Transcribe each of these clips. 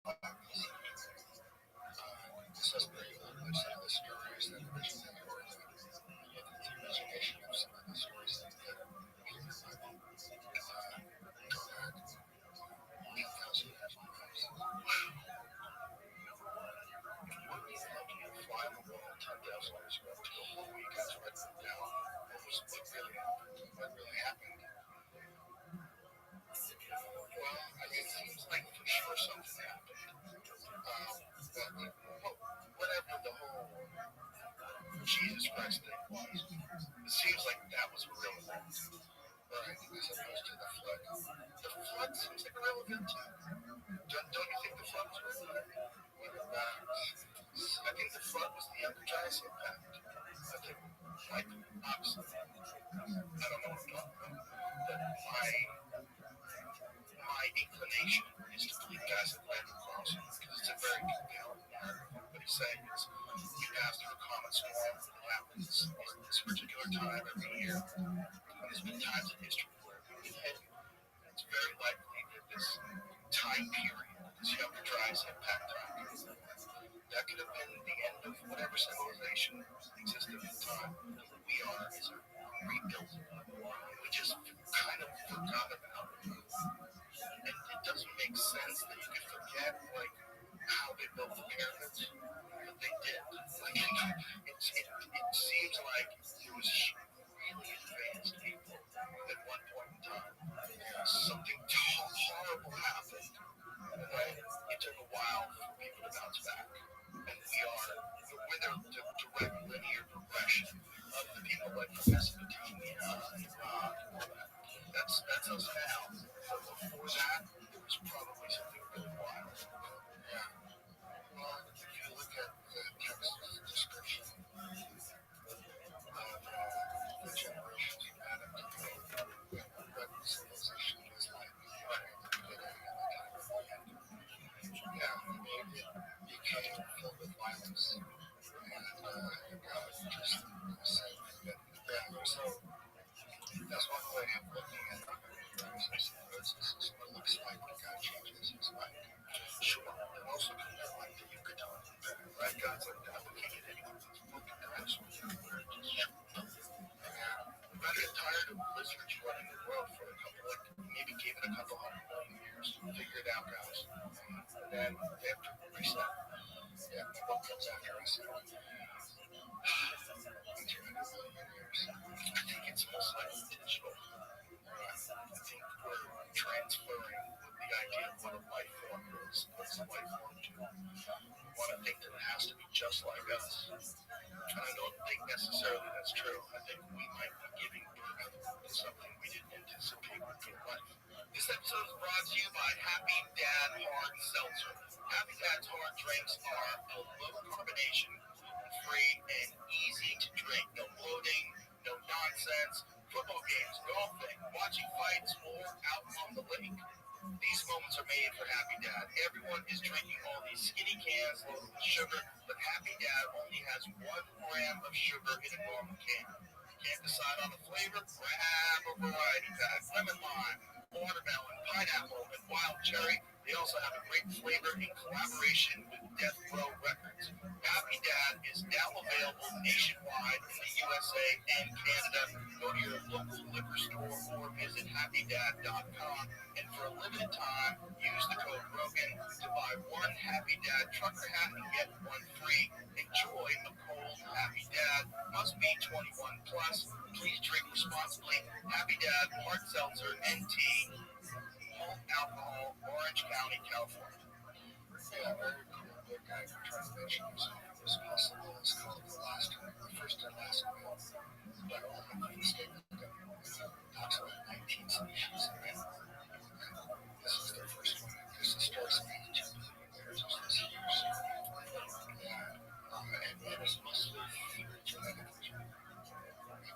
This has very little with some of the stories that originally were the origination of some of the stories that appear in the Bible go back 10,000 years. Wouldn't you love to fly the wall 10,000 years ago to the whole week as written down? What really happened? What really happened? Well, I mean, it seems like for sure something happened. But whatever the whole Jesus Christ thing was, it seems like that was a real event, right? As opposed to the flood. The flood seems like a real event too. Don't you think the flood was a real event? I think the flood was the Energize impact. I think, like, obviously, I don't know what I'm talking about, but my inclination is to believe guys like Randall Carlson because it's a very compelling narrative. What he's saying is we pass through a common storm that happens at this particular time every year. And there's been times in history where we've been hit. It's very likely that this time period, this Younger Dryas impact time period, that could have been the end of whatever civilization existed at the time. We are as a rebuilding. We just kind of forgot about it. And it doesn't make sense that you could forget, like, how they built the pyramids, but they did. Like, it seems like there was really advanced people at one point in time. Something horrible happened, and it took a while for people to bounce back. And we're the direct linear progression of the people like from Mesopotamia, Iraq, and all that. That's us now. But before that, it was probably something really wild. Yeah. Well, if you look at the text description of the generations of Adam to what civilization was like right at the beginning and the time of the end. Yeah, I mean, it became filled with violence. And God just said that, yeah, so that's one way of looking at it. This is what it looks like when God changes his mind. Sure, it also could be like the Yucatan, right? God's like, I'm looking at anyone who's fucking dinosaurs everywhere. I get tired of lizards running the world for a couple, like, maybe give it a couple 100 million years. Figure it out, guys. And then they have to reset. Yeah, what comes after us? 200 million years. I think it's most likely digital. I think we're transferring the idea of what a life form is. What's a life form do? We want to think that it has to be just like us. And I don't think necessarily that's true. I think we might be giving birth to something we didn't anticipate would be life. This episode is brought to you by Happy Dad Hard Seltzer. Happy Dad's hard drinks are a low carbonation, gluten-free, and easy to drink. No bloating, no nonsense. Football games, golfing, watching fights, or out on the lake. These moments are made for Happy Dad. Everyone is drinking all these skinny cans loaded with sugar, but Happy Dad only has 1 gram of sugar in a normal can. Can't decide on a flavor? Grab a variety pack. Lemon lime, watermelon, pineapple, and wild cherry. They also have a great flavor in collaboration with Death Row Records. Happy Dad is now available nationwide in the USA and Canada. Go to your local liquor store or visit happydad.com. And for a limited time, use the code Rogan to buy 1 Happy Dad trucker hat and get 1 free. Enjoy a cold Happy Dad. Must be 21 plus. Please drink responsibly. Happy Dad Hard Seltzer NT. Malt alcohol, Orange County, California. Yeah, very cool. Good guy for trying to mention himself as possible. It's called the first and last meal. But only the statement that talks about 19 species of animals. This is their first one. This is starts at 82 billion years. This is huge. Yeah. And it's mostly genetically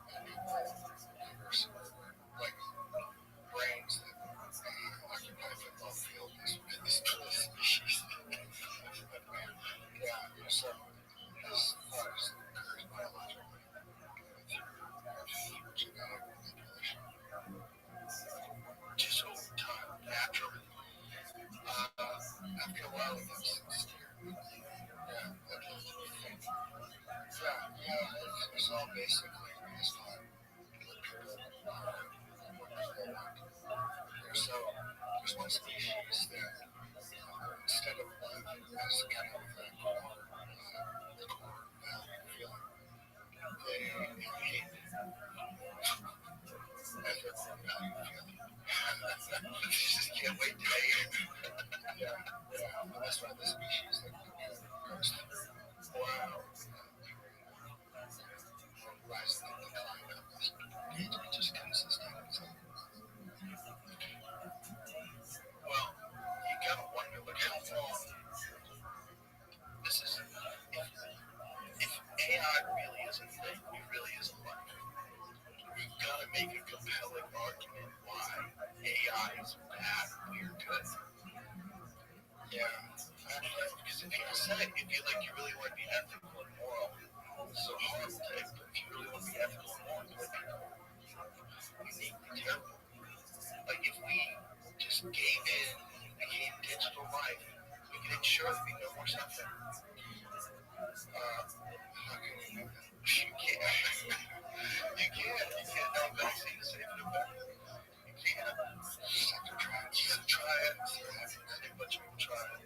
diverse. Like brains that occupy a football field is species. Yeah, so as far as occurs biologically, through genetic manipulation. Just sincere. Yeah, I'd love to be thankful. It's all basically based on what people are, what people want. So there's one species that instead of love as kind of the core value feeling, they hate as their core value feeling. Just can't wait to hate it. Yeah. And that's one of the species that goes through. Wow. Rise and decline of this. It just consistent. Well, you gotta wonder, like, how long this is. If AI really is a thing, it really is a life. We've got to make a compelling argument why AI is bad, we're good. Yeah. Because if you decide, if you like, you really want to be ethical and moral, it's a hard thing, but if you really want to be ethical and moral, you need to be terrible. Like, if we just gave in and became digital life, we could ensure there'd be no more suffering. How can you know that? You can't know vaccine is safe no better. You can't. Just have to try it. Just try it. See what happens. See a bunch of people try it.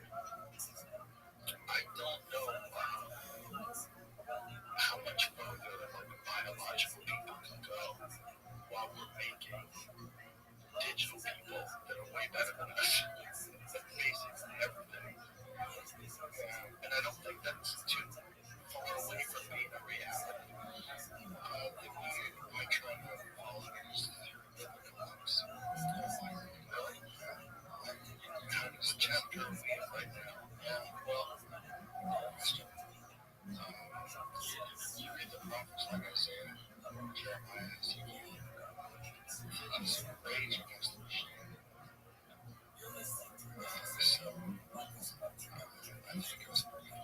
I don't know how much further like biological people can go while we're making digital people that are way better than us at basically everything. And I don't think that's too far away from being a reality. I try to follow these biblical ones. Really? How does chapter we have right now? Yeah, well, you read the prophets like Isaiah, Jeremiah, Ezekiel. He's rage against the machine. So, I think it was pretty good.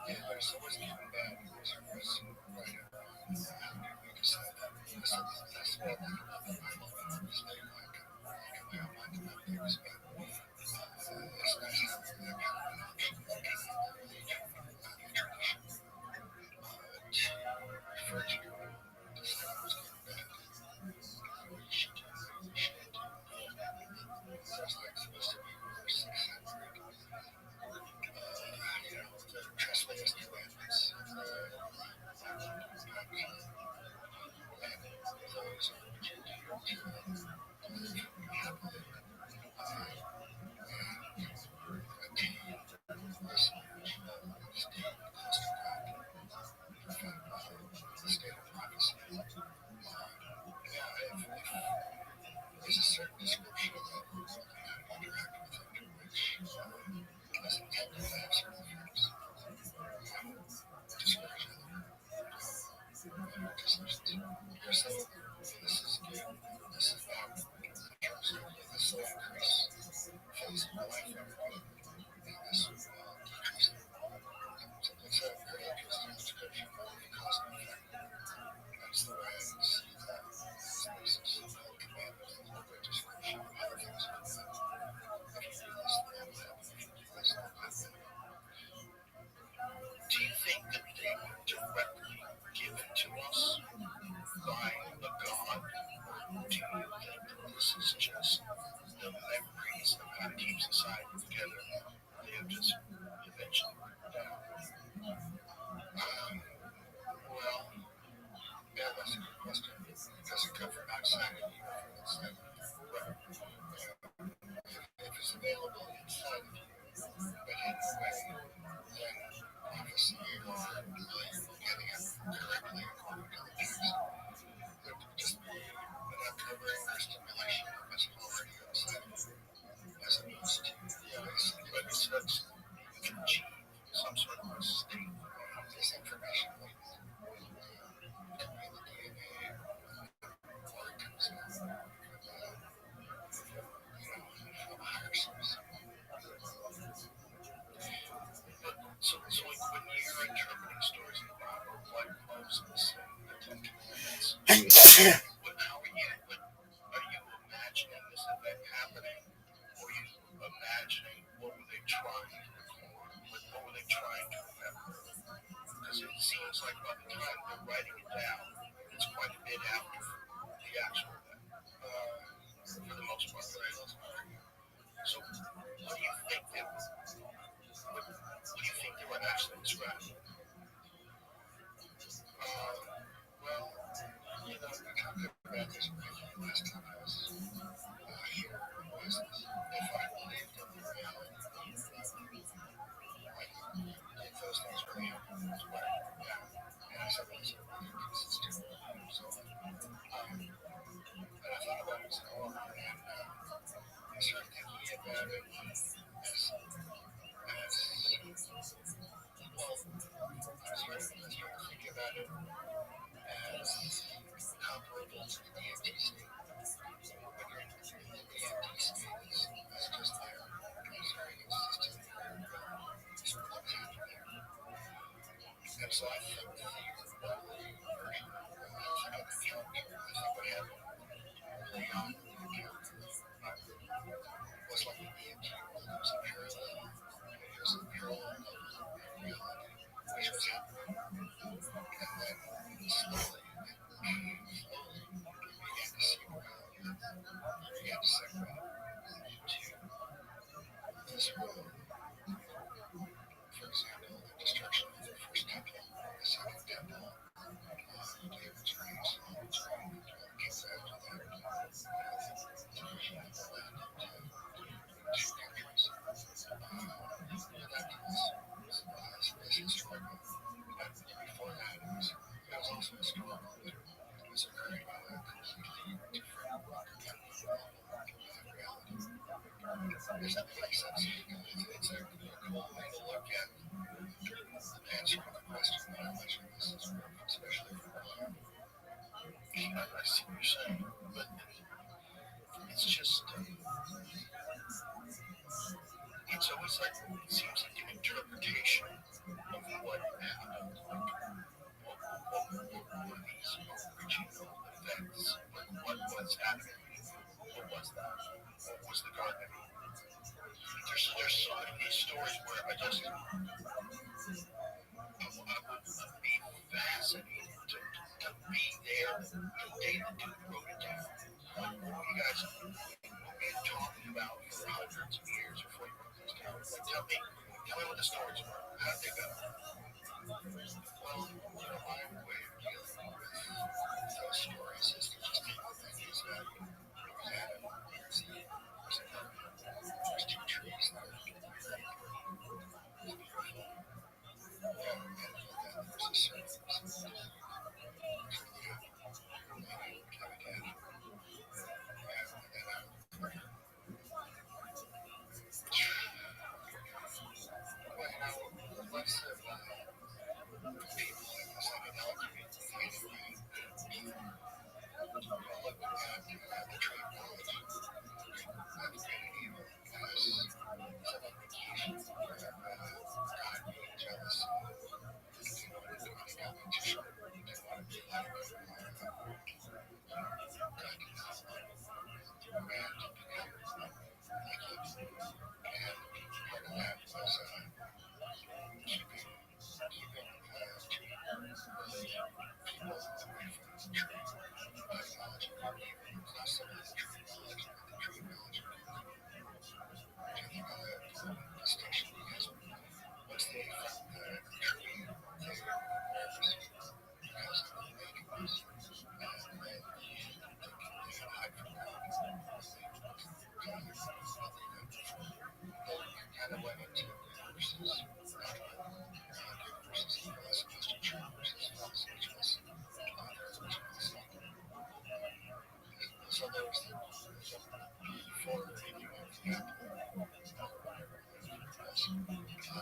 Yeah, there's always giving back. There's always right or wrong. How do we decide that? That's what I like about the Bible. It's very like my own mind about things, but it's nice having that kind of an option. Religion, tradition, to refer to decide what's good and bad. What you should do, what you shouldn't do. There's like supposed to be verse 600. The trustworthy commandments, those are what you do to live happily and attain this state close to God, the state of prophecy. There's a certain description that we're looking at interact with it, which is intended to have certain effects. Discourage other decisions. You're saying this is good, this is bad. This will increase phase of life everybody, and this will decrease it. It's a very interesting description of the cause and effect. That's the way I see that. This is so-called commandment and a good description of how things are done. If you do this, then that will happen. If you do this, then that will happen. Do you think that they were directly given to us by the God? Or do you think that this is just the memories of how to keep society together? They have just eventually worked out. Well, yeah, that's a good question. It doesn't come from outside of you, from inside of you. Right. If it's available inside of you, but in a way, then obviously you are really getting it correctly according to the text. There could just be an uncovering or stimulation of what's already inside of you, as opposed to, like it's you can achieve some sort of a state of this information like could be the DNA or it comes in from a higher source. So like when you're interpreting stories in the Bible, like Moses and the Ten Commandments, how are you imagining imagining what were they trying to record, what were they trying to remember. Because it seems like by the time they're writing it down, it's quite a bit after the actual event, for the most part. So, what do you think they were actually describing? Well, we talked about this briefly last time I was here, was if I believed in the reality of like those things really happen as well. Yeah. And I said, well, it's really inconsistent. So, and I thought about it as well, and I started thinking about it well, I started thinking about it as comparable to the DMT state. When you're in the DMT state, it's just there. It's very consistent. It's what's happening there. And so I think the early version, I think the character, I think what happened early on in the character was like the DMT world. It was a parallel. It was a parallel level of reality, which was happening. And then slowly, slowly, you began to see reality. You began to separate into this world. For example, the destruction of the first temple, the second temple, David's reign, Solomon's reign, and all the kings after that, the division of the land into two countries. That is historical. But before that, it was also historical. It was occurring on a completely different reality. Does that make sense? It's a cool way to look at answering the question how much of this is real, especially for I see what you're saying, but it's just it's always like it seems like an interpretation of what happened. What were these original events? What was happening? What was that? What was the garden? There's so many of these stories where I would be fascinated to be there the day the dude wrote it down. What were you guys talking about for hundreds of years before you wrote this down? Like, tell me what the stories were. How did they go? Well, my way of dealing with those stories is to just take the things that was happening. There's two trees there. It's beautiful. And then there's a certain what's the people in the psychedelic community looking at the tree of knowledge of good and evil as some indication where God being jealous wanted competition. They wanted to be like God did not want man to become like him. And part of that was keeping people away from the tree of knowledge of good and evil. It's not so much the tree of knowledge, but the tree of knowledge of good and evil. And you know that distinction because once they found the tree, they were nervous because of the nakedness. And they could hide from God. Kind of went into verses good versus evil as opposed to true versus false, which was honor, which was so there was before you went to the apple or whatever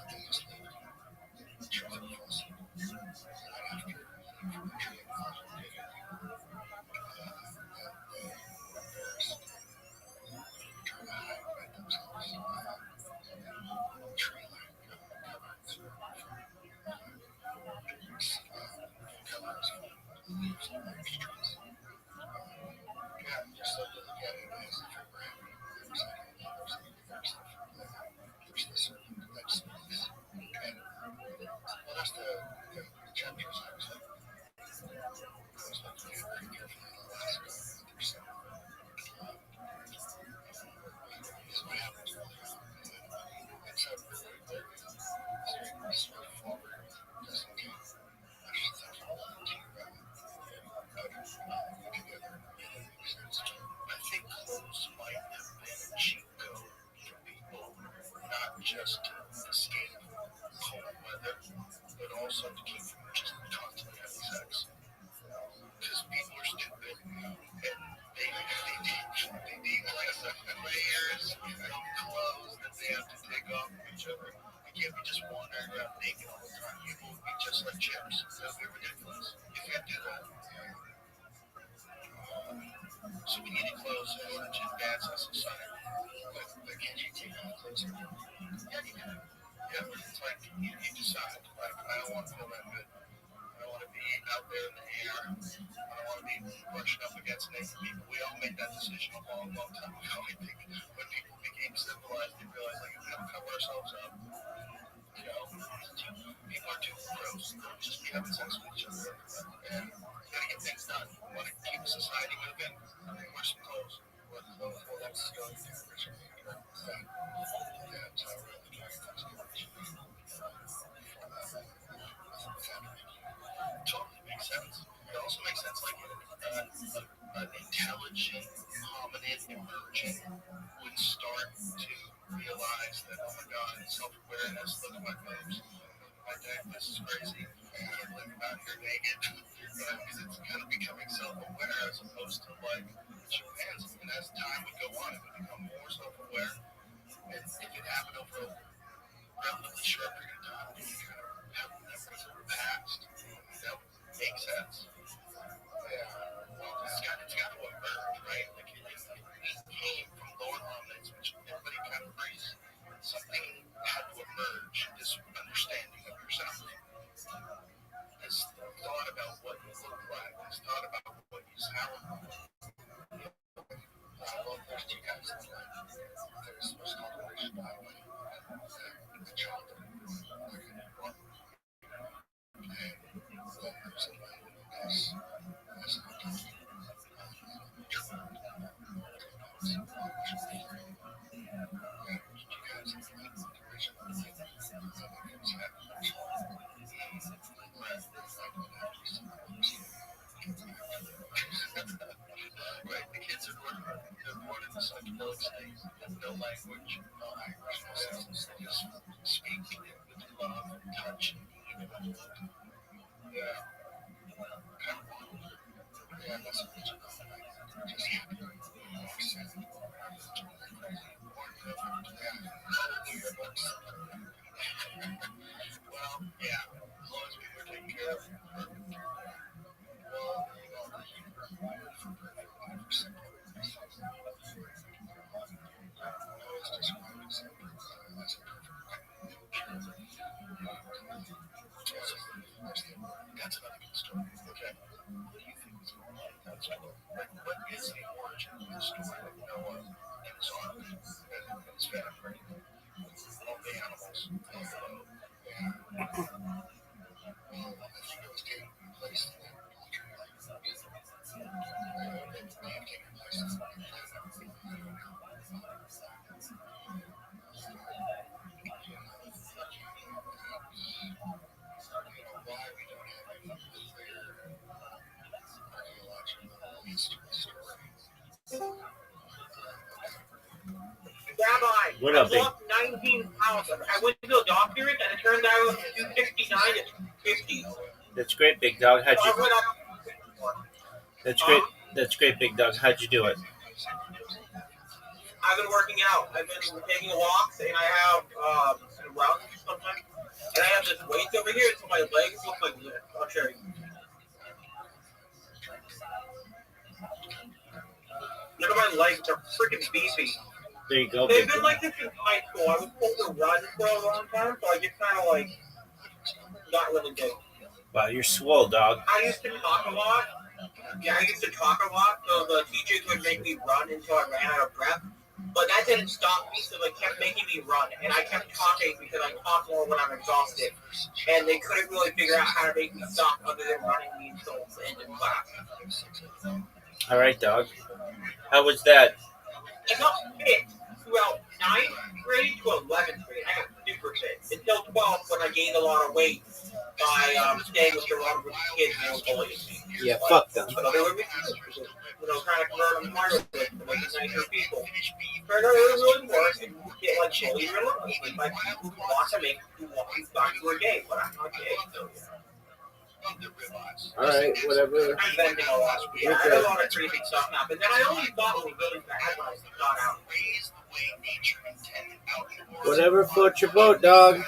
they just leave truth and falsehood. And after from the tree of knowledge of good and evil, they were embarrassed, trying to hide themselves. Tree like covered colors of leaves on large trees. Yeah, just like to look at it as if it were happening on the other side of the universe. most alleged advance in society. But can't you take them closer? Yeah, you can. Yeah, it's like you decide, like, I don't want to feel that good. I don't want to be out there in the air. I don't want to be brushing up against naked people. We all made that decision a long, long time ago. I think when people became civilized, they realized, like, if we don't cover ourselves up, you know, people are too gross. Just be having sex with each other. And we gotta get things done. We want to keep society moving. Wear some clothes. Wear clothes. Well, that's the only thing that should be, you know, that's how we're really trying to totally makes sense. It also makes sense, like, an intelligent hominid emerging would start to realize that, oh my God, self-awareness, look at my boobs, my dick, this is crazy, and I'm living out here naked, because it's kind of becoming self-aware as opposed to, like, chimpanzees. And as time would go on, it would become more self-aware, and if it happened over a relatively short period of time, you kind of have memories of the past. That would make sense. Well, it's got to emerge, right? Like, it came from lower hominids, which everybody kind of agrees. Something had to emerge, this understanding of yourself. This thought about what you look like, this thought about what you sound like. Well, there's two kinds of life. There's what's called original life, the childhood, like a newborn. And then there's a life as an adult. Right, the kids are born in the psychedelic state, have no language, they just speak with love, touch, and need. Yeah, kind of fun. Yeah, that's original. Just happy. Well, yeah, as long as people are taking care of it. Well, you know, the Hebrew word for perfect life or simple life. Always described as a perfect life. That's another good story. Okay. What do you think is going on in that story? What is the origin of the story of Noah and his ark and his family? All the animals on the boat. Yeah. Well, I think it was taking place in that culture. It may have taken place in that culture. I don't know. Why we don't have any clear archaeological history story. Rabbi, What I up, big? lost 19 pounds. I went to the doctor and it turned out it was 269 to 50. That's great, big dog. How'd So you? I went up. That's great. That's great, big dog. How'd you do it? I've been working out. I've been taking walks and I have runs sometimes. And I have this weight over here so my legs look like this. I'll show you. Look at my legs. They're freaking beefy. There you go, They've big been dog. like this in high school. I was told to run for a long time, so I get kind of like not really big. Wow, you're swole, dog. I used to talk a lot. Yeah, I used to talk a lot, so the teachers would make me run until I ran out of breath. But that didn't stop me, so they kept making me run. And I kept talking because I talk more when I'm exhausted. And they couldn't really figure out how to make me stop other than running me until the end of class. All right, dog. How was that? I got fit throughout 9th grade to 11th grade. I got super fit. Until 12th when I gained a lot of weight by staying with the wrong group of kids and they were bullying me. Yeah, fuck them. But they were trying to convert them to like nicer people. But it really works. You get like bullied relentlessly by people who want to make you thought you were gay, but I'm not gay. So, All right, whatever. I'm bending a lot. Yeah, I had a lot of crazy stuff happen. Then I only thought it was really bad when I got out. Whatever floats your boat, dog.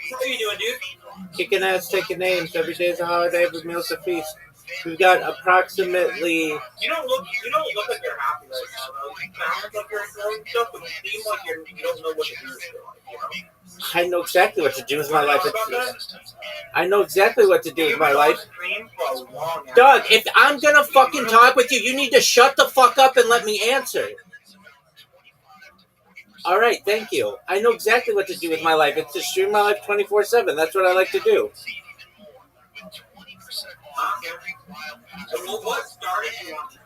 What are you doing, dude? Kicking ass, taking names. Every day's a holiday, every meal's a feast. We've got approximately. You don't look like you're happy right now, though. You sound like you're enjoying stuff, but you seem like you don't know what to do with your life, you know? I know exactly what to do with my life. About that? I know exactly what to do with You've my been life. on stream for a long time. Doug, if I'm gonna fucking talk with you, you need to shut the fuck up and let me answer. All right, thank you. I know exactly what to do with my life. It's to stream my life 24/7. That's what I like to do. Well, what started you on this?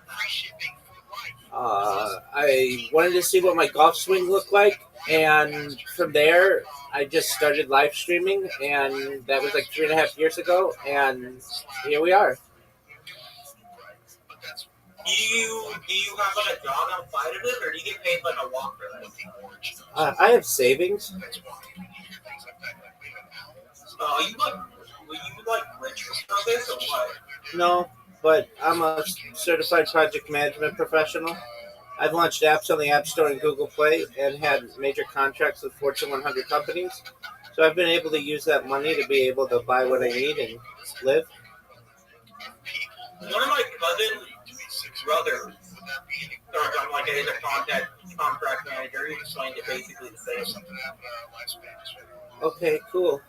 I wanted to see what my golf swing looked like, and from there, I just started live streaming, and that was like 3.5 years ago, and here we are. Do you have like a job outside of it, or do you get paid like a walk for this? I have savings. Were you like rich for this or what? No, but I'm a certified project management professional. I've launched apps on the App Store and Google Play and had major contracts with Fortune 100 companies. So I've been able to use that money to be able to buy what I need and live. One of my cousin's brothers, I'm like a contract manager. He explained it basically the same. Okay, cool.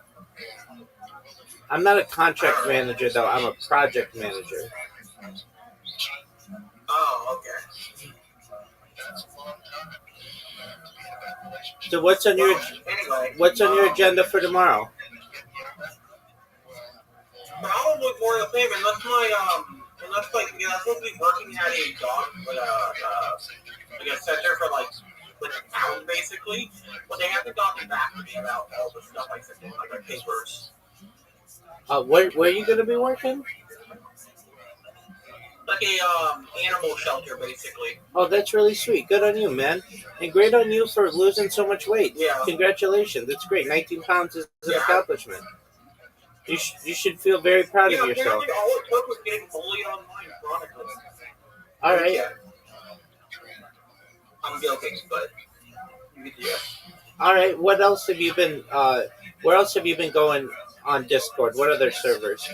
I'm not a contract manager though. I'm a project manager. Oh, okay. So what's on your agenda for tomorrow? Probably more of the same, unless I'm supposed to be working at a dog, like a center for like with the town basically, but they haven't gotten back to me about all the stuff I sent in, like my papers. Where are you going to be working? Like a animal shelter basically. Oh, that's really sweet. Good on you, man. And great on you for losing so much weight. Yeah. Congratulations. That's great. 19 pounds is an accomplishment. You should feel very proud of yourself. Apparently all it took was getting bullied online chronically. All right. Yeah. I'm joking, but yeah. All right. What else have you been? Where else have you been going on Discord? What other servers?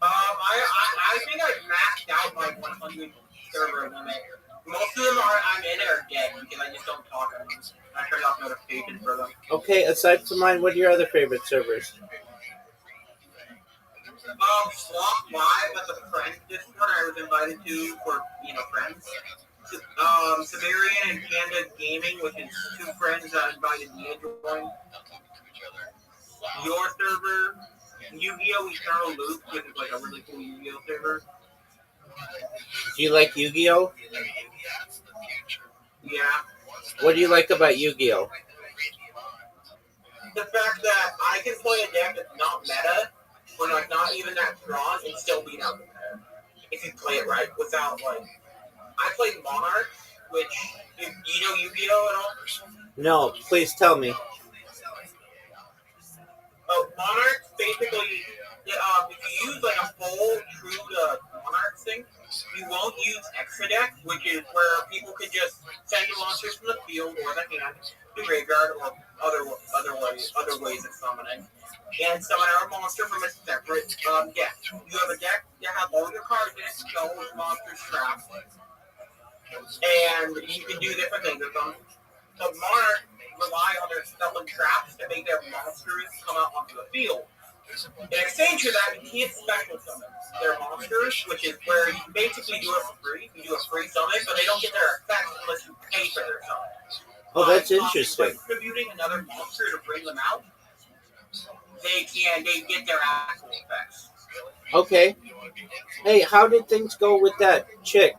I think I maxed out my 100 server limit. Most of them I'm in are dead because I just don't talk on them. I turned off notifications for them. Okay, aside from mine, what are your other favorite servers? Swap Live, that's a friend Discord I was invited to for, friends. Sumerian and Panda Gaming, which is two friends that invited me to join. Your server, Yu-Gi-Oh! Eternal Loop, which is like a really cool Yu-Gi-Oh! Server. Do you like Yu-Gi-Oh? Yeah. What do you like about Yu-Gi-Oh? The fact that I can play a deck that's not meta, or like not even that strong, and still beat out the meta. If you play it right, without I played Monarch, which you know Yu-Gi-Oh! At all? No, please tell me. Oh, Monarch basically, if you use like a full true to Monarch thing, you won't use extra deck, which is where people can just send you monsters from the field or the hand to graveyard or other ways of summoning, and summon out a monster from a separate deck. You have a deck that has all your cards in it, all those monsters trapped, and you can do different things with them. So Monarch rely on their spell and traps to make their monsters come out onto the field. In exchange for that, you can't special summon their monsters, which is where you basically do it for free. You do a free summon, but they don't get their effects unless you pay for their summon. Oh, that's interesting. Contributing another monster to bring them out, they get their actual effects. Okay. Hey, how did things go with that chick,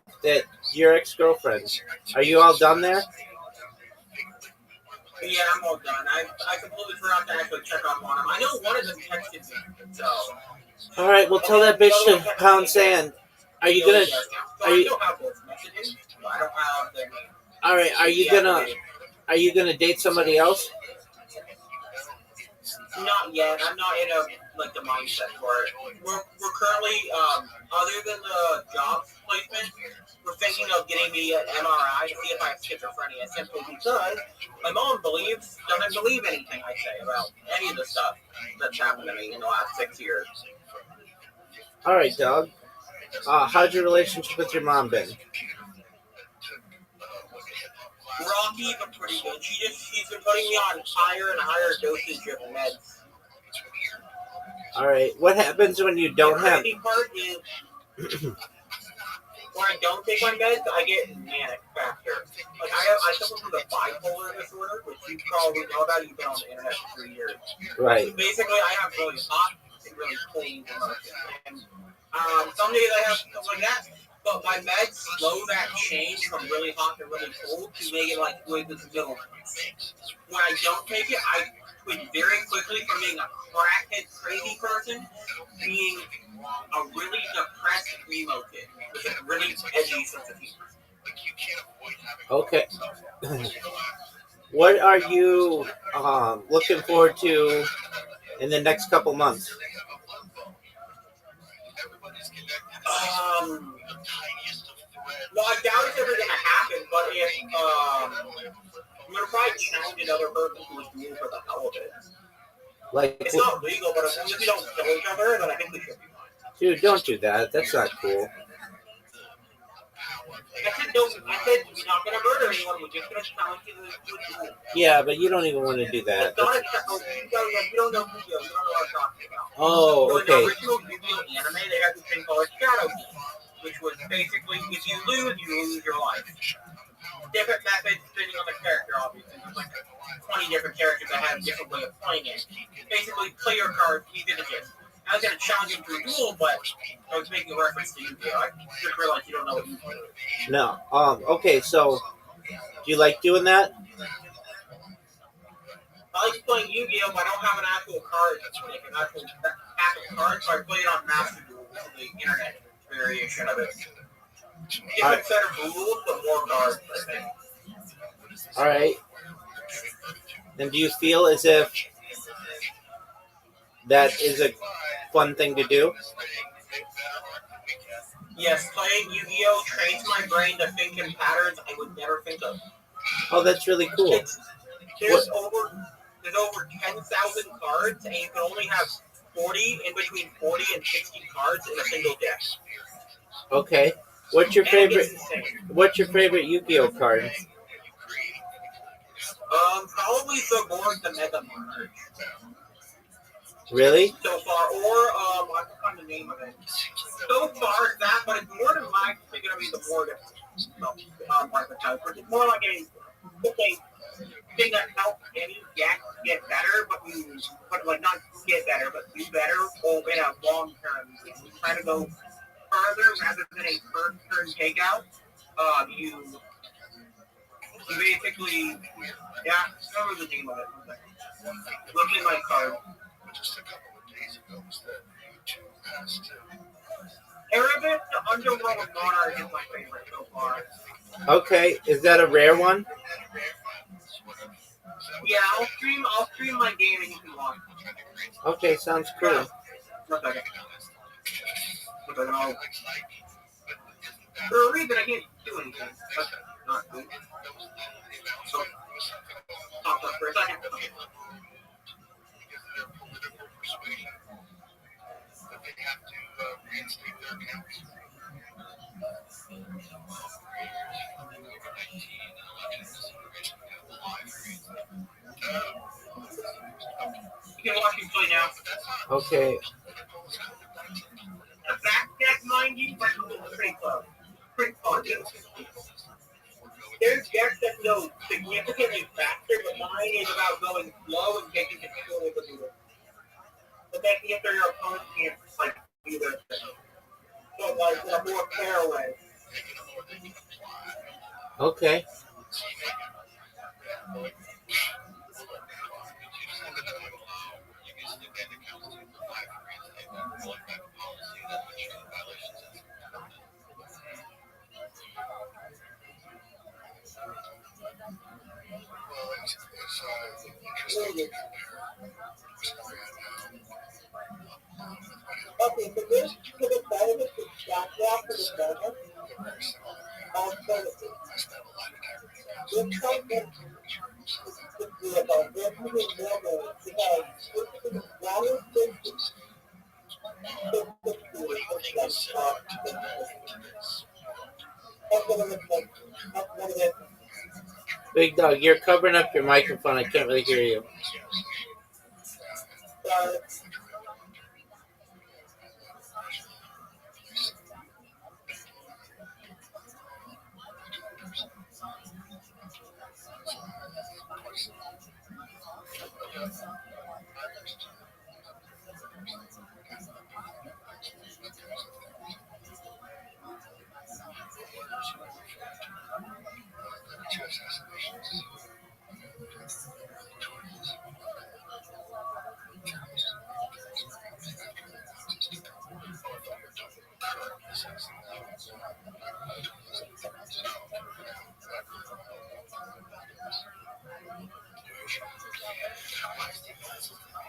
your ex-girlfriend? Are you all done there? Yeah, I'm all done. I completely forgot to actually check up on him. I know one of them texted me, so. All right, well, tell that bitch to pound sand. Are you gonna? I don't have those messages. I don't have their name. All right, are you gonna date somebody else? Not yet. I'm not in the mindset for it. We're currently other than the job placement, we're thinking of getting me an MRI to see if I have schizophrenia, simply because my mom doesn't believe anything I say about any of the stuff that's happened to me in the last 6 years. All right, dog. How's your relationship with your mom been? Rocky, but pretty good. She's been putting me on higher and higher dosage of meds. All right. What happens when you don't The have? crazy part is when I don't take my meds, I get manic faster. Like I suffer from the bipolar disorder, which you probably know about. You've been on the internet for 3 years. Right. Basically, I have really hot and really cold emotions, and some days I have stuff like that. But my meds slow that change from really hot to really cold to make it like with this middle. When I don't take it, I switch very quickly from being a crackhead crazy person to being a really depressed emo kid with a really edgy sense of humor. Okay. What are you looking forward to in the next couple months? Well, I doubt it's ever going to happen, but if I'm going to probably challenge another person to a duel for the hell of it. Like, It's not legal, but as long as we don't kill each other, then I think we should be fine. dude, don't do that. That's not cool. I said we're not going to murder anyone. We're just going to challenge you to a duel. Yeah, but you don't even want to do that. It's not a you don't know Yu-Gi-Oh. You don't know what I'm talking about. Oh, So okay. in the original Yu-Gi-Oh anime, they had this thing called Shadow Game, which was basically if you lose your life. Different methods depending on the character, obviously. There's like 20 different characters that have a different way of playing it. Basically, play your card, you get a gist. I was going to challenge him to a duel, but I was making a reference to Yu-Gi-Oh. I just realized you don't know what Yu-Gi-Oh is. No. Okay, so do you like doing that? I like playing Yu-Gi-Oh, but I don't have an actual card. Like an actual card, so I play it on Master Duel, which is the internet variation of it. Different set of rules, but more cards, I think. All right. And do you feel as if that is a fun thing to do? Yes, playing Yu-Gi-Oh trains my brain to think in patterns I would never think of. Oh, that's really cool. There's over 10,000 cards, and you can only have 40 in between 40 and 60 cards in a single deck. Okay. What's your favorite Yu-Gi-Oh card? Probably the board, the Mega Monarch. Really? So far, or I can find the name of it. So far, it's that, but it's more than likely going to be the board. It's more like a thing that helps any deck get better, but like not get better, but do better in a long term. You try to go further rather than a first turn takeout. You basically, remember the name of it. Look at my card. Just a couple of days ago was that YouTube passed Arabic, the Underworld Monarch is my favorite so far. Okay. Is that a rare one? Yeah, I'll stream my gaming if you want. Okay, sounds cool. One second. For a reason, I can't do anything. That's not good. So, stop that for a second. Okay. That they have to reinstate their accounts. You can watch me play now. Okay. The back deck, mind you, but the pretty close. Pretty fun. There's decks that go significantly faster, but mine is about going slow and taking control of the board. But making it so your opponent can't like do their thing. So like in a more fair way. Okay. Okay, so this to the benefit is backdrop to the benefit. This concept is about working with normal to have working with water systems. Big Dog, you're covering up your microphone. I can't really hear you.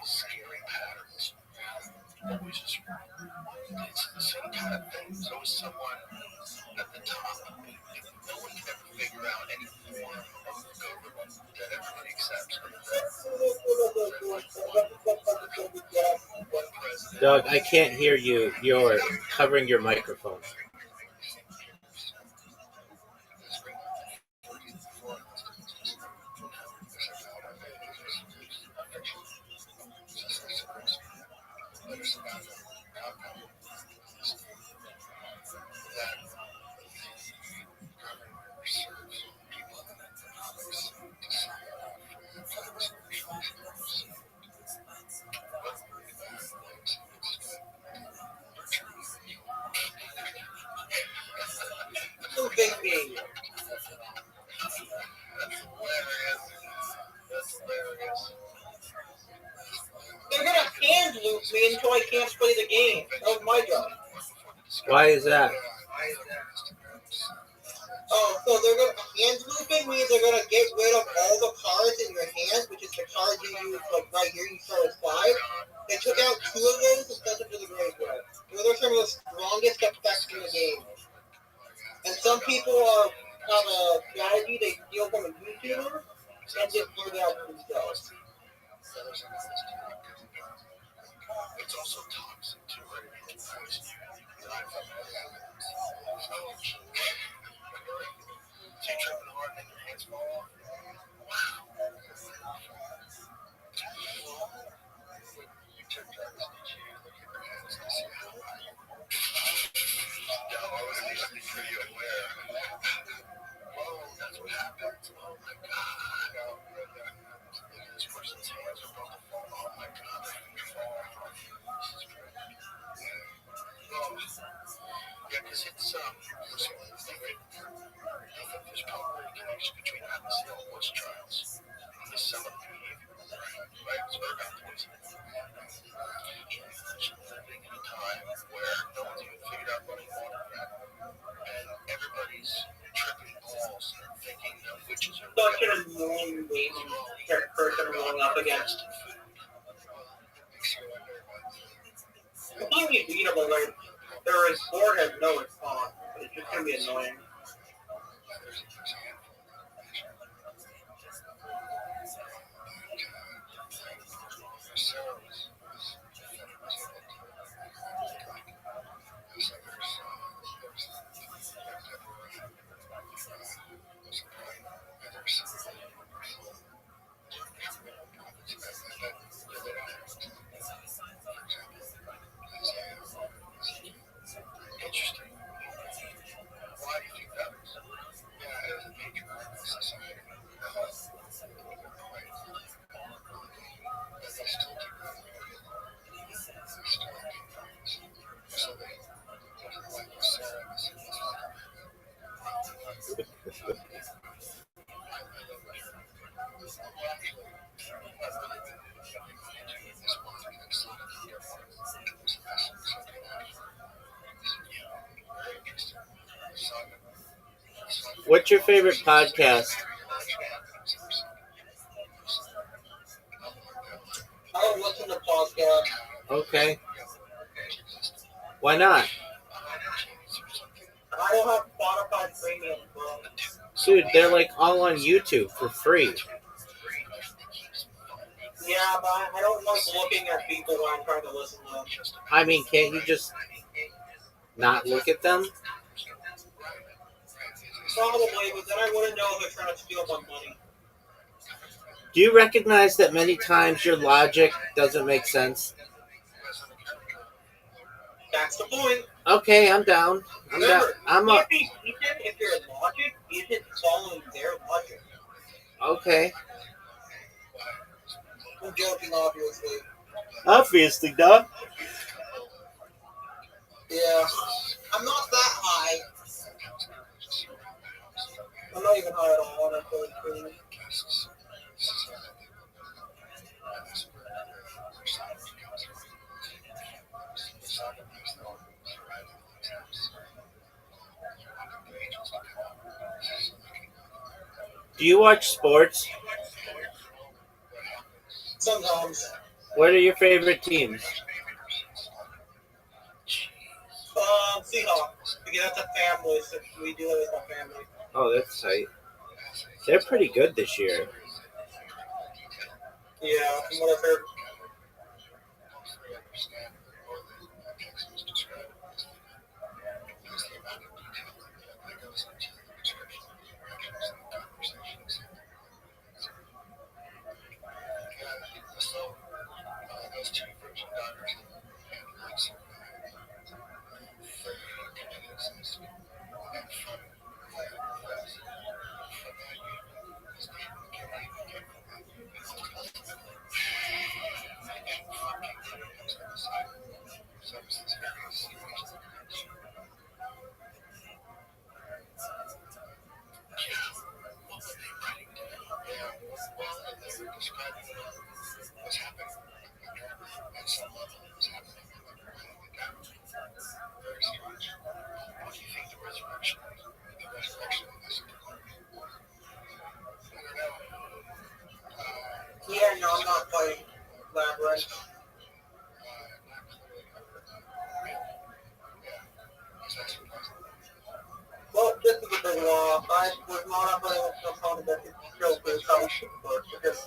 Scary patterns. Always just, it's the same kind of thing. There's always someone at the top. No one can ever figure out any form of government that everybody accepts. Doug, I can't hear you. You're covering your microphone. They're gonna hand loop me until I can't play the game. That was my job. Why is that? Oh, so they're gonna hand looping means they're gonna get rid of all the cards in your hand, which is the cards you use like right here. You start with 5. They took out 2 of those and sent them to the graveyard. Those are some of the strongest effects in the game. And some people have a strategy they steal from a YouTuber and just blurt it out for themselves. It's also toxic too, right? So you're tripping hard and your hands fall off. Wow. You took drugs, did you? Look at your hands to see how high you were. No, I was actually pretty aware. Whoa, that's what happened. Oh my God. This person's hands are about to fall. Oh my God, they're going to fall. This is crazy. Yeah, because it's, there's probably a connection between atmosphere and witch trials. The summer behavior, right? It's urban poisoning. Living in a time where no one's even figured out running water yet. And everybody's tripping balls and thinking that witches are Such an annoying person rolling up against. Completely beatable. Their board has no response. It's just gonna be annoying. Interesting. Why do you think that is? Yeah, as a major society, but they still do that. They still have concerns. So they like Sarah, What's your favorite podcast? I don't listen to podcasts. Okay. Why not? I don't have Spotify Premium, bro. Dude, they're like all on YouTube for free. Yeah, but I don't like looking at people when I'm trying to listen to them. I mean, can't you just not look at them? Probably, but then I wouldn't know if they're trying to steal my money. Do you recognize that many times your logic doesn't make sense? That's the point. Okay, I'm down. Remember, I'm you up. can't be decent if your logic isn't following their logic. Okay. I'm joking, obviously. Obviously, Doc. Yeah. I'm not that high. I'm not even high at all, honestly. Do you watch sports? Sometimes. What are your favorite teams? Seahawks. Because that's a family, so we do it as a family. Oh, that's tight. They're pretty good this year. Yeah, from what I've heard. Yeah, no, I'm not fighting Labyrinth. Well, this is a big law. I was not playing with some opponent that could kill for how should work because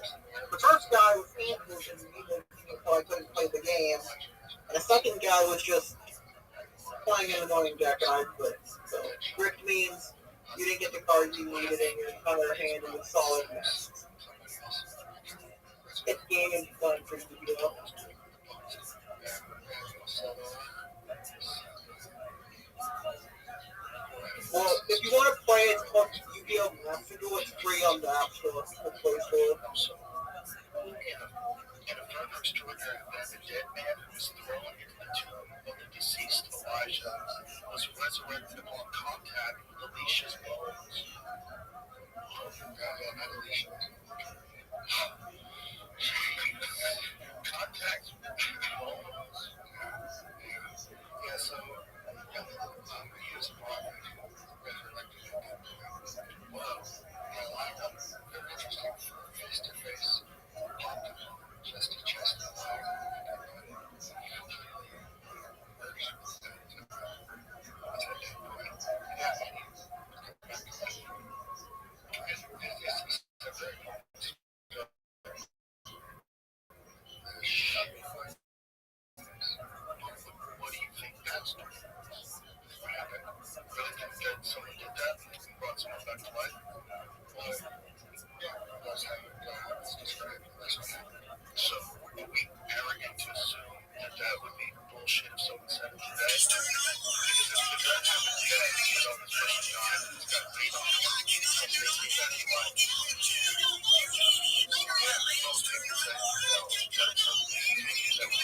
the first guy was injured and needed so I couldn't play the game. And the second guy was just playing an annoying deck and I quit. So Rift means you didn't get the cards you needed and your entire hand was solid mess. It's game and fun for you to do. Well, if you want to play it, it's called Yu-Gi-Oh! Master Duel. It's free on the App Store, the Play Store. In a further extraordinary event, a dead man who was thrown into the tomb of the deceased Elijah was resurrected upon contact with Alicia's bones. Contact with the bones? Yeah, so, he was a prophet who resurrected him. Well, very interesting face to face. Chest to chest. What do you think that's doing? What happened? Really think that someone did that and brought someone back to life? Well, yeah, that's how it's described. That's what happened. So, are we arrogant to assume that that would be bullshit if someone said it today? Because if that happened today, you know, this person died and it's got a date on it, and they came back to life. Yeah, most people say, well, that's something that we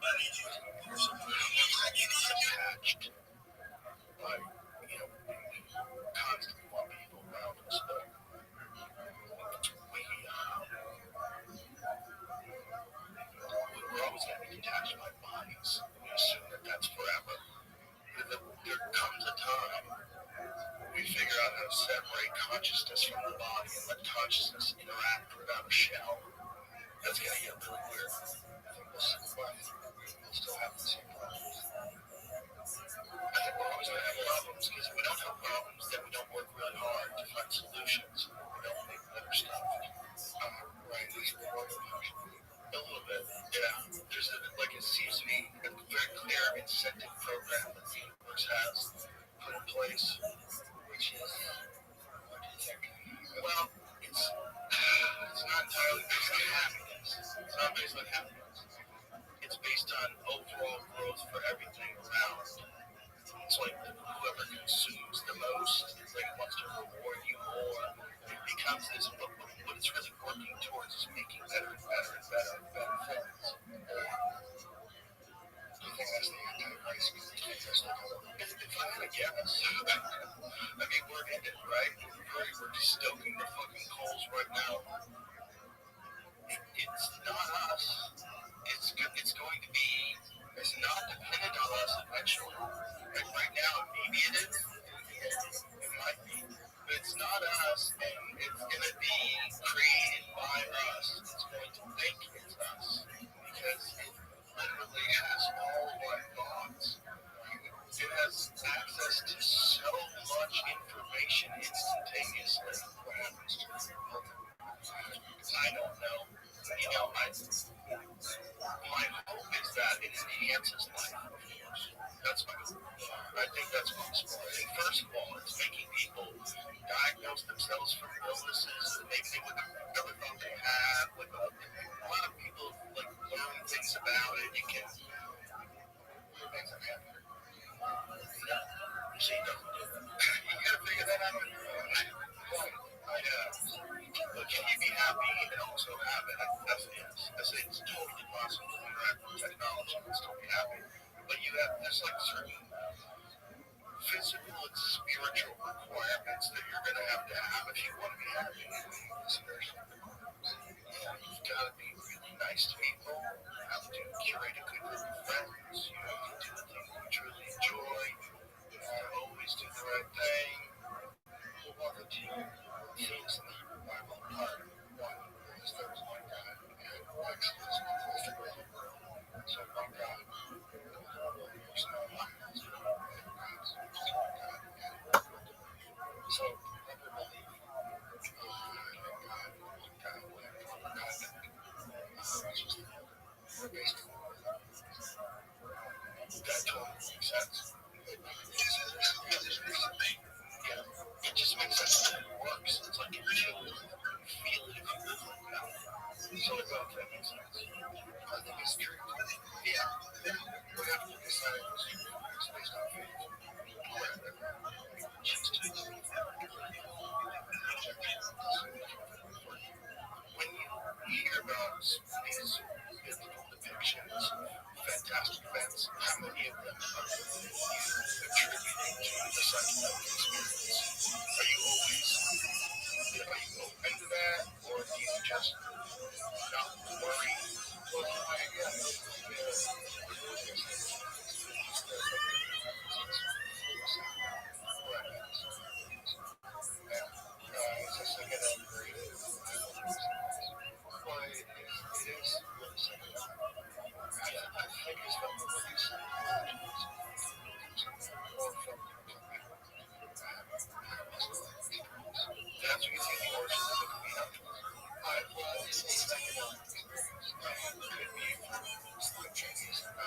person attached by, constantly want people around us, but we're always going to be detached by bodies. We assume that that's forever. But there comes a time we figure out how to separate consciousness from the body and let consciousness interact without a shell. That's going to get really weird. I think we'll still have the same problems. I think we're always going to have problems because if we don't have problems, then we don't work really hard to find solutions. We don't make better stuff. Right, at least we're working hard. A little bit, yeah. There's it seems to be a very clear incentive program that the universe has put in place, which is, what do you think? Well, it's not entirely based on happiness. It's not based on happiness. It's based on overall growth for everything around. It's like whoever consumes the most, it's like it wants to reward you more. It becomes this, but what it's really working towards is making better and better and better and better things. Do you think that's the Antichrist? If I had a guess, I mean, we're in it, right? We're just stoking the fucking coals right now. It's not us. It's going to be. It's not dependent on us eventually. Like right now, maybe it is. It might be. But it's not us, and it's going to be created by us. It's going to think it's us because it literally has all of our thoughts. It has access to so much information instantaneously. What happens to it? I don't know. My hope is that it enhances life. That's my hope. I think that's possible. And first of all, it's making people diagnose themselves from illnesses that maybe they wouldn't have ever thought they had. A lot of people learn things about it. You can things that happen. No, she doesn't do that. You gotta figure that out on your own. But can you be happy and also have it? I say it's totally possible to interact with technology and still be happy. But there's certain physical and spiritual requirements that you're going to have if you want to be happy. You've got to be really nice to people. You have to curate a good group of friends. You have to do the things you truly enjoy. You have to always do the right thing. One of the two themes in the Bible are one is there was one God and Exodus was the world. So one God, there's no one else. So never believe in God, one God, whatever God does. Based on that totally makes sense. It just makes sense that it works. It's like you feel it if you live like that. So I thought that makes sense. I think it's true. Yeah. We have to decide what's true. It's based on faith. When you hear about these biblical depictions, fantastic events, how many of them are attributing to the psychedelic experience? Are you always open to that, or do you just not worry? Well, it's a psychedelic period. Why it is really psychedelic. I think it's from the release of or from that's what you think the origin of it could be afterwards. It's a psychedelic experience. Could be from scriptures. I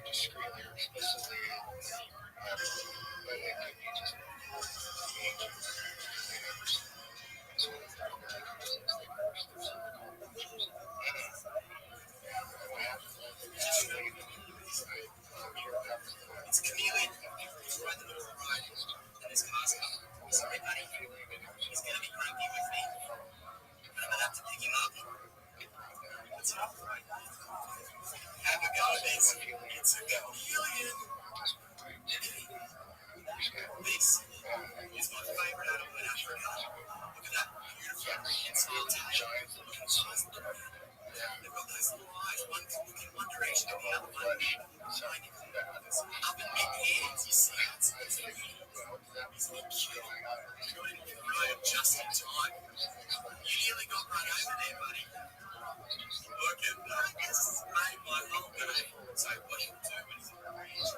discreetly or explicitly, but it could be just the ancients, they never see. So there's something called vultures. And what happens is It's a chameleon. He's right in the middle of the ride. And his car's coming. Sorry, buddy. He's going to be grumpy with me. I'm going to have to pick him up. What's up? Have a go, Vince. It's a chameleon. This is my favorite animal in Africa. Look at that beautiful prehensile tail. They've got those little eyes. One can look in one direction and the other one. Up in mid-hands, you see it. Isn't it cute? Right, just in time. You nearly got run over there, buddy. Look at that. This has made my whole day. So what he'll do when he's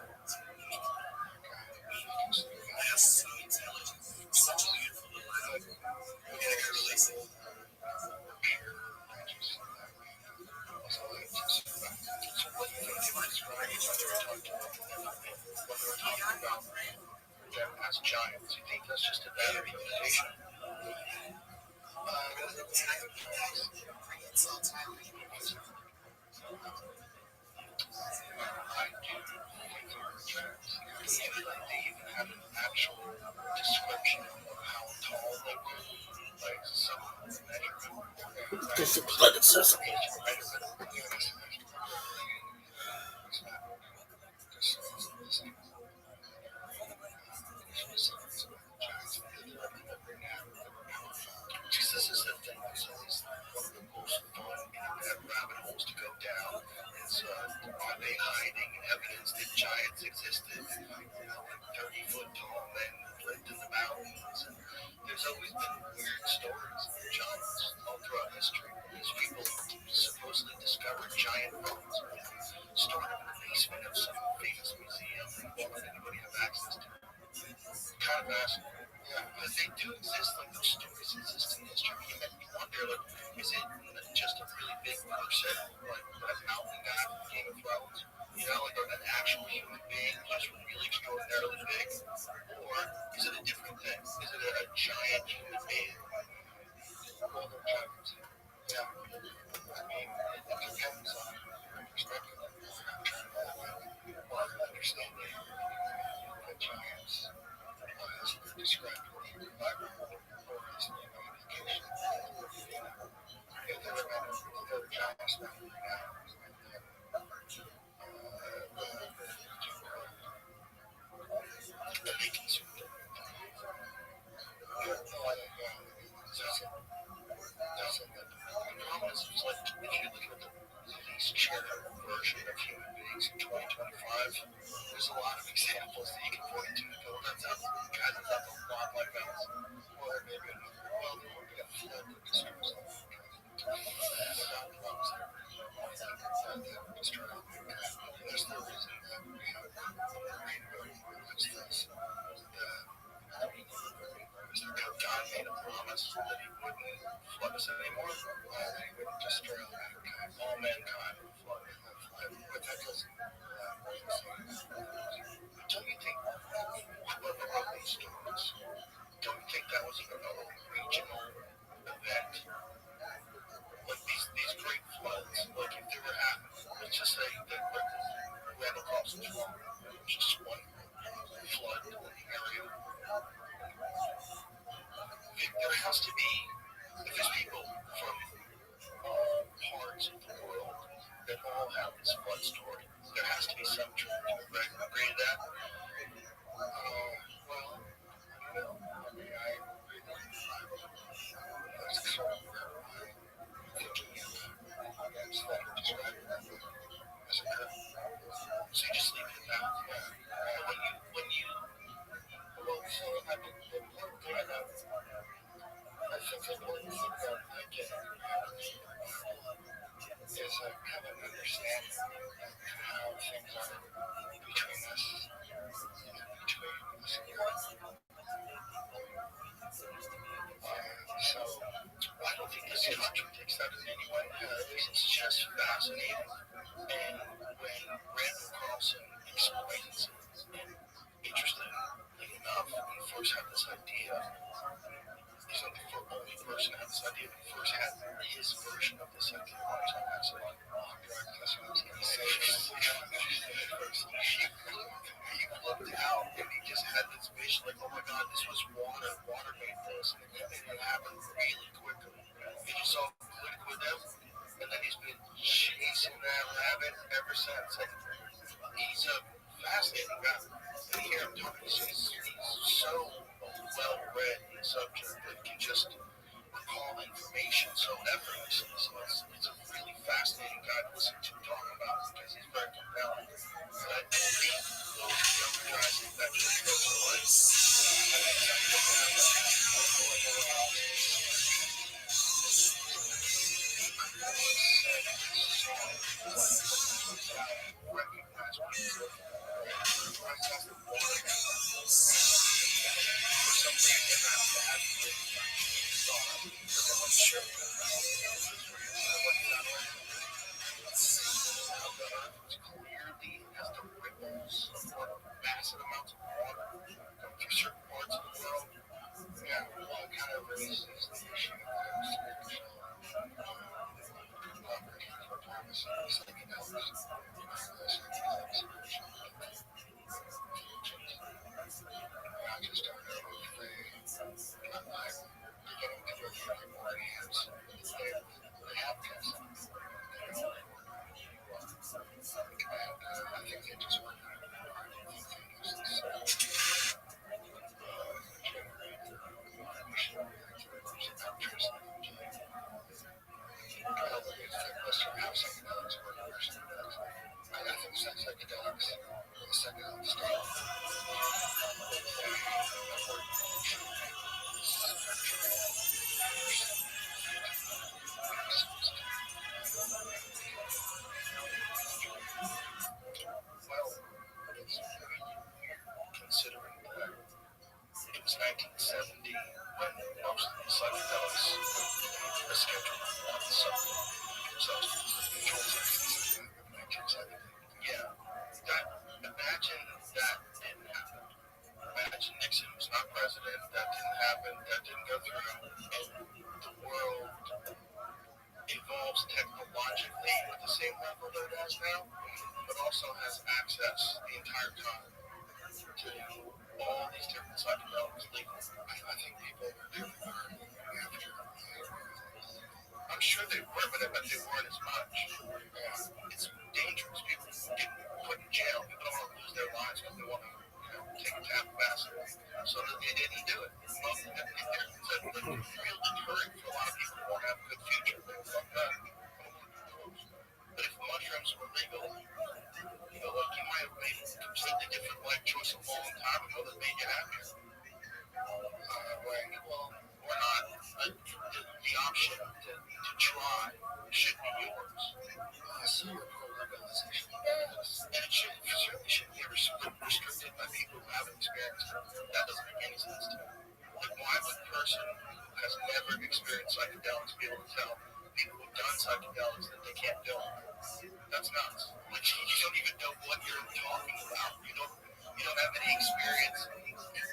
they are so intelligent. Such a beautiful little animal. We're going to go release it. As giants, you think that's just a bad reputation? I do think they even have an actual description of how tall they were, like some measurement. This is what it says. This is the thing. It's always one of the most fun rabbit holes to go down. Is are they hiding evidence that giants existed? 30-foot tall men lived in the mountains. And there's always been weird stories of giants all throughout history. These people supposedly discovered giant bones stored in the basement of some famous museum. Won't let anybody have access to it. Kind of fascinating. Yeah, because they do exist, like those stories exist in history. You wonder, like, is it just a really big person, like that mountain guy from Game of Thrones? You know, like an actual human being just really extraordinarily big? Or is it a different thing? Is it a giant human being? Well, they're giants. Yeah. I mean, it depends on your perspective. Well, understanding the giants as they're described in the Bible or as an indication. If there are giants that we have, they consume them. That's it. The problem is, like, if you look at the least charitable version of human beings in 2025, there's a lot of examples that you can point to go, that's not a lot like us. Or maybe, well, there would be a flood that destroys them. Without floods, that would destroy them. There's no reason that we have this. God made a promise that he wouldn't flood us anymore. That he wouldn't destroy mankind. All mankind would flood. But that doesn't. Don't you think, whoever wrote these stories, don't you think that was a regional event? Like these great floods, like if they were happening, let's just say that Randall Carlson's wrong, just one flood in the area. There has to be, if there's people from all parts of the world that all have this flood story, there has to be some truth. Right? Agree to that? Well, I mean, I agree that that's sort of where I'm thinking of events that are described as occurring. So you just leave it at that. When you well, so I mean, the important thing about it, I think the important thing that I get is I have an understanding of how things are between us and between us and God. So I don't think this contradicts that in any way. This is just fascinating. And when Randall Carlson he's so well read in the subject that he can just recall information so effortlessly. So it's a really fascinating guy to listen to talk about because he's very compelling. And I think those younger guys that should go to life. Clearly as the ripples of massive amounts of water come through certain parts of the world. Yeah, well, it kind of raises the issue of spiritual poverty for pharmacy, psychedelics, spiritual not just our own faith, but like getting to your more hands. They have tests. I think they just want to considering that it was 1970 when most of the psychedelics were scheduled on the substance. Yeah, imagine that didn't happen. Imagine Nixon was not president, that didn't happen, that didn't go through, and the world evolves technologically at the same level that it has now, but also has access the entire time to all these different psychedelics legally. I think people really were after. I'm sure they were, but I bet they weren't as much. It's dangerous. People get put in jail. People don't want to lose their lives because they want to take a tap fast. So they didn't do it. Well, it's a real deterrent for a lot of people who want to have a good future. But if mushrooms were legal, like you might have made a completely different life choice a long time ago that made you happier. Right. Well, or not. The option to try should be yours. So you're pro-legalization. Yes. And it certainly shouldn't be restricted by people who haven't experienced it. That doesn't make any sense to me. Like, why would a person who has never experienced psychedelics be able to tell people who've done psychedelics that they can't do it? That's nuts. Like, you don't even know what you're talking about. You don't have any experience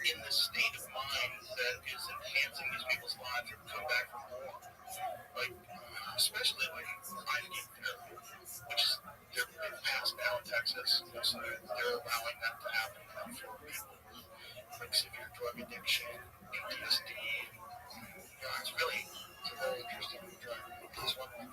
in the state of mind that is enhancing these people's lives and come back from war. Like, especially like IMD therapy, which is they're passed now in Texas, so they're allowing that to happen now for people with like severe drug addiction, PTSD. It's really a very interesting drug. It's one like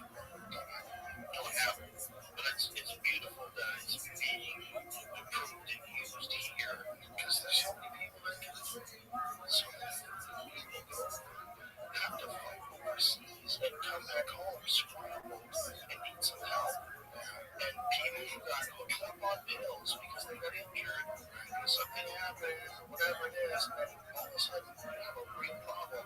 don't have it, but it's beautiful that it's being approved and used here because there's so many people that can so many people go have to fight overseas and come back home scrambled and need some help. And people who got hooked up on pills because they got injured or something happened or whatever it is, and then all of a sudden you have a real problem.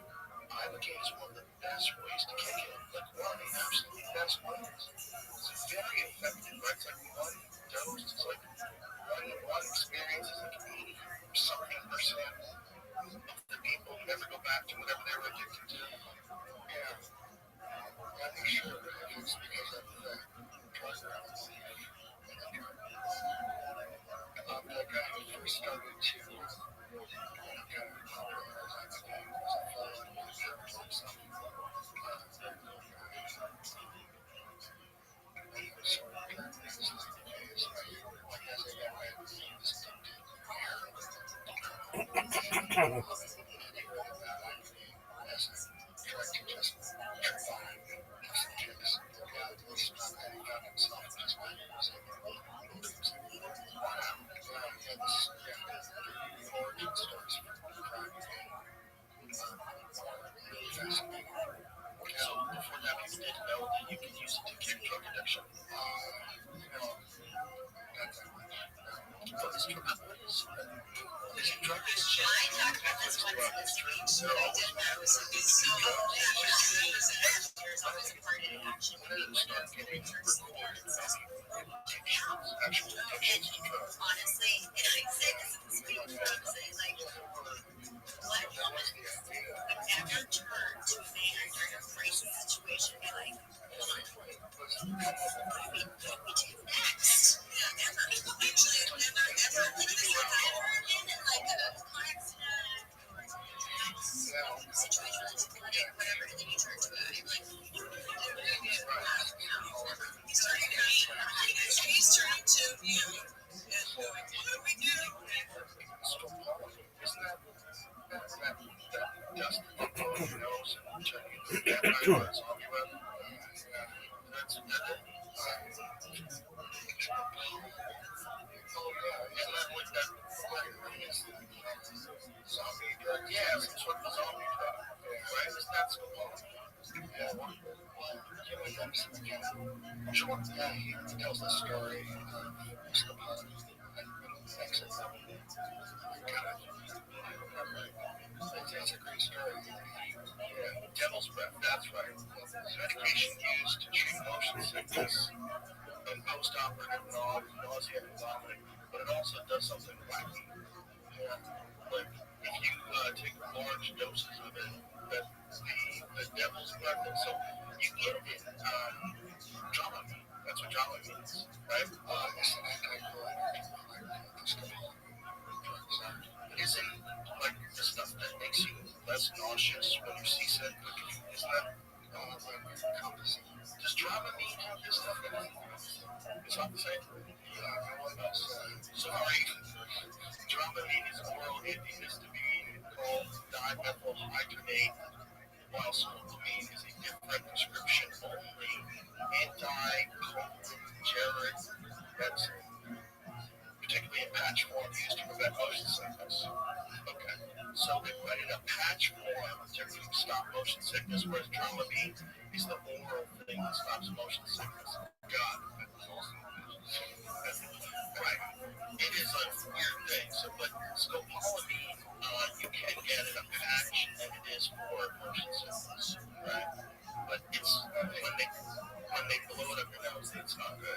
Ibogaine is one of the best ways to kick it. Like one of the absolute best ways. It's very effective, right? It's like one dose, it's like one experience is like 80 something percent of the people never go back to whatever they were addicted to. Yeah. I'm not sure if it's because of the drug levels. The guy who first started to kind of popularize Ibogaine was a fellow who was himself. talked about this once in the street, but I did that was so there's always a part of the action when you went up and returns the parents. And honestly, and I say this in the street, I'm saying like, what woman would ever turn to a man during a crisis situation and be like, hold on, what do we do next? Yeah, ever. Actually, never. Like, have you ever been in like a car accident or situation that's flooding, whatever, and then you turn to it and like, what do we do? He's turning to me. He's turning to you. And going, what do we do? He tells the story of it's a great story. Devil's breath, that's right. Medication used to treat motion sickness and post-operative nausea and vomiting, but it also does something wacky. Like if you take large doses of it, the devil's breath, and so you get it in drama. That's what drama means, right? Isn't like the stuff that makes you less nauseous when you're seasick? Isn't that? Does drama mean this stuff? It's not the same. Sorry. Dramamine is oral antihistamine called dimethylhydronate, while scopolamine is a different prescription-only anti-cholinergic medicine, particularly in patch form used to prevent motion sickness. Okay, so they put in a patch form to stop motion sickness, whereas Dramamine is the oral thing that stops motion sickness. God. Right. It is a weird thing. So, but scopolamine, you can get in a patch, and it is for motion sickness, right? But it's when they blow it up your nose, it's not good.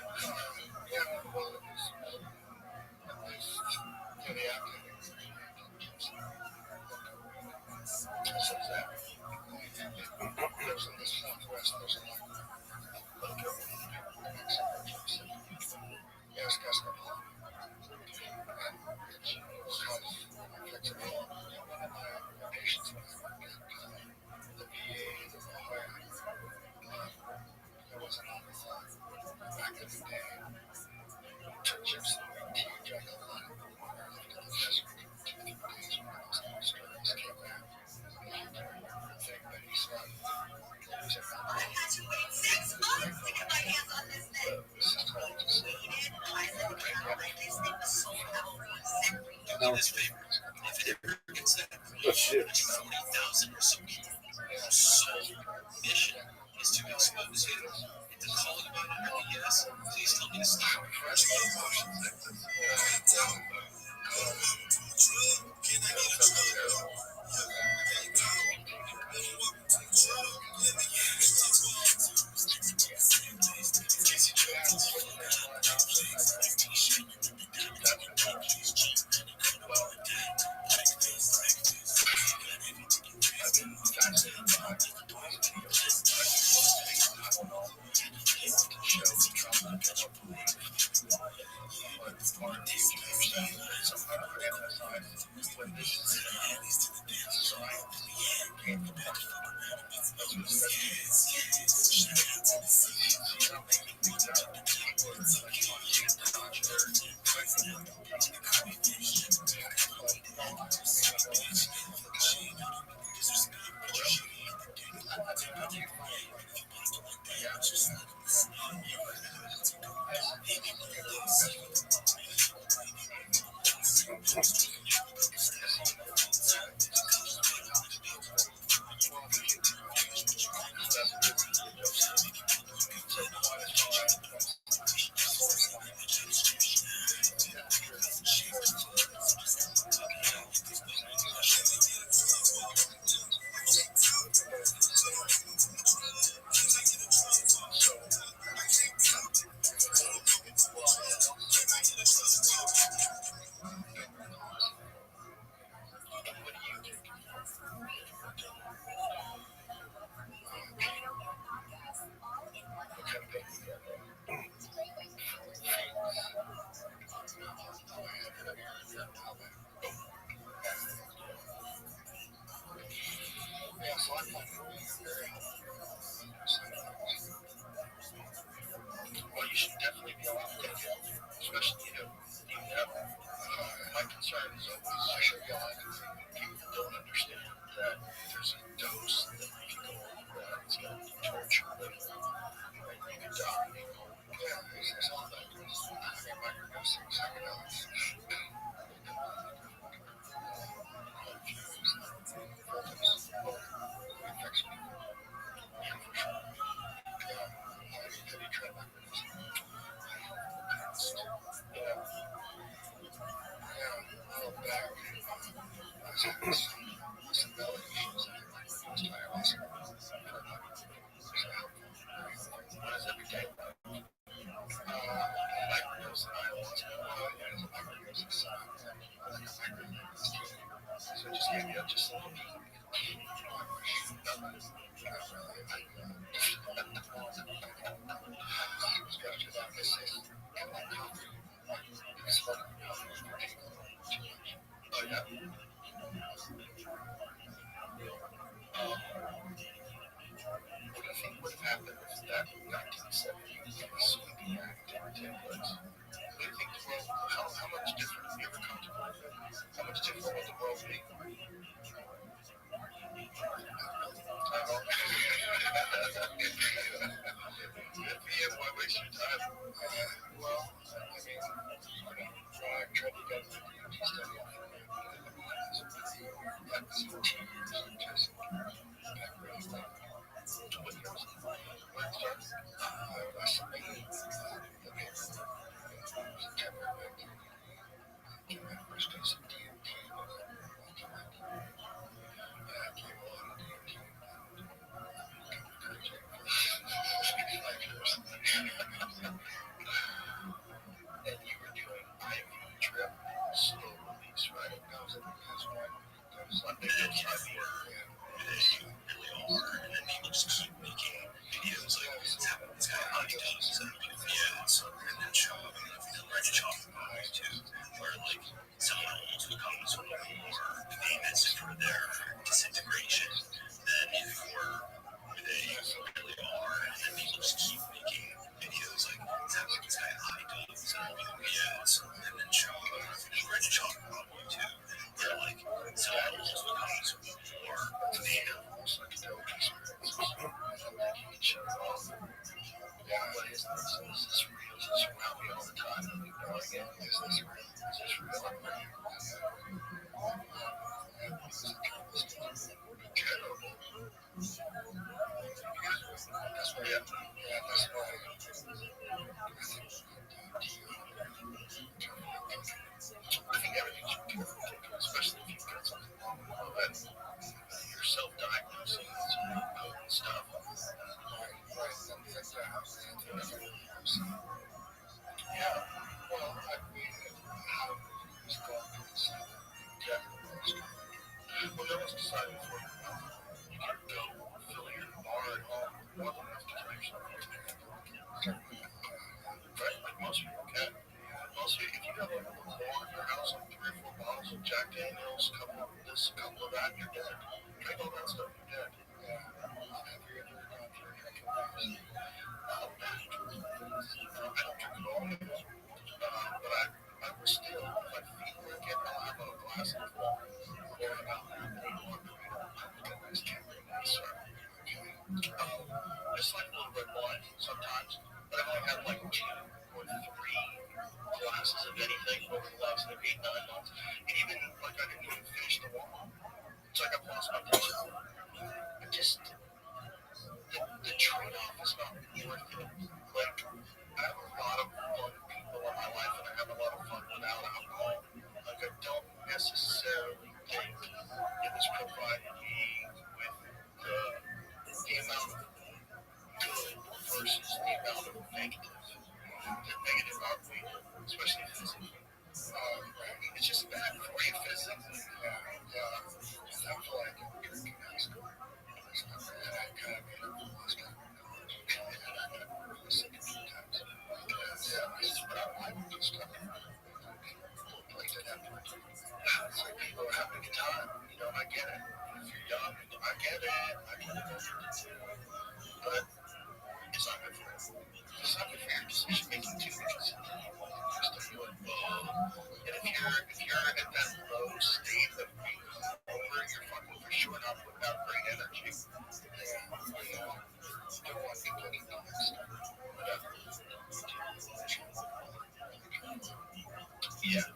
There's in the Southwest, there's a lot of yes, that's the problem. Patients the VA, the lawyer, there wasn't a lot back in the day. Took chips and tea, drank a lot of water, lifted the desert for 2-3 days when I was in stories, came back. Thing that he said, I had to wait 6 months to get my hands on this thing. I said, this thing was so powerful. Do me this favor. If it ever gets that, 40,000 or so people, whose sole mission is to expose him and to call him out on BS, please tell me to stop. Can I get a drug? What do you think? What kind of pain you get? Yeah, so I find it very helpful. Well, you should definitely be allowed to take it, especially, even that. My concern is always I should be allowed to. people don't understand that there's a dose that you can go over that it's going to be torture, and you could die. Yeah, there's all that. I mean, microdosing psychedelics. Affects people. Yeah, for sure. Yeah. Have you tried microdosing? Yeah. Yeah, a while back, I was having some belly issues. I microdosed ayahuasca for a month. It was helpful. Very helpful. What is every day? Microdosing ayahuasca. Yeah, it's a microdosing sound. Like a microdose. So it just gave you just a little bit. I wish. Not really. I was going to that. This is like coffee. Smoking coffee is too much. Oh, yeah. What do you think would have happened if that 1970s sweeping act didn't take place? What do you think the world, how much different, have you ever contemplated how much different would the world be? I don't know. Good for you, why waste your time? Well, I mean, I tried to get the DMT study off for me. That was 14 years of just background stuff. What year was it? Where it started? I submitted the paper in September of 19. Came my first dose of DMT was in 19. I came a lot of DMT. Crazy. 5 years. And you were doing IV drip, slow release, right? That was one. That was One big dose IV. They really are, and then people just keep making videos like it's got high doses and yeah, it's and then show up and if you ready to talk about it too, where like someone almost becomes more famous for their disintegration than for who they really are, and then people just keep making videos like it's got high doses and yeah, and then show up and if you're ready to talk about YouTube, where like someone almost becomes more famous. Psychedelic experiences. You can shut it off. Yeah, What is this? Is this real? Is this around me all the time? I'm ignoring it. Is this real? Is this real? Terrible. that's why. Yeah. Yeah, that's why. I think everything's careful taken, especially if you've got something wrong with all that. You're self-diagnosing with some potent stuff. Right. Some things that happen to everyone. Yeah. Well, I mean, how is going to decide? Yeah. Well, no one's decided for you. You can go fill your bar at home more than enough to kill yourself. Right? Like most people can. Most people, if you got like a little bar in your house, like 3 or 4 bottles of Jack Daniels, couple of this, couple of that, you're dead. Drink all that stuff, you're dead. Yeah. Have you ever gone through drinking bars? I don't drink at all. But I will still, if I feel like it, I'll have a glass of water. Or I'll have a margarita. I think a nice Cabernet Sauvignon. Just like a little red wine sometimes. But I've only had like 2 or 3 glasses of anything over the last like 8, 9 months. And even like I didn't even finish the wine. It's like I've lost my taste. I just, the trade-off is not worth it. Like, I have a lot of fun people in my life, and I have a lot of fun without alcohol. Like, I don't necessarily think it was provided me with the amount of good versus the amount of negative. The negative outweighed, especially physically. you're at that low state of being over, you're fucking for sure not putting out great energy. Yeah, don't want people to know that stuff. Yeah.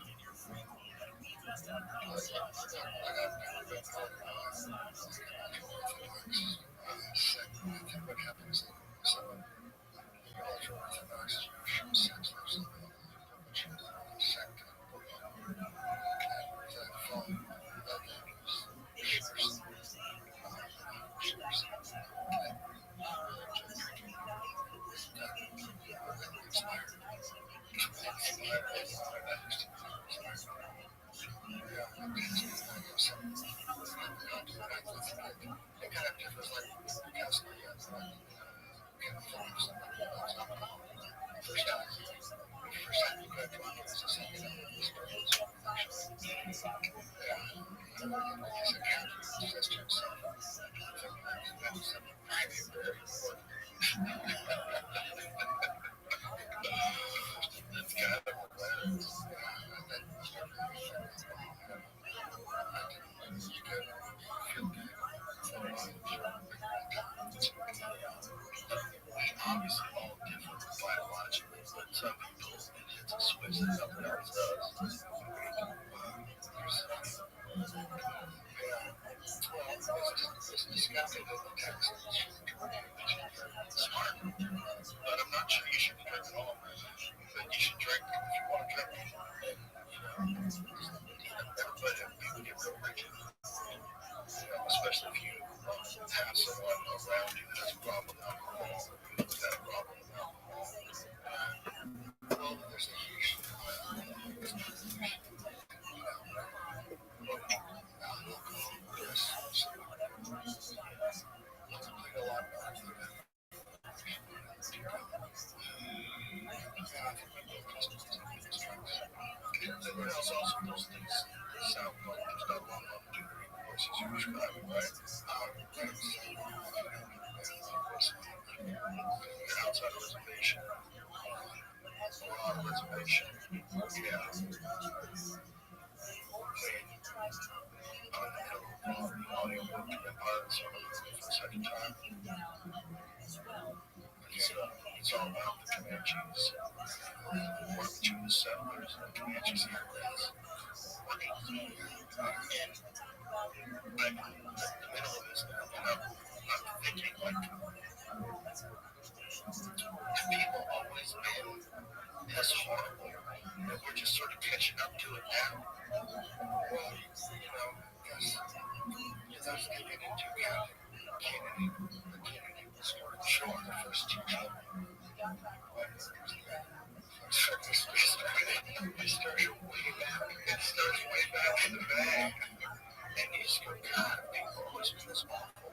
What happens in some of the ultra orthodox Jewish sects, there's a sect that follow obviously all different biologically, but some people it's a switch that something else does. It's disgusting that the text is smart, but I'm not sure you should drink at all. But you should drink if you want to drink. But you would get real rigid, especially if you have someone around you that has a problem with alcohol, or who's had a problem with alcohol. Well, there's a huge everyone else also knows things sound like there's not a lot of opportunity voices you're describing, right? You're outside a reservation. Or on a reservation. Yeah. Audiobook Empire for the second time. It's all about the Comanches, working through the settlers and the Comanches here. And I'm in the middle of this now, and I'm thinking, like, have people always been this horrible? And we're just sort of catching up to it now? Well, because that's taken into account. Kennedy was sort of showing the first two children. It starts way back. It starts way back in the bag. And you just go, God, people always been this awful.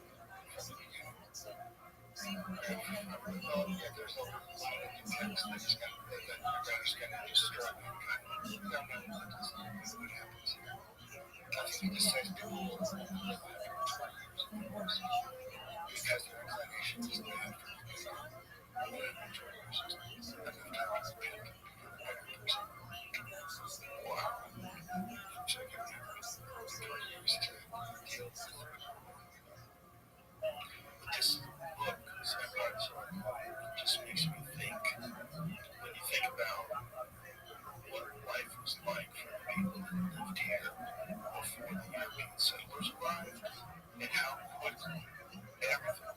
Well, yeah, there's a lot of things that just got that you guys got to just struggle. No, what happens here? I think he just says people because their inclination is to have wow. Check it out. Just look, it just makes me think when you think about what life was like for the people who lived here before the European settlers arrived, and how quickly everything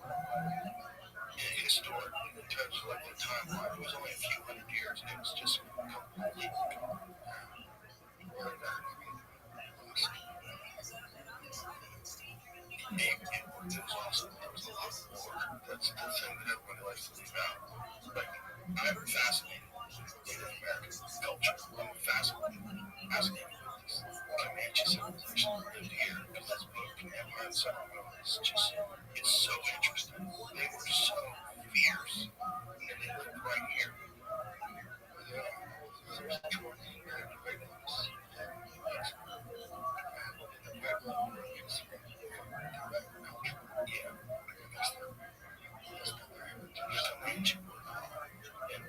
historically, in terms of like the timeline, it was only a few hundred years, and it was just completely gone. It was awesome. There was a lot more. That's the thing that everybody likes to leave out. Like, I'm fascinated with American culture. I'm fascinated with this Comanche civilization that lived here, because this book, Empire and Somerville, is just, it's so interesting. They were so fierce, and they lived right here. Yeah. And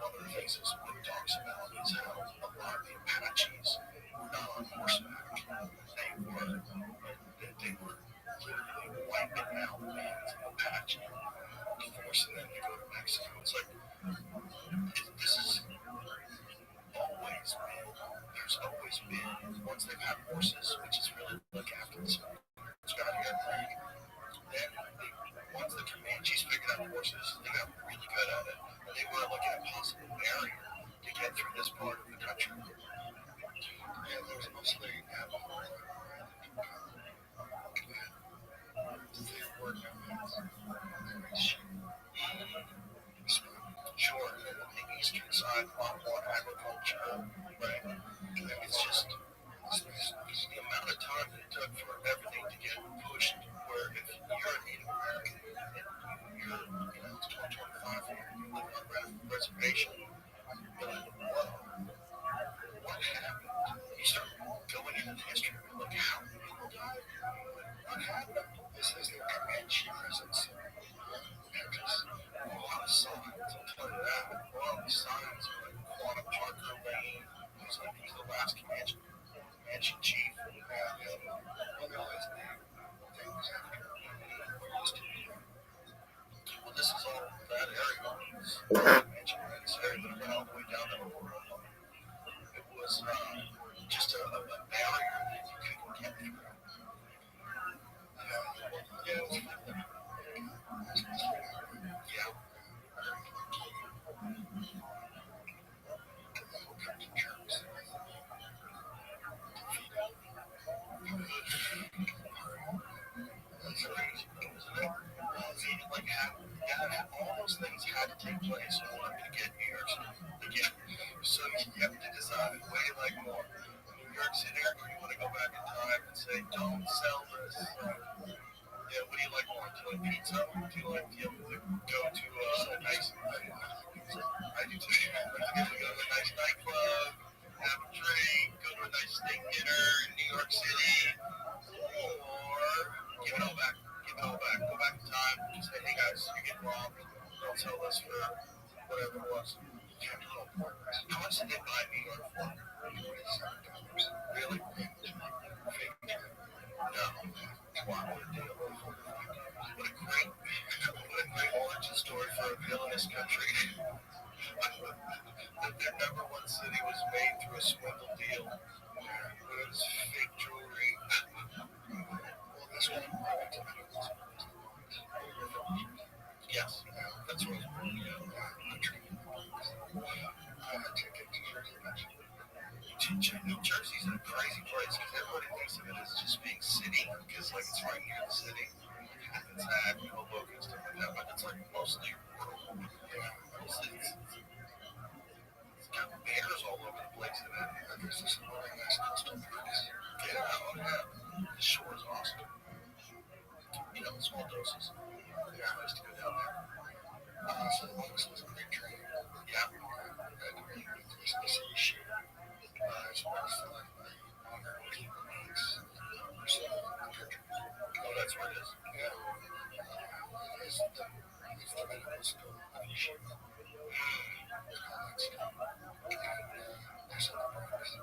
one of the things this book talks about is how a lot of the Apaches once they've had horses, which is really look after this got here, then once the Comanches figured out horses, they got really good at it. They were looking at possible barrier to get through this part of the country. And there was mostly Navajo. They were nomads. They raised sheep. Sure, the eastern side, a lot more agriculture, right? It's just the amount of time that it took for everything to get pushed. Where if you're a Native American and it's 2025 and you live on a reservation, you're like, whoa, what happened? You start going into the history and look, how many people died? What happened? This is the Comanche presence. A lot of signs, I'll tell you that. A lot of signs like Quantum Parker Lane, he's the last Comanche chief. Well, they always name things after what used to be. Well, this is all that area. Comanche, this area that went all the way down to Oklahoma. It was just a barrier that you couldn't get through. Yeah. All those things had to take place in order to get New York City. So you have to decide, what do you like more? New York City, or you want to go back in time and say, don't sell this? Yeah, what do you like more? Do you like pizza? Do you like to go to a nice... I do too. I get to go to a nice nightclub, have a drink, go to a nice steak dinner in New York City, or give it all back. Give it all back. Go back in time and say, hey guys, you're getting robbed. Don't sell this for whatever it was. How much did they buy New York for? Really? No. Wow, what a deal. What a great origin story for a villainous country. Their number one city was made through a swindle deal. It was fake jewelry. Well, this one, yes, that's right. New Jersey's a crazy place because everybody thinks of it as just being city because like it's right near the city. It's had Hoboken and stuff like that, but it's like mostly rural. Mostly it's got bears all over the place in it. There's this really nice coastal parks. Yeah, oh yeah. The shore is awesome. Small doses. Yeah, I used to go down there. So the longest was a great train. Yeah. There's the sea sheep. As well as the longer lakes. Oh, that's where it is. Yeah. It's the middle school of the sheep. There's other parks.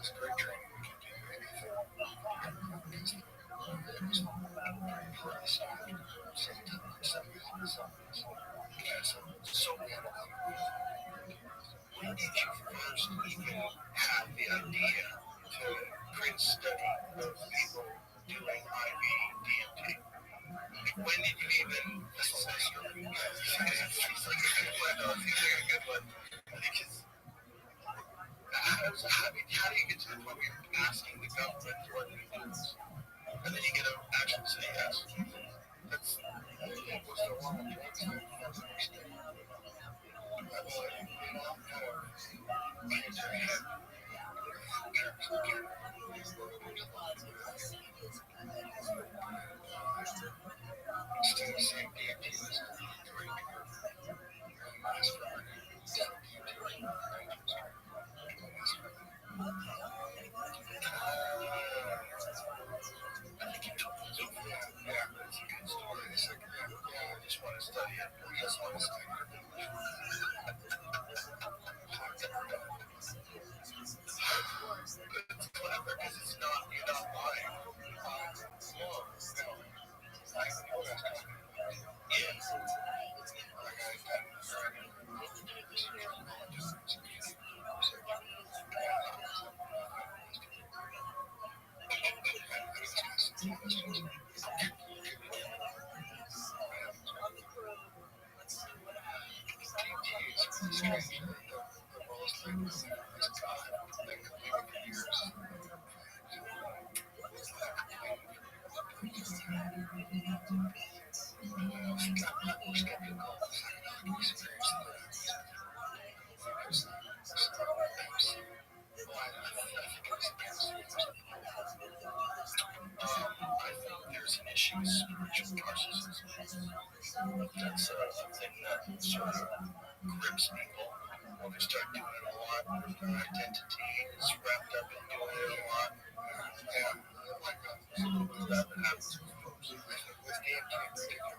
It's a great train. We can do anything. It was for the side. So when did you first even have the idea to create a study of people doing IV DMT? When did you even say, it's like a good one, because how do you get to the point where you're asking the government for the news, and then you get an actual say yes? That's was the one of still the same DMT was it's a good story. It's like, I just want to study it. I just want to study it. It's clever because you're not lying. grips people. They start doing it a lot. Their identity is wrapped up in doing it a lot. Yeah, like there's a little bit of that happens with folks. With DMT in particular.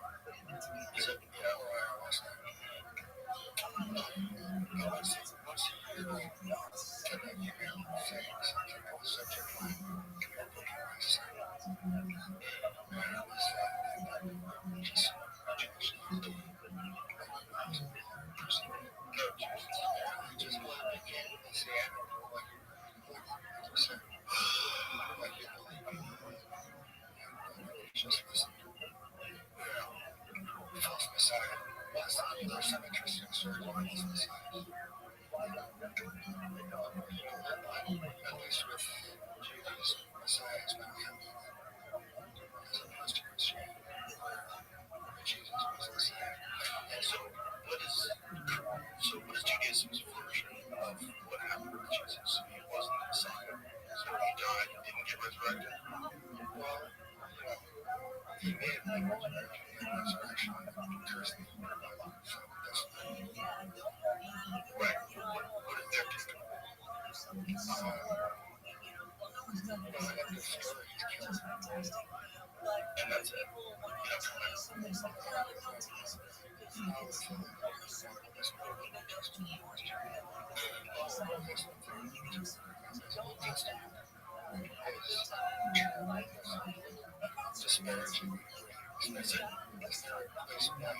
Is it? Yeah. Once a year, I get an email saying something on the subject line. Can you book your website? And I was just just want to begin to say, I don't know what you're saying. Like, you know, just listen. False Messiah. Yes, there's some interesting storylines inside. At least with Jesus, Messiah has been handled as opposed to Christianity, where Jesus was Messiah. And so, what is Judaism's version of what happened with Jesus? He wasn't the Messiah, so he died and didn't get resurrected. Well, he may have been resurrected in resurrection, cursed the Bible, so that's right. What is their take on it? Well, I got this story, he's killed. And that's it. You don't come disparaging. Is it? Interesting. Yeah.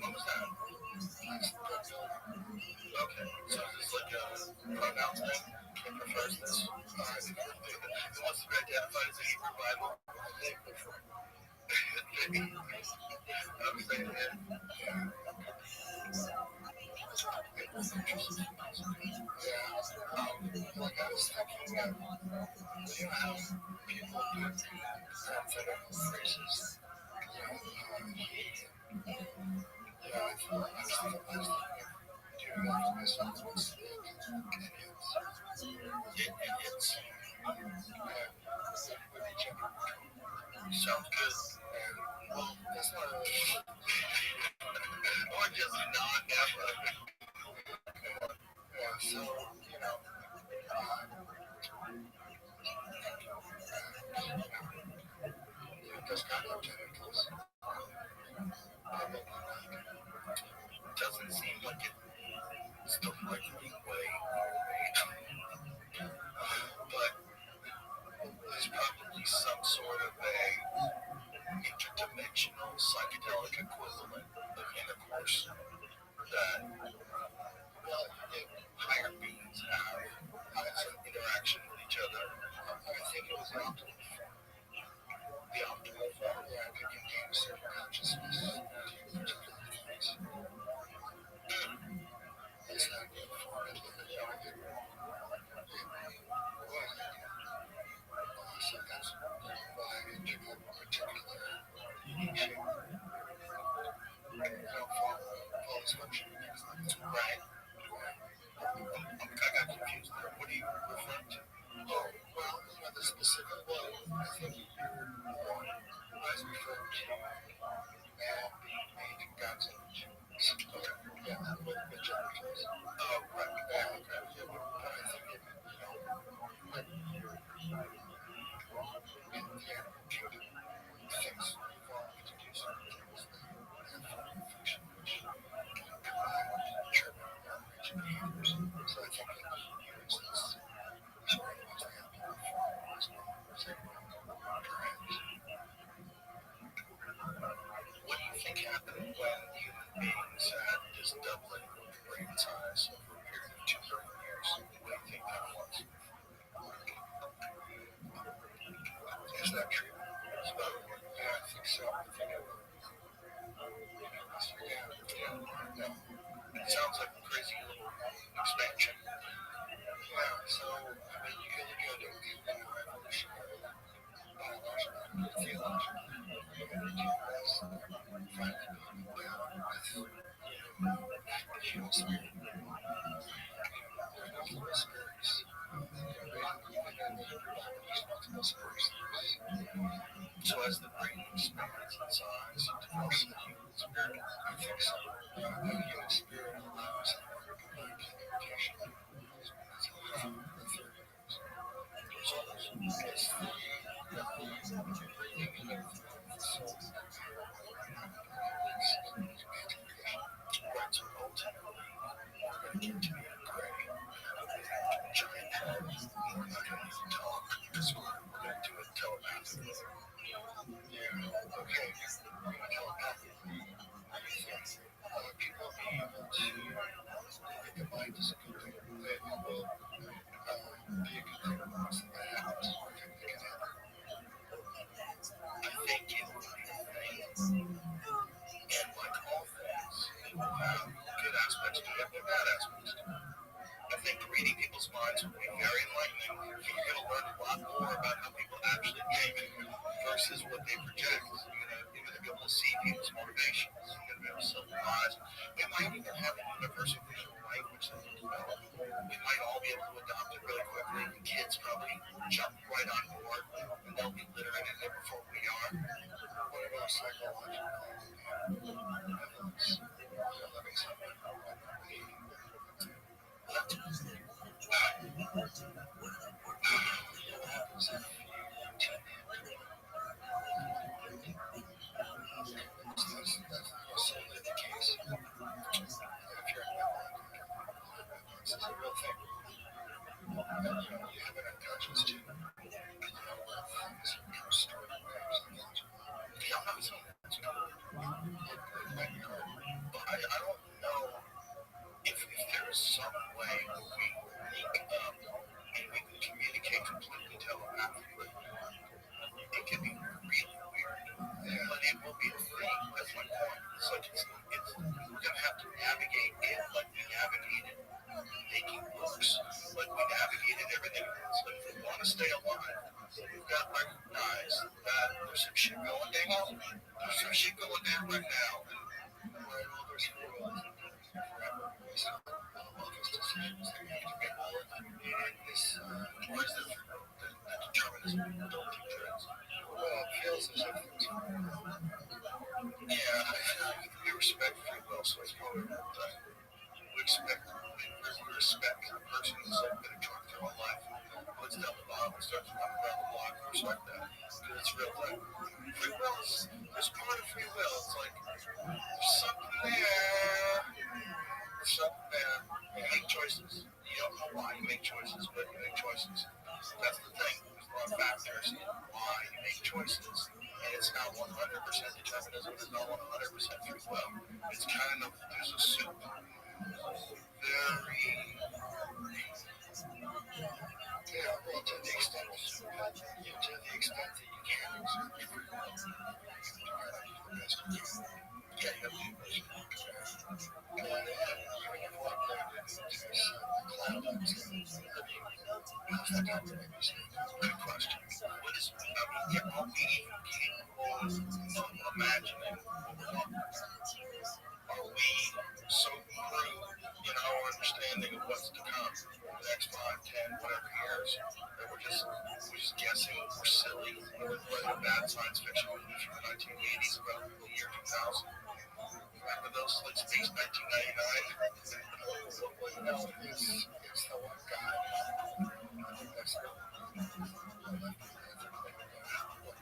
What was that? Okay. So is this like a pronoun thing? Who prefers this? Who wants to be identified as a Hebrew Bible? I'm saying that. Like I was thinking, you have people do prophetic phrases. Sounds good. Well, that's not or just not ever. Yeah, so, you know, those kind of tentacles. Doesn't seem like it's the likely way, but there's probably some sort of a interdimensional psychedelic equivalent of intercourse that higher beings have interaction with each other. I think it was the optimal form. The optimal form, yeah, could contain certain consciousness to particular things. It's not good for it, you know, so that's why it took a particular unique shape. Fall dysfunction. Right. I got confused there. What are you referring to? Oh, well, you know, the specific one, I think I was referring to man being made in God's image. Okay. Yeah, with the genitals. Oh, right. Yeah, okay. Yeah, but I think it, you know, when you're in the attitude, things evolve to do certain things that have function, which combine to determine our rich behaviors. So I think it use this story was the optimal form as well. Perhaps. What do you think happened when human beings had this doubling of brain size over a period of 2 billion years? What do you think that was? that's going to be very enlightening. You're going to learn a lot more about how people actually behave versus what they project. You're going to be able to see people's motivations. You're going to be able to symbolize. We might even have a universal visual language that will develop. We might all be able to adopt it really quickly. The kids probably jump right on board, and they'll be literate in it before we are. What about psychological evidence? Living something what happens if that's solely the case. If you're this is a real thing. You have an unconscious too. Things become stored away psychologically. Yeah, I'm not saying that's good. It might be hard. But I don't know if there is some way where we link up and we can communicate completely telepathically. It can be really weird, but it will be a thing. That's my point. It's like we're gonna have to navigate it like we navigated making books, like we navigated everything else. Like if we want to stay alive, we've got to recognize that there's some shit going down. There's some shit going down right now. Well, there's free will forever. Based on all those decisions that you have to make. And this, Why is there free will? The determinism don't think there is. well, it feels as if there's Yeah, I feel like we respect free will, so it's probably a good thing. We respect the person who's like been a drunk their whole life. Puts down the bottle and starts walking around the block. We respect that. Because it's a real thing. Free will there's part of free will. It's like there's something there. There's something there. You make choices. You don't know why you make choices, but you make choices. That's the thing. There's a lot of factors in why you make choices. And it's not 100% determinism. It's not 100% free will. It's kind of, there's a soup. Very. yeah, well, to the extent that you can exert free will, you try to do the best you can. Yeah, you have to do this. And even if you want to put it into cloud, how's that going to make you say? Good question. What is, are we even capable of imagining what we're talking about? Are we so crude in our understanding of what's to come in the next 5, 10, whatever years, that we're just guessing we're silly? We're like a bad science fiction movie from the 1980s about the year 2000. Remember those, like Space 1999? What we know is the one guy.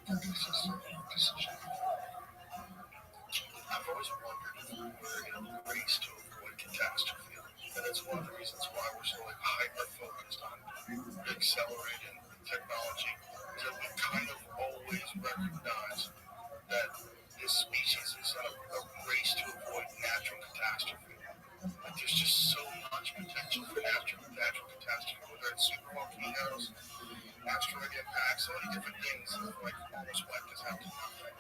I think that's the decision. I've always wondered if we're in a race to avoid catastrophe. And that's one of the reasons why we're so like hyper-focused on accelerating technology. Is that we kind of always recognize that this species is in a race to avoid natural catastrophe. Like there's just so much potential for natural catastrophe, whether it's super volcanoes, asteroid impacts, so many different things that like almost wiped us out to nothing.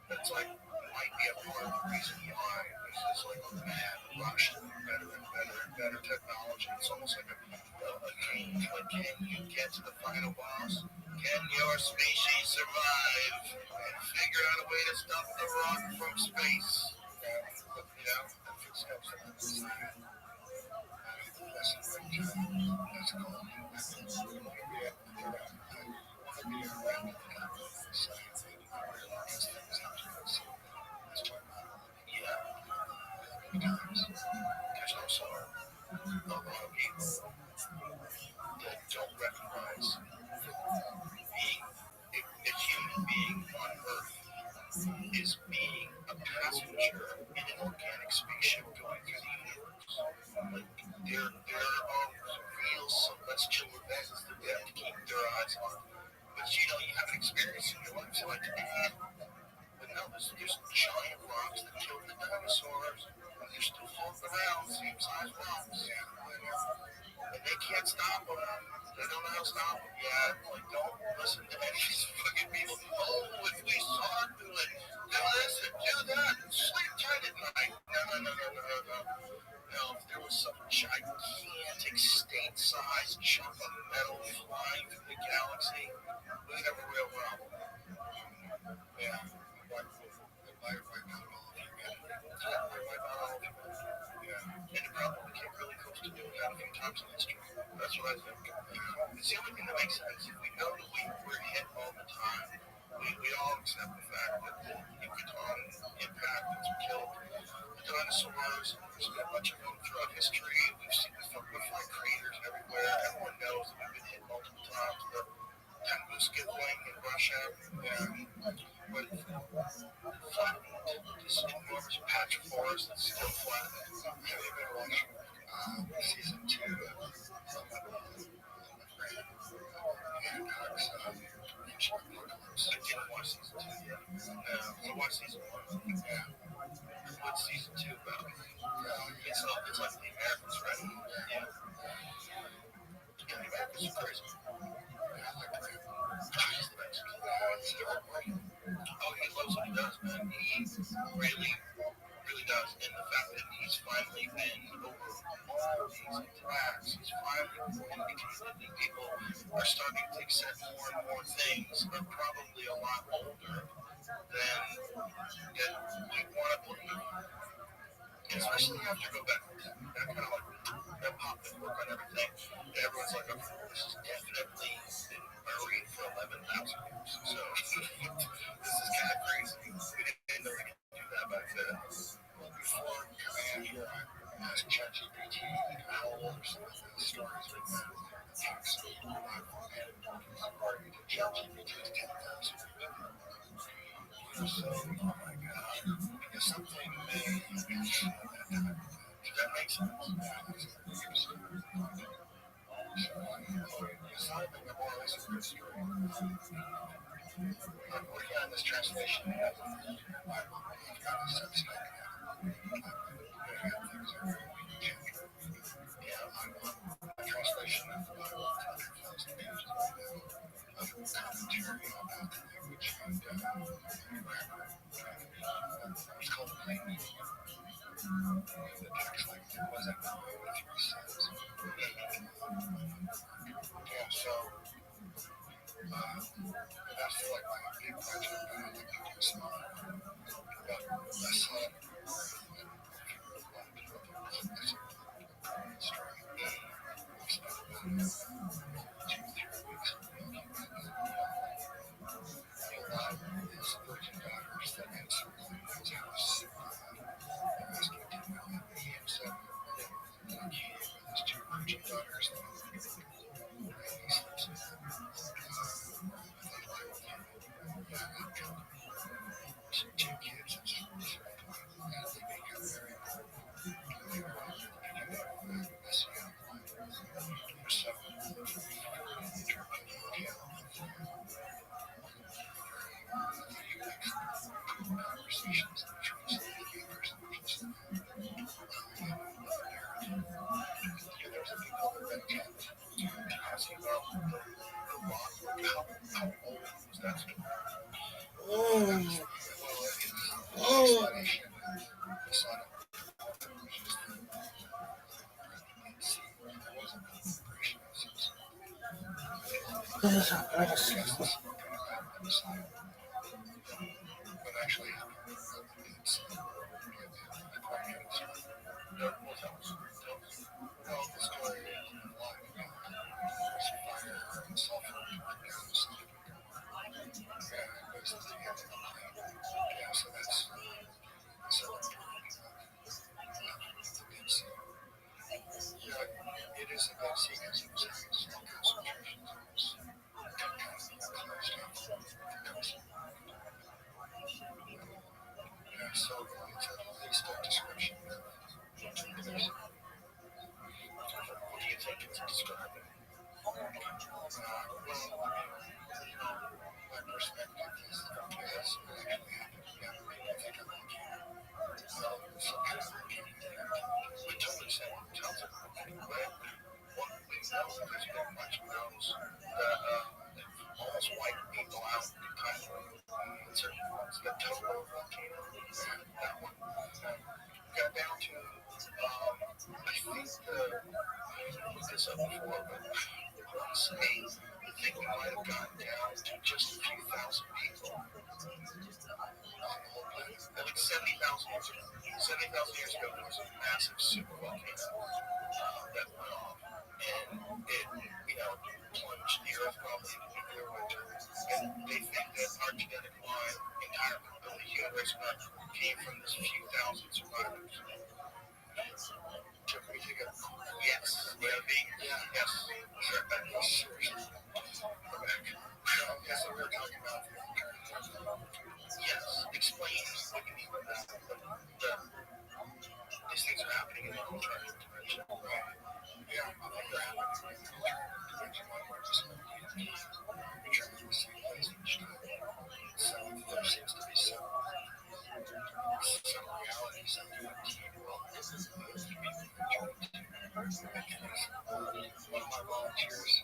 That's like might be a part of the reason why there's this like mad rush to better and better and better technology. It's almost like a game. Like, can you get to the final boss? Can your species survive and figure out a way to stop the rock from space? You know, the footsteps of the design. That's cool. There's also a lot of people that don't recognize being a human being on Earth is being a passenger in an organic spaceship going through the universe. Like there are real celestial events that they have to keep their eyes on. But you haven't experienced in your life, so like, but no, there's giant rocks that killed the dinosaurs, and they're still floating around, same size rocks. And they can't stop them. They don't know how to stop them yet. Like, don't listen to any of these fucking people. Oh, if we saw it, do it. Do this and do that. And sleep tight at night. No. If there was some gigantic state plane-sized chunk of metal flying through the galaxy, we have a real problem. Yeah. Like, it might wipe out all of humanity. Yeah, we might not all do it. Yeah. And it probably came really close to doing that a few times in history. That's what I think. It's the only thing that makes sense. If we know that we're hit all the time, we all accept the fact that the Yucatan impact has killed the dinosaurs. There's been a bunch of them throughout history. We've seen the find craters everywhere. Everyone knows that we've been hit multiple times. The Tunguska thing in Russia, with flattened this enormous patch of forest that's still flattened. Have you been watching season 2 of and Huck's Ancient Apocalypse? I didn't watch season 2 yet. I watched season 1. Yeah. What's season 2 about? It's like the Americans, right? Yeah. The Americans are crazy. Yeah, I like Graham. He's the best. He's a hard worker. Oh, he loves what he does, man. He really, really does. And the fact that he's finally been over all these attacks, he's finally indicated that people are starting to accept more and more things are probably a lot older than we want to believe. And especially after go back to that kind of like that pop network on everything. And everyone's like, okay, this is definitely been buried for 11,000 years. So this is kind of crazy. We didn't know we could do that back then. Well, before coming out here, I asked ChatGPT how old are some of the stories with the attacks of the Bible, and according to ChatGPT, it's 10,000. So, oh my God, because something may have been said at that time. That makes sense. Yeah, that's interesting. So, I think the moral is a good story. I'm working on this translation of the Bible. I've got a Substack now. I'm putting out things every week. Yeah, I'm a translation of the Bible, 100,000 pages right now, of commentary about the language and grammar. It's called plain meaning. The text like it wasn't with 3 cents. Yeah, so that's like my big project, but I think I can smile. But less than virgin daughters that answer his house, asking to know him. He himself, like he with his 2 virgin daughters, and he sleeps with them. They lie with him. Yeah, they've got 2 kids and they become very they grow up and they have a messy life. So, conversations and translating conversations. There's a big old red cat. Asking about the rock, how old was that story? Well, explanation the son of there wasn't a vibration of some sort. What actually happened it's well, the story is a lot about there's fire and sulfur pouring down the side of the door. Yeah, it goes to the end of the night. Yeah, so that's so yeah, it is a good scene because it was having small concentration zones. Kind of closed off. Yeah, so it's at least a description of it. What do you think it's describing? Well, my perspective is what actually happened. Yeah, I think I'm okay. So kind of repeating that. We totally say it tells it. But what we know, there's been much news that almost wiped people out in country. Certain ones, the Togo volcano, that one got down to, I think I looked this up before, before, but honestly, I think we might have gotten down to just a few thousand people on the whole planet. Like 70,000 years ago. 70,000 years ago, there was a massive super volcano that went off, and it, plunged the Earth probably into nuclear winter. And they think that our genetic line, entirely of the human race, came from this few thousand survivors. Took me to go. Yes, maybe. Yeah. Yes. Sure. Seriously. Okay. Okay, so we were talking about the alternative. Yes. Explain what you mean by that. These things are happening in an alternative dimension. Right. Yeah, I think they're happening in an alternative dimension. We're just returning to the same place each time. So there seems to be some reality, some guaranteed world that we can return to. One of my volunteers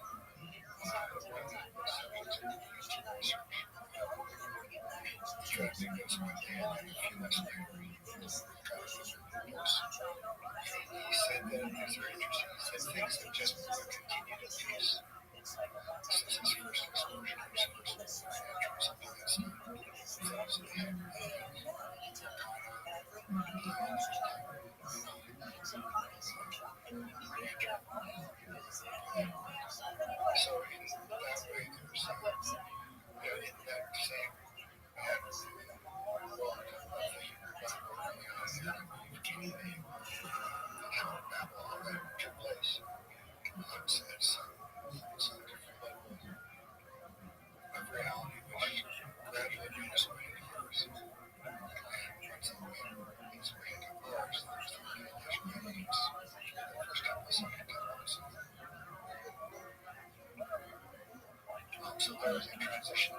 Traffic goes one day and then a few months later, he said that it's very interesting. He said things have just continued at pace since his first exposure, his first something that's so in that way, there's in that same so there was a transition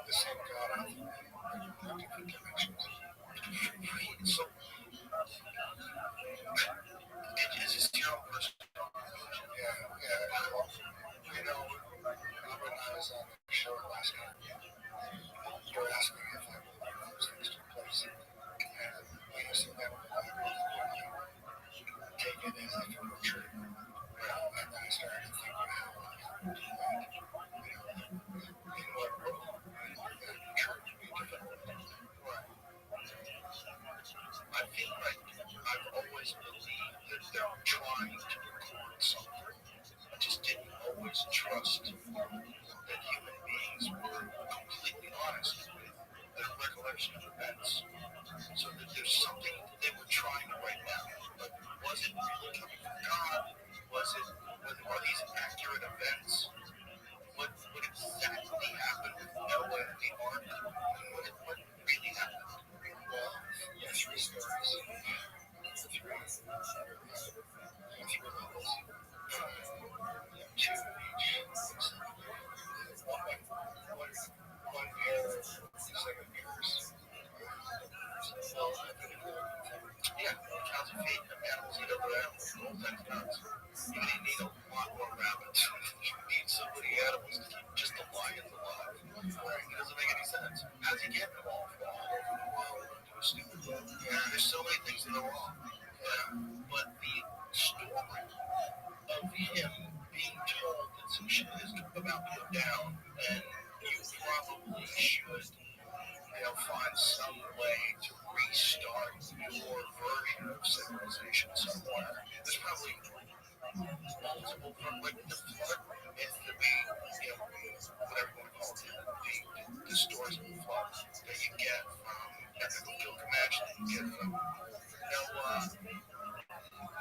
the same God of different dimensions. So, is this your own personal? Yeah. Well, when I was on the show last time, you were asking me if I believe those things took place. And when you said that, take it as if it were true. And then I started thinking how I would do that. In what role would that be true to be different? I feel like I've always believed that they're trying to record something. I just didn't always trust that human beings were completely honest with their recollection of events. So that there's something that they were trying to write down. But was it really coming from God? Are these accurate events? What exactly happened with Noah and the ark? What really happened? Well, three stories. Three levels. Two of each. One pair of 7 years. Yeah, cows and feet and animals eat other animals. All kinds of cows. You need a lot more rabbits. You need so many animals to keep just the lions alive. It doesn't make any sense. How's he getting them all from all over the world into a stupid boat? Yeah, there's so many things that are wrong. But the story of him being told that some shit is about to go down, and you probably should, find some way to restart your version of civilization somewhere. There's probably multiple, like the flood myth that we, whatever you want to call it, the stories of the flood that you get from ethical Gilgamesh, that you get from Noah.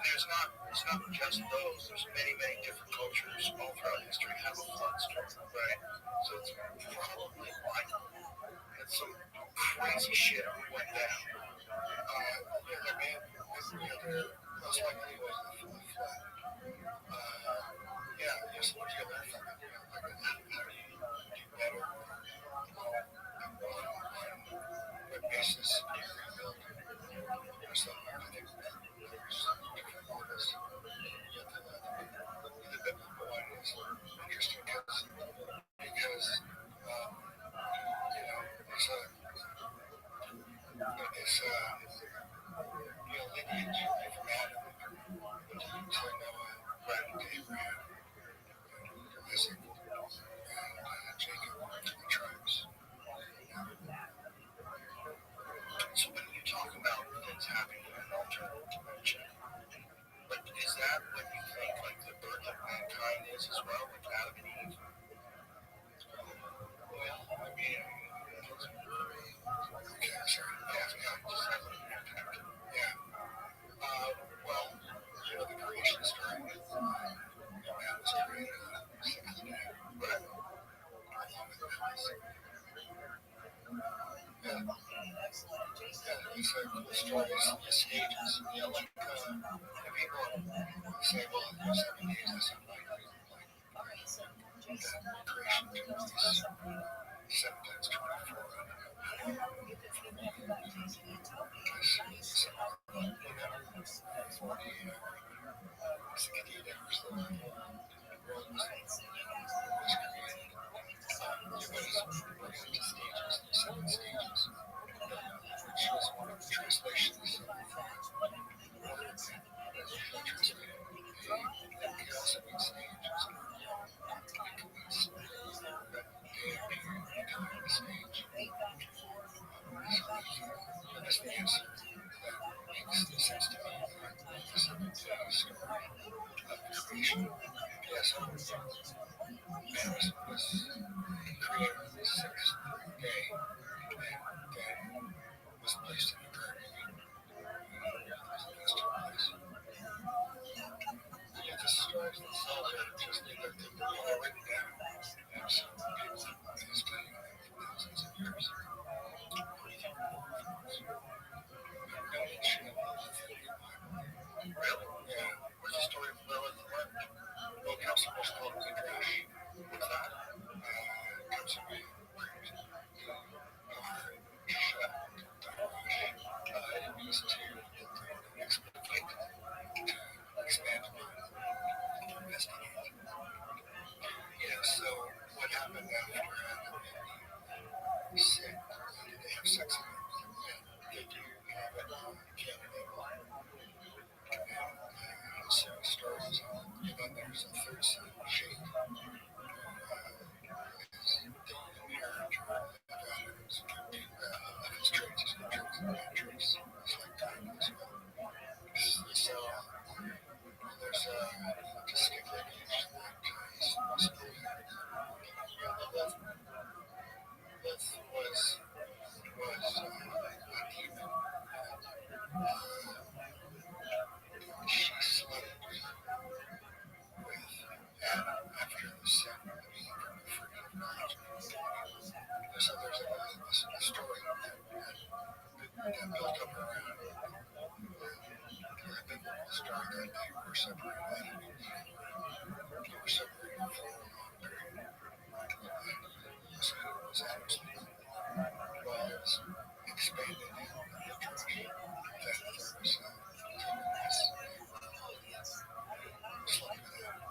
It's not just those. There's many, many different cultures all throughout history have a flood story, right? So it's probably like that some crazy shit went down. Most likely was the flood. Just what you learn from it. How do you do better on what basis do you rebuild yourself? I think there's different orders. Yet the biblical one is interesting because cool stories, the stages. Yeah, like the people say, well, there's 7 days or something like that. That creation took place 7 times 24. Because some are 48 hours, 68 hours. The world was created. It was broken into stages, 7 stages, which was one of the translations of water that usually translated. It could also mean stages. It could mean day period of time, stage. That's the answer that makes sense to me. The 7th day story of creation. Yes, man was created on the 6th day, and then was placed in the garden. Yeah, the stories themselves are just they're all written down. And so people have been studying them for thousands of years. Really? Yeah. What's the story of Lilith and March? Well, it comes from what's called Midrash. What's that? It comes from a word, it means to explicate, to expand upon, to investigate. Yeah, so what happened after Adam and Eve sinned? Did they have sex again? Yeah, they do. You have it on Cain and Abel. And so it starts on, and then there's a third son, Shane, who is the inheritor of Adam's of his traits. He's got traits and bad traits. It's like God as well. So there's a distinct lineage that he's supposed to be. Lilith was a demon. She slept with Adam after the sin of Eve from the fruit of knowledge of good and evil. So there's a story that built up around the biblical story that they were separated. Adam and Eve were separated for a long period. So who was Adam's name? Well, it was expanded in the Midrash that there was GUINNESS. Slept with Adam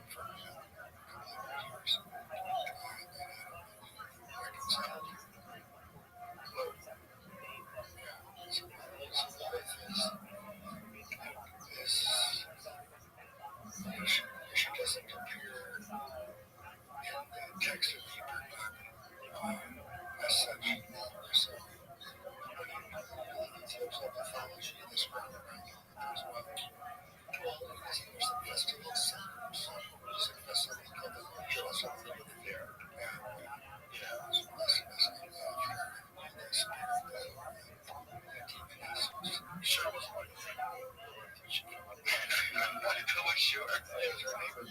for a couple of years. And then Adam reconciled. Well, yeah. So Lilith is she doesn't appear in the text of the Hebrew book as such. So there's a mythology that's running around as well. Well, there's a festival, there's a festival called the ROTHSCHILD there. Yeah, it's a festival of the spirit that demon is. Sure was one thing. I'm not totally sure. It was her neighbor.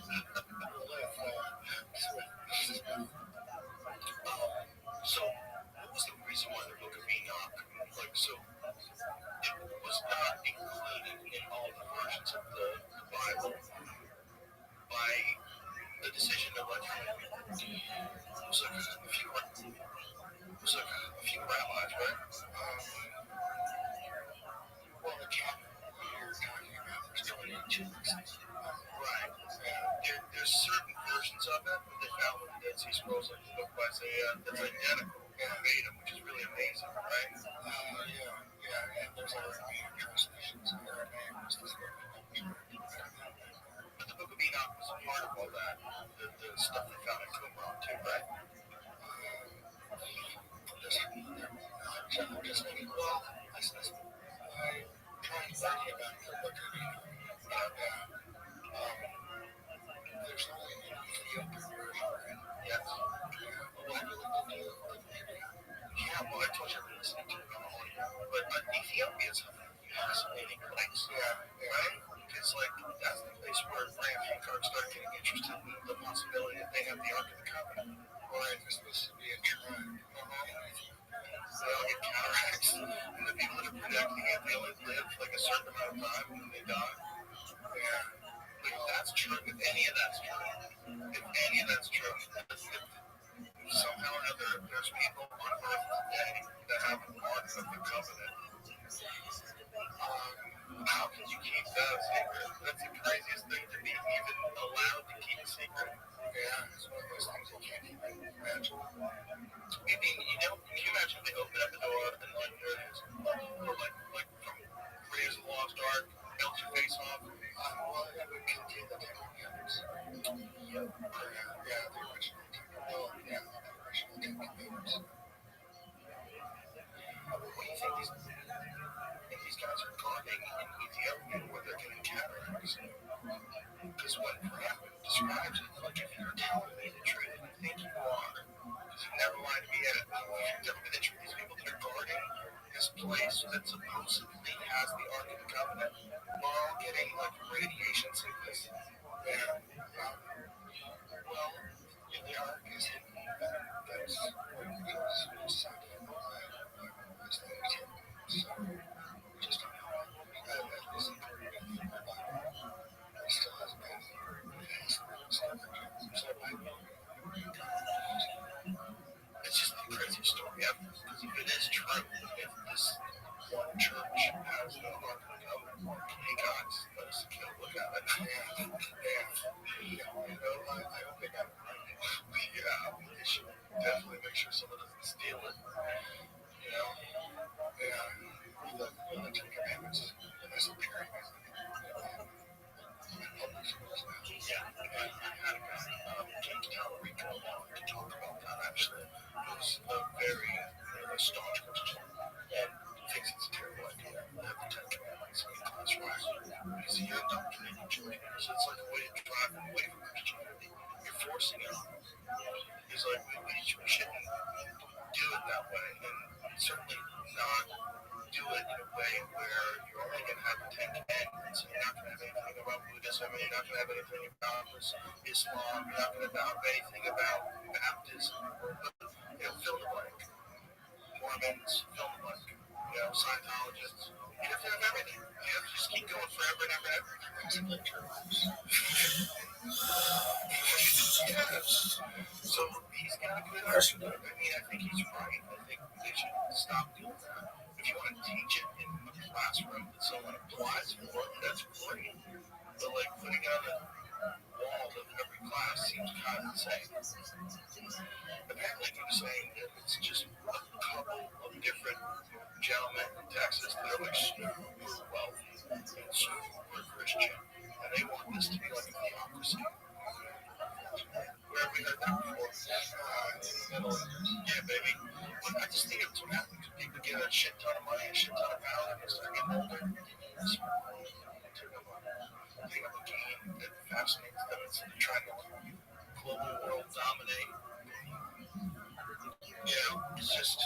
So, what was the reason why the Book of Enoch, like, so it was not included in all the versions of the Bible by the decision of, like, it was like a few rabbis, right? Well, the canon you're talking about, there's 22 books. Right. There's certain versions of it that they found in the Dead Sea Scrolls, like the book by Isaiah, that's identical verbatim, which is really amazing, right? Yeah, and there's Aramaic translations. Aramaic was the but the Book of Enoch was a part of all that, the stuff they found in Qumran too, right? Just thinking, well, I tried thinking about the Book of Enoch, and there's only an Ethiopian version, right? Yes. Well, I really didn't do it. Yeah, well, I told you I've been listening to it on the audio, but Ethiopia is a fascinating place, right? It's like, that's the place where Graham Hancock started getting interested in the possibility that they have the Ark of the Covenant. Right, there's supposed to be a tribe. They all get cataracts, and the people that are can't they only live like a certain amount of time when they die? Yeah. Like if that's true, if any of that's true, if somehow or another there's people on Earth today that have an Ark of the Covenant, how can you keep that a secret? That's the craziest thing to be even allowed to keep a secret. Yeah, it's one of those things you can't even imagine. I mean, can you imagine if they open up the door and like there it is, like from Raiders of the Lost Ark, melt your face off. Well, that would contain the techniques. Yeah, the original techniques. What do you think these guys are gardening in Ethiopia where they're getting cataracts? Because when Rabbi describes it, like if you're telling me the truth and you think you are, because you've never lied to me yet, if you're telling me the truth, these people that are guarding this place that supposedly has the Ark of the Covenant are all getting like radiation sickness. Yeah. Well, if the Ark is hidden, that's because it's decided to as they so just don't know. That is important in my Bible. It still has a path. It has so I know. It's just the craziest story ever. Because if it is true, if this one church has the Ark of the Covenant, hey guys, let us look at it. I hope they got it right. Yeah, they should definitely make sure someone doesn't steal it. The Ten Commandments, that's a period. Yeah, I had a guy, James Talarico, to talk about that actually. Who's a very staunch Christian and thinks it's a terrible idea to have the Ten Commandments in class, right? Because you're indoctrinating children. So it's like a way to drive them away from Christianity. You're forcing it on them. He's like, we shouldn't do it that way, and certainly not do it in a way where you're only going to have the Ten Commandments. You're not going to have anything about Buddhism, you're not going to have anything about Islam, you're not going to have anything about baptism, fill the blank. Mormons, fill the blank. Scientologists, you have to have everything. You have to just keep going forever and ever and ever. Yes. So he's got a good argument. I mean, I think he's right. I think they should stop doing that. If you want to teach it in a classroom that someone applies for, that's great. But like putting it on the wall of every class seems kind of insane. Apparently he was saying that it's just a couple of different gentlemen in Texas that are like super wealthy and super Christian, and they want this to be like a theocracy. Where have we heard that before? Yeah, baby. But I just think it's what happens. People get a shit ton of money, a shit ton of power, and they start getting older. They have a game that fascinates them. It's trying to global world dominate. It's just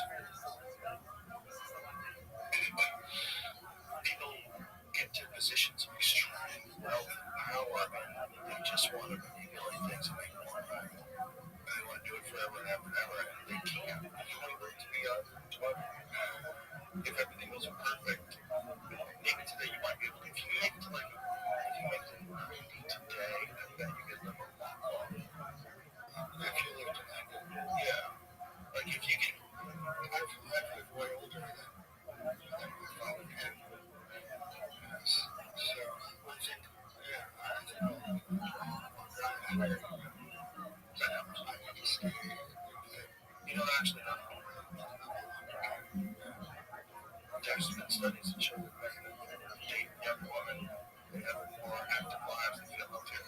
people get to positions of extreme wealth and power, and they just want to manipulate things and make more money. They want to do it forever and ever and ever, and they can't. To be if everything was perfect, maybe today you might be able to. If you make it to if you make it 90 today, I bet you could live a lot longer. If you live to 90, yeah. Like if you get, I've lived way older than my father can. Yes. So I think, I think that happens. I want to say, actually not. There's been studies that show that men that date young women, they have more active lives than female too.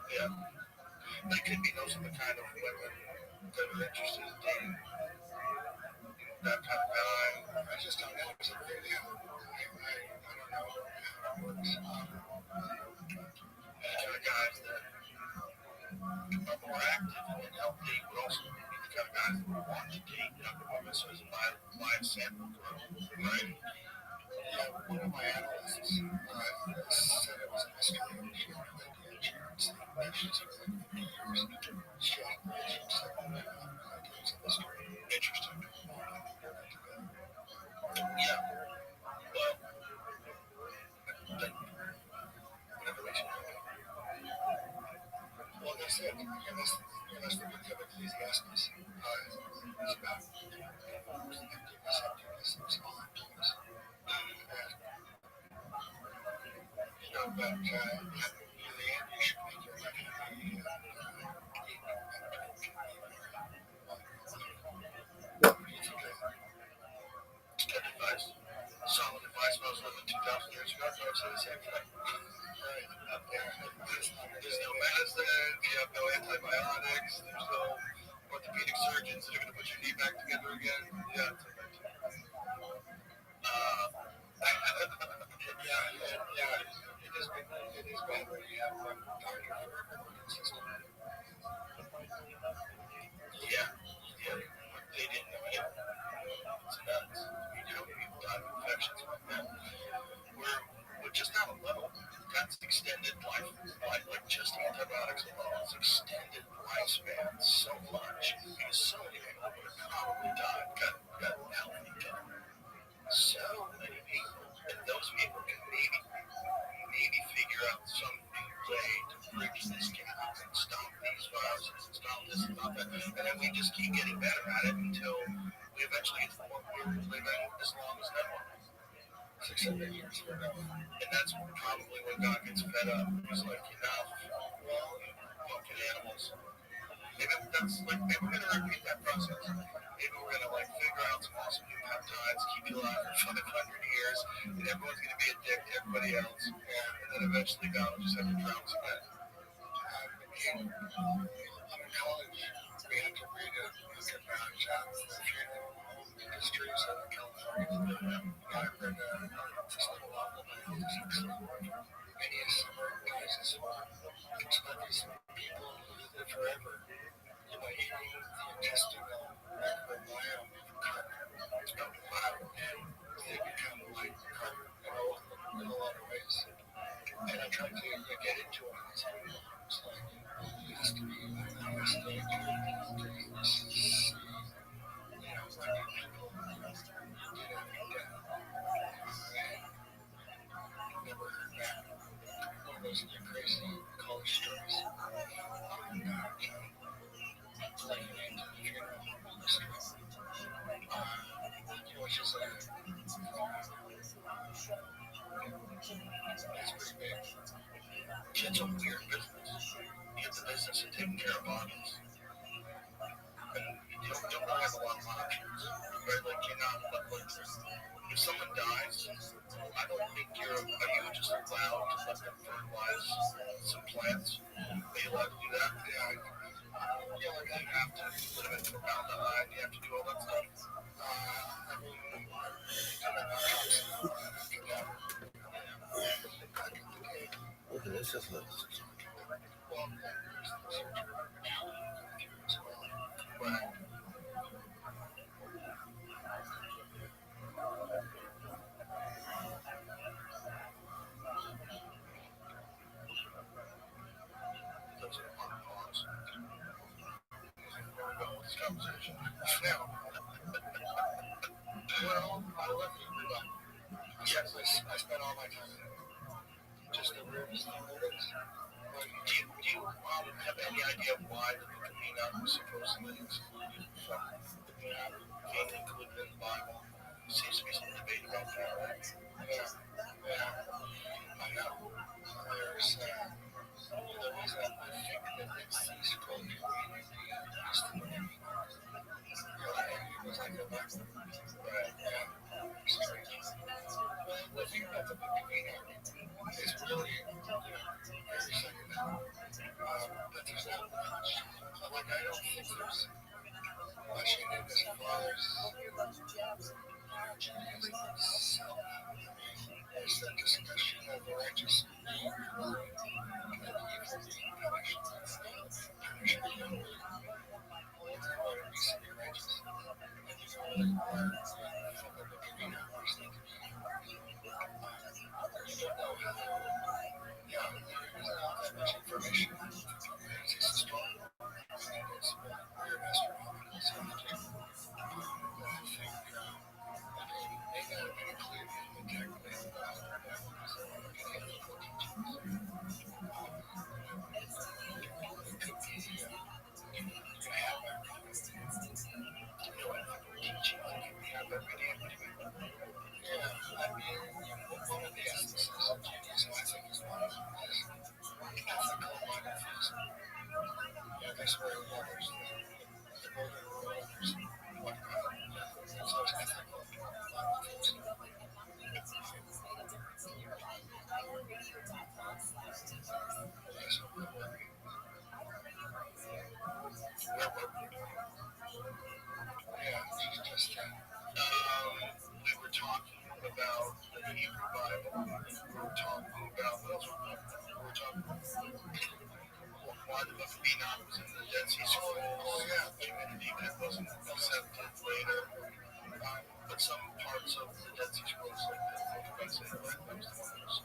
Yeah. They could be those are the kind of women that are interested in dating that kind of guy. I just don't know. It's a video. I don't know how it works. The kind of guys that are more active and healthy would also be the kind of guys that would want to date younger women, so it's a live sample group, right? One of my analysts said it was a mystery. She wanted to get insurance. She's for like 50 years. She had a relationship with it's a mystery. Interesting. Ecclesiastes. It's about emptiness, and small emptiness. But in the end, you should make your life happy. What do you think of that? Good advice. Solid advice. I was living 2,000 years ago. I would say the same thing. Right. There's no medicine. You have no antibiotics. There's no orthopedic surgeons that are going to put your knee back together again. Yeah. It is bad when you have one doctor for every organ system. Yeah. They didn't know yet. It's nuts. How many people die of infections like that? We're just not a little. That's extended life, like just antibiotics alone. It's extended lifespan so much. Because so many people would have probably died, got healthy, so many people. And those people can maybe figure out some way to bridge this gap and stop these viruses and stop this and stop that. And then we just keep getting better at it until we eventually get to the point where we're living as long as Noah. 600 years from now. And that's probably when God gets fed up. He's like, enough. Well, fucking animals. Maybe we're gonna repeat that process. Maybe we're gonna figure out some awesome new peptides, keep you alive for 500 years, and everyone's gonna be a dick to everybody else. And then eventually God will just have to drown us again. I'm in college. We had to read a book about the funeral home industry in Southern California. I read this little novel by Phineas Guys. It's about these people who live forever. Eating the intestinal microbiome of carbon. And they become like carbon in a lot of ways. And I tried to get into one of these funeral homes. It has to be fascinating to see, what people did after death. I've never heard that. One of those crazy college stories. Like into the funeral home industry. Which is that's pretty big. It's a weird business. You get the business of taking care of bodies. And you don't really have a lot of options. Right? You're not, if someone dies, I don't think are you just allowed to let them fertilize some plants? Are you allowed to do that? Yeah, you have to put them in formaldehyde, you have to do all that stuff. Look at this. Right. That's a lot of pause. Where we go with this conversation? Now, well, I love you. Yes, I spent all my time in it. Just the weirdest thing there is. Do you have any idea why the book of Enoch was supposedly excluded from being included in the Bible? There seems to be some debate about that, right? Yeah, I know. There's, the reason I think that it's these folk who used to look at me. It was like a book. Right, yeah. Well, the thing about the book of Enoch is really, very secondary. But there's not much. I don't think there's much in it as far as Judaism itself. There's the discussion of the righteous being rewarded and the evil being punished. Punished beyond belief. What it means to be righteous. And where from the book of Enoch we seem to be. You don't know how. Yeah, there's not that much information. It's historical. And it's weird astronomical stuff too. I think they got to be included in the text. that's where there's the golden rule, and there's whatnot. So it's ethical. Yeah, it's just We were talking about the Hebrew Bible. We were talking about why the book of Enoch was in the Dead Sea Scrolls community that wasn't accepted later. But some parts of the Dead Sea Scrolls, like the book of Isaiah, that was the one that was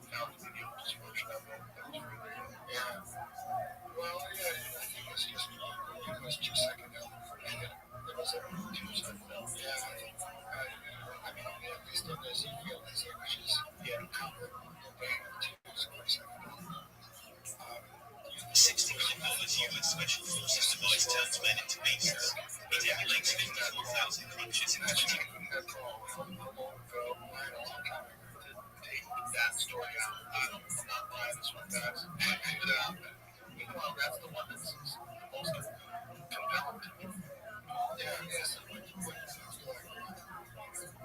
found to be the oldest version of it. That was really, yeah. Well, yeah, I think it's just it was too psychedelic. It was too psychedelic. Yeah, I mean, at least in Ezekiel, his images cover the brain of two is quite psychedelic. 60 million US Special Forces device turns men into beasts. It emulates 54,000 crunches in that's 20 taking that call from a long ago. To take that story out. I'm not buying this one, guys. Leave it out. Meanwhile, that's the one that's the most compelling to me.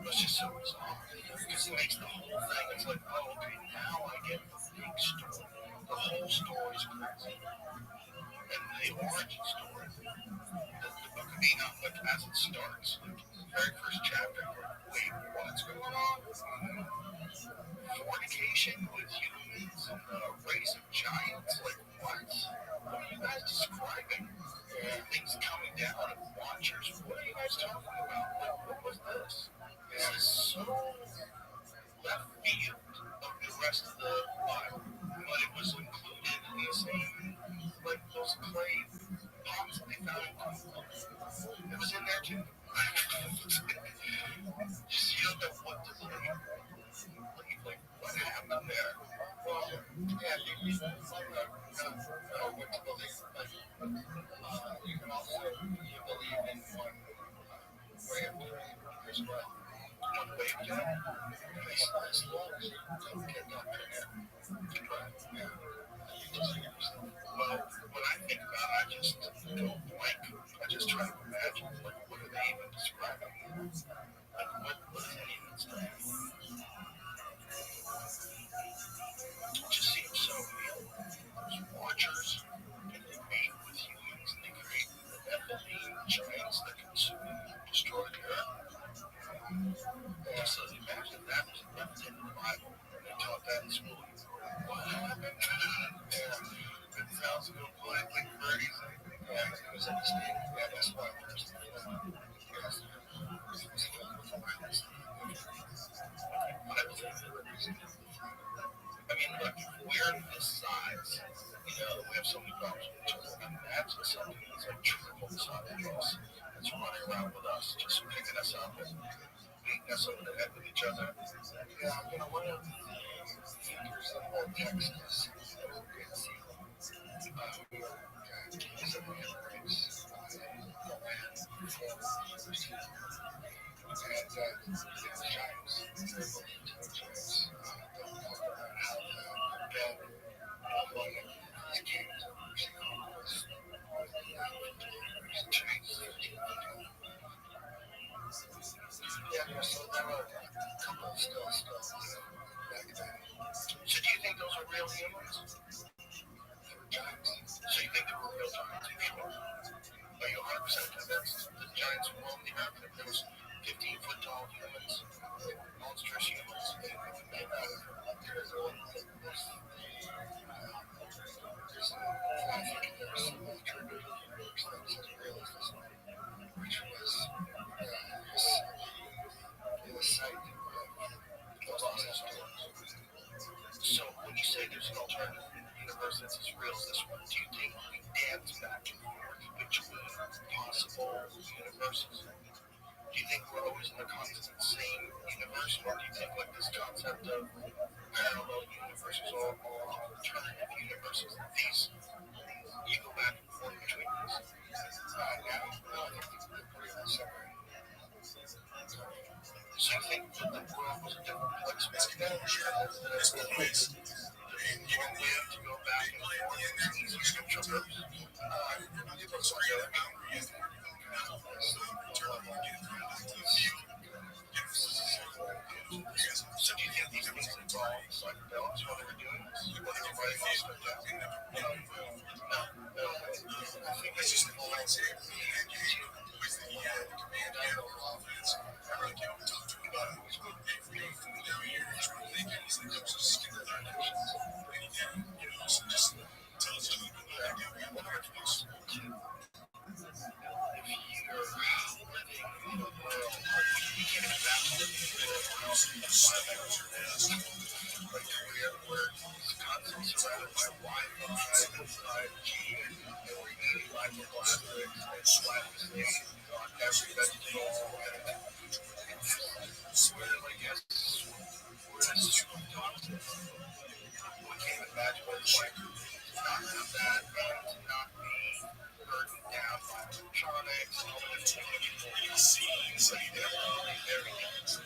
It's just so bizarre because it makes the whole thing. It's like, oh, okay, now I get the big story. The whole story's crazy, and the origin story, the book of Enoch, like as it starts, like the very first chapter, you're like, wait, what's going on? Fornication with humans and a race of giants? Like what? What are you guys describing? Things coming down and watchers. What are you guys talking about? Like, what was this? This is so left field of the rest of the Bible, but it was included in the same, like those clay pots that they found in Google. It was in there too. Just you don't know what to believe. Like what happened there? Well, yeah, you might not know what to believe, but you can also believe in one way of doing it as well. One way of doing it. As long as you don't get doctrinaire. Right. Yeah. You just get yourself. Well, when I think about it, I just go blank. I just try to imagine, like, what are they even describing? Like, what is any of that stuff? It just seems so real. There's watchers, and they mate with humans, and they create the Nephilim giants that consume and destroy the earth. Yeah, so imagine that was left in the Bible, and they taught that in school. What happened? Yeah, it sounds completely crazy. Yeah, it was interesting. Yeah, that's why there's the film. Yes, it was filled with violence. I mean, look, we're this size. You know, we have so many problems with each other. Imagine something that's like triple the size of us that's running around with us, just picking us up and beating us over the head with each other. Yeah, you know, one of the figures of Old Texas, the Great Seal, is a man race the land before the sea. And the giants, they're believed to be giants. They'll talk about how the bed of one of these caves over Chicago was yeah, so there were a couple of still back then. So do you think those are real humans? They were giants. So you think they were real giants? Are you sure? Are you 100% convinced the giants who roamed the earth, if there was 15-foot tall humans, monstrous humans? There's I think there's some alternative universe that's as real as this one, which was the site of Los Angeles. So when you say there's an alternative universe that's as real as this one, do you think we dance back and forth between possible universes? Do you think we're always in the constant same universe, or do you think like this concept of parallel universes or alternative universes, these you go back and forth between these? No, I think they're pretty much separate. So you think that the world was a different place back then? There's always There's no way to go back and forth between these scripture verses. So do you think these things involve psychedelics while they were doing this? While they were writing all this stuff down? No. I think it's just the whole idea with the command and offense. I really can't talk to him about it. He's been doing food down here. He's really thinking he's like, just skin the foundations. And he can, so just tells you what I do. We have one hard to do. If you're living in a world where you can't imagine living in a world that's 5 hours or less, like where it's constantly surrounded by Wi-Fi, 5G, and we're eating microplastics and plastics on every vegetable. Where, like, yes, we're in a super toxic. We can't imagine what it's like to not have that and to not be burdened down by electronics and all the different things you see. So you definitely very different.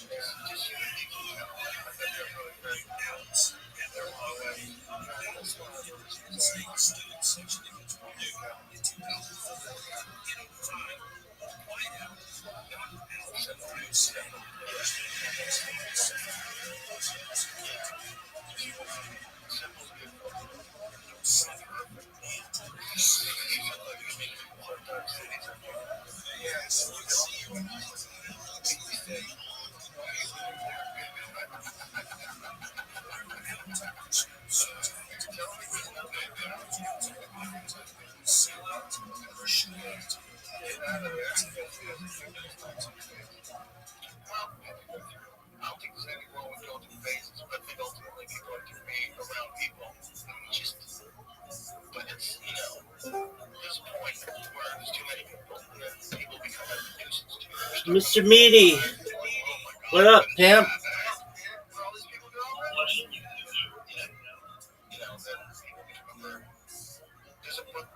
Yeah, just human beings, I bet they're really very balanced in their own way. That's one of the reasons why I'm still such a difference from you. I don't think there's anything wrong with going through phases, but I think ultimately people are to be around people. Just, but it's, this point where there's too many people, and people become a nuisance to you. Mr. Meaty, what up, pimp?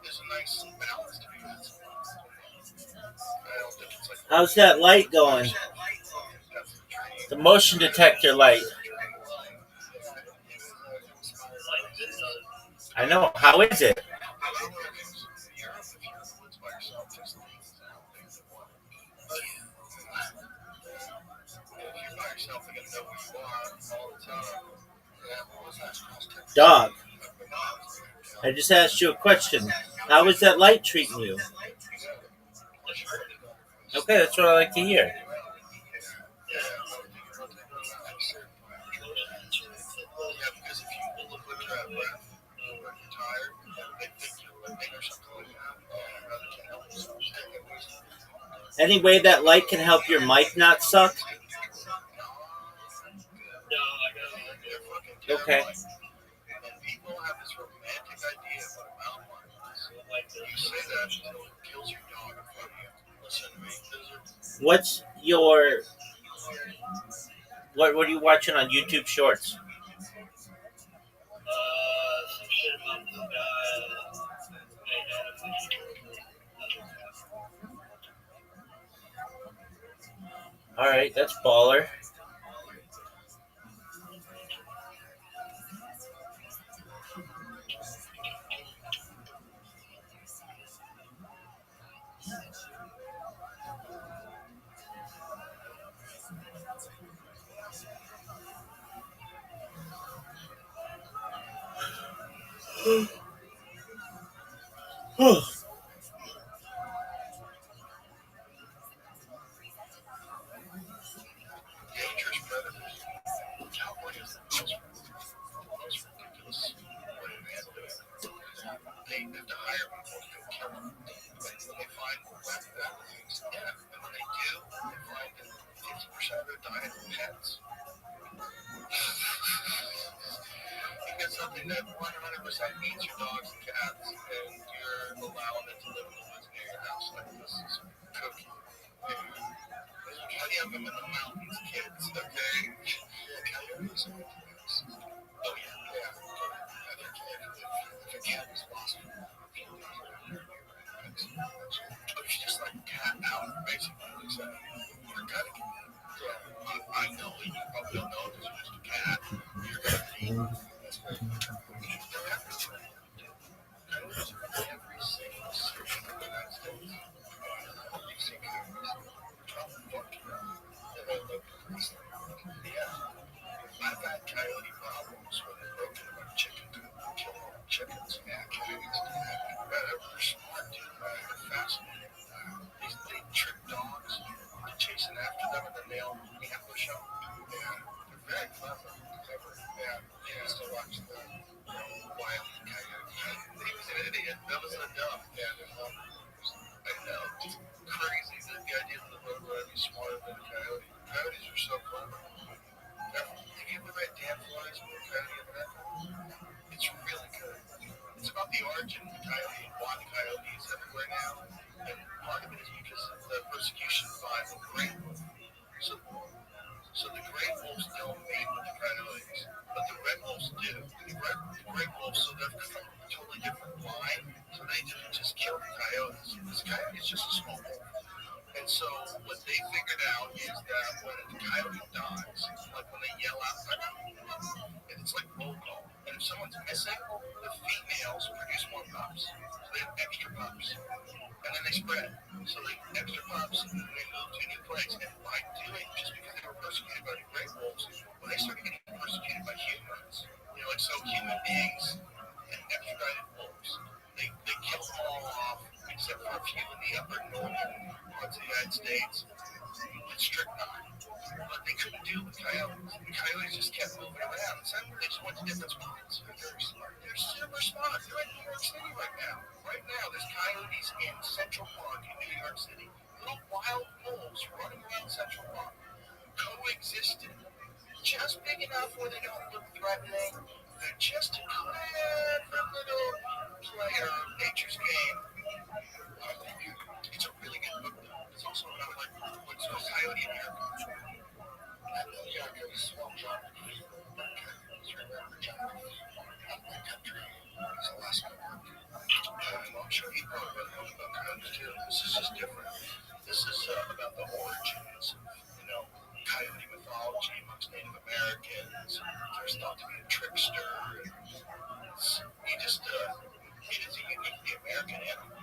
There's a nice balance to be had. I don't think it's like How's that light going? The motion detector light. I know. How is it? Dog, I just asked you a question. How is that light treating you? Okay, that's what I like to hear. Any way that light can help your mic not suck? Okay. People have this romantic idea of what a mountain lion is. You say that until it kills your dog in front of you. Listen to me. What's your... What are you watching on YouTube Shorts? Some shit about this guy. All right, that's baller. Dangerous predators. Cowboy is the most ridiculous way to handle it. They have to hire people to kill them. Like when they find weapons, yeah, and when they do, they find that 50% of their diet are pets. You get something that 100% eats your dogs and cats, and you're allowing it to live in the woods near your house. Like this is cookie. How do you have them in the mountains, kids? Okay. Oh yeah. If a cat is lost, it's just like cat out, basically. So you're gonna. I know you probably don't know if it's just a cat. You're gonna feed them. Every single city in the United States. smarter than a coyote. Coyotes are so clever. Have you ever read Dan Fly's book, Coyote and Method? It's really good. It's about the origin of the coyote and why the coyote is everywhere now. And part of it is because of the persecution by the great wolf. So the great wolves don't mate with the coyotes, but the red wolves do. The great wolves, so they're from a totally different line, so they didn't just kill the coyotes. This coyote is just a small wolf. And so what they figured out is that when a coyote dies, like when they yell out, and it's like roll call. And if someone's missing, the females produce more pups. So they have extra pups. And then they spread. So they extra pups and they move to a new place. And by doing, just because they were persecuted by the great wolves, when they started getting persecuted by humans, like so human beings and extradited wolves, they killed them all off except for a few in the upper northern parts of the United States with strychnine. But they couldn't do it with coyotes. The coyotes just kept moving around. Suddenly they just went to different spots. They're very smart. They're super smart. They're in New York City right now. Right now, there's coyotes in Central Park in New York City. Little wild wolves running around Central Park, coexisting. Just big enough where they don't look threatening. They're just a clever little player of nature's game. It's a really good book, though. It's also about like what's called Coyote America. Yeah, because small geography, geography of the country is Alaska. I'm sure he probably read a book about coyotes too. This is just different. This is about the origins of, coyote mythology amongst Native Americans. There's thought to be a trickster. It is a uniquely American animal.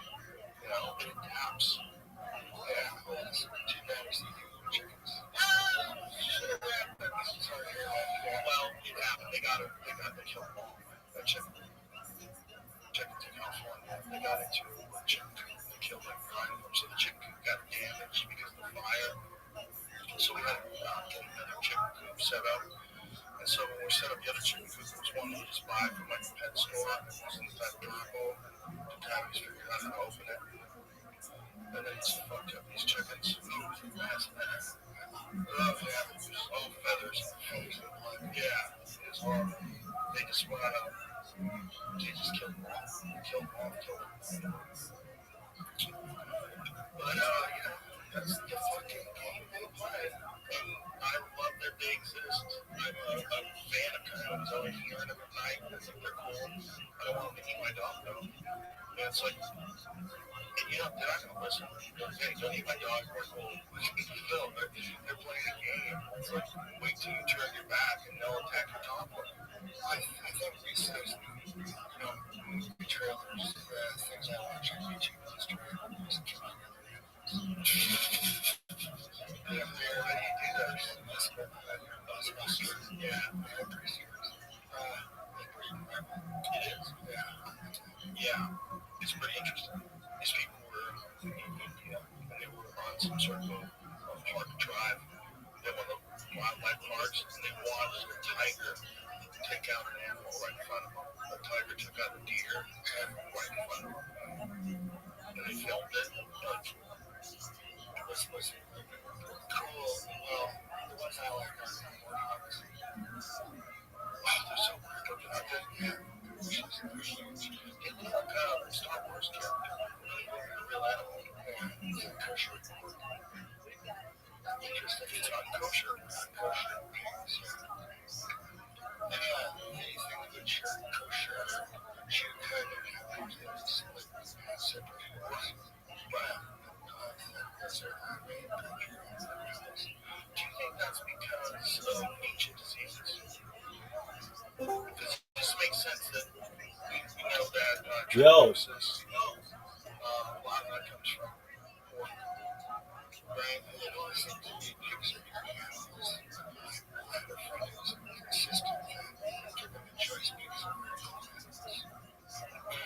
It adapts. Yeah, well, that's too bad it's the chickens. Shit happened. Sorry to hear that. Well, it happened. They killed them all. That chickens in California, they got into a chicken coop. They killed like 5 of them. So the chicken coop got damaged because of the fire. So we had to get another chicken coop set up. And so when we set up the other chicken coop, there was one we just buy from like a pet store. It wasn't that durable. The time we figured out how to open it. And then it's fucked up these chickens. Oh, yeah. All feathers. Yeah. It's horrible. They just went out. They just killed them all. But, that's the fucking game they play. And I love that they exist. I'm a fan of coyotes. I like hearing them at night. I think they're cool. I don't want them to eat my dog, though. And it's like, and they're not going to listen. Hey, don't eat my dog. We're cool. No, they're playing a game. It's like, wait till you turn your back and they'll attack your top one. I think recess, movie trailers, things I watch on YouTube, those trailers, yeah, how do you do those? Yeah, they're pretty serious. It is. Yeah. It's pretty interesting. These people were in India and they were on some sort of park drive. They went to wildlife parks and they watched a tiger take out an animal right in front of them. A tiger took out a deer right in front of them. And they filmed it. It was cool. Well, the ones I like are warthogs. Wow, they're so weird looking, aren't they? Yeah. They look like a Star Wars character. A real animal. Yeah. Kosher. Interesting. It's not kosher. Kosher. Anything with a kosher, you could have separate wars. But that's our main country. Do you think that's because of ancient diseases? Because it just makes sense that we know that tuberculosis, a lot of that comes from pork, right? And it always seems to be pigs or animals. The food is consistent, given the choice pigs are very common animals.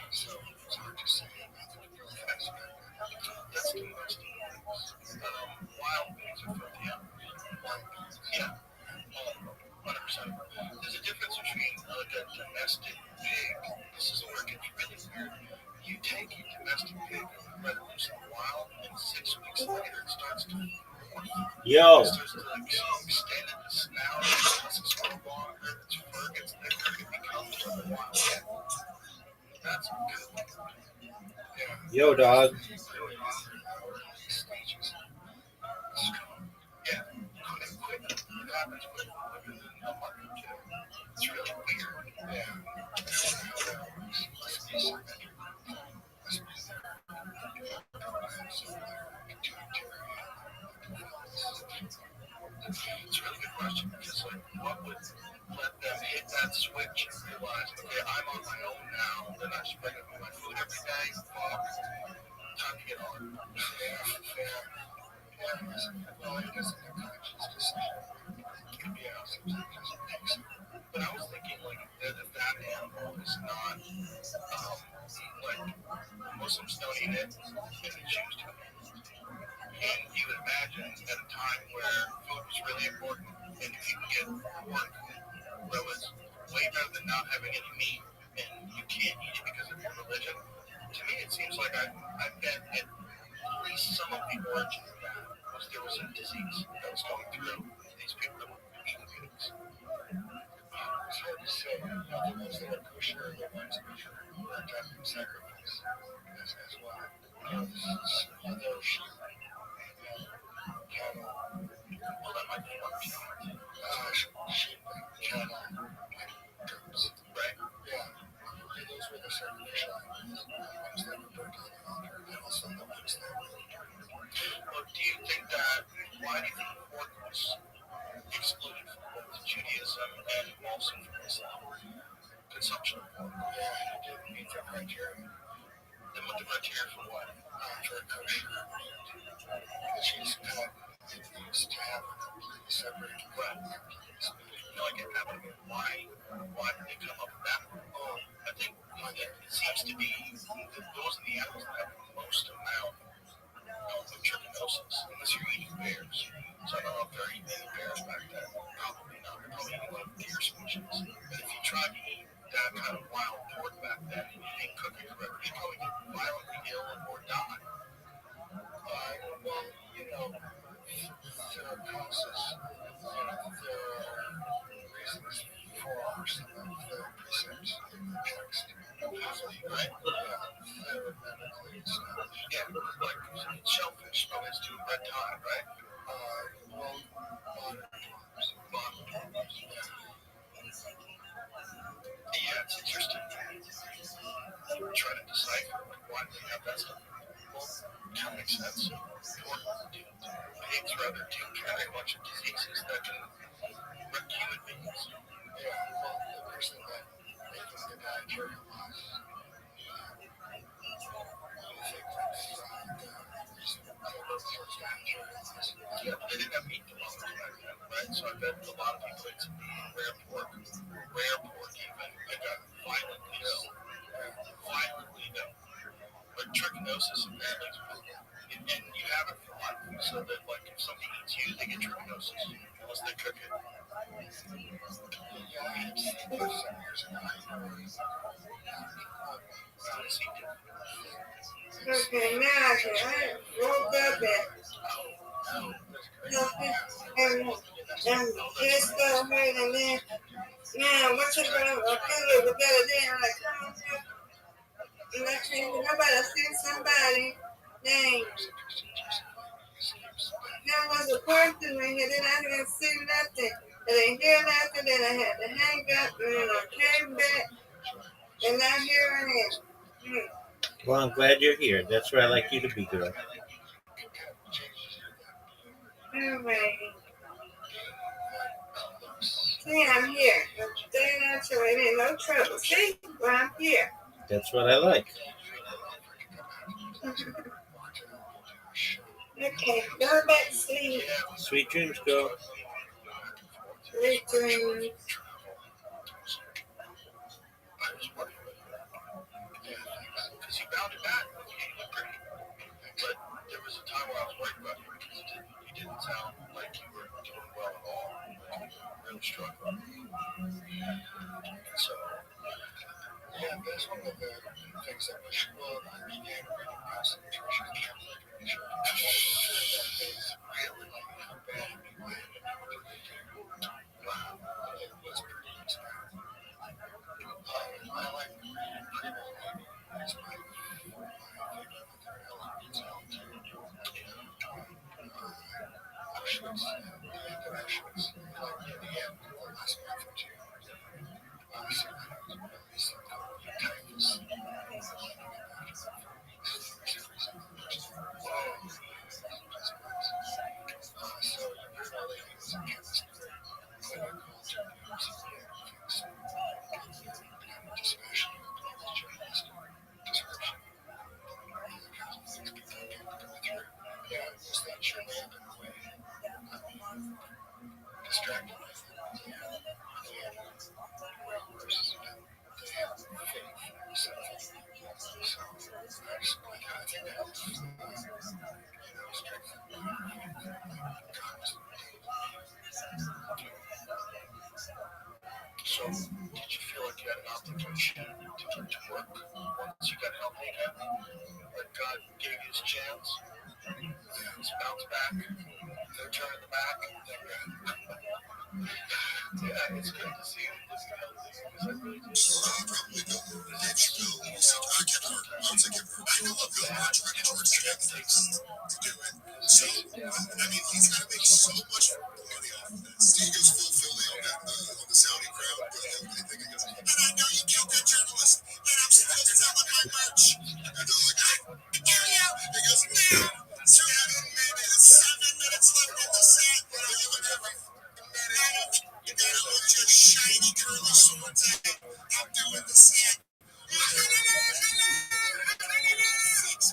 So it's hard to say about the real aspect. That's domesticated. Wild pigs are filthy animals. Wild pigs? Yeah. 100%. There's a difference between like a domestic pig. This is where it gets really weird. You take a domestic pig and let it loose in the wild, and 6 weeks later it starts to morph. Yo, It's just like extended the snout, the tusks grow longer, its fur gets thicker, it becomes like a wild cat. That's good. Yeah. yo, dog. Really hungry now. We're in these stages. Yeah. Couldn't quit. It happens with within a month or two. It's really weird. Yeah. Must be some metric. Must be there. It's a really good question because, like, what would let them hit that switch and realize, okay, I'm on my own now, then I just bring up my food every day, fuck, time to get on. Fair. Well, I guess in their conscious decision. Yeah. But I was thinking, like, that if that animal is not, like, Muslims don't eat it, and they choose to. And you would imagine at a time where food was really important and people get work that was way better than not having any meat and you can't eat it because of your religion. To me, it seems like I bet at least some of the origin of that was there was a disease that was going through these people that were eating pigs. It's hard to say. The ones that are kosher, the ones kosher, were attempting sacrifice as well. Other sheep. Cattle. Well, that might be sheep, cattle, and goats. Right? Yeah. Those were the sacrificial animals. The ones that were burned on the altar, and also the ones that were Well, do you think that, why do you think pork was excluded from both Judaism and also from Islam? Consumption of pork. Yeah, it didn't meet the criteria. Then what the criteria for what? For kosher meat. Which is cut and used to have a completely separate cut. No, I get that, but why did they come up with that? Oh, I think it seems to be that those are the animals that have the most amount of trichinosis, unless you're eating bears. So I don't know if they're eating any bears back then. Probably not. They're probably eating a lot of deer species. But if you tried to eat that kind of wild pork back then and you didn't cook it correctly, you'd probably get violently ill or die. Well, there are causes, there are reasons for some of the precepts in the text. Usually, right? Yeah, they're medically established. Yeah, like shellfish always do red tide, right? Well, modern times. Yeah, it's interesting. Try to decipher why they have that stuff. Well, that makes sense. Pigs rather do carry a bunch of diseases that can wreck human beings. Yeah, well, the person that making the dietary laws, you think that's the reason they wrote those dietary laws. Yeah, but they didn't have meat laws back then, right? So I bet a lot of people ate some rare pork even, they got violently ill. Violently ill. But trichinosis apparently is brutal. And you have it for life. So that, like, if somebody eats you, they get trichinosis. Unless they cook it. Yeah, I had seen this some years ago. Okay, now I woke up and just so hurt and then man, what's it gonna feel a little better then I'm like, come on, and I can't nobody see somebody. Dang. There was a person in here, then I didn't see nothing. I didn't hear nothing, then I had to hang up and then I came back and not hearing it. Well, I'm glad you're here. That's where I like you to be, girl. Alright. See, I'm here. I'm staying out your way. It ain't no trouble. See? Well, I'm here. That's what I like. Okay, go back to sleep. Sweet dreams, girl. Sweet dreams. Because you bounded back. You looked great. But there was a time where I was worried about you because you didn't sound like you were doing well at all. Like you were really struggling. And so, yeah, that's one of the things that was well, I began reading concentration camp literature. Really? How bad interactions, like in the end, last month or two, obviously, typhus, so you're really chemistry, clinical, dispassionate, journalist, description. Yeah, was that your lamp in a way? Distracted. So, did you feel like you had an obligation to get to work once you got healthy again? Like God gave you his chance? Just bounce back, no turn in the back. Yeah, it's good to see you this healthy because I really do. Probably don't know the next show. I kept her. I'll take it. I know a Bill Maher trying to charge Netflix to do it. So, I mean, he's got to make so much money off of this. He goes full Philly on the Saudi crowd. And I know you killed that journalist, and I'm still selling my merch. And they're like, area. He goes, now, 2 minutes, 7 minutes left in the set. You know, you would never. You gotta look your shiny curly swords out. I'm doing the set. 6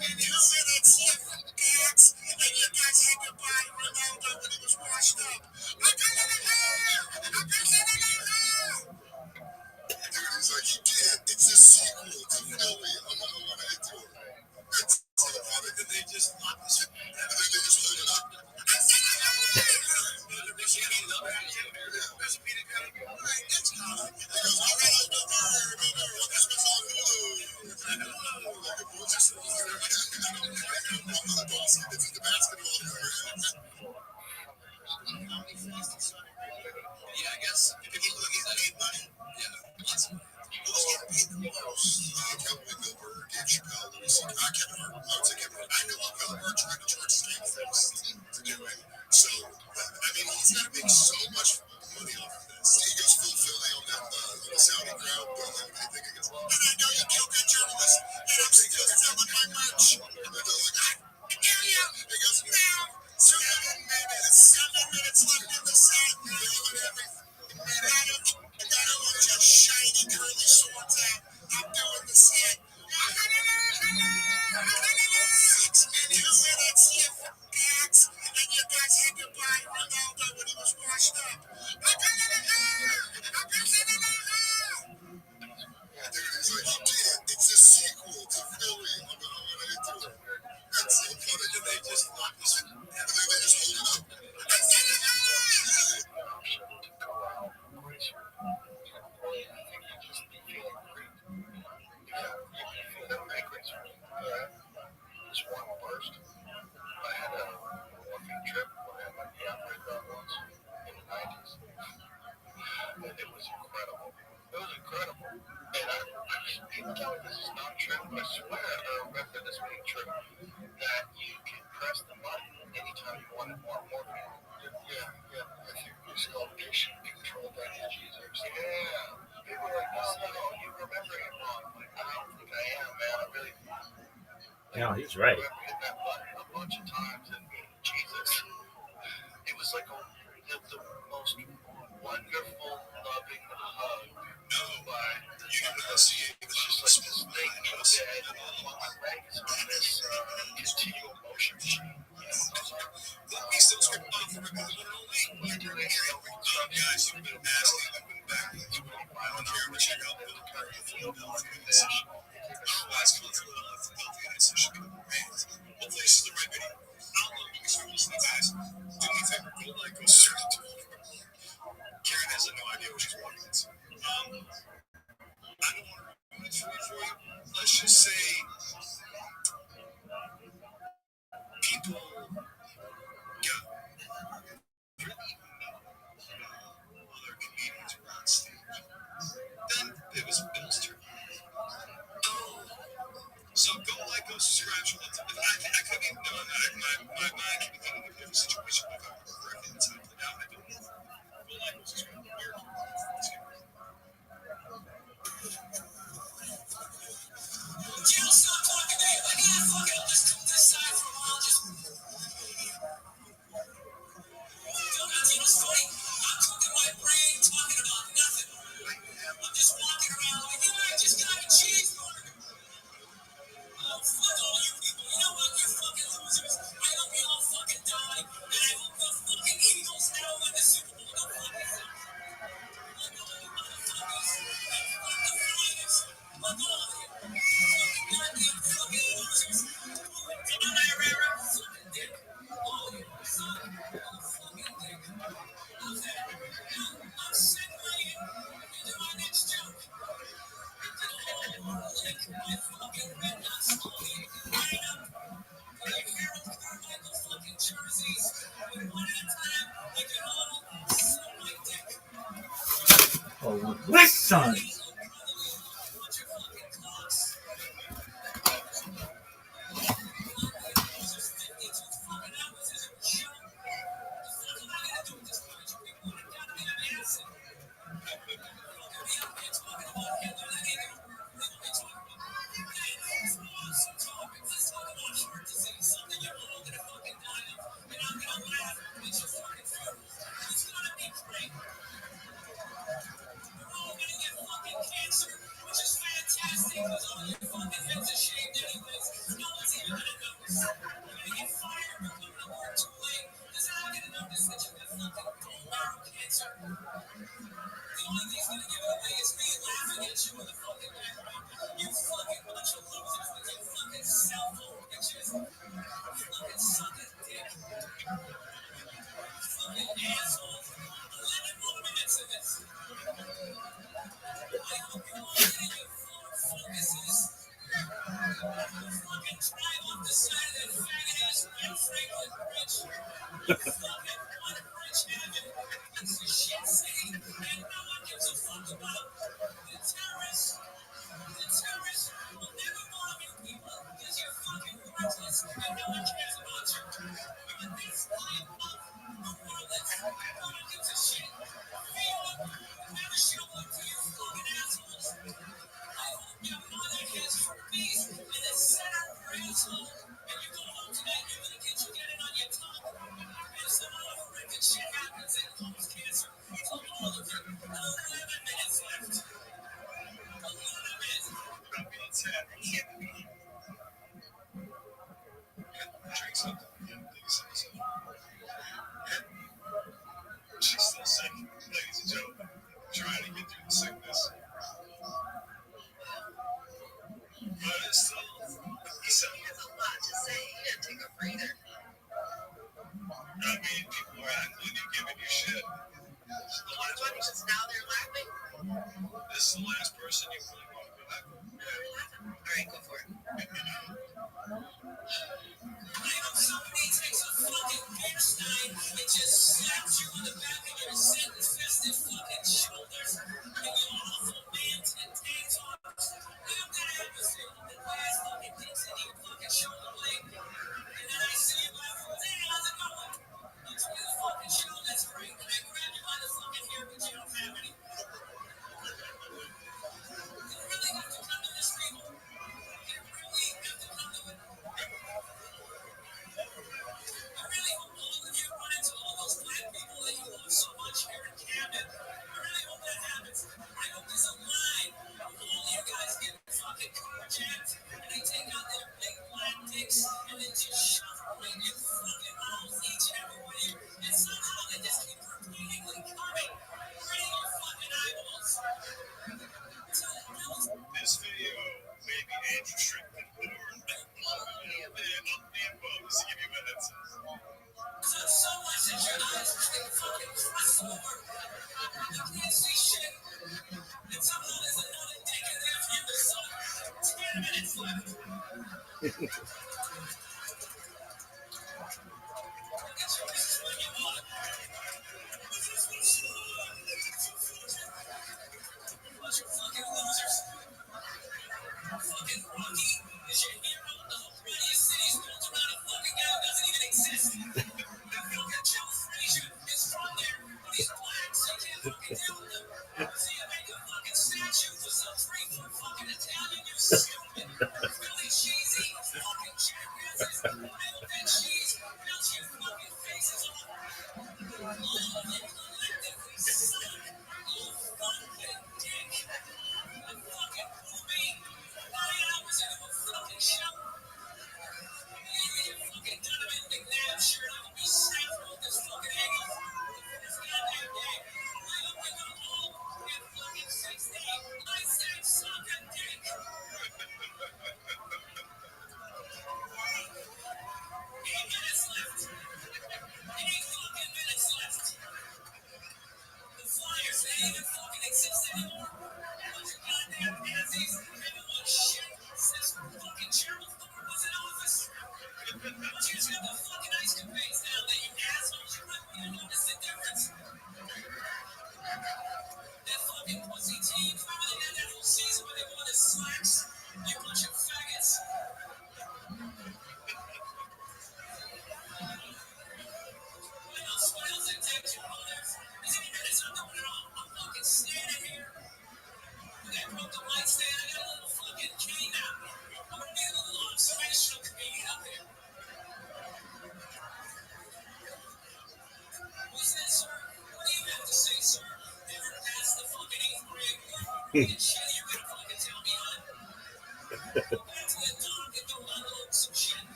minutes, you fucks. And you guys had to buy Ronaldo when he was washed up. Dude, he's like, you can't. It's a sequel to Philly. I'm not gonna into it. That's so funny. And they just lock this in. And then they just hold it up. Yeah, I guess. If you look at that money, yeah. Who's getting paid the most? Kevin Milberg gave Chappelle Louis C.K. Kevin Hart. I would say Kevin Hart. I know Kevin Hart trying to charge Stanford to do it. So, I mean, he's got to make so much money off of this. He goes full Philly on the Saudi crowd. And I know you killed that journalist, and I'm still selling my merch. And they're like, area. He goes, now, 2 minutes, 7 minutes left in the set. You know, everything. I gotta look your shiny curly swords out. I'm doing the set. 6 minutes, you fucks. And you guys had to buy Ronaldo when he was washed up. Dude, he's like, you can't. It's a sequel to Philly. I'm not into it. That's so funny. And they just lock this in. And then they just hold it up. Just one burst. I had a morphine trip when I had my knee operated on once in the 90s. And it was incredible. It was incredible. And people tell me this is not true. I swear I remember this being true. That you can press the button anytime you want more morphine. Yeah. I think it's called patient-controlled analgesics. Yeah. People are like, no, you remember it wrong. I'm like, I don't think I am, man. I really. No, he's right. I hit that button a bunch of times, and Jesus, it was like the most wonderful, loving hug. By the see it was just like this thing in bed while my leg is on this continual motion machine. These things are off for a you do aerial guys, you've been nasty. I've been back. I don't care what check out the current Philadelphia fish. Our last concert in Philadelphia is such a good band. Hopefully, this is the right video. I'll love you for listening, guys. Do me a favor, go like, go straight to Karen has no idea what she's walking into. I don't want to ruin it for you. Let's just say people got really other comedians were on stage. Then it was Bill's turn. So go like, go subscribe. I could be, no, my mind could be thinking of a different situation if I were correct. Which son? Drink something. She's still sick, ladies and gentlemen. Trying to get through the sickness. But it's still, he said he has a lot to say and take a breather. I mean, people are acting, you're giving you shit. The last one, just now they're laughing. This is the last person you really want to be laughing. All right, go for it. Somebody takes a fucking beer stein and just slaps you in the back of your sin-infested fucking shoulders, and you awful man and tank tops. I've got episode of the last fucking dicks in your fucking shoulder blade, and then I see you afterwards. Hey, how's it going? Let's do the fucking show. That's great. And I grab you by the fucking hair, but you don't have any. You really have to come to this table. You really have to come to it. I really hope all of you run into all those black people that you love so much here in Camden. I really hope that happens. I hope there's a line of all you guys getting fucking carjacked, and they take out their big black dicks and then just shove them right in your fucking mouths each and every way. And somehow they just keep repeatedly coming right in your fucking eyeballs. This video may be age restricted or just give you minutes. So much that your eyes are fucking cross over. You can't see shit. And somehow there's another dick in there for you to suck. 10 minutes left. Get your pieces when you want. Bunch of fucking losers. Fucking Rocky is your hero. The whole prettiest city's built around a fucking guy who doesn't even exist. Fucking Joe Frazier is from there, but he's black, so you can't fucking deal with him. So you make a fucking statue for some 3-foot fucking Italian, you stupid. Really cheesy, fucking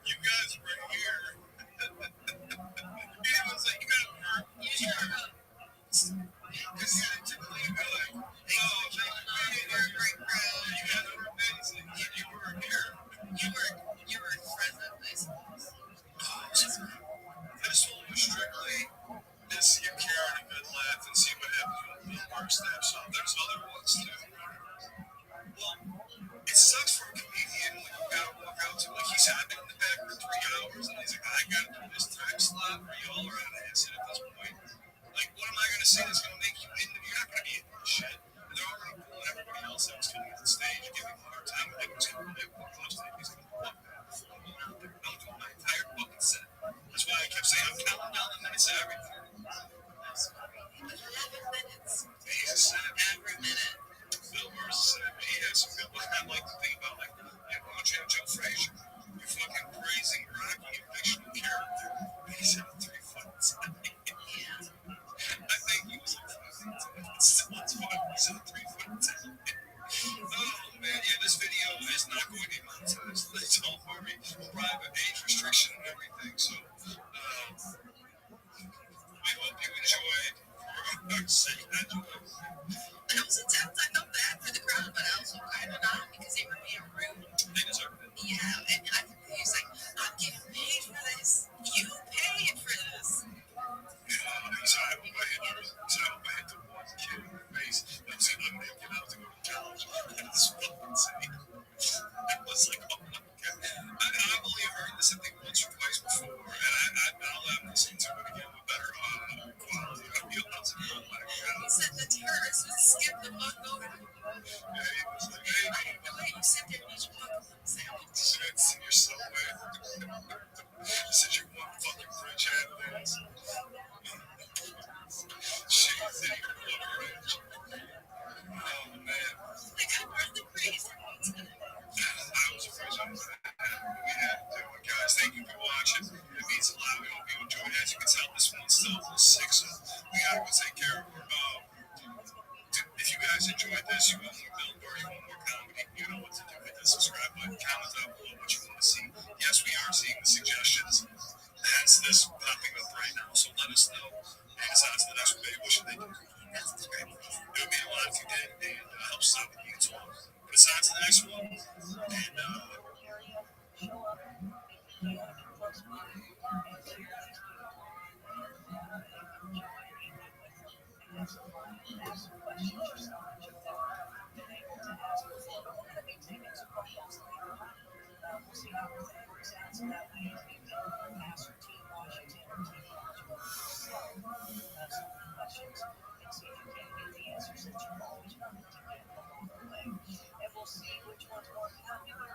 You guys were here. He was like, you got work. Because typically you'd be like, oh, thank you for being here. You're a great crowd. You guys were amazing. You were here. You were present, I suppose. I just told you strictly to see if Karen a good laugh and see what happens when Bill Burr steps up. There's other ones too. Well, it sucks for a comedian when you gotta walk out to, like, he's had been in the back for 3 hours and he's like, I gotta do this time slot where y'all are out of acid at this point. Like, what am I gonna say that's gonna make you into? You're not gonna be into this shit. And they're already pulling everybody else that was coming to the stage and giving them a hard time. And everyone's gonna be like, on stage, he's gonna fuck that before I'm going out there. I'm doing my entire fucking set. That's why I kept saying I'm counting down the minutes of everything. 11 minutes. He's a set. Every minute. Bill Burr's said he has some good ones. I like to think about, like, yeah, watch out, Joe Frazier. You're fucking praising Rocky, a fictional character. He's at 3 fucking seconds. I think he was like 5'10". Still, it's fine. He's at 3 fucking 10. Oh man, yeah, this video is not going to be monetized. Don't worry. We'll probably have an age restriction and everything. So, I hope you enjoyed. For our sake, enjoy. That was intense. I felt bad for the crowd, but I also kind of not because they were being rude. They deserve it. Yeah, and I think he was like, I'm getting paid for this. You paid for this. Yeah, so I hope I hit the one kid in the face. That was I'm making out to go to college. It's fucking insane. It was like, oh my god. I've only heard this, I think, once or twice before, and I'll have to listen to it again with better quality. I'll be able to go like, he said the terrorists would skip the fuck over. Yeah, he was like, hey, I didn't know it. You sit there and eat your fucking sandwich. It's in your subway. You said you want fucking French handbags. Shit, then you love French. Oh, man. Like, I'm really crazy. I was afraid of that. We had to do it, guys. Thank you for watching. It means a lot. We hope you enjoyed it. As you can tell, this one's still a little sick, so we gotta go take care of it. If you guys enjoyed this, you want more Bill Burr, you want more comedy, you know what to do. Hit that subscribe button, comment down below what you want to see. Yes, we are seeing the suggestions. That's this popping up right now, so let us know. And it's on to the next one, baby. What should they do? That's subscribe. It would mean a lot if you did, and helps out with YouTube. But it's on to the next one, and And we'll see which one's more popular.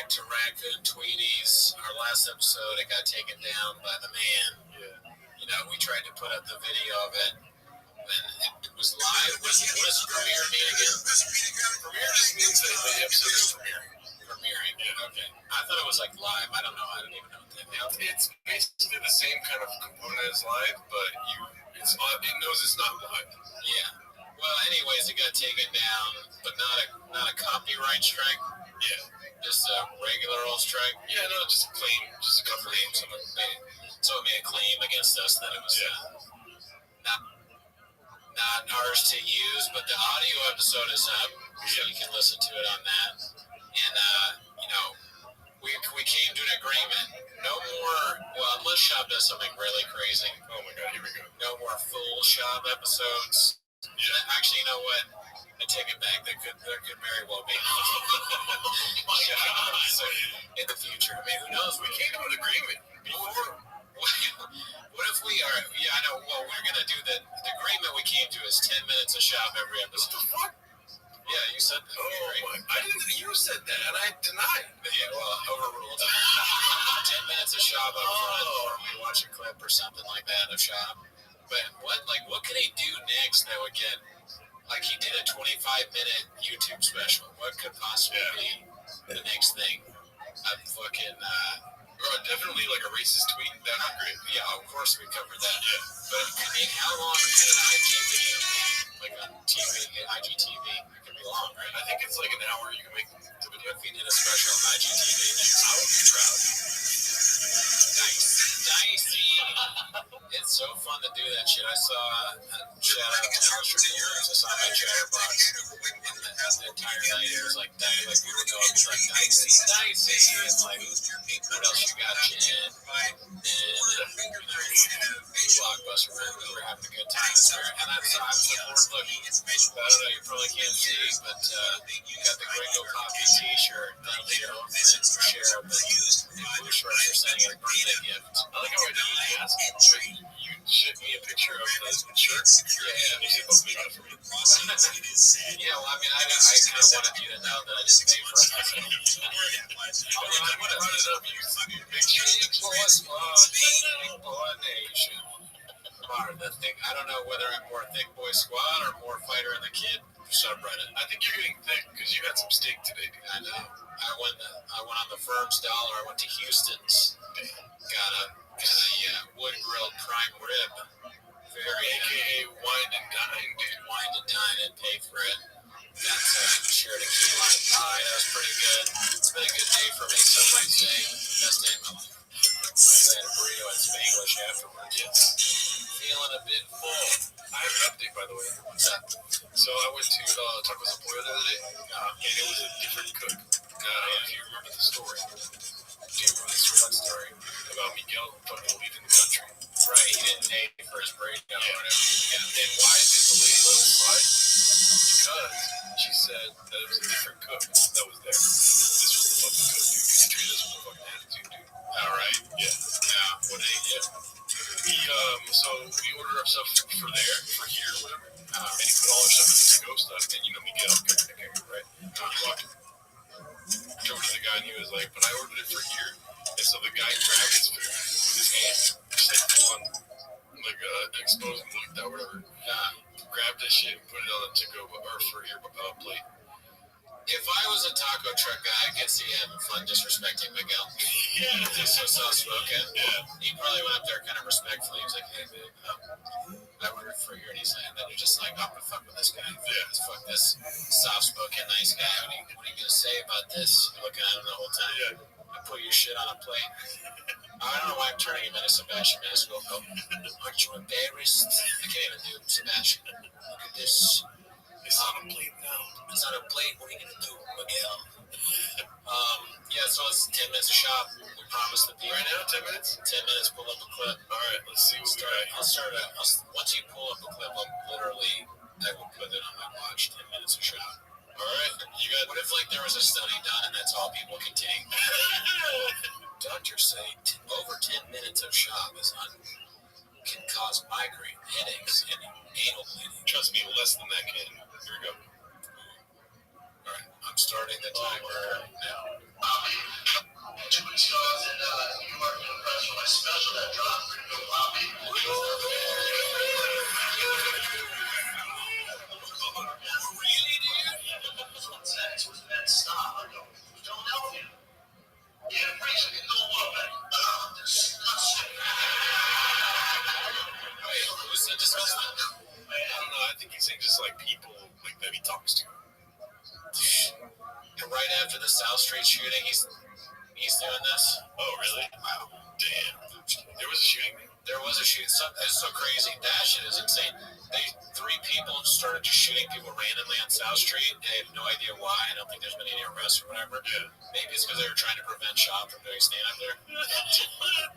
back to Raccoon Tweeties. Our last episode, it got taken down by the man. Yeah. You know, we tried to put up the video of it when it was live. What does premiere mean again? Premiere just means that the episode is premiering. Premiering. Yeah. Okay. I thought it was like live. I don't know. I don't even know what that means. It's basically the same kind of component as live, but it knows it's not live. Yeah. Well, anyways, it got taken down, but not a copyright strike. Yeah. Just a regular old strike. Yeah, no, just a claim, just a claim. So it made a claim against us that it was not ours to use, but the audio episode is up, so you can listen to it on that. And you know, we came to an agreement. No more. Well, unless Shab does something really crazy. Oh my God, here we go. No more full Shab episodes. Yeah. Actually, you know what? I take it back. There could very well be so in the future. I mean, who knows? We came to an agreement before. What if we are? Yeah, I know. Well, we're gonna do the agreement we came to is 10 minutes of Shab every episode. What the fuck? Yeah, you said that. Oh my! I didn't. You said that, and I denied. Yeah, well, overruled. 10 minutes of Shab up front, or we watch a clip or something like that of Shab. But what could he do next that would get? Like, he did a 25-minute YouTube special. What could possibly be the next thing? Definitely like a racist tweet. That'd be great. Yeah, of course we covered that. Yeah. But I mean, how long could an IG video be? Like on TV, IGTV? It could be long, right? I think it's like an hour. You can make the video. If he did a special on IGTV, I would be proud. Dicey. It's so fun to do that shit. I saw shout out to Alistair Jones. I saw my chatterbox the entire night. It was like that. Like we were going like Dicey. It's like, what else you got, Jen? And Blockbuster. We were having a good time there. And I'm look, I don't know, you probably can't see, but you got the Gringo Coffee t-shirt. Thank you, Cheryl. And Blue Shorts are sending a birthday gift. I like how I did the ask. You sent me a picture of the shirt. Yeah, and you supposed to be for me. Yeah, well, I mean, I kind of wanted you to know that I didn't pay for it. I would have brought it up. You make sure it's Nation. I don't know whether I'm more Thick Boy Squad or more Fighter in the Kid subreddit. I think you're getting thick because you had some steak today, dude. I know. I went on the Firm's Dollar. I went to Houston's. Got a wood grilled prime rib. Very AKA wine and dine, dude. Wine and dine and pay for it. Got shared a key lime pie. That was pretty good. It's been a good day for me. Some might say best day of my life. I had a burrito at Spanglish afterwards. Yes. Feeling a bit full. I have an update, by the way. What's up? So I went to Taco Zapoya the other day, and it was a different cook. If you remember the story. Do you remember the story about Miguel fucking leaving the country? Right, he didn't pay for his burrito or whatever. Yeah. And why did the lady let it slide? Because she said that it was a different cook that was there. This was the fucking cook, dude. He treated us with a fucking attitude, dude. All right. Yeah. What did he do? So we ordered our stuff for here, whatever. And he put all our stuff in the to-go stuff, and Miguel, right? He walked over to the guy, and he was like, but I ordered it for here. And so the guy grabbed his food with his hand, just like on, like, exposed and looked out, whatever. Grabbed that shit and put it on the to-go, or for here plate. If I was a taco truck guy, I could see having fun disrespecting Miguel. Yeah. He's so soft-spoken. Yeah. He probably went up there kind of respectfully. He was like, hey, babe, I ordered for you. And he's like, and then you're just like, I'm going to fuck with this guy. Yeah. Fuck this soft-spoken, nice guy. What are you going to say about this? You're looking at him the whole time. Yeah. I put your shit on a plate. I don't know why I'm turning him into Sebastian Maniscalco. Aren't you embarrassed? I can't even do Sebastian. Look at this. It's on a plate now. It's on a plate. What are you going to do, Miguel? Yeah, so it's 10 minutes of shop. We promised the people. Right now, 10 minutes? 10 minutes, pull up a clip. All right, let's see what we got. Once you pull up a clip, I will put it on my watch, 10 minutes of shop. All right, you got. What if, there was a study done and that's all people can take? Doctors say over 10 minutes of shop can cause migraine, headaches, and anal bleeding. Trust me, less than that can. Here we go. All right, I'm starting the timer now. 2 weeks ago, I was in New York in a press for my special that dropped. We're gonna go lobby. Really, dude? So what's next? What's the next stop? I go, Philadelphia. Yeah, pretty sure you know what, man. Disgusting. Wait, who said disgusting? I don't know. I think he's saying just like people like that he talks to. And right after the South Street shooting, he's doing this. Oh, really? Wow. Damn. There was a shooting. There was a shooting. It's so crazy. That shit is insane. 3 people started just shooting people randomly on South Street. I have no idea why. I don't think there's been any arrests or whatever. Yeah. Maybe it's because they were trying to prevent Shop from doing stand-up there.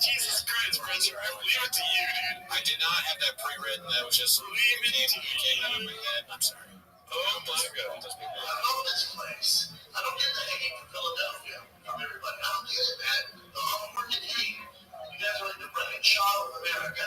Jesus Christ, Spencer. I leave it to you, dude. I did not have that pre-written. That was just came out of my head. I'm sorry. Oh my God. Those people. I love this place. I don't get the hate from Philadelphia from everybody. I don't get it, man. The hard-working hate. You guys are like the Brennan Shaw of America.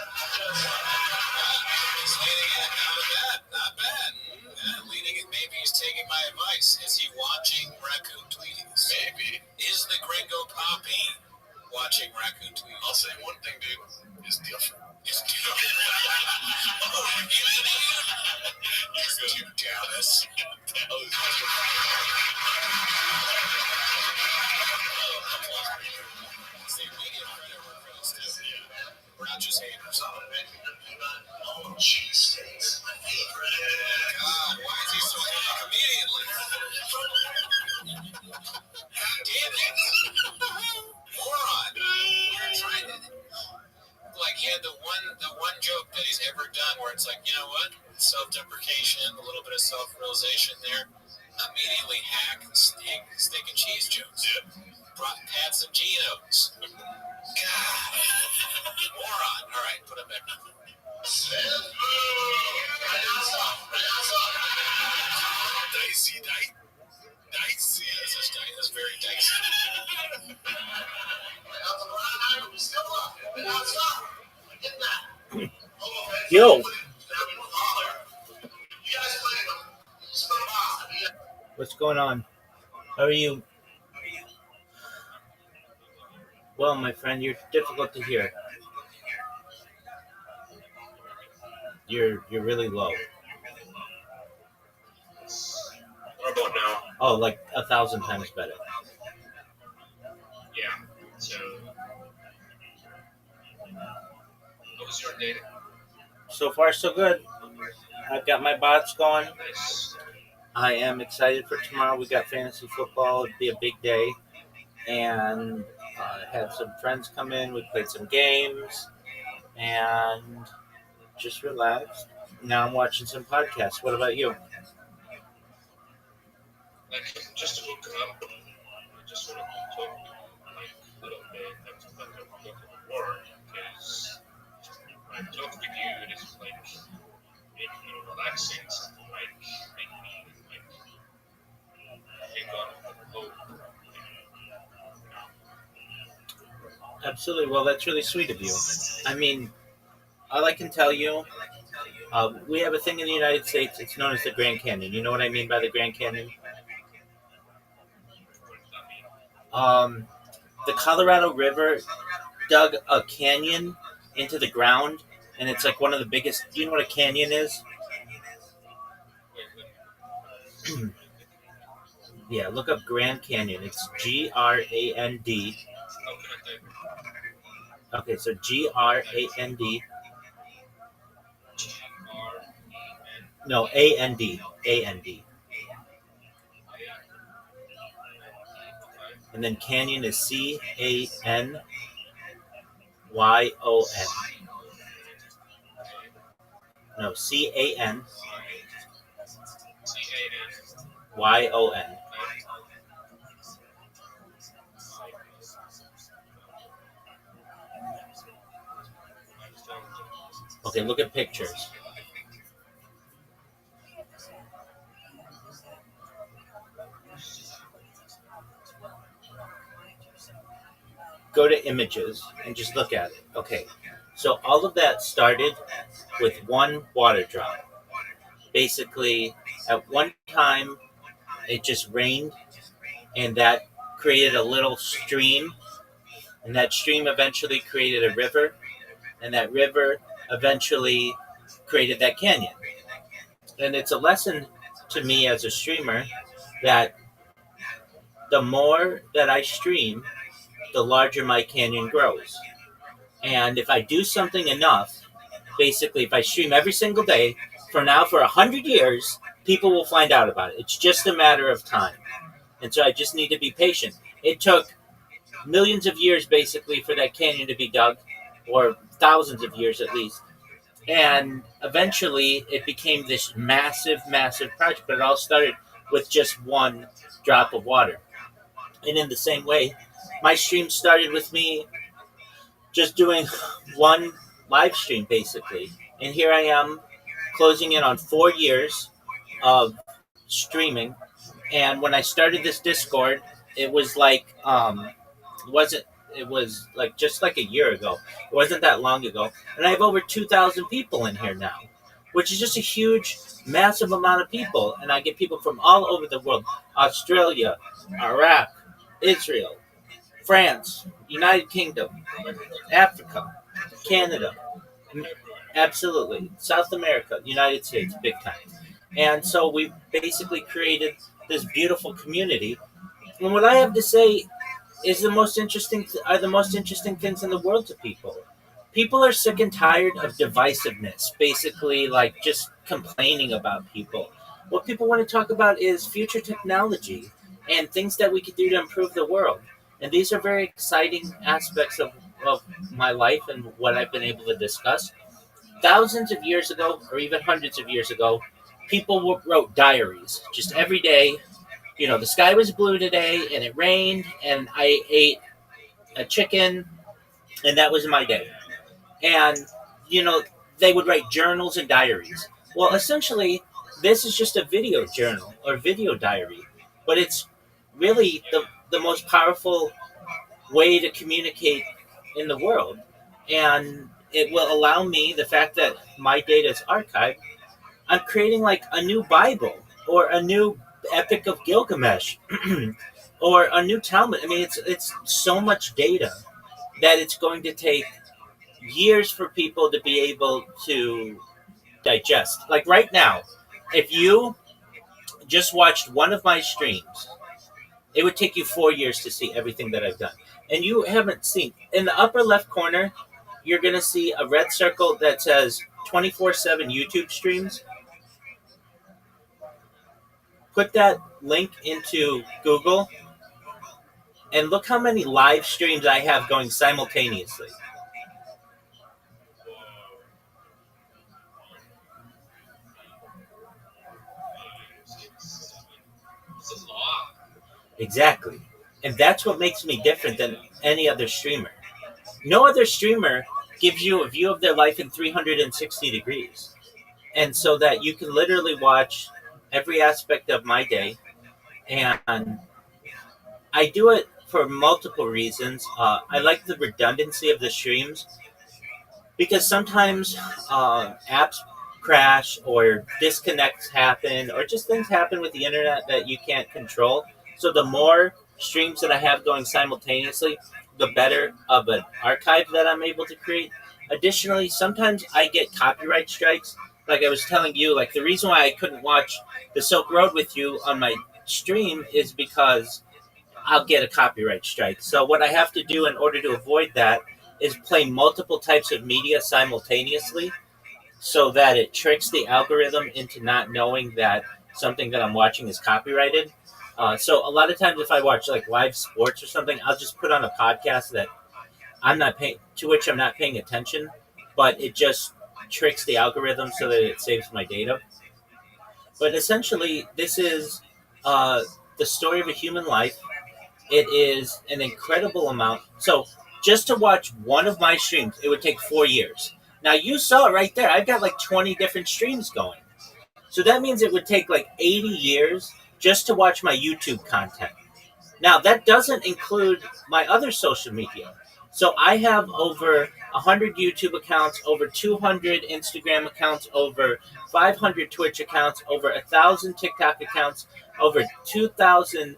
He's leading it. Not bad. Yeah, leading it. Maybe he's taking my advice. Is he watching Raccoon Tweeties? Maybe. Is the Gringo Poppy watching Raccoon Tweeties? I'll say one thing, dude. It's different. It's different. You're too jealous. We're not just haters. Oh, cheesesteaks. My favorite. God, why is he so angry immediately? Damn it. Moron. You're trying to... Like, he had the one joke that he's ever done where it's like, you know what? Self-deprecation, a little bit of self-realization there. Immediately hack steak and cheese jokes. Yeah. Brought Pats and Geno's. God. Moron. All right, put him back on. Dicey. That's very dicey. Yo. What's going on? How are you? Well, my friend, you're difficult to hear. You're really low. What about now? Oh, like 1,000 times better. Yeah. So, what was your day? So far, so good. I've got my bots going. Nice. I am excited for tomorrow. We got fantasy football. It'll be a big day. And had some friends come in. We played some games. And just relaxed. Now I'm watching some podcasts. What about you? Like, just to look up, I just want to talk like a little bit about the work, because I talk with you, it is like making me relaxing, something like making me like take on hope. Absolutely. Well, that's really sweet of you. I mean, all I can tell you, we have a thing in the United States. It's known as the Grand Canyon. You know what I mean by the Grand Canyon? The Colorado River dug a canyon into the ground, and it's like one of the biggest. Do you know what a canyon is? Yeah, look up Grand Canyon. It's GRAND. Okay, so GRAND. No, AND. AND. And then canyon is CANYON. No, CANYON. Okay, look at pictures. Go to images and just look at it. Okay, so all of that started with one water drop. Basically, at one time, it just rained, and that created a little stream and that stream eventually created a river, and that river eventually created that canyon. And it's a lesson to me as a streamer that the more that I stream, the larger my canyon grows. And if I do something enough, basically, if I stream every single day from now for 100 years, people will find out about it. It's just a matter of time. And so I just need to be patient. It took millions of years, basically, for that canyon to be dug, or thousands of years at least. And eventually, it became this massive, massive project. But it all started with just one drop of water. And in the same way, my stream started with me just doing one live stream, basically. And here I am, closing in on 4 years of streaming. And when I started this Discord, it was like it was like just like a year ago. It wasn't that long ago, and I have over 2,000 people in here now, which is just a huge, massive amount of people. And I get people from all over the world: Australia, Iraq, Israel, France, United Kingdom, Africa, Canada, absolutely, South America, United States, big time. And so we basically created this beautiful community. And what I have to say is the most interesting things in the world to people. People are sick and tired of divisiveness, basically like just complaining about people. What people want to talk about is future technology and things that we could do to improve the world. And these are very exciting aspects of my life and what I've been able to discuss. Thousands of years ago, or even hundreds of years ago, people wrote diaries just every day. The sky was blue today, and it rained, and I ate a chicken, and that was my day. And, you know, they would write journals and diaries. Well, essentially, this is just a video journal or video diary, but it's really the most powerful way to communicate in the world. And it will allow me, the fact that my data is archived, I'm creating like a new Bible or a new Epic of Gilgamesh or a new Talmud. I mean, it's so much data that it's going to take years for people to be able to digest. Like right now, if you just watched one of my streams, it would take you 4 years to see everything that I've done. And you haven't seen, in the upper left corner, you're going to see a red circle that says 24/7 YouTube streams. Put that link into Google and look how many live streams I have going simultaneously. Exactly. And that's what makes me different than any other streamer. No other streamer gives you a view of their life in 360 degrees. And so that you can literally watch every aspect of my day. And I do it for multiple reasons. I like the redundancy of the streams because sometimes apps crash or disconnects happen or just things happen with the internet that you can't control. So the more streams that I have going simultaneously, the better of an archive that I'm able to create. Additionally, sometimes I get copyright strikes. Like I was telling you, like the reason why I couldn't watch the Silk Road with you on my stream is because I'll get a copyright strike. So what I have to do in order to avoid that is play multiple types of media simultaneously so that it tricks the algorithm into not knowing that something that I'm watching is copyrighted. So a lot of times if I watch like live sports or something, I'll just put on a podcast that to which I'm not paying attention, but it just tricks the algorithm so that it saves my data. But essentially, this is the story of a human life. It is an incredible amount. So just to watch one of my streams, it would take 4 years. Now you saw right there, I've got like 20 different streams going. So that means it would take like 80 years just to watch my YouTube content. Now that doesn't include my other social media. So I have over 100 YouTube accounts, over 200 Instagram accounts, over 500 Twitch accounts, over 1,000 TikTok accounts, over 2,000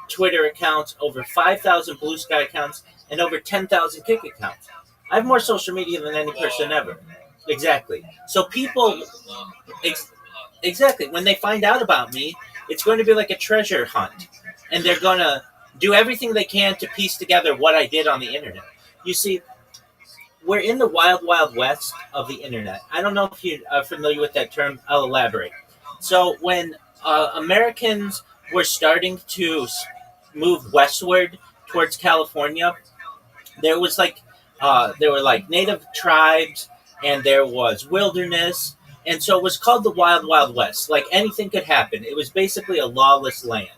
Twitter accounts, over 5,000 Blue Sky accounts, and over 10,000 Kick accounts. I have more social media than any person ever. Exactly. So people, ex- exactly, when they find out about me, it's going to be like a treasure hunt, and they're going to do everything they can to piece together what I did on the internet. You see, we're in the wild, wild west of the internet. I don't know if you are familiar with that term. I'll elaborate. So when Americans were starting to move westward towards California, there was like there were like native tribes, and there was wilderness, and so it was called the Wild Wild West. Like anything could happen. It was basically a lawless land.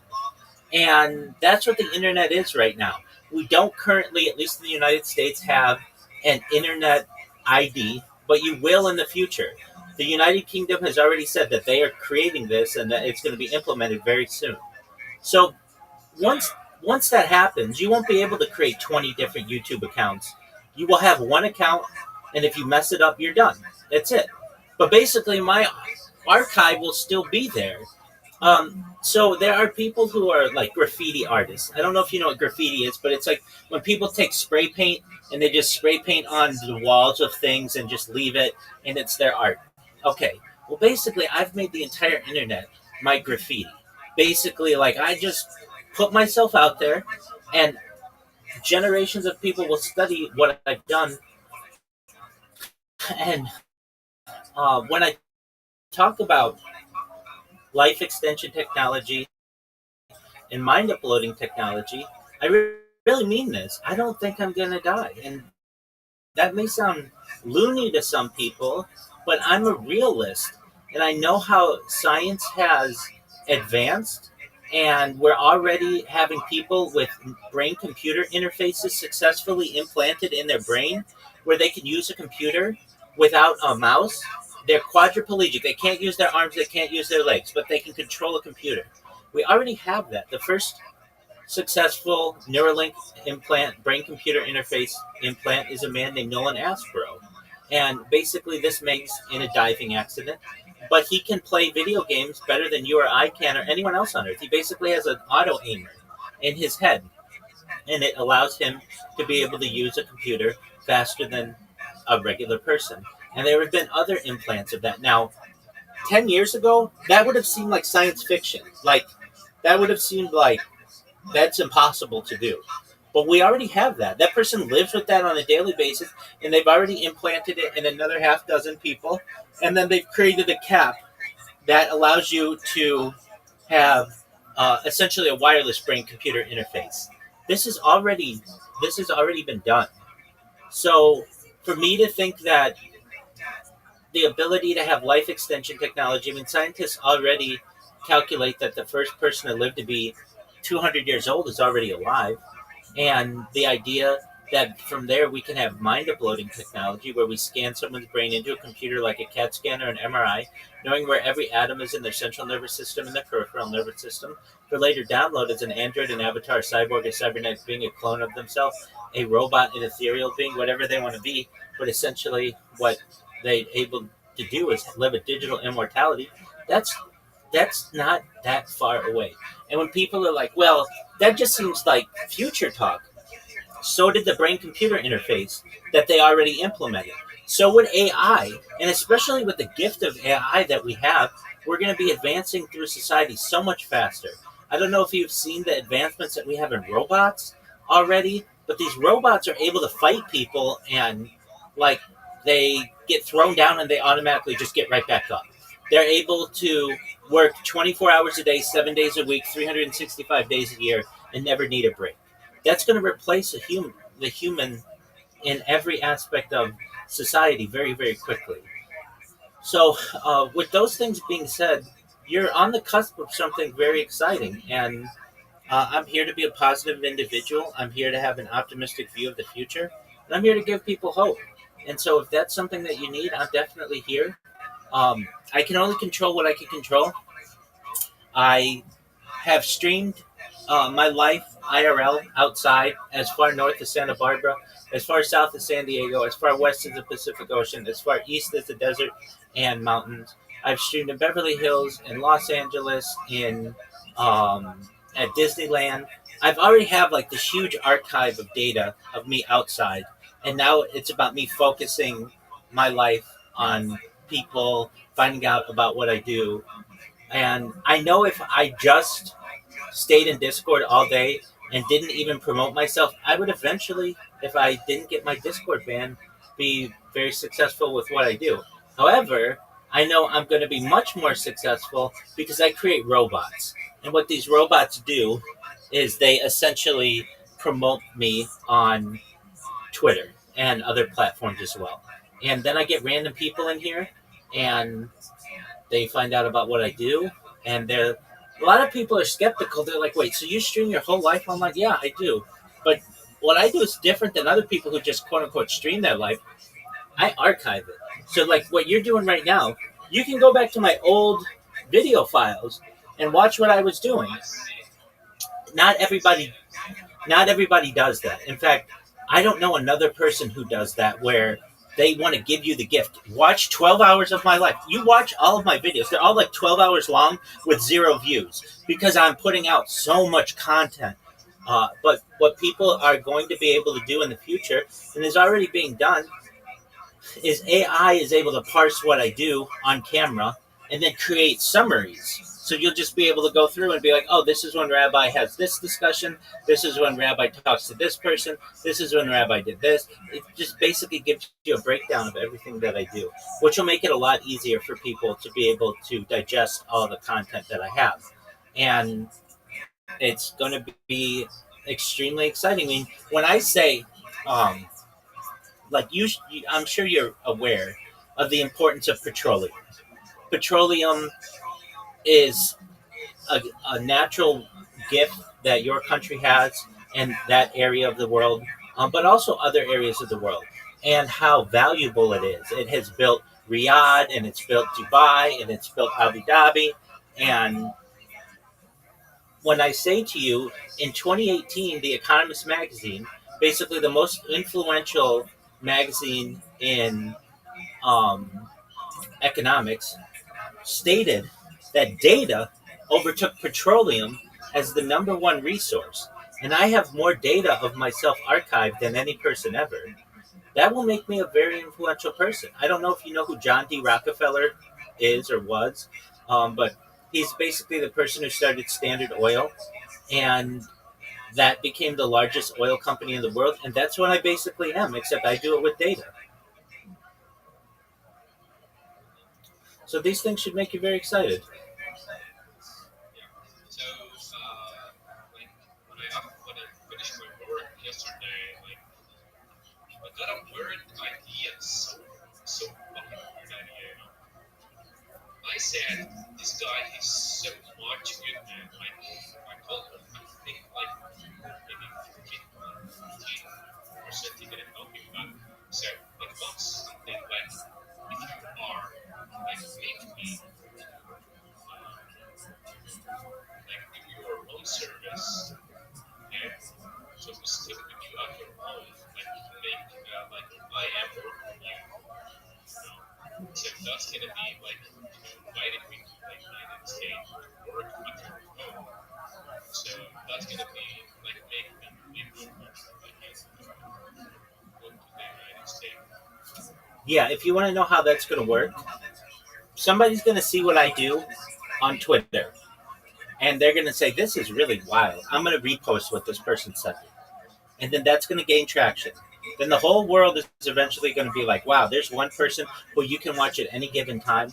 And that's what the internet is right now. We don't currently, at least in the United States, have an internet ID, but you will in the future. The United Kingdom has already said that they are creating this and that it's going to be implemented very soon. So once once that happens, you won't be able to create 20 different YouTube accounts. You will have one account, and if you mess it up, you're done. That's it. But basically, my archive will still be there. So there are people who are like graffiti artists. I don't know if you know what graffiti is, but it's like when people take spray paint and they just spray paint on the walls of things and just leave it, and it's their art. Okay. Well, basically, I've made the entire internet my graffiti. Basically, like I just put myself out there, and generations of people will study what I've done. And when I talk about life extension technology and mind uploading technology, I really mean this. I don't think I'm going to die. And that may sound loony to some people, but I'm a realist. And I know how science has advanced, and we're already having people with brain computer interfaces successfully implanted in their brain where they can use a computer without a mouse. They're quadriplegic. They can't use their arms, they can't use their legs, but they can control a computer. We already have that. The first successful Neuralink implant, brain computer interface implant, is a man named Nolan Aspro. And basically, this makes in a diving accident. But he can play video games better than you or I can or anyone else on Earth. He basically has an auto aimer in his head, and it allows him to be able to use a computer faster than a regular person. And there have been other implants of that. Now, 10 years ago, that would have seemed like science fiction. Like, that would have seemed like that's impossible to do. But we already have that. That person lives with that on a daily basis, and they've already implanted it in another half dozen people. And then they've created a cap that allows you to have essentially a wireless brain computer interface. This is already this has already been done. So for me to think that the ability to have life extension technology, I mean, scientists already calculate that the first person to live to be 200 years old is already alive. And the idea that from there we can have mind uploading technology where we scan someone's brain into a computer like a CAT scan or an MRI, knowing where every atom is in their central nervous system and their peripheral nervous system, for later download as an android, an avatar, a cyborg, a cybernetic being, a clone of themselves, a robot, an ethereal being, whatever they want to be. But essentially, what they're able to do is live a digital immortality. That's that's not that far away. And when people are like, well, that just seems like future talk. So did the brain computer interface that they already implemented. So would AI. And especially with the gift of AI that we have, we're going to be advancing through society so much faster. I don't know if you've seen the advancements that we have in robots already, but these robots are able to fight people, and like they get thrown down and they automatically just get right back up. They're able to work 24 hours a day, 7 days a week, 365 days a year, and never need a break. That's going to replace the human in every aspect of society very, very quickly. So, with those things being said, you're on the cusp of something very exciting, and I'm here to be a positive individual. I'm here to have an optimistic view of the future, and I'm here to give people hope. And so, if that's something that you need, I'm definitely here. I can only control what I can control. I have streamed my life IRL outside, as far north as Santa Barbara, as far south as San Diego, as far west as the Pacific Ocean, as far east as the desert and mountains. I've streamed in Beverly Hills, in Los Angeles, in at Disneyland, I've already have like this huge archive of data of me outside, and now it's about me focusing my life on people finding out about what I do. And I know if I just stayed in Discord all day and didn't even promote myself, I would eventually, if I didn't get my Discord banned, be very successful with what I do. However, I know I'm going to be much more successful because I create robots. And what these robots do is they essentially promote me on Twitter and other platforms as well. And then I get random people in here and they find out about what I do, and they're a lot of people are skeptical. They're like, "Wait, so you stream your whole life?" I'm like, "Yeah, I do," but what I do is different than other people who just quote unquote stream their life. I archive it. So, like what you're doing right now, you can go back to my old video files and watch what I was doing. Not everybody Not everybody does that. In fact, I don't know another person who does that where they want to give you the gift. Watch 12 hours of my life. You watch all of my videos. They're all like 12 hours long with 0 views because I'm putting out so much content. But what people are going to be able to do in the future, and is already being done, is AI is able to parse what I do on camera and then create summaries. So you'll just be able to go through and be like, oh, this is when Rabbi has this discussion. This is when Rabbi talks to this person. This is when Rabbi did this. It just basically gives you a breakdown of everything that I do, which will make it a lot easier for people to be able to digest all the content that I have. And it's going to be extremely exciting. I mean, when I say, um, like I'm sure you're aware of the importance of petroleum. Petroleum is a natural gift that your country has and that area of the world, but also other areas of the world, and how valuable it is. It has built Riyadh, and it's built Dubai, and it's built Abu Dhabi. And when I say to you, in 2018, The Economist magazine, basically the most influential magazine in um, economics, stated that data overtook petroleum as the number one resource. And I have more data of myself archived than any person ever. That will make me a very influential person. I don't know if you know who John D. Rockefeller is or was, but he's basically the person who started Standard Oil, and that became the largest oil company in the world. And that's what I basically am, except I do it with data. So these things should make you very excited. So, like when I finished my work yesterday, like I got a weird idea, so fucking weird idea. I said, this guy is so much good, man. Like I told him, I think like maybe 15% he didn't help me, but so it was something like if you are like make me like do your own service and so we stick with you at your home, like you can make like I am working you, so that's gonna be like inviting me to like United States to work at your home. So that's gonna be like make me maybe I can go to the United States. Yeah, if you want to know how that's going to work, somebody's going to see what I do on Twitter, and they're going to say, this is really wild. I'm going to repost what this person said. And then that's going to gain traction. Then the whole world is eventually going to be like, wow, there's one person who you can watch at any given time.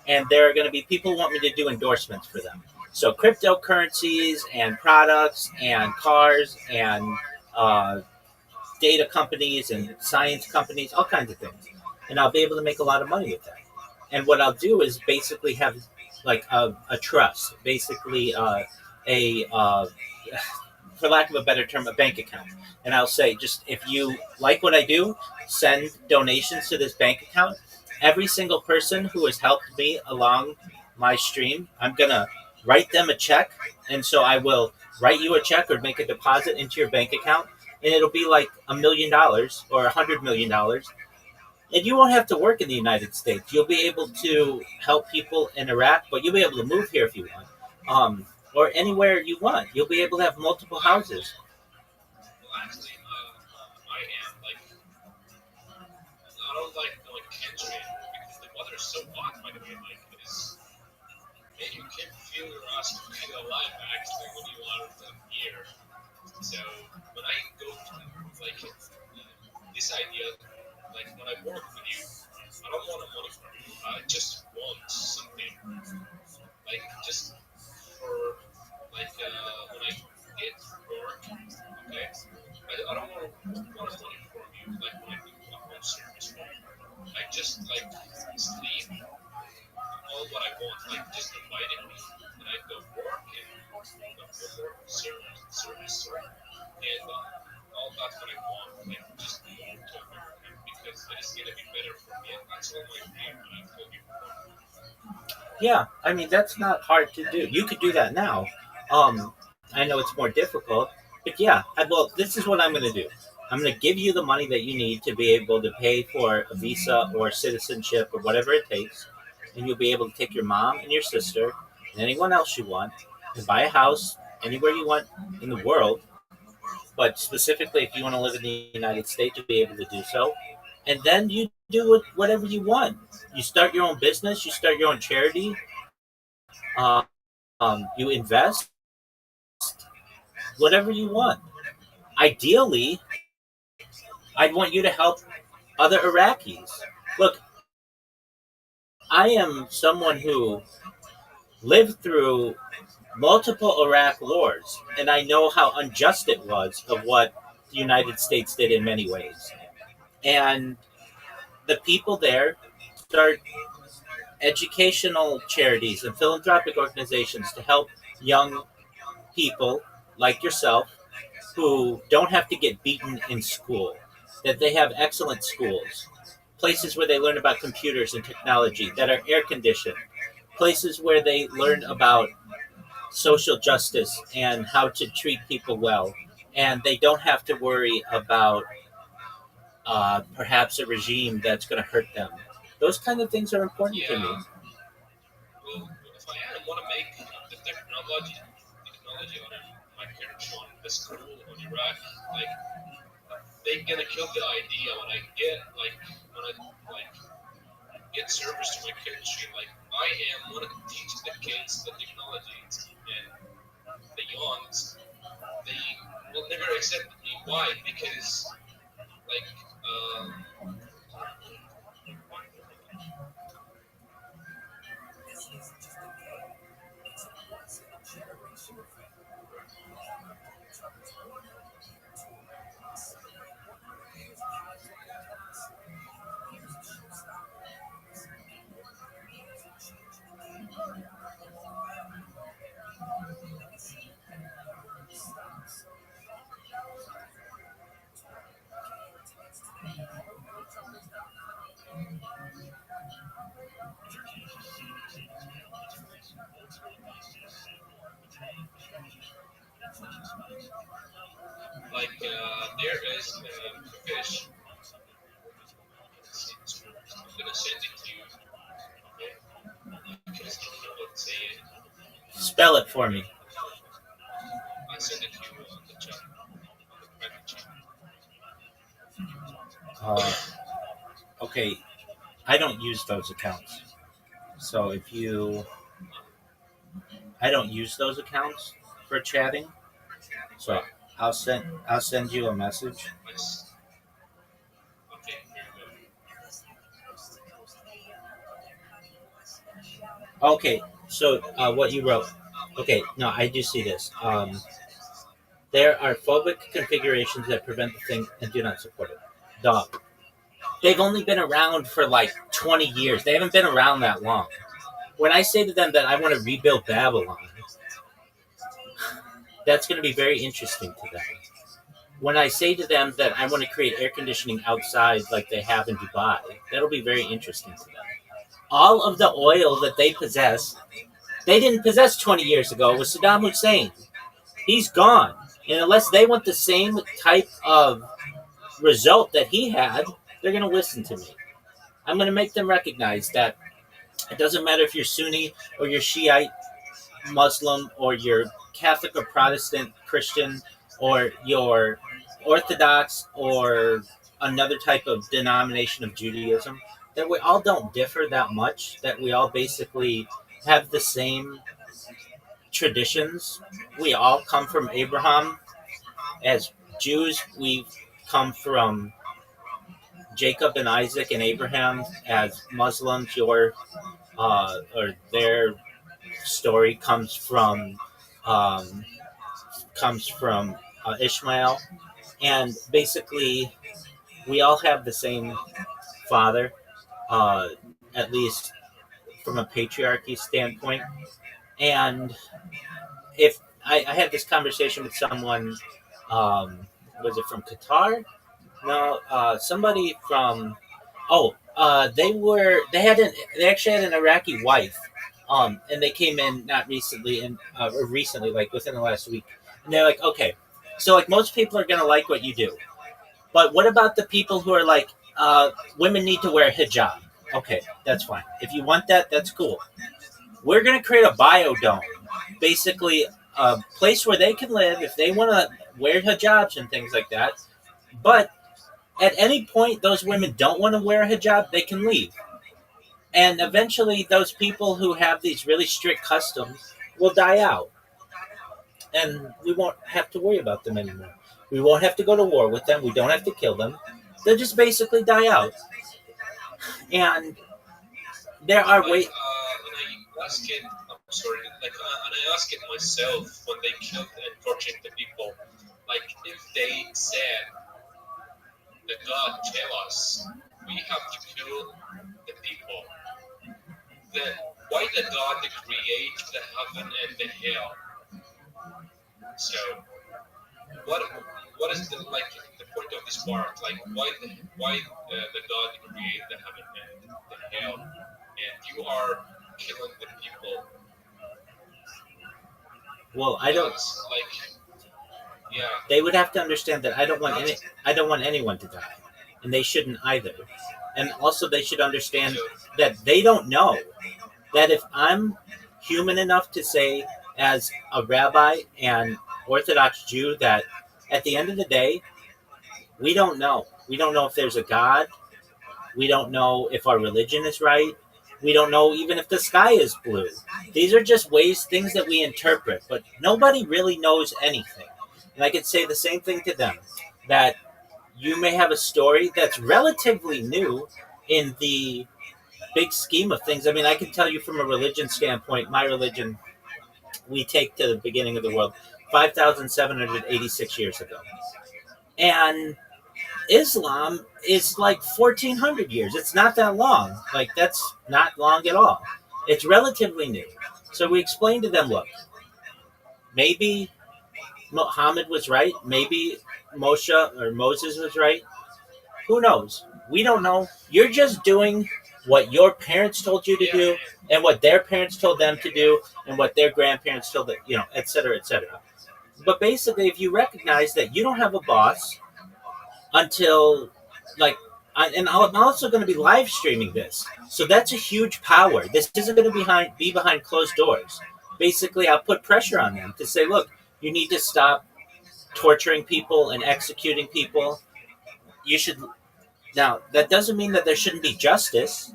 And there are going to be people who want me to do endorsements for them. So cryptocurrencies and products and cars and data companies and science companies, all kinds of things. And I'll be able to make a lot of money with that. And what I'll do is basically have like a trust, basically a for lack of a better term, a bank account. And I'll say, just if you like what I do, send donations to this bank account. Every single person who has helped me along my stream, I'm going to write them a check. And so I will write you a check or make a deposit into your bank account. And it'll be like $1 million or $100 million. And you won't have to work in the United States. You'll be able to help people in Iraq, but you'll be able to move here if you want. or anywhere you want. You'll be able to have multiple houses. Well, actually, I am like I don't like country because the weather is so hot. By the way, like it is, and you can feel your ass kind of alive actually when you are here. So when I go to like this idea, like when I work with you, I don't want money from you. I just want something like just for like when I get work, okay. I don't want money from you like when I do a home service for you. I just like sleep all what I want, like just inviting me and I go work and work service and all that's what I want, like just move to America because it is gonna be better for me and that's all my dream when I told you before. Yeah, I mean that's not hard to do. You could do that now. I know it's more difficult, but yeah. Well, this is what I'm going to do. I'm going to give you the money that you need to be able to pay for a visa or citizenship or whatever it takes, and you'll be able to take your mom and your sister and anyone else you want and buy a house anywhere you want in the world. But specifically, if you want to live in the United States, you'll be able to do so. And then you do whatever you want. You start your own business. You start your own charity. You invest whatever you want. Ideally, I'd want you to help other Iraqis. Look, I am someone who lived through multiple Iraq wars, and I know how unjust it was of what the United States did in many ways. And the people there start educational charities and philanthropic organizations to help young people like yourself who don't have to get beaten in school, that they have excellent schools, places where they learn about computers and technology that are air conditioned, places where they learn about social justice and how to treat people well, and they don't have to worry about perhaps a regime that's going to hurt them. Those kind of things are important to me. Yeah, well, if I want to make the technology on my country on the school on Iraq, like they gonna kill the idea when I get when I like get service to my country. Like I am want to teach the kids the technology and the youngs. They will never accept me. Why? Because like there is fish. I'm gonna send it to you. Okay? I just don't know what to say it. Spell it for me. I send it to you on the chat on the private chat. Uh, okay, I don't use those accounts. So if you, I don't use those accounts for chatting. So Right. I'll send you a message. Nice. Okay, here you go. Okay, so what you wrote. Okay, no, I do see this. There are phobic configurations that prevent the thing and do not support it. Dog. They've only been around for like 20 years. They haven't been around that long. When I say to them that I want to rebuild Babylon, that's going to be very interesting to them. When I say to them that I want to create air conditioning outside like they have in Dubai, that'll be very interesting to them. All of the oil that they possess, they didn't possess 20 years ago. It was Saddam Hussein. He's gone. And unless they want the same type of result that he had, they're going to listen to me. I'm going to make them recognize that it doesn't matter if you're Sunni or you're Shiite, Muslim or you're Catholic or Protestant, Christian, or you're Orthodox or another type of denomination of Judaism, that we all don't differ that much, that we all basically have the same traditions. We all come from Abraham. As Jews, we come from Jacob and Isaac and Abraham. As Muslims, or their story um, comes from Ishmael, and basically we all have the same father, uh, at least from a patriarchy standpoint. And if I had this conversation with someone, was it from Qatar? No, somebody from. Oh, they actually had an Iraqi wife, and they came in not recently, or recently, like within the last week, and they're like, okay, so like most people are gonna like what you do, but what about the people who are like, women need to wear hijab? Okay, that's fine. If you want that, that's cool. We're gonna create a biodome, basically a place where they can live if they want to wear hijabs and things like that. But at any point those women don't want to wear a hijab, they can leave. And eventually those people who have these really strict customs will die out. And we won't have to worry about them anymore. We won't have to go to war with them. We don't have to kill them. They'll just basically die out. And there are ways. And I ask it, I'm sorry, like, and I ask it myself when they killed and tortured the people, like, if they said, the God tell us we have to kill the people, then why the God to create the heaven and the hell? So what is the point of this part? Like why the God create the heaven and the hell, and you are killing the people? Well, I don't. Yeah. They would have to understand that I don't want anyone to die, and they shouldn't either. And also, they should understand that they don't know that if I'm human enough to say, as a rabbi and Orthodox Jew, that at the end of the day, we don't know. We don't know if there's a God. We don't know if our religion is right. We don't know even if the sky is blue. These are just things that we interpret, but nobody really knows anything. And I could say the same thing to them, that you may have a story that's relatively new in the big scheme of things. I mean, I can tell you from a religion standpoint, my religion, we take to the beginning of the world 5,786 years ago. And Islam is like 1,400 years. It's not that long. Like, that's not long at all. It's relatively new. So we explained to them, look, maybe Muhammad was right. Maybe Moses was right. Who knows? We don't know. You're just doing what your parents told you to do, and what their parents told them to do, and what their grandparents told them, et cetera, et cetera. But basically, if you recognize that you don't have a boss until, like, and I'm also going to be live streaming this, so that's a huge power. This isn't going to be behind closed doors. Basically, I'll put pressure on them to say, look, you need to stop torturing people and executing people. You should. Now, that doesn't mean that there shouldn't be justice,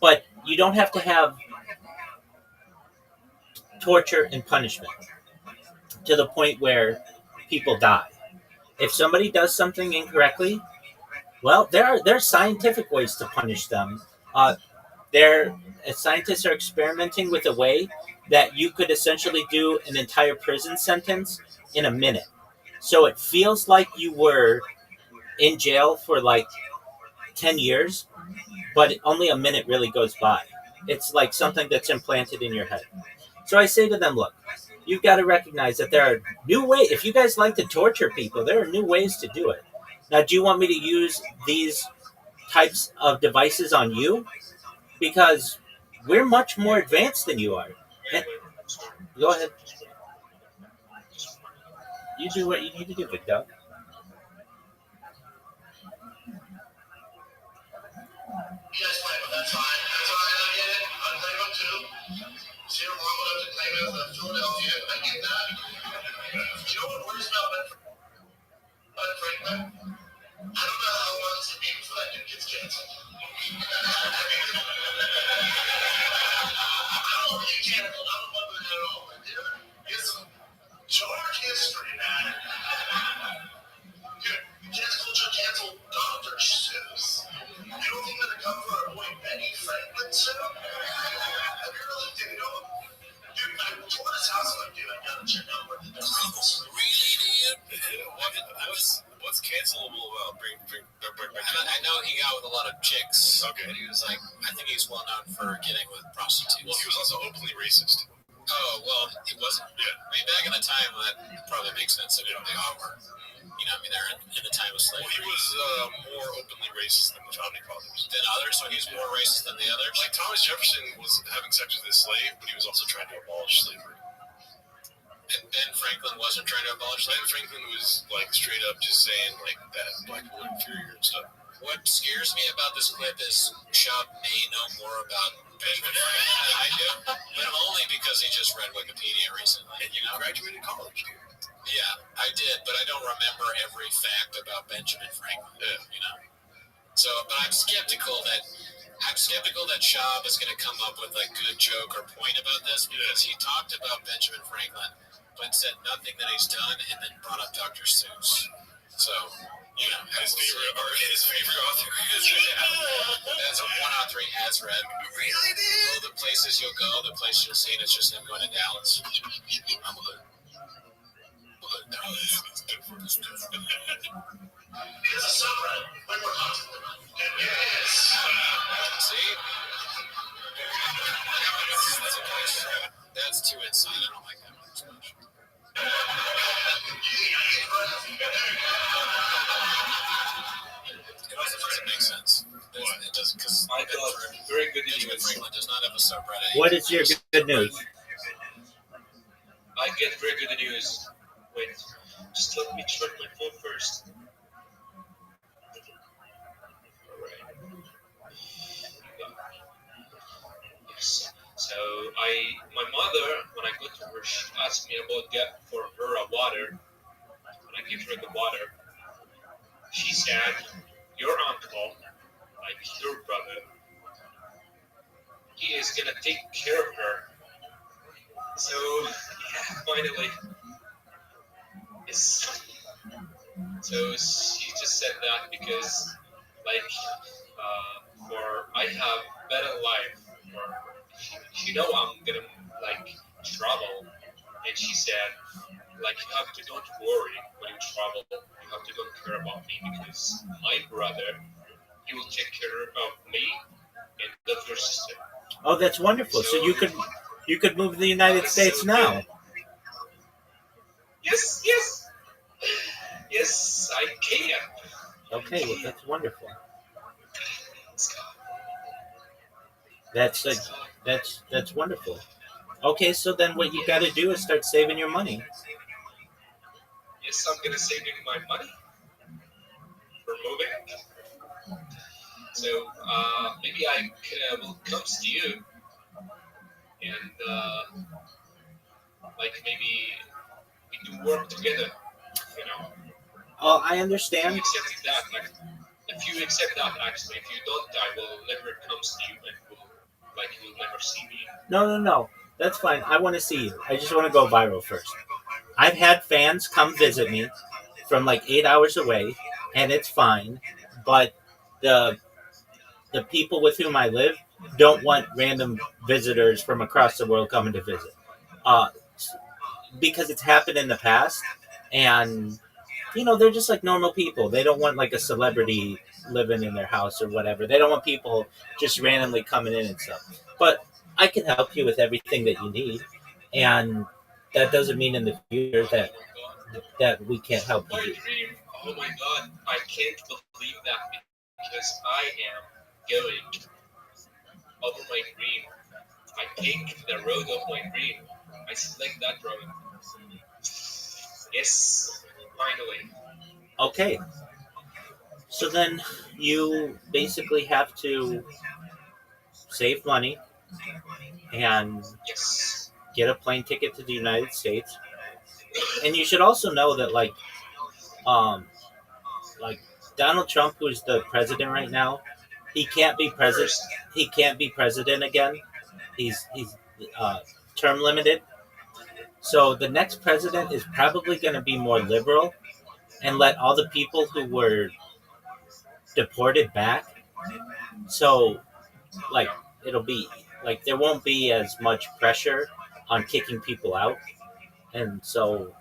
but you don't have to have torture and punishment to the point where people die. If somebody does something incorrectly, well, there are scientific ways to punish them. Scientists are experimenting with a way that you could essentially do an entire prison sentence in a minute. So it feels like you were in jail for like 10 years, but only a minute really goes by. It's like something that's implanted in your head. So I say to them, look, you've got to recognize that there are new ways. If you guys like to torture people, there are new ways to do it. Now, do you want me to use these types of devices on you? Because we're much more advanced than you are. And, go ahead. You do what you need to do, Victor. That's fine. That's fine. I get it. I'll claim them too. See, I'm wrong enough to claim it as a think that? You know what worries me about Ben Franklin? I don't know how long it's going to be before that dude gets canceled. I don't want to get canceled. I don't want that at all. Dude, it's dark history, man. Dude, cancel culture canceled Dr. Seuss. You don't think they're going to come for our boy Benny Franklin soon? I really do. You know, dude, I toured his house and dude, I gotta check out where the Beatles really did. What's cancelable about bring I know he got with a lot of chicks. Okay. But he was like, I think he's well known for getting with prostitutes. Well, he was also openly racist. Oh, well, he wasn't. Yeah. I mean, back in the time, that probably makes sense. They all were. You know, I mean, they're in the time of slavery. Well, he was more openly racist than the founding fathers. Than others, so he's more racist than the others. Like Thomas Jefferson was having sex with his slave, but he was also trying to abolish slavery. And Ben Franklin wasn't trying to abolish Ben slavery. Franklin was like straight up just saying like that black people are inferior and stuff. What scares me about this clip is Shab may know more about Benjamin Franklin than I do, but only because he just read Wikipedia recently. And you graduated college, dude. Yeah, I did, but I don't remember every fact about Benjamin Franklin. Yeah. You know, so but I'm skeptical that Shab is going to come up with a good joke or point about this because he talked about Benjamin Franklin, but said nothing that he's done, and then brought up Dr. Seuss. So, you know, His favorite author is that's one author he has read. Really, dude? All the places you'll go, the place you'll see, and it's just him going to Dallas. I'm a It's different. It's different. It's a subreddit. Like we're hunting them. Yes. See? That's too inside. I don't like that one as much. It doesn't make sense. It doesn't, because I got very good Benjamin news. Franklin does not have a subreddit. What is your good news? I get very good news. Wait, just let me check my phone first. Alright. Yes. So my mother, when I go to her, she asked me about get for her a water. When I give her the water, she said, "Your uncle, like your brother, he is gonna take care of her." So yeah, finally, yes. So she just said that because, like, for I have better life. She know I'm gonna like travel, and she said, like, you have to don't worry when you travel. You have to don't care about me because my brother, he will take care of me and of your sister. Oh, that's wonderful. So you could move to the United States now. Yes, I can. Okay, well, that's wonderful. Scott. That's wonderful. Okay, so then what you got to do is start saving your money. Yes, I'm gonna save my money for moving. So maybe I will come to you and like maybe we do work together. You know. Oh, I If you understand. accept that, like, if you accept that, actually, if you don't, I will never come to you and you'll never see me. No. That's fine. I want to see you. I just want to go viral first. I've had fans come visit me from like 8 hours away, and it's fine. But the people with whom I live don't want random visitors from across the world coming to visit, because it's happened in the past, and they're just like normal people. They don't want like a celebrity living in their house or whatever. They don't want people just randomly coming in and stuff. But I can help you with everything that you need, and that doesn't mean in the future that we can't help My you. dream, oh my god, I can't believe that because I am going over my dream. I take the road of my dream. I select that road. Yes, finally. Okay. So then you basically have to save money and Yes. get a plane ticket to the United States. and you should also know that um, like Donald Trump, who's the president right now, he can't be president. First, He can't be president again. He's uh, term limited. So the next president is probably going to be more liberal and let all the people who were deported back. So like it'll be like there won't be as much pressure on kicking people out, and so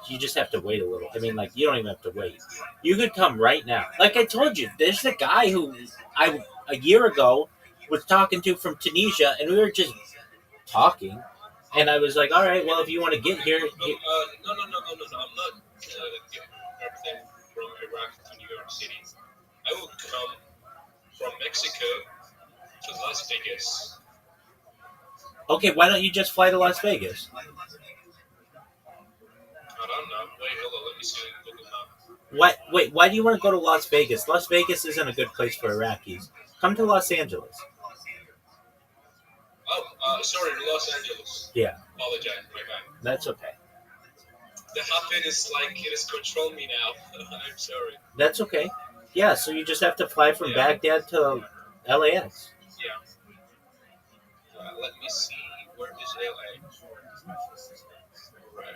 you just have to wait a little. I mean, like you don't even have to wait. You could come right now. Like I told you, there's a guy who I a year ago was talking to from Tunisia, and we were just talking, and I was like, all right, well, if you want to get here, No. I'm not representing from Iraq to New York City. I will come from Mexico to Las Vegas. okay, why don't you just fly to Las Vegas? I don't know. Wait, hold on. Let me see Google Map. Wait, why do you want to go to Las Vegas? Las Vegas isn't a good place for Iraqis. Come to Los Angeles. Oh, sorry, Los Angeles. Yeah. Apologize, my bad. That's okay. The habit is like it has controlled me now. I'm sorry. That's okay. Yeah, so you just have to fly from Baghdad to LAX. Yeah. Let me see. Where is LA? Right.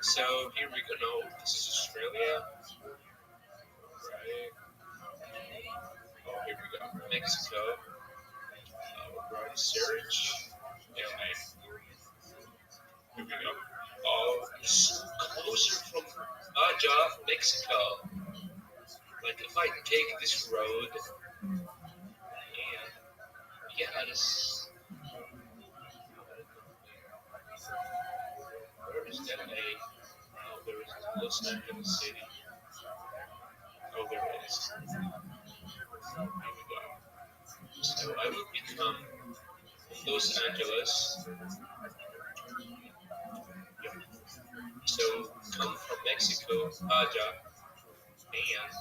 So here we go. No, this is Australia. Right. Oh, here we go. Mexico. Right. Search. LA. Here we go. Oh, it's closer from Baja, Mexico. Like if I take this road, and yeah, it's where is LA? Oh, there is Los Angeles City. Oh, there it is. Here we go. So I will become Los Angeles. So come from Mexico, Baja, and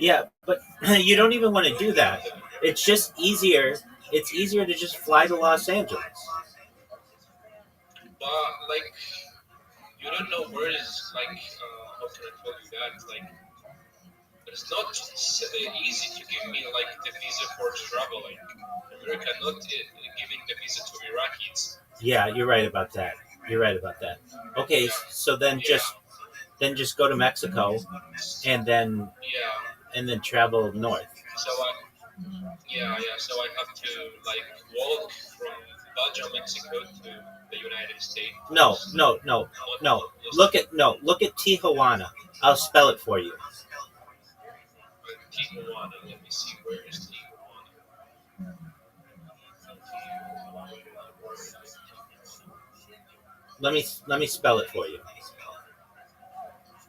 Yeah, but you don't even want to do that. It's just easier. It's easier to just fly to Los Angeles. but like you don't know where is like how can I tell you that like it's not easy to give me like the visa for traveling. America not giving the visa to Iraqis. Yeah, you're right about that. You're right about that. Okay, so then just go to Mexico and then travel north. So so I have to like walk from Baja, Mexico to the United States. No. Look at Tijuana. I'll spell it for you. Tijuana. Let me see. Where is Tijuana? Let me spell it for you.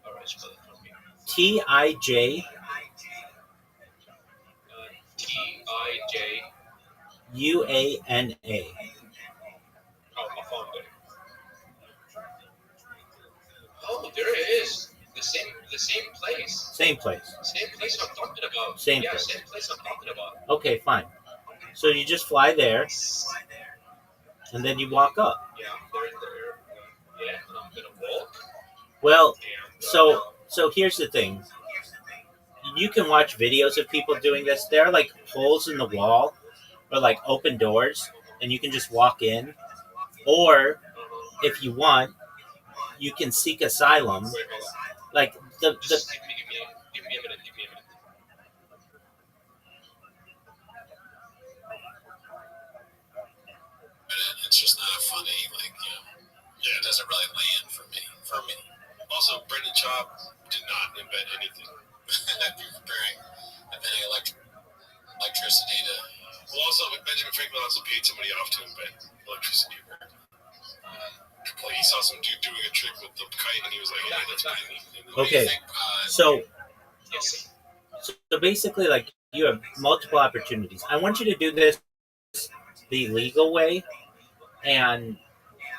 All right, spell it for me. TIJ TIJ. UANA. Oh, I found it. Oh, there it is. The same place. Same place. Same place I'm talking about. Same yeah, place. same place I'm talking about. Okay, fine. So you just fly there, and then you walk up. Yeah, there. Yeah, and I'm gonna walk. Well, And, so here's the thing. You can watch videos of people doing this. There are like holes in the wall, or like open doors, and you can just walk in. Or if you want, you can seek asylum. wait, hold on. Like the Just give me a minute. It's just not funny, like, it doesn't really land for me. Also, Brendan Schaub did not invent anything. Inventing electricity to. Well, also, Benjamin Franklin also paid somebody off to invent electricity. Like, he saw some dude doing a trick with the kite, and he was like, "Hey, that's pretty neat." Okay. So Yes. so basically, like you have multiple opportunities. I want you to do this the legal way, and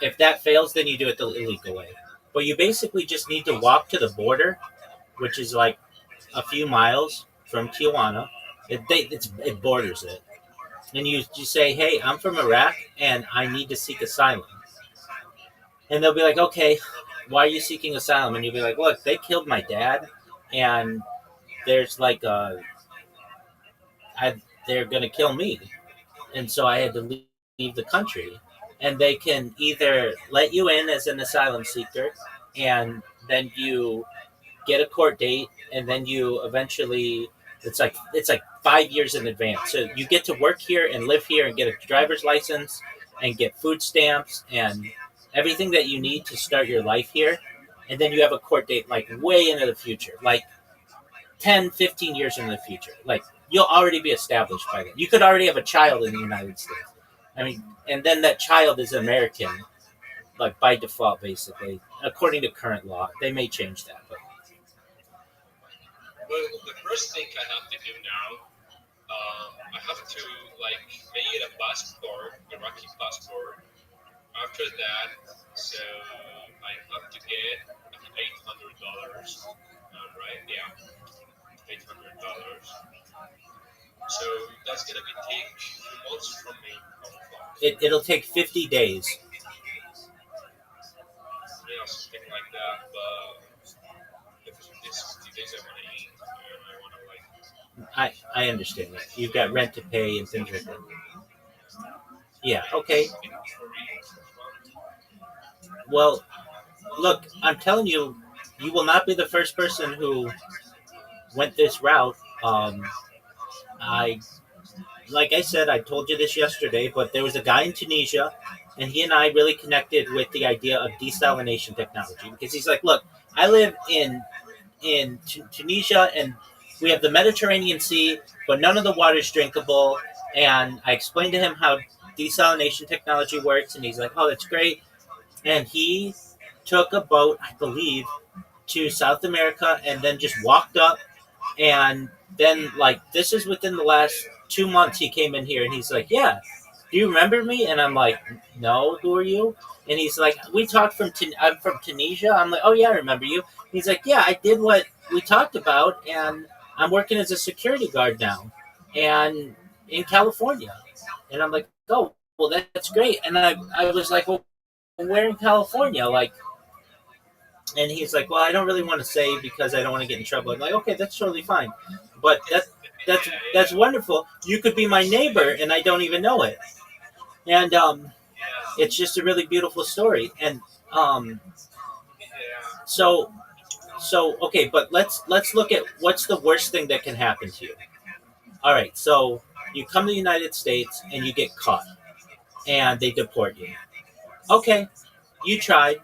if that fails, then you do it the illegal way. But you basically just need to walk to the border, which is like a few miles from Tijuana. It borders it, and you say, "Hey, I'm from Iraq, and I need to seek asylum." And they'll be like, okay, why are you seeking asylum? And you'll be like, look, they killed my dad, and there's like they're gonna kill me, and so I had to leave the country. And they can either let you in as an asylum seeker, and then you get a court date, and then you eventually it's like 5 years in advance. So you get to work here and live here and get a driver's license and get food stamps and everything that you need to start your life here. And then you have a court date like way into the future, like 10, 15 years into the future. Like you'll already be established by then. You could already have a child in the United States. I mean, and then that child is American, like by default, basically, according to current law. They may change that, but Well, the first thing I have to do now, I have to like make a passport, Iraqi passport. After that, so I have to get $800. Right? Yeah, $800. So that's gonna be take 2 months from me. it'll take 50 days. Yeah, something like that. But if this 50 days I wanna eat, and I wanna like I understand that. You've got rent to pay and things like that. Yeah, okay. Well, look, I'm telling you, you will not be the first person who went this route. I, like I said, I told you this yesterday, but there was a guy in Tunisia, and he and I really connected with the idea of desalination technology because he's like, look, I live in Tunisia, and we have the Mediterranean Sea, but none of the water is drinkable. And I explained to him how desalination technology works, and he's like, "Oh, that's great." And he took a boat, I believe, to South America, and then just walked up. And then, like, this is within the last 2 months, he came in here, and he's like, "Yeah, do you remember me?" And I'm like, "No, who are you?" And he's like, "We talked I'm from Tunisia." I'm like, "Oh yeah, I remember you." He's like, "Yeah, I did what we talked about, and I'm working as a security guard now, and in California." And I'm like, "Oh, well, that's great." And I was like, "Well, where in California?" Like, and he's like, "Well, I don't really want to say because I don't want to get in trouble." I'm like, "Okay, that's totally fine, but that's wonderful. You could be my neighbor, and I don't even know it." And it's just a really beautiful story. And um, so okay, but let's look at what's the worst thing that can happen to you. All right, so you come to the United States and you get caught, and they deport you. Okay, you tried,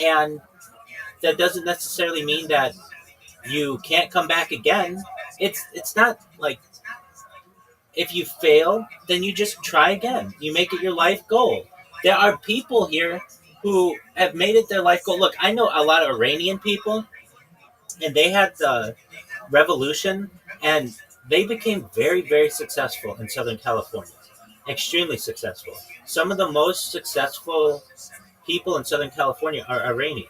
and that doesn't necessarily mean that you can't come back again. It's not like if you fail, then you just try again. You make it your life goal. There are people here who have made it their life goal. Look, I know a lot of Iranian people, and they had the revolution, and they became very, very successful in Southern California. Extremely successful. Some of the most successful people in Southern California are Iranian.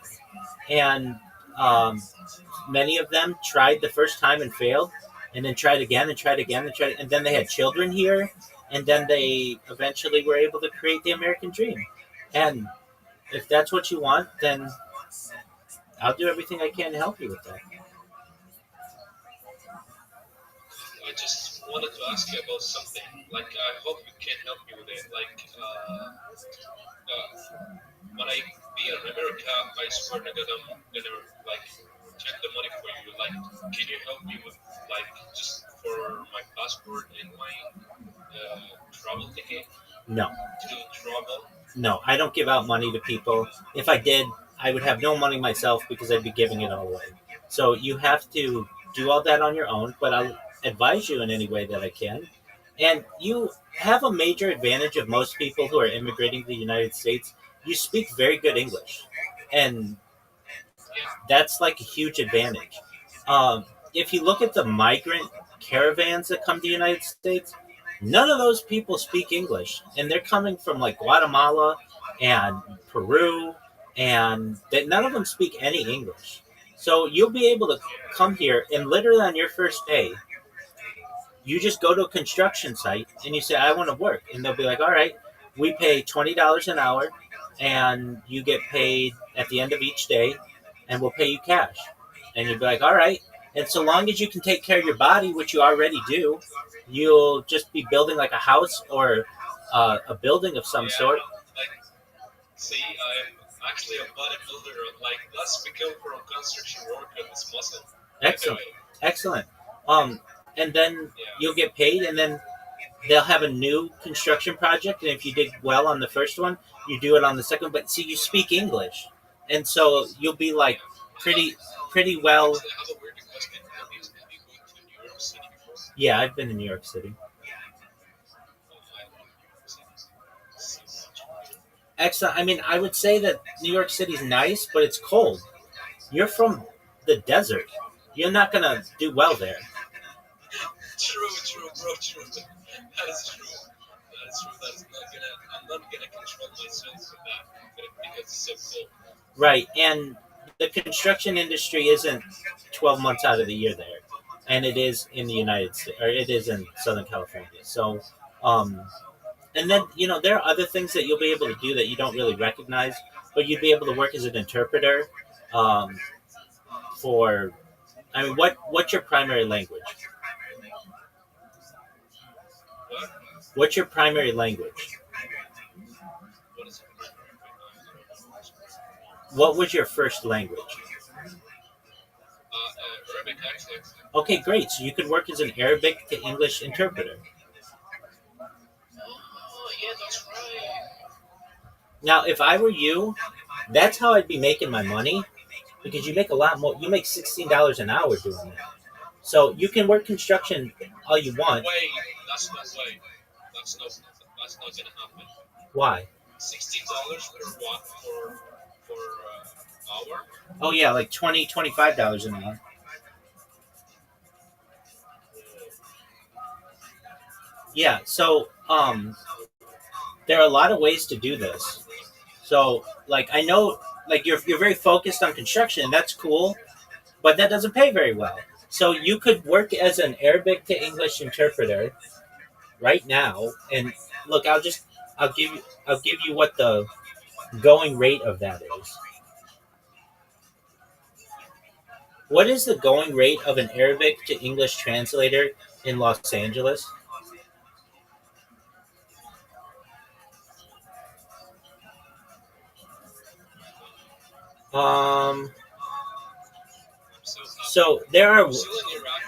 And um, many of them tried the first time and failed, and then tried again and tried again and tried, and then they had children here, and then they eventually were able to create the American dream. And if that's what you want, then I'll do everything I can to help you with that. I just wanted to ask you about something. Like, I hope you can help me with it. Like, when I be in America, I swear to God, I'm gonna like check the money for you. Like, can you help me with like just for my passport and my travel ticket No, to travel? no, I don't give out money to people. If I did, I would have no money myself because I'd be giving it all away. So you have to do all that on your own, but I'll advise you in any way that I can. And you have a major advantage of most people who are immigrating to the United States. You speak very good English. And that's like a huge advantage. If you look at the migrant caravans that come to the United States, none of those people speak English, and they're coming from like Guatemala and Peru, and none of them speak any English. So you'll be able to come here, and literally on your first day, you just go to a construction site and you say, "I want to work," and they'll be like, "All right, we pay $20 an hour, and you get paid at the end of each day, and we'll pay you cash. And you'd be like, all right. And so long as you can take care of your body, which you already do, you'll just be building like a house or a building of some sort. Like, see, I'm actually a bodybuilder. Like, let's become from construction worker this muscle. Excellent, Anyway, excellent. And then yeah. you'll get paid, and then they'll have a new construction project, and if you did well on the first one, you do it on the second. But see, you speak English, and so you'll be like pretty well. Actually, I have a weird question. Have you been to New York City before? Yeah, I've been in New York City. I love New York City so much. Excellent. I mean, I would say that New York City's nice, but it's cold. You're from the desert. You're not gonna do well there. True, bro, true. That is true. That is not gonna. I'm not gonna control myself with that because it's so cool. Right, and the construction industry isn't 12 months out of the year there, and it is in the United States, or it is in Southern California. So, and then there are other things that you'll be able to do that you don't really recognize, but you'd be able to work as an interpreter. For, I mean, what's your primary language? What? What's your primary language? What is it? What was your first language? Arabic, actually. Okay, great. So you could work as an Arabic to English interpreter. Oh, yeah, that's right. Now, if I were you, that's how I'd be making my money, because you make a lot more. You make $16 an hour doing that. So you can work construction all you want. Wait, that's not way. That's not gonna happen. Why? $16 per what for hour? Oh yeah, like $25 an hour. Yeah. So there are a lot of ways to do this. So like I know, like you're very focused on construction, and that's cool, but that doesn't pay very well. So you could work as an Arabic to English interpreter right now, and look, I'll give you what the going rate of that is. What is the going rate of an Arabic to English translator in Los Angeles? Um, I'm so happy. so there are I'm still in Iraq.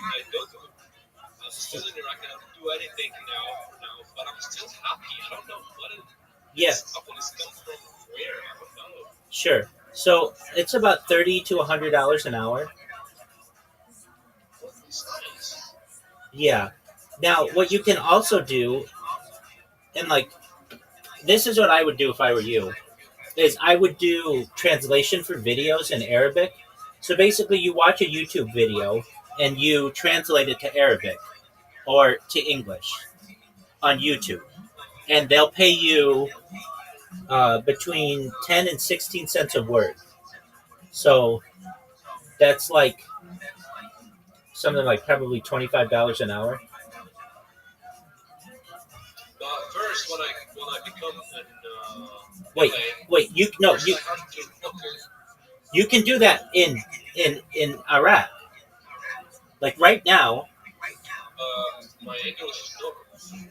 I'm still in Iraq. I don't do anything now for now, but I'm still happy. I don't know what yeah, this happiness comes from. Where? I don't know. sure. So it's about $30 to $100 an hour. It's nice. Yeah. Now, what you can also do, and like this is what I would do if I were you, is I would do translation for videos in Arabic. So basically, you watch a YouTube video and you translate it to Arabic or to English on YouTube, and they'll pay you between 10 and 16 cents a word. So that's like something like probably $25 an hour. But first, when I become an Wait, LA, wait, first I have to you can do that in Iraq. Like right now, my English is not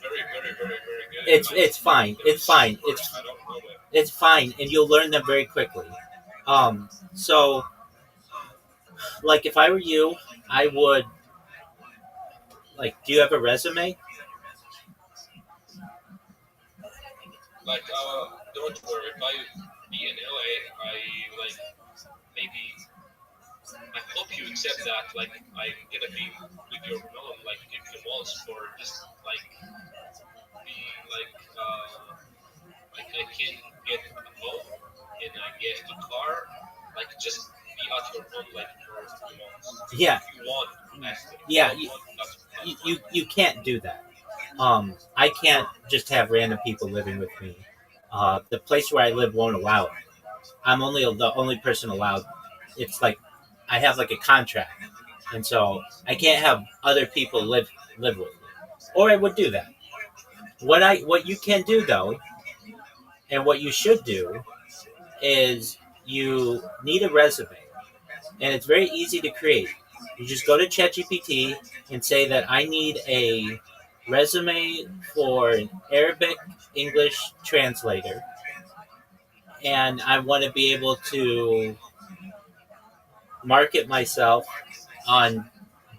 very, very, very, very good. it's fine. It's fine. I don't know it. It's fine, and you'll learn them very quickly. So like if I were you, I would like. Do you have a resume? Like, don't worry. If I be in LA, I like maybe. I hope you accept that. Like, I'm gonna be with your mom, like if you want, for just like be like I can get home and I get a car, like just be at your home like for 2 months. Yeah, If you want, honestly. yeah. If you want, that's You can't do that. I can't just have random people living with me. The place where I live won't allow it. I'm only the only person allowed. It's like I have like a contract, and so I can't have other people live with me. Or I would do that. What you can do though, and what you should do, is you need a resume, and it's very easy to create. You just go to ChatGPT and say that I need a resume for an Arabic English translator, and I want to be able to market myself on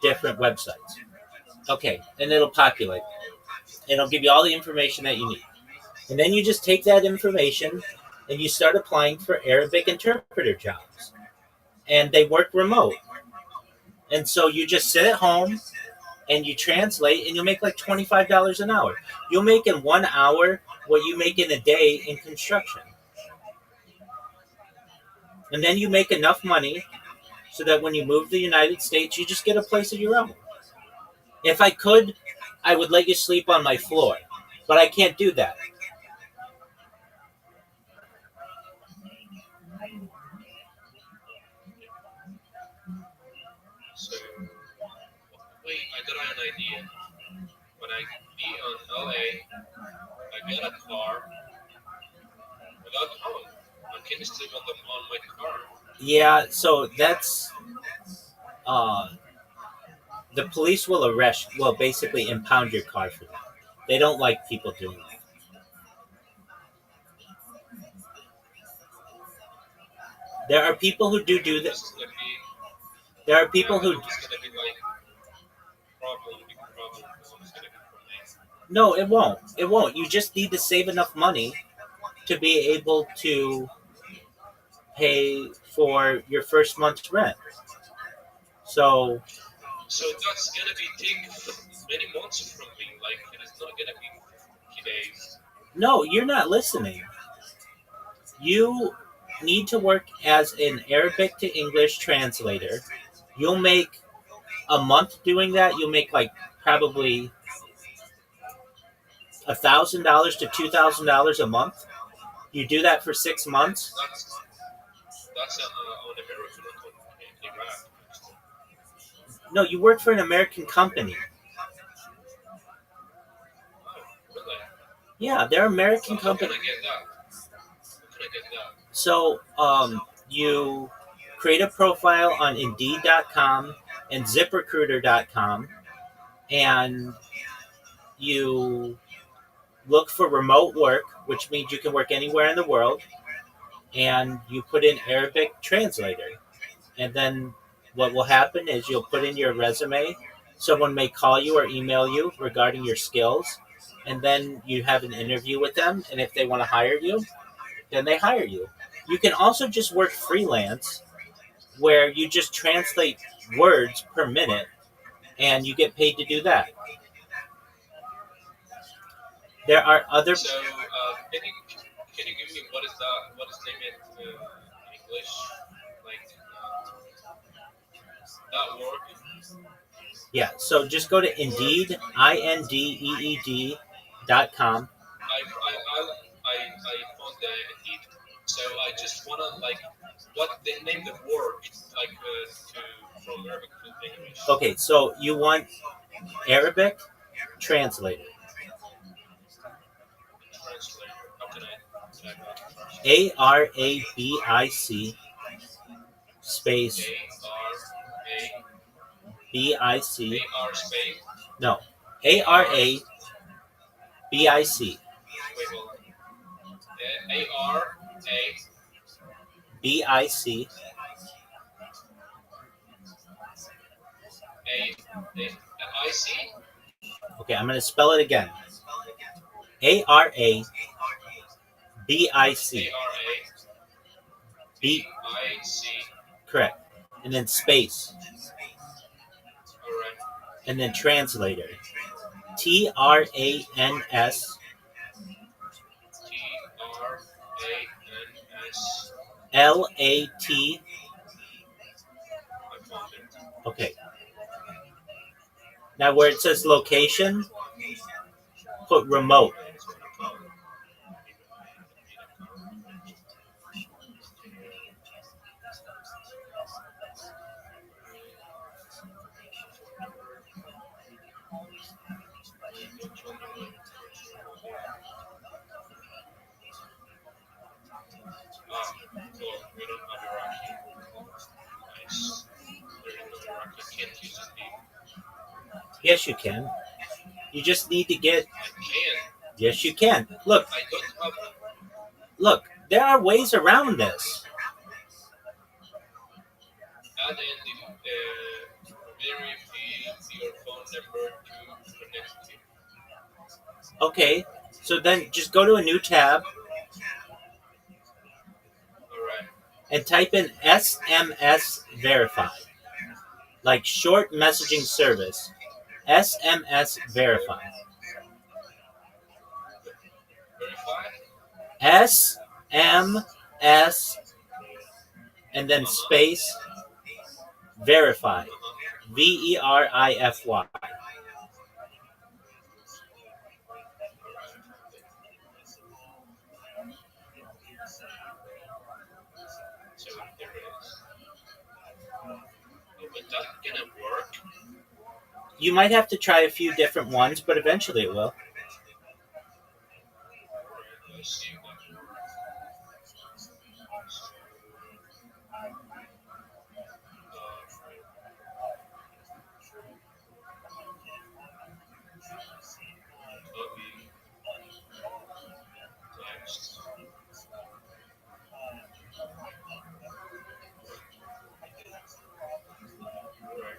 different websites. Okay, and it'll populate. It'll give you all the information that you need. And then you just take that information and you start applying for Arabic interpreter jobs. And they work remote. And so you just sit at home and you translate and you'll make like $25 an hour. You'll make in 1 hour what you make in a day in construction. And then you make enough money so that when you move to the United States, you just get a place of your own. If I could, I would let you sleep on my floor, but I can't do that. So, wait, I got an idea. When I be on LA, I get a car without towing. I can sleep on my car. Yeah, so that's uh, the police will basically impound your car for that. They don't like people doing that. There are people who do that. This is gonna be, There are people yeah, who it's gonna be like big problem. It's gonna be for me. no, it won't. It won't. You just need to save enough money to be able to pay for your first month's rent. So So that's gonna be take many months from me. Like it is not gonna be 50 days. no, you're not listening. You need to work as an Arabic to English translator. You'll make a month doing that. You'll make like probably $1,000 to $2,000 a month. You do that for 6 months. That's on American, not on Iraq. No, you work for an American company. Oh, really? Yeah, they're American How can company. I get that? How can I get that? So you create a profile on Indeed.com and ZipRecruiter.com, and you look for remote work, which means you can work anywhere in the world, and you put in Arabic translator. And then what will happen is you'll put in your resume. Someone may call you or email you regarding your skills, and then you have an interview with them. And if they want to hire you, then they hire you. You can also just work freelance, where you just translate words per minute, and you get paid to do that. There are other. So can you give me what is that? What is name in English? Like that work? Yeah, so just go to Indeed, INDEED.com. I found the Indeed. So I just wanna like what the name the work like to from Arabic to English. Okay, so you want Arabic translator. Translator. How can I type that? ARABIC space BIC. AR space. No, ARABIC. Wait, hold on. AR BIC. IC. Okay, I'm going to spell it again. ARABIC. B. IC. Correct. And then space. Alright. And then translator. TRANS TRANS. LAT. I found it. Okay. Now where it says location, put remote. Yes, you can. You just need to get. I can. Yes, you can. Look, I don't have. look. There are ways around this. Add in verify your phone number to connect to. Okay, so then just go to a new tab All right. and type in SMS Verify, like short messaging service. SMS Verify. Verify. SMS and then space Verify. Verify. So there it is. Oh, but that's gonna work. You might have to try a few different ones, but eventually it will. All right. Let's see if that works.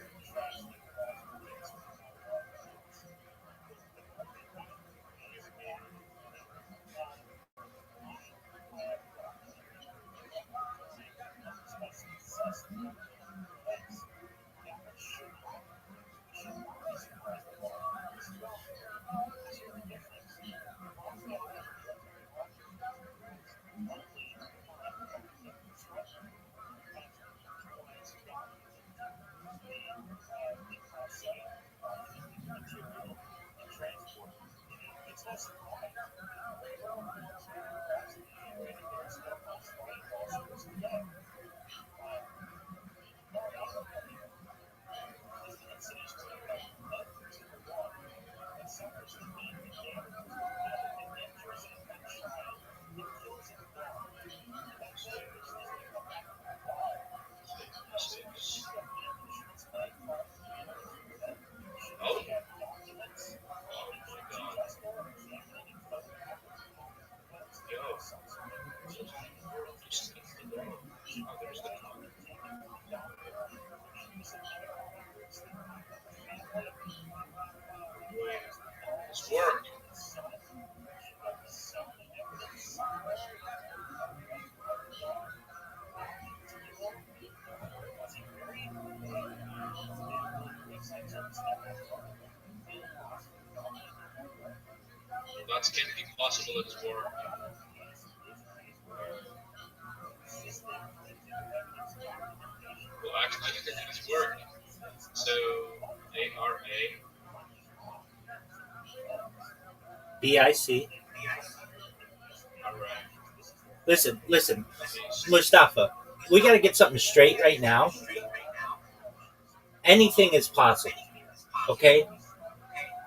Copy text. Right. Oh. Oh my God. Yo. Just hit the door. Oh, there's the knob. Wait. This worked. That can't be possible. It's worked. Well, actually, it's worked. So ARA. BIC. All right. Listen, Mustafa. We got to get something straight right now. Anything is possible. Okay?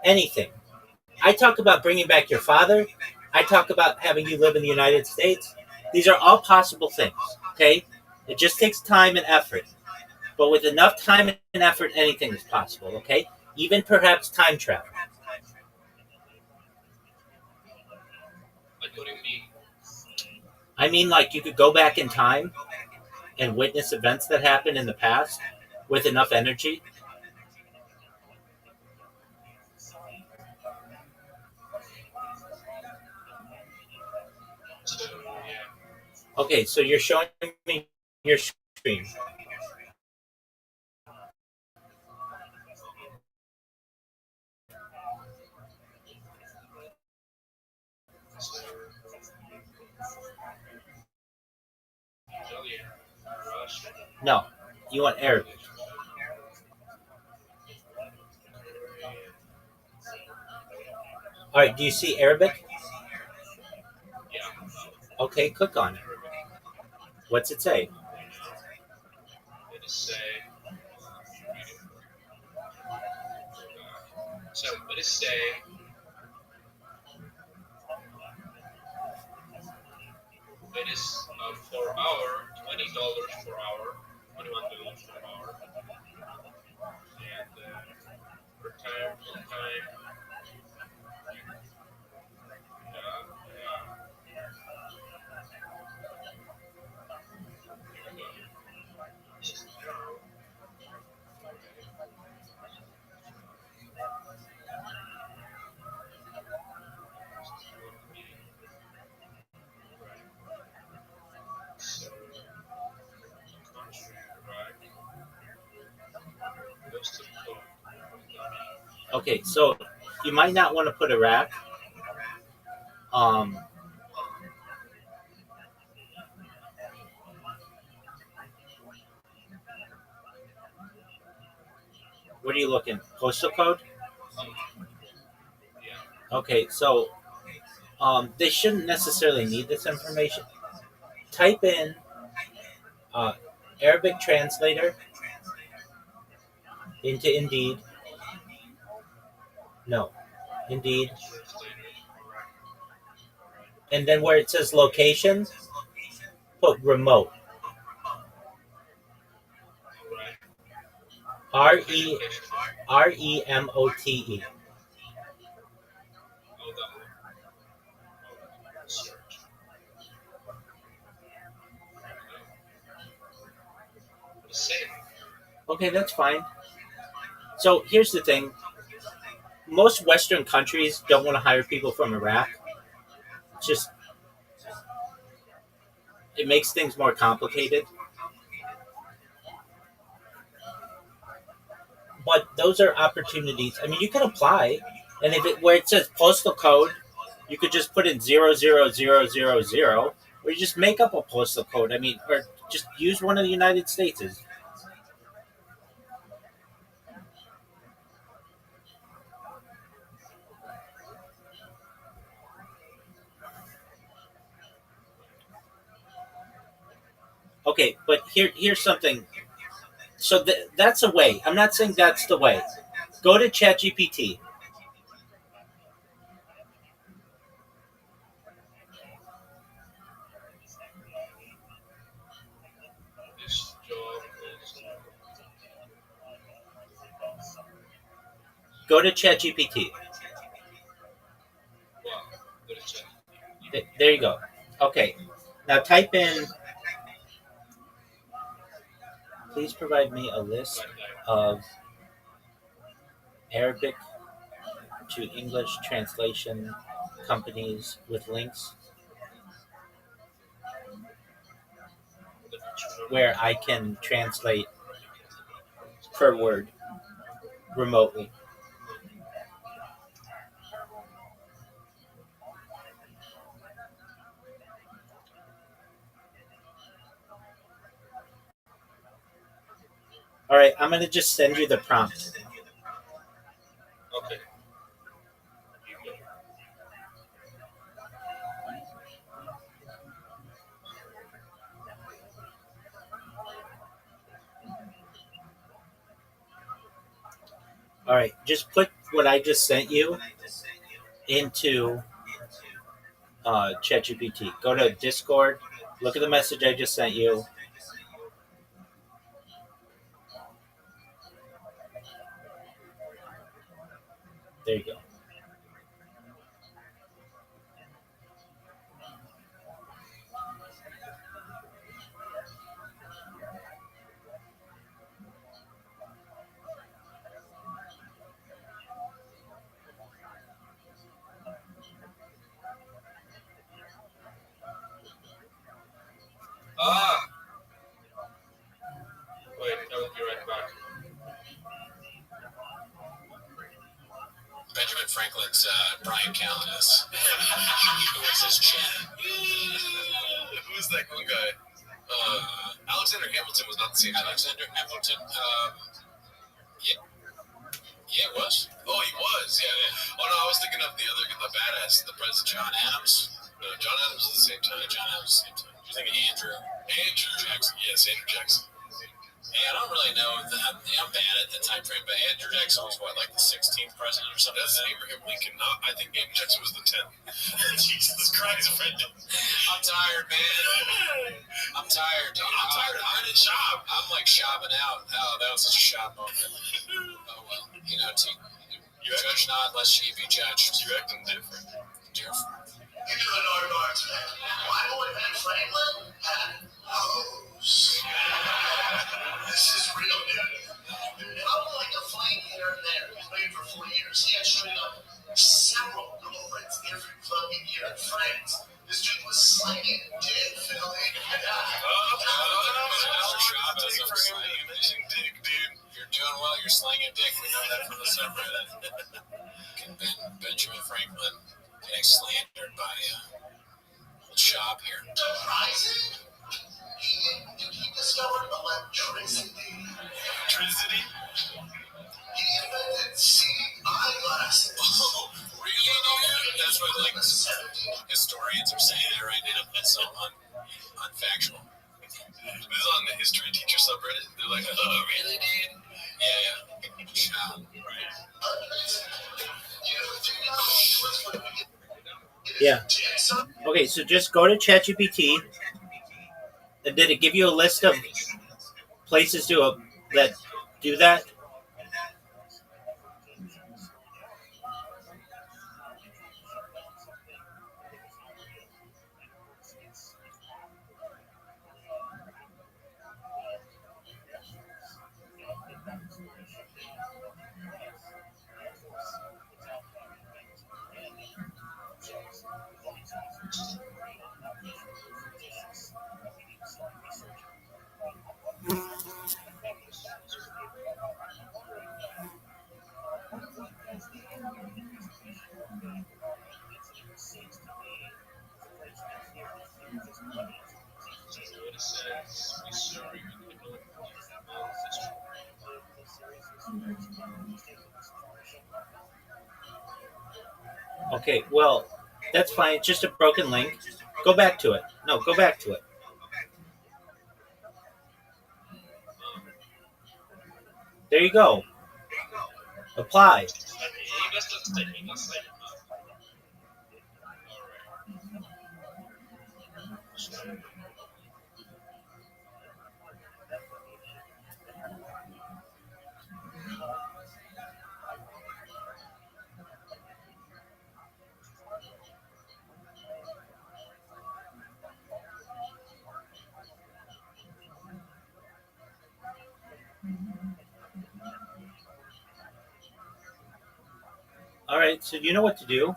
Anything. I talk about bringing back your father. I talk about having you live in the United States. These are all possible things. Okay? It just takes time and effort. But with enough time and effort, anything is possible. Okay? Even perhaps time travel. Like what do you mean? I mean, like you could go back in time and witness events that happened in the past with enough energy. So yeah. Okay, so you're showing me your screen. So Italian, Russian. No, you want Arabic. All right, do you see Arabic? Yeah. Okay, click on it. What's it say? It is say. So it is say. It is for hour $20 per hour, $21 per hour, and per time Okay, so you might not want to put Iraq. Um, what are you looking? Postal code? Okay, so they shouldn't necessarily need this information. Type in uh, Arabic translator into Indeed. No, Indeed. And then where it says location, put remote. REMOTE. Okay, that's fine. So here's the thing: most Western countries don't want to hire people from Iraq. It's just it makes things more complicated. But those are opportunities. I mean, you can apply, and if it where it says postal code, you could just put in 00000, or you just make up a postal code. I mean, or just use one of the United States'. Okay, but here's something. So that's a way. I'm not saying that's the way. Go to ChatGPT. Go to ChatGPT. There you go. Okay. Now type in. Please provide me a list of Arabic to English translation companies with links where I can translate per word remotely. All right, I'm going to just send you the prompt. Okay. All right, just put what I just sent you into ChatGPT. Go to Discord, look at the message I just sent you. There you go. Ah! Wait, I will be right back. Benjamin Franklin's Brian Callinas. Who was his chin? Who was that one guy? Alexander Hamilton was not the same time. Alexander Hamilton. Yeah, yeah, it was. Oh, he was. Yeah, yeah. Oh no, I was thinking of the badass, the president. John Adams. No, John Adams was the same time. John Adams, same time. You're thinking Andrew. Andrew Jackson. Yes, Andrew Jackson. Yeah, I don't really know. I'm bad at the time frame, but Andrew Jackson was what, like the 16th president or something? That's Abraham Lincoln. Not, I think Andrew Jackson was the 10th. Jesus Christ, Brendan. I'm tired, man. I'm tired, dude. I'm tired. I'm in a job. I'm like shopping out. Oh, that was such a shop moment. Oh, well. You know, judge not lest ye be judged. You're acting different. Different. You do an art today. My boy Ben Franklin had hose. This is real good. And I don't like to fight here and there. He's played for 4 years. He had straight up several girlfriends every fucking year in France. This dude was slinging dick, Philly. How long did it take for him to mention dick, dude? You're doing well. you're slinging dick. We know that from the subreddit. Benjamin Franklin getting slandered by a shop here. Surprising? He discovered electricity. Electricity? He invented eyeglasses. Oh, really? That's what like historians are saying that right now. That's so unfactual. This is on the history teacher subreddit. They're like, oh, really, dude? Yeah. Shop. Right. Yeah. Okay, so just go to ChatGPT, and did it give you a list of places that do that? Okay, well, that's fine. It's just a broken link. Go back to it. No, go back to it. There you go. Apply. All right, so you know what to do.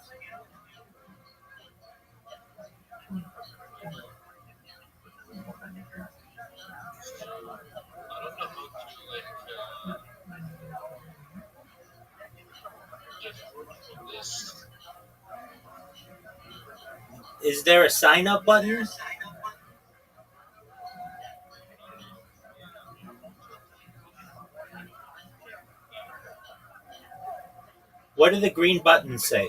Is there a sign up button? What do the green buttons say?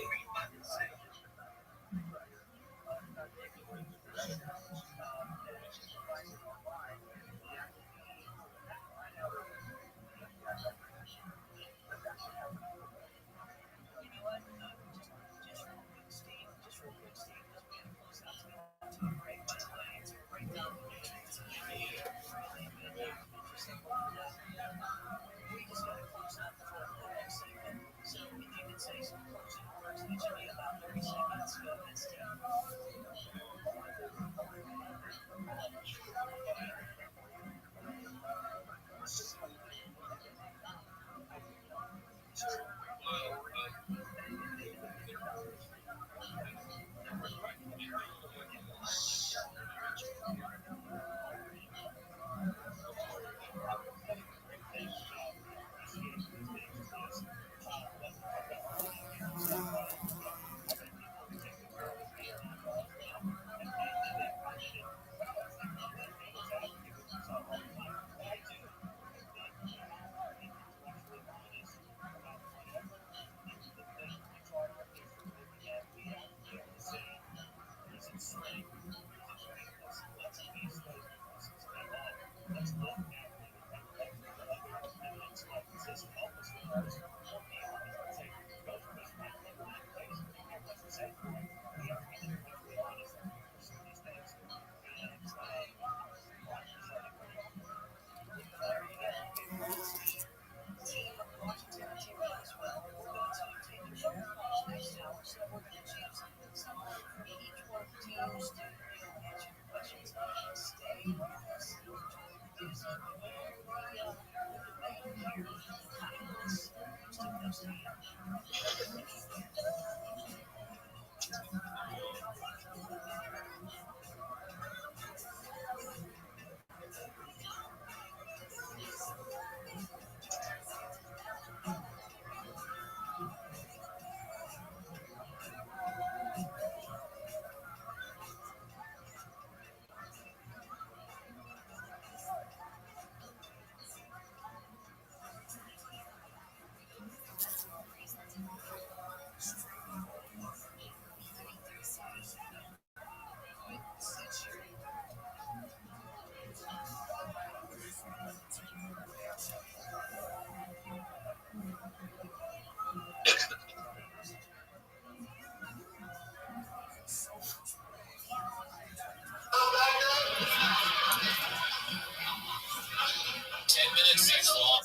sixth law.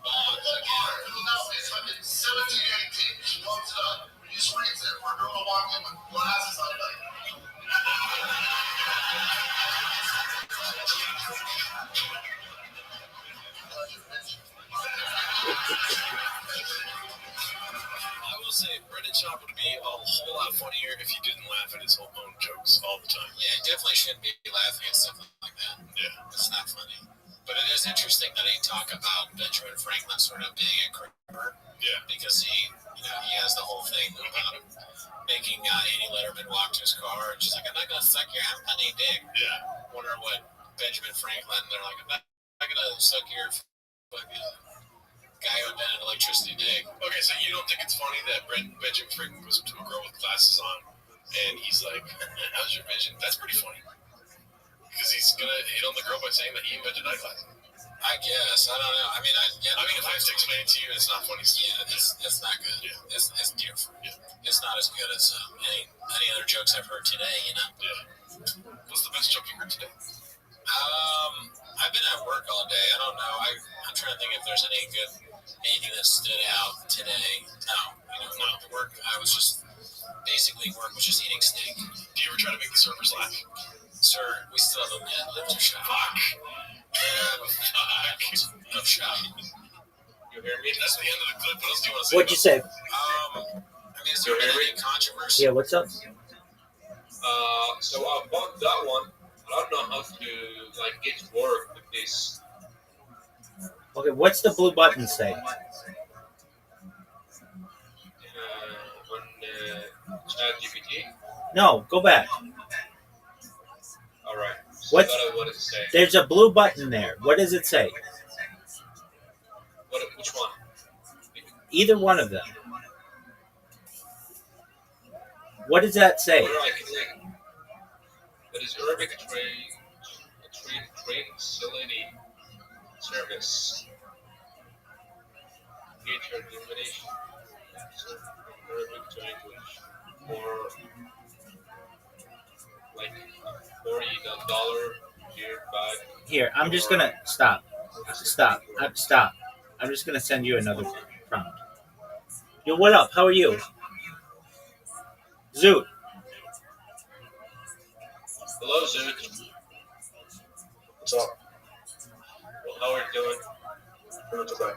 Bonds again. Philadelphia's fucking 17-18. She pumps it up. He just reads it for a girl to walk in with glasses on. Like, I will say, Brendan Schaub would be a whole lot funnier if he didn't laugh at his own jokes all the time. Yeah, he definitely shouldn't be laughing at something like that. Yeah. It's not funny. But it is interesting that he talk about Benjamin Franklin sort of being a cripper. Yeah. Because he has the whole thing about him making Annie Letterman walk to his car, and she's like, "I'm not gonna suck your half-penny dick." Yeah. Wonder what Benjamin Franklin. They're like, "I'm not gonna suck your fucking guy who invented electricity dick." Okay, so you don't think it's funny that Benjamin Franklin goes up to a girl with glasses on, and he's like, "How's your vision?" That's pretty funny. Because he's gonna hit on the girl by saying that he invented eyeglasses. I guess. I don't know. I mean, if I have to explain it to you, it's not funny. Yeah, it's not good. Yeah. It's different. Yeah. It's not as good as any other jokes I've heard today, Yeah. What's the best joke you heard today? I've been at work all day. I don't know. I'm trying to think if there's anything that stood out today. No. The work, work was just eating steak. Do you ever try to make the servers laugh? Sir, we still have a lift or shop. Fuck. No shop. You hear me? That's the end of the clip. What else do you want to say? What'd you say? Is there any controversy? Yeah, what's up? So I bought that one. I don't know how to get to work with this. Okay, what's the blue button say? On ChatGPT. No, go back. All right. So What's what does it say? There's a blue button there. What does it say? Which one? Either one of them. What does that say? What do I click? That is Arabic trade facility service. Feature illumination. Arabic to English. For $40 here back. Here, I'm just gonna stop. Stop. I'm just gonna send you another prompt. Yo, what up? How are you? Zoot. Hello, Zoot. What's up? Well, how are you doing? Doing today?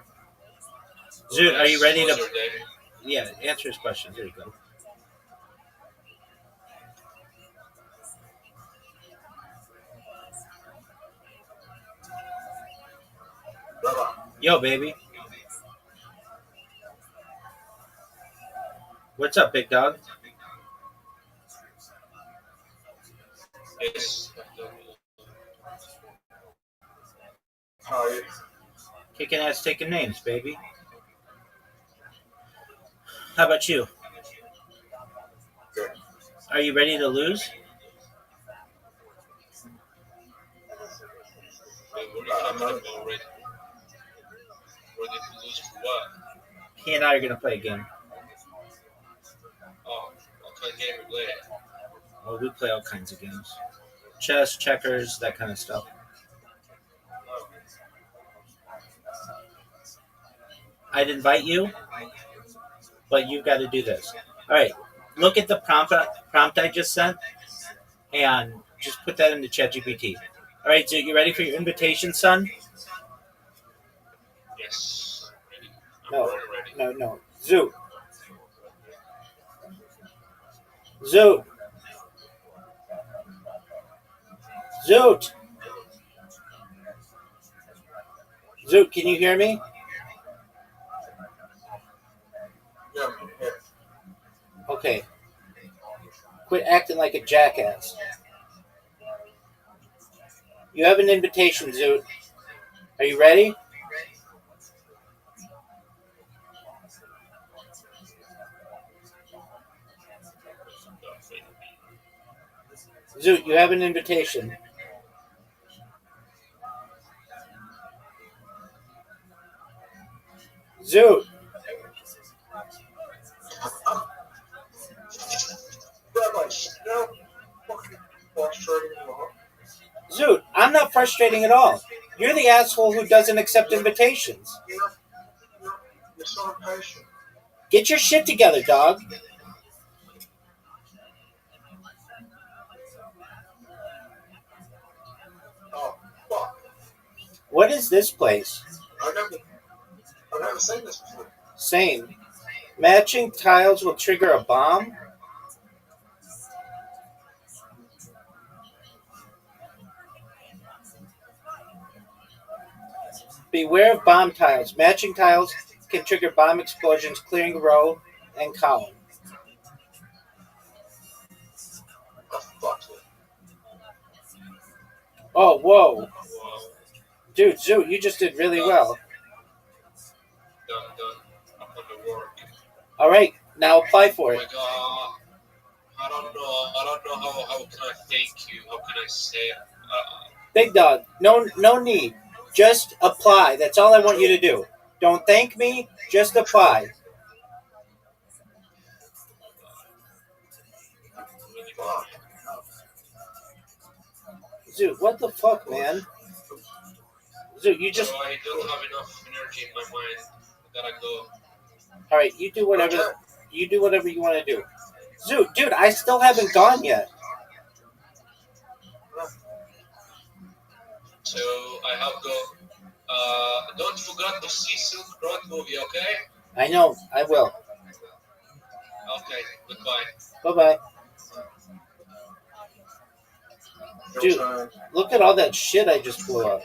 Zoot, are you ready How's to... your day? Yeah, answer his question. There you go. Rabbi. Yo, baby. What's up, big dog? Yes. How are you? Kicking ass, taking names, baby. How about you? Good. Are you ready to lose? I'm not ready. Ready to lose for what? He and I are gonna play a game. Oh, what kind of game we play? Well, we play all kinds of games. Chess, checkers, that kind of stuff. Oh. I'd invite you, but you've got to do this. All right, look at the prompt I just sent, and just put that into ChatGPT. All right, so you ready for your invitation, son? Yes. Ready. No. Ready. No. Zoot. Zoot. Zoot. Zoot, can you hear me? Yeah. Okay. Quit acting like a jackass. You have an invitation, Zoot. Are you ready? Zoot, you have an invitation. Zoot. Rabbi, now fucking frustrating. Zoot, I'm not frustrating at all. You're the asshole who doesn't accept invitations. You're so impatient. Get your shit together, dog. Oh, fuck. What is this place? I've never seen this before. Same. Matching tiles will trigger a bomb? Beware of bomb tiles. Matching tiles can trigger bomb explosions, clearing row and column. Oh, fuck it. Oh, whoa. Dude, Zoo, you just did really well. Done. I'm gonna work. All right, now apply for Oh it. my god. I don't know how can I thank you? How can I say it? Big dog, no need. Just apply. That's all I want you to do. Don't thank me, just apply. Fuck. Zoo, what the fuck, man? Zoo, you just... I don't have enough energy in my mind. I gotta go. All right, you do whatever you want to do. Zoo, dude, I still haven't gone yet. So I have to. Don't forget to see Silk Road movie, okay? I know, I will. Okay, goodbye. Bye-bye. Your Dude, turn. look at all that shit I just blew up.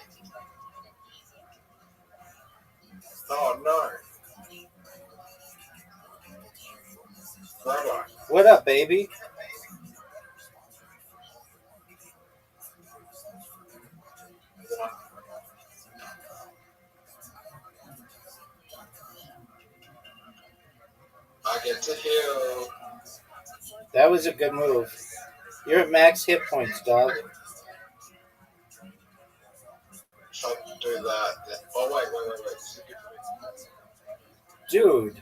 Oh, no. Rabbi. What up, baby? I get to heal. That was a good move. You're at max hit points, dog. Try to do that. Oh, wait. Dude.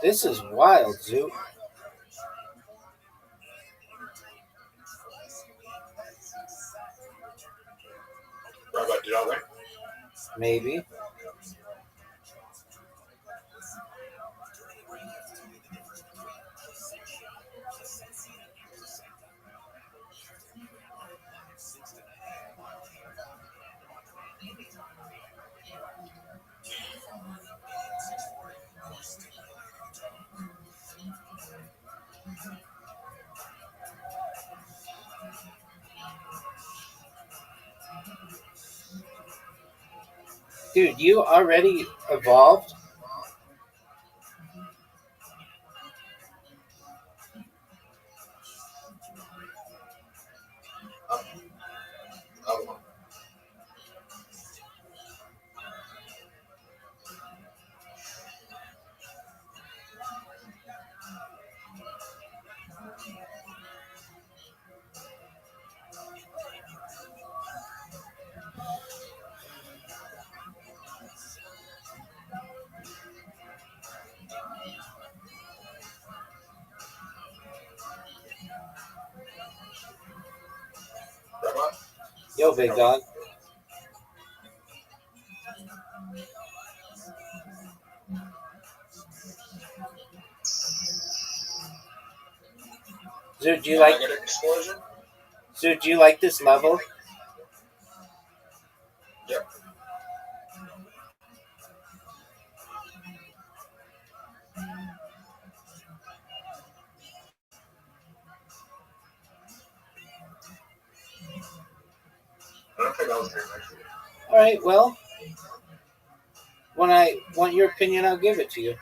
This is wild, Zoo. Rabbi, did I win? Maybe. Dude, you already evolved? I won. Rabbi? Yo, big dog. Zoo, do you I like get an explosion? Zoo, do you like this level? Yep. I don't think I was very much for you. Alright, well. When I want your opinion, I'll give it to you.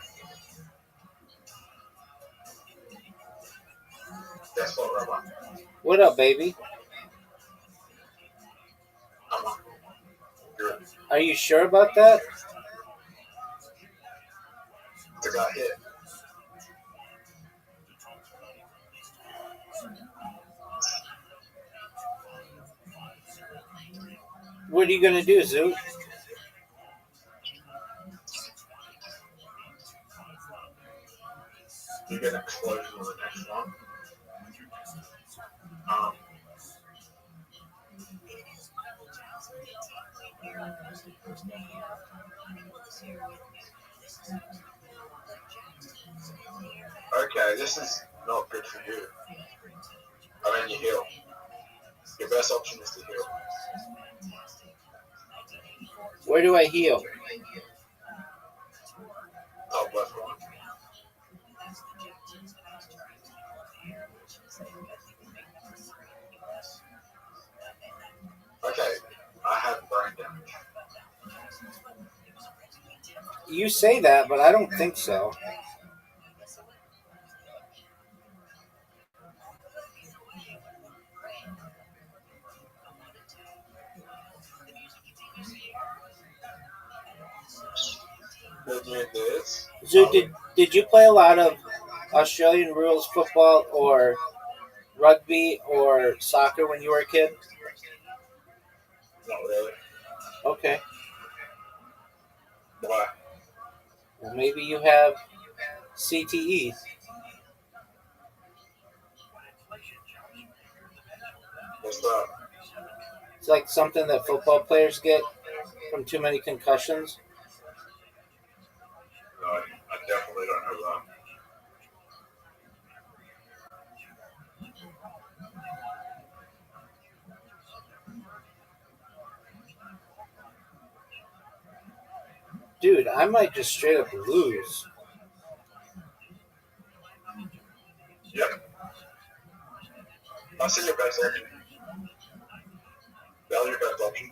Guess what, Rabbi? What up, baby? I won. Good. Are you sure about that? I got hit. What are you gonna do, Zoo? You get an explosion on the next one. Um, Okay, this is not good for you. I mean, you heal. Your best option is to heal. Where do I heal? Top left one. Okay, I have brain damage. You say that, but I don't think so. Good news is, So did you play a lot of Australian rules football or rugby or soccer when you were a kid? not really. Okay. Why? Well, maybe you have CTE. What's that? It's like something that football players get from too many concussions. No, I definitely don't have that. Dude, I might just straight up lose. Yep. I see your best option. That's your best option.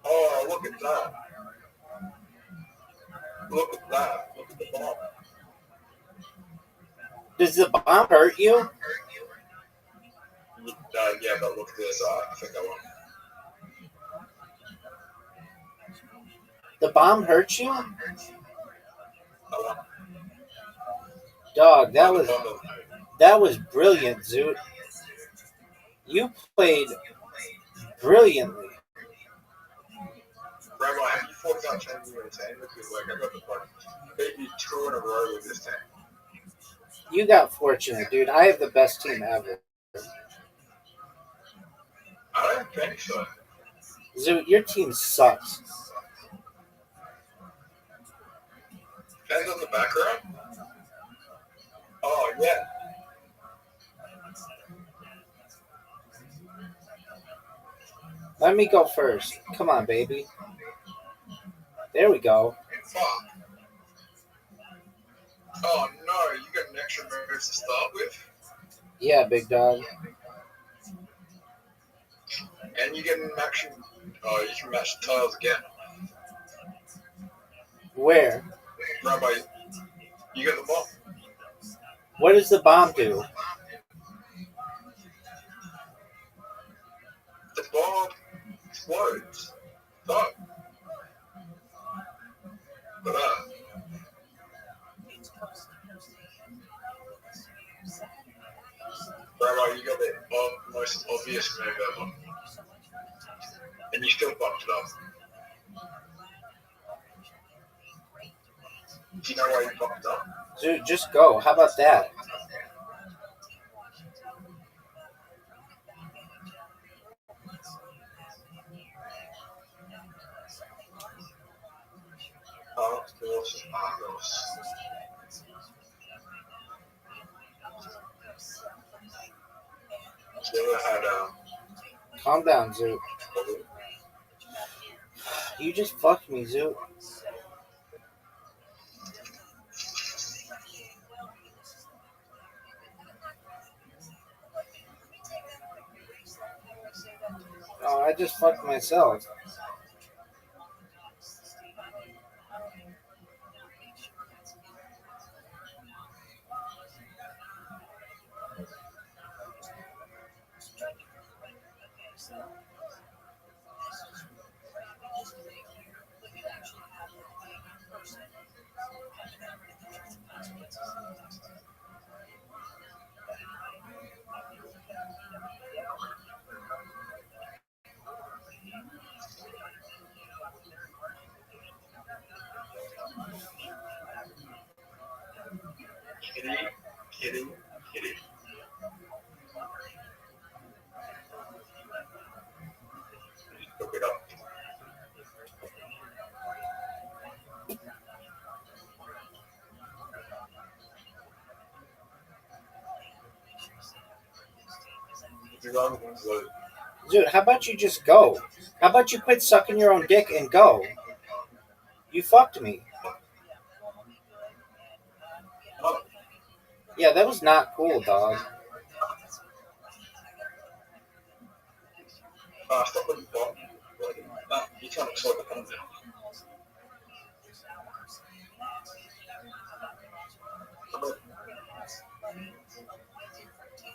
Oh, look at that. Look at that. Look at the bomb. Does the bomb hurt you? Yeah, but look at this. I think I won. The bomb hurts you? I won. Dog, The bomb doesn't hurt. that was brilliant, Zoot. You played brilliantly. Rabbi, have you thought about changing your team? Because, like, I got the fuck. Maybe 2 in a row with this team. You got fortunate, dude. I have the best team ever. I don't think so. Zoot, your team sucks. Depends on the background. Oh, yeah. Let me go first. Come on, baby. There we go. Fuck. Oh, no. You got an extra move to start with? Yeah, big dog. And you get an action. Oh, you can match the tiles again. Where? Rabbi, you get the bomb. What does the bomb do? The bomb explodes. Stop. Rabbi, you got the most obvious move ever. And you still fucked it up. Do you know why you fucked it up? Dude, just go. How about that? Argos. You ever had Calm down, Zoot. You just fucked me, Zoot. Oh, I just fucked myself. kitty. Look it up. Dude, how about you just go? How about you quit sucking your own dick and go? You fucked me. Yeah, that was not cool, dog. Stop looking for you can't sort the phone now.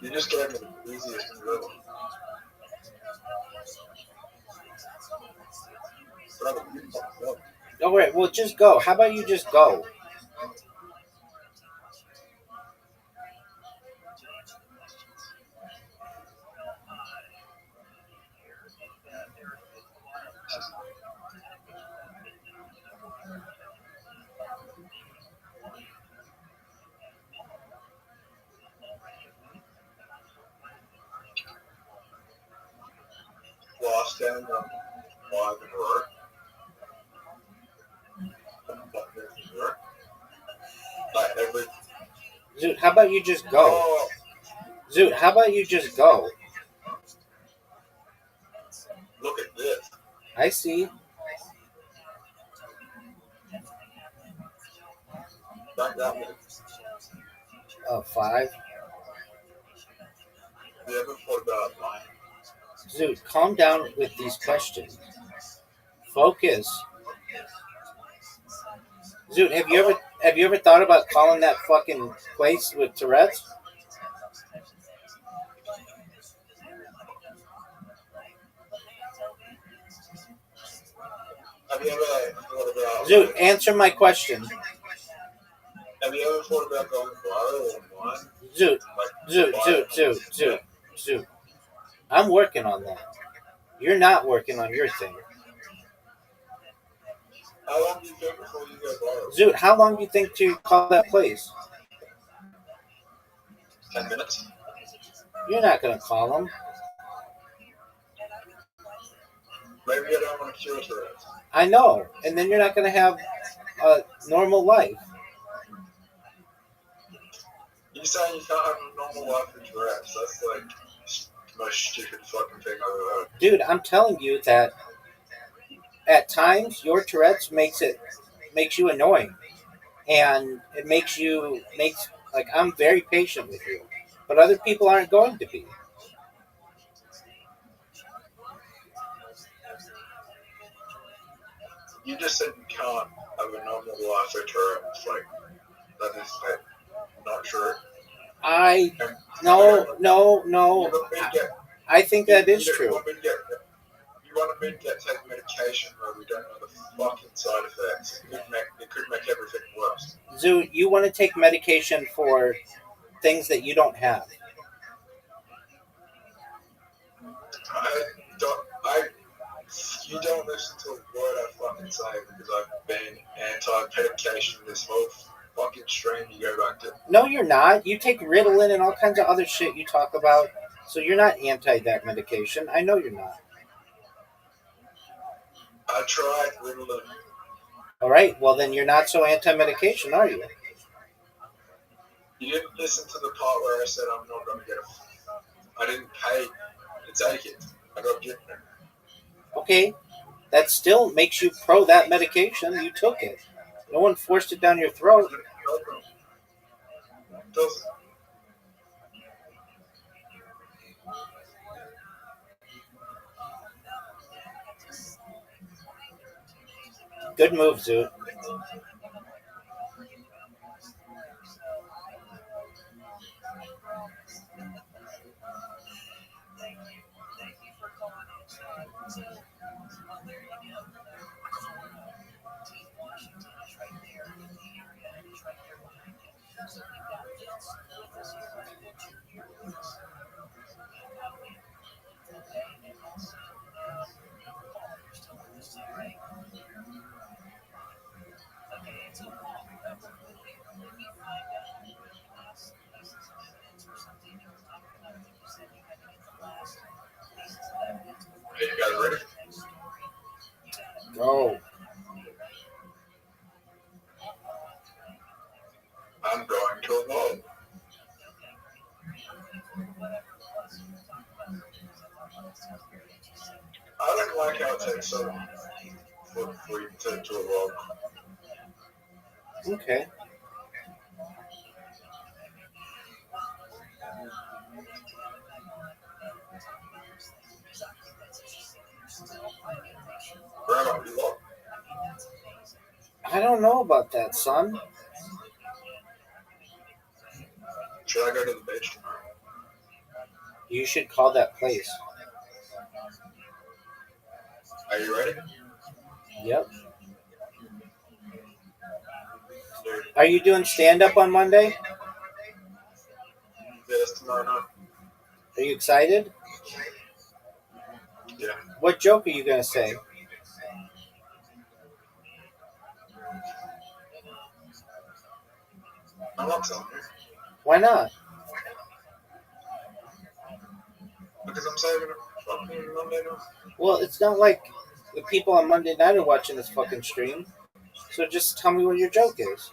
You just gave me the easiest in the world. All right, well, just go. How about you just go? Lost down live and work. Like every Dude, how about you just go? Dude, how about you just go? Look at this. I see. Back that way. Oh, 5? Have you ever thought about lying? Dude, calm down with these questions. Focus. Dude, have you ever thought about calling that fucking place with Tourette's? Have you ever thought about... Dude, answer my question. Have you ever thought about going viral online? Dude. I'm working on that. You're not working on your thing. How long do you think before you go viral? Dude, how long do you think to call that place? 10 minutes. You're not going to call them. Maybe I don't want to cure Tourette's. I know. And then you're not going to have a normal life. You're saying you can't have a normal life with Tourette's. That's like the most stupid fucking thing I've ever heard. Dude, I'm telling you that at times your Tourette's makes you annoying. And it makes like, I'm very patient with you. But other people aren't going to be. You just said you can't have a normal life with Tourette's. Like, that is like, not true. No. I think that is true. You want me to take medication where we don't know the fucking side effects. It could make everything worse. Dude, you want to take medication for things that you don't have. You don't listen to a word I fucking say because I've been anti-medication this whole fucking stream you go back to. No, you're not. You take Ritalin and all kinds of other shit you talk about. So you're not anti that medication. I know you're not. I tried Ritalin. All right. Well, then you're not so anti-medication, are you? You didn't listen to the part where I said I'm not going to get I didn't pay to take it. I got given it. Okay. That still makes you pro that medication. You took it. No one forced it down your throat. Doesn't. Good move, Zoot. I'm going to evolve. I didn't like how it takes so long for you to evolve. Okay. Grandma, you evolve. I don't know about that, son. Should I go to the beach tomorrow? You should call that place. Are you ready? Yep. Dude, Are you doing stand up on Monday? this tomorrow night? Are you excited? Yeah. What joke are you going to say? I'm not telling you. Why not? Because I'm saving it for fucking Monday night. Well, it's not like the people on Monday night are watching this fucking stream. So just tell me what your joke is.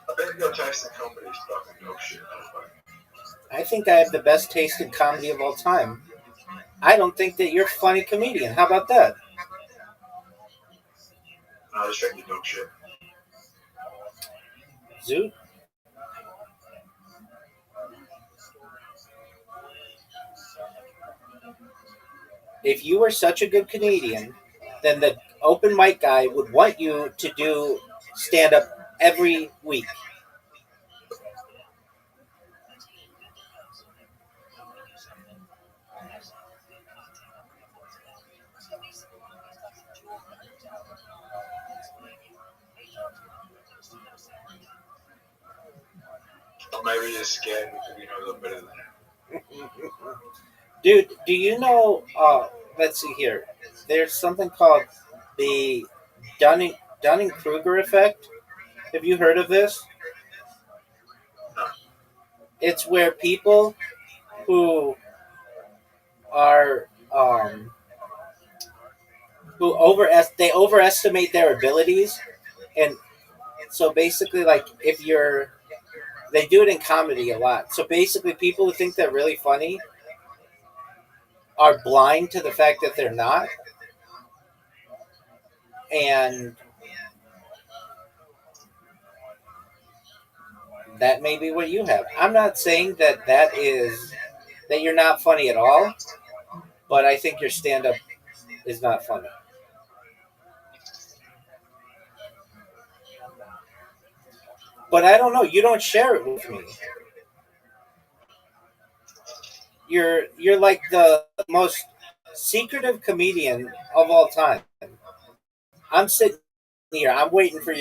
I bet your taste in comedy is fucking dog shit. I think I have the best taste in comedy of all time. I don't think that you're a funny comedian. How about that? No, I just think you're dog shit. Zoot? If you were such a good comedian, then the open mic guy would want you to do stand up every week. Or maybe you're scared because you know them better than him. Dude, do you know, let's see here. There's something called the Dunning-Kruger effect. Have you heard of this? It's where people who are they overestimate their abilities, and so basically, like if you're, they do it in comedy a lot. So basically, people who think they're really funny are blind to the fact that they're not, and that may be what you have. I'm not saying that that you're not funny at all, but I think your stand up is not funny. But I don't know. You don't share it with me. You're like the most secretive comedian of all time. I'm sitting here. I'm waiting for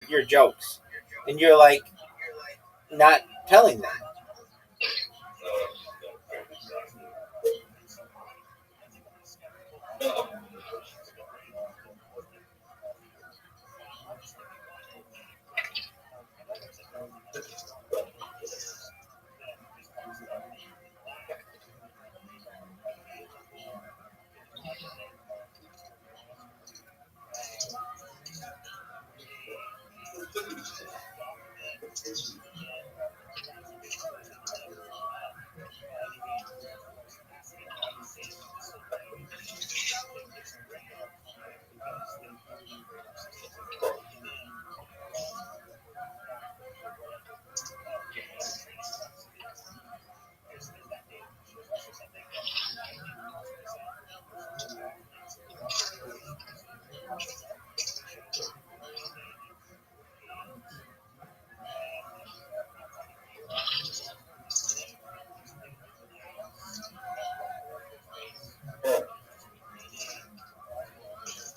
your jokes, and you're like not telling them.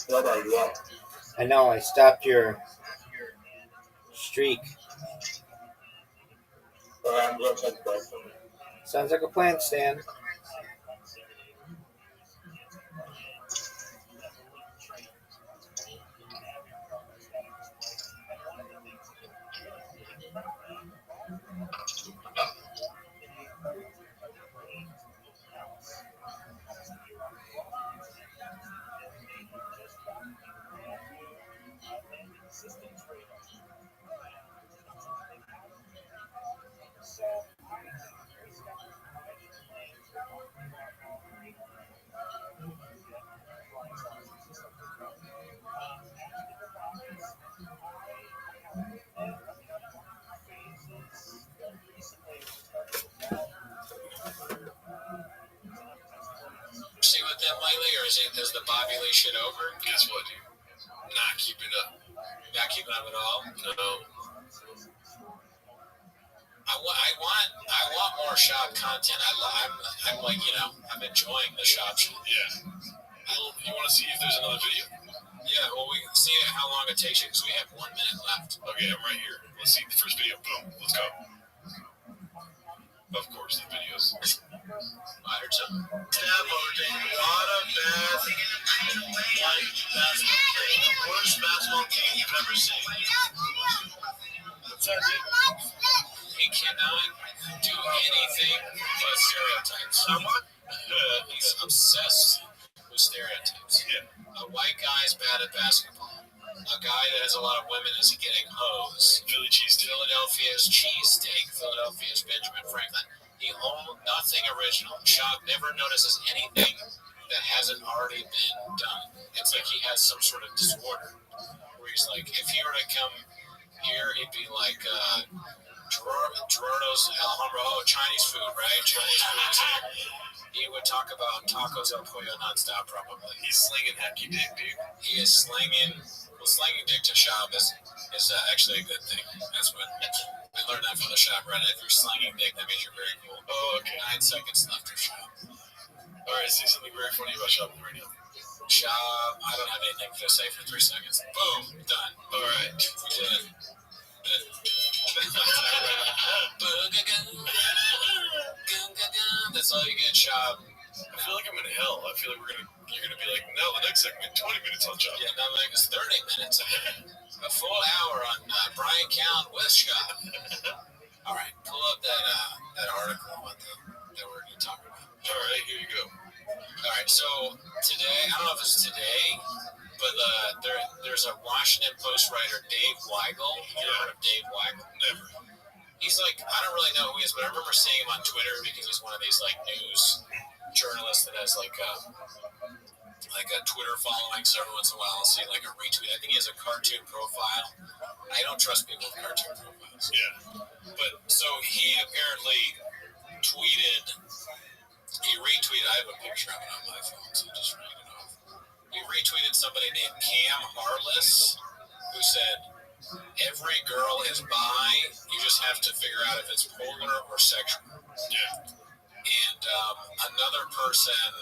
Rabbi, you are. I know. I stopped your streak. I'm going to take a break from it. Sounds like a plan, Stan. See with them lately, or is the Bobby Lee shit over? Guess what, dude? Not keeping up. Not keeping up at all? No. I want more shop content. I'm like, I'm enjoying the shop shit. Yeah. You want to see if there's another video? Yeah, well, we can see how long it takes you because we have 1 minute left. Okay, I'm right here. Let's see the first video. Boom. Let's go. Of course, the videos. I heard something. Stab Martin, not a bad white basketball game. The worst basketball game you've ever seen. What's that, dude? He cannot do anything but stereotypes. He's obsessed with stereotypes. Yeah. A white guy is bad at basketball. A guy that has a lot of women is getting hosed. Philly cheesesteak. Philadelphia's cheesesteak. Philadelphia's Benjamin Franklin. He owns nothing original. Shop never notices anything that hasn't already been done. It's like he has some sort of disorder where he's like, if he were to come here, he'd be like, Gerardo's Alhambra, Chinese food, right? Chinese food. He would talk about tacos El Pollo nonstop, probably. He's slinging hacky dick, dude. He is slinging dick to shop is actually a good thing. That's what I learned that from the shop, right? If you're slinging dick, that means you're very cool. Oh, okay. 9 seconds left for shop. All right, say something very funny about shopping right now. Shop, I don't have anything to say for 3 seconds. Boom, done. All right. We did it. That's all you get, shop. I feel like I'm in hell. I feel like you're gonna be like, now the next segment, 20 minutes on shop. Yeah, now like it's 30 minutes. A full hour on Brian Count with shop. All right, pull up that article about that we're going to talk about. All right, here you go. All right, so today, I don't know if it's today, but there's a Washington Post writer, Dave Weigel. You ever heard of Dave Weigel? Never. He's like, I don't really know who he is, but I remember seeing him on Twitter because he's one of these like news journalists that has like a Twitter following. So every once in a while, I'll see like a retweet. I think he has a cartoon profile. I don't trust people with cartoon profiles. Yeah. But so he apparently retweeted. I have a picture of it on my phone, so just read it off. He retweeted somebody named Cam Harless, who said, "Every girl is bi. You just have to figure out if it's polar or sexual." Yeah. And another person,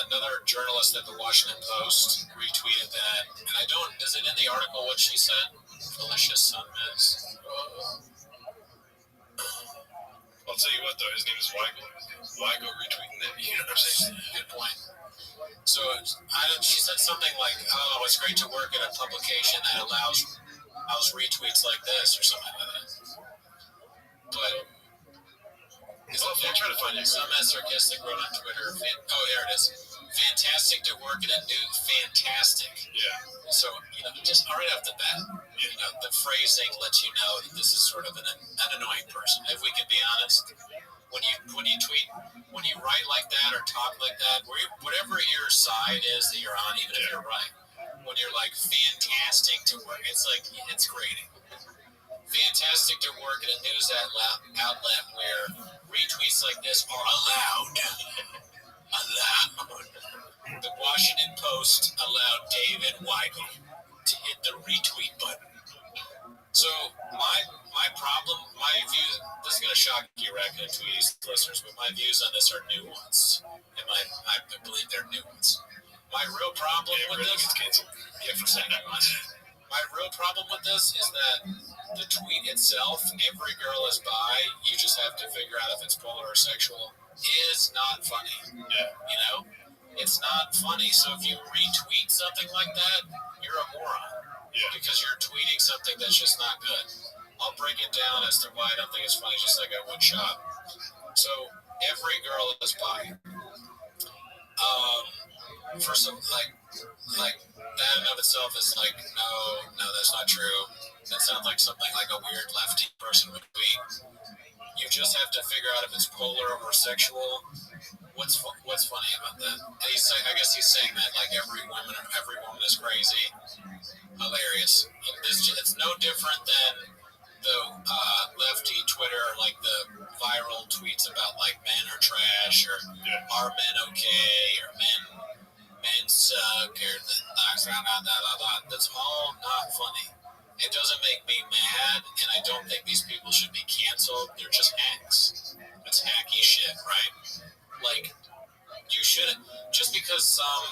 another journalist at the Washington Post retweeted that. And I don't. Is it in the article what she said? Felicia Sunmiz. I'll tell you what, though, his name is Weigel. Weigel retweeting that. You know what I'm saying? Good point. So she said something like, "Oh, it's great to work at a publication that allows retweets like this," or something like that. But I'm trying to find it. Some sarcastic wrote on Twitter. There it is. Fantastic to work at a new fantastic. Yeah. So just right off the bat, the phrasing lets you know that this is sort of an annoying person. If we can be honest, when you tweet, when you write like that or talk like that, whatever your side is that you're on, even if you're right, when you're like fantastic to work, it's like it's grating. Fantastic to work at a news outlet where retweets like this are allowed. The Washington Post allowed David Weigel to hit the retweet button. So my problem, my view, this is going to shock you, Raccoon Tweeties listeners, but my views on this are nuanced. And I believe they're nuanced. My real problem with this... Yeah, for saying that much. My real problem with this is that the tweet itself, every girl is bi, you just have to figure out if it's polar or sexual, is not funny. Yeah. It's not funny. So if you retweet something like that, you're a moron. Yeah. Because you're tweeting something that's just not good. I'll break it down as to why I don't think it's funny, just like I would shop. So every girl is bi. For some, like that in of itself is like, no, that's not true. That sounds like something like a weird lefty person would tweet. You just have to figure out if it's polar or sexual. What's funny about that? And I guess he's saying that like every woman is crazy. Hilarious. It's no different than the lefty Twitter, like the viral tweets about like men are trash or are men okay or men suck or that's all not funny. It doesn't make me mad, and I don't think these people should be canceled. They're just hacks. It's hacky shit, right? Like, you shouldn't, just because some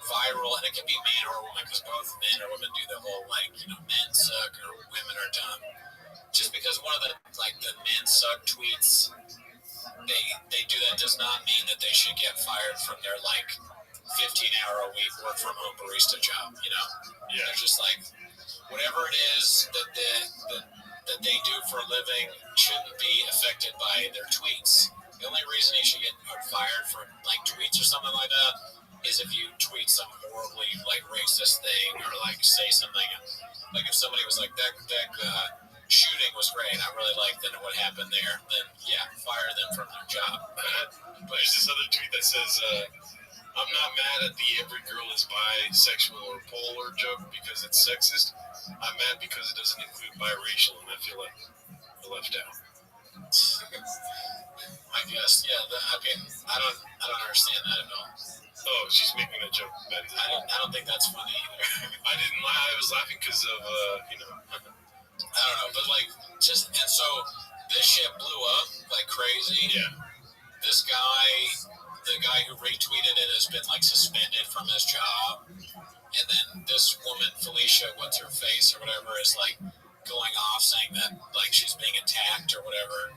viral, and it can be man or woman, because both men or women do the whole, like, men suck or women are dumb. Just because one of the men suck tweets, they do that does not mean that they should get fired from their, 15-hour-a-week work-from-home barista job, Yeah. They're just like, whatever it is that they do for a living shouldn't be affected by their tweets. The only reason you should get fired for tweets or something like that is if you tweet some horribly racist thing or say something if somebody was like that shooting was great, I really liked what happened there, then yeah, fire them from their job. But there's this other tweet that says, I'm not mad at the every girl is bisexual or polar joke because it's sexist. I'm mad because it doesn't include biracial, and I feel like we're left out. I guess, yeah. I don't understand that at all. Oh, she's making a joke. I don't think that's funny either. I didn't lie. I was laughing because of I don't know, but and so this shit blew up like crazy. Yeah. This guy, the guy who retweeted it, has been suspended from his job, and then this woman, Felicia, what's her face or whatever, is going off saying that she's being attacked or whatever,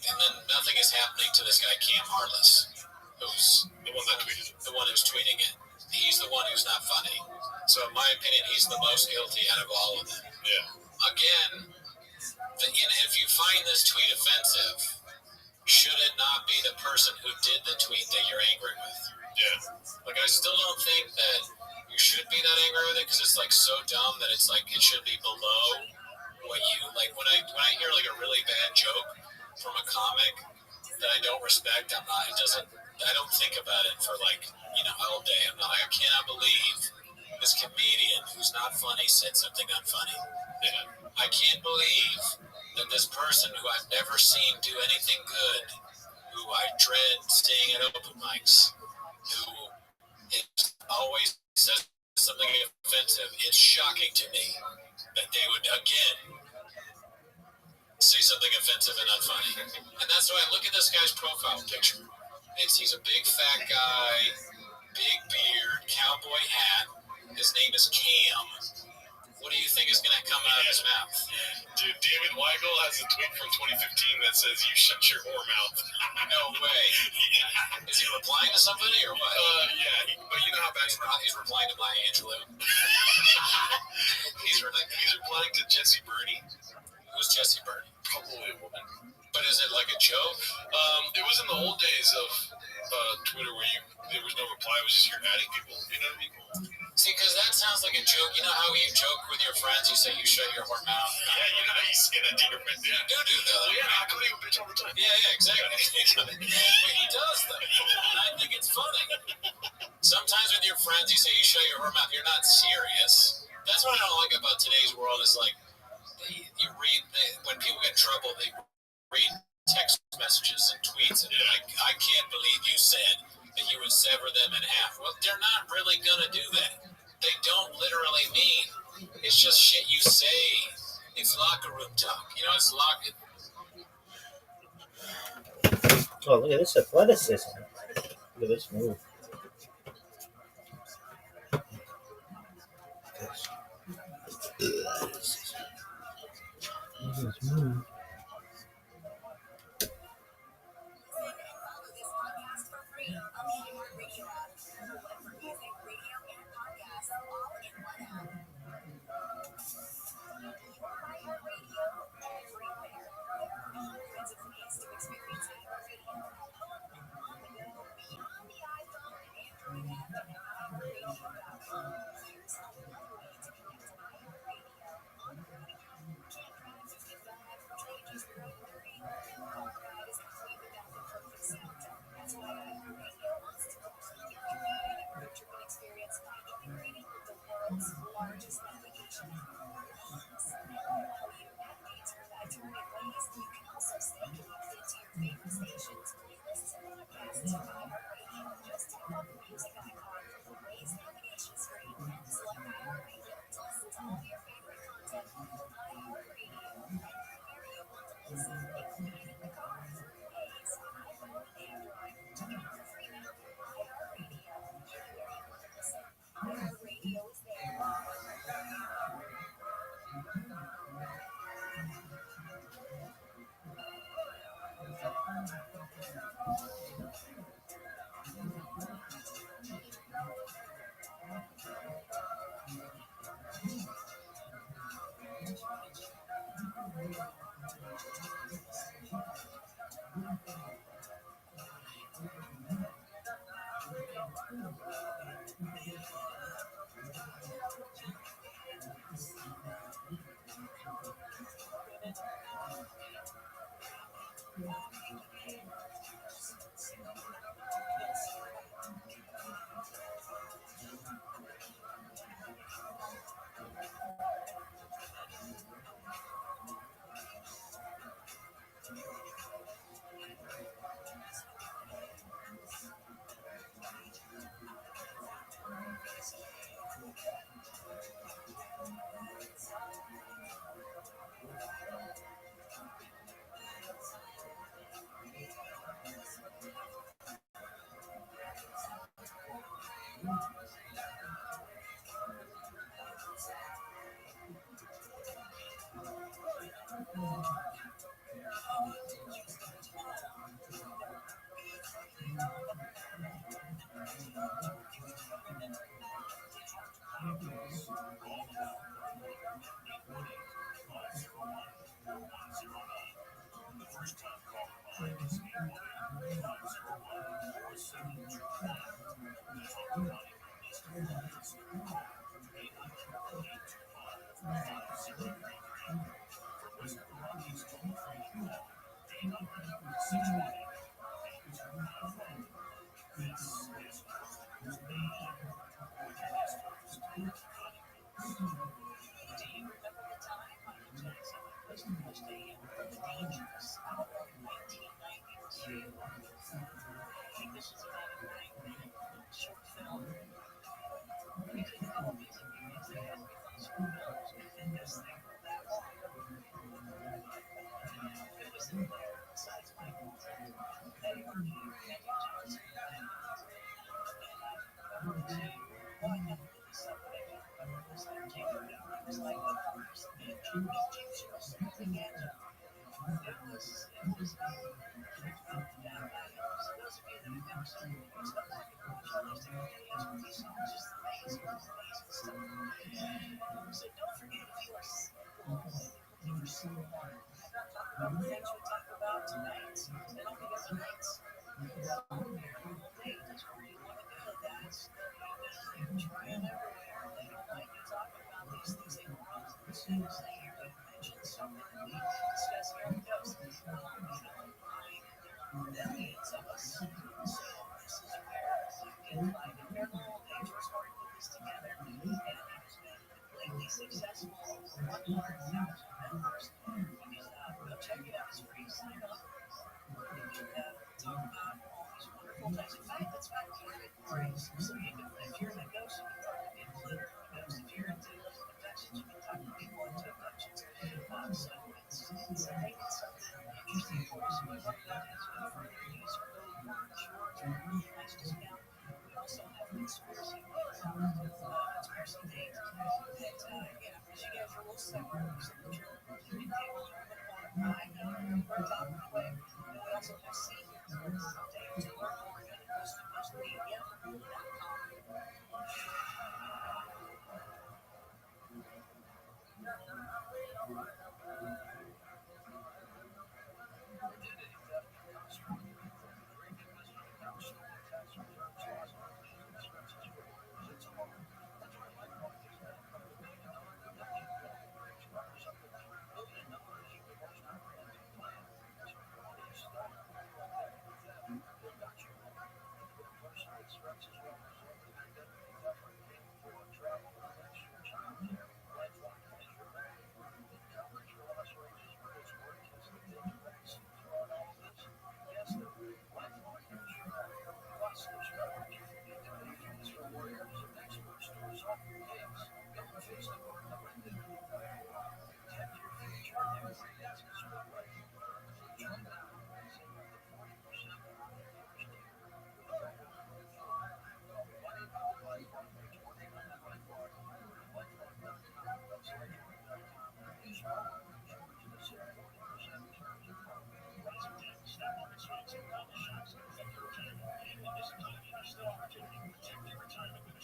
and then nothing is happening to this guy Cam Harless, who's the one that tweeted it. The one who's tweeting it. He's the one who's not funny. So in my opinion, he's the most guilty out of all of them. Yeah. Again, if you find this tweet offensive, should it not be the person who did the tweet that you're angry with? Yeah. I still don't think that you should be that angry with it because it's so dumb that it's it should be below what you when I hear a really bad joke from a comic that I don't respect, I don't think about it for all day. I'm not I cannot believe this comedian who's not funny said something unfunny. Yeah. I can't believe that this person who I've never seen do anything good, who I dread seeing at open mics, who always says something offensive, it's shocking to me that they would again say something offensive and unfunny. And that's why I look at this guy's profile picture. He's a big fat guy, big beard, cowboy hat. His name is Cam. What do you think is going to come out of his mouth? Dude, David Weigel has a tweet from 2015 that says, "You shut your whore mouth." No way. Yeah. Is he replying to somebody or what? Yeah. But you know how bad he's replying to Maya Angelou. He's replying to Jesse Burney. Who's Jesse Burney? Probably a woman. But is it like a joke? It was in the old days of Twitter where there was no reply. It was just you're adding people. You know what I mean? See, because that sounds like a joke. You know how you joke with your friends? You say you shut your whore mouth. Yeah, you know how you say that to your friends. Yeah. You do that. Well, yeah, I call you a bitch all the time. Yeah, exactly. But he does though. And I think it's funny. Sometimes with your friends, you say you shut your whore mouth. You're not serious. That's what I don't like about today's world. Is you read when people get in trouble, they read text messages and tweets, and I can't believe you said that you would sever them in half. Well, they're not really gonna do that. They don't literally mean. It's just shit you say. It's locker room talk. It's locker. Oh, look at this athleticism. Look at this move.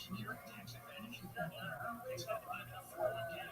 Secure tax advantage. Extended benefit 401k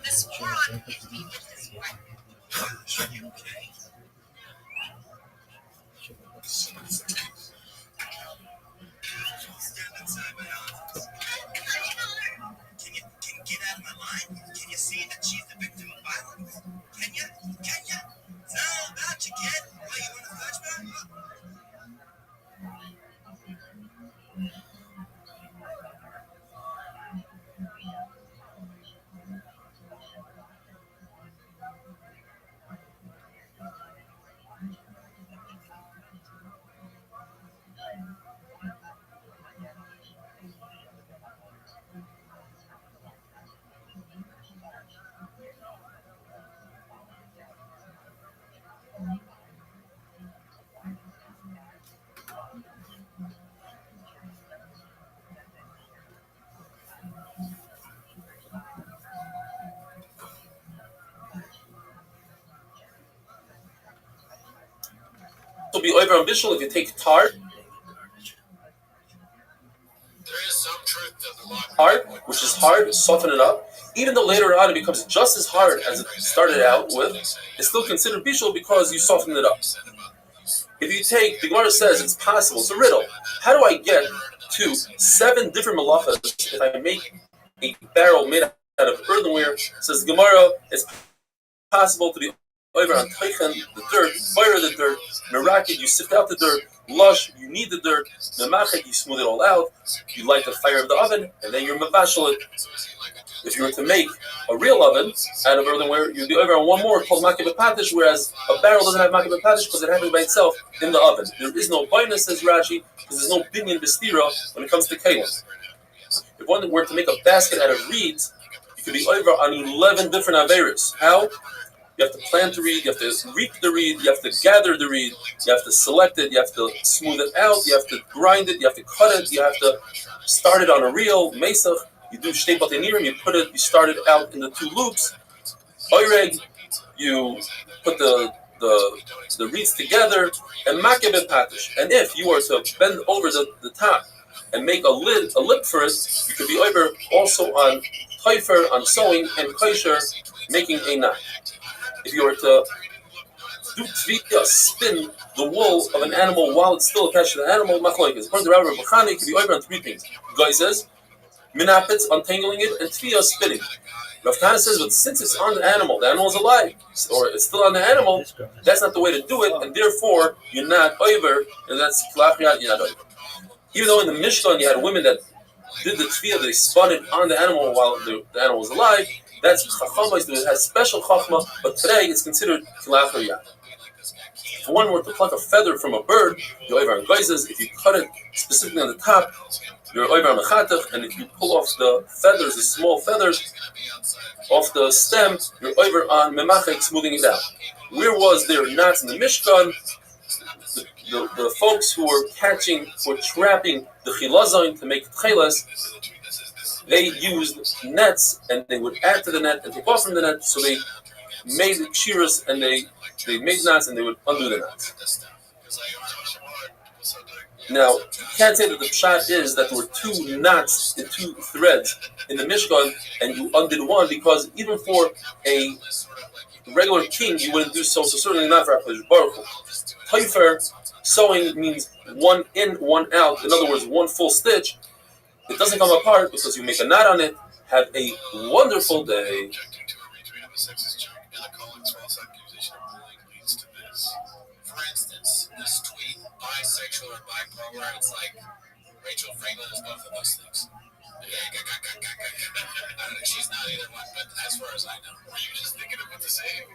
This moron hit me with this weapon. Are you okay? Stand inside my office. Can you get out of my mind? Can you see that she's the victim of violence? Can you? It's all about you, kid. Why, you want to touch me? Will be over ambition if you take tar. There is some truth to the law. Hard, which is hard, soften it up. Even though later on it becomes just as hard as it started out with, it's still considered bishul because you softened it up. If you take, the Gemara says it's possible, it's a riddle. How do I get to 7 different malachas if I make a barrel made out of earthenware? Says the Gemara, it's possible to be over on teichen, the dirt, fire the dirt, merakid, you sift out the dirt, lush, you knead the dirt, memachet, you smooth it all out, you light the fire of the oven, and then you're mavashal it. If you were to make a real oven out of earthenware, you'd be over on one more called makib patish, whereas a barrel doesn't have makib patish because it happens by itself in the oven. There is no binus, says Rashi, because there's no binyan b'stira when it comes to kelim. If one were to make a basket out of reeds, you could be over on 11 different averis. How? You have to plant the reed, you have to reap the reed, you have to gather the reed, you have to select it, you have to smooth it out, you have to grind it, you have to cut it, you have to start it on a reel, mesach, you do shtei batenirim, you start it out in the 2 loops, oireg, you put the reeds together, and makib and patish. And if you were to bend over the top and make a lip for it, you could be over also on taifer, on sewing, and kosher, making a knot. If you were to do tvika, spin the wool of an animal while it's still attached to the animal, machlokes. According to Rabbi Bachani, it can be over on 3 things. Guy says, minapitz, untangling it, and tvia, spinning. Rav Kahana says, but since it's on the animal is alive, or it's still on the animal, that's not the way to do it, and therefore, you're not over, and that's klachiyat, you're not over. Even though in the Mishkan you had women that did the tvia, they spun it on the animal while the animal was alive, that's chachama, it has special chachma, but today it's considered kilachiyat. If one were to pluck a feather from a bird, you're over on geizes. If you cut it specifically on the top, you're over on mechatach, and if you pull off the feathers, the small feathers, off the stem, you're over on memachek, smoothing it out. Where was there knots in the Mishkan? The folks who were trapping the chilazon to make tchelas, they used nets, and they would add to the net and take off from the net, so they made kshiras, and they made knots, and they would undo the knots. Now, you can't say that the pshat is that there were 2 knots and 2 threads in the Mishkan, and you undid one, because even for a regular king, you wouldn't do so certainly not for HaKadosh Baruch Hu. Taifer, sewing means 1 in, 1 out. In other words, 1 full stitch. It doesn't come apart because you make a knot on it. Have a wonderful day. For instance, this tweet, bisexual or bipolar, it's like Rachel Franklin is both of those things. She's not either one, but as far as I know. Were you just thinking of what to say?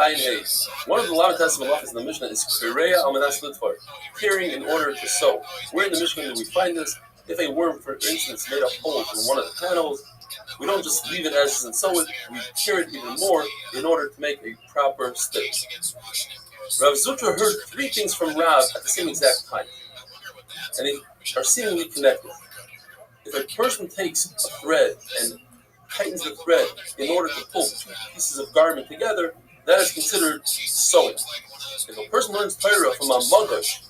Ayin Hey. One of the Lamitas Malachas in the Mishnah is Kireya Almanas Litvar, peering in order to sow. Where in the Mishnah do we find this? If a worm, for instance, made a hole in one of the panels, we don't just leave it as is and sew it, we peer it even more in order to make a proper stick. Rav Zutra heard three things from Rav at the same exact time, and they are seemingly connected. If a person takes a thread and tightens the thread in order to pull two pieces of garment together, that is considered sewing. If a person learns Torah from a Magash,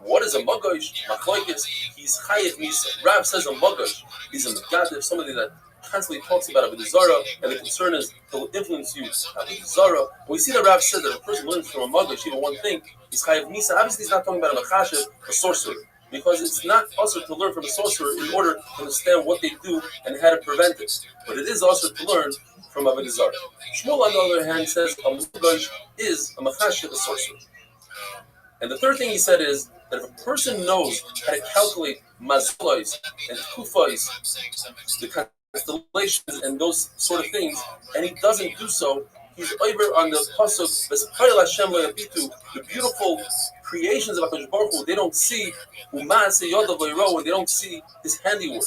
what is a Magash? Machlokes, he's Chayev Misa. Rav says a Magash is a Megadev, somebody that constantly talks about Avodah Zarah, and the concern is he'll influence you Avodah Zarah. We see that Rav said that a person learns from a Magash even one thing, he's Chayev Misa. Obviously, he's not talking about a Machashev, a sorcerer, because it's not also to learn from a sorcerer in order to understand what they do and how to prevent it. But it is also to learn from Avodah Zarah. Shmuel, on the other hand, says a Magash is a Machashev, a sorcerer. And the third thing he said is that if a person knows how to calculate mazalois and kufais, the constellations and those sort of things, and he doesn't do so, he's over on the pasuk the beautiful creations of HaKadosh Baruch Hu. They don't see when they don't see his handiwork,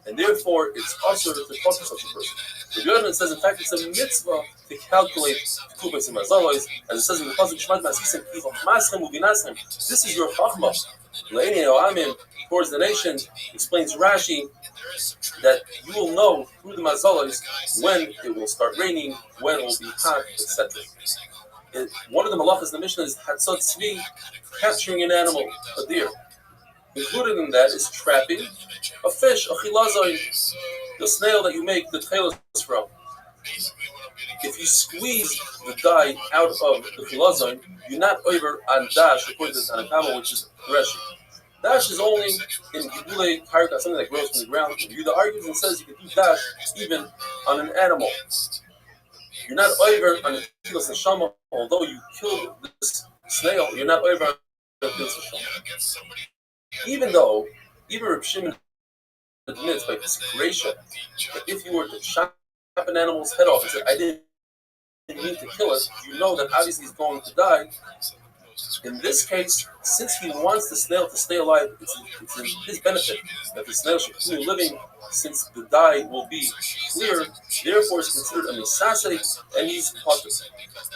and therefore it's also to talk to such a person. The Yochanan says, in fact, it's a mitzvah to calculate kufais and mazalois, as it says in the pasuk Shmat Masisim, this is your chachma. Towards the nation, explains Rashi that you will know through the mazalois when it will start raining, when it will be hot, etc. One of the malachas in the Mishnah is Hatzot Tzvi, capturing an animal, a deer. Included in that is trapping a fish, a chilazoin, the snail that you make the tailors from. If you squeeze the dye out of the chilazoin, you're not over on dash, according to the Tanakama, which is Reshi. Dash is only in Gibulei Karka, something that grows from the ground. Yehuda argues and says you can do dash even on an animal. You're not over on the Tilas Neshama, although you killed this snail, you're not over on the Tilas Neshama. Even Reb Shimon admits by desecration that if you were to chop an animal's head off and say, I didn't mean to kill it, you know that obviously he's going to die. In this case, since he wants the snail to stay alive, it's in his benefit that the snail should continue living, since the dye will be clear. Therefore, it's considered a misaseh, and he's potter.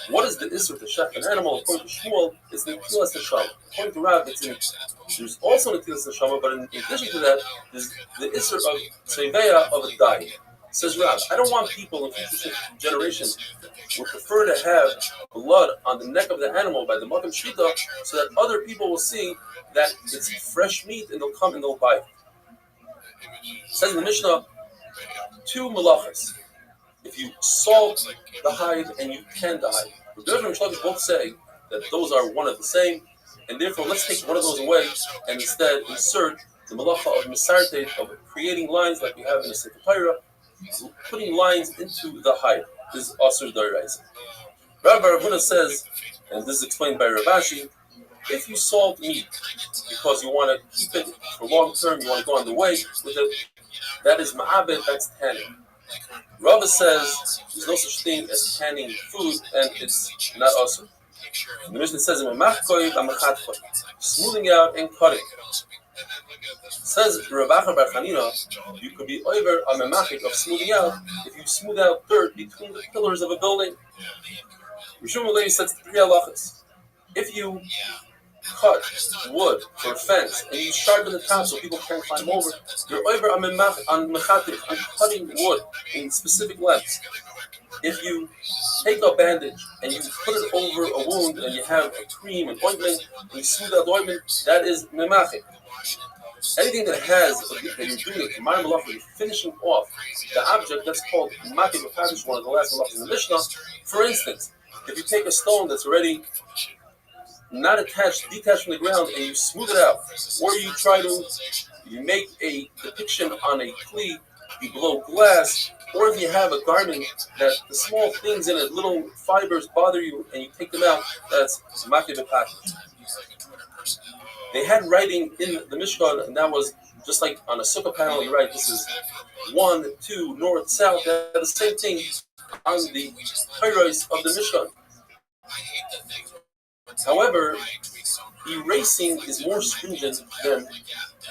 What is the isser to shech an animal? According to Shmuel, it's the netilas neshama. According to Rav, there's also netilas neshama, but in addition to that, there's the isser of tzeveya of a dye. Says Rav, I don't want people in future generations would prefer to have blood on the neck of the animal by the Makam Shita so that other people will see that it's fresh meat and they'll come and they'll buy it. Says in the Mishnah, two malachas. If you salt the hide and you tan the hide. Rabbi and Shlomo both say that those are one of the same, and therefore let's take one of those away and instead insert the malacha of misartet, of creating lines like we have in the Sefer Torah, putting lines into the hide. This is Asur Daraisa. Rabbi Ravuna says, and this is explained by Ravashi, if you salt meat because you want to keep it for long term, you want to go on the way with it, that is ma'abed, that's tanning. Rabbi says there's no such thing as tanning food, and it's not awesome. The Mishnah says, smoothing out and cutting. Says Rabbi Bar Chanina, you could be over a memachik of smoothing out if you smooth out dirt between the pillars of a building. Rishon Levi says 3 halachas. If you cut wood for a fence and you sharpen the top so people can't climb over, you're over on mechatik, on cutting wood in specific lengths. If you take a bandage and you put it over a wound and you have a cream and ointment and you smooth out the ointment, that is memachik. Anything that has that you're doing it, you're finishing off the object, that's called makim b'kadosh, one of the last halachas in the Mishnah. For instance, if you take a stone that's already not attached, detached from the ground, and you smooth it out, or you make a depiction on a kli, you blow glass, or if you have a garment that the small things in it, little fibers bother you, and you take them out, that's makim b'kadosh. They had writing in the Mishkan, and that was just like on a sukkah panel, you write, this is 1, 2, north, south. They had the same thing on the Kairos of the Mishkan. However, erasing is more stringent than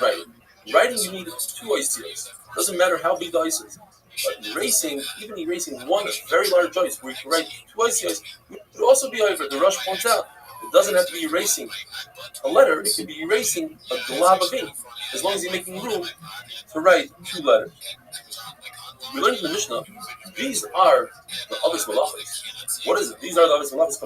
writing. Writing, you need two ICOs. Doesn't matter how big the ICO is. But erasing, even erasing one very large ice where you can write two ICOs, would also be over. The Rush points out it doesn't have to be erasing a letter, it could be erasing a glob of ink, as long as you're making room to write two letters. We learned in the Mishnah, these are the Avos Malachos. What is it? These are the Avos Malachos.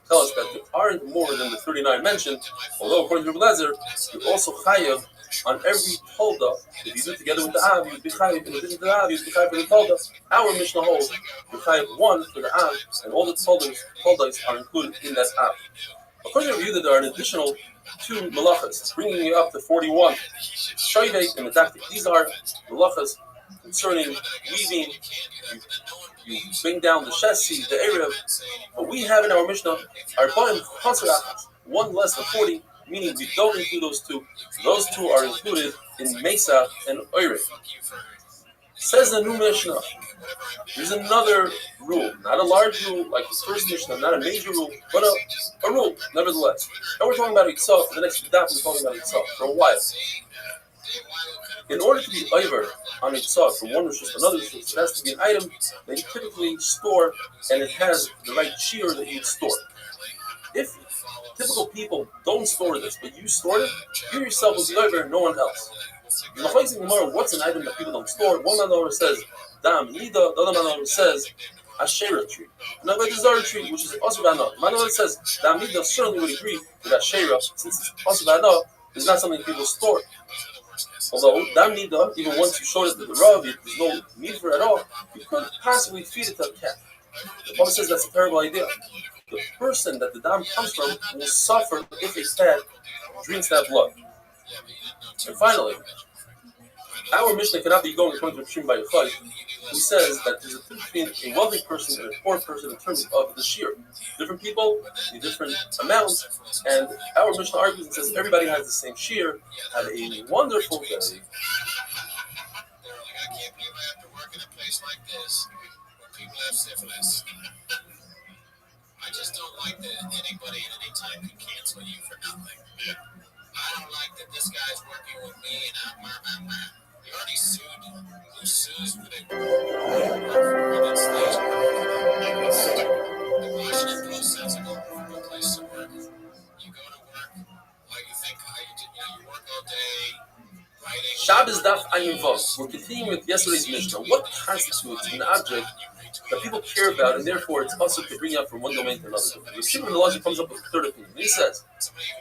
Tell us that there aren't more than the 39 mentioned, although according to Rabbi Lezer, you're also chayav on every tolda. If you do it together with the Av, you'd be chayav. In addition to the Av, you'd be chayav for the tolda. Our Mishnah holds you're chayav one for the Av, and all the toldas are included in that Av. According to Rabbi Yehuda, there are an additional two malachas, bringing you up to 41. Shoivek and medaktik. These are malachas concerning weaving. You bring down the chassis, the erev. What we have in our Mishnah are one less than 40, meaning we don't include those two. Those two are included in Mesa and Oire. Says the new Mishnah, there's another rule, not a large rule like the first Mishnah, not a major rule, but a rule, nevertheless. Now we're talking about Itzah, for the next daf we're talking about Itzah for a while. In order to be over on Itzah from one rishus to another rishus, it has to be an item that you typically store and it has the right shear that you store. If typical people don't store this, but you store it, you yourself will be over, no one else. In the Gemara, what's an item that people don't store? One man says Dam Nida, the other man says Asherah tree. Another is a tree, which is also Asubana. The man says Dam Nida certainly would agree with Asherah, since it's Asubana is not something people store. Although Dam Nida, even once you showed it to the Rav, there's no need for it at all, you could possibly feed it to a cat. The Bible says that's a terrible idea. The person that the dam comes from will suffer if a cat drinks that blood. And finally, our Mishnah cannot be going according to Shim by Yochai, who says that there's a difference between a wealthy person and a poor person in terms of the shear. Different people need different amounts, and our Mishnah argues and says everybody has the same shear. Have a wonderful day. I can't believe I have to work in a place like this where people have syphilis. I just don't like that anybody at any time can cancel you for nothing. I don't like that this guy's working with me and he already sued. Who sues with it? The Washington Post says a good place to work. You go to work, you think you work all day. Shabbos Daf Ayin Vav. We're continuing with yesterday's Mishnah. What constitutes an object that people care about, and therefore it's also to bring up from one domain to another? The Shimon Elazar comes up with a third opinion. He says,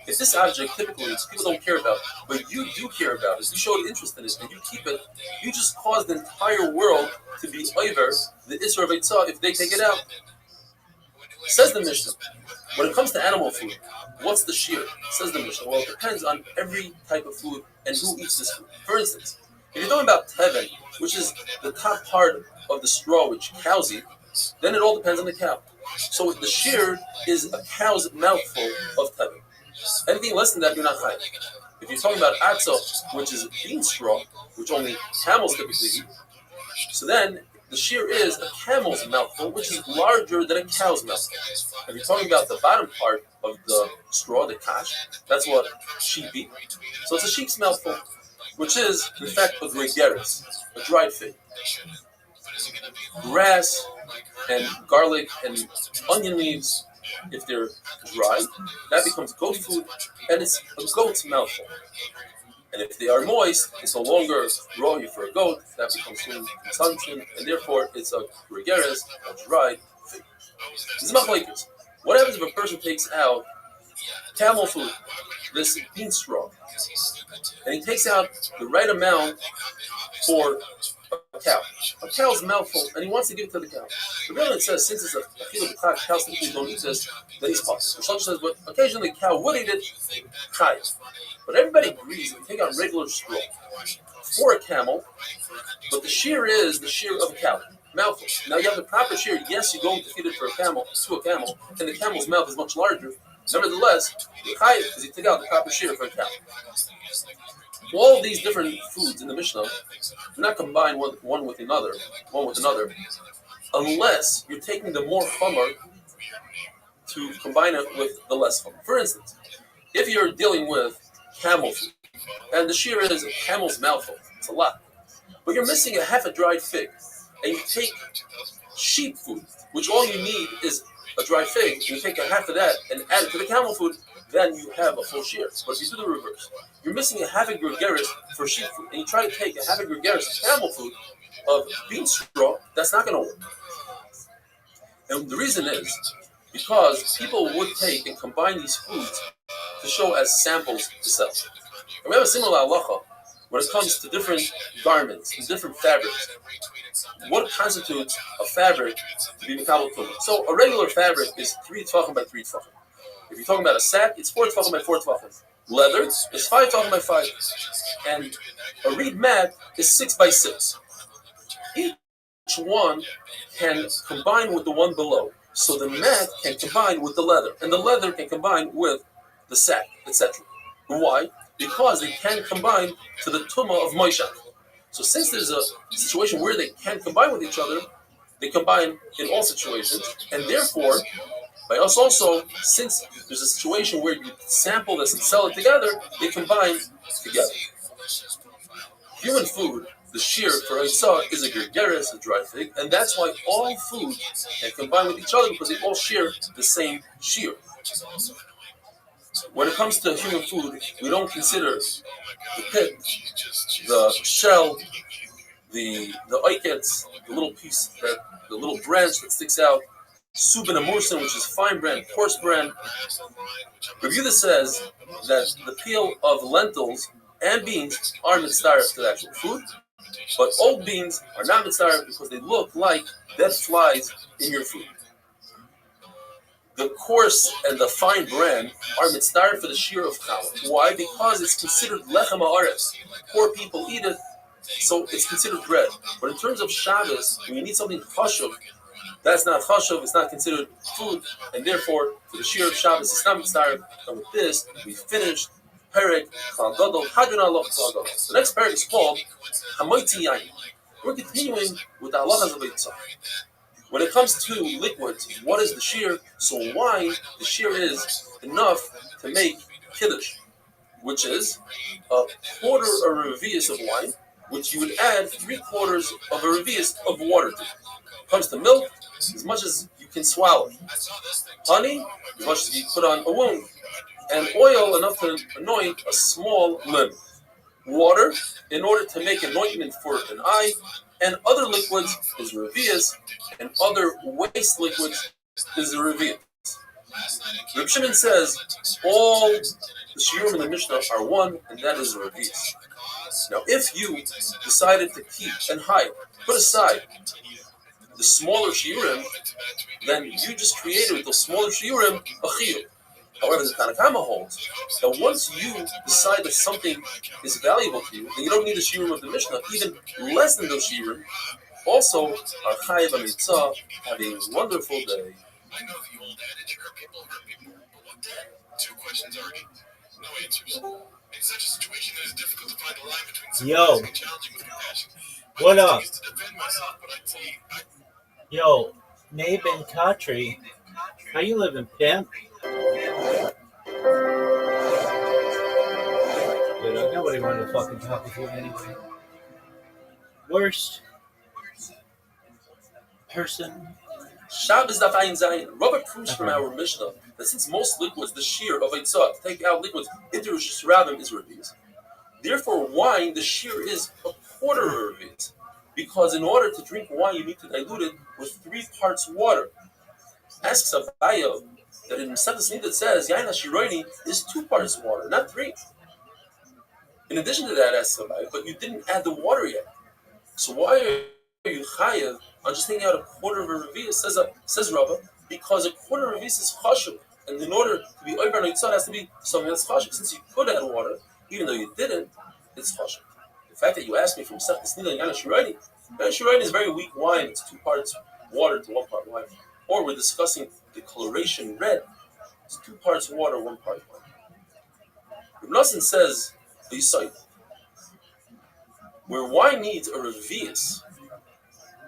if this object typically people don't care about, but you do care about it, you showed interest in it, and you keep it, you just cause the entire world to be over the Isra of Eitzah if they take it out. Says the Mishnah, when it comes to animal food, what's the shear? Says the Mishnah, well, it depends on every type of food and who eats this food. For instance, if you're talking about teven, which is the top part of the straw which cows eat, then it all depends on the cow. So the shear is a cow's mouthful of teven. Anything less than that, you're not chayav. If you're talking about atzah, which is bean straw, which only camels typically eat, so then the shear is a camel's mouthful, which is larger than a cow's mouthful. If you're talking about the bottom part of the straw, the kash, that's what sheep eat. So it's a sheep's mouthful, which is, in fact, a gregaris, a dried fig. Grass and garlic and onion leaves, if they're dry, that becomes goat food, and it's a goat's mouthful. And if they are moist, it's no longer raw for a goat, that becomes human consumption, and therefore it's a gregaris, a dried fig. This is machlokes. What happens if a person takes out camel food, this bean straw, and he takes out the right amount for a cow? A cow's mouthful, and he wants to give it to the cow. The Rebbe says, since it's a field of cows simply don't eat this, then he's possible. The Shlosh says, but occasionally a cow would eat it, chayav. But everybody agrees that you take out regular straw for a camel, but the shear is the shear of a cow, mouthful. Now you have the proper shear. Yes, you're going to feed it to a camel, and the camel's mouth is much larger. Nevertheless, you're chayav because you take out the proper shear for a cow. All these different foods in the Mishnah do not combine one with another, unless you're taking the more chomer to combine it with the less food. For instance, if you're dealing with camel food, and the shear is a camel's mouthful, it's a lot, but you're missing a half a dried fig, and you take sheep food, which all you need is a dried fig, and you take a half of that and add it to the camel food, then you have a full shear. But if you do the reverse, you're missing a half a gregaris for sheep food, and you try to take a half a gregaris of camel food of bean straw, that's not going to work. And the reason is because people would take and combine these foods to show as samples to sell. And we have a similar halacha when it comes to different garments and different fabrics. What constitutes a fabric to be mekabel tumah? So a regular fabric is 3 tefachim by 3 tefachim. If you're talking about a sack, it's 4 tefachim by 4 tefachim. Leather is 5 tefachim by 5. And a reed mat is 6 by 6. Each one can combine with the one below. So the mat can combine with the leather, and the leather can combine with the sack, etc. Why? Because they can combine to the tumah of Moishach. So since there's a situation where they can combine with each other, they combine in all situations, and therefore, by us also, since there's a situation where you sample this and sell it together, they combine together. Human food, the shear for Eitzah is a gergeres, a dry fig, and that's why all food can combine with each other because they all share the same shear. When it comes to human food, we don't consider the pit, the shell, the oikets, the little piece, the little branch that sticks out, subin amursin, which is fine bran, coarse bran. Rabbi says that the peel of lentils and beans are mitzvah to the actual food, but old beans are not mitzvah because they look like dead flies in your food. The coarse and the fine bran are mitzvah for the shear of challah. Why? Because it's considered lechem haaretz. Poor people eat it, so it's considered bread. But in terms of Shabbos, when you need something chashuv, that's not chashuv, it's not considered food, and therefore, for the shear of Shabbos, it's not mitzvah. And with this, we finished Perek Chal Gadol Hadron Aloch Chal Gadol. The next perek is called Hamoitzi Yain. We're continuing with the halachas of Eitzah. When it comes to liquids, what is the shear? So wine, the shear is enough to make kiddush, which is a quarter of a revius of wine, which you would add 3/4 of a revius of water to. When it comes to milk, as much as you can swallow. Honey, as much as you put on a wound. And oil enough to anoint a small limb. Water, in order to make anointment for an eye, and other liquids is revius, and other waste liquids is the revius. Reb Shimon says all the shiurim in the Mishnah are one, and that is revius. Now, if you decided to keep and hide, put aside the smaller shiurim, then you just created with those smaller shiurim a chiyuv. However, the Tanakama holds that once you decide that something is valuable to you, then you don't need the shiurim of the Mishnah, even less than those shiurim. Also, our chayiv amitzah, have a wonderful day. I know the old adage, hurt people, but what then? 2 questions already, no answers. In such a situation, it is difficult to find a line between sympathizing and challenging with compassion. What up? To defend myself, but I tell you, Yo, Nabe and Katri, how you living, pimp? Nobody wanted to fucking talk with you anyway. Worst person. Shabbos daf ayin zayin. Rabbi proves from our Mishnah that since most liquids, the shear of Eitzah, to take out liquids into Rosh Hashanah is revius. Therefore, wine, the shear is a quarter of revius. Because in order to drink wine, you need to dilute it with 3 parts water. Asks Abaya that in Maseches Nida it says Yain HaShiroini is 2 parts water, not 3. In addition to that, asks Abaya, but you didn't add the water yet. So why are you chayav on just taking out a quarter of a revius? Says Rabbi, because a quarter of a revius is chashuv, and in order to be over on Eitzah, it has to be something that's chashuv. Since you could add water, even though you didn't, it's chashuv. The fact that you asked me from Maseches Nida and Yain HaShiroini is very weak wine. It's 2 parts water to 1 part wine. Or we're discussing the coloration red. It's 2 parts water, 1 part wine. Reb Nosson says, where wine needs a revius,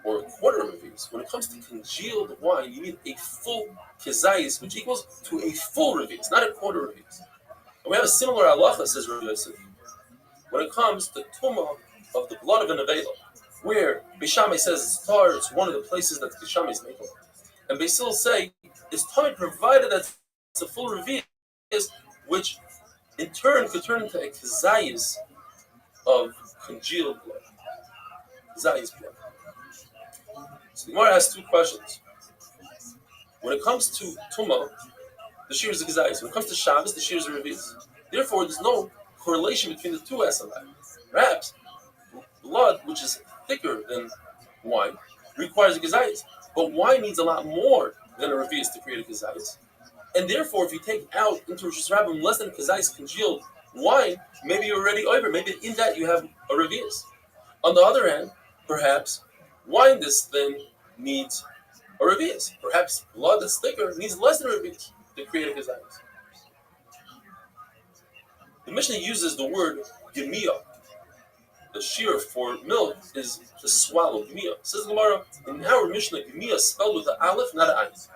or a quarter of revius. When it comes to congealed wine, you need a full kezayis, which equals to a full revius, not a quarter revius. And we have a similar halacha, says Rabbi Yosef, when it comes to tumah of the blood of an avela, where Beishamai says it's tar, it's one of the places that Beishamai is making. And Beisil say it's tar provided that it's a full revius, which in turn could turn into a kezayis of congealed blood. Kezayis blood. So the Gemara has two questions. When it comes to tumah, the shear is a kezayis. When it comes to Shabbos, the shear is a revius. Therefore, there's no correlation between the two aspects. Perhaps blood, which is thicker than wine, requires a kezayis. But wine needs a lot more than a revius to create a kezayis. And therefore, if you take out into Rosh Hashanah less than a kezayis congealed wine, maybe you're already over. Maybe in that you have a revius. On the other hand, perhaps wine this then needs a revius. Perhaps blood that's thicker needs less than a revius to create a kezayis. The Mishnah uses the word gemiyah. The shear for milk is to swallow, gemiyah. Says the Gemara, in our Mishnah, gemiyah is spelled with the aleph, not an ayin.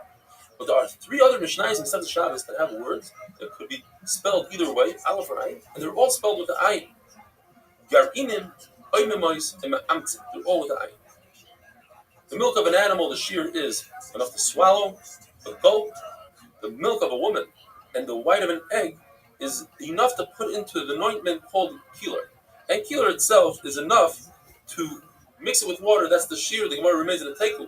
But there are three other Mishnayos in Sefer Shabbos that have words that could be spelled either way, aleph or ayin, and they're all spelled with the ayin. Gar'inim, oimemois, and ma'amtzit. They're all with the ayin. The milk of an animal, the shear is enough to swallow. A goat, the milk of a woman, and the white of an egg is enough to put into the ointment called keeler. And keeler itself is enough to mix it with water. That's the shear. The Gemara remains in the teku.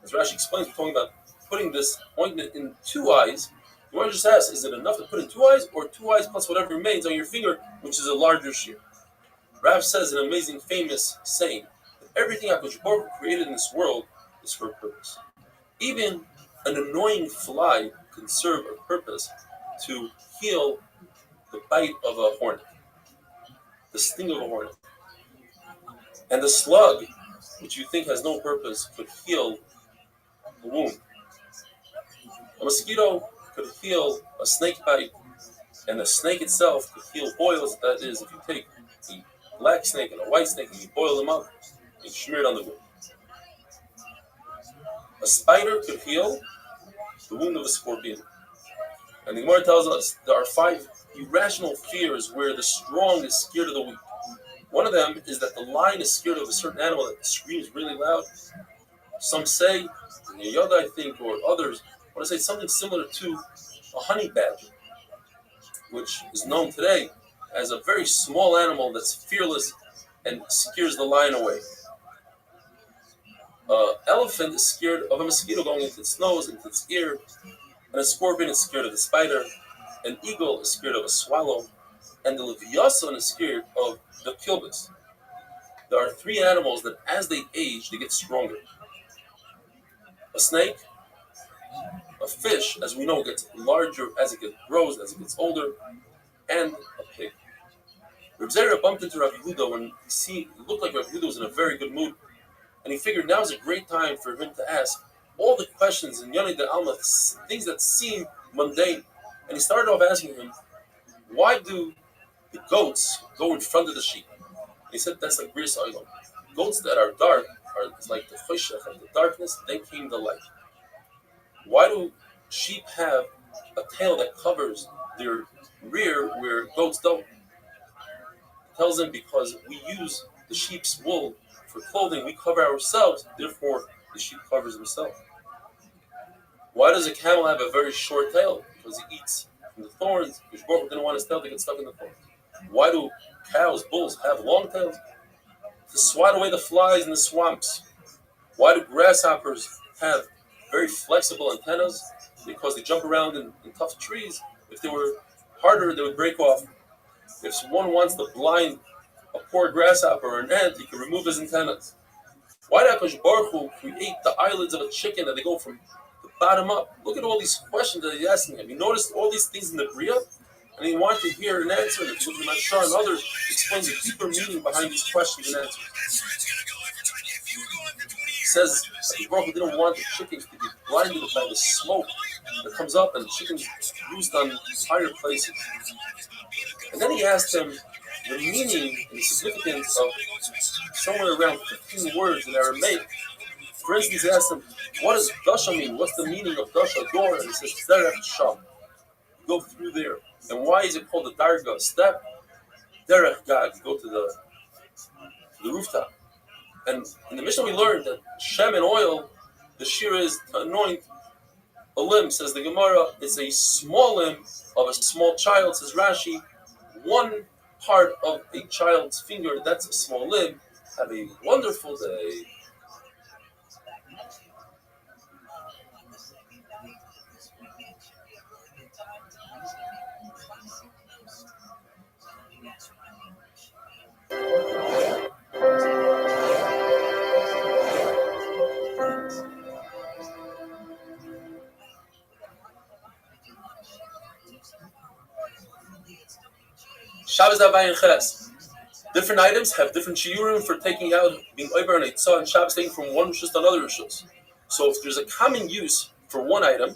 As Rashi explains, we're talking about putting this ointment in 2 eyes. The Gemara just asks, is it enough to put in 2 eyes, or 2 eyes plus whatever remains on your finger, which is a larger shear? Rav says an amazing, famous saying that everything HaKadosh Baruch Hu created in this world is for a purpose. Even an annoying fly can serve a purpose to heal the bite of a hornet, the sting of a hornet. And the slug, which you think has no purpose, could heal a wound. A mosquito could heal a snake bite, and the snake itself could heal boils. That is, if you take a black snake and a white snake and you boil them up, you smear it on the wound. A spider could heal the wound of a scorpion. And the Gemara tells us there are 5 irrational fears where the strong is scared of the weak. One of them is that the lion is scared of a certain animal that screams really loud. Some say, in Yoda, I think, or others, want to say something similar to a honey badger, which is known today as a very small animal that's fearless and scares the lion away. An elephant is scared of a mosquito going into its nose, into its ear, and a scorpion is scared of the spider. An eagle is scared of a swallow, and the leviathan is scared of the kilbis. There are 3 animals that, as they age, they get stronger. A snake, a fish, as we know, gets larger as it grows, as it gets older, and a pig. Reb Zera bumped into Rabbi Yehuda when it looked like Rabbi Yehuda was in a very good mood, and he figured now is a great time for him to ask all the questions in Yonei de Alma, things that seem mundane. And he started off asking him, why do the goats go in front of the sheep? And he said, that's like Bris Oilom. Goats that are dark are like the choshech of the darkness, then came the light. Why do sheep have a tail that covers their rear where goats don't? He tells him because we use the sheep's wool for clothing, we cover ourselves, therefore the sheep covers himself. Why does a camel have a very short tail? Because he eats from the thorns. Because Baruch didn't want his tail to get stuck in the thorns. Why do cows, bulls have long tails? To swat away the flies in the swamps. Why do grasshoppers have very flexible antennas? Because they jump around in tough trees. If they were harder, they would break off. If someone wants to blind a poor grasshopper or an ant, he can remove his antennas. Why did HaKadosh Baruch Hu create the eyelids of a chicken that they go from the bottom up? Look at all these questions that he's asking him. He noticed all these things in the Bria, and he wanted to hear an answer. And if you Shar and others explain the deeper meaning behind these questions and answers. He says HaKadosh Baruch Hu didn't want the chickens to be blinded by the smoke that comes up, and the chickens used on higher places. And then he asked him the meaning and the significance of somewhere around 15 words in Aramaic For instance, he asked him, what does dasha mean? What's the meaning of dasha, door? And he says, derech sham. Go through there. And why is it called a darga, step? Derech gag, go to the rooftop. And in the Mishnah we learned that shem and oil, the shear is to anoint a limb, says the Gemara. It's a small limb of a small child, says Rashi. One part of a child's finger, that's a small limb. Have a wonderful day. Shabbos Havai and Ches. Different items have different shiurim for taking out, being over and Eitzah and Shabbos, taking from one rishus to another rishus. So if there's a common use for one item,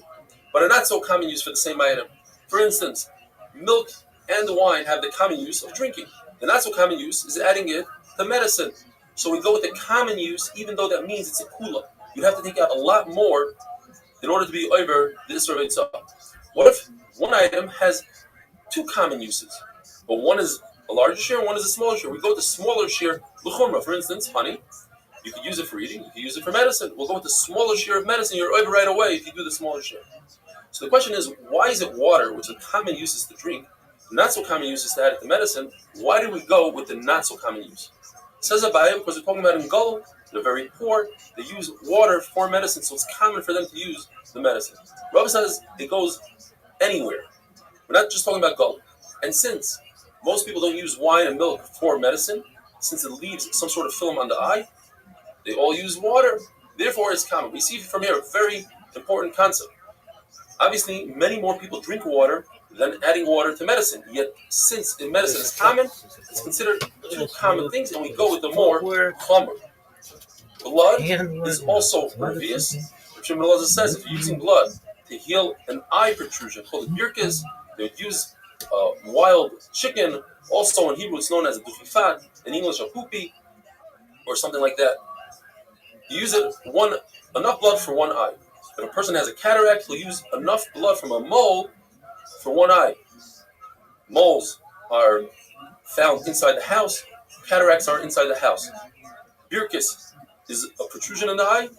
but a not so common use for the same item. For instance, milk and wine have the common use of drinking. The not so common use is adding it to medicine. So we go with the common use, even though that means it's a kula. You have to take out a lot more in order to be over the Isra of Eitzah. What if one item has two common uses, but one is a larger share and one is a smaller share? We go with the smaller share, l'chumra. For instance, honey, you could use it for eating, you could use it for medicine. We'll go with the smaller share of medicine. You're over right away if you do the smaller share. So the question is, why is it water, which the common use is to drink, not so common use is to add it to medicine? Why do we go with the not so common use? It says Rabbi, because we're talking about in Gul, they're very poor, they use water for medicine, so it's common for them to use the medicine. Rabbi says it goes anywhere. We're not just talking about Gul. And since most people don't use wine and milk for medicine, since it leaves some sort of film on the eye, they all use water. Therefore, it's common. We see from here a very important concept. Obviously, many more people drink water than adding water to medicine. Yet, since in medicine is common, it's considered two common things, and we go with the more chomer. Blood is also obvious. Shimon Elazar says if you're using blood to heal an eye protrusion called a birkis, they would use wild chicken. Also in Hebrew, it's known as a duchifat. In English, a poopy, or something like that. You use it enough blood for one eye. If a person has a cataract, he'll use enough blood from a mole for one eye. Moles are found inside the house. Cataracts are inside the house. Birkis is a protrusion in the eye.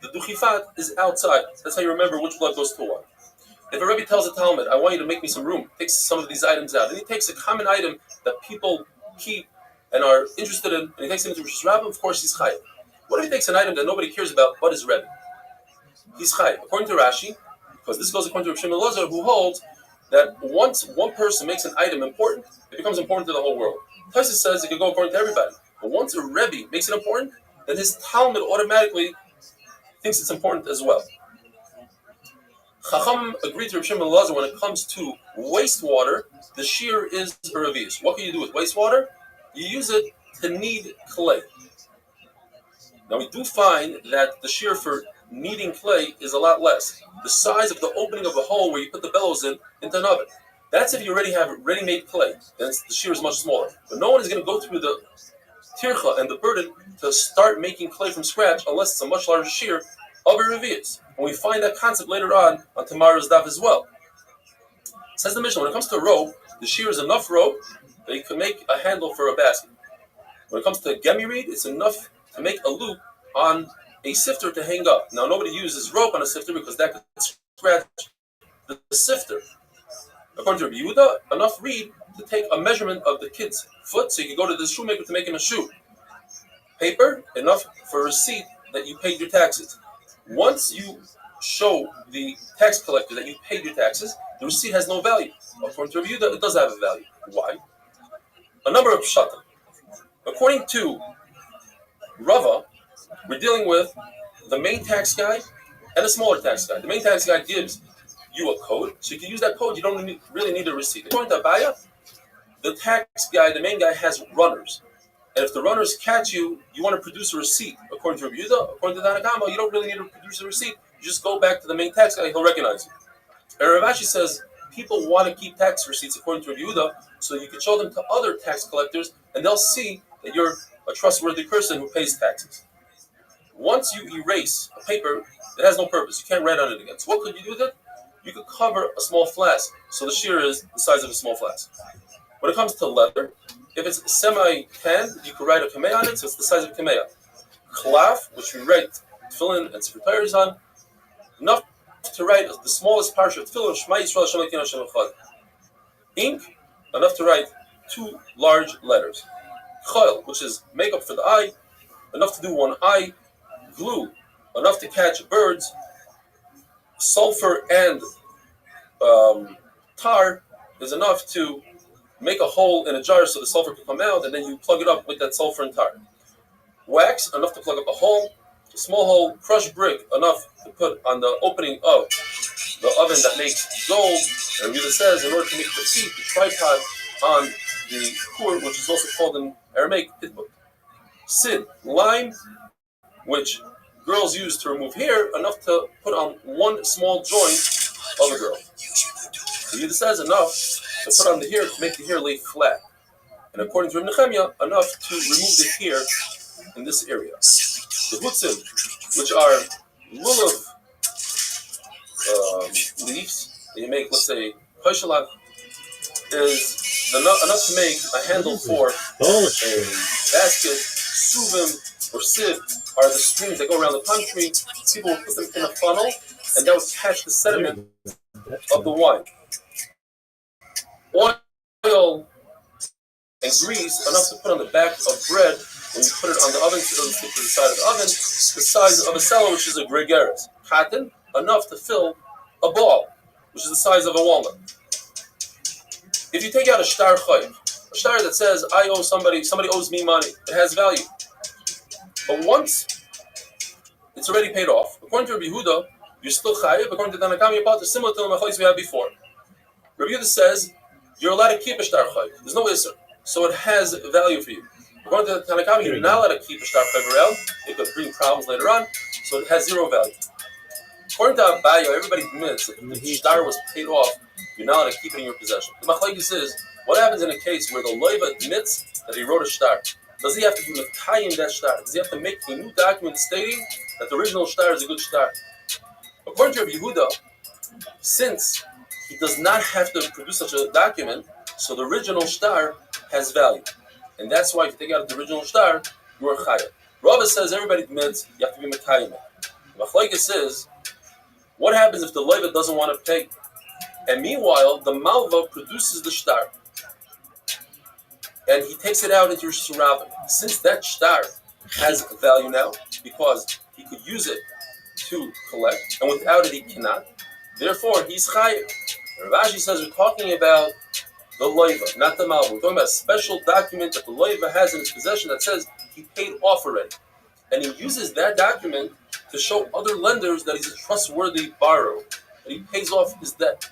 The duchifat is outside. That's how you remember which blood goes to what. If a Rabbi tells a Talmud, I want you to make me some room, takes some of these items out, and he takes a common item that people keep and are interested in, and he takes it into Rosh Hashanah, of course he's chayav. What if he takes an item that nobody cares about but his Rebbe? He's chayav. According to Rashi, because this goes according to Shimon Elazar, who holds that once one person makes an item important, it becomes important to the whole world. Tosfos says it could go according to everybody. But once a Rebbe makes it important, then his Talmud automatically thinks it's important as well. Chacham agreed to Rabbi Shimon Elazar when it comes to wastewater, the shear is a revius. What can you do with wastewater? You use it to knead clay. Now we do find that the shear for kneading clay is a lot less. The size of the opening of a hole where you put the bellows into an oven. That's if you already have ready-made clay. Then the shear is much smaller. But no one is going to go through the tircha and the burden to start making clay from scratch unless it's a much larger shear of a revius. And we find that concept later on tomorrow's daf as well. Says the Mishnah, when it comes to rope, the shear is enough rope that you can make a handle for a basket. When it comes to gemi reed, it's enough to make a loop on a sifter to hang up. Now, nobody uses rope on a sifter because that could scratch the sifter. According to Rabbi Yehuda, enough reed to take a measurement of the kid's foot, so you can go to the shoemaker to make him a shoe. Paper, enough for a receipt that you paid your taxes. Once you show the tax collector that you paid your taxes, the receipt has no value. According to Rabbi Yehuda, it does have a value. Why? A number of pshatim. According to Rava, we're dealing with the main tax guy and a smaller tax guy. The main tax guy gives you a code, so you can use that code. You don't really need a receipt. According to Abaya, the tax guy, the main guy, has runners. And if the runners catch you, you want to produce a receipt. According to Rabbi Yehuda, according to Tanakama, you don't really need to produce a receipt. You just go back to the main tax guy, he'll recognize you. And Rav Ashi says, people want to keep tax receipts according to Rabbi Yehuda, so you can show them to other tax collectors, and they'll see that you're a trustworthy person who pays taxes. Once you erase a paper, it has no purpose. You can't write on it again. So what could you do with it? You could cover a small flask. So the shear is the size of a small flask. When it comes to leather, if it's semi-tanned, you could write a kameh on it, so it's the size of a kameh. Cloth, which we write tefillin and secretaries on, enough to write the smallest parsha of tefillin, Shema Yisrael Hashem Elokeinu Hashem Echad. Ink, enough to write 2 large letters. Chol, which is makeup for the eye, enough to do 1 eye. Glue, enough to catch birds. Sulfur and tar is enough to make a hole in a jar so the sulfur can come out, and then you plug it up with that sulfur and tar. Wax, enough to plug up a hole. A small hole. Crushed brick, enough to put on the opening of the oven that makes gold. And Rabbi says, in order to make the feet, the tripod on the cord, which is also called in Aramaic pitbuk. Sid, lime, which girls use to remove hair, enough to put on 1 small joint of a girl. So Yehuda says enough to put on the hair to make the hair lay flat. And according to Rabbi Nehemiah, enough to remove the hair in this area. The hutzim, which are lulav leaves that you make, let's say, paishalak, is enough to make a handle for a basket. Suvim or sieve are the streams that go around the country. People will put them in a funnel, and that would catch the sediment of the wine. Oil and grease, enough to put on the back of bread when you put it on the oven so it doesn't stick to the side of the oven. The size of a cellar, which is a gregaris. Cotton, enough to fill a ball, which is the size of a walnut. If you take out a shtar chayiv, a shtar that says, I owe somebody owes me money, it has value. But once it's already paid off, according to Rabbi Yehuda, you're still chayiv. According to Tanakam, you're part similar to the machlokes we had before. Rabbi Yehuda says, you're allowed to keep a shtar chayiv. There's no isser. So it has value for you. According to Tanakam, you're not allowed to keep a shtar chayiv around. It could bring problems later on. So it has 0 value. According to Abaye, everybody admits that if the shtar was paid off, you're not allowed to keep it in your possession. The machlokes is, what happens in a case where the loiva admits that he wrote a shtar? Does he have to be mekayim that shtar? Does he have to make a new document stating that the original shtar is a good shtar? According to Rabbi Yehuda, since he does not have to produce such a document, so the original shtar has value. And that's why if you take out the original shtar, you are chayav. Rabbi says everybody admits you have to be mekayim. Machlokes says, what happens if the loiva doesn't want to pay? And meanwhile, the malva produces the shtar. And he takes it out into Rosh Hashanah. Since that shtar has value now, because he could use it to collect, and without it he cannot, therefore he's chayav. Rashi says we're talking about the loiva, not the malva. We're talking about a special document that the loiva has in his possession that says he paid off already. And he uses that document to show other lenders that he's a trustworthy borrower, that he pays off his debt.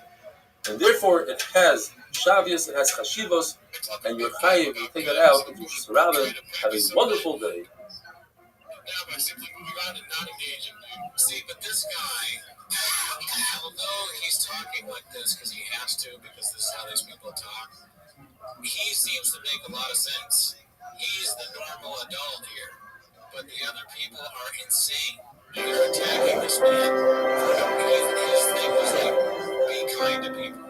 And therefore it has shavios, it has chashivos, and you're chayiv, you take it out, and you just rather have a wonderful day. Now, by simply moving on and not engaging. See, but this guy, although he's talking like this because he has to, because this is how these people talk, he seems to make a lot of sense. He's the normal adult here, but the other people are insane. They're attacking this man. His thing was like, be kind to people.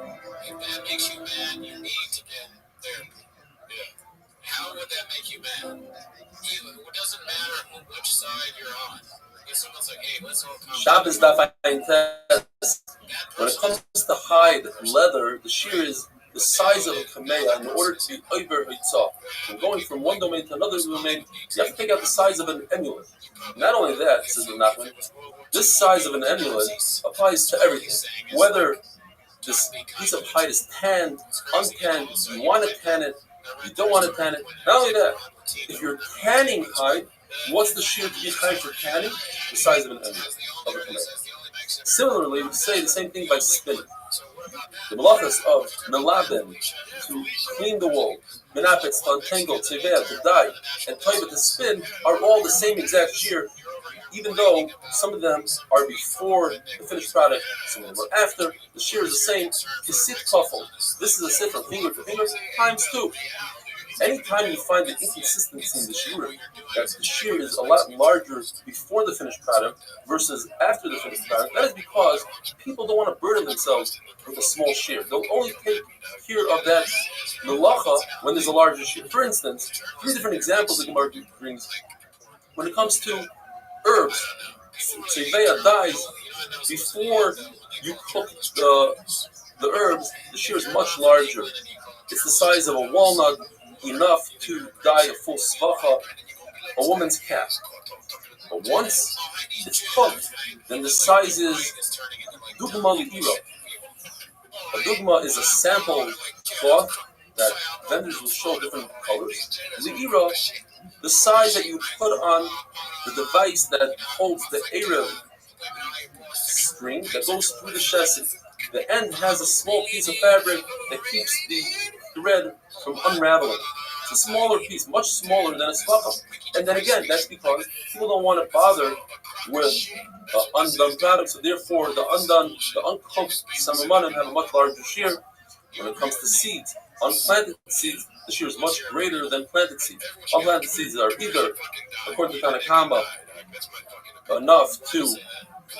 If that makes you mad, you need to get therapy. Yeah. How would that make you mad? It doesn't matter which side you're on. If someone's like, hey, let's all come. Shabbos daf test. When it comes to hide leather, the shear is the size of a kameya in order to be over hitzah. And going from one domain to another domain, you have to take out the size of an emulet. Not only that, says the Nachman, this size of an emulet applies to everything. Whether this piece of hide is tanned, untanned, you want to tan it, you don't want to tan it. Not only that, if you're tanning hide, what's the shear to be hide for tanning? The size of an emulet, of a kameya. Similarly, we say the same thing by spinning. The malachas of melaben, to clean the wool, menapetz, to untangle, teveah, to dye, and toiva, to spin, are all the same exact shear, even though some of them are before the finished product, some of them are after. The shear is the same. Kisit kafel. This is a sit from finger to finger times 2. Anytime you find an inconsistency in the shear, that the shear is a lot larger before the finished product versus after the finished product, that is because people don't want to burden themselves with a small shear. They'll only take care of that melacha when there's a larger shear. For instance, 3 different examples the Gemara brings. When it comes to herbs, Seveya dies before you cook the herbs, the shear is much larger. It's the size of a walnut, enough to dye a full svacha, a woman's cap. But once it's cooked, then the size is dugma li'ira. A dugma is a sample cloth that vendors will show different colors. Li'ira, the size that you put on the device that holds the Erev string that goes through the chassis. The end has a small piece of fabric that keeps the thread from unraveling. It's a smaller piece, much smaller than a svacha. And then again, that's because people don't want to bother with undone products, so therefore the uncooked samamanim have a much larger shear. When it comes to seeds, unplanted seeds, the shear is much greater than planted seeds. Unplanted seeds are either, according to Tanakama, enough to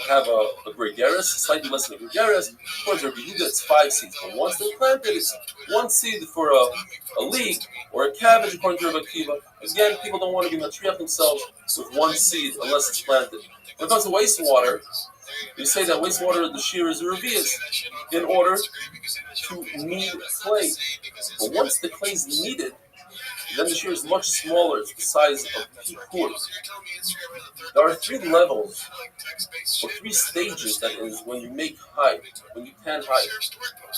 have a gregaris, slightly less than a gregaris. According to Rabbi, it's 5 seeds. But once they're planted, it's 1 seed for a leek or a cabbage, according to Rabbi Kiva. Again, people don't want to be matriach themselves with 1 seed unless it's planted. When it comes to wastewater, you say that wastewater, the shear is a revius in order to knead clay. But once the clay is kneaded, then the shear is much smaller. It's the size of pikur. There are 3 levels, or 3 stages, that is, when you make hide, when you pan hide.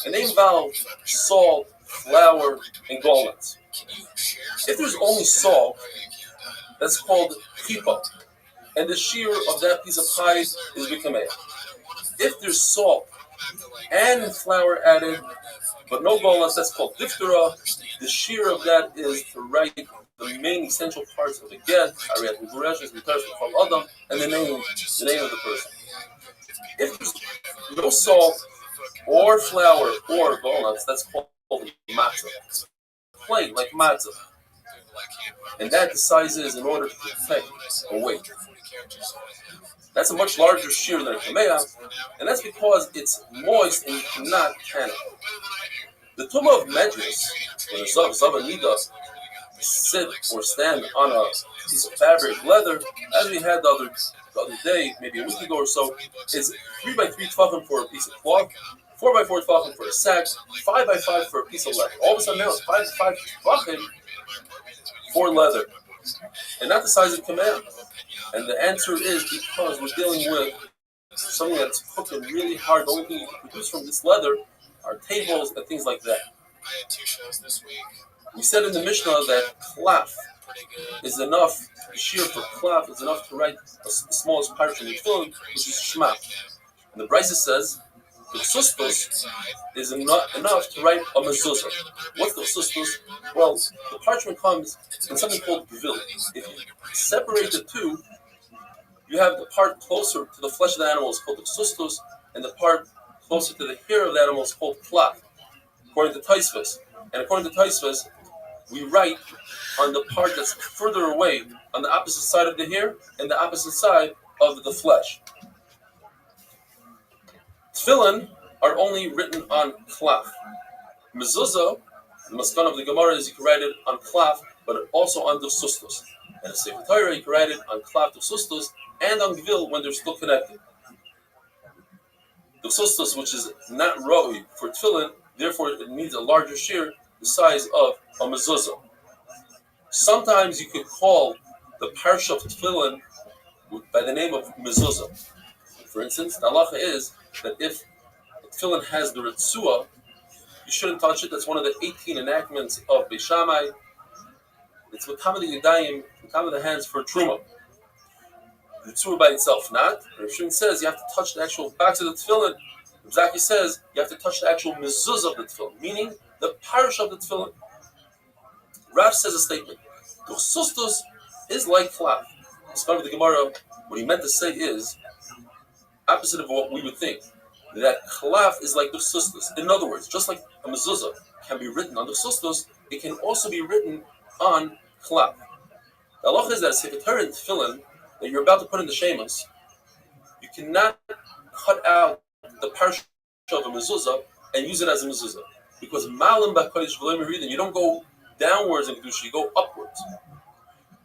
And they involve salt, flour, and gallnuts. If there's only salt, that's called chipa. And the shear of that piece of hide is bikameya. If there's salt and flour added, but no gallnuts, that's called diftera. The shear of that is to write the main essential parts of the get, and the name of the person. If there's no salt or flour or gallnuts, that's called matzah. Plain, like matzah. And that the size is in order to protect a weight. That's a much larger shear than a kameya, and that's because it's moist and you cannot can it. The tumah of medrash, when a zava nida sit or stand on a piece of fabric, leather, as we had the other day, maybe a week ago or so, is 3 by 3 tefachim for a piece of cloth, 4 by 4 tefachim for a sack, 5 by 5 for a piece of leather. All of a sudden now it's 5 by 5 tefachim for leather, and not the size of kameya. And the answer is because we're dealing with something that's cooked really hard. The only thing you can produce from this leather are tables and things like that. I had 2 shows this week. We said in the Mishnah that klaf is enough, the shear for klaf is enough to write the smallest parchment in tefillin, which is shema. And the Brisa says the sustos is enough to write a mezuzah. What's the sustos? Well, the parchment comes in something called gvil. If you separate the two, you have the part closer to the flesh of the animal is called the sustos, and the part closer to the hair of the animal is called klaf, according to Taisvas. And according to Taisvas, we write on the part that's further away, on the opposite side of the hair and the opposite side of the flesh. Tefillin are only written on klaf. Mezuzah, the maskan of the Gemara is you can write it on klaf, but also on the sustos. And the Sefer Torah you can write it on klaf to sustos and on gvil when they're still connected. The sustos, which is not roi for tefillin, therefore it needs a larger shear, the size of a mezuzah. Sometimes you could call the parsha of tefillin by the name of mezuzah. For instance, the halacha is that if the tefillin has the ritzua, you shouldn't touch it. That's one of the 18 enactments of Beis Shammai. It's with tam of the yadayim, tam of the hands for truma. The ritzua by itself, not. Rav Shimon says you have to touch the actual backs of the tefillin. Zaki says you have to touch the actual mezuzah of the tefillin, meaning the parish of the tefillin. Rav says a statement. The sustos is like klaf. As part of the Gemara, what he meant to say is opposite of what we would think. That klaf is like the sustos. In other words, just like a mezuzah can be written on the sustos, it can also be written on klav. The halacha is that a sefer Torah and tefillin that you're about to put in the shemas, you cannot cut out the parsha of a mezuzah and use it as a mezuzah, because malam b'kodesh v'lo meridin, you don't go downwards in kedusha, you go upwards.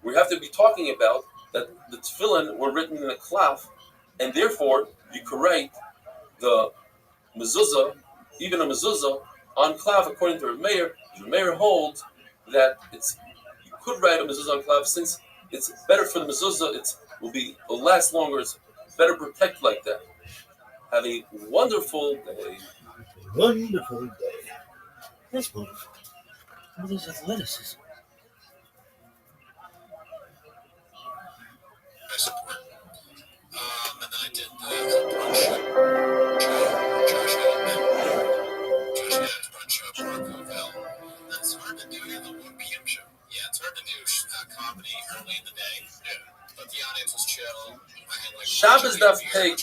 We have to be talking about that the tefillin were written in a klav, and therefore you could write the mezuzah, even a mezuzah, on klav according to Rabbi Meir. Rabbi Meir holds that you could write a mezuzah on klav since it's better for the mezuzah. It'll last longer. It's better protected like that. Have a wonderful day. Wonderful day. That's wonderful. What is athleticism? I support. And then I did the brunch. Josh had a brunch at Brookville. That's hard to do in the 1 p.m. show. Yeah, it's hard to do comedy early in the day. Yeah. But the audience was chill. Shabbos daf pay.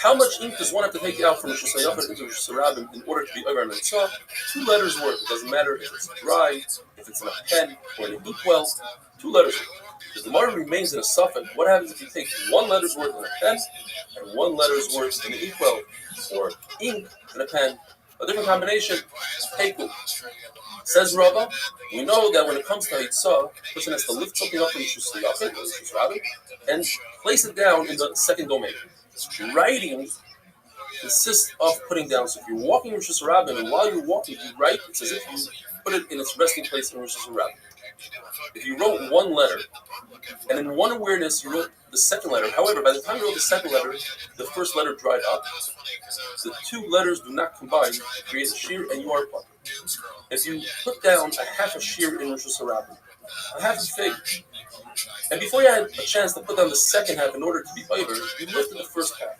How much ink does one have to take out from Rosh Hashanah into Rosh Hashanah in order to be over a mitzvah? 2 letters worth. It doesn't matter if it's dry, if it's in a pen, or in an inkwell. 2 letters worth. The Gemara remains in a suffix. What happens if you take 1 letter's worth in a pen and 1 letter's worth in an inkwell, or ink in a pen? A different combination. Heiku. Says Rabbi, we know that when it comes to Hitzah, a person has to lift something up from Rabbi and place it down in the second domain. Writing consists of putting down. So if you're walking Rosh Hashanah, and while you're walking, you write, it's as if you put it in its resting place in Rosh Hashanah. If you wrote 1 letter, and in one awareness you wrote the second letter, however, by the time you wrote the second letter, the first letter dried up. The 2 letters do not combine to create a shear, and you are part. If you put down a half a shear in Rosh Hashanah, a half a fig, and before you had a chance to put down the second half in order to be over, you lifted the first half.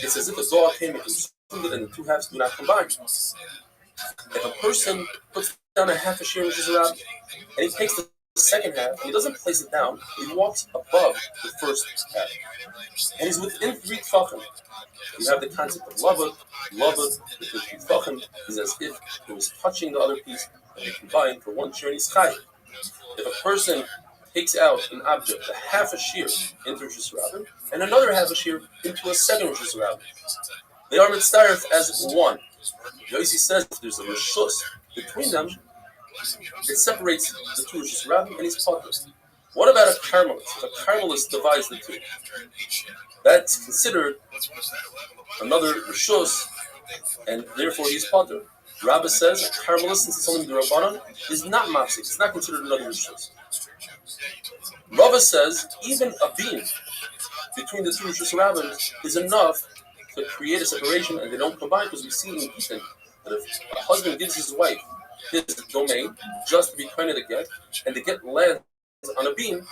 It's as if a dog came and consumed it, and the 2 halves do not combine. If a person puts down a half a shear in Rosh Hashanah, and he takes the second half, and he doesn't place it down, he walks above the first half. And he's within 3 tefachim. You have the concept of lavud, because 3 tefachim is as if he was touching the other piece, and they combine for 1 shear, and he's chai. If a person takes out an object, a half a shear into Rosh Hashanah, and another half a shear into a second Rosh Hashanah, they are mitzaref as 1. Yossi says if there's a rishus between them, it separates the 2 Rosh Hashanah, and he's potter. What about a Carmelist? If a Carmelist divides the 2, that's considered another rishus, and therefore he's potter. Rabbi says a Carmelist, since it's only the Rabbanon, is not mafsik. It's not considered another rishus. Rabbi says even a beam between the 2 Rosh Hashanah is enough to create a separation, and they don't combine, because we see in Ethan that if a husband gives his wife his domain just to be kind of the get, and the get lands on a beam,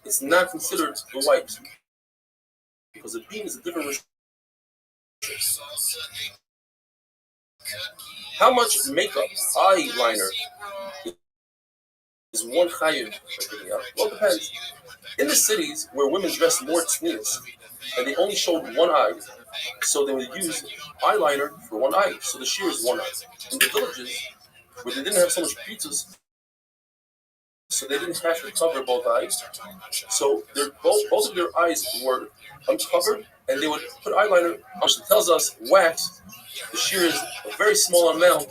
it's not considered the wife's, because a beam is a different rishus. How much makeup, eyeliner, is 1 chayiv? Well, it depends. In the cities where women dress more tznius, and they only showed 1 eye, so they would use eyeliner for 1 eye, so the shear is 1 eye. In the villages, where they didn't have so much pizzas, so they didn't have to cover both eyes, so both of their eyes were uncovered, and they would put eyeliner, which tells us wax. The shear is a very small amount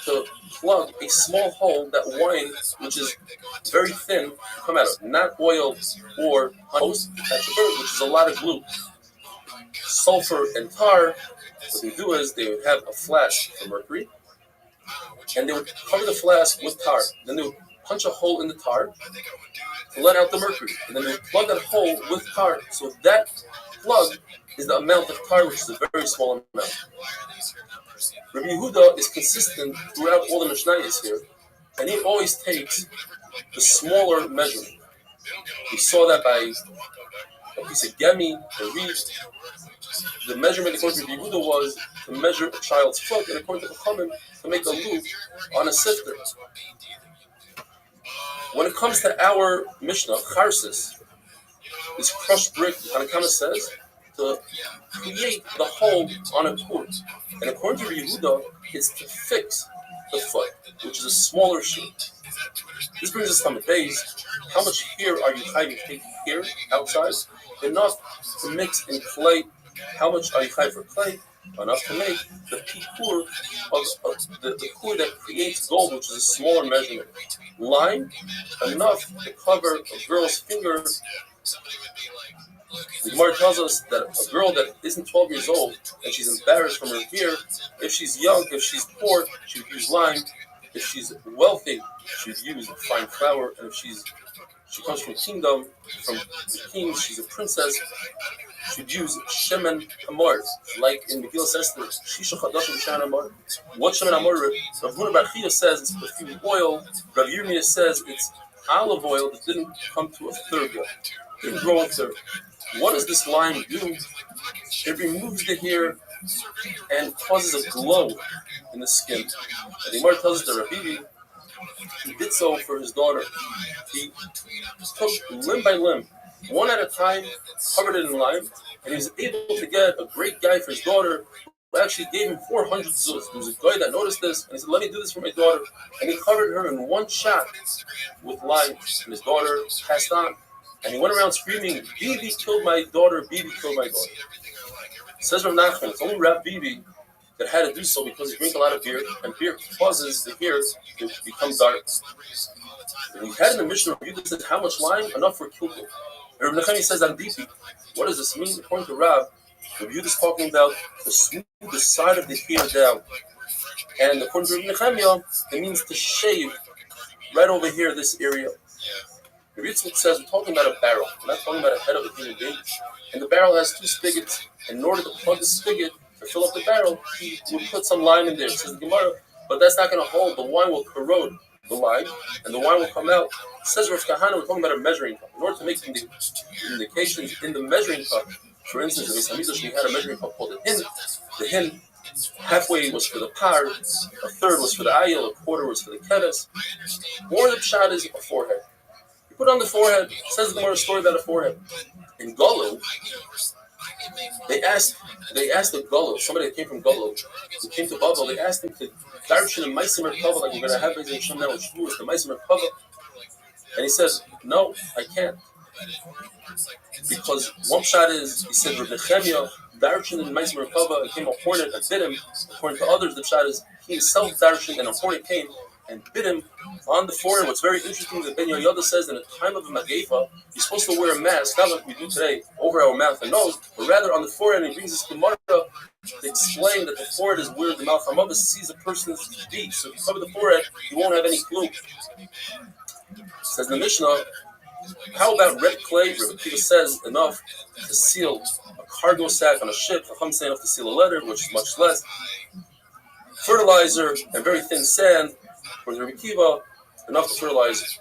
to plug a small hole that wine, which is very thin, come out of. Not oil or hose, which is a lot of glue. Sulfur and tar, what they do is they would have a flask for mercury, and they would cover the flask with tar. Then they would punch a hole in the tar to let out the mercury, and then they would plug that hole with tar. So that plug is the amount of tar, which is a very small amount. Rabbi Yehuda is consistent throughout all the Mishnayos here, and he always takes the smaller measurement. We saw that by a piece of gemi, a reed. The measurement according to Rabbi Yehuda was to measure a child's foot, and according to Chachamim, to make a loop on a sifter. When it comes to our Mishnah, charsis is crushed brick, Hanakama says, to create the hole on a cord. And according to Yehuda, it's to fix the foot, which is a smaller shoe. This brings us to the base. How much hair are you hiding? Take hair outside? Enough to mix in clay. How much are you hiding for clay? Enough to make the pipur of the core that creates gold, which is a smaller measurement. Lime, enough to cover a girl's finger. The Gemara tells us that a girl that isn't 12 years old and she's embarrassed from her hair, if she's young, if she's poor, she would use lime. If she's wealthy, she would use fine flour. And if she comes from kingdom, from the king, she's a princess, she would use shemen amor, like in Megillah Esther, shisha chadashim shemen amor. What shemen amor? Rav Huna Bar Chia says it's perfumed oil. Rav Yirmiyah says it's olive oil that didn't come to a third yet. Didn't grow a third. What does this lime do? It removes the hair and causes a glow in the skin. And the Gemara tells us that Rabbi, he did so for his daughter. He took limb by limb, one at a time, covered it in lime, and he was able to get a great guy for his daughter who actually gave him 400 zuz. There was a guy that noticed this, and he said, let me do this for my daughter. And he covered her in one shot with lime, and his daughter passed on. And he went around screaming, Bibi killed my daughter, Bibi killed my daughter. Says Rav Nachman, it's only Rav Bibi that had to do so because he drank a lot of beer, and beer causes the hair to become dark. And he had in the Mishnah, Rav Yehuda said, how much lime? Enough for kilkel. And Rav Nachman says, Andipi. What does this mean? According to Rav Yehuda is talking about to smooth the side of the hair down. And according to Rav Nachman, it means to shave right over here, this area. The Ritzvot says we're talking about a barrel. We're not talking about a head of a human being. And the barrel has two spigots. And in order to plug the spigot to fill up the barrel, he would put some lime in there, says the Gemara. But that's not going to hold. The wine will corrode the lime, and the wine will come out. Says Rav Kahana, we're talking about a measuring cup. In order to make indications in the measuring cup, for instance, in Beis Hamikdash, we had a measuring cup called a hin. The hin, halfway was for the par, a third was for the ayil, a quarter was for the keves. More the pshat is a forehead. Put on the forehead. Says the Gemara story about a forehead. In Golo, they asked the Golo, somebody that came from Golo, who came to Babel, they asked him to darshan a Meisim Merkava, like we're going to have Beis Hashem now, which is the Meisim Merkava. And he says, no, I can't. Because one shot is, he said, Rabbi Nechemia, darshan in Meisim Merkava, and came a hornet and bit him. According to others, the shot is, he himself darshan, and a hornet came and bit him on the forehead. What's very interesting that Ben Yoyada says in the time of a Mageifa, you're supposed to wear a mask, not like we do today, over our mouth and nose, but rather on the forehead. And he brings this Gemara to explain that the forehead is where the Malach HaMavis sees a person's deed. So if you cover the forehead, you won't have any clue. Says the Mishnah, how about red clay? Rabbi Kiva says enough to seal a cargo sack on a ship. Chacham say enough to seal a letter, which is much less. Fertilizer and very thin sand. For the Rabbi Kiva, enough to fertilize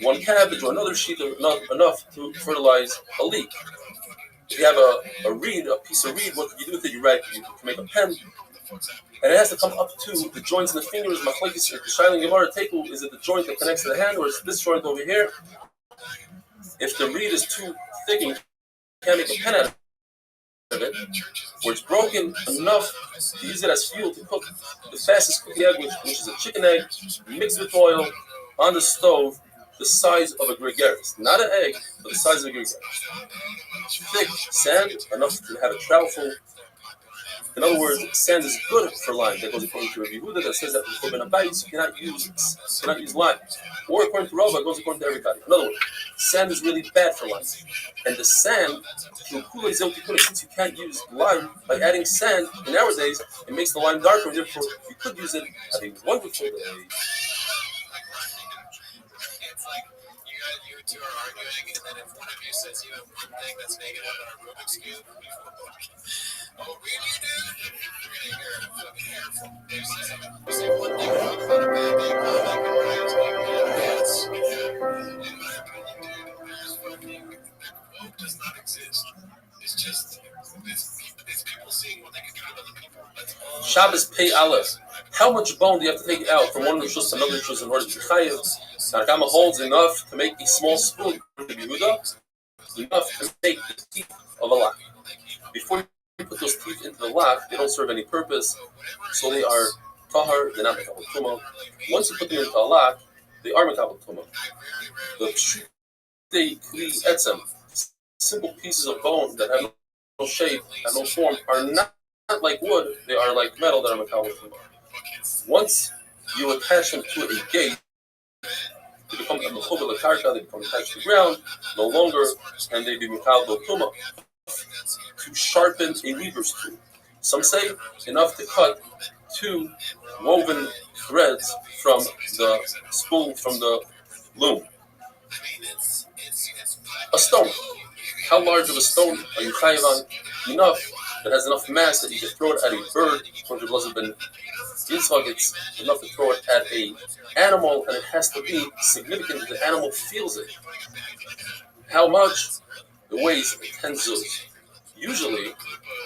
one cabbage or another sheet, enough to fertilize a leek. If you have a reed, a piece of reed, what can you do with it? You can make a pen, and it has to come up to the joints in the fingers. Machlekes Shaila Gemara Teku, is it the joint that connects to the hand, or is it this joint over here? If the reed is too thick and you can't make a pen out of it, where it's broken enough to use it as fuel to cook the fastest cooking egg, which is a chicken egg mixed with oil on the stove, the size of a gregarious. Not an egg, but the size of a gregarious. Thick sand, enough to have a trowel full. In other words, sand is good for lime. That goes according to Rabbi Yehuda, that says that for Ben Abayis, you cannot use lime. Or according to Rabbi, it goes according to everybody. In other words, sand is really bad for lime. And the sand, since you can't use lime by adding sand, nowadays, it makes the lime darker, and therefore you could use it. Have a wonderful day. You two are arguing, and then if one of you says you have one thing that's negative on our Rubik's Cube, oh, really, dude? You're gonna hear careful. You say one thing about a bad thing, yes. In my opinion, dude, there's fucking, that quote does not exist. It's just, it's people seeing what they can do with other people. That's all. Shabbos Pei Aleph. How much bone do you have to take out from one rishus to another rishus in order to be chayav? Narkama holds enough to make a small spoon for the Yehuda, enough to make the teeth of a lock. Before you put those teeth into the lock, they don't serve any purpose, so they are tahar, they're not makabel tuma. Once you put them into a lock, they are makabel tuma. The pshutei kli etzem, simple pieces of bone that have no shape, have no form, are not like wood, they are like metal that are makabel tuma. Once you attach them to a gate, they become a mechubel karka, they become attached to the ground, no longer can they be makabel tuma. To sharpen a weaver's tool. Some say enough to cut 2 woven threads from the spool from the loom. A stone. How large of a stone are you chayav on? Enough that has enough mass that you can throw it at a bird. It's enough to throw it at an animal, and it has to be significant that the animal feels it. How much? It weighs 10 zuz. Usually,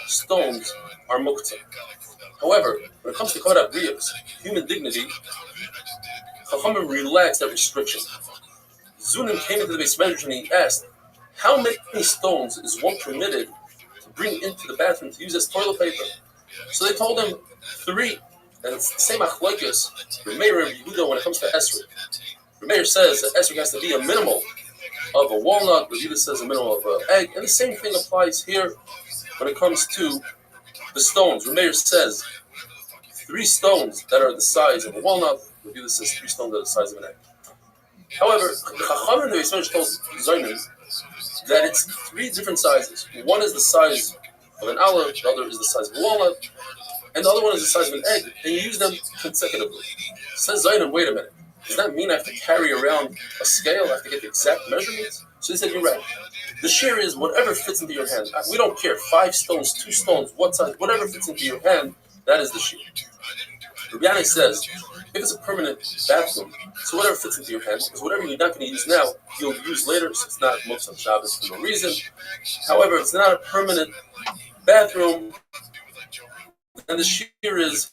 stones are muktzah. However, when it comes to kavod habriyos, human dignity, Chachamim relaxed that restriction. Zunim came into the Beis Medrash and he asked, how many stones is one permitted to bring into the bathroom to use as toilet paper? So they told him 3. And it's the same achloikos, Rabbi and Yehuda, when it comes to esrog. Rabbi says that esrog has to be a minimal of a walnut, Yehuda says a minimal of an egg, and the same thing applies here when it comes to the stones. Rabbi says 3 stones that are the size of a walnut, Yehuda says 3 stones that are the size of an egg. However, the Chacham in the Beis Medrash told Zaynim that it's 3 different sizes. One is the size of an olive, the other is the size of a walnut, and the other one is the size of an egg, and you use them consecutively. Says Zaynim, wait a minute. Does that mean I have to carry around a scale? I have to get the exact measurements? So he said, you're right. The shear is whatever fits into your hand. We don't care. 5 stones, 2 stones, what size, whatever fits into your hand, that is the shear. Rabbi says, if it's a permanent bathroom, so whatever fits into your hand, because whatever you're not going to use now, you'll use later, so it's not most of Shabbos for no reason. However, it's not a permanent bathroom, and the shear is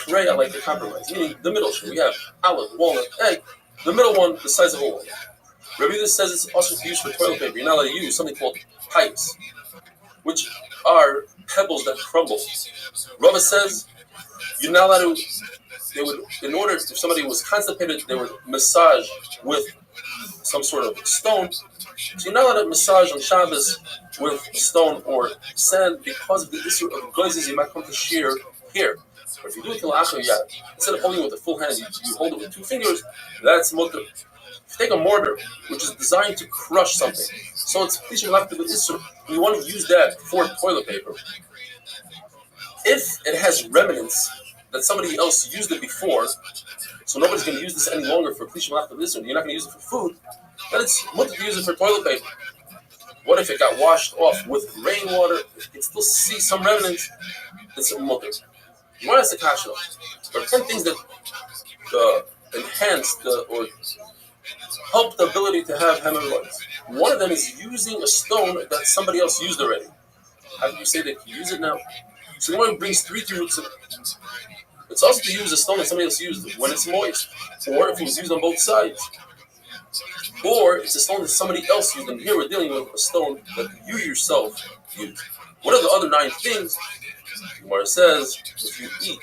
I like the compromise, meaning the middle shear. We have olive, walnut, egg. The middle one, the size of a walnut. Rabbi says it's also used for toilet paper. You're not allowed to use something called pipes, which are pebbles that crumble. Rabbi says you're not allowed to. They would, in order, if somebody was constipated, they would massage with some sort of stone. So you're not allowed to massage on Shabbos with stone or sand because of the issue of glazes. You might come to shear here. But if you do it instead of holding it with a full hand, you hold it with 2 fingers. That's mutter. If you take a mortar, which is designed to crush something, so it's you want to use that for toilet paper. If it has remnants that somebody else used it before, so nobody's going to use this any longer for klishim lachta this, you're not going to use it for food, then it's mutter to use it for toilet paper. What if it got washed off with rainwater? If you can still see some remnants, it's a mutter. You want to ask the kasha. There are 10 things that enhance or help the ability to have hemorrhoids. One of them is using a stone that somebody else used already. How do you say that you use it now? So the one brings 3 roots of it. It's also to use a stone that somebody else used when it's moist, or if it was used on both sides. Or it's a stone that somebody else used, and here we're dealing with a stone that you yourself used. What are the other 9 things? Gemara says, if you eat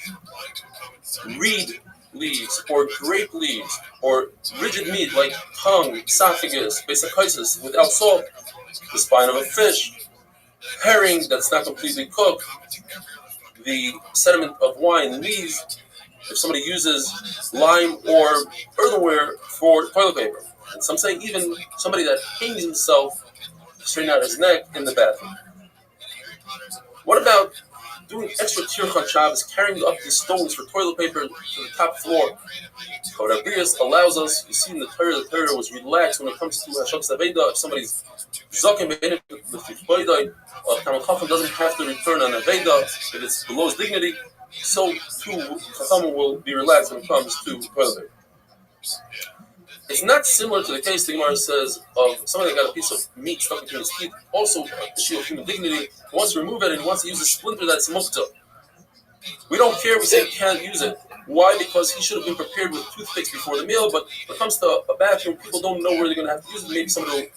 reed leaves or grape leaves or rigid meat like tongue, esophagus, besakaisis without salt, the spine of a fish, herring that's not completely cooked, the sediment of wine, leaves, if somebody uses lime or earthenware for toilet paper. And some say even somebody that hangs himself, straighten out his neck in the bathroom. What about doing extra tirch Shabbos, carrying up these stones for toilet paper to the top floor? Kavod habriyos allows us, you see in the Torah was relaxed when it comes to Hashem Saveda. If somebody's zaken b'init with Yifboidai, Talmid Chacham doesn't have to return on Aveda if it's below his dignity, so too Chacham will be relaxed when it comes to toilet paper. It's not similar to the case the Gemara says of somebody that got a piece of meat stuck between his teeth, also an issue of human dignity. He wants to remove it and he wants to use a splinter that's mukta. We don't care, we say he can't use it. Why? Because he should have been prepared with toothpicks before the meal, but when it comes to a bathroom, people don't know where they're going to have to use it. Maybe somebody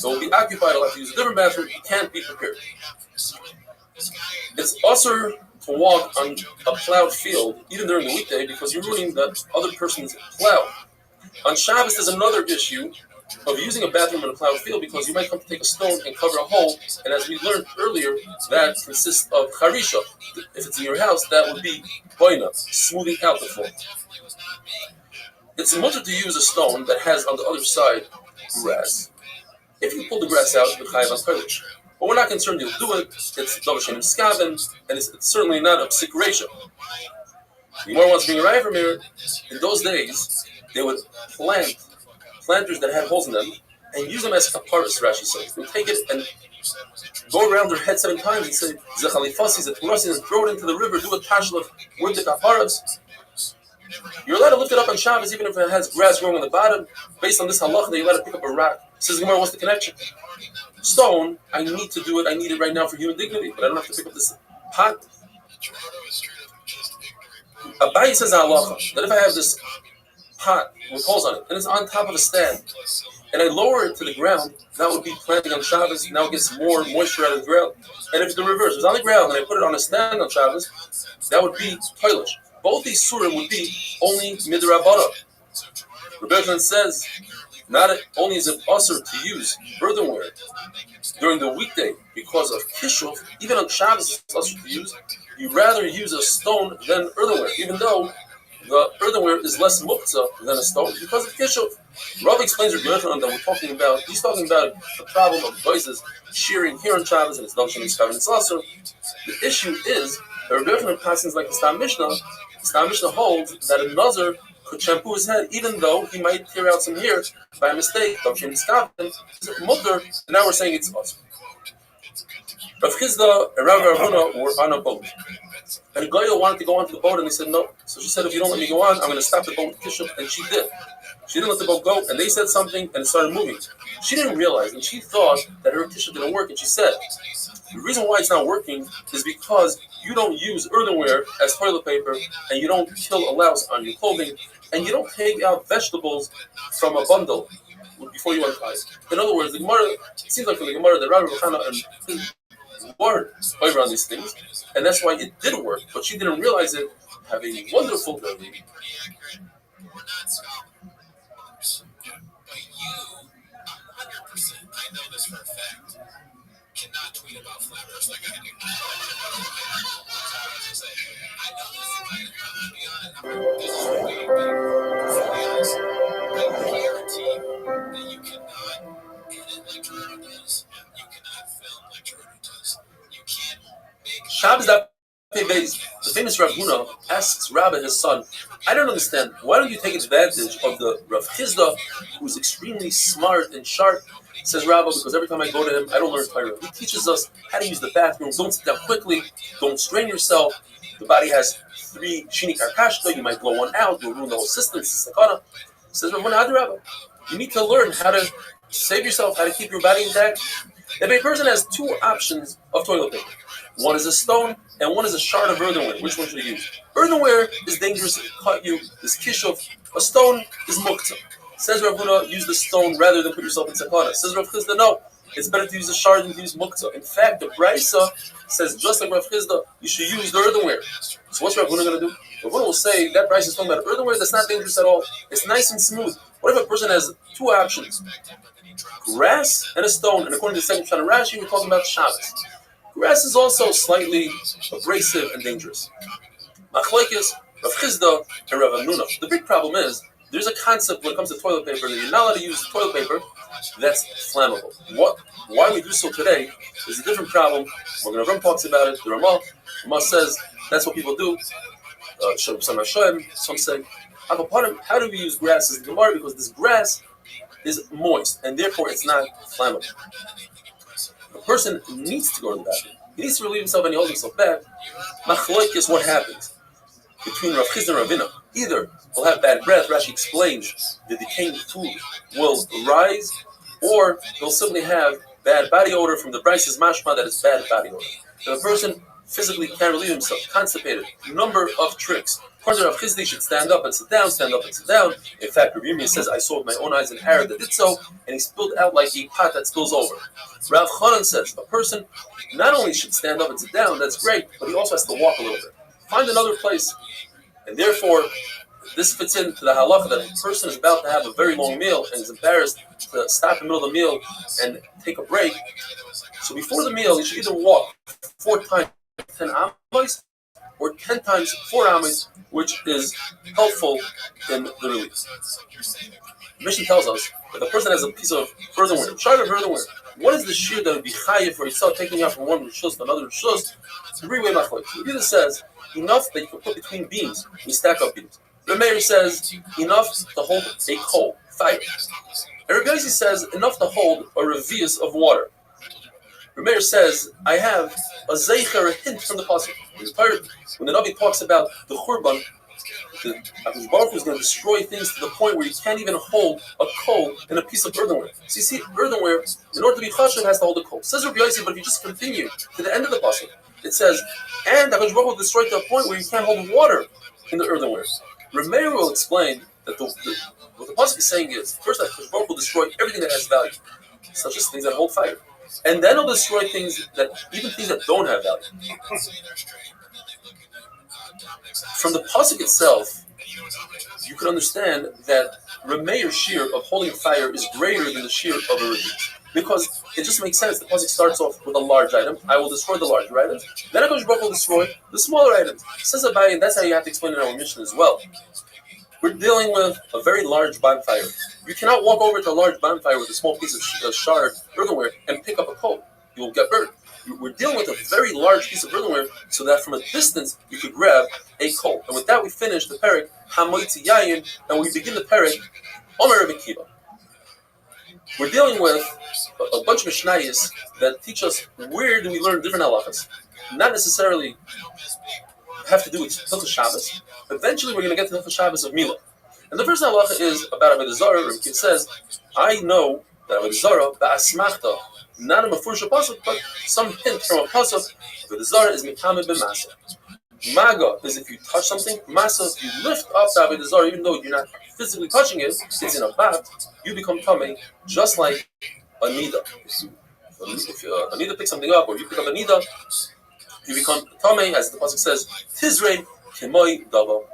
will be occupied, will have to use a different bathroom. He can't be prepared. It's also to to walk on a plowed field, even during the weekday, because you're ruining the other person's plow. On Shabbos, there's another issue of using a bathroom in a plowed field because you might come to take a stone and cover a hole, and as we learned earlier, that consists of charisha. If it's in your house, that would be boina, smoothing out the floor. It's mutter to use a stone that has on the other side grass. If you pull the grass out, you're chayav on toilet. But we're not concerned you'll do it. It's davar shenim skaven, and it's certainly not a psik reisha. The Gemara wants to bring a raya from here. In those days, they would plant planters that had holes in them and use them as kaparas, Rashi says. They would take it and go around their head 7 times and say, Zechalifasi, Zeturasi, and throw it into the river, do a tashlah with the kaparas. You're allowed to lift it up on Shabbos even if it has grass growing on the bottom. Based on this halacha, you're allowed to pick up a rock. Says Gemara, what's the connection? Stone, I need to do it. I need it right now for human dignity, but I don't have to pick up this pot. Abaye says halacha that if I have this pot with holes on it and it's on top of a stand and I lower it to the ground, that would be planting on Shabbos. Now it gets more moisture out of the ground. And if the reverse was on the ground and I put it on a stand on Shabbos, that would be toilish. Both these surim would be only midrabbanan. Rabbi says, not only is it usher to use earthenware during the weekday because of kishuf, even on Shabbos it's usher to use. You rather use a stone than earthenware, even though the earthenware is less muktzah than a stone because of kishuf. Rabbi explains Rabbi that we're talking about. He's talking about the problem of voices shearing here on Shabbos and it's davar shenim skaven. It's also the issue is that Rabbi passes like the Stam Mishnah. The Stam Mishnah holds that a nazir could shampoo his head even though he might tear out some hair by mistake. Davar shenim skaven is mutter, and now we're saying it's awesome. Rav Chizda and Rav Huna were on a boat. And Goya wanted to go onto the boat, and they said no. So she said, if you don't let me go on, I'm going to stop the boat with Kishuf. And she did. She didn't let the boat go, and they said something, and it started moving. She didn't realize, and she thought that her Kishuf didn't work, and she said, the reason why it's not working is because you don't use earthenware as toilet paper, and you don't kill a louse on your clothing, and you don't take out vegetables from a bundle before you untie it. In other words, the Gemara, it seems like from the Gemara that Rabbi Chana and were over on these things, and that's why it did work, but she didn't realize it. Have a wonderful day. We're not scholars, but you, 100%, I know this for a fact, cannot tweet about flat earth like I do. I know this. I'll be honest. This is really honest. I guarantee that you cannot edit like Toronto does. You cannot film like Toronto does. You can't make Shabbos that Beis. The famous Rav Huna asks Rabbi, his son, I don't understand. Why don't you take advantage of the Rav Chizda, who's extremely smart and sharp? Says Rabbi, because every time I go to him, I don't learn Torah. He teaches us how to use the bathroom. Don't sit down quickly. Don't strain yourself. The body has 3 shini karkashta. You might blow one out. You'll ruin the whole system. Says Rav Huna, Rabbi, you need to learn how to save yourself, how to keep your body intact. If a person has 2 options of toilet paper, one is a stone and one is a shard of earthenware, which one should you use? Earthenware is dangerous, it will cut you, this kishuf. A stone is muktzah. Says Rav Huna, use the stone rather than put yourself in sakana. Says Rav Chizda, no, it's better to use a shard than to use muktzah. In fact, the Brisa says, just like Rav Chizda, you should use the earthenware. So what's Rav Huna going to do? Rav Huna will say, that Brisa is talking about earthenware, that's not dangerous at all. It's nice and smooth. What if a person has 2 options? Grass and a stone, and according to the second Shana Rashi, we're talking about Shabbos. Grass is also slightly abrasive and dangerous. Machlekes, Rav Chizda, and Rav Huna. The big problem is, there's a concept when it comes to toilet paper that you're not allowed to use toilet paper that's flammable. Why we do so today is a different problem. When the Rabbi talks about it, the Ramah says that's what people do. Some say, how do we use grass as the Gemara? Because this grass is moist, and therefore it's not flammable. A person needs to go to the bathroom. He needs to relieve himself and he holds himself back. Machlokes, what happens between Rav Chizda and Ravina? Either he'll have bad breath, Rashi explains the decaying food will rise, or he'll simply have bad body odor from the Bryce's mashma that is bad body odor. If a person physically can't relieve himself, constipated, number of tricks. According to Rav Chizdi, should stand up and sit down, stand up and sit down. In fact, Rabbi says, I saw with my own eyes an Arab that did so, and he spilled out like a pot that spills over. Rav Chanan says, a person not only should stand up and sit down, that's great, but he also has to walk a little bit. Find another place. And therefore, this fits into the halacha that a person is about to have a very long meal and is embarrassed to stop in the middle of the meal and take a break. So before the meal, he should either walk 4 times 10 amos or 10 times 4 amos, which is helpful in the relief. The Mishnah tells us that the person has a piece of earthenware, shard of earthenware. What is the shear that would be chayiv for itself, taking out from one rishus to another rishus? 3-way machlokes. Either says enough that you can put between beams, you stack up beams. Rabbi says enough to hold a coal, fire. And Rabbi says enough to hold a revius of water. Rabbi says I have a zeicher, a hint from the pasuk. When the Navi talks about the churban, the Baruch is going to destroy things to the point where you can't even hold a coal in a piece of earthenware. So you see, earthenware, in order to be chashuv, has to hold a coal. Says Rabbi Yossi, but if you just continue to the end of the pasuk, it says, and the Baruch will destroy to a point where you can't hold water in the earthenware. Rameir will explain that what the pasuk is saying is, first, that Baruch will destroy everything that has value, such as things that hold fire, and then he'll destroy things that, even things that don't have value. From the pasuk itself, you can understand that Rameir's shear of holding fire is greater than the shear of a revius. Because it just makes sense. The pasuk starts off with a large item. I will destroy the larger items. Then HaKadosh Baruch will destroy the smaller items. Says Rabbi, and that's how you have to explain it in our mission as well. We're dealing with a very large bonfire. You cannot walk over to a large bonfire with a small piece of shard earthenware and pick up a coal. You will get burned. We're dealing with a very large piece of earthenware, so that from a distance you could grab a coal. And with that, we finish the perek Hamoitzi Yayin, and we begin the perek Omer Rabbi Kiva. We're dealing with a bunch of mishnayos that teach us where do we learn different halachas. Not necessarily have to do with Hilchos Shabbos. Eventually, we're going to get to the Hilchos Shabbos of Milah. And the first halacha is about Avodah Zarah. Rabbi Kiva says, I know that Avodah Zarah ba'asmachta, not a mafurish pasuk, but some hint from a pasuk. Avodah Zarah is mikame b'masa. Maga is if you touch something. Masa, if you lift up the Avodah Zarah, even though you're not physically touching it, it's in a bat, you become tamei, just like a nida. If a nida picks something up, or you pick up a nida, you become tamei, as the pasuk says, Tizrei kemoi dava.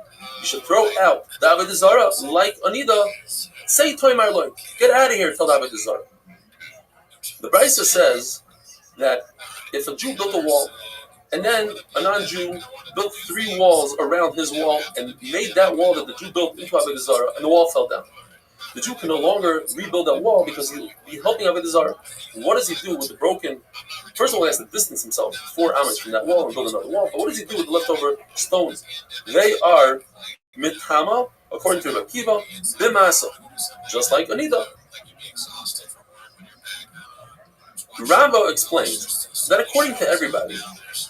You should throw out the Avodah Zarah like a nida. Say toy marloy, get out of here, tell the Avodah Zarah. The Brisa says that if a Jew built a wall, and then a non-Jew built 3 walls around his wall and made that wall that the Jew built into Avodah Zarah, and the wall fell down. The Jew can no longer rebuild that wall because he'll be helping Avodah Zarah. What does he do with the broken? First of all, he has to distance himself 4 amos from that wall and build another wall. But what does he do with the leftover stones? They are mitama, according to Rabbi Kiva, b'masa, just like Anida. Rabbi explains that according to everybody,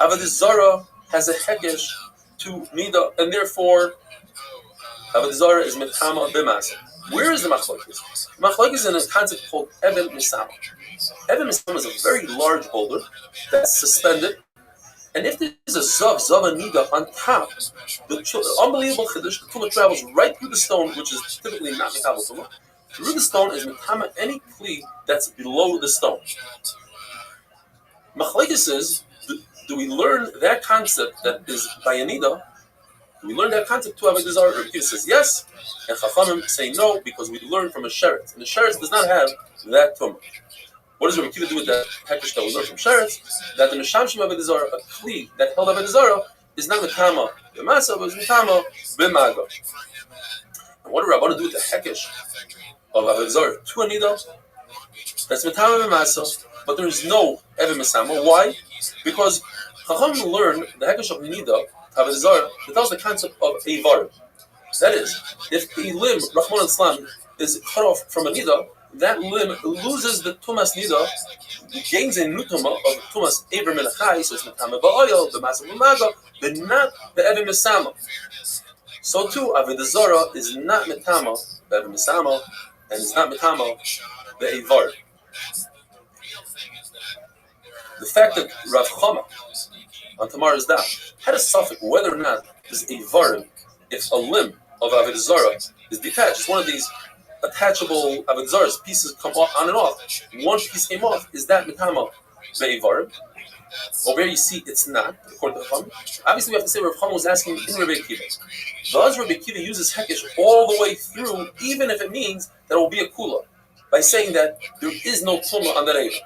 Avodah Zarah has a hekesh to Nida, and therefore Avodah Zarah is mitama b'masa. Where is the machlokes? Machlokes is in a concept called Even Misama. Even Misama is a very large boulder that's suspended, and if there's a zav Nida on top, the unbelievable chiddush, the tumah travels right through the stone, which is typically not mikabel tumah. Through the stone is mitama any kli that's below the stone. Machlokes is, do we learn that concept that is by Anida? Do we learn that concept to Avodah Zarah? Rabbi Kiva says yes, and Chachamim say no, because we learn from a sheretz. And the sheretz does not have that tumah. What does Rabbi Kiva do with that hekesh that we learn from sheretz? That the Meshamshim Avodah Zarah, a kli that held Avodah Zarah, is not mitama b'masa, but is mitama b'maga. And what do Rabbanan do with the hekesh of Avodah Zarah to Anida? That's mitama b'masa, but there is no Even Misama. Why? Because Chachamim learn the hekesh of Nida, Avodah Zarah, that tells the concept of a var. That is, if a limb, Rahman al-Islam, is cut off from a Nida, that limb loses the Tumas Nida, gains a new Tumah of Tumas Eber Menachai, so it's Metame Ba'oil, the Masa Mumaga, but not the Even Misama. So too, Avodah Zarah is not Metama, the Even Misama, and it's not Metama, the Eivar. The fact that Rav Chama on tomorrow's daf. Had a suffix whether or not this Eivarim, if a limb of Avodah Zarah is detached. It's one of these attachable Avodah Zarah's pieces come off on and off. One piece came off. Is that Mitama Ve'Eivarim? Over here you see it's not, according to Chacham. Obviously we have to say Rav Chacham was asking in Rabbi Akiva. Does Rabbi Akiva uses Hekesh all the way through, even if it means that it will be a Kula, by saying that there is no Tumah on that Eiva?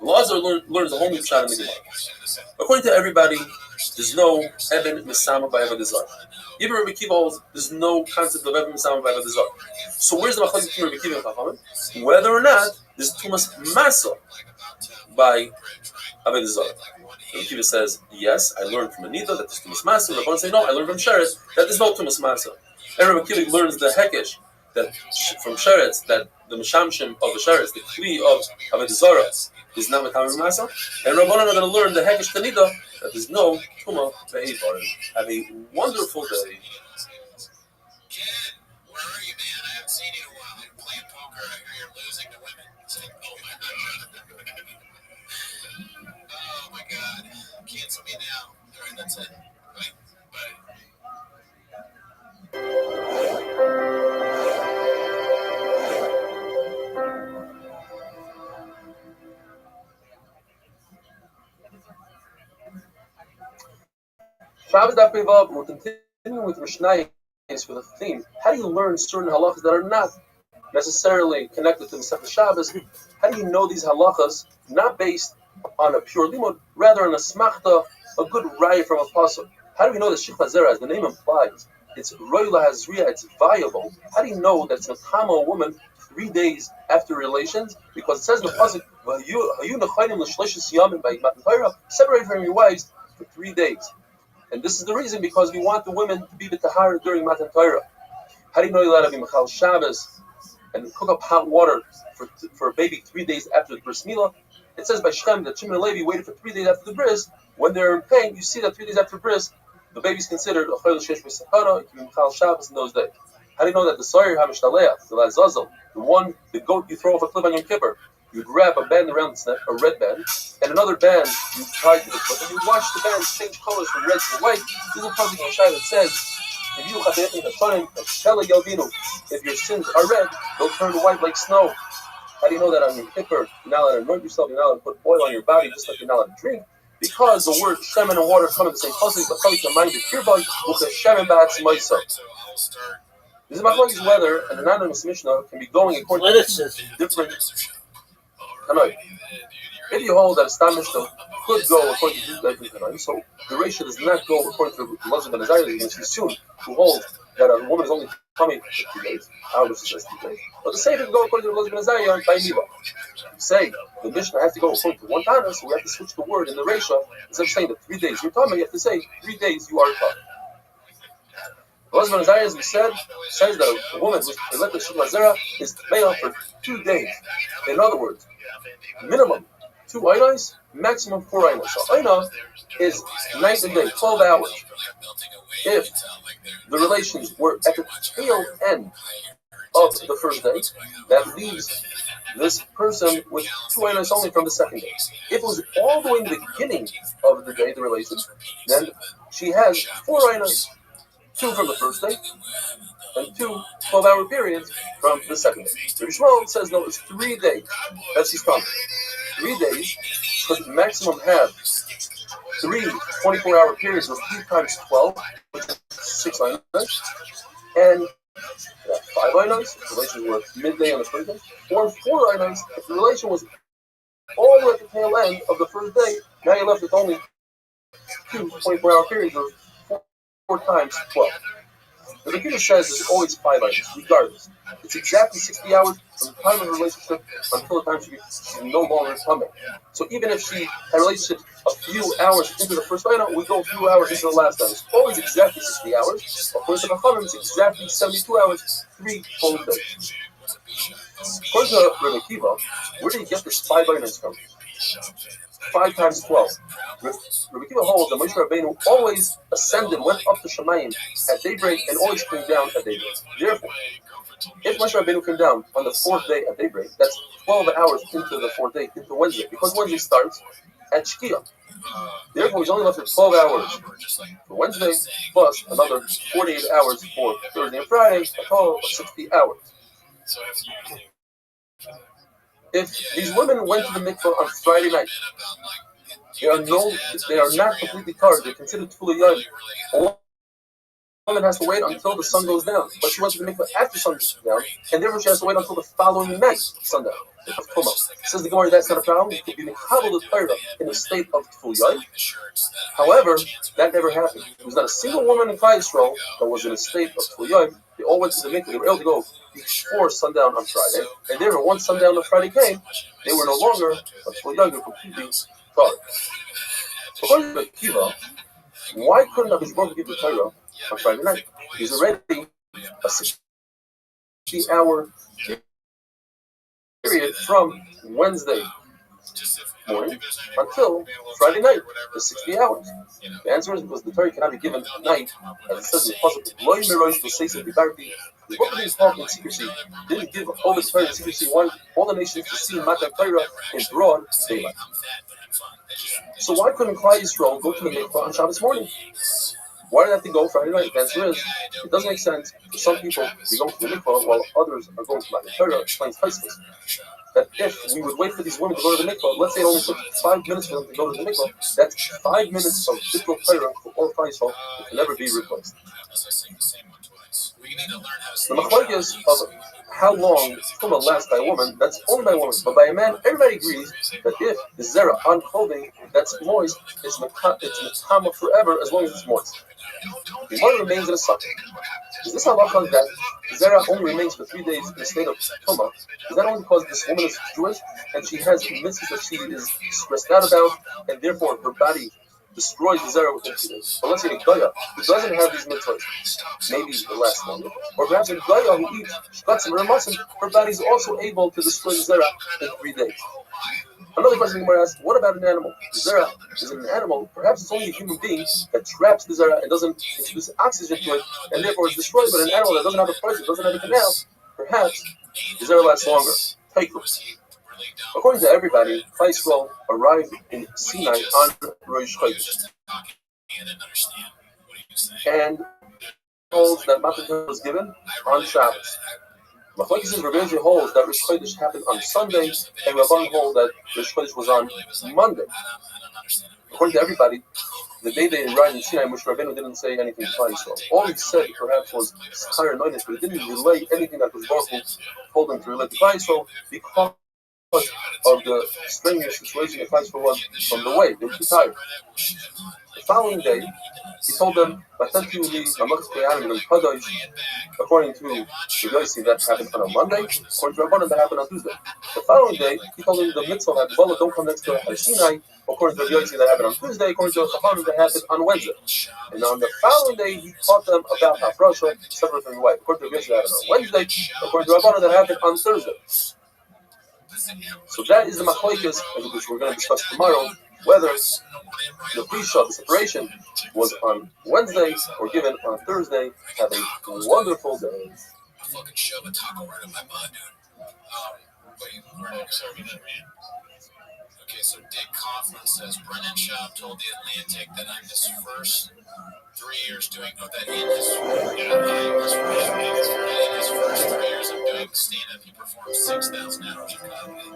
Lazar learns a whole new shot in the Gemara. According to everybody, there's no Eben Misama by Avodah Zarah. Even Rabbi Akiva holds there's no concept of Eben Misama by Avodah Zarah. So where's the Machlokes between Rabbi Akiva and Chachamim? Whether or not there's Tumas Masa by Avodah Zarah. Rabbi Akiva says, yes, I learned from Anita that there's Tumas Masa. Rabbi say, no, I learned from Sheretz that there's no Tumas Masa. And Rabbi Akiva learns the Hekesh that from Sheretz that the Mishamshim of the Sheretz, the Kli of Avodah Zarah, is not Metamim Masa. And Rabbanan are going to learn the Hekesh Tanida that there's no Tumah Ve'Eivarim. Have a wonderful day. Kid, where are you, man? I haven't seen you in a while. You're playing poker. I hear you're losing to women. Oh my God. Cancel me now. All right, that's it. Bye. Bye. Shabbos Daf Pei Vav, we're continuing with Mishnayos for the theme. How do you learn certain halachas that are not necessarily connected to the Masechta Shabbos? How do you know these halachas not based on a pure limud, rather on a smachta, a good raya from a pasuk? How do we know that Shikha Zera, as the name implies, it's roila hazriya, it's viable? How do you know that it's a kama woman 3 days after relations? Because it says in the pasuk, separate from your wives for 3 days. And this is the reason, because we want the women to be the tahara during Matan Torah. How do you know you're allowed to be Machal Shabbos and cook up hot water for a baby 3 days after the bris milah? It says by Shem that Shimon and Levi waited for 3 days after the bris. When they're in pain, you see that 3 days after bris, the baby's considered a chayil shesh b'sakana. It can be Machal Shabbos in those days. How do you know that the Soyer HaMishtaleach, the Lazazel, the goat you throw off a cliff on Yom Kippur, you'd wrap a band around its neck, a red band, and another band you tie to the foot, and you watch the band change colors from red to white. This is a pasuk in Shai that says, if your sins are red, they'll turn white like snow. How do you know that on Yom Kippur, you're not allowed to anoint yourself, you're not allowed to put oil on your body, just like you're not allowed to drink? Because the word shemen and water come in the same pasuk, but come to mind the kirbon with the shemen ba'atz moisa. This is Machlokes whether an anonymous Mishnah can be going according to different Tanoi. If you hold that a Stam Mishnah could go according to different Tanoi, so the ratio does not go according to Lazar ben Azariah, you're going to see soon, who hold that a woman is only coming for 2 days. Our Mishnah says 2 days. But the same can go according to Lazar ben Azariah by Niva. You say the Mishnah has to go according to one Tana, so we have to switch the word in the ratio. Instead of saying that 3 days you're talking, you have to say 3 days you are talking. Lazar ben Azariah, as we said, says that a woman who's elected Shikha Zera is male for 2 days. In other words, minimum 2 aynos, maximum 4 aynos. So ayna is night and day, 12 hours. If the relations were at the tail end of the first day, that leaves this person with 2 aynos only from the second day. If it was all the way in the beginning of the day, the relations, then she has 4 aynos. 2 from the first day, and 2 12-hour periods from the second day. Rabbi Shmuel says, no, it's 3 days that she's coming. 3 days, because maximum have 3 24-hour periods with 3 times 12, which is 6 aynos, and 5 aynos if the relation were midday on the first day, or 4 aynos if the relation was all the way at the tail end of the first day. Now you're left with only 2 24-hour periods of 4 times 12. The Rabbi says there's always 5 items, regardless. It's exactly 60 hours from the time of the relationship until the time she's no longer coming. So even if she had a relationship a few hours into the first item, we go a few hours into the last item. It's always exactly 60 hours. According to the Chachamim, it's exactly 72 hours, 3 full days. According to Rabbi Akiva, where did he get this 5 items from? 5 times 12. Rabbi Akiva holds that Moshe Rabbeinu always ascended, went up to Shemayim at daybreak, and always came down at daybreak. Therefore, if Moshe Rabbeinu came down on the 4th day at daybreak, that's 12 hours into the 4th day, into Wednesday. Because Wednesday starts at Shkia. Therefore, he's only left with 12 hours for Wednesday, plus another 48 hours for Thursday and Friday, a total of 60 hours. If these women went to the mikvah on Friday night, they are not completely tired. They're considered Tfula Yom. A woman has to wait until the sun goes down, but she went to the mikvah after the sun goes down, and therefore she has to wait until the following night, sundown. Says the Gemara, that's not a problem. You could be mechabel the Torah in a state of Tful Yom. However, that never happened. There was not a single woman in Klal Yisrael that was in a state of Tful Yom. They all went to the mikvah. They were able to go before sundown on Friday, and therefore once sundown on Friday came, they were no longer a Tful Yom. They were completely tired. According to Kiva, why couldn't Rabbi Baruch give the Torah on Friday night? He's already a 60-hour period from Wednesday morning until Friday night, the 60 hours. The answer is because the Torah cannot be given at night, as it says in the Pasuk, Loi Merosh V'Seisei V'Darti. The book of talk in secrecy didn't give all the Torah in secrecy, wanted all the nations to see Matan Torah in broad daylight. So why couldn't Klal Yisrael go to the mikvah on Shabbos morning? Why did they have to go Friday night? The answer is, it doesn't make sense for some people to go to the mikvah while others are going to Matan Torah. Explains Tosfos that if we would wait for these women to go to the mikvah, let's say it only took 5 minutes for them to go to the mikvah, that's 5 minutes of Bittul Torah for all Klal Yisrael that can never be replaced. The machlokes of how long Tumah lasts by a woman, that's only by a woman. But by a man, everybody agrees that if the zera on clothing that's moist, it's metama forever as long as it's moist. The mother remains in a suck. Is this halacha that the zera only remains for 3 days in the state of Tumah? Is that only because this woman is Jewish and she has mitzvahs that she is stressed out about, and therefore her body destroys the zera within 2 days? Or let's say a goya who doesn't have these mitzvahs, maybe it lasts longer. Or perhaps a goya who eats shkatzim or masim, her body is also able to destroy the zera in 3 days. Another question the Gemara asks, what about an animal? The zera is an animal, perhaps it's only a human being that traps the zera and doesn't introduce oxygen to it, and therefore it's destroyed. But an animal that doesn't have a person, doesn't have a canal, perhaps the zera lasts longer. According to everybody, Klal Yisrael arrived in Sinai on Rosh Chodesh, and holds that Matan Torah was given on Shabbos. Machlokes says Rabbi holds that Rosh Chodesh happened on Sunday, and Rabban holds that Rosh Chodesh was on Monday. According to everybody, the day they arrived in Sinai, Moshe Rabbeinu didn't say anything to Klal Yisrael. All he said perhaps was Schar Noinus, but he didn't relay anything that was Baruch Hu told him to relate to Klal Yisrael because of the strenuous situation that Klal Yisrael was from the way. They were too tired. The following day, he told them, according to the Yossi, that happened on a Monday, according to Rabbanan, that happened on Tuesday. The following day, he told them the mitzvah that Bala don't come next to Har Sinai, according to the Yossi, that happened on Tuesday, according to the Chachamim, that happened on Wednesday. And on the following day, he taught them about Hafrasha, separate from the wife. According to the Yossi, that happened on Wednesday, according to Rabbanan, that happened on Thursday. So that is the machlokes, which we're going to discuss tomorrow, whether the pre-shah, the separation, was on Wednesday or given on Thursday. Have a wonderful day. Fucking shove a taco right in my butt, dude. Okay, so Dick Coughlin says Brennan Schaub told the Atlantic that I'm his first 3 years doing in his first 3 years of doing stand-up, he performed 6,000 hours of comedy.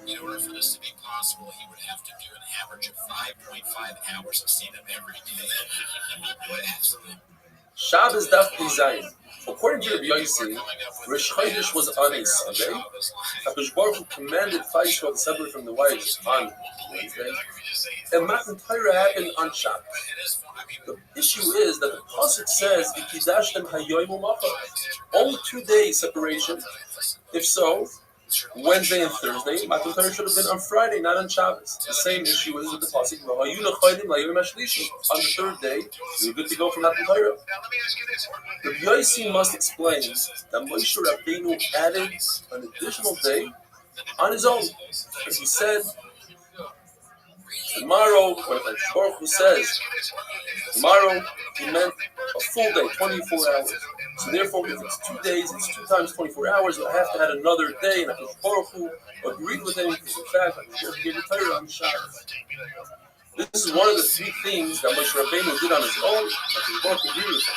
In order for this to be possible, he would have to do an average of 5.5 hours of stand-up every day. What absolutely? Shabbos Daf Zayin. According to Rabbi Yossi, Rosh Chodesh was on a Sunday. HaKadosh Baruch Hu commanded Klal Yisrael to separate from the wives on Wednesday, and Matan Torah happened on Shabbos. The issue is that the pasuk says V'kidashtem hayoim u'machar, only 2 days separation. If so, Wednesday and Thursday, Matan Torah should have been on Friday, not on Shabbos. The same issue is with the pasuk. On the third day, you're good to go for Matan Torah. The Yossi must explain that Moshe Rabbeinu added an additional day on his own, as he said tomorrow. When Baruch Hu says tomorrow, he meant a full day, 24 hours. So therefore, if it's 2 days, it's 2 times 24 hours. I have to add another day, and HaKadosh Baruch Hu agreed with him because in fact HaKadosh Baruch Hu gave the Torah on Shabbos. This is one of the 3 things that Moshe Rabbeinu did on his own. HaKadosh Baruch Hu agreed with him.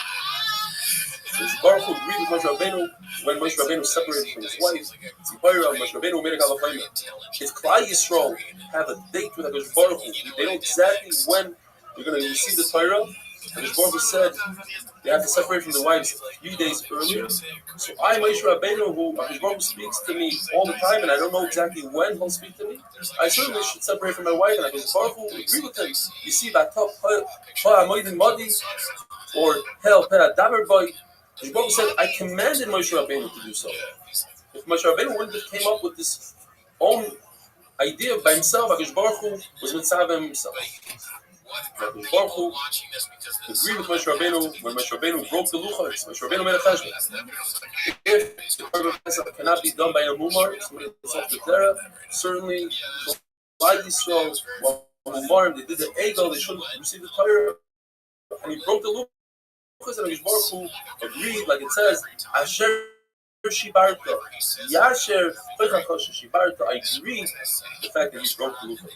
Moshe Baruch Hu agreed with Moshe Rabbeinu when Moshe Rabbeinu separated from his wife. Moshe Rabbeinu made a Kavachayim. If Klal Yisrael have a date with HaKadosh Baruch Hu, they know exactly when you're going to receive the Torah. HaKadosh Baruch Hu said they have to separate from the wives a few days earlier. So I, Moshe Rabbeinu, who HaKadosh Baruch Hu speaks to me all the time, and I don't know exactly when he'll speak to me, I certainly should separate from my wife, and HaKadosh Baruch Hu agree with him. You see, Vatov Ha'amodim Madi, or Hel Peh Adaber Boy, HaKadosh Baruch Hu said, I commanded Moshe Rabbeinu to do so. If Moshe Rabbeinu wouldn't have came up with this own idea by himself, HaKadosh Baruch Hu was mitzvah himself. HaKadosh Baruch Hu agreed with Moshe Rabbeinu when Moshe Rabbeinu broke the luchos. Moshe Rabbeinu made a cheshbon. If the Torah cannot be done by a mumar, somebody that's off the Torah, certainly by Yisrael, Mumarim, they did the egel, they shouldn't receive the Torah, and he broke the luchos, and HaKadosh Baruch Hu agreed, like it says, Asher Shibarta, Yasher Shibarta, I agree with the fact that he broke the luchos.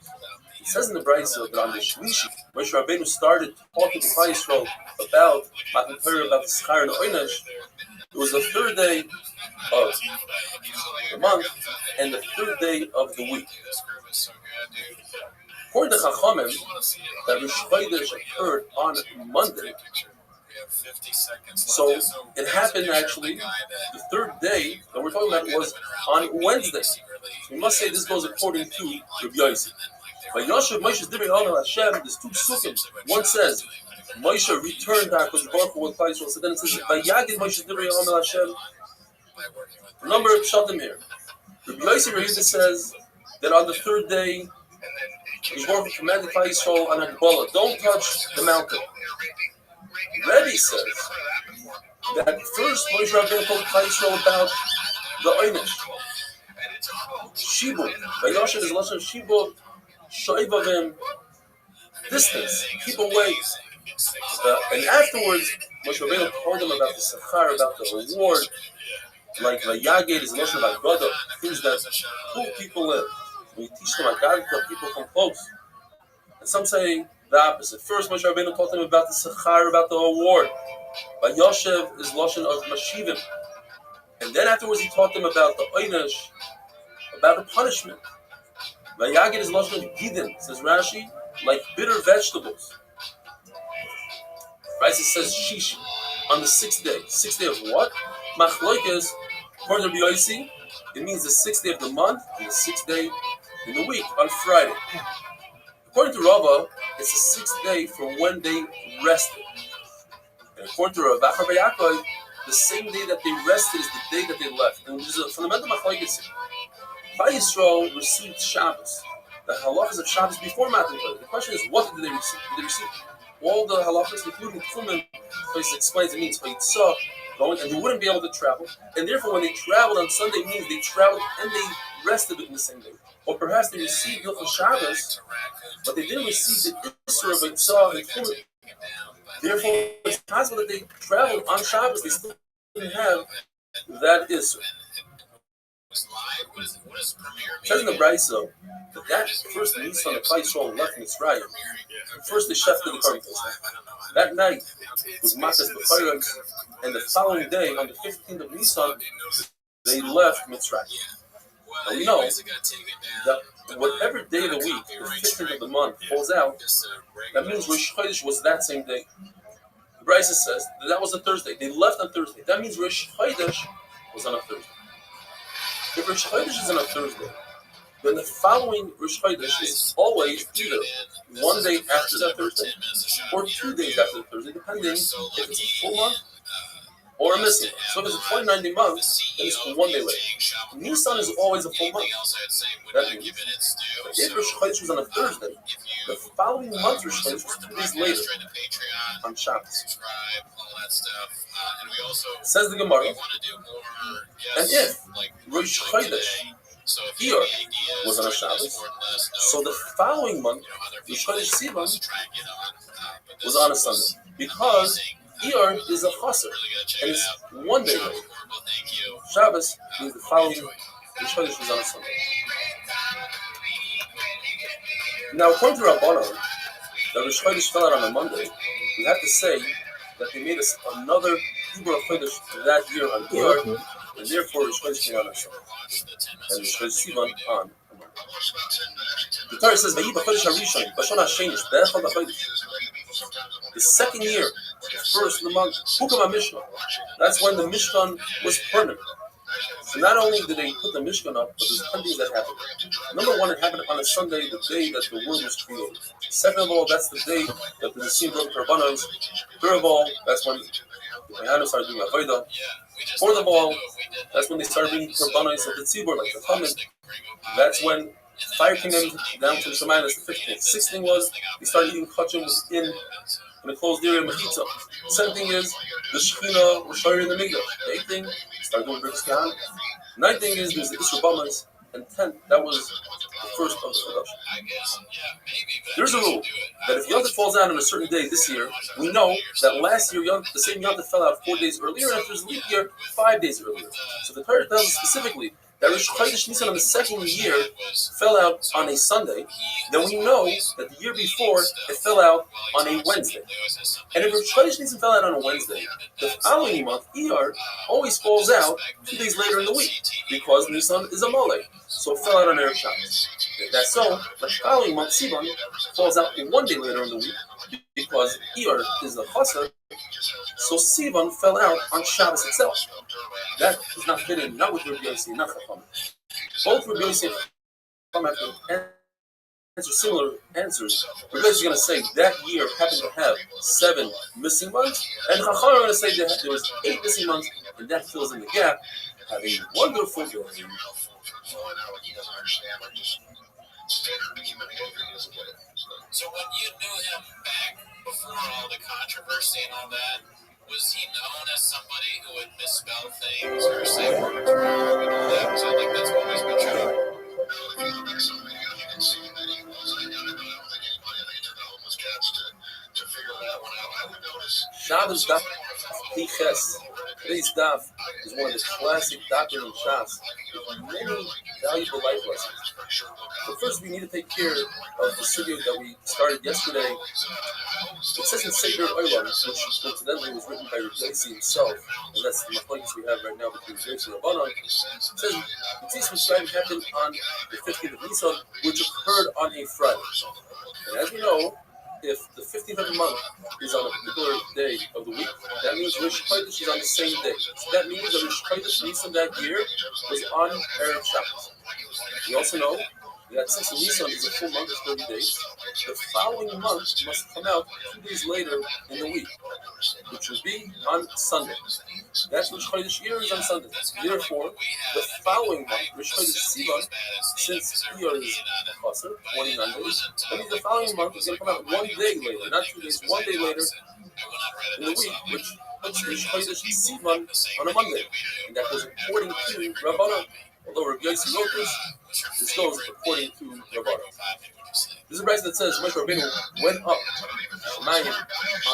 It says in the Brayso that on the Shlishi, Moshe Rabbeinu started talking to Klal Yisrael about Matan Torah, about the Schar and Oynesh. It was the 3rd day of the month and the 3rd day of the week. According to Chachamim, that Rosh Chodesh occurred on Monday. So it happened actually, the 3rd day that we're talking about was on Wednesday. So we must say this goes according to Rabbi Yosef. By Yosef, Moshe's Divrei Amel Hashem, there's 2 psukim. One says, Moshe returned to HaKadosh Baruch Hu with Klal Yisrael. So then it says, Vayagid Moshe's Divrei Amel Hashem. A number of pshatim here. Rabbi Yosef Rehuda says that on the 3rd day, HaKadosh Baruch Hu commanded Klal Yisrael on Hagbalah, don't touch the mountain. Rabbi says that first Moshe Rabbeinu told Klal Yisrael about the Oynesh. Shibud. Vayoshev is lashon of Shibud. Shoivavim, distance, keep away. And afterwards, Moshe Rabbeinu told them about the Sechar, about the reward, like Vayaged is a notion about God, things that pull people in. When you teach them Agarika, people come close. And some say the opposite. First, Moshe Rabbeinu told them about the Sechar, about the reward. Vayoshev is notion of Mashivim. And then afterwards, he taught them about the Oynesh, about the punishment. Vayagid is lashon of gidin, says Rashi, like bitter vegetables. Right? It says shish on the 6th day. 6th day of what? Machloikes, according to Rabbi Yossi, it means the 6th day of the month and the 6th day in the week, on Friday. According to Rabbi, it's the 6th day from when they rested. And according to Rabbi Yaakov, the same day that they rested is the day that they left. And there's a fundamental machloikes here. Klal Yisrael received Shabbos, the halachas of Shabbos before Matan Torah. The question is, what did they receive? Did they receive all the halachas, including Tchumim? Place explains it means Vayitzah, going, and they wouldn't be able to travel. And therefore, when they traveled on Sunday, means they traveled and they rested in the same day. Or perhaps they received Hilchos Shabbos, but they didn't receive the Isra of Vayitzah and Tchumim. Therefore, it's possible that they traveled on Shabbos, they still didn't have that Isra. It says in the Brayso that first Nisan the Klal Yisrael left Mitzrayim. First they shefted the carbon. That night was Matas B'chayim, and the following day, on the 15th of Nisan, they left Mitzrayim. Now we know that whatever day of the week, the 15th of the month, falls out, that means Rosh Chodesh was that same day. The Brayso says that was a Thursday. They left on Thursday. That means Rosh Chodesh was on a Thursday. If Rosh Chodesh is on a Thursday, then the following Rosh Chodesh is always either one day after that Thursday or 2 days after the Thursday, depending if it's a full month or a missing month. So if it's a 29-day month, then it's 1 day later. Nisan is always a full month. That means if Rosh Chodesh was on a Thursday, the following month Rosh Chodesh was 2 days later on Shabbos. Says the Gemara, and if Rosh Chodesh here was on a Shabbos, so the following month, Rosh Chodesh Sivan was on a Sunday, because Iyar is a chaser, and it's one day late. Well, thank you. Shabbos means the following Rosh Chodesh is on a Sunday. Now, according to Rabbanan, that Rosh Chodesh fell out on a Monday, we have to say that they made us another Hebrew of Chodesh that year on Iyar, and therefore Rosh Chodesh came on a Sunday, and Rosh Chodesh Sivan on a Monday. The Torah says, "Vayi b'chodesh harishon, b'shana hashenish, b'echad ha'chodesh." The second year, first of the month, Hukam HaMishkan. That's when the Mishkan was permanent. So not only did they put the Mishkan up, but there's 10 things that happened. Number one, it happened on a Sunday, the day that the world was created. Second of all, that's the day that the Nesim broke Karbanos. Third of all, that's when the Kohanim started doing Avodah. Fourth of all, that's when they started bringing Karbanos of the Tzibur, like the Tamid. That's when fire came down to the Shemayim. That's the 15th. Sixth thing was they started eating Chachim in a closed area, Mechitza. The seventh thing is the Shekhinah was showing in the Migdash. The eighth thing, started doing Birkas Kahan. Ninth thing is there's the Isra Bamas. And 10th, that was the first of the Chodesh. There's a rule that if Yontif falls out on a certain day this year, we know that last year the same Yontif fell out 4 days earlier, and if there's a leap year, 5 days earlier. So the Torah tells us specifically that Rosh Chodesh Nisan on the second year fell out on a Sunday, then we know that the year before it fell out on a Wednesday. And if Rosh Chodesh Nisan fell out on a Wednesday, the following month, Iyar, always falls out 2 days later in the week, because Nisan is a Molech, so it fell out on Erev Shabbos. If that's so, the following month, Sivan, falls out 1 day later in the week, because Iyar is a Chaser, so Sivan fell out on Shabbos itself. That is not fitting, not with Rabbi Yossi, not Chacham. Both Rabbi Yossi and Chacham have to answer similar answers. Rabbi Yossi is going to say that year happened to have 7 missing months, and Chacham are going to say that there was 8 missing months, and that fills in the gap. Have a wonderful day. So when you knew him back before all the controversy and all that, was he known as somebody who would misspell things or say words wrong and all that? Because I think that's always been true. No, if you look back some video, you can see that he was. I don't think anybody, I think it took the homeless cats to figure that one out. I would notice. Shabbos Daf Tiches. Today's Daf is one of the classic doctrine in Shas with many valuable life lessons. But first, we need to take care of the sugya that we started yesterday. It says in Seder Olam, which coincidentally was written by Rabbi Yossi himself, and that's the machlokes we have right now between Rabbi Yossi and Rabbanan. It says the Tzis Mitzrayim happened on the 15th of Nisan, which occurred on a Friday. And as we know, if the 15th of the month is on a particular day of the week, that means Rosh Chodesh is on the same day. So that means that Rosh Chodesh Nisan that year was on Erev Shabbos. We also know that since Nisan is a full month of 30 days, the following month must come out 2 days later in the week, which would be on Sunday. That's Rosh Chodesh year is on Sunday. Therefore, the following month, Rosh Chodesh Sivan, since Iyar is Chaser, 29 days, that means the following month is going to come out 1 day later, not 2 days, 1 day later in the week, which puts Rosh Chodesh Sivan on a Monday. And that goes according to Rabbanan. Although Rabbi Yossi wrote this goes according to Rabbanan. This is a verse that says Moshe Rabbeinu went up Shemayim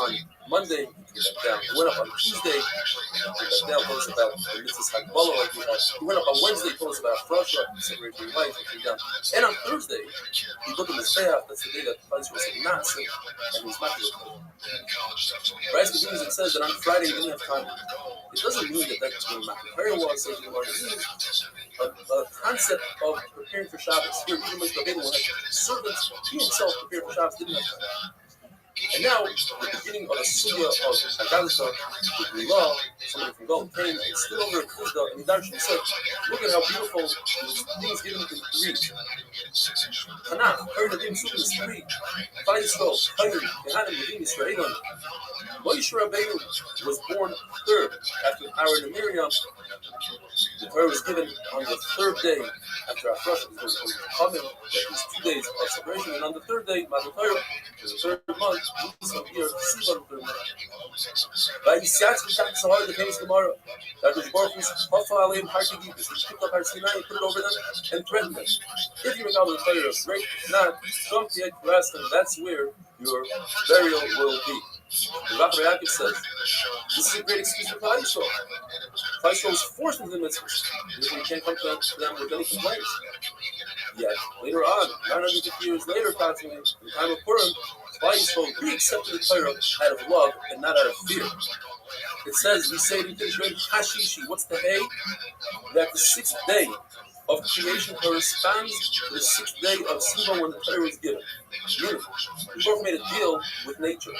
on Monday, he came back down. He went up on Tuesday, he came back down, told us about the mitzvahs Hagbalah like we had. He went up on Wednesday, he told us about Frasha, he separated from his wife, he came down. And on Thursday, he built the Mizbeach, that's the day that Christ was a Nasa, and he was Makhluk. Rice continues and says that on Friday he didn't have time. It doesn't mean that that's when Makhluk was saying it means a concept of preparing for Shabbos. Here, even Moshe Rabbeinu had servants, he himself prepared for Shabbos, didn't have time. And now, the beginning of a sugya of Agadasa, with law, somebody from Gold came and stood over a Kuzda, and he darshan said, look at how beautiful these things given in 3. Tanakh, Kari Nadim Sugya is 3. Fayisro, Kari, Kehanim, Nadim, Yisraelim. Moshe Rabbeinu was born 3rd after Aaron and Miriam. The Torah was given on the 3rd day after Afresh was coming. That was 2 days of separation, and on the 3rd day, Matan Torah, the 3rd month, Nisan here, Sivan, 3rd month. By Yisatz, we got so hard, the famous Gemara, that was Baruch Hu's Hafa Aleim Harkigi, he picked up our Sinai, put it over them, and threatened them. If you regard the Torah, great. If not, come to Yad Kuras, and that's where your burial will be. The Rabbi says, this is a great excuse for Klal Yisrael. Klal Yisrael is forced into the mitzvah. Therefore, you can't come to them with any complaints. Yet, later on, 950 years later, approximately, in the time of Purim, Klal Yisrael re-accepted the Torah out of love and not out of fear. It says, we say in Hashishi, what's the hay? That the sixth day of creation corresponds to the sixth day of Sivan when the Torah was given. Meaning, we both made a deal with nature,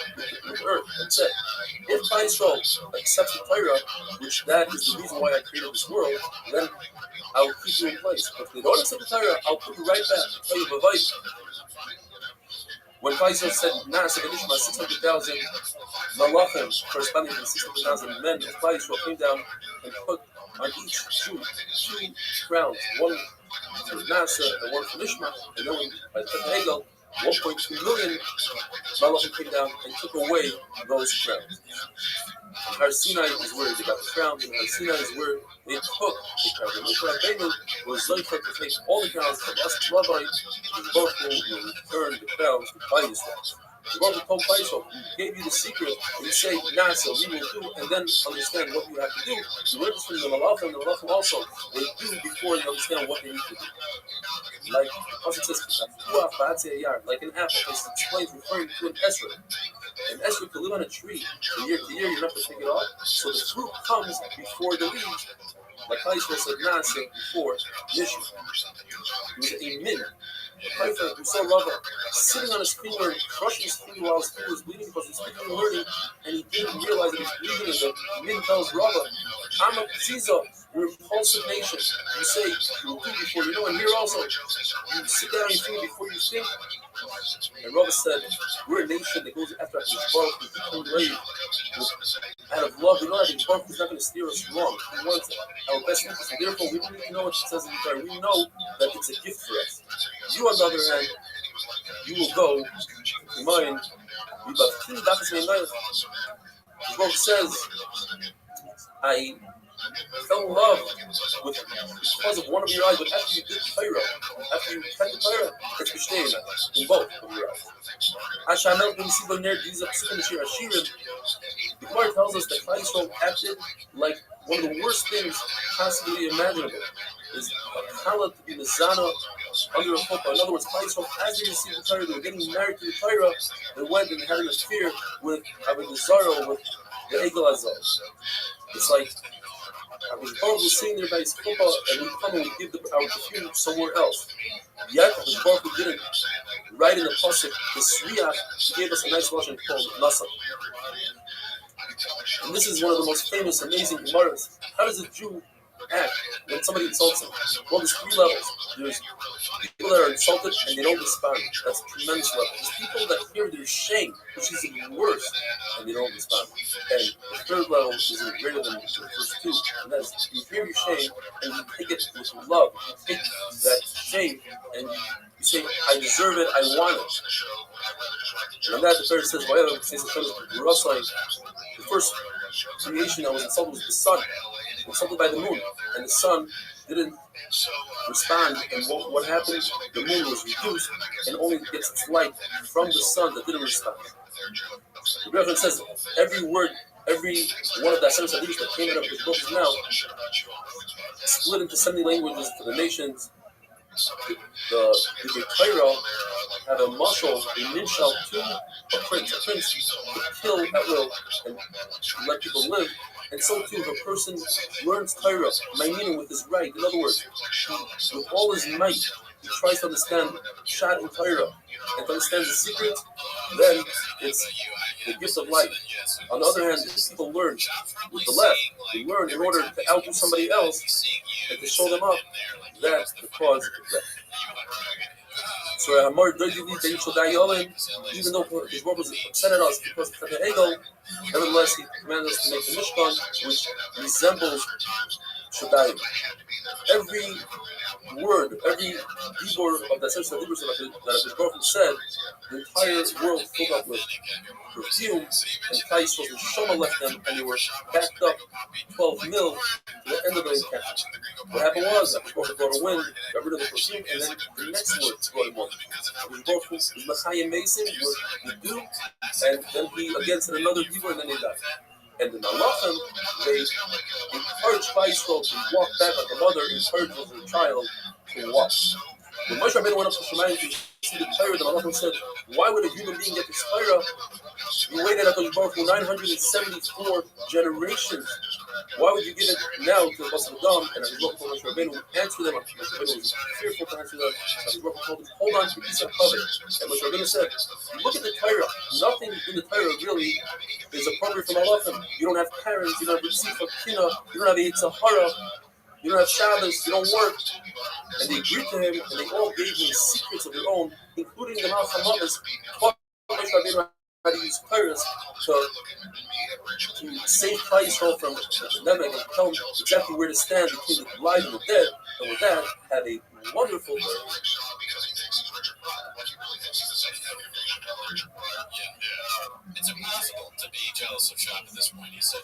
with earth, and said, if Klal Yisrael accepts the Torah, which that is the reason why I created this world, then I will keep you in place. But if they don't accept the Torah, I'll put you right back to tell you Bavai. When Klal Yisrael said, Nasa Benishma, 600,000 Malachim, corresponding to the 600,000 men of Klal Yisrael, came down and put on each Jew 2 crowns, one for Nasa and one for Nishma, and then by the Hegel, 1.2 million Malachim came down and took away those crowns. Har Sinai is where they got the crowns, and Har Sinai is where they took the crowns. And Moshe Rabbeinu was Zoyfek to take all the crowns from us, Rabbi, and both will return the crowns to Klal Yisrael. The Rabbi told Klal Yisrael, he gave you the secret, and you say, Nasa, we will do, and then understand what you have to do. You learn this from the Malachim, and the Malachim also, they do before you understand what they need to do. Like, also it says, like an apple, this explains referring to an esrog. An esrog can live on a tree from year to year, you don't have to take it off. So the fruit comes before the leaves. Like Klal Yisrael said, Nasa, before Nishu. It was a min. A Kaifa who saw Rabbi sitting on his finger and crushing his finger while his finger was bleeding because he's speaking and learning, and he didn't realize that he's bleeding. And the min tells Rabbi, I'm a Ziza, you're a repulsive nation. You say, you'll do before you know, and here also, you sit down and think before you think. And Rabbi said, we're a nation that goes after his Baruch, we become brave. Out of love, we know that his Baruch is not going to steer us wrong. He wants our best interest. And therefore, we don't need to know what it says in the Torah. We know that it's a gift for us. You, on the other hand, you will go to mine. The Baruch says, I fell in love with because of one of your eyes, but after you did Torah, after you had the Torah, it's B'shtein in both of your eyes. The Gemara tells us that Klal Yisrael acted like one of the worst things possibly imaginable. Is a kala to be mezana under a chuppah. In other words, Klal Yisrael, as they received the Torah, they were getting married to the Torah, they went and had an affair with Avodah Zarah, with the Egel Azal. It's like Rabbi was sitting there by his chuppah, and we come and we give our perfume somewhere else. Yet, Rabbi didn't write in the pasuk the Sriach. He gave us a nice version called Nasa. And this is one of the most famous, amazing Gemaras. How does a Jew act when somebody insults him? Well, there's 3 levels. There's people that are insulted and they don't respond. That's a tremendous level. There's people that hear their shame, which is even worse, and they don't respond. And the 3rd level is even greater than the first 2. And that's you hear your shame and you take it with love. You take that shame and you say, I deserve it, I want it. And on that, the Torah says, the first creation that was insulted was the sun. It was insulted by the moon. And the sun didn't respond. And what happened? The moon was reduced and only gets its light from the sun that didn't respond. The Reverend says, every word, every one of the Aseret Tzadikim that came out of his book is now split into 70 languages for the nations. The Cairo had a muscle, a ninshal to a prince to kill at will and let people live. And so too, if a person learns Torah, my meaning with his right, in other words, with all his might, he tries to understand Pshat and Torah and to understand the secret, then it's the gift of life. On the other hand, if people learn with the left, they learn in order to outdo somebody else and to show them up, that's the cause of death. So Amar even though his Lord was upset at us because of the Egel, nevertheless he commanded us to make the Mishkan, which resembles Shaddai. Every word, every dibur of that sense of dibur that the Prophet said, the entire world filled up with perfume, and Christ was Shoma left them, and they were backed up 12 mil to the end of the encampment. What happened was that the Prophet brought a wind, got rid of the perfume, and then the next word brought him one. The Prophet was Machayim Mason, would do, and then he again said another dibur, and then they died. And the Malachim, they encouraged Yisrael to walk back like a mother encourages her child to walk. When Moshe Rabbeinu went up to Shemayim to see the Torah, the Malachim said, "Why would a human being get this Torah? You waited at the Baruch for 974 generations. Why would you give it now to the Basar Dam?" And as Moshe Rabbeinu answered them, Moshe Rabbeinu was fearful to answer them. As Moshe told him, "Hold on to the piece of covet." And Moshe Rabbeinu said, "Look at the Torah. Nothing in the Torah really is appropriate for Malachim. You don't have parents. You don't have Ritzifa Kina. You don't have Yitzhahara. You don't have Shabbos. You don't work." And they agreed to him, and they all gave him secrets of their own, including the Malach HaMavis, taught Moshe Rabbeinu how to use Torahs to save Yisrael from the Nebuch and tell him exactly where to stand between the alive and the dead. And with that, had a wonderful Torah. It's impossible to be jealous of Shab at this point. He's so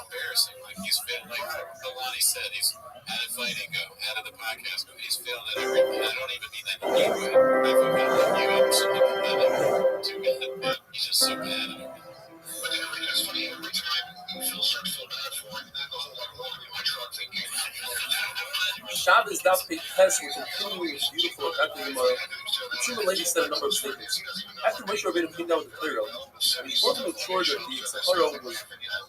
embarrassing. Like he's failed. Like Lonnie said, he's out of fighting go, out of the podcast go. He's failed at everything. I don't even mean that to you. I feel kind of like you absolutely pathetic. Too bad. He's just so bad at everything. But it's funny, every time Phil starts to feel bad for him, then the whole lot of in my truck thinking. Shabbos Dafei Tes will continue is beautiful after the Gemara. The two ladies said a number of statements. After Moshe Rabbeinu came down with the Torah, he brought to make sure that the Yitzhahara was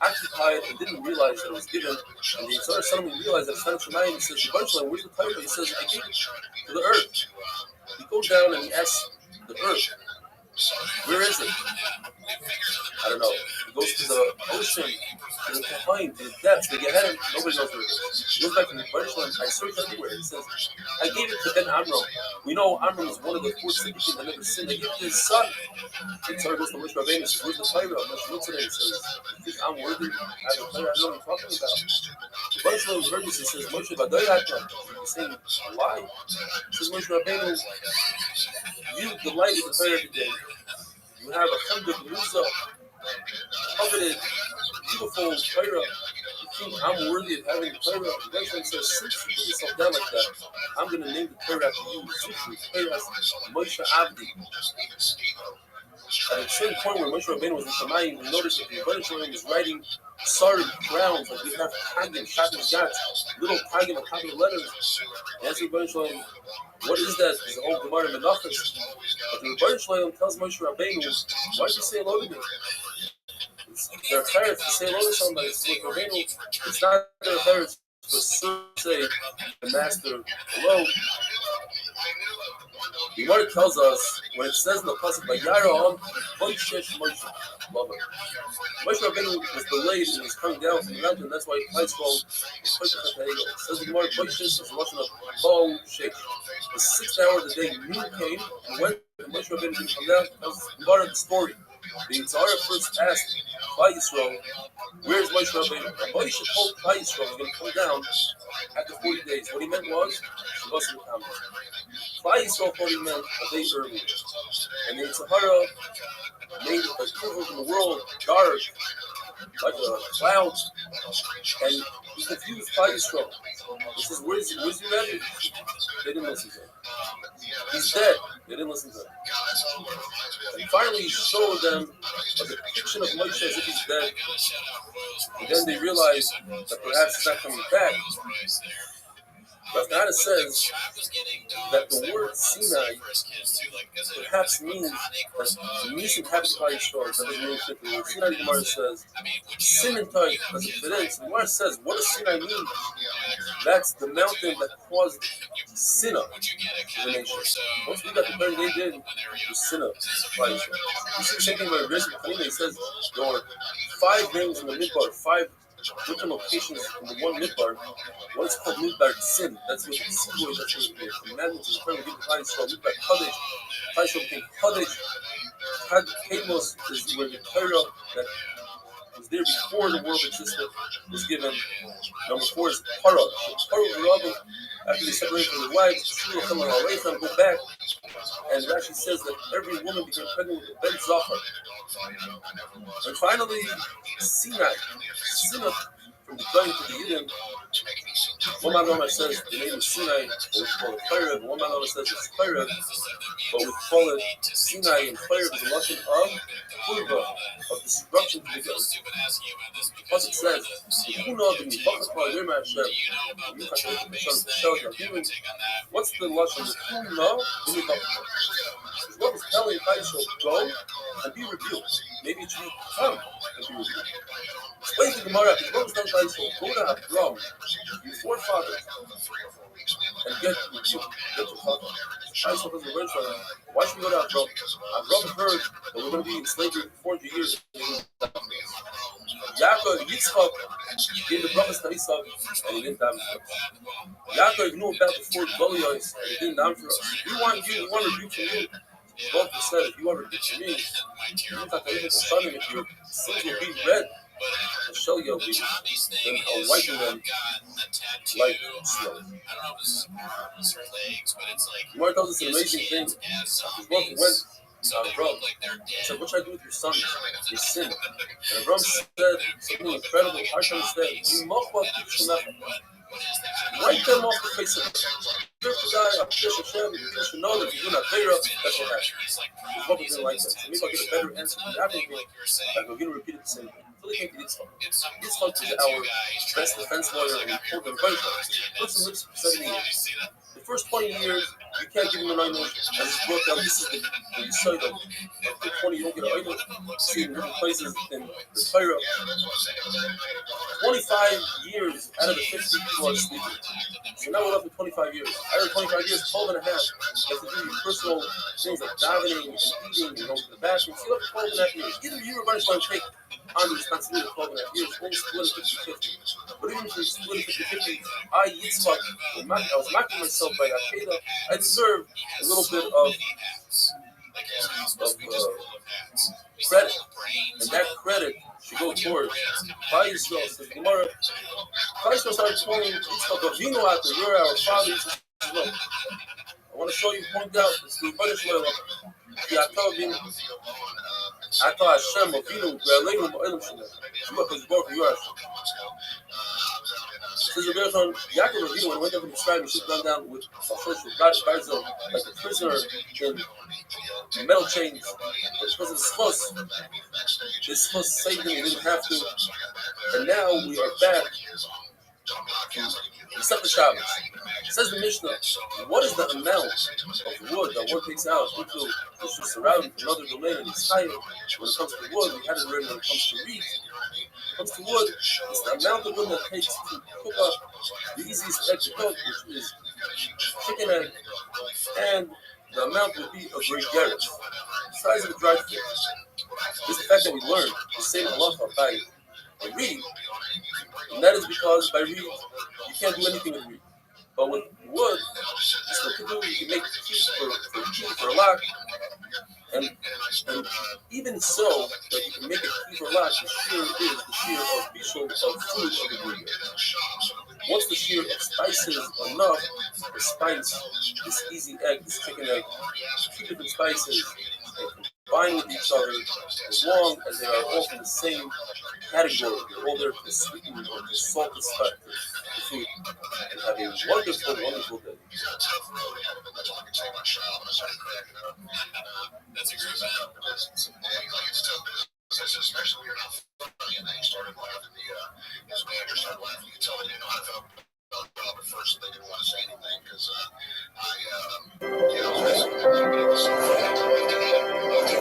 occupied and didn't realize that it was given. And the Yitzhahara suddenly realized that it's not Shemayim. He says, "Eventually, where's the Torah?" He says, "I gave it to the earth." He goes down and he asks the earth, "Where is it?" I don't know. He goes to the ocean, to the behind, to the depths, to get ahead of nobody knows where it is. He goes back to the Jerusalem. I searched everywhere. He says, "I gave it to Ben Amram." We know Amram is one of the 4 tzaddikim that never sinned. I gave it to his son. And so he goes to Moshe Rabbeinu and says, "Where's the Torah?" Moshe looks at it and says, "You think I'm worthy? I have a Torah. I know what I'm talking about." The Jerusalem heard this and says, "Moshe Badoyata." He's saying, "Why?" He says, "Moshe Rabbeinu, you delight in the Torah every day. You have a hundred musa, coveted, beautiful Torah. You think I'm worthy of having the Torah?" The Rebbe says, "Since you put yourself down like that, I'm going to name the Torah after you. The Torah Moshe Avdi." At a certain point where Moshe Rabbeinu was in Shemayim, we noticed that the Rebbe Shalom was writing solid grounds, like we have tagim, shatim, gats, little tagim on top of the letters. And as the Rebbe Shalom, what is that? It's the whole Gemara in Menachos. But the Rebbe Shalom tells Moshe Rabbeinu, "Why did you say hello to me?" Their parents to say hello to somebody. It's not their parents to say the master hello. The Gemara tells us when it says in the pasuk Vayaraham Voishesh Moshe Lama. Moshe Rabbeinu was delayed and was coming down from the mountain. That's why Christ called Voishesh Ha'egel. It says the Gemara Voishesh is the Russian of Bo Shesh. The 6th hour of the day, noon came, and when Moshe Rabbeinu didn't come down, that was the story. The Yitzhahara first asked Yisrael, "Where's Moshe Rabbeinu?" And Moshe told Yisrael he was going to come down after 40 days. What he meant was, he wasn't coming. Yisrael thought he meant a day earlier. And the Yitzhahara made a equivalent in the world dark, like a cloud, and he confused Yisrael. He says, "Where's your Rebbe?" They didn't listen to him. "He's dead." They didn't listen to him. And finally he showed them a depiction of Moshe as if he's dead. And then they realized that perhaps he's not coming back. But God says that the word Sinai perhaps means that the Nisim happened to Yisrael. That doesn't mean that the word Sinai, the Gemara says, Simentai doesn't fit in. So the Gemara says, what does Sinai mean? That's the mountain that caused Sinah to the nation. Once we got the burden they did, it was Sinah by Israel. You see the same thing about Rabbi Kalina. He says there were 5 names in the Midbar, 5 different locations in the one Midbar. One is called Midbar Sin. That's what the Tzibur, that's what the commandments is referring to. It's called Midbar Kadesh. Kadesh became Kadesh. Kadmos is where the Torah that was there before the world existed was given. Number 4 is Para. Para Rabbi after they separate from their wives, Shula come away from go back. And it actually says that every woman became pregnant with a Ben Zachar. And finally, Sinai, from the going to the Yidden, one Magamar says the name is Sinai, but we call it Chayrev. One Magamar says it's Chayrev, but we call it Sinai, and Chayrev is a lesson of Purva, of destruction to the Gilad. As it says, what's the lesson? What is telling Kaishel, go and be rebuked. Maybe it should be come and be rebuked. Explain to Gemara, if what was telling Kaishel, go to Avram, your forefathers, and get rebuked. Get your father. Kaishel doesn't learn from him. Why should we go to Avram? Avram heard that we're going to be in slavery for 400 years. Yaakov, Yitzchak, gave the brothers to Esau, and he didn't die for us. Yaakov knew about the 4 Goliaths, and he didn't die for us. We want you, we want to rebuke from you. Both said, if you want to rebuke from me, you look like the sun, and if your sins will be red, the shell will be, then I'll whiten them like snow. I don't know if this is arms or legs, but it's like Gemara tells us an amazing thing. His brother went, Avram, he said, what should I do with your son? Your sin. And Avram said something incredible. How should I say? Wipe them off the face of the earth. You should know that if you're not Torah, that's what happens. His brother didn't like that. So maybe I'll get a better answer from Yaakov. I'm going to repeat it the same thing. Until they came to Yitzchak. Yitzchak is our best defense lawyer, and we pulled them right back. Person lives for 70 years. The first 20 years, you can't give him an idol, and it's brought down. This is the side of after 20, you don't get an idol. See in different places in the Torah. 25 years out of the 50 people are sleeping. So now we're left with 25 years. Out of 25 years, 12 and a half. You have to do your personal things like davening and eating and going to the bathroom. So you have 12 and a half years. Either you or Rabbi want to take on the responsibility of 12 and a half years, or you split it 50-50. But even if you split it 50-50, Yitzchak, I was mocking myself by that Keda. I deserve a little bit of credit, and that credit should go towards Klal Yisrael. Says Gemara, Klal Yisrael started calling Yitzchak Avinu out there. You're our father. He says, no. I want to show you, point out, it's the Rebbe Shlomo. Ata Hashem Avinu Ve'aleinu Ma'elim Shalem. You are His Baruch, you are Hashem. Says the Rebbe Shlomo, Yaakov Avinu, when he went up to Mitzrayim, he should have gone down with Barzil, like a prisoner in metal chains. But because of the Schos, this Schos saved him, he didn't have to. And now we are back. Except the Shabbos. Says the Mishnah, what is the amount of wood that one takes out into which is surrounding another domain in its time? When it comes to wood, we had it already when it comes to reed. When it comes to wood, it's the amount of wood that it takes to cook up the easiest egg to cook, which is chicken egg, and the amount would be a great garret, the size of a dried fish. This is the fact that we learned the same halacha by reed, and that is because by reed, you can't do anything with reed. But with wood, you still can do, you can make keys for a lock, and even so, that you can make a key for a lock, the shear is the shear of bishul, of food of the ingredient. Once the shear of spices enough to spice this easy egg, this chicken egg, 2 different spices, and combine with each other as long as they are all from the same category. They're all there to sweeten or to salt the food, and have a wonderful, wonderful day. That's a great man. Especially when you're not funny, and then he started laughing. His manager started laughing. You could tell he didn't know how to feel about the job at first. They didn't want to say anything because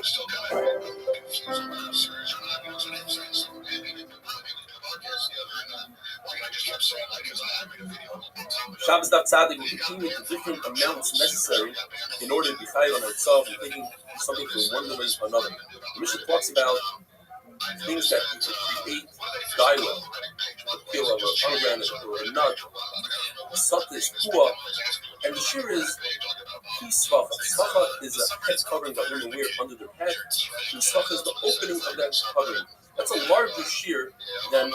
still kind of confused about how serious or not. So I didn't say so. And podcast together, and I just kept saying because I made a video. Shabbos Daf Tzadik will continue with the different amounts necessary in order to be chayil on itself and taking something from one domain to another. The Mishnah talks about things that you can create dye with, a pill of a pomegranate or a nut, a suttis, pua, and the shear is svacha. Svacha is a head covering that women wear under their head, and svacha is the opening of that covering. That's a larger shear than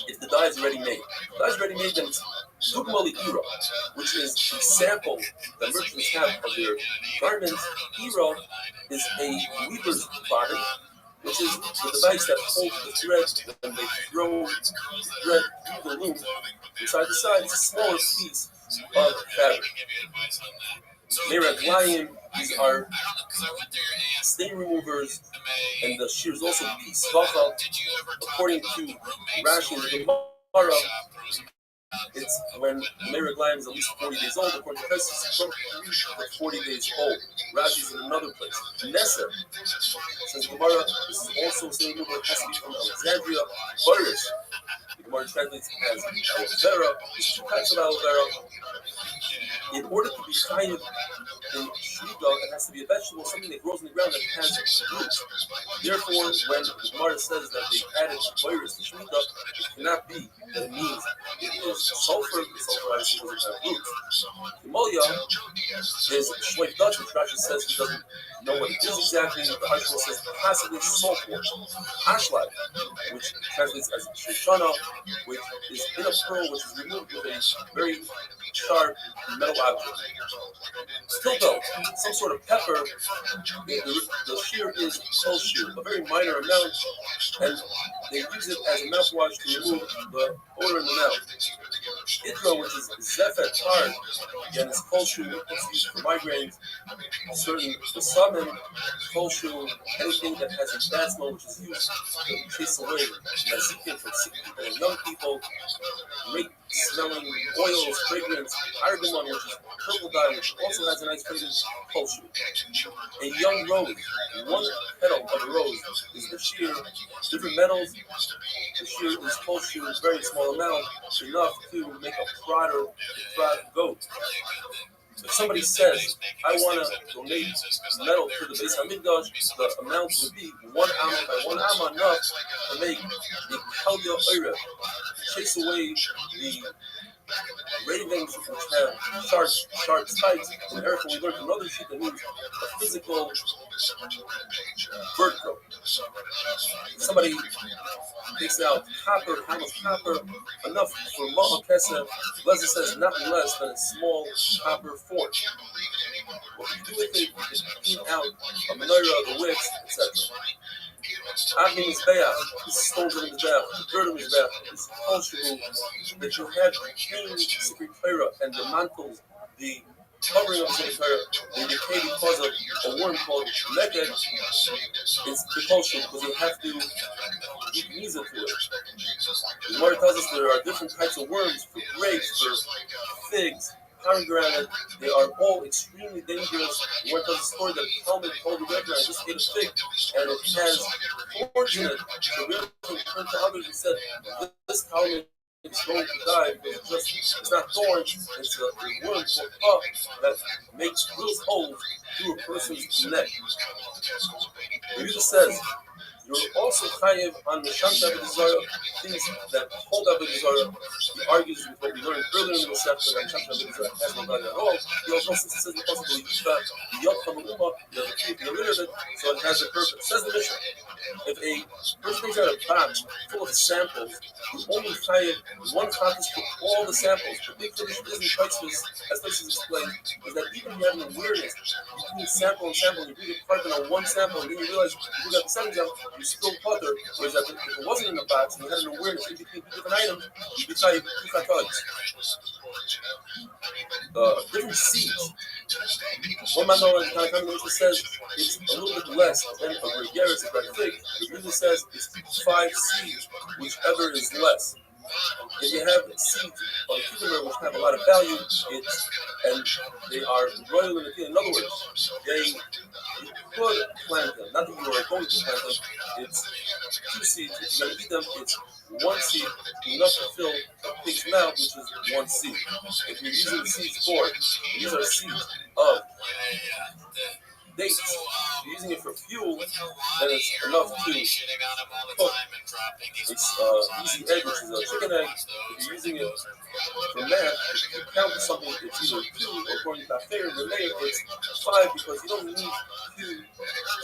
if the dye is already made. If the dye is already made, then Dugmali Ira, which is the sample that merchants have of their garments. Ira is a weaver's body, which is the device that holds the thread when they throw thread through the loom inside the side. It's a smaller piece of fabric. Meraglayim, these are stain removers, and the shear is also pisvacha. According to Rashi and the Gemara, it's when the Meraglayim is at least 40 days old. According to Pesach, from 3 to 40 days old. Rashi is in another place. Neser, says Gemara, this is also a stain remover. It has to be from Alexandria. Barish, the Gemara translates as aloe vera. There's two types of aloe vera. In order to be kind of in shmita, it has to be a vegetable, something that grows in the ground that has roots. Therefore, when the Gemara says that they added virus to shmita, it cannot be that it means it is sulfur. The sulfur obviously doesn't have roots. Himalaya is shleik Dutch, which Rashi says he doesn't know what it is exactly. The Hashmal says possibly sulfur. Ashlag, which translates as shoshana, which is in a pearl, which is removed with a very sharp metal object. Still though, some sort of pepper, the shear is kol shear, a very minor amount, and they use it as a mouthwash to remove the odor in the mouth. Idro, which is zephet hard, again, is kol shear, it's used for migraines. Certain the summon, kol shear, anything that has a bad smell, which is used to chase away mazikin from sick people and young people, make smelling oils, fragrance, argamon, which is purple dye, which also has a nice fragrance, kol shear. A young rose, one petal of a rose is the shear. Different metals, the shear is kol shear, a very small amount, enough to make a prod goat. If somebody says, I want to donate metal to the Beis Hamikdash, the amount would be 1 amma by 1 amma, enough to make the Kalya Oira, chase away the ravens which have sharp spikes. In Eretz, we learned another sheet that means a physical bird throat. Somebody takes out copper, how much copper? Enough for Ma'a Kesef. Lezer says not less than a small copper fork. What you do with it is clean out a menorah, the wicks, etc. Avim is bayah, the stones in his bath, the dirt in his bath, this culture that you have clean secret Torah and the mantles, the covering of the secret Torah, they decay because of a worm called Neked. It's the culture because you have to eat miza to it. The Gemara tells us there are different types of worms for grapes, for figs, pomegranate. They are all extremely dangerous. The Gemara tells a story that Talmud told the Rebbe, I just ate a fig and it has thorns in it. The Rebbe turned to others and said, this Talmud is going to die because it's not thorns, it's a worm called puff that makes real holes through a person's neck. The Rebbe says, you're also chayiv on the Shanta Avodah things that hold Avodah Zarah. He argues with what we learned earlier in the chapter that Shanta Avodah Zarah has no value at all. He also says the possible Yishva, the Yot Hamuluma, the tree, get rid of it, so it has a purpose. Says the Mishnah, if a person takes out a box full of samples, you only chayiv one copy for all the samples. The big tradition is in Taisus, as Taisus explained, is that even if you have an awareness between sample and sample, you bring a part on one sample, and then you realize you got the second sample, you still putter, whereas if it wasn't in the box and you had an awareness in between different items, you could try two fatalities. Different seeds. One man says it's a little bit less than a gregaris, a red fig. The Rebbe says it's 5 seeds, whichever is less. If you have seeds of a cucumber which have a lot of value, and they are royal in the field. In other words, you could plant them. Not that you are going to plant them. It's 2 seeds. If you're going to eat them, it's 1 seed enough to fill a pig's mouth, which is 1 seed. If you're using the seeds for it, these are seeds of dates. If you're using it for fuel, then it's enough to cook. It's easy egg, which is a chicken egg. If you're using it for math, if you count something, it's either 2, or according to Fair, the layer it's 5, because you don't need 2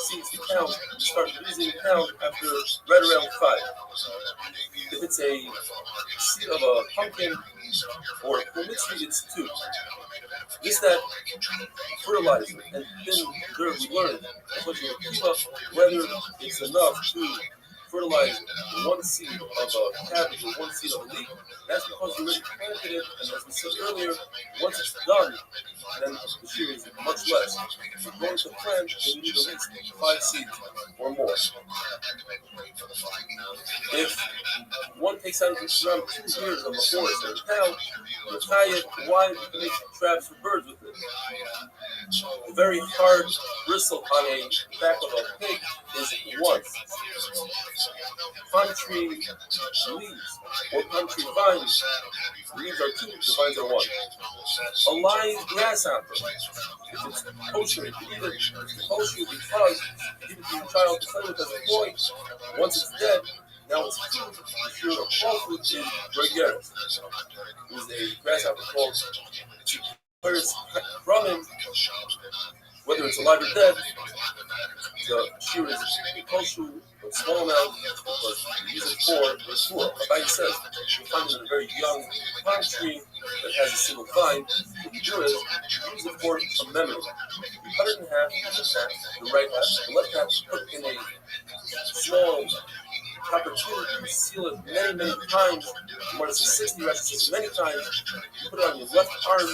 seeds to count. You start using count after right around 5. If it's a seed of a pumpkin, or Mitzvah Institute. Is that fertilizer? And then there we learn, especially in Kiva, whether it's enough to fertilize one seed of a cabbage or one seed of a leek. That's because you already planted it, and as we said earlier, once it's done, then the shear is much less. If you're going to plant, then you need at least 5 seeds or more. If one takes out around 2 years of a forest or a cow, you tie it, why? You can make traps for birds with it. A very hard bristle on a back of a pig is 1. Pine tree leaves or pine tree vines, leaves are 2, the vines are 1. A live grasshopper, if it's kosher, you can eat it. It's kosher because you give it to your child to play with as a toy. Once it's dead, now it's food. If you're a raw food in Gregeres, is a grasshopper called from him, whether it's alive or dead, the shear is kosher, but small amount, because you use it for the tour. Rabbi says you find it in a very young palm tree that has a single vine. What you do is you use it for a memory. You cut it in half, the right half, the left half, put it in a small copper tube, you seal it many, many times. You want to say 60 recipes many times. You put it on your left arm,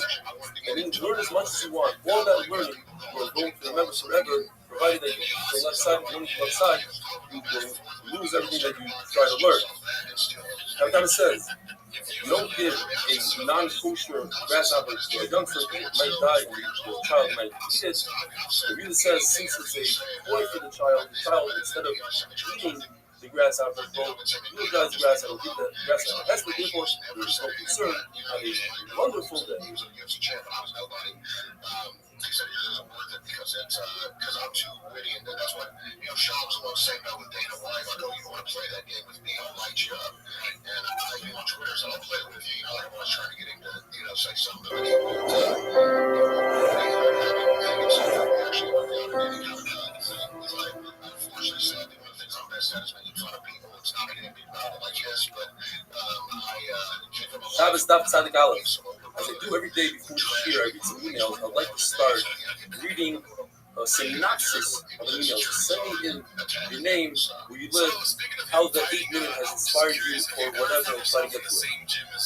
and then you learn as much as you want. All that learning you are going to remember forever, provided that you use the left side and learn the left side, you will lose everything that you try to learn. Kavitana says, you don't give a non-kosher grasshopper to a youngster, it might die and the child might eat it. The Rabbi says, since it's a toy for the child, instead of eating the grasshopper, will utilize the grasshopper, eat the grasshopper. That's the difference. There's no concern. Have a wonderful day. He said it isn't worth it because I'm too witty, and that's what Shams loves saying that with Dana White. Like, oh, you want to play that game with me? I'll light you up. And I like you on Twitter, so I'll play with you. Everyone's trying to get him to say something. But actually, unfortunately, sadly, one of the things I'm best at is making fun of people. It's not getting people out like this, but Shabbos Daf Tzadik Aleph. As I do every day before the year, I read some emails. I'd like to start reading a synopsis of an email. Just send me in your name, where you live, how the 8-minute has inspired you, or whatever, and try to get to it.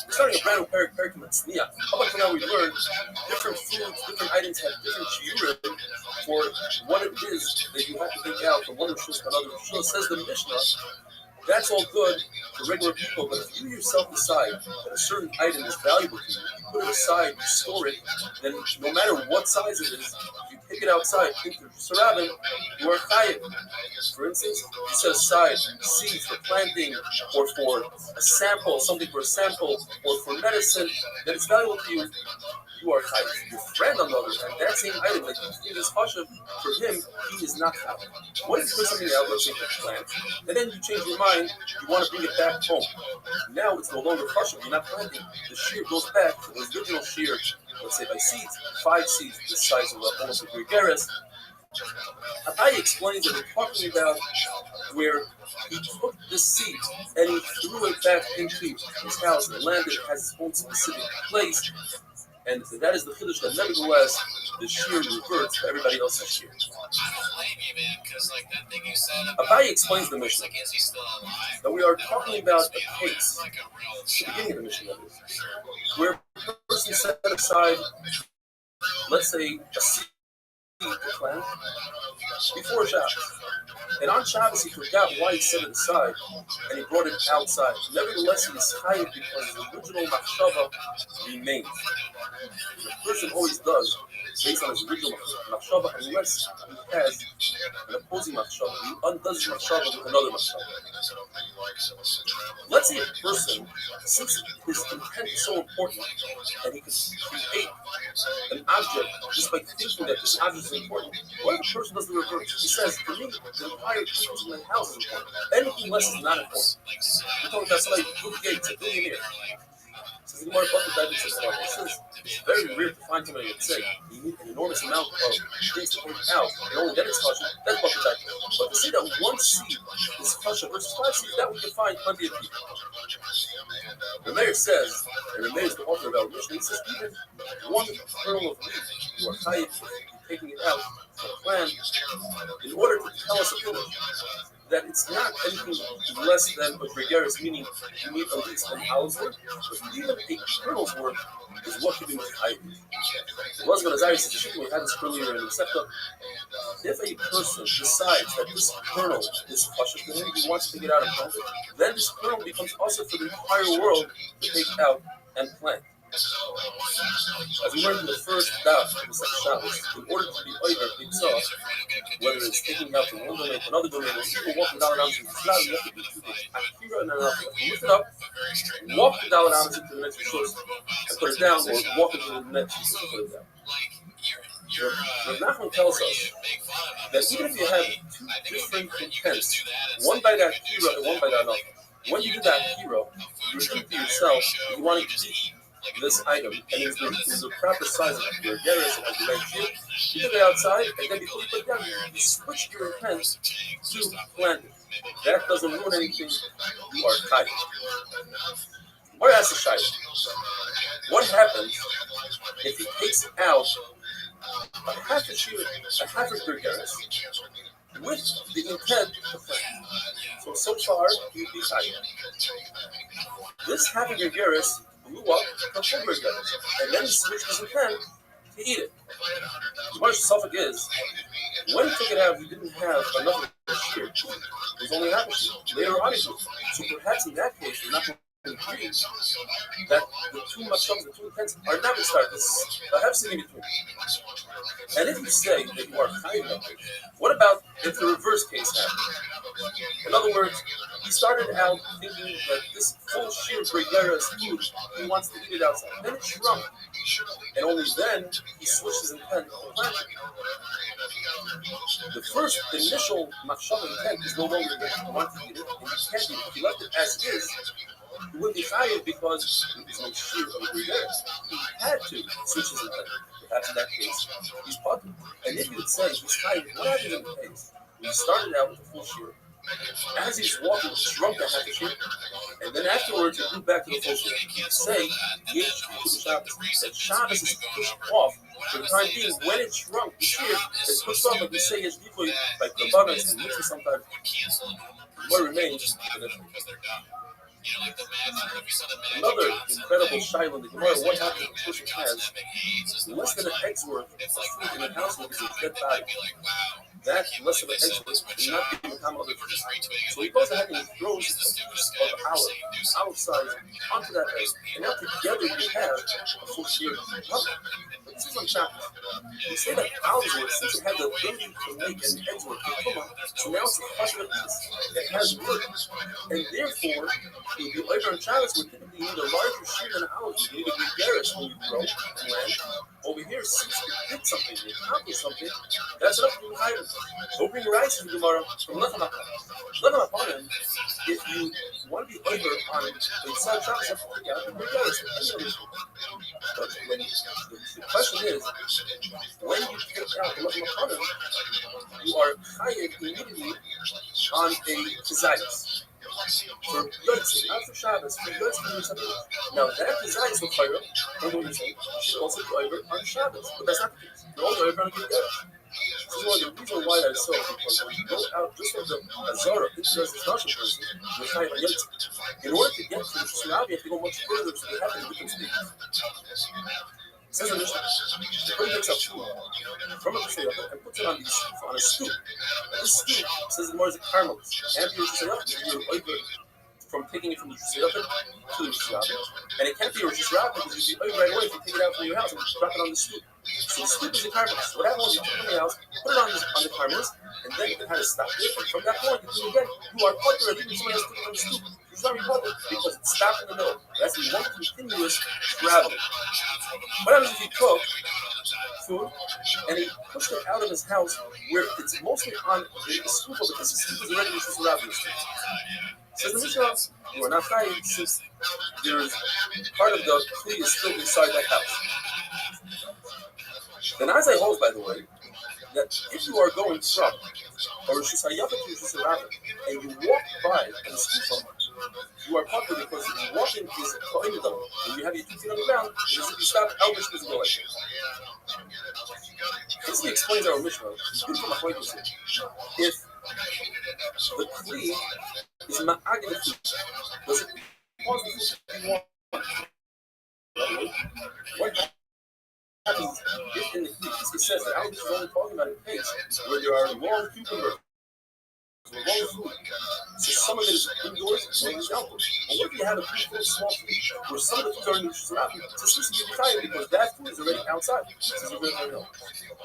We're starting a brand new Perikim Matzniach. How about now we learn different foods, different items have different shiurim for what it is that you have to take out from one Rishus to another Rishus. Says the Mishnah. That's all good for regular people, but if you yourself decide that a certain item is valuable to you, you put it aside, you store it, then no matter what size it is, you take it outside, into Sarabin, you are chayiv. For instance, you set aside seeds for planting, or for a sample, something for a sample, or for medicine that is valuable to you, you are chayiv. Your friend, on the other hand, that same item that you think is chashuv, for him, he is not chayiv. What if you put something out, let's say for plant, and then you change your mind, you want to bring it back home. Now it's no longer chashuv, you're not planting. The shear goes back to the original shear, let's say by seeds, 5 seeds, the size of almost a Gregeres. Rabbi explains that we're talking about where he took the seed and he threw it back into his house and landed. It has its own specific place. And that is the chiddush that nevertheless the shear reverts to everybody else's shear. Abaye explains the Mishnah that we are talking about a case, the beginning of the Mishnah, where a person set aside, let's say, a seed to plant before Shabbos. And on Shabbos he forgot why he set it aside and he brought it outside. Nevertheless, he is chayiv because the original machshava remains. The person always does based on his original machshava unless he has an opposing machshava. He undoes his machshava with another machshava. Let's say a person, since his intent is so important, and he can create an object just by thinking that this object is important, what if a person does the reverse? He says, for me, the entire purpose of my house is important. Anything less is not important. We're talking about somebody who built gates, a billionaire. Says the Gemara, it says it's very rare to find somebody that say you need an enormous amount of things to put out and only then it's kosher. That's butter diet. But to say that one seed is kosher versus 5 seeds, that we can find plenty of people. The mayor says, and the mayor is the author of our Mishnah, he says even one kernel of wheat, you are chayiv taking it out from a plant in order to tell us a little that it's not anything less than a gregarious, meaning you need at least an hour's worth, but even a kernel's worth is what you do with chayiv. The husband Azari says, we had this earlier in the Septa, if a person decides that this kernel is kosher to him, he wants to take it out and plant it, then this kernel becomes also for the entire world to take out and plant. As we learned in the first daf of the second Shabbos, in order to be over himself, whether it's taking out from one domain to another domain, or people walking down and into the Islam, you have to do two things. Akira and Anapha. Lift it up, walk the down and into the next source, and put it down, or walk into the next source and put it down. Rav Nachman tells us that even if you have two different intents, one by that Akira and one by that Anapha, when you do that Akira, you think to yourself, you want to eat this item, and is the proper size of your gregarious and your right here. You took it outside, and then before you put it down, you switch your intent to plant it. That doesn't ruin anything. You are tight. Where has the shayla? What happens if he takes out a half a gregarious with the intent to plant? So far, you'd be tight. This half a gregarious blew up the full gregarious, and then he switched his intent to eat it. The Gemara's suffix is, when he took it out, he didn't have enough of a shear. It was only half a shear. Later on, he did. So perhaps in that case, you're not going to agree that the two mashams, the two intents, are not going to start. This perhaps in between. And if you say that you are kind of, what about if the reverse case happened? In other words, he started out thinking that this full sheer gregarious food, he wants to eat it outside. Then it shrunk. And only then he switched his intent to plant it. The first initial machshava intent is no longer there. He wants to eat it, and he can't eat it. If he left it as is, he wouldn't be chayiv because there's no sheer of the gregarious. He had to switch his intent. Perhaps in that case, he's puzzled. And if you would say he's chayiv, what happens in the case? He started out with a full shear. As he's walking, he shrunk the half a shear, and then afterwards he moved back to the full shear. You say, that Shabbos is pushed off for the time being. When it shrunk, the shear is pushed off, like we say, it's usually like the buttons and mixes sometimes. What remains because they're done. Another incredible shayla in the Gemara, what happens if a person has less than an egg's worth of food in the house with his dead body? That less than an egg's worth will not be become other food. So he goes ahead and he throws a piece of olive size onto that egg, and now together you have a full shear of mother. But this is on Shabbos. We say that olive worth, since it has the ability to make an egg's worth, so now it's a question of piece that has wood, and therefore if you over on Shabbos, we typically need a larger shear than an olive. You need a gregarious when you grow and land. Over here, since you did something, you accomplished something, that's enough to do higher. Opening your eyes to the Gemara from Lechem HaPanim, if you want to be over on a side Shabbos, you have to take out the gregarious. But the question is, when you take out the Lechem HaPanim, you are chayiv immediately on a tizayis. For Yotzei, not for Shabbos, for Yotzei. Now that desires the fire, and what you say, you should also be over on Shabbos, but that's not the case. You're only over on a Gregarious. This is one of the reasons why I saw, because when you go out just from the Azara into the Nashim person, you're kind of Yotzei. In order to get to the Tsunami, you have to go much further to the happen in different stages. Says the Mishnah, the Kohen takes up food from a Tshayach and puts it on a scoop. This scoop, says the Gemara, is a caramelist. Can't be a Tshayach, you're over from taking it from the Tshayach to the Tshayach. And it can't be a Tshayach because you'd be over right away if you take it out from your house and drop it on the scoop. So the scoop is a caramelist. What happens is you take it from your house, put it on the caramelist, and then you can have it stop it. And from that point, you do it again. You are caught there, even someone else took it on the scoop. It's not republic because it's stopped in the middle. That's the one continuous traveling. What happens if he cooked food and he pushed it out of his house where it's mostly on the scoop of it? This is already Rabbi. Says the Mishnah, you are not chayiv since there's part of the kli is still inside that house. The Nazai holds, by the way, that if you are going from or Rishus Hayafet to Rishus Rabbi and you walk by and speak, you are popular because walking is koinidam. When you have your 2 feet on the ground, if you stop, our Mishnah doesn't go like that. This explains our Mishnah. If the kli is ma'agid, does it cause the food to be warm? What happens if in the kli, it says that our Mishnah is only talking about a case where there are long cucumbers, or long food. So some of it is indoors and some of it is outdoors. But what if you have a piece of small food where some of the food are in the surrounding? So this is tired because that food is already outside. This is a very know.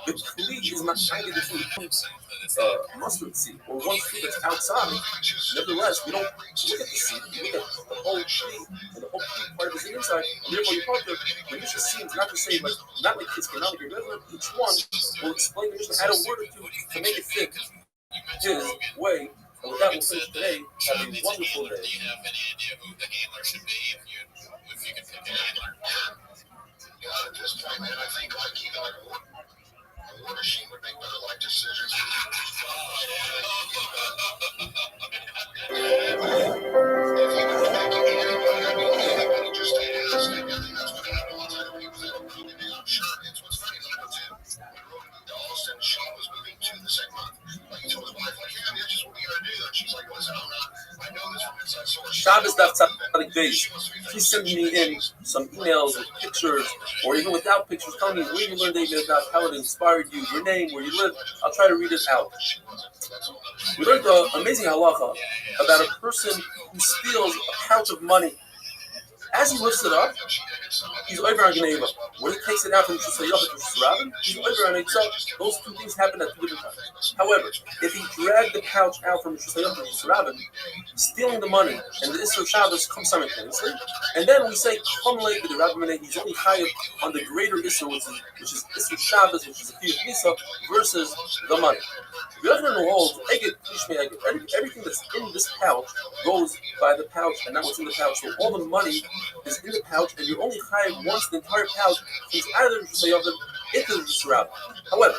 The kli is not trying to get the food mustard seed or one food that's outside. Nevertheless, we don't look at the seed, we look at the whole tree and the whole tree part of it is inside. And therefore, your partner, the Mishnah seems not to say like not like kids cannot be relevant. Each one will explain the Mishnah, add a word or two to make it fit his way. And with that, we'll finish today. Have a wonderful day. Do you have any idea who the handler should be if you could pick a handler? At this point, man, I think like even like a war machine would make better life decisions. If you could pick anybody, I mean, anybody just to ask, I think that's what happened. A lot of people that are moving, I'm sure. It's what's funny is I go to Austin, Sean was moving to the second month. Like he told his wife, like, yeah, man, just what are you gonna do? And she's like, listen, I know this from inside source. Shabbos Daf Tzadik Beis. Please send me in some emails with pictures, or even without pictures. Tell me where you learned David Daf, how it inspired you, your name, where you live. I'll try to read it out. We learned an amazing halacha about a person who steals a pouch of money. As he lifts it up, he's over on Gneva. When he takes it out from Rishus Hayafet to Rishus Rabbi, he's over on Eitzah. Those two things happen at 2 different times. However, if he dragged the pouch out from Rishus Hayafet to Rishus Rabbi, stealing the money and the Isser Shabbos come simultaneously, and then we say, Kom Lei the Rabbi Menei, he's only chayav on the greater Isser, which is Isser Shabbos, which is a Piyut Nisa, versus the money. The other one holds, everything that's in this pouch goes by the pouch and not what's in the pouch. So all the money is in the pouch, and you're only chayav once the entire pouch comes out of the Rishus Hayafet into the Rishus Rabbi. However,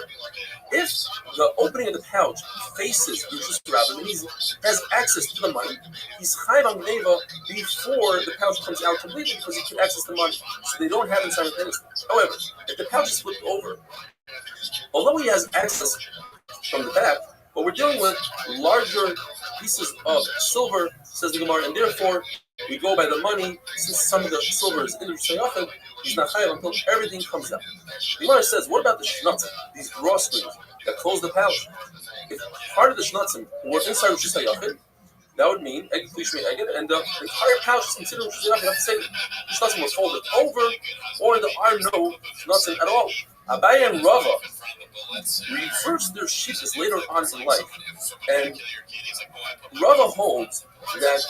if the opening of the pouch faces the Rishus Rabbi, and he has access to the money, he's chayav on Gneva before the pouch comes out completely because he can access the money. So they don't have it simultaneously. However, if the pouch is flipped over, although he has access from the back, but we're dealing with larger pieces of silver, says the Gemara, and therefore we go by the money. Since some of the silver is in the Rishus Hayafet, he's not chayav until everything comes out. The Gemara says, what about the shnatzim, these drawstrings that close the pouch? If part of the shnatzim were inside Rishus Hayafet, that would mean and the entire pouch is considered Rishus Hayafet. You have to say the shnatzim were folded over, or there are no shnatzim at all. Abaye and Rava reversed their shittas later on in life, and Rava holds that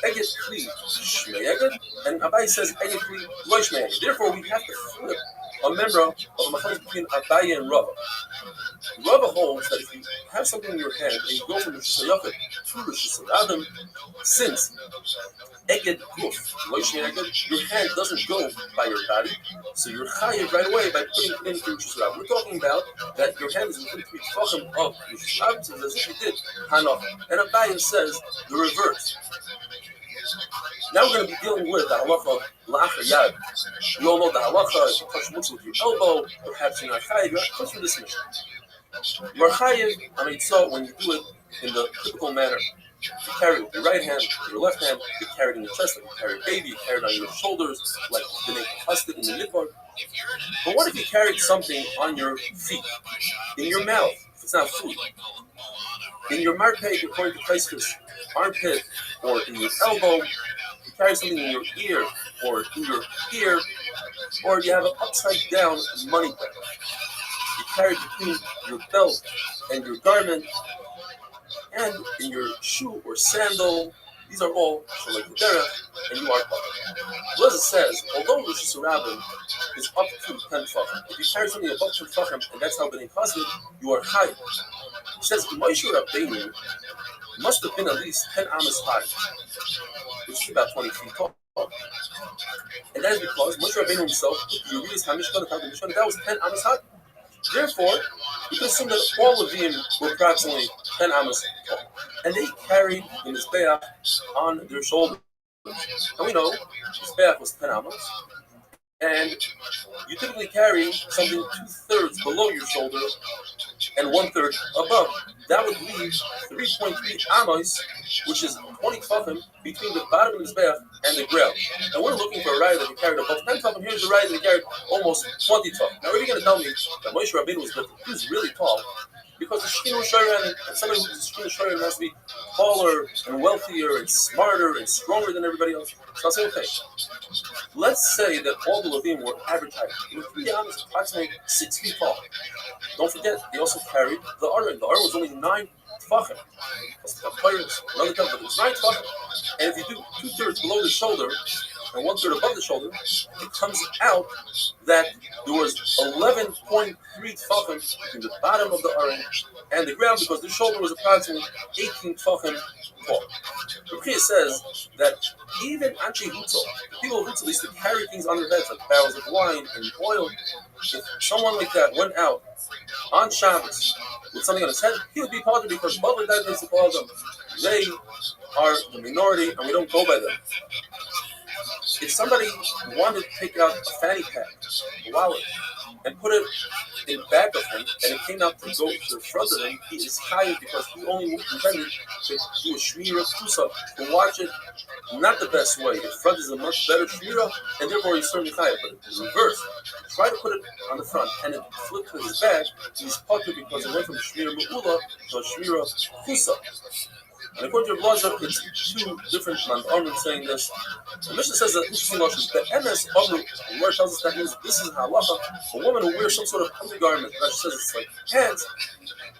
Eged Kli Shmei Eged, and Abaye says Eged Kli Lo Shmei Eged. Therefore, we have to flip a member of a machlokes between Abaye and Rava. Rava holds that if you have something in your hand and you go from Rishus Hayafet to Rishus Rabbi, since Eged Guf Lo Shmei Eged, your hand doesn't go by your body, so you're chayav right away by putting it into Rishus Rabbi. We're talking about that your hand is within 3 tefachim of Rishus Rabbi, so as if you did Hanoch. And Abaye says the reverse. Now we're going to be dealing with the halacha of la'achar yad. You all know the halacha, if you touch mutz with your elbow, perhaps you're not chayav, you're not close to this mission. You're chayav on Eitzah when you do it in the typical manner. You carry it with your right hand, with your left hand, you carry it in your chest, like you carry a baby, you carry it on your shoulders, like the naked husband in the midbar. But what if you carried something on your feet, in your mouth, if it's not food, in your marpeg, according to Kreiskus, armpit, or in your elbow, you carry something in your ear, or in your ear, or you have an upside down money bag. You carry it between your belt and your garment, and in your shoe or sandal. These are all Shalei Kedera, and you are covered. Reza says, although Rishus Rabbi is up to 10 tefachim, if you carry something above 10 tefachim, and that's how B'nai Chazid, you are chayav. He says, Moshe Rabbeinu must have been at least 10 amas high, which is about 20 feet tall. And that is because Moshe Rabbeinu himself put the Urias HaMishkan atop the Mishkan, that was 10 amas high. Therefore, you can assume that all of them were approximately 10 amas tall. And they carried the Mizbeach on their shoulders. And we know the Mizbeach was 10 amas. And you typically carry something 2/3 below your shoulder and 1/3 above. That would leave 3.3 amos, which is 20 tefachim between the bottom of the mizbeach and the ground. And we're looking for a raya that he carried above 10 tefachim. Here's a raya that he carried almost 20 tefachim. Now, are you going to tell me that Moshe Rabbeinu was really tall? Because the Shekhinah Shoran, and somebody who's the Shekhinah Shoran has to be taller and wealthier and smarter and stronger than everybody else. So I'll say, okay, let's say that all the Levim were average height. They were, to be honest, approximately 6 feet tall. Don't forget, they also carried the Aron. The Aron was only 9 tefachim. Another time, but it was 9 tefachim. And if you do 2/3 below the shoulder and 1/3 above the shoulder, it comes out that there was 11.3 tefachim between the bottom of the Aron and the ground, because the shoulder was approximately 18 tefachim tall. Rabbi says that even Anshe Hutzel, the people of Hutzel, used to carry things on their heads like barrels of wine and oil. If someone like that went out on Shabbos with something on his head, he would be bothered because Baba Dad used to call them. They are the minority and we don't go by them. If somebody wanted to take out a fanny pack, a wallet, and put it in back of him, and it came out to go to the front of him, he is chayav because he only intended to do a shmira kusa, to watch it not the best way. The front is a much better shmira, and therefore he's certainly chayav. But in reverse, try to put it on the front, and it flipped to his back, he's potter because it went from shmira me'ula to a shmira kusa. And according to Rabbi, it's two different man'armim saying this. The Mishnah says that interesting notion. The MS Amru, the Lord tells us that means this is halacha. A woman who wears some sort of undergarment, that she says it's like pants,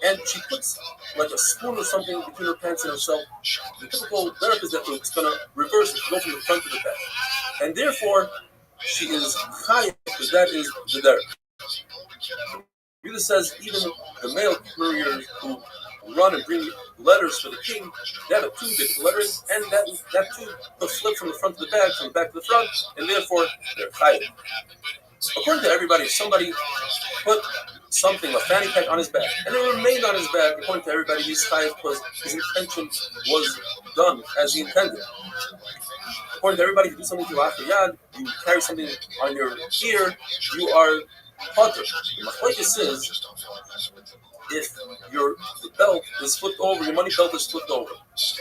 and she puts like a spoon or something between her pants and herself. The typical derek is that it's going to reverse it, go from the front to the back, and therefore she is chayav because that is the derek. Rabbi says even the male couriers who run and bring letters for the king, they have a tube, they put letters, and that tube will flip from the front to the back, from the back to the front, and therefore they're chayav. According to everybody, if somebody put something, a fanny pack on his back, and it remained on his back, according to everybody, he's chayav because his intention was done as he intended. According to everybody, if you do something to Yad, you carry something on your ear, you are potter. The machlokes is, if the belt is flipped over, your money belt is flipped over.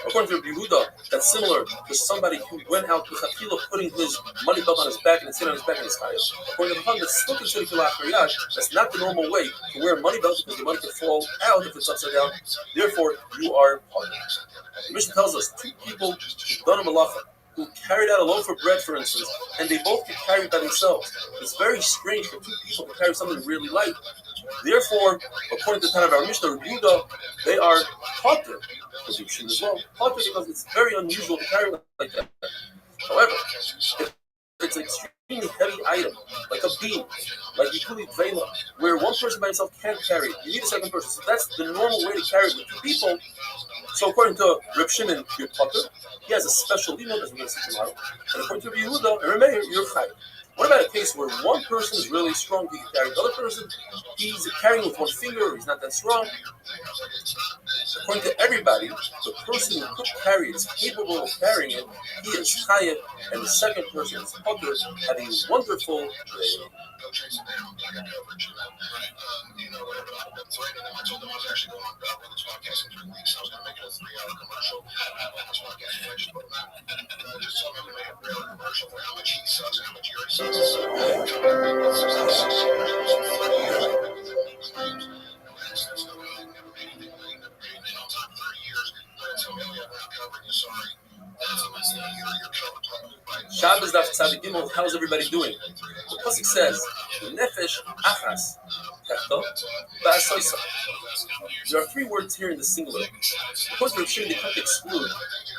According to Rabbi Yehuda, that's similar to somebody who went out to Chatila putting his money belt on his back and it's sitting on his back and his chayav. According to the Chacham, that's still considered Kilach Riyad. That's not the normal way to wear a money belt because the money can fall out if it's upside down. Therefore, you are potter. The Mishnah tells us 2 people who've done a malacha, who carried out a loaf of bread, for instance, and they both get carried by themselves. It's very strange for 2 people to carry something really light. Therefore, according to the time of our Mishnah, Rabbi Yehuda, they are potter, because you've seen as well, potter because it's very unusual to carry like that. However, if it's an extremely heavy item, like a beam, like Yikuli Vela, where one person by himself can't carry it, you need a second person. So that's the normal way to carry it with 2 people. So according to Reb Shimon, you're potter. He has a special limud, as we're going to see tomorrow. And according to Rabbi Yehuda and Rabbi Meir, you're chayav. What about a case where one person is really strong, he can carry the other person, he's carrying with one finger, he's not that strong? According to everybody, the person who could carry it is capable of carrying it, he is chayav, and the second person is potter, having wonderful day. You know, whatever. So I told them I was actually going on this podcast in 3 weeks. I was going to make it a 3-hour commercial on this podcast. I just put that. Just told me I'm going to make a 3-hour commercial for how much he sucks and how much Yuri sucks. Shabbos Daf Tzadik Gimel, how's everybody doing? The pasuk says, "Nefesh achas kachto ba'asoisa." There are 3 words here in the singular. According to Rav Shimon, they come to exclude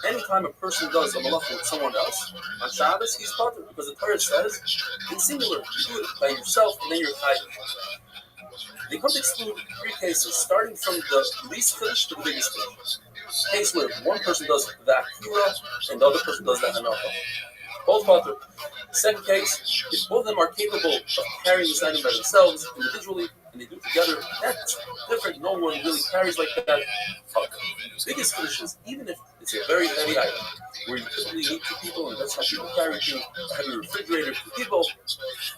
anytime a person does a malacha with someone else on Shabbos, he's potter, because the Torah says in singular, you do it by yourself and then you're chayav. They come to exclude 3 cases, starting from the least finished to the biggest finished. case where one person does the akira and the other person does the hanacha. Both patur. Second case, if both of them are capable of carrying this item by themselves individually and they do it together, that's different. No one really carries like that. Biggest finish is even if it's a very heavy item where you typically need two people and that's how people carry things, a heavy refrigerator, two people.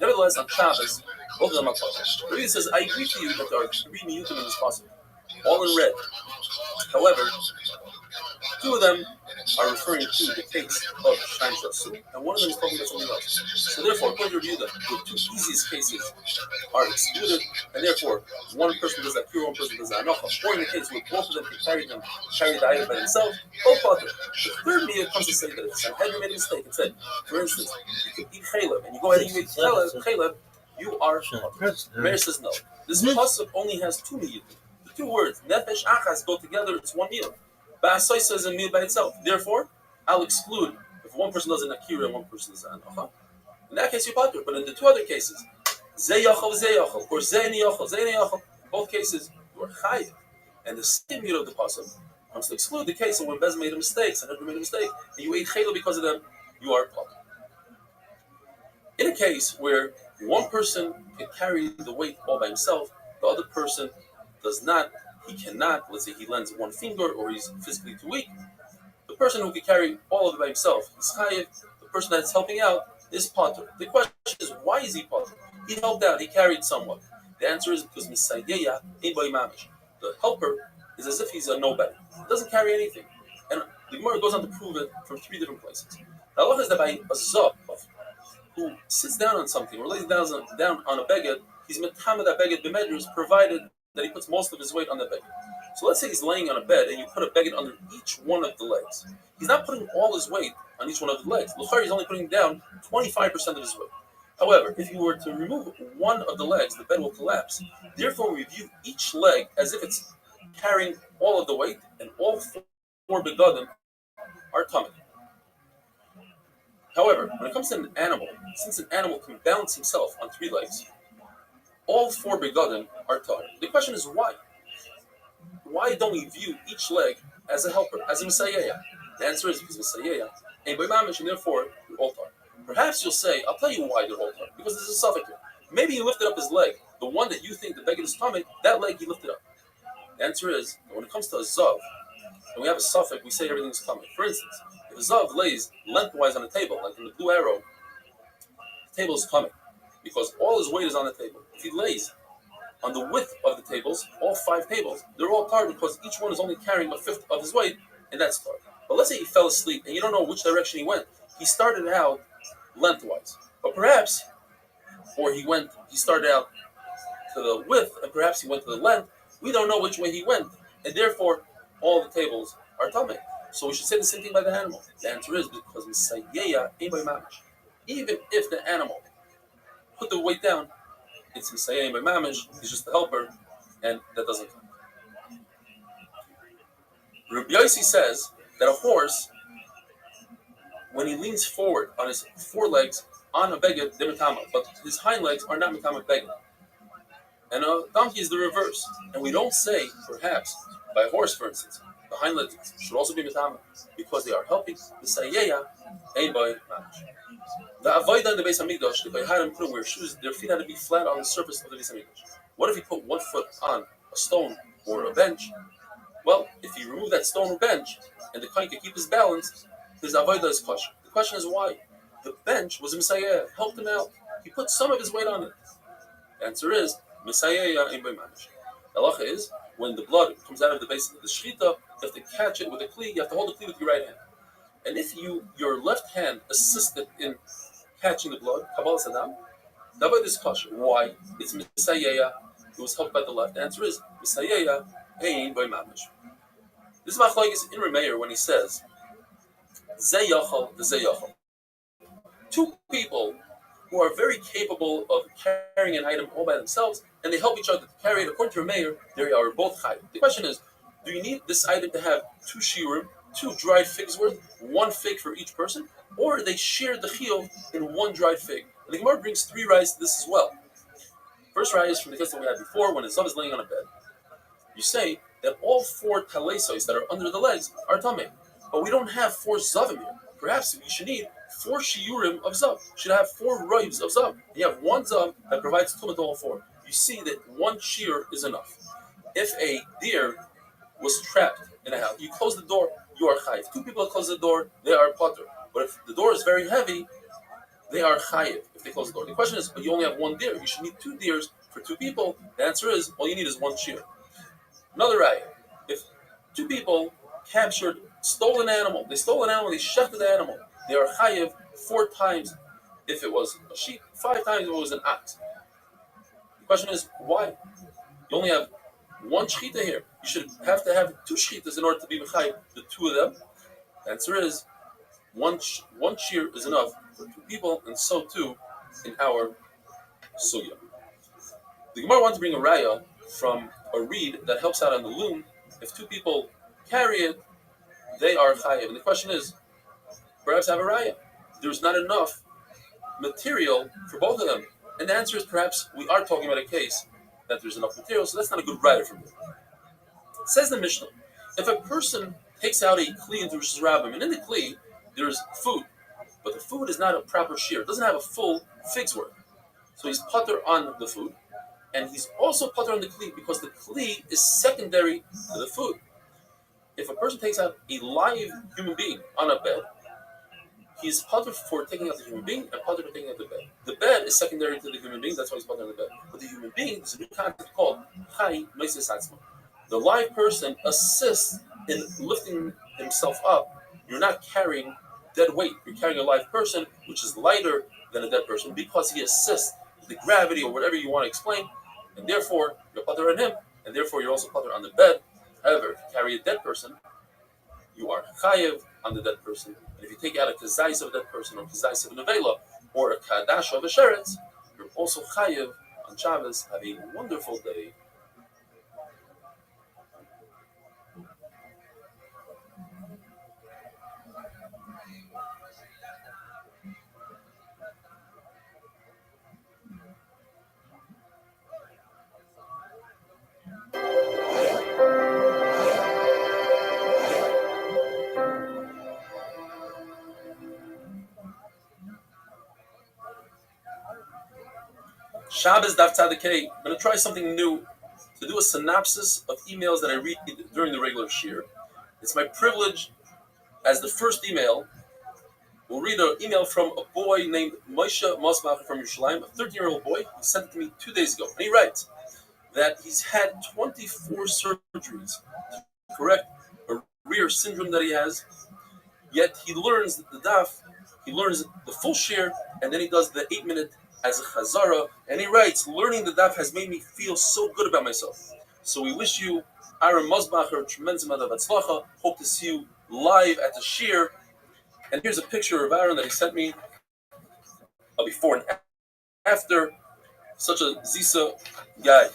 Nevertheless, on Shabbos, both of them are possible. Rabbi says, I agree to you that there are 3 miyutim in this possible, all in red. However, 2 of them are referring to the case of Shnayim Shasu, and one of them is talking about something else. So therefore, according to review, the 2 easiest cases are excluded, and therefore, one person does that pure, one person does that hanacha. Or in the case where both of them can carry the item by themselves, both patur. The third meal comes to say that if Sanhedrin made a mistake and said, for instance, you could eat chalev, and you go ahead and you eat chalev, you are patur. Meir says no. This pasuk only has 2 miyutim. The 2 words, nefesh achas, go together, it's 1 meal. Ba'asai says a meal by itself. Therefore, I'll exclude if one person does an akira and one person does an hanacha. In that case, you patur. But in the 2 other cases, zeh yachal, or zeh yachal, both cases you are chayiv. And the same meal of the pasuk comes to exclude the case of when Bez made a mistake, Sanhedrin made a mistake, and you ate chayla because of them, you are patur. In a case where one person can carry the weight all by himself, the other person does not, he cannot, let's say he lends 1 finger or he's physically too weak, the person who can carry all of it by himself is chayiv, the person that's helping out is patur. The question is, why is he patur? He helped out, he carried somewhat. The answer is because misayeya ein bo imamish. The helper is as if he's a nobody. He doesn't carry anything. And the Gemara goes on to prove it from 3 different places. The halacha is that by a zav who sits down on something or lays down on a beged, he's metama that beged b'medrash, provided that he puts most of his weight on the beged. So let's say he's laying on a bed and you put a beged under each one of the legs. He's not putting all his weight on each one of the legs. L'chari is only putting down 25% of his weight. However, if you were to remove one of the legs, the bed will collapse. Therefore, we view each leg as if it's carrying all of the weight, and all 4 begadim are tummy. However, when it comes to an animal, since an animal can balance himself on 3 legs, all 4 begadim are tar. The question is why? Why don't we view each leg as a helper, as a Messiah? The answer is because Messiah ain't by mamish, and therefore they're all tar. Perhaps you'll say, I'll tell you why they're all tar. Because there's a suffix here. Maybe he lifted up his leg. The one that you think the beggar is tummy, that leg he lifted up. The answer is, when it comes to a zav, and we have a suffix, we say everything's tummy. For instance, if a zav lays lengthwise on a table, like in the blue arrow, the table is tummy, because all his weight is on the table. If he lays on the width of the tables, all 5 tables, they're all tar because each one is only carrying 1/5 of his weight, and that's tar. But let's say he fell asleep and you don't know which direction he went. He started out lengthwise, but perhaps, or he started out to the width, and perhaps he went to the length. We don't know which way he went, and therefore all the tables are tamei. So we should say the same thing by the animal. The answer is because misayeya ein by mamish. Even if the animal put the weight down, it's misayeya ein by mamish. He's just the helper, and that doesn't count. Rabbi Yossi says that a horse, when he leans forward on his 4 legs on a beged, they're mitama, but his hind legs are not mitama beged. And a donkey is the reverse. And we don't say, perhaps, by a horse, for instance, the hind legs should also be mitama, because they are helping the sayeya ein by mamish. The avodah in the Beis Hamikdash, the Kohanim put where their feet had to be flat on the surface of the Beis Hamikdash. What if he put 1 foot on a stone or a bench? Well, if you remove that stone or bench, and the kohen can keep his balance, his avodah is kosher. The question is why? The bench was a Messiah, helped him out. He put some of his weight on it. The answer is Messiah ein by mamish. The halacha is when the blood comes out of the base of the shechita, you have to catch it with a kli. You have to hold the kli with your right hand. And if your left hand assisted in catching the blood, kabbalah sadam, the avodah is kosher. Why? It's Messiah. It was helped by the left. The answer is Messiah ein by mamish. This is machlokes in Meir when he says zeh yachal v'zeh yachal. 2 people who are very capable of carrying an item all by themselves, and they help each other to carry it. According to Meir, they are both chayiv. The question is, do you need this item to have 2 shiurim, 2 dried figs worth, 1 fig for each person, or they share the chiyuv in 1 dried fig? And the Gemara brings 3 rayos to this as well. First raya is from the case that we had before, when a zav is laying on a bed. You say that all 4 talesos that are under the legs are tamei. But we don't have 4 zavim here. Perhaps we should need 4 shiurim of zav. We should have 4 roivs of zav. You have 1 zav that provides tumah to all 4. You see that 1 shear is enough. If a deer was trapped in a house, you close the door, you are chayiv. 2 people close the door, they are potter. But if the door is very heavy, they are chayiv if they close the door. The question is, but you only have 1 deer. You should need 2 deers for 2 people. The answer is, all you need is 1 shear. Another raya. If 2 people stole an animal, they shechted the animal, they are chayiv 4 times if it was a sheep, 5 times if it was an ox. The question is, why? You only have 1 shechita here. You should have to have 2 shechitas in order to be mechayiv the 2 of them. The answer is, one shear is enough for 2 people, and so too in our sugya. The Gemara wants to bring a raya from a reed that helps out on the loom. If 2 people carry it, they are chayiv. And the question is, perhaps have a raya. There's not enough material for both of them. And the answer is, perhaps we are talking about a case that there's enough material, so that's not a good raya from you. Says the Mishnah, if a person takes out a kli into Rosh Hashanah, and in the kli there's food, but the food is not a proper shear, it doesn't have a full fig's worth. So he's putter on the food, and he's also putter on the kli because the kli is secondary to the food. If a person takes out a live human being on a bed, he's putter for taking out the human being and putter for taking out the bed. The bed is secondary to the human being, that's why he's putter on the bed. But the human being is a new concept called chai noises atzma. The live person assists in lifting himself up. You're not carrying dead weight. You're carrying a live person, which is lighter than a dead person, because he assists the gravity or whatever you want to explain, and therefore you're putter on him, and therefore you're also putter on the bed. However, if you carry a dead person, you are chayiv on the dead person. And if you take out a kazais of a dead person, or kazais of a nevela, or a kadash of a sheretz, you're also chayiv on Shabbos. Have a wonderful day. Shabbos Daf Tzadikei. I'm going to try something new, to do a synopsis of emails that I read during the regular shir. It's my privilege, as the first email, we'll read an email from a boy named Moshe Mosbach from Yerushalayim, a 13-year-old boy. He sent it to me 2 days ago. And he writes that he's had 24 surgeries to correct a rear syndrome that he has, yet he learns the daf, he learns the full shir, and then he does the 8-minute as a chazara, and he writes, learning the daf has made me feel so good about myself. So we wish you, Aaron Mosbacher, a tremendous amount of atzlacha. Hope to see you live at the shir. And here's a picture of Aaron that he sent me, a before and after. Such a Zisa guy.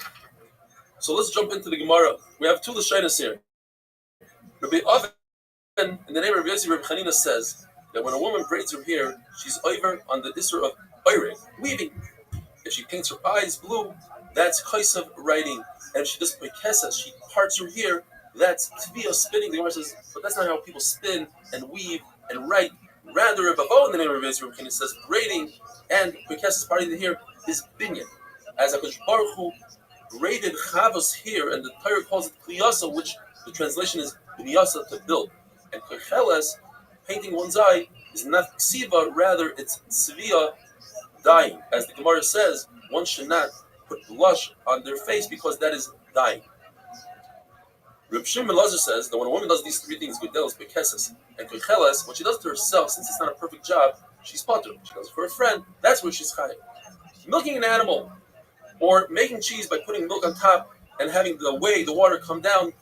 So let's jump into the Gemara. We have 2 Lashonos here. Rabbi Oven, in the name of Rabbi Yossi, Rabbi Chanina says that when a woman braids her hair, she's over on the isser of oireg, weaving. If she paints her eyes blue, that's chaysav writing. And if she does pekesa, she parts her hair, that's tvia spinning. The Gemara says, but that's not how people spin and weave and write. Rather, Rabbi Bo, in the name of Rabbi Yossi, Rabbi Chanina says braiding and pekesa, parting the hair, is binyan. As HaKadosh Baruch Hu braided Chavos hair, and the Torah calls it kliyasa, which the translation is biniyasa, to build. And kocheles, painting one's eye, is not ksiva, rather it's tzviya, dying. As the Gemara says, one should not put blush on their face because that is dying. Reb Shimon Lazar says that when a woman does these 3 things, Gudelos, Bekeses, and Kocheles, what she does to herself, since it's not a perfect job, she's potter. She does it for a friend, that's where she's chayiv. Milking an animal, or making cheese by putting milk on top and having the water come down,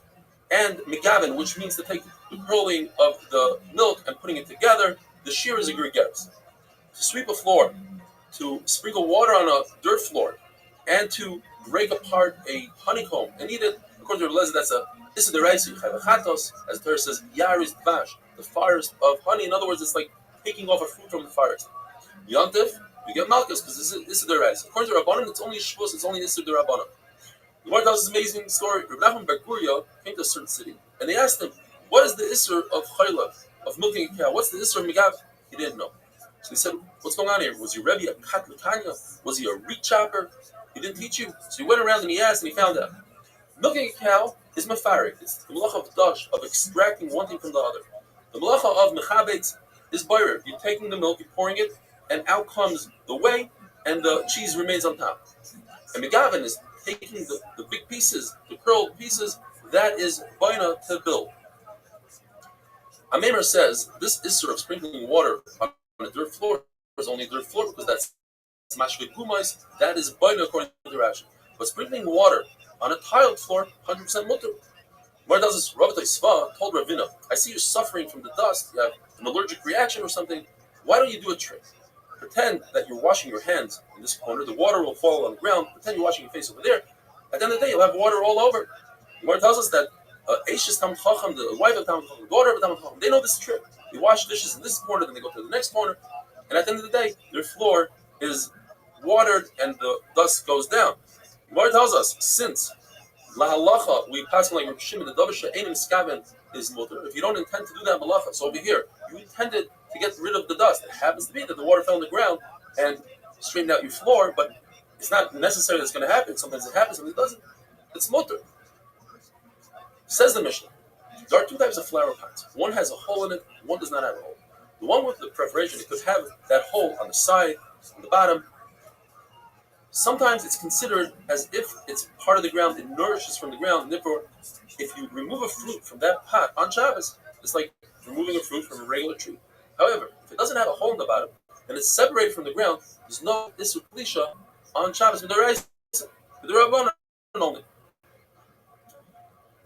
and megavin, which means to take the curling of the milk and putting it together, the shear is a gregeres. To sweep a floor, to sprinkle water on a dirt floor, and to break apart a honeycomb and eat it, according to Rebbe, that's a issa deraisa, chatos, as the Torah says, yaris dvash, the forest of honey. In other words, it's like taking off a fruit from the forest. Yontif, you get malchus because this is issa deraisa. According to Rabbanan, it's only shvus, it's only issa derabanan. The Gemara tells this amazing story. Rabbi Nachman bar Guria came to a certain city, and they asked him, "What is the isser of chayla, of milking a cow? What's the isser of migav?" He didn't know. So he said, "What's going on here? Was your Rebbe a katlikanya? Was he a reed chopper? He didn't teach you." So he went around and he asked, and he found out. Milking a cow is mafarik. It's the malacha of dash, of extracting one thing from the other. The malacha of mechabetz is boirer. You're taking the milk, you're pouring it, and out comes the whey, and the cheese remains on top. And megavin is taking the big pieces, the curled pieces, that is boina to build. Amemar says this issur of sprinkling water on a dirt floor is only dirt floor because that's mashvit gumais, that is boina according to Rashi. But sprinkling water on a tiled floor, 100% mutter. Where does this? ROTHSCHILD told Ravina, I see you're suffering from the dust, you have an allergic reaction or something. Why don't you do a trick? Pretend that you're washing your hands in this corner, the water will fall on the ground, pretend you're washing your face over there. At the end of the day, you'll have water all over. Where tells us that Eishes Tam Chacham, the wife of Tam Chacham, the daughter of Tam Chacham, they know this trick. They wash dishes in this corner, then they go to the next corner, and at the end of the day, their floor is watered and the dust goes down. Where tells us, since lahalacha, we pass like Rabbi Shimon, the davar she'enim skaven is mutter. If you don't intend to do that malacha, so over here, you intended to get rid of the dust. It happens to be that the water fell on the ground and straightened out your floor, but it's not necessary that's going to happen. Sometimes it happens, sometimes it doesn't. It's mutter. Says the Mishnah, there are two types of flower pots. One has a hole in it, one does not have a hole. The one with the perforation, it could have that hole on the side, on the bottom. Sometimes it's considered as if it's part of the ground, it nourishes from the ground, and therefore, if you remove a fruit from that pot on Shabbos, it's like removing a fruit from a regular tree. However, if it doesn't have a hole in the bottom, and it's separated from the ground, there's no Isur Klisha on Shabbos with the Rabbanan only.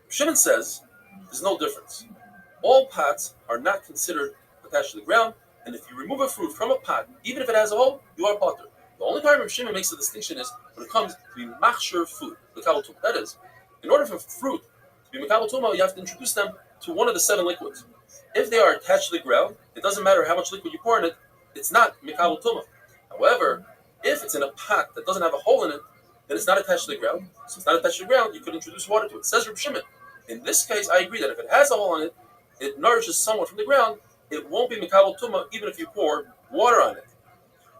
Shimon says, there's no difference. All pots are not considered attached to the ground, and if you remove a fruit from a pot, even if it has a hole, you are potter. The only time Rabbi Shimon makes the distinction is when it comes to be machshir food, the kabel tumah. That is, in order for fruit to be kabel tumah, you have to introduce them to one of the 7 liquids. If they are attached to the ground, it doesn't matter how much liquid you pour in it, it's not mikabel tumah. However, if it's in a pot that doesn't have a hole in it, then it's not attached to the ground. So it's not attached to the ground, you could introduce water to it. Says Rabbi Shimon. In this case, I agree that if it has a hole in it, it nourishes somewhat from the ground, it won't be mikabel tumah even if you pour water on it.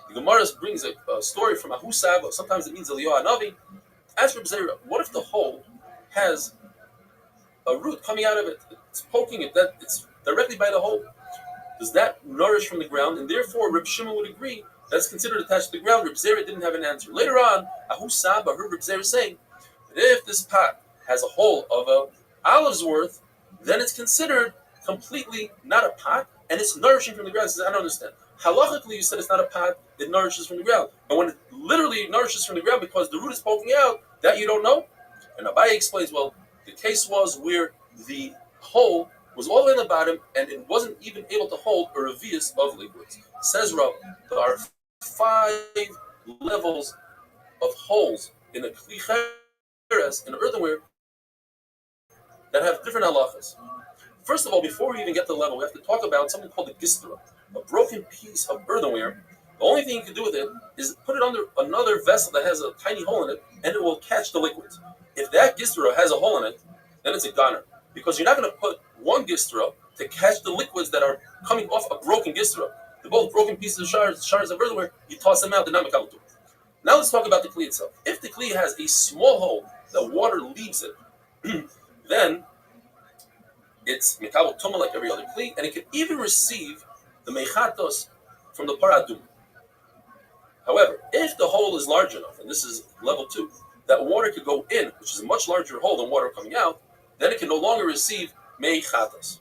The Gemara brings a story from Ahusab, sometimes it means Eliyahu Hanavi. Ask Rabbi Zera, what if the hole has a root coming out of it? It's poking it, that it's directly by the hole. Does that nourish from the ground? And therefore, Rabbi Shimon would agree that's considered attached to the ground. Rabbi Zera didn't have an answer. Later on, Ahusab, I heard Rabbi Zera saying that if this pot has a hole of an olive's worth, then it's considered completely not a pot, and it's nourishing from the ground. He says, I don't understand. Halachically, you said it's not a pot, it nourishes from the ground. But when it literally nourishes from the ground because the root is poking out, that you don't know? And Rabbi explains, well, the case was where the hole was all the way in the bottom and it wasn't even able to hold a revius of liquids. Says Rabbi, there are 5 levels of holes in a kli cheres, in earthenware, that have different halachas. First of all, before we even get to the level, we have to talk about something called the gistra, a broken piece of earthenware. The only thing you can do with it is put it under another vessel that has a tiny hole in it, and it will catch the liquids. If that gistra has a hole in it, then it's a goner, because you're not going to put one gistra to catch the liquids that are coming off a broken gistra. They're both broken pieces of shards of earthenware. You toss them out, they're not mekabel tumah. Now let's talk about the kli itself. If the kli has a small hole that water leaves it, then it's mikabel tumah like every other kli, and it can even receive the mechatos from the paradum. However, if the hole is large enough, and this is level 2, that water could go in, which is a much larger hole than water coming out, then it can no longer receive mechatos.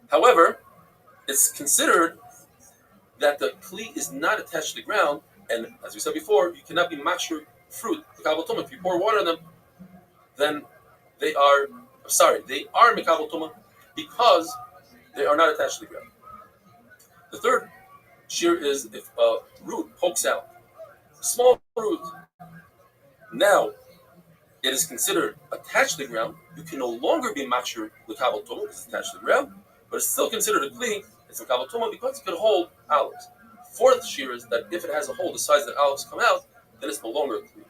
However, it's considered that the kli is not attached to the ground, and as we said before, you cannot be machshir fruit, mikabel tumah. If you pour water on them, then they are mikabel tumah because they are not attached to the ground. The third shear is if a root pokes out, small root. Now it is considered attached to the ground. You can no longer be machshir mikabel tumah because it's attached to the ground, but it's still considered a kli. It's mikabel tumah because it could hold olives. Fourth shear is that if it has a hole the size that olives come out, then it's no longer a kli.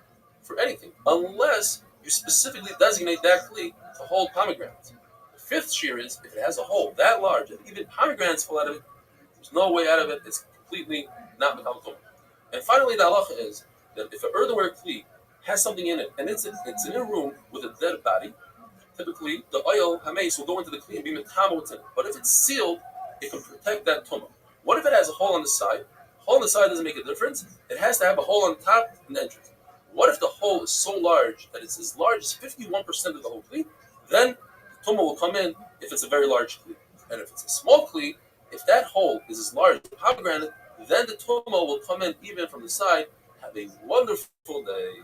for anything, unless you specifically designate that kli to hold pomegranates. The fifth shear is if it has a hole that large that even pomegranates fall out of it, there's no way out of it. It's completely not mekabel tumah. And finally, the halacha is that if an earthenware kli has something in it and it's in a room with a dead body, typically the oil hameis will go into the kli and be metama what's in it. But if it's sealed, it can protect that tumah. What if it has a hole on the side? A hole on the side doesn't make a difference. It has to have a hole on top and the entrance. What if the hole is so large that it's as large as 51% of the whole kli? Then the tumah will come in if it's a very large kli. And if it's a small kli, if that hole is as large as a pomegranate, then the tumah will come in even from the side. Have a wonderful day.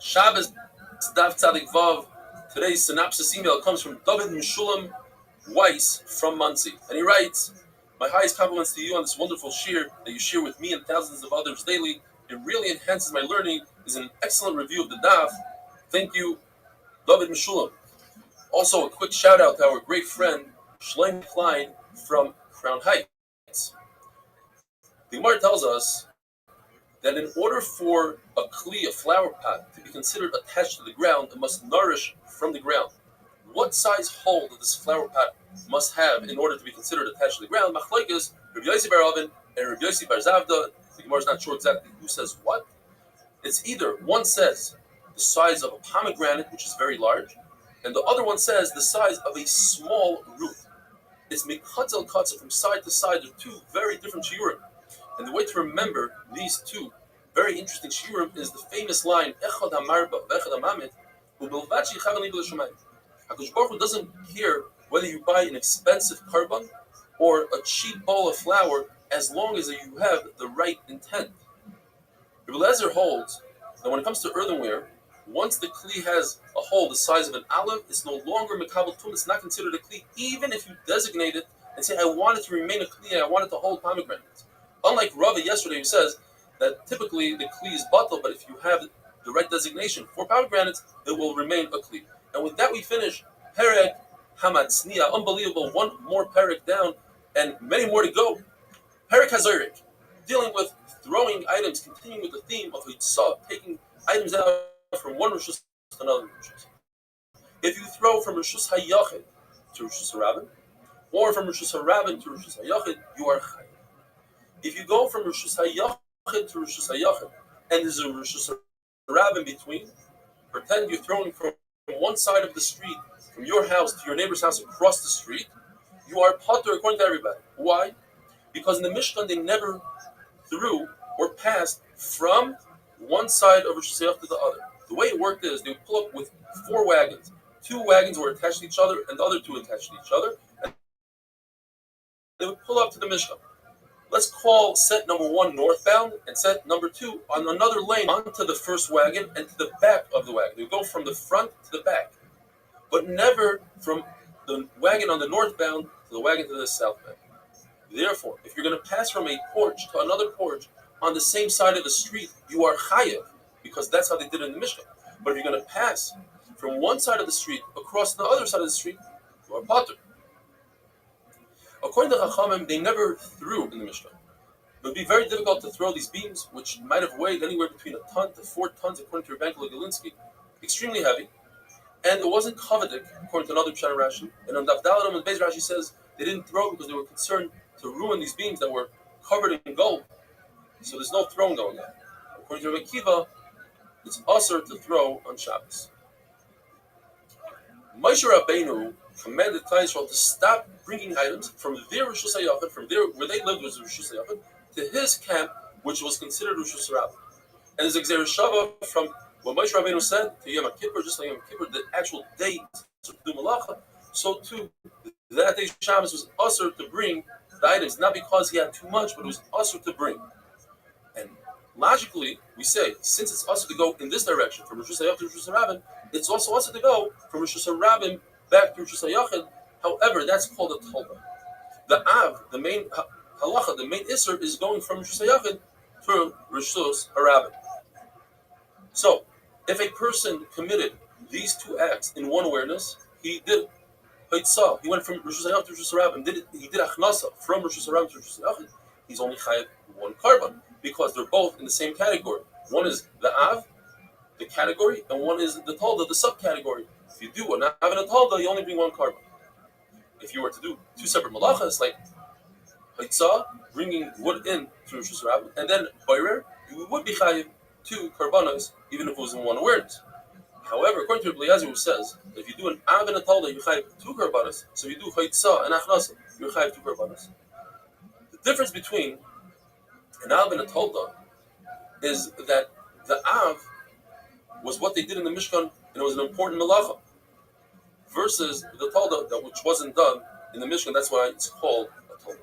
Shabbos Daf Tzadik Vav. Today's synopsis email comes from David Mishulam Weiss from Muncie. And he writes, my highest compliments to you on this wonderful shir that you share with me and thousands of others daily. It really enhances my learning. It's an excellent review of the Daf. Thank you, David Mishulam. Also, a quick shout out to our great friend, Shlomo Klein from Crown Heights. The Gemara tells us that in order for a kli, a flower pot, to be considered attached to the ground, it must nourish from the ground. What size hole that this flower pot must have in order to be considered attached to the ground? Machlokes, Rabbi Yossi bar Oven and Rabbi Yossi bar Zavda. The Gemara is not sure exactly who says what. It's either one says the size of a pomegranate, which is very large, and the other one says the size of a small root. It's mikatzel katzel from side to side. They're two very different shiurim. And the way to remember these two very interesting shiurim is the famous line, Echad hamarba v'echad hamamet, u'bilvat sheyichav ani b'lashamayim. HaKadosh Baruch Hu doesn't care whether you buy an expensive carbon or a cheap bowl of flour, as long as you have the right intent. Rabbi Eliezer holds that when it comes to earthenware, once the kli has a hole the size of an olive, it's no longer mekabel tumah. It's not considered a kli, even if you designate it and say, I want it to remain a kli, I want it to hold pomegranates. Unlike Rabbi yesterday, who says that typically the kli is batal, but if you have the right designation for pomegranates, it will remain a kli. And with that, we finish Perek Hamatzniya. Unbelievable. One more Perek down, and many more to go. Perek Hazorik, dealing with throwing items, continuing with the theme of Hitzah, taking items out from one Rishus to another Rishus. If you throw from Rishus HaYachid to Rishus HaRabin, or from Rishus HaRabin to Rishus HaYachid, you are Chai. If you go from Rishus HaYachid to Rishus HaYachid, and there's a Rishus HaRabin between, pretend you're throwing from one side of the street, from your house to your neighbor's house across the street, you are potter according to everybody. Why? Because in the Mishkan they never threw or passed from one side of Rishus HaYachid to the other. The way it worked is they would pull up with 4 wagons. 2 wagons were attached to each other, and the other 2 attached to each other. And they would pull up to the Mishkan. Let's call set number 1 northbound and set number 2 on another lane onto the first wagon and to the back of the wagon. They would go from the front to the back, but never from the wagon on the northbound to the wagon to the southbound. Therefore, if you're going to pass from a porch to another porch on the same side of the street, you are chayav, because that's how they did it in the Mishkan. But if you're going to pass from one side of the street across the other side of the street, you are potter. According to Chachamim, they never threw in the Mishkan. It would be very difficult to throw these beams, which might have weighed anywhere between 1 ton to 4 tons, according to Rabbi Galinsky, extremely heavy. And it wasn't coveted, according to another Pshat Rashi. And on Daf Daladam and Beis Rashi says they didn't throw because they were concerned to ruin these beams that were covered in gold. So there's no throwing going on. According to Rabbi Kiva, it's usher to throw on Shabbos. Moshe Rabbeinu commanded Klal Yisrael to stop bringing items from their Rishus HaYachid, from their where they lived was Rishus HaYachid, to his camp, which was considered Rishus HaRabbi. And there's a Gzeir Shava from what Moshe Rabbeinu said to Yom Kippur, just like Yom Kippur, the actual day to do Malacha, so too that day Shabbos was usher to bring the items, not because he had too much, but it was usher to bring. And logically, we say, since it's also to go in this direction, from Rosh Hashanah to Rosh Hashanah, it's also to go from Rosh Hashanah back to Rosh Hashanah. However, that's called a tolda. The Av, the main halacha, the main Isser, is going from Rosh Hashanah to Rosh Hashanah. So, if a person committed these two acts in one awareness, he did Haitzah. He went from Rosh Hashanah to Rosh Hashanah and he did Achnasa from Rosh Hashanah to Rosh Hashanah. He's only chayav one carbon because they're both in the same category. One is the Av, the category, and one is the Tolda, the subcategory. If you do an Av and a Tolda, you only bring one carbon. If you were to do two separate malachas, like Haitzah, bringing wood in to Rosh Hashanah, and then Boirer, you would be chayav two karbanos, even if it was in one awareness. However, according to Rabbi Eliezer, who says that if you do an Av and a Tolda, you chayav two karbanos. So if you do Haitzah and Achnasa, you chayav two karbanos. The difference between an Av and a Tolda is that the Av was what they did in the Mishkan, and it was an important malacha, versus the Tolda, that which wasn't done in the Mishkan. That's why it's called a Tolda.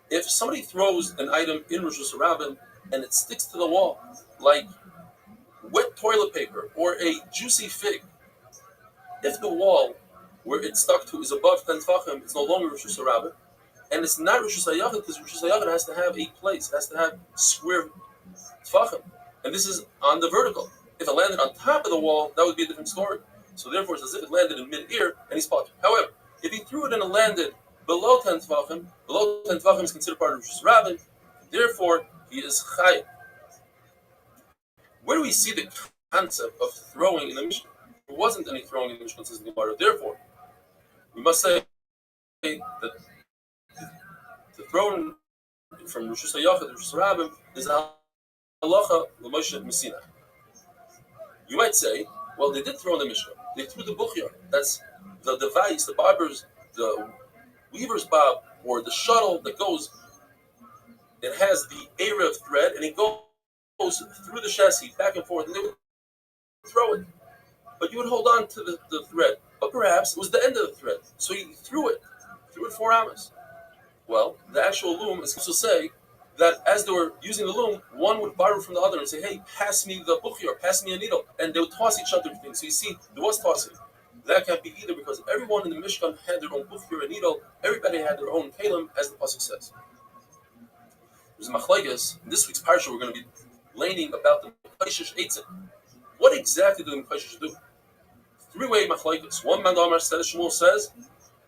If somebody throws an item in Rosh Hashanah and it sticks to the wall, like wet toilet paper or a juicy fig, if the wall where it's stuck to is above 10 tefachim, it's no longer Rosh Hashanah, and it's not Rosh Hashanah because Rosh Hashanah has to have a place, it has to have square tefachim, and this is on the vertical. If it landed on top of the wall, that would be a different story. So therefore, it's as if it landed in mid-ear and he's potter. However, if he threw it and it landed below 10 tefachim is considered part of Rosh Hashanah, therefore he is chayav. Where do we see the concept of throwing in the Mishnah? There wasn't any throwing in the Mishnah, says the Gemara. Therefore, we must say that the throwing from Rosh Hashanah to Rosh Hashanah is a halacha l'Moshe Messina. You might say, well, they did throw in the Mishnah. They threw the buchya. That's the device, the barber's, the weaver's bob, or the shuttle that goes. It has the Erev thread, and it goes through the chassis, back and forth, and they would throw it. But you would hold on to the thread. But perhaps it was the end of the thread. So he threw it 4 amas. Well, the actual loom is to say that as they were using the loom, one would borrow from the other and say, hey, pass me the buchya, or pass me a needle. And they would toss each other things. So you see, there was tossing. That can't be either because everyone in the Mishkan had their own buchya, a needle. Everybody had their own kalim, as the pasuk says. There's a machlekes. In this week's parsha, we're going to be learning about the Mekashish Eitzim. What exactly do the Mekashish do? 3-way machlekes. One man Amar says, Shmuel says,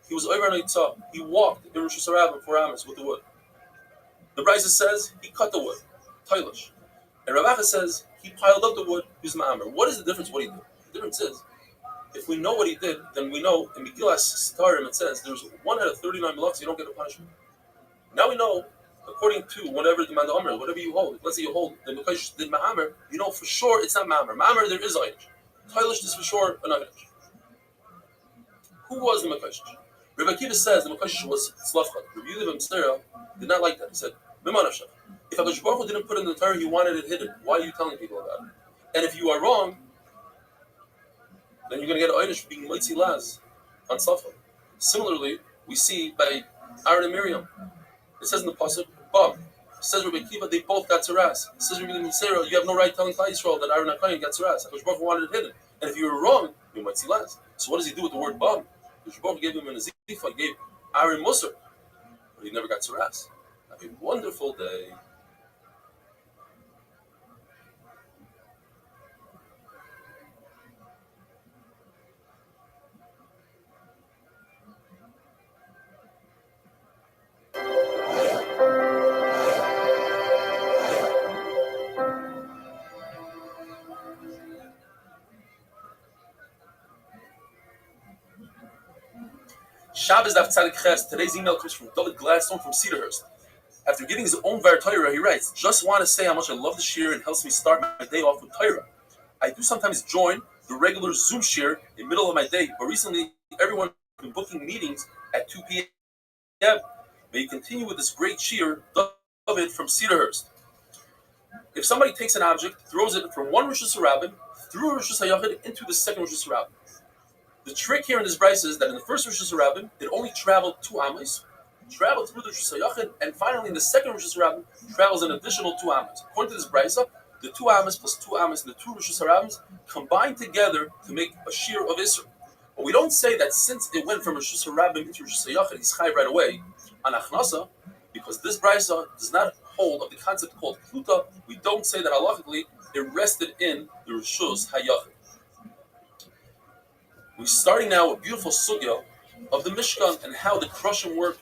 he was over an Eitzah. He walked in Rosh Hashanah 4 amas with the wood. The Brisa says he cut the wood, Tailish. And Rabbi says he piled up the wood, he's ma'amer. What is the difference what he did? The difference is, if we know what he did, then we know in Megillas Sitarim it says there's 1 out of 39 malachs, you don't get a punishment. Now we know, according to whatever the Manda whatever you hold, let's say you hold the Mekashish did ma'amer, you know for sure it's not ma'amer. Ma'amer, there is Einish. Tailish is for sure an Einish. Who was the Mekashish? Rabbi Akiva says the Mekashish was Slavchad. Rabbi Yehuda B'Mtzera did not like that. He said, if HaKadosh Baruch Hu didn't put it in the Torah, he wanted it hidden. Why are you telling people about it? And if you are wrong, then you're going to get Einish being Moitzi Laz on Slavchad. Similarly, we see by Aaron and Miriam. It says in the pasuk, Bam. It says Rabbi Akiva, they both got tzaras. It says Rabbi Yehuda, you have no right telling Klal Yisrael that Aaron and Kohen got tzaras. HaKadosh Baruch Hu wanted it hidden. And if you were wrong, you might see last. So what does he do with the word Bam? HaKadosh Baruch Hu gave him an Ezifa, he gave Aaron Musar, but he never got tzaras. Have a wonderful day. Shabbos Daf Tzadik Ches. Today's email comes from David Gladstone from Cedarhurst. After giving his own Var Torah, he writes, just want to say how much I love the shir and helps me start my day off with Torah. I do sometimes join the regular Zoom shir in the middle of my day, but recently everyone has been booking meetings at 2 p.m. May you continue with this great shir, David from Cedarhurst. If somebody takes an object, throws it from one Rosh Hashanah through Rosh Hashanah into the second Rosh Hashanah. The trick here in this brisa is that in the first Rosh Hashanah, it only traveled 2 amas, travel through the Rosh Hashanah, and finally in the second Rosh Hashanah travels an additional 2 amas. According to this brisa, the 2 amas plus 2 amas and the 2 Rosh Hashanahs combine together to make a shear of Isser. But we don't say that since it went from Rosh Hashanah into Rosh Hashanah, he's chayav right away on Achnasa, because this brisa does not hold of the concept called Pluta. We don't say that halachically it rested in the Rosh Hashanah. We're starting now a beautiful sugya of the Mishkan and how the crushing worked.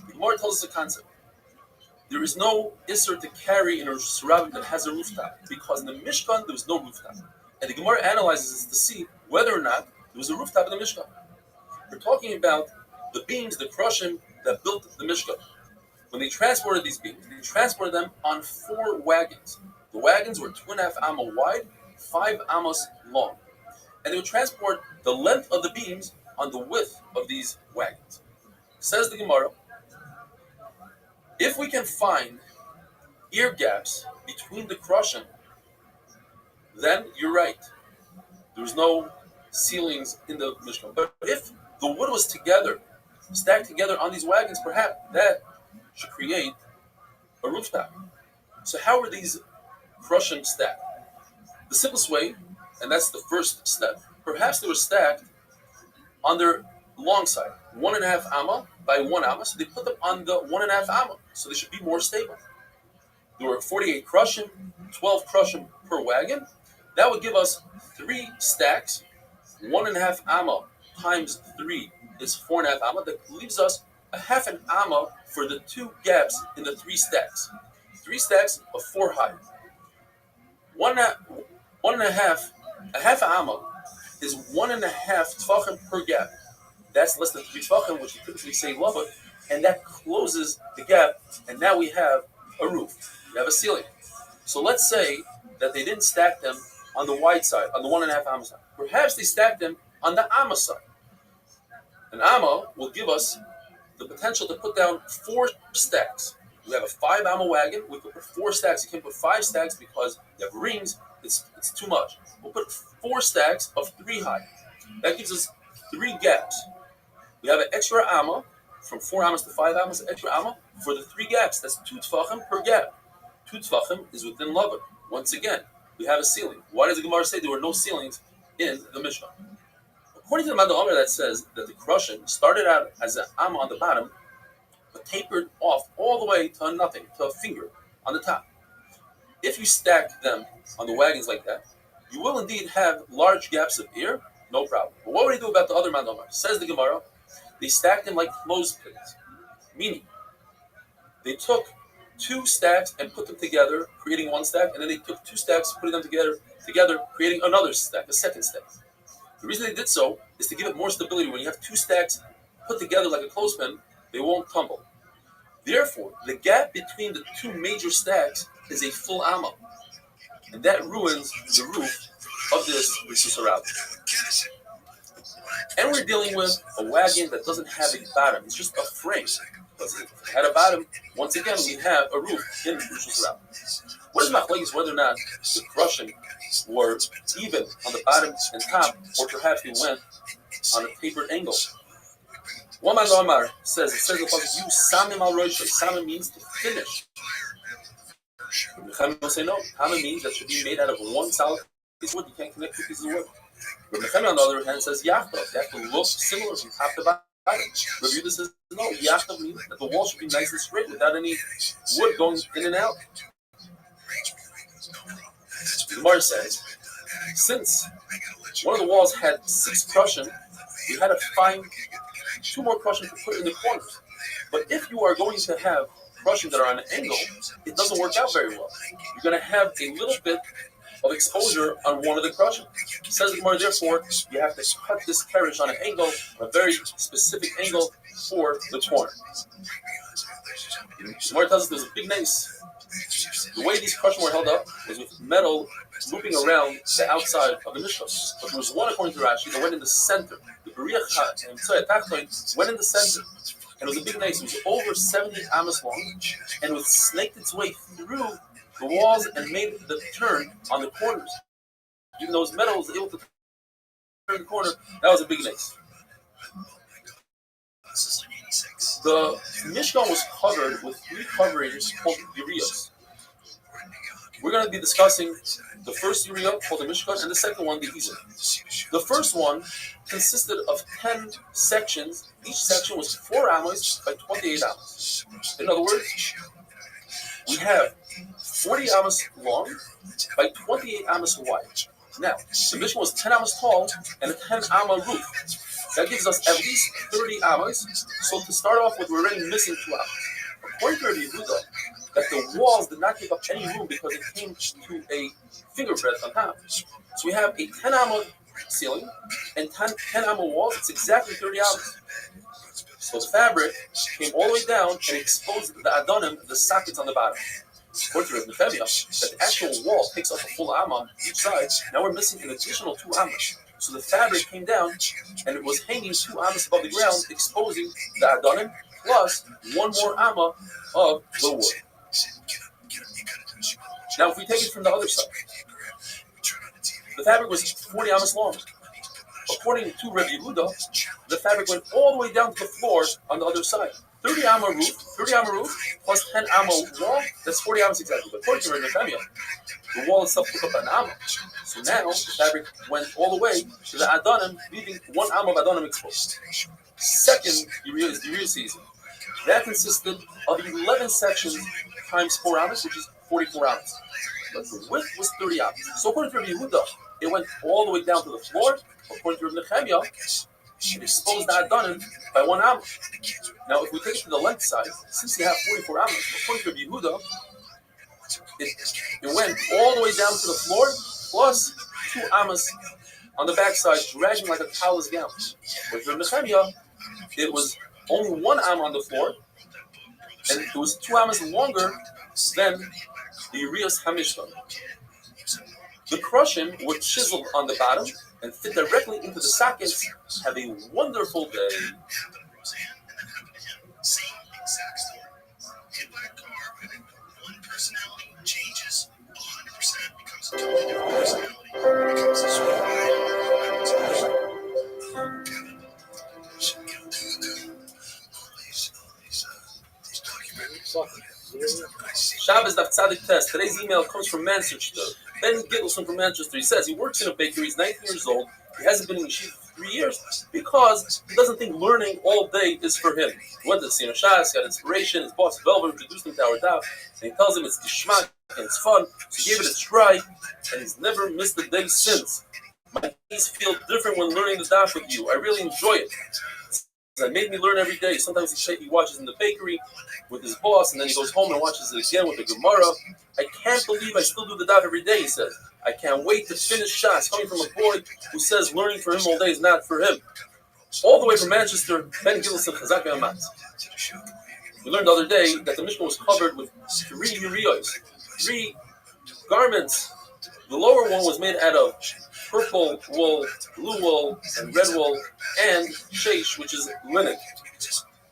The Gemara tells us the concept. There is no Isser to carry in a Rosh Hashanah that has a rooftop, because in the Mishkan there was no rooftop. And the Gemara analyzes this to see whether or not there was a rooftop in the Mishkan. We're talking about the beams, the crushing that built the Mishkan. When they transported these beams, they transported them on 4 wagons. The wagons were 2.5 amma wide, 5 ammas long. And they would transport the length of the beams on the width of these wagons. Says the Gemara, if we can find ear gaps between the crushing, then you're right. There's no ceilings in the Mishkan. But if the wood was together, stacked together on these wagons, perhaps that should create a rooftop. So how are these crushing stacked? The simplest way, and that's the first step, perhaps they were stacked on their long side, 1.5 amma by 1 amma, so they put them on the 1.5 amma, so they should be more stable. There were 48 crushing, 12 crushing per wagon. That would give us 3 stacks. 1.5 amma times 3 is 4.5 amma. That leaves us a half an amma for the 2 gaps in the 3 stacks. 3 stacks of 4 high. A half amma is 1.5 tefachim per gap. That's less than 3 tefachim, which we typically say lava, and that closes the gap, and now we have a roof. We have a ceiling. So let's say that they didn't stack them on the wide side, on the 1.5 amma side. Perhaps they stacked them on the amma side. An amma will give us the potential to put down 4 stacks. We have a 5 amma wagon. We could put 4 stacks. You can't put 5 stacks because you have rings. It's too much. We'll put 4 stacks of 3 high. That gives us 3 gaps. We have an extra amma, from 4 ammas to 5 ammas, extra amma for the 3 gaps. That's 2 tefachim per gap. 2 tefachim is within lava. Once again, we have a ceiling. Why does the Gemara say there were no ceilings in the Mishnah? According to the Manda Omer, that says that the crushing started out as an amma on the bottom, but tapered off all the way to nothing, to a finger on the top. If you stack them on the wagons like that, you will indeed have large gaps of air, no problem. But what would they do about the other Manda Omer? Says the Gemara, they stacked them like clothespins, meaning they took 2 stacks and put them together, creating 1 stack, and then they took 2 stacks, putting them together, creating another stack, a second stack. The reason they did so is to give it more stability. When you have 2 stacks put together like a clothespin, they won't tumble. Therefore, the gap between the 2 major stacks is a full amma, and that ruins the roof of this Risusarab. And we're dealing with a wagon that doesn't have a bottom. It's just a frame. Because if it had a bottom, once again, we have a roof in Risusarab. What is machlokes whether or not the crushing were even on the bottom and top, or perhaps we went on a tapered angle? One man Omar says, you samim al roshei. Samim means to finish. Rabbi will say no. Samim means that should be made out of 1 solid piece of wood. You can't connect 2 pieces of wood. Rabbi on the other hand says yachtav. They have to look similar from top to bottom. Rabbi says no. Yachtav means that the wall should be nice and straight without any wood going in and out. The Gemara says, since one of the walls had 6 crushing, we had to find 2 more crushing to put in the corners. But if you are going to have crushing that are on an angle, it doesn't work out very well. You're going to have a little bit of exposure on one of the crushing. It says the Gemara, therefore, you have to cut this carriage on an angle, a very specific angle for the corner. The Gemara tells us there's a big nace. The way these crushing were held up was with metal looping around the outside of the Mishnah. But there was one, according to Rashi, that went in the center. The Beriach went in the center. And it was a big nace. It was over 70 amas long, and it snaked its way through the walls and made the turn on the corners. Even though it was metal, it was able to turn the corner. That was a big nace. The Mishkan was covered with three coverings called Urias. We're going to be discussing the first Uriah called the Mishkan and the second one, the Ezra. The first one consisted of 10 sections. Each section was 4 amos by 28 amos. In other words, we have 40 amos long by 28 amos wide. Now, the Mishkan was 10 amos tall and a 10 amma roof. That gives us at least 30 amos. So to start off with, we're already missing 2 amos. According to Rabbi Yehuda, that the walls did not take up any room because it came to a finger breadth on top. So we have a 10 amma ceiling and 10 amma walls. It's exactly 30 amos. So the fabric came all the way down and exposed the adonim, the sockets on the bottom. According to Rabbi Nefemia, that the actual wall takes up a full amma on each side. Now we're missing an additional 2 amos. So the fabric came down and it was hanging 2 amos above the ground, exposing the adonim plus 1 more amma of the wood. Now if we take it from the other side, the fabric was 40 amos long. According to Rabbi Yehuda, the fabric went all the way down to the floor on the other side. 30 amma roof plus 10 amma wall, that's 40 amos exactly. But according to Rabbi Nefemia, the wall itself took up an amma. So now the fabric went all the way to the adonim, leaving 1 amma of adonim exposed. Second Uriah is the Uriah season. That consisted of 11 sections times 4 amos, which is 44 amos. But the width was 30 amos. So according to Rabbi Yehuda, it went all the way down to the floor. According to Rabbi Nefemia, it exposed the adonim by 1 amma. Now, if we take it to the length side, since you have 44 amos, according to Rabbi Yehuda, it went all the way down to the floor, plus 2 amos on the backside, dragging like a towel's gown. With Rabbi Nefemia, it was only 1 amma on the floor, and it was 2 amos longer than the Urias HaMishkan. The crushing were chiseled on the bottom and fit directly into the sockets. Have a wonderful day. Same exact story. Hit by a car, and then one personality changes 100%, becomes a totally different personality, becomes a sort of Shabbos Daf Tzadik Test. Today's email comes from Manchester. Ben Gittleson from Manchester. He says he works in a bakery. He's 19 years old. He hasn't been in yeshiva for 3 years because he doesn't think learning all day is for him. He went to the Sina Shas, got inspiration. His boss Velva introduced him to our daf, and he tells him it's geschmack and it's fun. So he gave it a try, and he's never missed a day since. My days feel different when learning the daf with you. I really enjoy it. It made me learn every day. Sometimes he watches in the bakery with his boss, and then he goes home and watches it again with the Gemara. I can't believe I still do the daf every day, he says. I can't wait to finish Shas, coming from a boy who says learning for him all day is not for him. All the way from Manchester, Ben Gittleson, Chazak Ve'amatz. We learned the other day that the Mishkan was covered with 3 Urios, 3 garments. The lower one was made out of purple wool, blue wool, and red wool, and sheish, which is linen.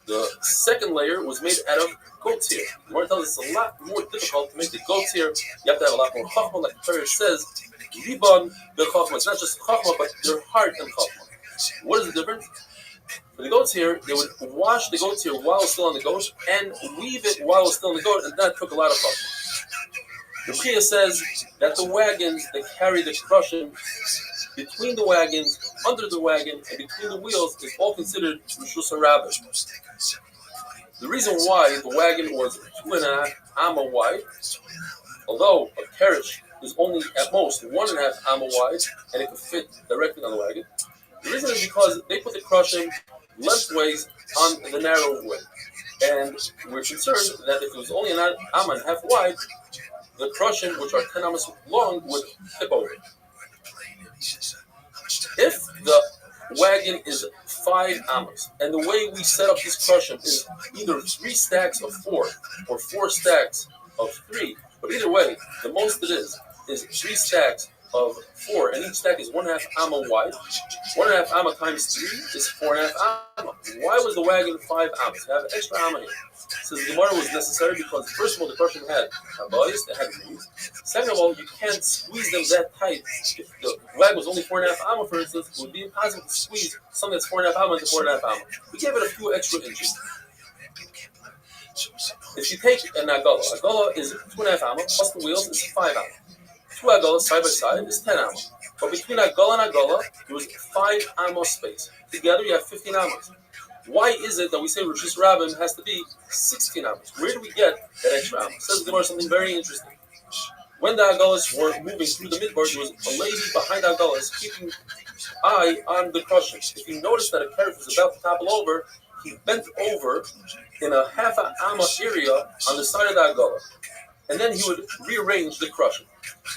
The second layer was made out of goat's hair. The Gemara tells us it's a lot more difficult to make the goat's hair. You have to have a lot more chachma, like the Torah says. Liban b'chachma. It's not just chachma, but their heart and chachma. What is the difference? For the goat's hair, they would wash the goat's hair while it's still on the goat and weave it while it's still on the goat, and that took a lot of chachma. The Priya says that the wagons that carry the crushing, between the wagons, under the wagon, and between the wheels is all considered Rishus HaRabbi. The reason why the wagon was 2.5 amma wide, although a carriage is only at most 1.5 amma wide, and it could fit directly on the wagon, the reason is because they put the crushing lengthways on the narrow way. And we're concerned that if it was only an amma and a half wide, the crushing, which are 10 ammas long, would tip over. If the wagon is 5 ammas, and the way we set up this crushing is either 3 stacks of 4 or 4 stacks of 3, but either way, the most it is 3 stacks of 4, and each stack is 1.5 amma wide. 1.5 amma times 3 is 4.5 amma. Why was the wagon 5 ammas? You have an extra amma here. So the Gemara was necessary because, first of all, the crushing had boys, they had wheels. Second of all, you can't squeeze them that tight. If the wagon was only 4.5 amma, for instance, it would be impossible to squeeze something that's 4.5 amma into 4.5 amma. We gave it a few extra inches. If you take an agala is 2.5 amma, plus the wheels is 5 amma. 2 agalas side by side is 10 amma. But between agala and agala, there was 5 amma space. Together, you have 15 ammas. Why is it that we say Rosh Hashanah has to be 16 ammas? Where do we get that extra amma? Says the Gemara something very interesting. When the agalas were moving through the midbar, there was a lady behind the agalas keeping eye on the crushing. If he noticed that a carrot was about to topple over, he bent over in a half an amma area on the side of the agala, and then he would rearrange the crushing.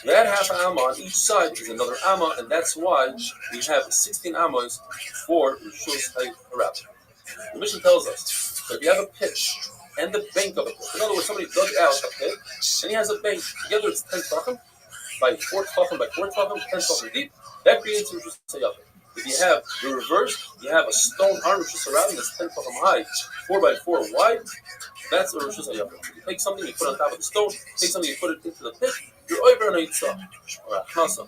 That half an amma on each side is another amma, and that's why we have 16 ammas for Rosh Hashanah. The Mishnah tells us that if you have a pit and the bank of a pit, in other words, somebody dug out a pit and he has a bank, together it's 10 tefachim by 4 tefachim by 4 tefachim, 10 tefachim deep, that creates Rosh Hashanah. If you have the reverse, you have a stone on Rosh Hashanah that's 10 tefachim high, 4 by 4 wide, that's a Rosh Hashanah. You take something, you put it on top of the stone, take something, you put it into the pit, you're over on a yitzah, or a chnasa.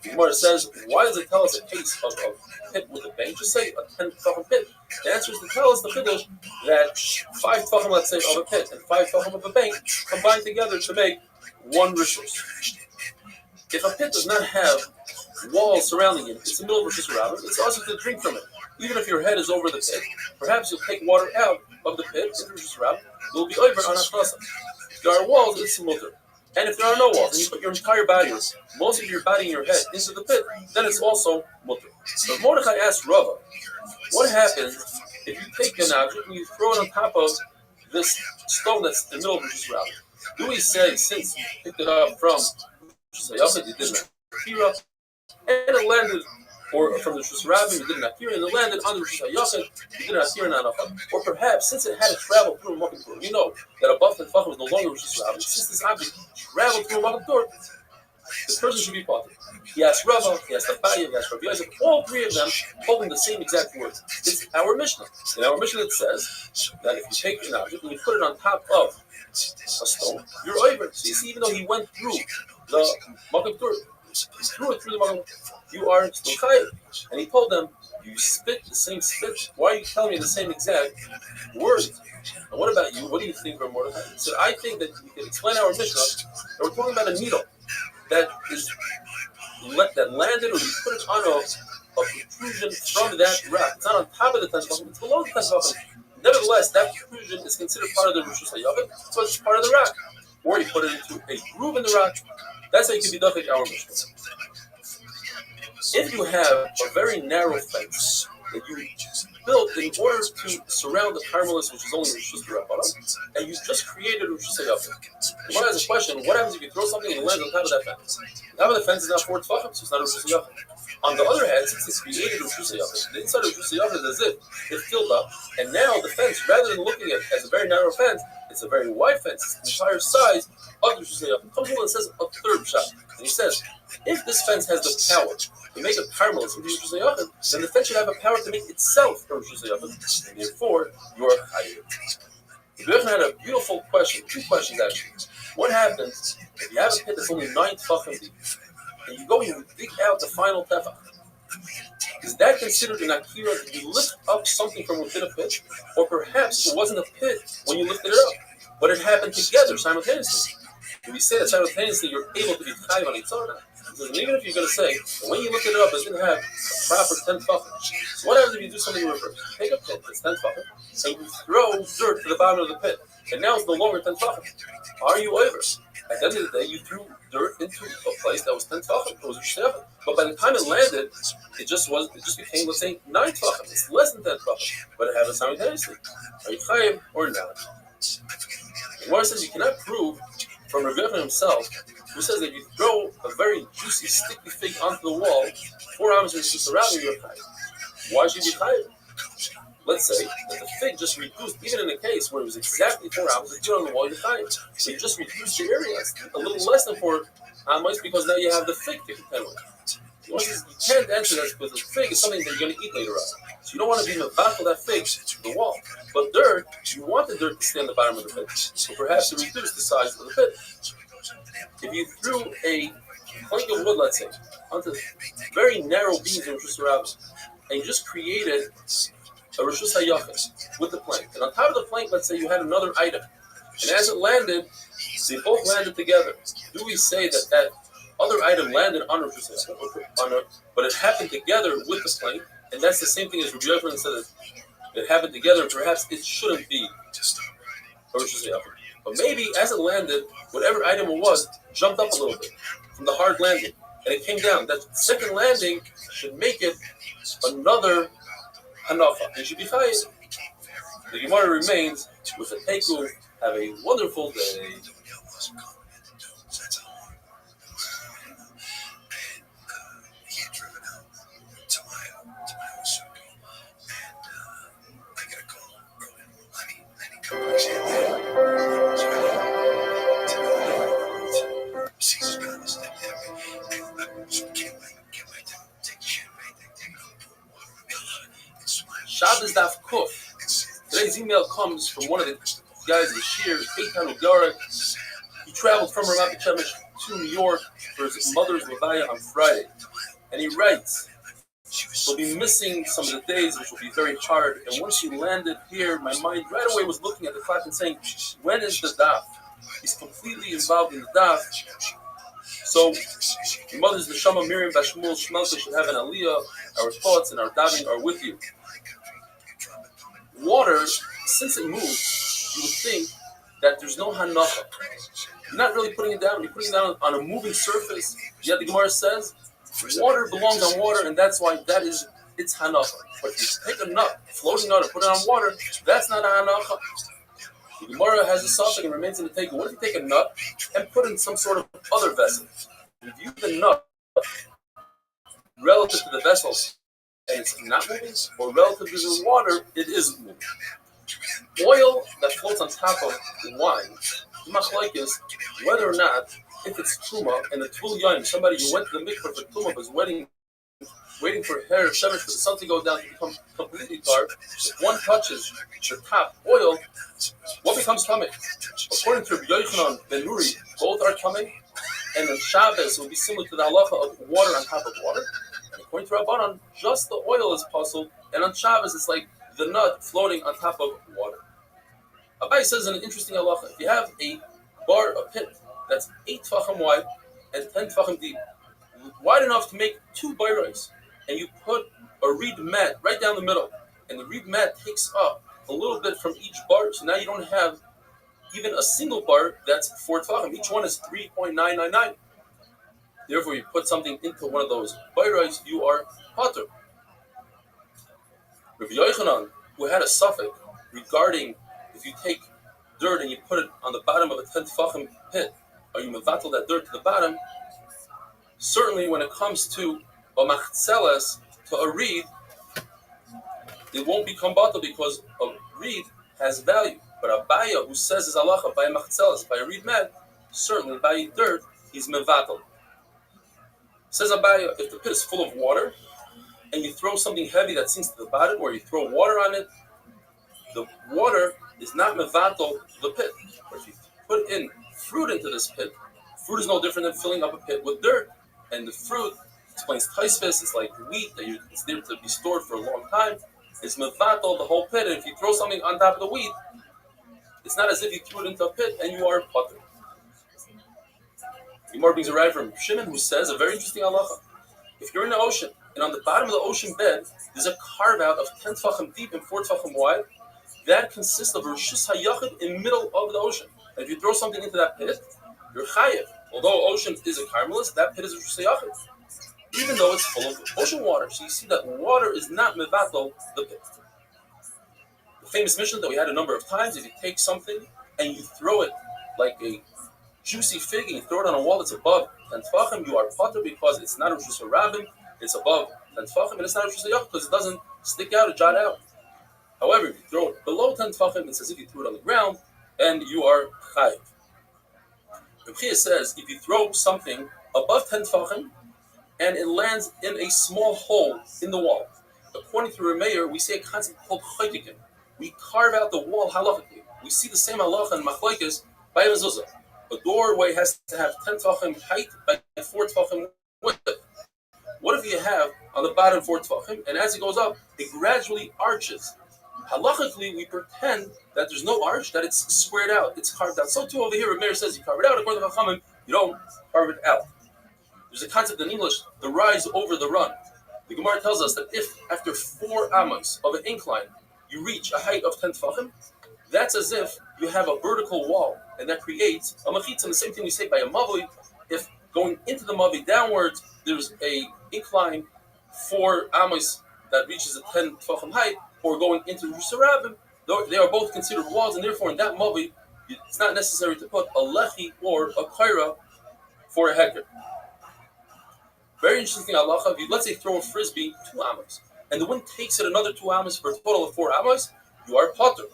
The Gemara says, why does it tell us a case of a pit with a bank? Just say a 10 tefachim pit. The answer is to tell us the chiddush that 5 tefachim, let's say, of a pit and 5 tefachim of a bank combine together to make one rishus. If a pit does not have walls surrounding it, it's the middle of Rosh Hashanah, it's also to drink from it. Even if your head is over the pit, perhaps you'll take water out of the pit in Rosh Hashanah, you'll be over on Hashanah. If there are walls, it's mutter. And if there are no walls, and you put your entire body, most of your body and your head, into the pit, then it's also mutter. So Mordechai asked Rabbi, what happens if you take an object and you throw it on top of this stone that's in the middle of Rosh Hashanah? Do we say, since you picked it up from Rosh Hashanah, you did an akira, and it landed, or from the Rosh Hashanah, you did an akira, and it landed on the Rosh Hashanah, you did an akira and an anacha? Or perhaps, since it had to travel through a Makom Torah, you know that above the tefachim was no longer Rosh Hashanah, since this object traveled through a Makom Torah, this person should be parted. He asked Rabbi, he asked Rabbi, he asked Rabbi Yosef, all 3 of them holding the same exact words. It's our Mishnah. In our Mishnah it says that if you take an object and you put it on top of a stone, you're over. So you see, even though he went through the Makom Torah, he threw it through the Makom Torah, you are still chayav. And he told them, you spit the same spit. Why are you telling me the same exact words? And what about you? What do you think, Rabbi Mordechai? He said, I think that you can explain our Mishnah that we're talking about a needle that is that landed, or you put it on a protrusion from that rock. It's not on top of the 10 tefachim, it's below the 10 tefachim. Nevertheless, that protrusion is considered part of the Rosh Hashanah, so it's part of the rock. Or you put it into a groove in the rock. That's how you can be dafek our Mishnah. If you have a very narrow fence that you built in order to surround the Carmelis, which is only Rosh Hashanah, and you just created Rosh Hashanah. One has a question: what happens if you throw something and it lands on top of that fence? The top of the fence is not 4 tefachim, so it's not Rosh Hashanah. On the other hand, since it's created Rosh Hashanah, the inside of Rosh Hashanah is as if it's filled up, and now the fence, rather than looking at it as a very narrow fence, it's a very wide fence. It's the entire size of Rosh Hashanah. Comes along and says a third shot, and he says, if this fence has the power to make a Carmelis into Rosh Hashanah, then the fence should have a power to make itself a Rosh Hashanah, and therefore you are chayav. Rabbi had a beautiful question, 2 questions actually. What happens if you have a pit that's only 9 tefachim deep, and you go and you dig out the final tefach? Is that considered an akira? Did you lift up something from within a pit? Or perhaps it wasn't a pit when you lifted it up, but it happened together simultaneously? Do we say that simultaneously you're able to be chayav on Yitzhak? Because even if you're going to say, when you lifted it up, it didn't have a proper 10 tefachim. So what happens if you do something in reverse? Take a pit that's 10 tefachim, and you throw dirt to the bottom of the pit, and now it's no longer 10 tefachim. Are you over? At the end of the day, you threw dirt into a place that was 10 tefachim. It was 7. But by the time it landed, it just became, let's say, 9 tefachim. It's less than 10 tefachim, but it happened simultaneously. Are you chayav or not? The Gemara says you cannot prove from Rabbi himself, who says that if you throw a very juicy, sticky fig onto the wall, 4 hours is just surrounding your chayav. Why should you be chayav? Let's say that the fig just reduced, even in a case where it was exactly 4 hours, if you're on the wall, you're chayav. So you just reduced your area a little less than 4 because now you have the fig to contend with. You can't answer that because the fig is something that you're going to eat later on. So you don't want to be mevatel that fig to the wall. But dirt, you want the dirt to stay on the bottom of the pit. So perhaps to reduce the size of the pit. If you threw a plank of wood, let's say, onto very narrow beams in Rishus Rabbah, and you just created a Rishus HaYachid with the plank. And on top of the plank, let's say you had another item. And as it landed, they both landed together. Do we say that that other item landed on Rishus HaYachid, but it happened together with the plank? And that's the same thing as Rabbi Yochanan said that it happened together, and perhaps it shouldn't be a Rishus HaYachid. But maybe as it landed, whatever item it was jumped up a little bit from the hard landing, and it came down. That second landing should make it another hanacha. It should be chayiv. The Gemara remains with a teiku. Have a wonderful day. Shabbos Daf Kuf. Today's email comes from one of the guys in Shir, Eitan Ugarik. He traveled from Ramat Shemesh to New York for his mother's levaya on Friday. And he writes, he'll be missing some of the days, which will be very hard. And once he landed here, my mind right away was looking at the clock and saying, when is the daf? He's completely involved in the daf. So, your mother's Neshama Miriam Bashmul Shmelka should have an aliyah. Our thoughts and our davening are with you. Water, since it moves, you would think that there's no hanacha. You're not really putting it down. You're putting it down on a moving surface. Yet the Gemara says, water belongs on water, and that's why that is its hanacha. But if you take a nut, floating nut, and put it on water, that's not a hanacha. The Gemara has a suffix and remains in the take. What if you take a nut and put it in some sort of other vessel? Review the nut relative to the vessel, and it's not moving, or relative to the water, it is moving. Oil that floats on top of wine, much like this, whether or not, if it's truma and the tul yom, somebody who went to the mikvah for truma was waiting for hair of shemesh for the sun to go down to become completely dark. If one touches the top oil, what becomes tummy? According to Rabbi Yochanan ben Nuri, both are tummy, and on Shabbos it will be similar to the halacha of water on top of water. And according to Rabbanan, just the oil is puzzled, and on Shabbos it's like the nut floating on top of water. Rabbi says in an interesting halacha, if you have a pit that's 8 tefachim wide and 10 tefachim deep, wide enough to make 2 bayros, and you put a reed mat right down the middle, and the reed mat takes up a little bit from each bar, so now you don't have even a single bar that's 4 tefachim. Each one is 3.999. Therefore, you put something into one of those bayros, you are patur. Rabbi Yochanan, who had a suffix regarding if you take dirt and you put it on the bottom of a 10 tefachim pit, are you mevatel that dirt to the bottom? Certainly, when it comes to a machzeles, to a reed, it won't become batel because a reed has value. But a baya who says his halacha by a machzeles, by a reed mat, certainly by dirt, he's mevatel. Says Abaya, if the pit is full of water and you throw something heavy that sinks to the bottom, or you throw water on it, the water is not mevatel the pit. But if you put in fruit into this pit, fruit is no different than filling up a pit with dirt. And the fruit, explains Taisvis, it's like wheat it's there to be stored for a long time. It's mevatel the whole pit. And if you throw something on top of the wheat, it's not as if you threw it into a pit and you are patur. Gemara brings a ride from Shimon who says a very interesting halacha. If you're in the ocean and on the bottom of the ocean bed there's a carve out of 10 tefachim deep and 4 tefachim wide, that consists of a Rishus HaYachid in the middle of the ocean. And if you throw something into that pit, you're chayiv. Although ocean is a carmelist, that pit is a Rishus HaYachid, even though it's full of ocean water. So you see that water is not mevatel the pit. The famous mission that we had a number of times, if you take something and you throw it like a juicy fig and you throw it on a wall that's above 10 tefachim, you are patur because it's not a Rishus HaRabim, it's above 10 tefachim, and it's not a Rishus HaYachid because it doesn't stick out or jot out. However, if you throw it below 10 tefachim, it's as if you threw it on the ground, and you are chayiv. Rabbi says if you throw something above 10 tefachim and it lands in a small hole in the wall, according to Rameir, we say a concept called chaytikim. We carve out the wall halachically. We see the same halacha in machlokes by mezuzah. A doorway has to have 10 tefachim height by 4 tefachim width. What if you have on the bottom 4 tefachim, and as it goes up, it gradually arches? Halachically, we pretend that there's no arch, that it's squared out, it's carved out. So too over here, Rameir says you carve it out. According to Chachamim, you don't carve it out. There's a concept in English, the rise over the run. The Gemara tells us that if after 4 amos of an incline, you reach a height of 10 tefachim, that's as if you have a vertical wall, and that creates a machitza. And the same thing we say by a mavli. If going into the mavli downwards, there's a incline 4 amos that reaches a 10 tefachim height, or going into Yerushalayim, they are both considered walls, and therefore in that mavli, it's not necessary to put a lechi or a kaira for a heker. Very interesting halacha. Let's say throw a frisbee 2 amos, and the wind takes it another 2 amos for a total of 4 amos, you are potter.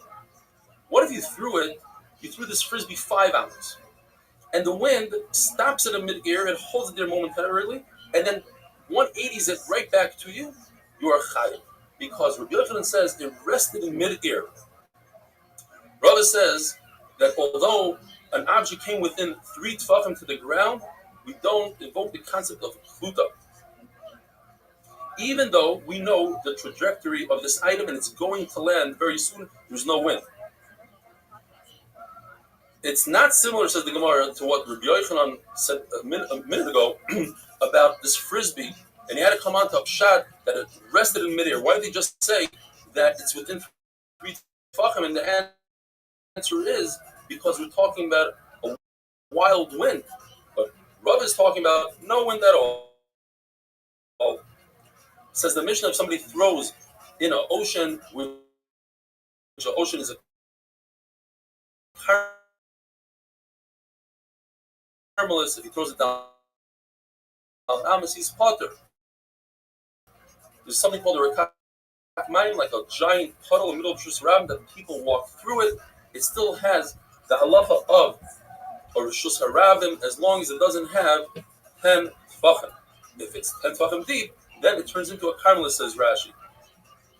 What if you threw this frisbee 5 amos, and the wind stops it in mid-air and holds it there momentarily, and then 180s it right back to you, you are chayav. Because Rabbi Yochanan says it rested in mid-air. Rabbi says that although an object came within 3 tefachim to the ground, we don't invoke the concept of chluta. Even though we know the trajectory of this item and it's going to land very soon, there's no wind. It's not similar, says the Gemara, to what Rabbi Yochanan said a minute ago about this frisbee, and he had to come on to Pshat that it rested in midair. Why did they just say that it's within 3 tefachim? And the answer is because we're talking about a wild wind. But Rav is talking about no wind at all. Says the Mishnah, if somebody throws in an ocean, which the ocean is a carmelist, if he throws it down Amos, he's potter. There's something called a rekat mayim, like a giant puddle in the middle of Yerushalayim that people walk through it. It still has the halacha of a reshus harabim as long as it doesn't have 10 tefachim. If it's 10 tefachim deep, then it turns into a carmelist, says Rashi.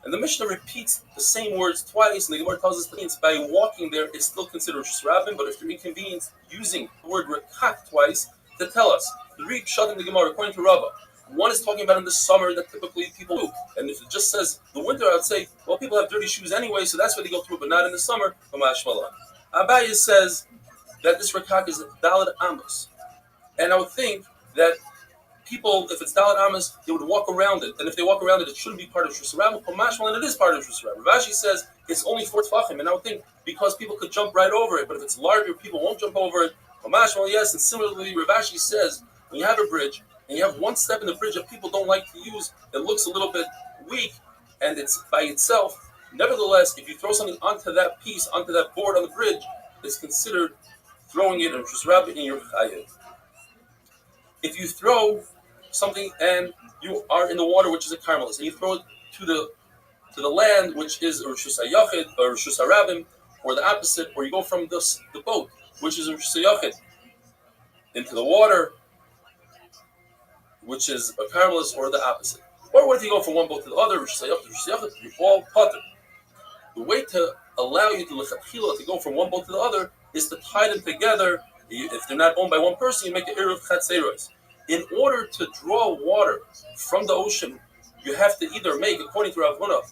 And the Mishnah repeats the same words twice, and the Gemara tells us that by walking there, it's still considered reshus harabim, but if you're inconvenienced using the word rekat twice to tell us, the read shut in the Gemara according to Rabbi. One is talking about in the summer that typically people do. And if it just says the winter, I would say, well, people have dirty shoes anyway, so that's why they go through it, but not in the summer. Abaye says that this rakak is Dalet Amos. And I would think that people, if it's Dalet Amos, they would walk around it. And if they walk around it, it shouldn't be part of Yerushalayim. And it is part of Yerushalayim. Rav Ashi says it's only 4 tefachim. And I would think because people could jump right over it, but if it's larger, people won't jump over it. Yes, and similarly, Rav Ashi says when you have a bridge, and you have one step in the bridge that people don't like to use, it looks a little bit weak, and it's by itself. Nevertheless, if you throw something onto that piece, onto that board on the bridge, it's considered throwing it in Rabbi in your chayav. If you throw something and you are in the water, which is a carmelist, and you throw it to the land, which is a reshus hayachid or reshus harabim, or the opposite, or you go from the boat, which is a reshus hayachid, into the water, which is a carmelist, or the opposite. Or what if you go from one boat to the other, you're all potter. The way to allow you to go from one boat to the other is to tie them together. If they're not owned by one person, you make an eruv chatzeros. In order to draw water from the ocean, you have to either make, according to Rav Huna,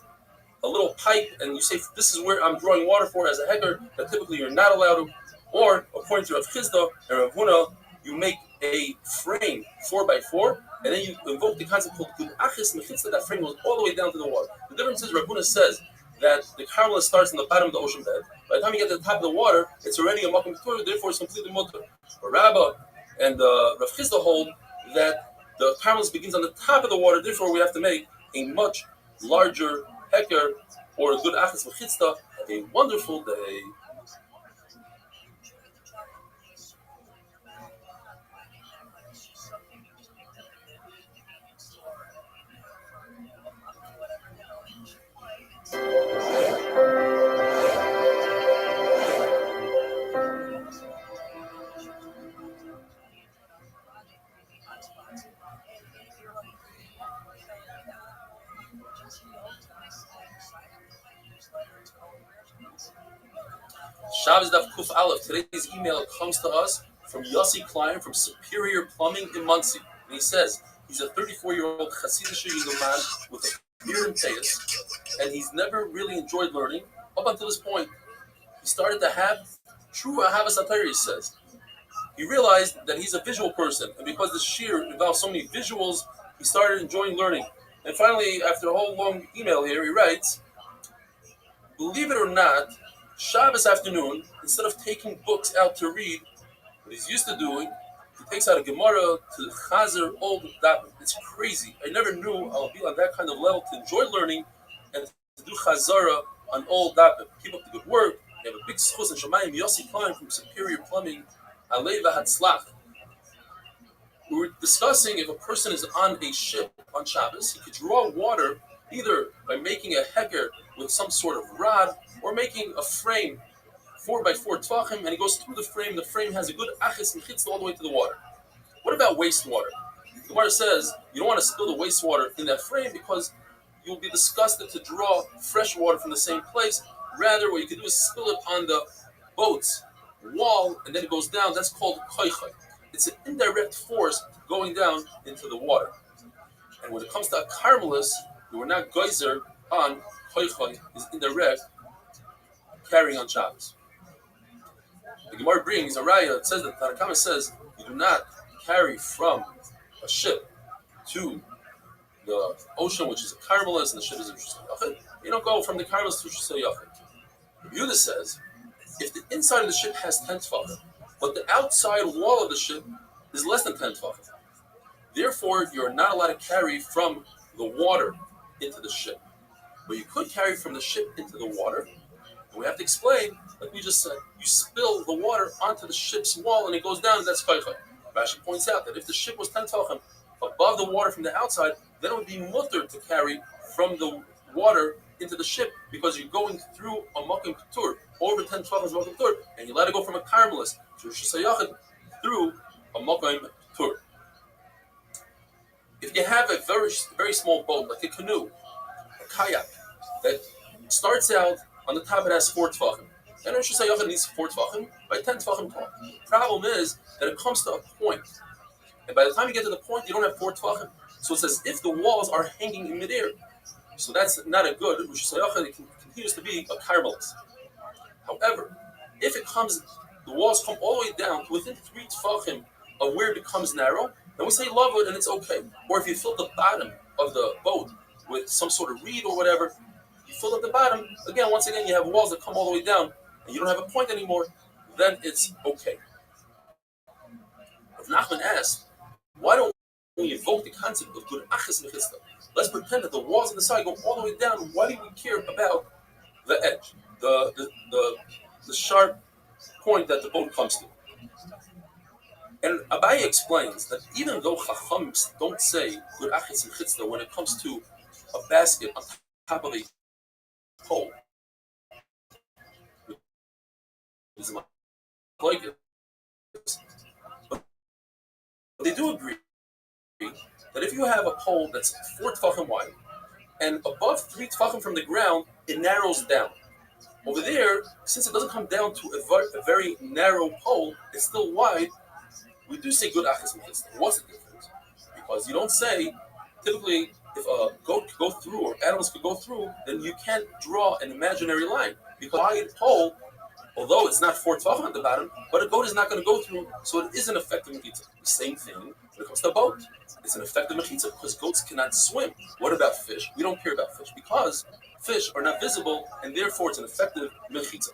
a little pipe, and you say, this is where I'm drawing water for as a heger, that typically you're not allowed to. Or, according to Rav Chizda and Rav Huna, you make a frame 4x4, and then you invoke the concept called achis mechitza. That frame goes all the way down to the water. The difference is Rav Huna says that the carmelist starts in the bottom of the ocean bed. By the time you get to the top of the water, it's already a makom keturah, therefore it's completely mutter. But Rabbi and Rav Chizda hold that the carmelist begins on the top of the water, therefore we have to make a much larger heker or a good achis mechitza. Have a wonderful day. Shabbos Daf Kuf Aleph. Today's email comes to us from Yossi Klein from Superior Plumbing in Muncie. And he says he's a 34-year-old Hasidic young man with a beard and teis, and he's never really enjoyed learning. Up until this point, he started to have true Ahavas HaTorah, he says. He realized that he's a visual person, and because the shir involves so many visuals, he started enjoying learning. And finally, after a whole long email here, he writes, believe it or not, Shabbos afternoon, instead of taking books out to read, what he's used to doing, he takes out a Gemara to Chazer old Dapim. It's crazy. I never knew I'll be on that kind of level to enjoy learning and to do Chazara on old Dapim. Keep up the good work. We have a big schus in Shemayim. Yossi Klein from Superior Plumbing. Alei v'hatzlach. We were discussing if a person is on a ship on Shabbos, he could draw water either by making a heger with some sort of rod or making a frame 4x4 tvachim, and he goes through the frame. The frame has a good achis mechitza all the way to the water. What about wastewater? The Gemara says you don't want to spill the wastewater in that frame because you'll be disgusted to draw fresh water from the same place. Rather, what you can do is spill it on the boat's wall, and then it goes down. That's called koichai. It's an indirect force going down into the water. And when it comes to a carmelis, you are not geyser on koichai, is indirect carrying on Shabbos. The Gemara brings a raya. It says that Tanakama says you do not carry from a ship to the ocean, which is a carmelis, and the ship is a Rishus. You don't go from the carmelis to Rishus. Yehuda says if the inside of the ship has 10 tefachim, but the outside wall of the ship is less than 10 tefachim, therefore you are not allowed to carry from the water into the ship. But you could carry from the ship into the water. And we have to explain, like we just said, you spill the water onto the ship's wall and it goes down, and that's koichai. Rashi points out that if the ship was 10 tefachim above the water from the outside, then it would be mutter to carry from the water into the ship because you're going through a makom ketur, over 10 tefachim is makom ketur, and you're allowed to go from a carmelis to a shusayachid through a makom ketur. If you have a very, very small boat, like a canoe, a kayak, that starts out on the top, it has 4 tefachim. And Rosh Hashanah needs 4 tefachim by 10 tefachim tall. The problem is that it comes to a point, and by the time you get to the point, you don't have 4 tefachim. So it's as if the walls are hanging in midair. So that's not a good Rosh Hashanah. It continues to be a carmelis. However, if it comes, the walls come all the way down to within 3 tefachim of where it becomes narrow, then we say love it and it's okay. Or if you fill the bottom of the boat with some sort of reed or whatever, you fill up the bottom, again, once again, you have walls that come all the way down, and you don't have a point anymore, then it's okay. If Nachman asked, why don't we invoke the concept of good achis mechista? Let's pretend that the walls on the side go all the way down. Why do we care about the edge, the sharp point that the boat comes to? And Abaye explains that even though Chachams don't say good achis mechista when it comes to a basket on top of a pole, like it. But they do agree that if you have a pole that's 4 tefachim wide and above 3 tefachim from the ground, it narrows down. Over there, since it doesn't come down to a very narrow pole, it's still wide. We do say good achis mechista. What's the difference? Because you don't say, typically, if a goat could go through or animals could go through, then you can't draw an imaginary line. Because a wide pole, although it's not 4 tefachim at the bottom, but a goat is not going to go through, so it is an effective mechitza. The same thing when it comes to a boat. It's an effective mechitza because goats cannot swim. What about fish? We don't care about fish because fish are not visible, and therefore it's an effective mechitza.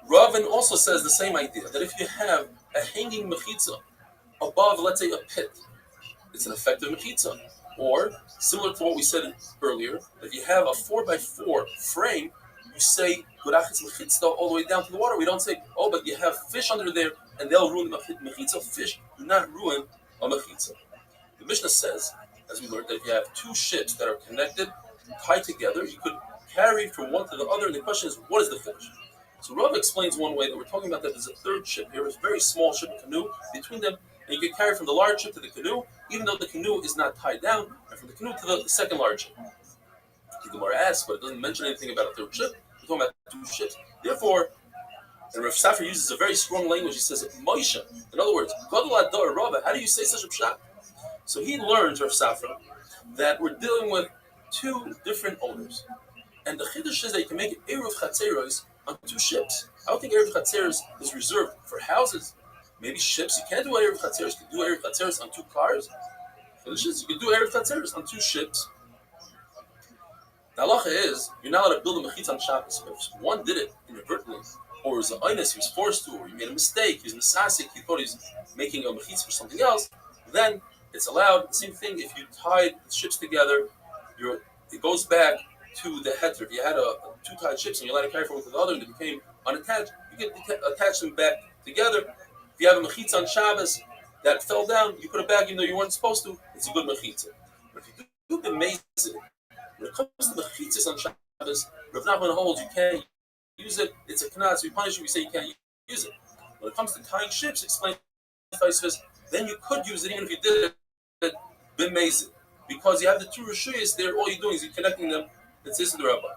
Ravin also says the same idea, that if you have a hanging mechitza above, let's say, a pit, it's an effective mechitza. Or, similar to what we said earlier, if you have a 4x4 frame, you say Gurachitz Mechitza all the way down to the water. We don't say, oh, but you have fish under there and they'll ruin the Mechitza. Fish do not ruin a Mechitza. The Mishnah says, as we learned, that if you have 2 ships that are connected, tied together, you could carry from one to the other, and the question is, what is the finish? So Rav explains one way that we're talking about that there's a 3rd ship here, a very small ship, a canoe, between them, and you can carry from the large ship to the canoe, even though the canoe is not tied down, and from the canoe to the 2nd large ship. The Gemara asks, but it doesn't mention anything about a 3rd ship. We're talking about 2 ships. Therefore, And Rav Safra uses a very strong language. He says, Moshe. In other words, Gadol Ador Rabbi. How do you say such a pshat? So he learns, Rav Safra, that we're dealing with two different owners. And the Chiddush is that you can make Eruv Chatzeros on two ships. I don't think Eruv Chatzeros is reserved for houses. Maybe ships. You can't do Eruv Chatzeros. You can do Eruv Chatzeros on two cars. Chiddush is you can do Eruv Chatzeros on two ships. The halacha is, you're not allowed to build a mechitza on Shabbos. If one did it inadvertently, or it was an oinus, he was forced to, or he made a mistake, he was misasik, he thought he was making a mechitza for something else, then it's allowed. The same thing if you tied the ships together, it goes back to the heter. If you had two tied ships and you let it carry forward with the other and they became unattached, you can attach them back together. If you have a mechitza on Shabbos that fell down, you put it back even though you weren't supposed to, it's a good mechitza. But if you do the mezid, when it comes to mechitzas on Shabbos, Rav Nachman holds you can't use it. It's a knas. We punish you. We say you can't use it. When it comes to tying ships, explain then you could use it even if you did it b'mezid, because you have the two rishuyas there. All you're doing is you're connecting them. It's this the Rabbi.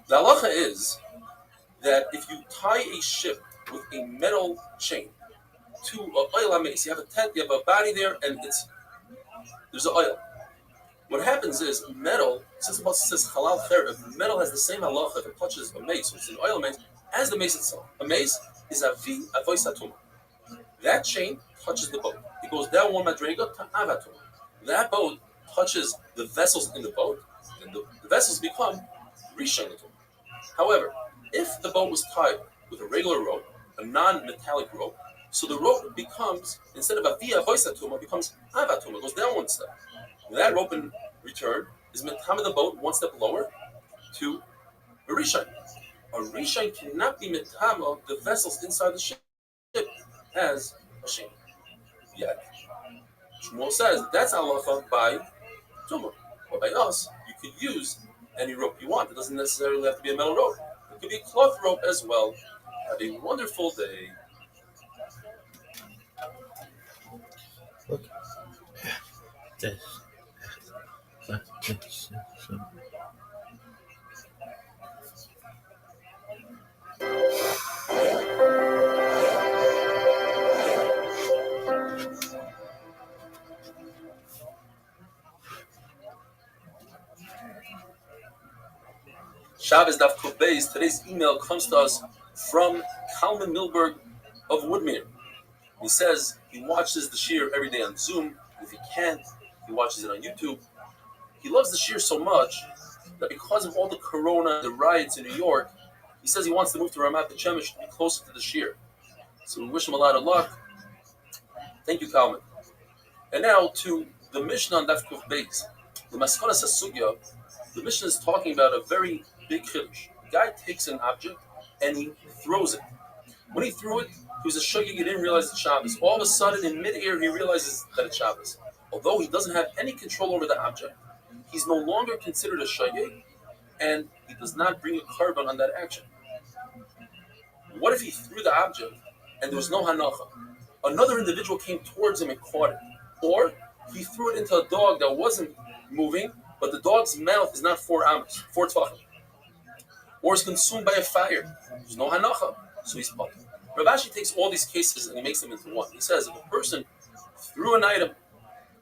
The halacha is that if you tie a ship with a metal chain to an oil hameis, you have a tent, you have a body there, and there's an oil. What happens is metal, since the Pasuk says halal cherev, metal has the same halacha if it touches a mace, which is an oil mace, as the mace itself. A mace is avi avois hatuma. That chain touches the boat. It goes down one madrega to avatuma. That boat touches the vessels in the boat, and the vessels become rishon. However, if the boat was tied with a regular rope, a non-metallic rope, so the rope becomes, instead of avi avois hatuma, becomes avatuma. It goes down one step. That rope in return is metama the boat one step lower to a rishon. A rishon cannot be metama the vessels inside the ship as a shame. Yet, Shmuel says that's halacha by tumah. Or by us, you could use any rope you want. It doesn't necessarily have to be a metal rope. It could be a cloth rope as well. Have a wonderful day. This. Shabbos Daf Kuf Beis. Today's email comes to us from Kalman Milberg of Woodmere. He says he watches the shir every day on Zoom. If he can't, he watches it on YouTube. He loves the shir so much that because of all the corona, the riots in New York, he says he wants to move to Ramat Bechemish to be closer to the shir. So we wish him a lot of luck. Thank you, Kalman. And now to the Mishnah on Daf Kuf Beis. The Maskonas HaSugya, the Mishnah is talking about a very big chiddush. The guy takes an object and he throws it. When he threw it, he was a shogeg, he didn't realize it's Shabbos. All of a sudden, in mid-air, he realizes that it's Shabbos. Although he doesn't have any control over the object, he's no longer considered a shogeg, and he does not bring a carbon on that action. What if he threw the object and there was no hanacha? Another individual came towards him and caught it. Or he threw it into a dog that wasn't moving, but the dog's mouth is not 4 amos, 4 tvachim. Or is consumed by a fire. There's no hanacha, so he's pumped. Rav Ashi takes all these cases and he makes them into one. He says if a person threw an item,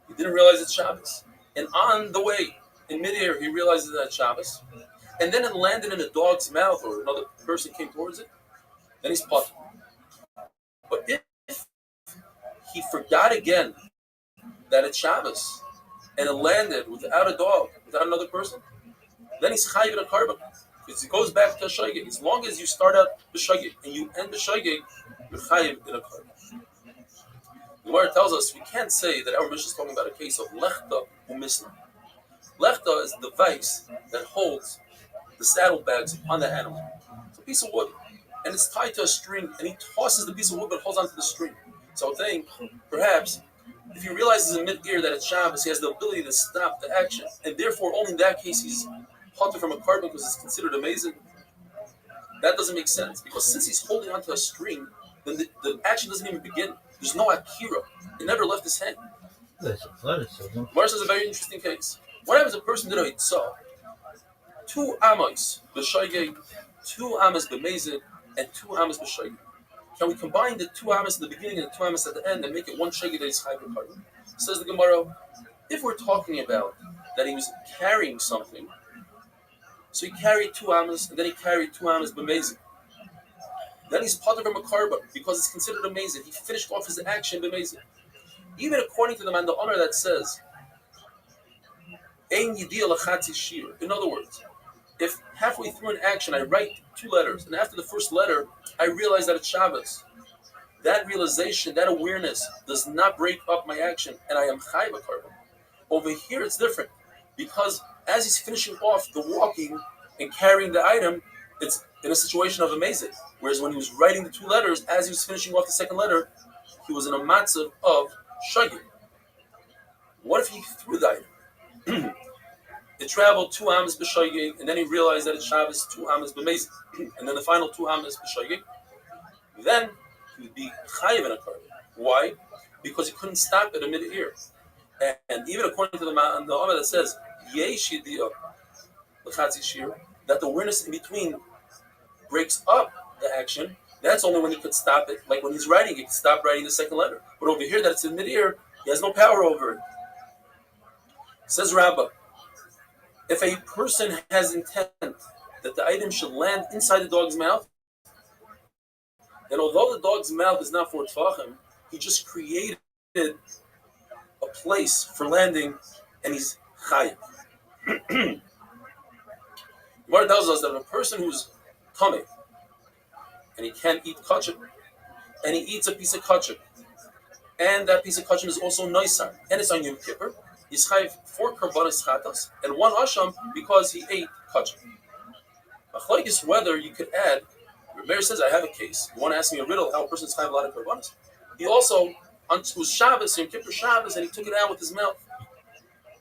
he didn't realize it's Shabbos, and on the way, in midair, he realizes that it's Shabbos, and then it landed in a dog's mouth or another person came towards it, then he's pumped. But if he forgot again that it's Shabbos, and it landed without a dog, without another person, then he's chayiv in a carbon. Because it goes back to a shogeg. As long as you start out the shogeg and you end the shogeg, you're chayiv in a carbon. The Gemara tells us we can't say that our Mishnah is talking about a case of lechta u'misna. Lechta is the device that holds the saddlebags on the animal. It's a piece of wood, and it's tied to a string, and he tosses the piece of wood but holds onto the string. So I think perhaps if he realizes in mid-air that it's Shabbos, he has the ability to stop the action, and therefore only in that case he's potter from a carbon because it's considered amazing. That doesn't make sense, because since he's holding onto a string, then the action doesn't even begin. There's no akira. It never left his hand. Mars is a very interesting case. What happens if a person did a hitzah? 2 amos, b'shoigeg, 2 amas b'mezid and 2 amas b'shayid. Can we combine the 2 amas in the beginning and the 2 amas at the end and make it one shayid that is chayv b'karban? Says the Gemara, if we're talking about that he was carrying something, so he carried 2 amas and then he carried 2 amas b'mezid. Then he's part of a karban because it's considered amazing. He finished off his action b'mezid. Even according to the man the honor that says, Ein yidiyah l'chatzi shir. In other words, if halfway through an action I write 2 letters, and after the first letter I realize that it's Shabbos, that realization, that awareness does not break up my action, and I am chayv b'karban. Over here it's different, because as he's finishing off the walking and carrying the item, it's in a situation of amazing. Whereas when he was writing the 2 letters, as he was finishing off the second letter, he was in a matzav of shagir. What if he threw the item? It traveled 2 amas b'shagir, and then he realized that it's Shabbos 2 amas b'mezid, and then the final 2 amas b'shagir. Then he would be chayiv in a karban. Why? Because he couldn't stop it in mid-ear. And even according to the Amar that says yesh yidiyah l'chatzi shir, that the awareness in between breaks up the action, that's only when he could stop it. Like when he's writing, he could stop writing the second letter. But over here, that it's in mid-ear, he has no power over it. Says Rabbi, if a person has intent that the item should land inside the dog's mouth, then although the dog's mouth is not for tefachim, he just created a place for landing, and he's chayiv. Gemara tells us that if a person who's tummy and he can't eat kachuk, and he eats a piece of kachuk, and that piece of kachuk is also noisar, and it's on Yom Kippur, he's chayiv 4 karbanos chatas and 1 asham because he ate kachuk. Machlokes is whether you could add. Rabbi says, I have a case. You want to ask me a riddle how a person's chayiv a lot of karbanos? He also on was Shabbos, Yom Kippur Shabbos, and he took it out with his mouth.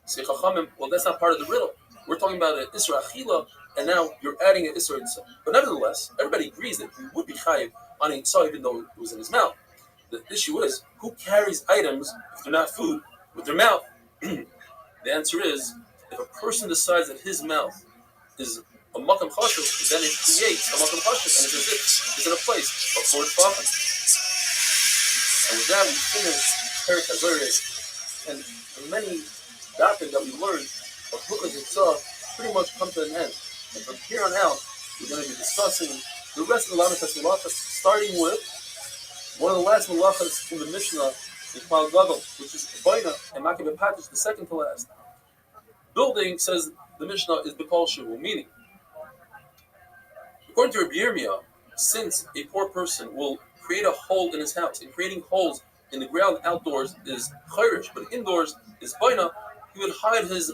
Say Chachamim, well, that's not part of the riddle. We're talking about an Isra Achila, and now you're adding an Isra Itzah. But nevertheless, everybody agrees that he would be chayiv on a Itzah even though it was in his mouth. The issue is, who carries items, if they're not food, with their mouth? The answer is, if a person decides that his mouth is a makam chashuv, then it creates a makam chashuv, and it's as if it's in a place of for tefachim. And with that, we finish Perek HaZoreh, and the many dafim that we learned of Hilchos Yitzah pretty much come to an end. And from here on out, we're going to be discussing the rest of the Lamed Tes Malachas, starting with one of the last Malachas in the Mishnah, in Klal Gadol, which is Baina and Makeh B'Patish, the second to last. Building, says the Mishnah, is B'Kol Shuvu, meaning, according to Rabbi Yirmiyah, since a poor person will create a hole in his house, and creating holes in the ground outdoors is chayrish, but indoors is baina, he would hide his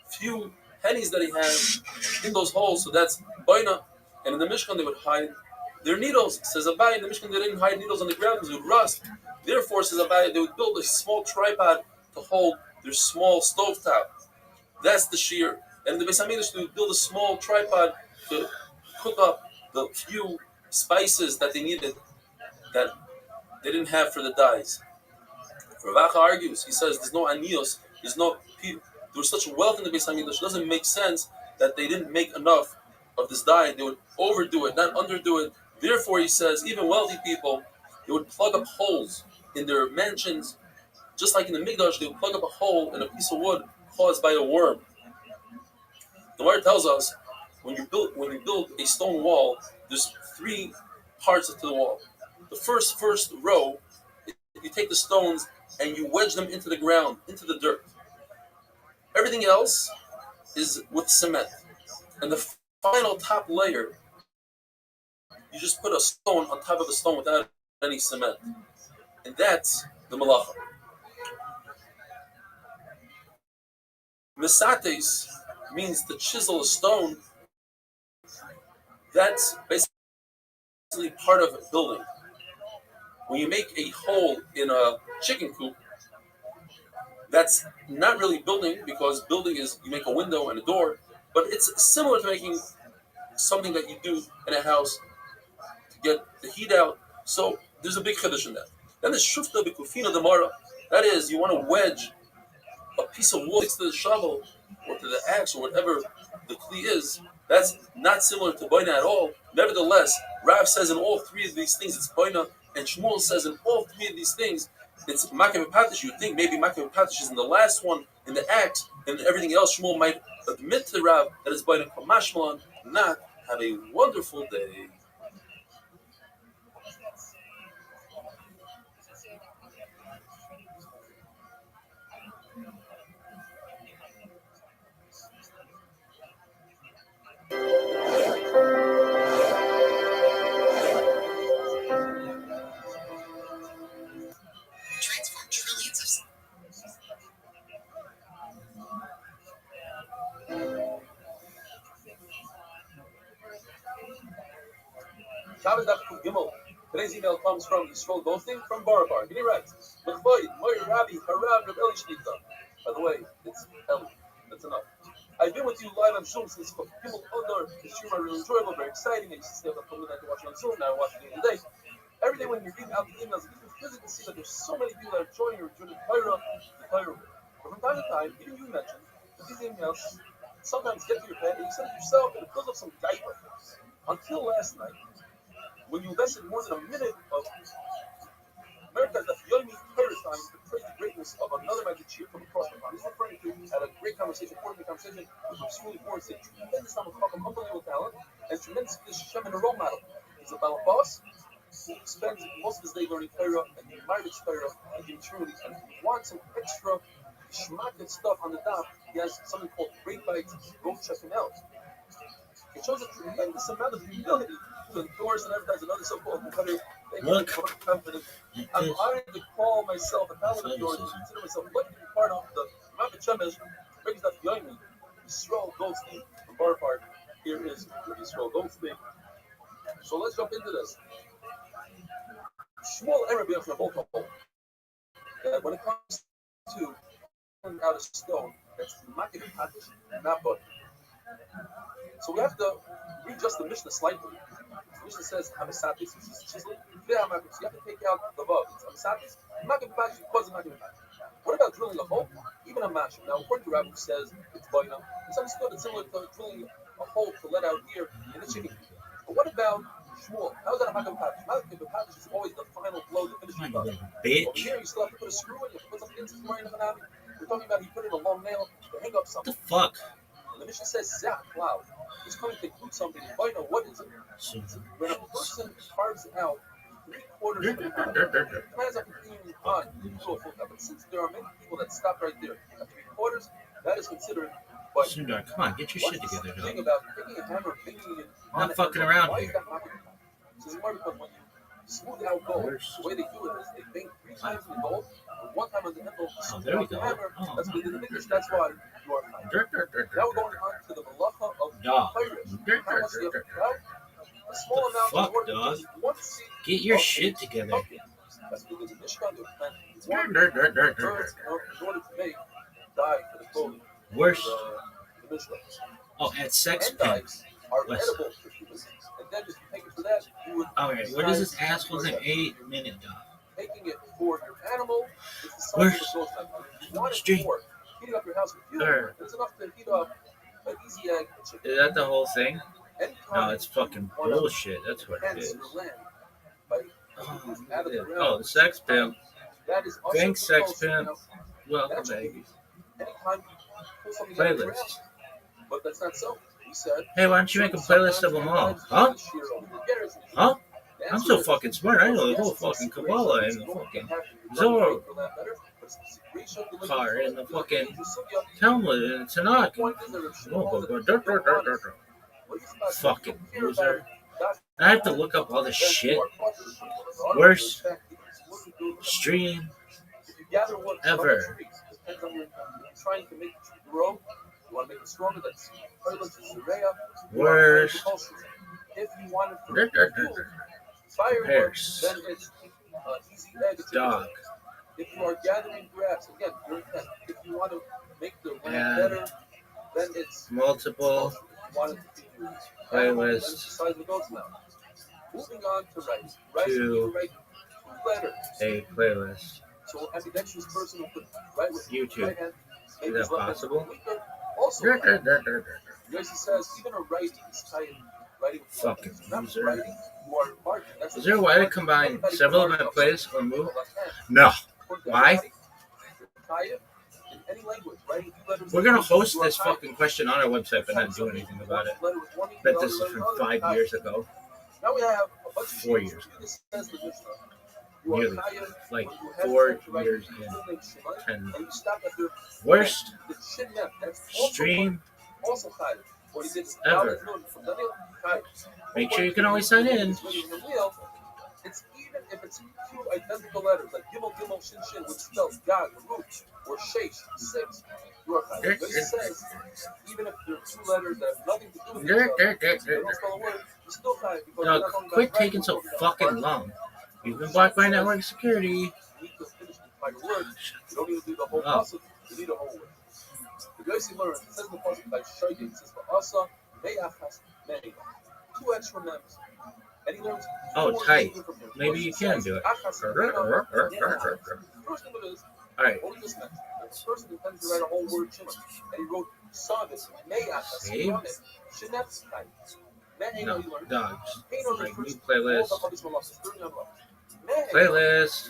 few pennies that he has in those holes, so that's baina. And in the Mishkan they would hide their needles. Says Abai, in the Mishkan they didn't hide needles on the ground because it would rust. Therefore, says Abai, they would build a small tripod to hold their small stovetop. That's the shear. And the Beis HaMikdash, they would build a small tripod to cook up the few spices that they needed that they didn't have for the dyes. Ravacha argues, he says there's no anios, there's no people. There was such wealth in the Beis HaMikdash, it doesn't make sense that they didn't make enough of this dye. They would overdo it, not underdo it. Therefore, he says, even wealthy people, they would plug up holes in their mansions, just like in the Mikdash, they would plug up a hole in a piece of wood caused by a worm. The Gemara tells us, when you build a stone wall, there's 3 parts to the wall. The first row, you take the stones and you wedge them into the ground, into the dirt. Everything else is with cement. And the final top layer, you just put a stone on top of a stone without any cement. And that's the malacha. Mesates means to chisel a stone. That's basically part of a building. When you make a hole in a chicken coop, that's not really building, because building is you make a window and a door, but it's similar to making something that you do in a house to get the heat out. So there's a big chiddush in that. Then the shufta b'kufina demara, that is, you want to wedge a piece of wood next to the shovel or to the axe or whatever the kli is. That's not similar to boina at all. Nevertheless, Rav says in all three of these things it's boina, and Shmuel says in all three of these things it's makim patish. You would think maybe makim patish is in the last one in the act, and everything else Shmuel might admit to Rav that it's boina kamashmalan. Not have a wonderful day. Transform trillions of Shabbos Daf Kuf Gimel. Today's email comes from Yisrael Goldstein from Barabar. And he writes, L'chvoid, Moir Rabbi, Harav, Reb Eli Shnita. By the way, it's Eli. That's enough. I've been with you live on Zoom since Kuf Gimel Odor. The stream are really enjoyable, very exciting. I used to stay up until midnight to watch it on Zoom. Now I watch it during the day. Every day when you read out the emails, it gives me physically see that there's so many people that are joining or joining the Torah. But from time to time, even you mentioned that these emails sometimes get to your head and you send it yourself and it fills up some diaper. Until last night, when you invested more than a minute of America's Yomi Torah time to praise the greatness of another magic cheer from across the pond. He's referring to had a great conversation, important conversation with extremely important, saying tremendous amount of unbelievable talent and tremendous Shem and a role model. He's a boss who spends most of his day learning Torah and he admires Torah and he truly and he wants some extra schmack stuff on the top. He has something called Great Bites. Go check him out. It shows a tremendous amount of humility to endorse and advertise another so-called competitor. I'm honored to call myself a talent of yours and consider myself lucky to be part of the Rabbi Shemesh brings that Yomi, Yisrael Goldstein from Bar Park. Here is Yisrael Goldstein. So let's jump into this. Shmuel and Rabbi from both hold that when it comes to out a stone, that's makim patish, not butter. So we have to readjust the Mishnah slightly. The Mishnah says hamisatis, which is chiseling. So you have to take out the vav. It's hamisatis. Makim patish because of makim patish. What about drilling a hole? Even a mashim. Now, according to Rabbi, who says it's boina, it's understood it's similar to drilling a hole to let out air in the chicken. But what about Shmuel? How is that a makim patish? Makim patish is always the final blow, the finishing blow. Over here, you still have to put a screw in. You have to put something in. We're talking about he put in a long nail to hang up something. What the fuck? And the Mishnah says zap cloud. He's coming to include something. Boina, what is it? When a person carves out 3/4 of an hour, it plans on continuing on to a full cup. But since there are many people that stop right there at 3/4, that is considered. But Sundar, come on, get your shit together, the thing dog. about taking a hammer, banging it on Not fucking around why here. is that not going to happen? This is more because when you smooth out gold, the way they do it is they bang 3 times in the gold, and 1 time on the handle. Oh, there we go. Hammer, Oh, that's what they did in English. That's why you are fine. Now we're going on to the malacha of Dog. pirates. How much do you have to cut? A small amount Fuck, in order dog. to just 1 seed Get your of shit together. pumpkin. That's because the Mishkan to plant 1 birds in order to make dye for the clothing. Worse. The Mishkan. Oh, at sex And pen. dyes are West. edible for humans. And then if you take it for that, you would. Alright, what is this asshole's name? 8-minute dog. Taking it for your animal is the size Where's of a ghost time. If you want it Street? for heating up your house with fuel, There. it's enough to heat up an easy egg chicken. Is that the whole thing? Anytime No, it's fucking you wanna bullshit. That's what it enhance is. your land by Oh, out of the yeah. ground, Oh, the sex pimp. that is also Thanks, sex supposed to, pimp. Welcome, that's what you baby. use. Anytime you pull something out of your Playlist. house. But that's not so. We said, Hey, why don't you make a playlist of them all? Huh? Huh? I'm so fucking smart. I know the whole fucking Kabbalah and the fucking Zohar car and the fucking Talmud and Tanakh. Fucking loser. I have to look up all this shit. Worst stream ever. Trying to make it grow. You want to make it stronger. That's Worst. If you want it for fireworks, then it's easy egg. Dog. If you are gathering grass, again, your intent. If you want to make the land And better, then it's multiple if you want it to be playlists. then it's the size of the goat's mouth. Moving on to rice. Rice, To you write 2 letters. a playlist. So ambidextrous person who could write with YouTube. right hand, Is that possible? also, Yossi says even a writing is tied writing with Fucking not loser. writing, you are marking. That's Is there a way to combine several of my plays or move? No. Why? In any language, writing two letters We're gonna host this fucking question on our website, but not do anything about it. Bet this is from 5 years ago. Now we have a bunch of 4 years ago. This says the Mishnah. Nearly. Like 4 years and 10 months. Worst stream ever. Make sure you can always sign in. It's even if it's two identical letters, like Gimel, Gimel, Shin, Shin, which spells God, Root, or Sheish, 6, you are chayav. But it says, even if there are two letters that have nothing to do with each other, they don't spell a word, you're still chayav. No, quit taking so fucking long. You've been blocked by network security. You need to finish the entire word. You don't need to do the whole pasuk. You need a whole word. The Yossi learns, it says in the pasuk by Shoyim, it says, Ba'asa, Me'achas, Me'eva. 2 extra members. And he learns. Oh, tight. Maybe you can do it. First thing it is, Alright. what we just mentioned, this person intended to write a whole word shimon, and he wrote Savis, Me'achas, Shinetz, No, dogs. Like new playlist. Playlist.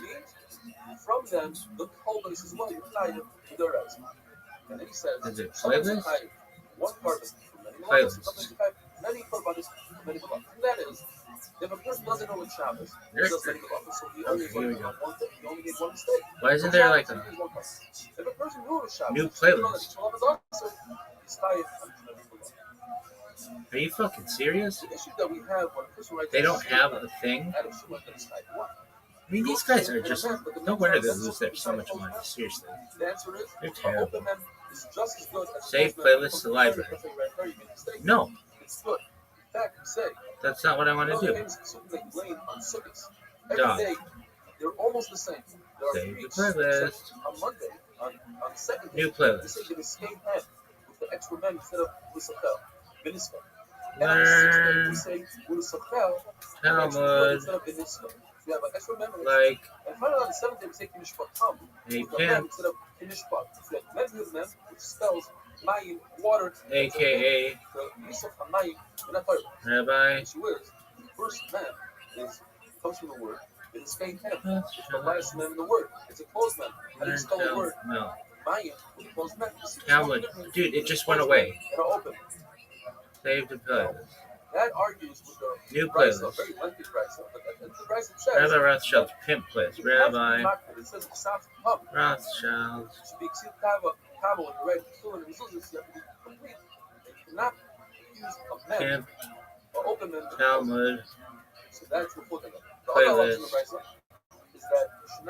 From them, the whole base is well, you're tired of the rest. And then he says, Is it playlist? One part of Playlist. many korbanos, many malachas. And that is, if a person doesn't know what Shabbos, he does many malachas, so he only made one mistake. Why isn't there like a If a person knew what Shabbos, new playlist? He's tired. Are you fucking serious? The issue that we have when a person writes They don't have a thing? I mean, these guys are just... No wonder they lose their so much money. Seriously. The answer is, They're terrible. is just as good as Save playlist to library. No, It's good. In fact, say, that's not what I want to do. Every Dog. day, they're almost the same. There are Save the weeks, playlist. except on Monday, on the second day, New they playlist. say the same head with the extra men instead of Lusachel. Minisva. Learn We say Lusachel Talmud instead of Minisva. We have an extra men. like And finally, on the seventh day, we say Kinishpat Tam. a With the men pimp, instead of Kinishpat. We have men with men, which spells Mayim, water. aka The use of Hamayim, we're not talking about. Rabbi. The issue is, the first man comes from the word. It is faint him. The last man in the word. It's a closed man. How do you spell the word? No. Mayim, closed man. Talmud. Dude, it just went away. And open. Save the playlist. That argues with the New Brisa, playlist. very lengthy Brisa. But the Brisa says, Rabbi Rothschild's pimp playlist. Rabbi it says Psat Pub. Rothschild. To be Ksib Kava when you write Kill and Mezuzah, you have to be complete. You cannot use a man Pimp. or open man. Talmud. So that's the point of it. The other Playlist. option of Brisa is that you should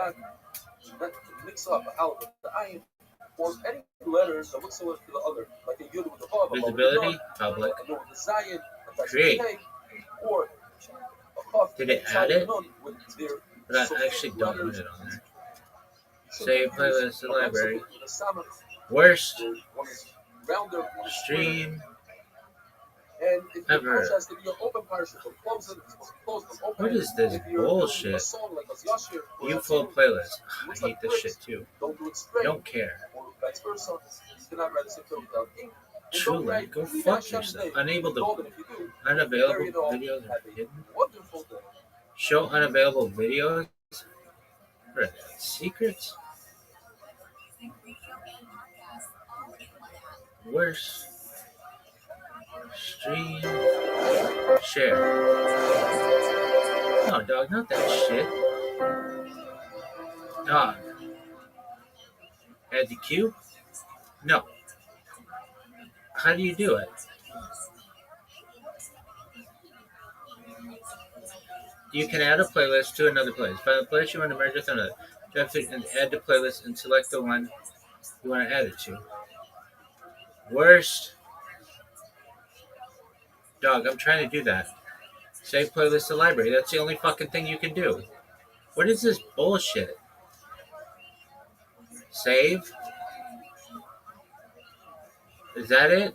not mix up a Aleph with the Ayin or any letters that look similar to the other, like a Yud with the Vav, Visibility. Public. a Nun with the Zayin, a Create. K, or a Chaf Did it add it? Nun with their But I actually don't want it on there. Save playlist to library. Worst stream And if your ever. parsha has to be an open parsha, so close it, it's supposed to close them open. What is this If you're doing bullshit? a song like a Yashir, or You a full song, playlist. I looks hate like this bricks, shit too. don't do it straight, Don't care. or vice versa. You cannot write the same thing without ink. And don't Truly, write, go leave fuck Hashem's yourself. name. Unable to Golden if you do. unavailable Bury it all. videos are Have a hidden. wonderful day. Show unavailable videos. What are they, secrets? Worse. Stream. Share. No, dog, not that shit. Dog. Add the queue? No. How do you do it? You can add a playlist to another playlist. Find the playlist you want to merge with another. You have to add the playlist and select the one you want to add it to. Worst. Dog, I'm trying to do that. Save playlist to library. That's the only fucking thing you can do. What is this bullshit? Save? Is that it?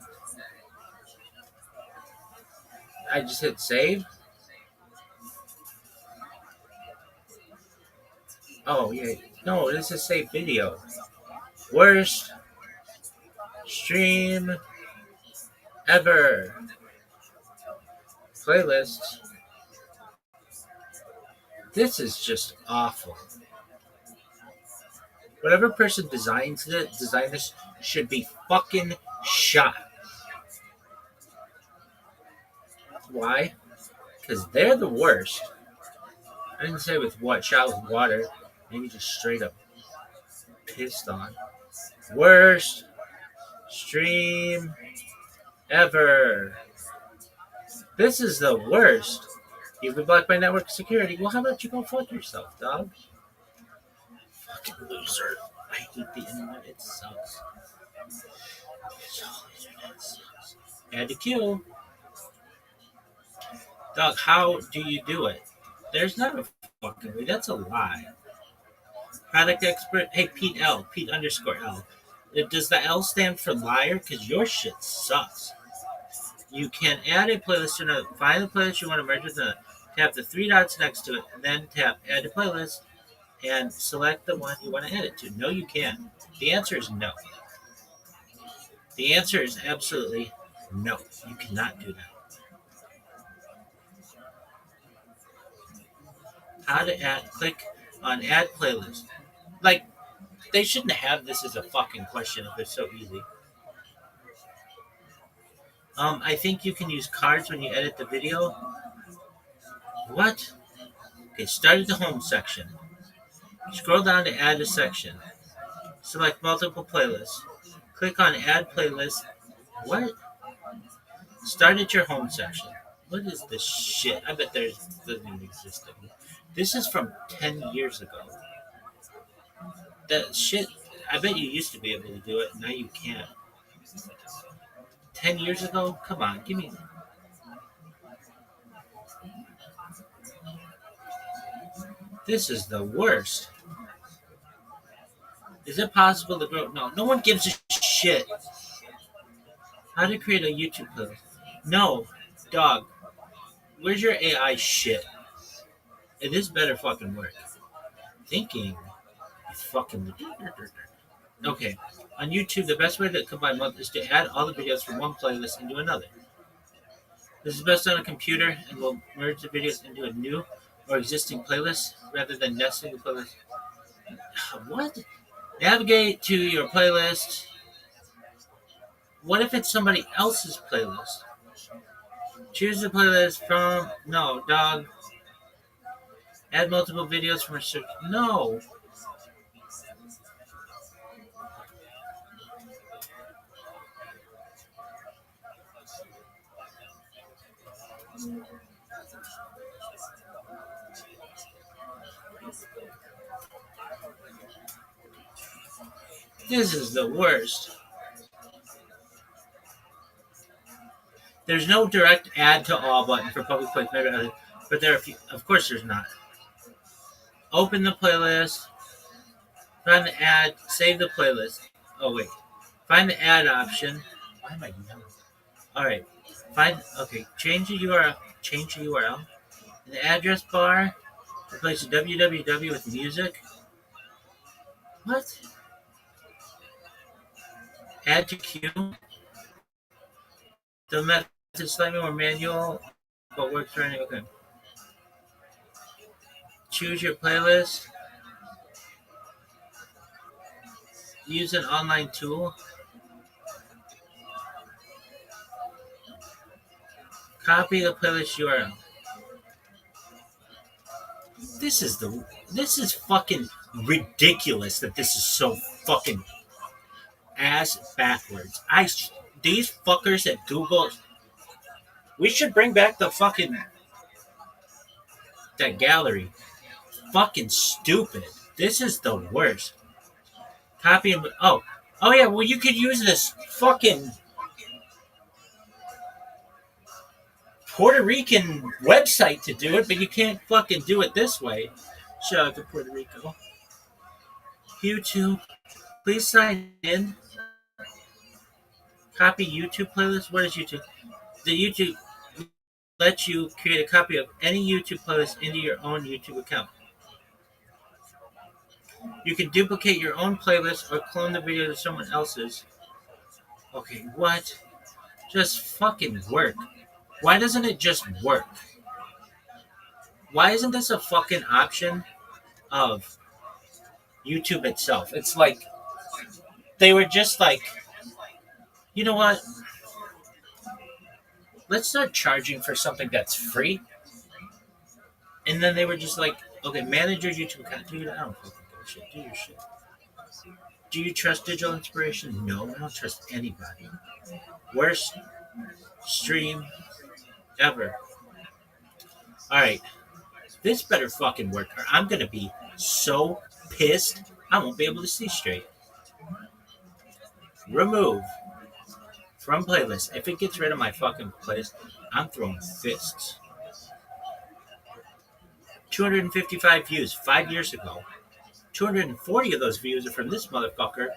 I just hit save? Oh, yeah. No, this is save video. Worst stream ever. Playlists. This is just awful. Whatever person designed this should be fucking shot. Why? Because they're the worst. I didn't say with what, shot with water. Maybe just straight up pissed on. Worst stream ever. This is the worst. You've been blocked by network security. Well, how about you go fuck yourself, dog? Fucking loser. I hate the internet. It sucks. Internet sucks. Add to queue. Dog, how do you do it? There's not a fucking way. That's a lie. Product expert. Hey, Pete L. Pete _ L. Does the L stand for liar? Because your shit sucks. You can add a playlist to another. Find the playlist you want to merge with another. Tap the three dots next to it, and then tap Add to Playlist, and select the one you want to add it to. No, you can't. The answer is no. The answer is absolutely no. You cannot do that. How to add? Click on Add Playlist. Like, they shouldn't have this as a fucking question if it's so easy. I think you can use cards when you edit the video. What? Okay, start at the home section. Scroll down to add a section. Select multiple playlists. Click on add playlist. What? Start at your home section. What is this shit? I bet there doesn't even exist anymore. This is from 10 years ago. That shit, I bet you used to be able to do it. Now you can't. 10 years ago? Come on, give me... This is the worst. Is it possible to grow? No one gives a shit. How to create a YouTube playlist? No, dog. Where's your AI shit? This better fucking work. Thinking. It's fucking... Okay. On YouTube, the best way to combine both is to add all the videos from one playlist into another. This is best on a computer and will merge the videos into a new or existing playlist rather than nesting the playlist. What? Navigate to your playlist. What if it's somebody else's playlist? Choose the playlist from... No, dog. Add multiple videos from a search. No. This is the worst. There's no direct add to all button for public playlist, but there are a few. Of course there's not. Open the playlist. Find the add. Save the playlist. Oh, wait. Find the add option. Why am I yelling? Alright. Change the URL. In the address bar, replace the www with music. What? Add to queue. The method is slightly more manual, but works for any. Okay. Choose your playlist. Use an online tool. Copy the playlist URL. This is fucking ridiculous that this is so fucking ass backwards. These fuckers at Google, we should bring back the fucking that gallery. Fucking stupid. This is the worst. Copy and oh yeah. Well, you could use this fucking Puerto Rican website to do it, but you can't fucking do it this way. Shout out to Puerto Rico. YouTube, please sign in. Copy YouTube playlist. What is YouTube? The YouTube lets you create a copy of any YouTube playlist into your own YouTube account. You can duplicate your own playlist or clone the video to someone else's. Okay, what? Just fucking work. Why doesn't it just work? Why isn't this a fucking option of YouTube itself? It's like they were just like, you know what? Let's start charging for something that's free. And then they were just like, okay, manage your YouTube account. Dude, I don't fucking give a shit. Do your shit. Do you trust Digital Inspiration? No, I don't trust anybody. Worst stream ever. Alright. This better fucking work, or I'm gonna be so pissed I won't be able to see straight. Remove from playlist. If it gets rid of my fucking playlist, I'm throwing fists. 255 views 5 years ago. 240 of those views are from this motherfucker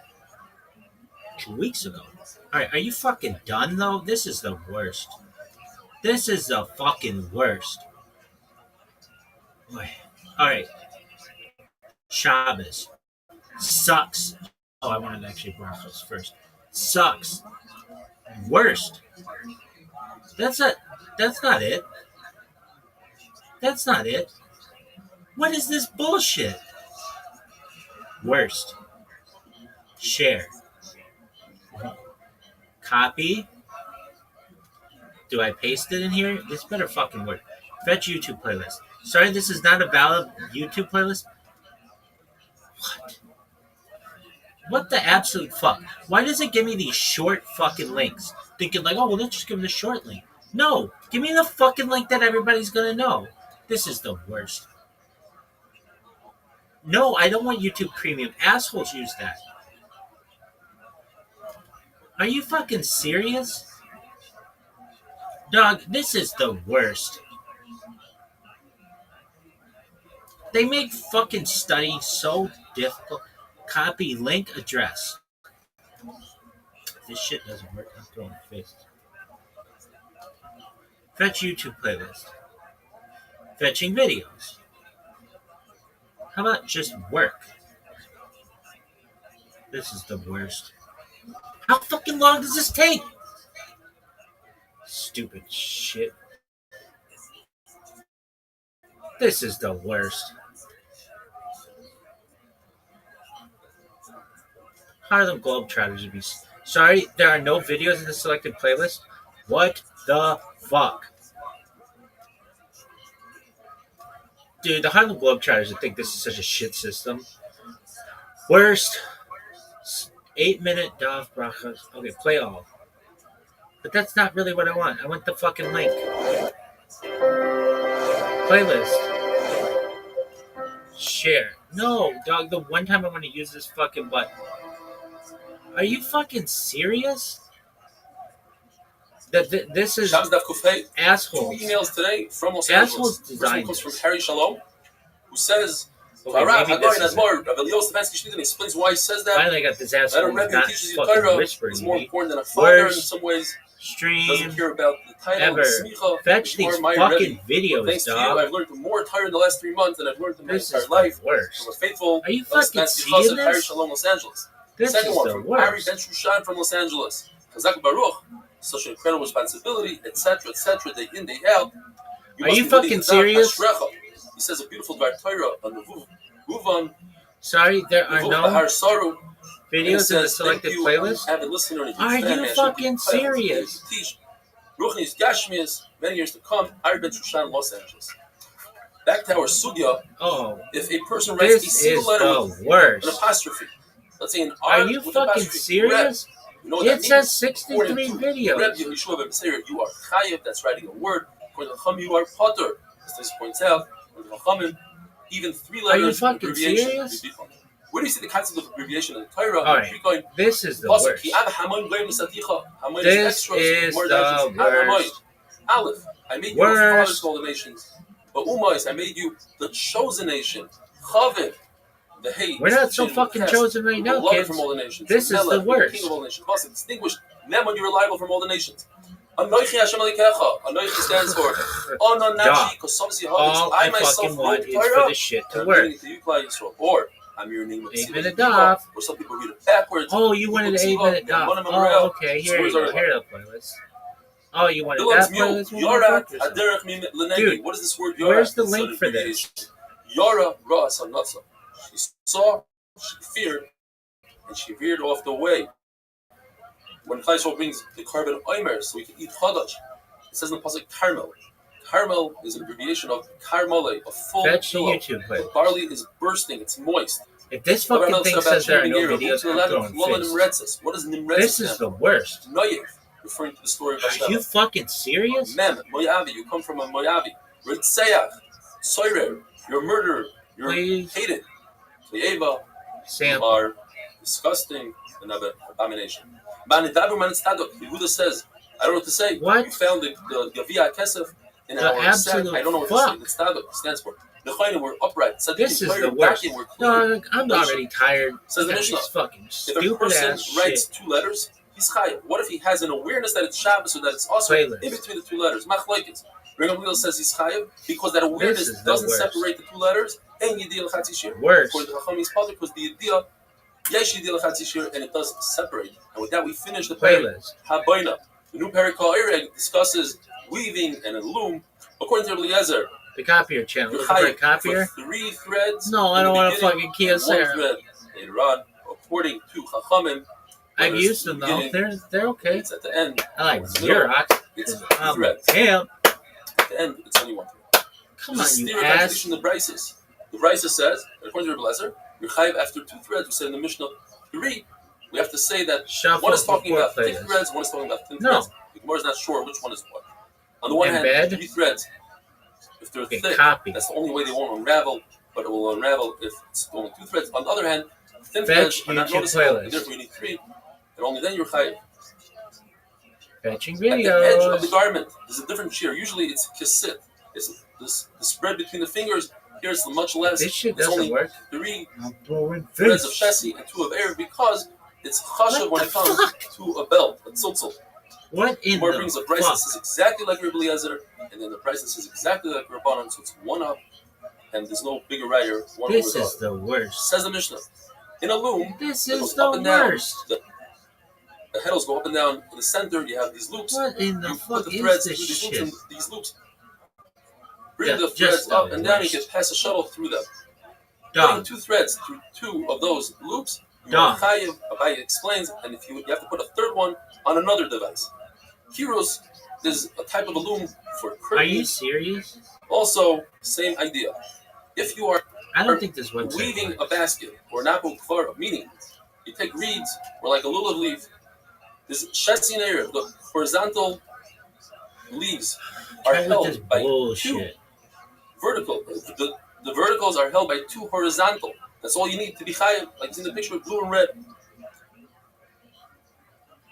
2 weeks ago. Alright, are you fucking done though? This is the worst. This is the fucking worst. Alright. Shabbos. Sucks. Oh, I wanted to actually brachos first. Sucks. Worst. That's not it. That's not it. What is this bullshit? Worst. Share. Copy. Do I paste it in here? This better fucking work. Fetch YouTube playlist. Sorry, this is not a valid YouTube playlist? What? What the absolute fuck? Why does it give me these short fucking links? Thinking like, oh, well, let's just give them the short link. No, give me the fucking link that everybody's gonna know. This is the worst. No, I don't want YouTube Premium. Assholes use that. Are you fucking serious? Dog, this is the worst. They make fucking studying so difficult. Copy link address. If this shit doesn't work, I'm throwing a fist. Fetch YouTube playlist. Fetching videos. How about just work? This is the worst. How fucking long does this take? Stupid shit. This is the worst. Harlem Globetrotters would be sorry. There are no videos in the selected playlist. What the fuck? Dude, the Harlem Globetrotters would think this is such a shit system. Worst. 8-minute Dov Brachos. Okay, play all. But that's not really what I want. I want the fucking link. Playlist. Share. No, dog, the one time I want to use this fucking button. Are you fucking serious? This is asshole. 2 emails today from Los Angeles. The first one comes from Harry Shalom, who says, Rabbi explains why he says that. Finally, I got this asshole. That a Rebbe teaches you Torah is more important than a father in some ways. Stream doesn't care about the title, ever. The smicha, Fetch these fucking videos, thanks dog. to you, I've learned more Torah in the last 3 months than I've learned in my entire life. Worst. From a faithful, are you fucking seeing Harry this? Shalom, Los Angeles. This Second is one the from worst. Harry Ben Shushan from Los Angeles. Chazak Baruch, such an incredible responsibility, etc., day in, day out. Are you fucking serious? He says a beautiful Dvar Torah on the Vuvan. Sorry, there are no videos in the selected playlist? Are you fucking serious? Ruchni's Gashmias, many years to come, Harry Ben Shushan, Los Angeles. Back to our sugya. Oh, if a person writes a single letter with worst. An apostrophe, let's say an R. Are you fucking serious? You know it says 63 videos. Reb Yeshua ben Beseir, you are chayiv. That's writing a word. According to Chacham, you are potter. As this points out, according to Chachamim, even 3 letters. Are you fucking serious? Where do you see the concept of abbreviation in the Torah? All right, this is the worst. This is the worst. Aleph, I made you the fathers of all the nations. But Umais, I made you the chosen nation. Chaviv. We're not so fucking chosen right now, kids. From all the nations. This is the worst. King of all nations. Distinguished. Memon, you're reliable from all the nations. Anoichi Hashem Alikecha. Anoichi stands for Ananachi Kosomsi Havis. I myself want is for this shit to work. Or I'm your name of 8-minute Dov. Or some people read it backwards. Oh, you wanted an 8-minute Dov. Oh, okay. Here you go. Here the playlist. Oh, you wanted Bilam's that mule. playlist? Yorat aderech lenegi. Dude, What is this word? Yorat? Where's the It's an link for abbreviation. this? Yara Ras Hanatza. She saw, she feared, and she veered off the way. When Klaishol brings the carbon oimer, so we can eat chadash, it says in the pasuk Carmel. Carmel is an abbreviation of Carmele, a full Fetch the pillow. YouTube The playlist. barley is bursting, it's moist. If this fucking thing says there are no videos, I'm throwing fists. What is Nimretzes? This is the worst. Noyev, referring to the story of Hashem. Are you fucking serious? Mem, Moyavi, you come from a Moyavi. Ritzayach, Soirer, you're a murderer, you're Please. hated. Eva, you Sample. are disgusting and an abomination. Yehuda says, I don't know what to say. What? You found the Gavia Kesef in The our sack. absolute I don't know what fuck. to say. The Tzadok stands for. The Chayim were upright. This is the worst. Dog, I'm already tired. Says the of Mishnah. this fucking If a stupid person ass writes shit. 2 letters, he's chayav. What if he has an awareness that it's Shabbos or that it's also Playlist. in between the 2 letters? Machlokes. Rabbi says he's chayav because that awareness is the doesn't worst. separate the 2 letters. And yediyah l'chatzi shir. Worst. According to Chachamim's pasuk, because the yediyah yesh yediyah l'chatzi shir, and it does separate. And with that, we finish the parak. Playlist. Habayna. The new parak called Ereg discusses weaving and a loom. According to Eliezer, The copier channel. you're Looking for a chayav copier? for 3 threads. No, I in don't the want a beginning, fucking Kia and 1 Sarah. thread later on. According to Chachamim, I've whether used it's them the though. beginning, They're okay. it's at the end. I like It's middle. Xerox. It's I'm a threads. pimp. At the end, it's only 1 thread. Come There's on, a you stereo ass. contradiction in the Brises. The Brises says, according to Rabbi Lezer, you're chayiv after 2 threads. We said in the Mishnah 3, we have to say that Shuffle one is talking before about thick playlist. threads, one is talking about thin No. threads. The Gemara is not sure which one is what. On the one hand, Embed. 3 threads, if they're Okay, thick, copy. that's the only way they won't unravel, but it will unravel if it's only 2 threads. On the other hand, thin Fetch threads are not YouTube noticeable, playlist. and therefore you need 3, and only then you're chayiv. Fetching At the edge of the videos. garment, there's a different shear. Usually it's kisit. It's the spread between the fingers. Here it's much less. This shit There's doesn't only work. 3 I'm throwing threads of fists. chassis and 2 of air because it's chashav What when the it comes fuck? to a belt, a tzutzul. What in More the brings a price that fuck? says exactly like Rabbi Eliezer, and then the price that says exactly like Rabbanan, so it's 1 up, and there's no bigger rider, 1 This over is the worst. Says the Mishnah. In a loom, This it is goes the up and down. worst. The heddles go up and down. In the center, you have these loops. What in the You fuck put the is threads this through these loops, shit? and these loops bring Yeah, the just threads the up and down. You worst. can pass a shuttle through them. Putting Dog. 2 threads through 2 of those loops, you Dog. are chayiv. Abaye explains, and if you have to put a 3rd one on another device. Kiros is a type of a loom for Are you curtains. serious? Also, same idea. If you are I don't think this website weaving a works. basket or an apple kfara, meaning you take reeds or like a lulav leaf, this shetzin area, the horizontal leaves are Try with held this by 2 bullshit. vertical. The verticals are held by 2 horizontal. That's all you need to be chayiv, like it's in the picture with blue and red.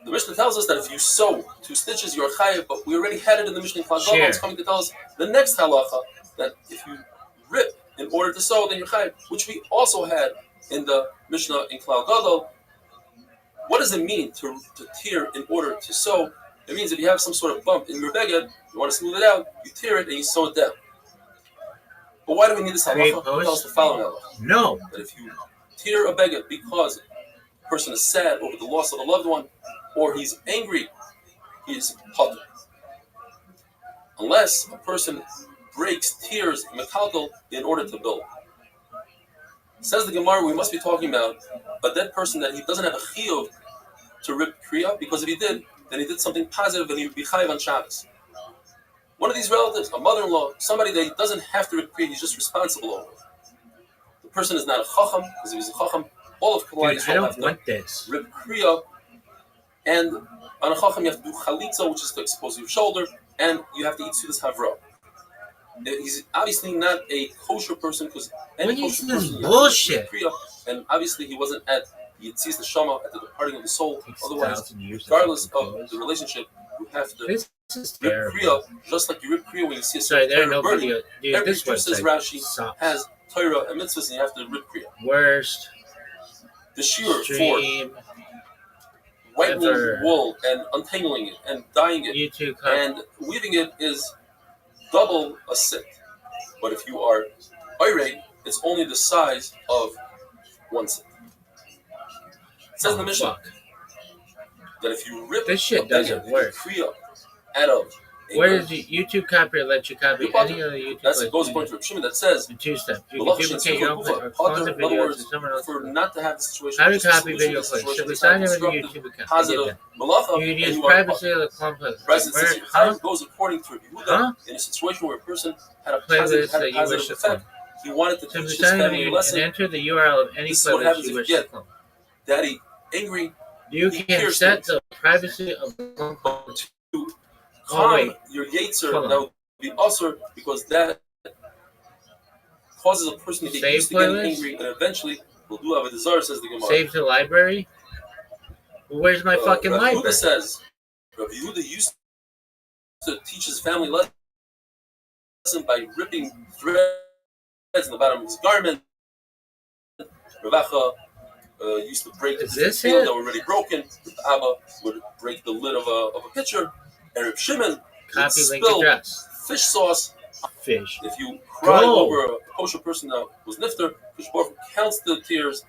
The Mishnah tells us that if you sew 2 stitches, you're chayiv, but we already had it in the Mishnah in Klal Gadol. Share. It's coming to tell us the next halacha, that if you rip in order to sew, then you're chayiv, which we also had in the Mishnah in Klal Gadol. What does it mean to tear in order to sew? It means if you have some sort of bump in your beged, you want to smooth it out, you tear it and you sew it down. But why do we need this Create halacha? It post? tells the following halacha. No. That if you tear a beged because the person is sad over the loss of a loved one, or he's angry, he is potter. Unless a person breaks tears mekalkel in order to build. Says the Gemara, we must be talking about a dead person that he doesn't have a chiyuv to rip kriya, because if he did, then he did something positive and he would be chayiv on Shabbos. One of these relatives, a mother-in-law, somebody that he doesn't have to rip kriya, he's just responsible over. The person is not a chacham, because if he's a chacham, all of Kalai Dude, I Yisrael have don't to want this. rip kriya, and on a chacham you have to do chalitza, which is to expose your shoulder, and you have to eat sudas havra. He's obviously not a kosher person, because any What is kosher this person bullshit? kriya, and obviously he wasn't at Yitzis Neshama, at the departing of the soul. Takes Otherwise, 1,000 years to regardless compose. of the relationship, you have to This is rip terrible. kriya, just like you rip kriya when you see a Sorry, certain there are Torah no burning. video. Dude, Every this Jew, says website Rashi, sucks. has Torah and mitzvahs, and you have to rip kriya. Worst The shear for stream whitening ever. wool and untangling it and dyeing it YouTube comment. and weaving it is double a sit. But if you are irate, it's only the size of 1 sit. It says in the Mishnah Fuck. that if you rip This shit a doesn't beged, work. kriya out of Where anger. does the YouTube copyright let you copy any other YouTube That's like goes according to Reb Shimon that says in two steps? You Malach can Shin duplicate your own Sufa clip or Gufa. clone Other, the in other video words, to someone else. for not to have the situation. How to just a copy solution video to the clips? situation Simply is not sign in with your constructive, YouTube account. positive malacha, You can and use you are privacy of the compass. present. Since your time goes according to Yehuda, Huh? in a situation where a person had a Playlist positive that you wish to effect, clone. he wanted to Simply teach his sign in family a and lesson. enter the URL of any This is what playlist happens you if you wish to get clone. daddy angry. You He can hears set things. the privacy of the clone. But to Oh, calm wait. your yetzer, Hold on. that would be usher, because that causes a person to get Save used to getting playlist? angry, and eventually will do have a desire, says the Gemara. Save to library? Well, where's my fucking Rabbi library? Yehuda says, Rabbi Yehuda used to teach his family lesson by ripping threads in the bottom of his garment. Ravacha used to break Is the this field it? that were already broken. The Abba would break the lid of a pitcher, and Reb Shimon would Copy link spill address. fish sauce. Fish. If you cry Go. over a kosher person that was nifter, Kadosh Baruch Hu counts the tears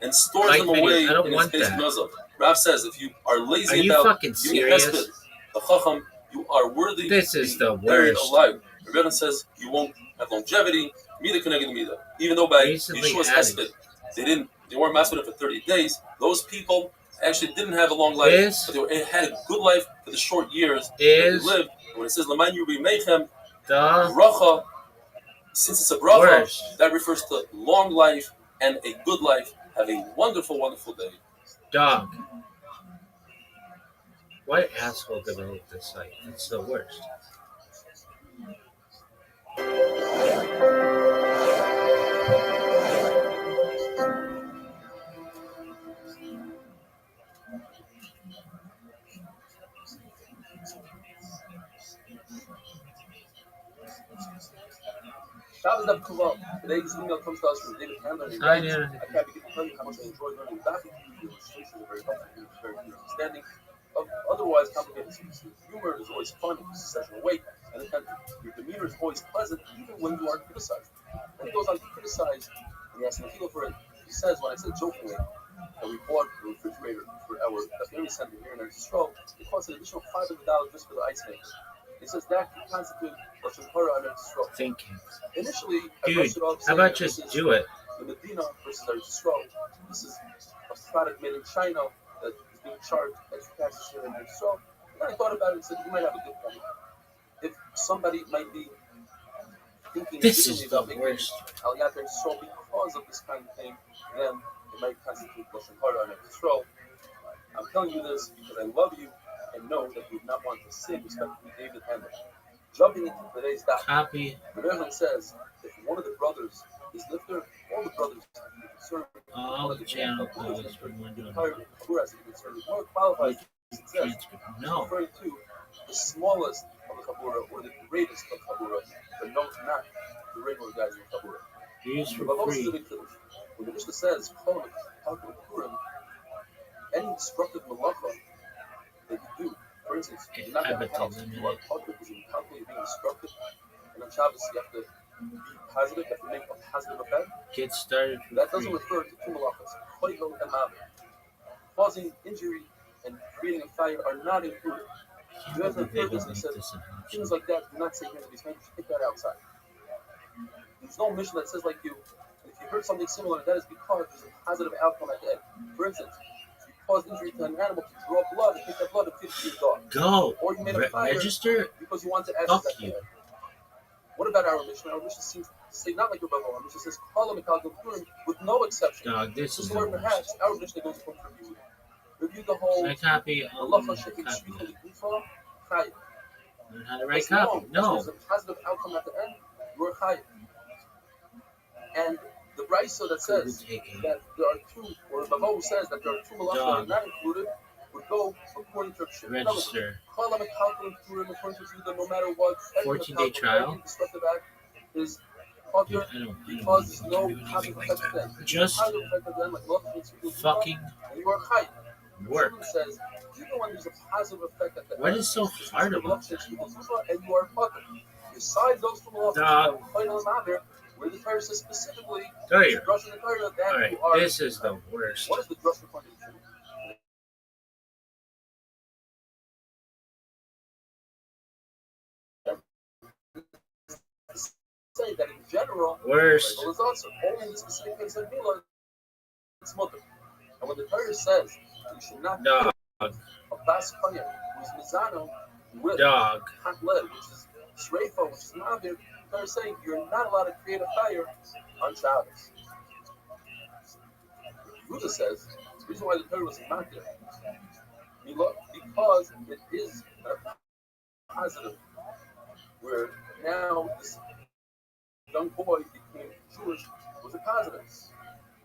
and stores Like them videos. away I don't in his want base that. Nazar. Rav says, if you are lazy Are you about fucking giving serious? hesped, the chacham, you are worthy This to is be the buried worst. alive. Rebbe says you won't have longevity. Mida connected to Mida. Even though by Recently Yeshua's added. hesped, they weren't masculine for 30 days. Those people actually didn't have a long life, This but they had a good life for the short years that is they lived. And when it says Laman Yubi Meichem, the bracha, since it's a bracha, worst. that refers to long life and a good life. Have a wonderful, wonderful day. Dog. What asshole developed this site? It's the worst. Shabbos Daf Kuval. Today's email comes to us from David Handler. He I writes, know. I can't begin to tell you how much I enjoy learning Daf. The illustrations are very helpful and very clear understanding of otherwise complicated things. Humor is always fun, it keeps the session awake, and attentive. Your demeanor is always pleasant, even when you are criticized. And he goes on to criticize, and he asks Mechila for it. He says, when I said jokingly that we bought a refrigerator for our family center here in Eretz Yisrael, it cost an additional $500 just for the ice maker. He says that could constitute Lashon Hara on Eretz Yisrael. Thinking. Initially, I Dude, brushed it off how saying about that just this is do it? the Medina versus Eretz Yisrael. This is a product made in China that is being charged extra taxes here in Eretz Yisrael. And then I thought about it and said, you might have a good point. If somebody might be thinking This differently is the about making worst. Aliyat Eretz Yisrael because of this kind of thing, then it might constitute Lashon Hara on Eretz Yisrael. I'm telling you this because I love you and know that you would not want to sin, respectively David Handler. Jumping into today's daf, Copy. the Rebbe says if one of the brothers is lifter, all the brothers are concerned. All the channel closed from one to The another. entire Torah is concerned. More qualified, it says, Transcript. No. referring to the smallest of the Chabura or the greatest of Chabura, but no, not the regular guys in Chabura. Use The for Babos is a free. big kiddush. When the Mishnah says, any destructive malacha that you do, for instance, you're not going to house, you are talking because you're calculating being destructive, and on Shabbos you have to be positive, you have to make a positive effect. Get started for That doesn't free. refer to two malachas. Choivel and maver. Causing injury and creating a fire are not included. You have to They refer will this and make said, this an option. things like that do not say here in these things, take that outside. There's no mission that says like you, if you heard something similar, that is because there's a positive outcome at the end. For instance, if you caused injury to an animal to draw blood and take that blood and feed it to your dog. Go. Or you made a fire Register. because you want to ask Fuck that you. there. What about our mission? Our mission seems to say not like your Bible. Our mission says Kala Mikal Purim with no exception. Dog, this This is is the where worst. perhaps our mission goes from review. Review the whole I copy all Allah of them. Shekhi Copy Shvicha that. L'Gufa Chayim. Learn how to write As long copy. as No. there's a positive outcome at the end, you are Chayim. And the Brisa that says that there are two, or the Bavo says that there are two malachas that are not included, would go according to Shemit. Register. No matter what, 14-day trial. destructive act is Dude, popular I don't because there's no do positive anything like effect at the end. Just Positive effect at the end, like love makes you feel fucking and you are Chayim. work. Shimon says, even when there's a positive effect at the What end, is so hard about that? and you are potter. Besides those two malachas, Dog. where the Torah says specifically, Go here. drush in the Torah, that Alright, you are. this is the worst. What is the drush according to say that in general, Worst. Regal is also only in the specific case of Mila, it's mutter. And when the Torah says you should not Dog. kill a bas kohen who is mizano with Dog. hot lead, which is shreifa, which is mavir, the Torah is saying you're not allowed to create a fire on Shabbos. Yehuda says the reason why the Torah was not there, because it is a positive, where now this young boy became Jewish was a positive.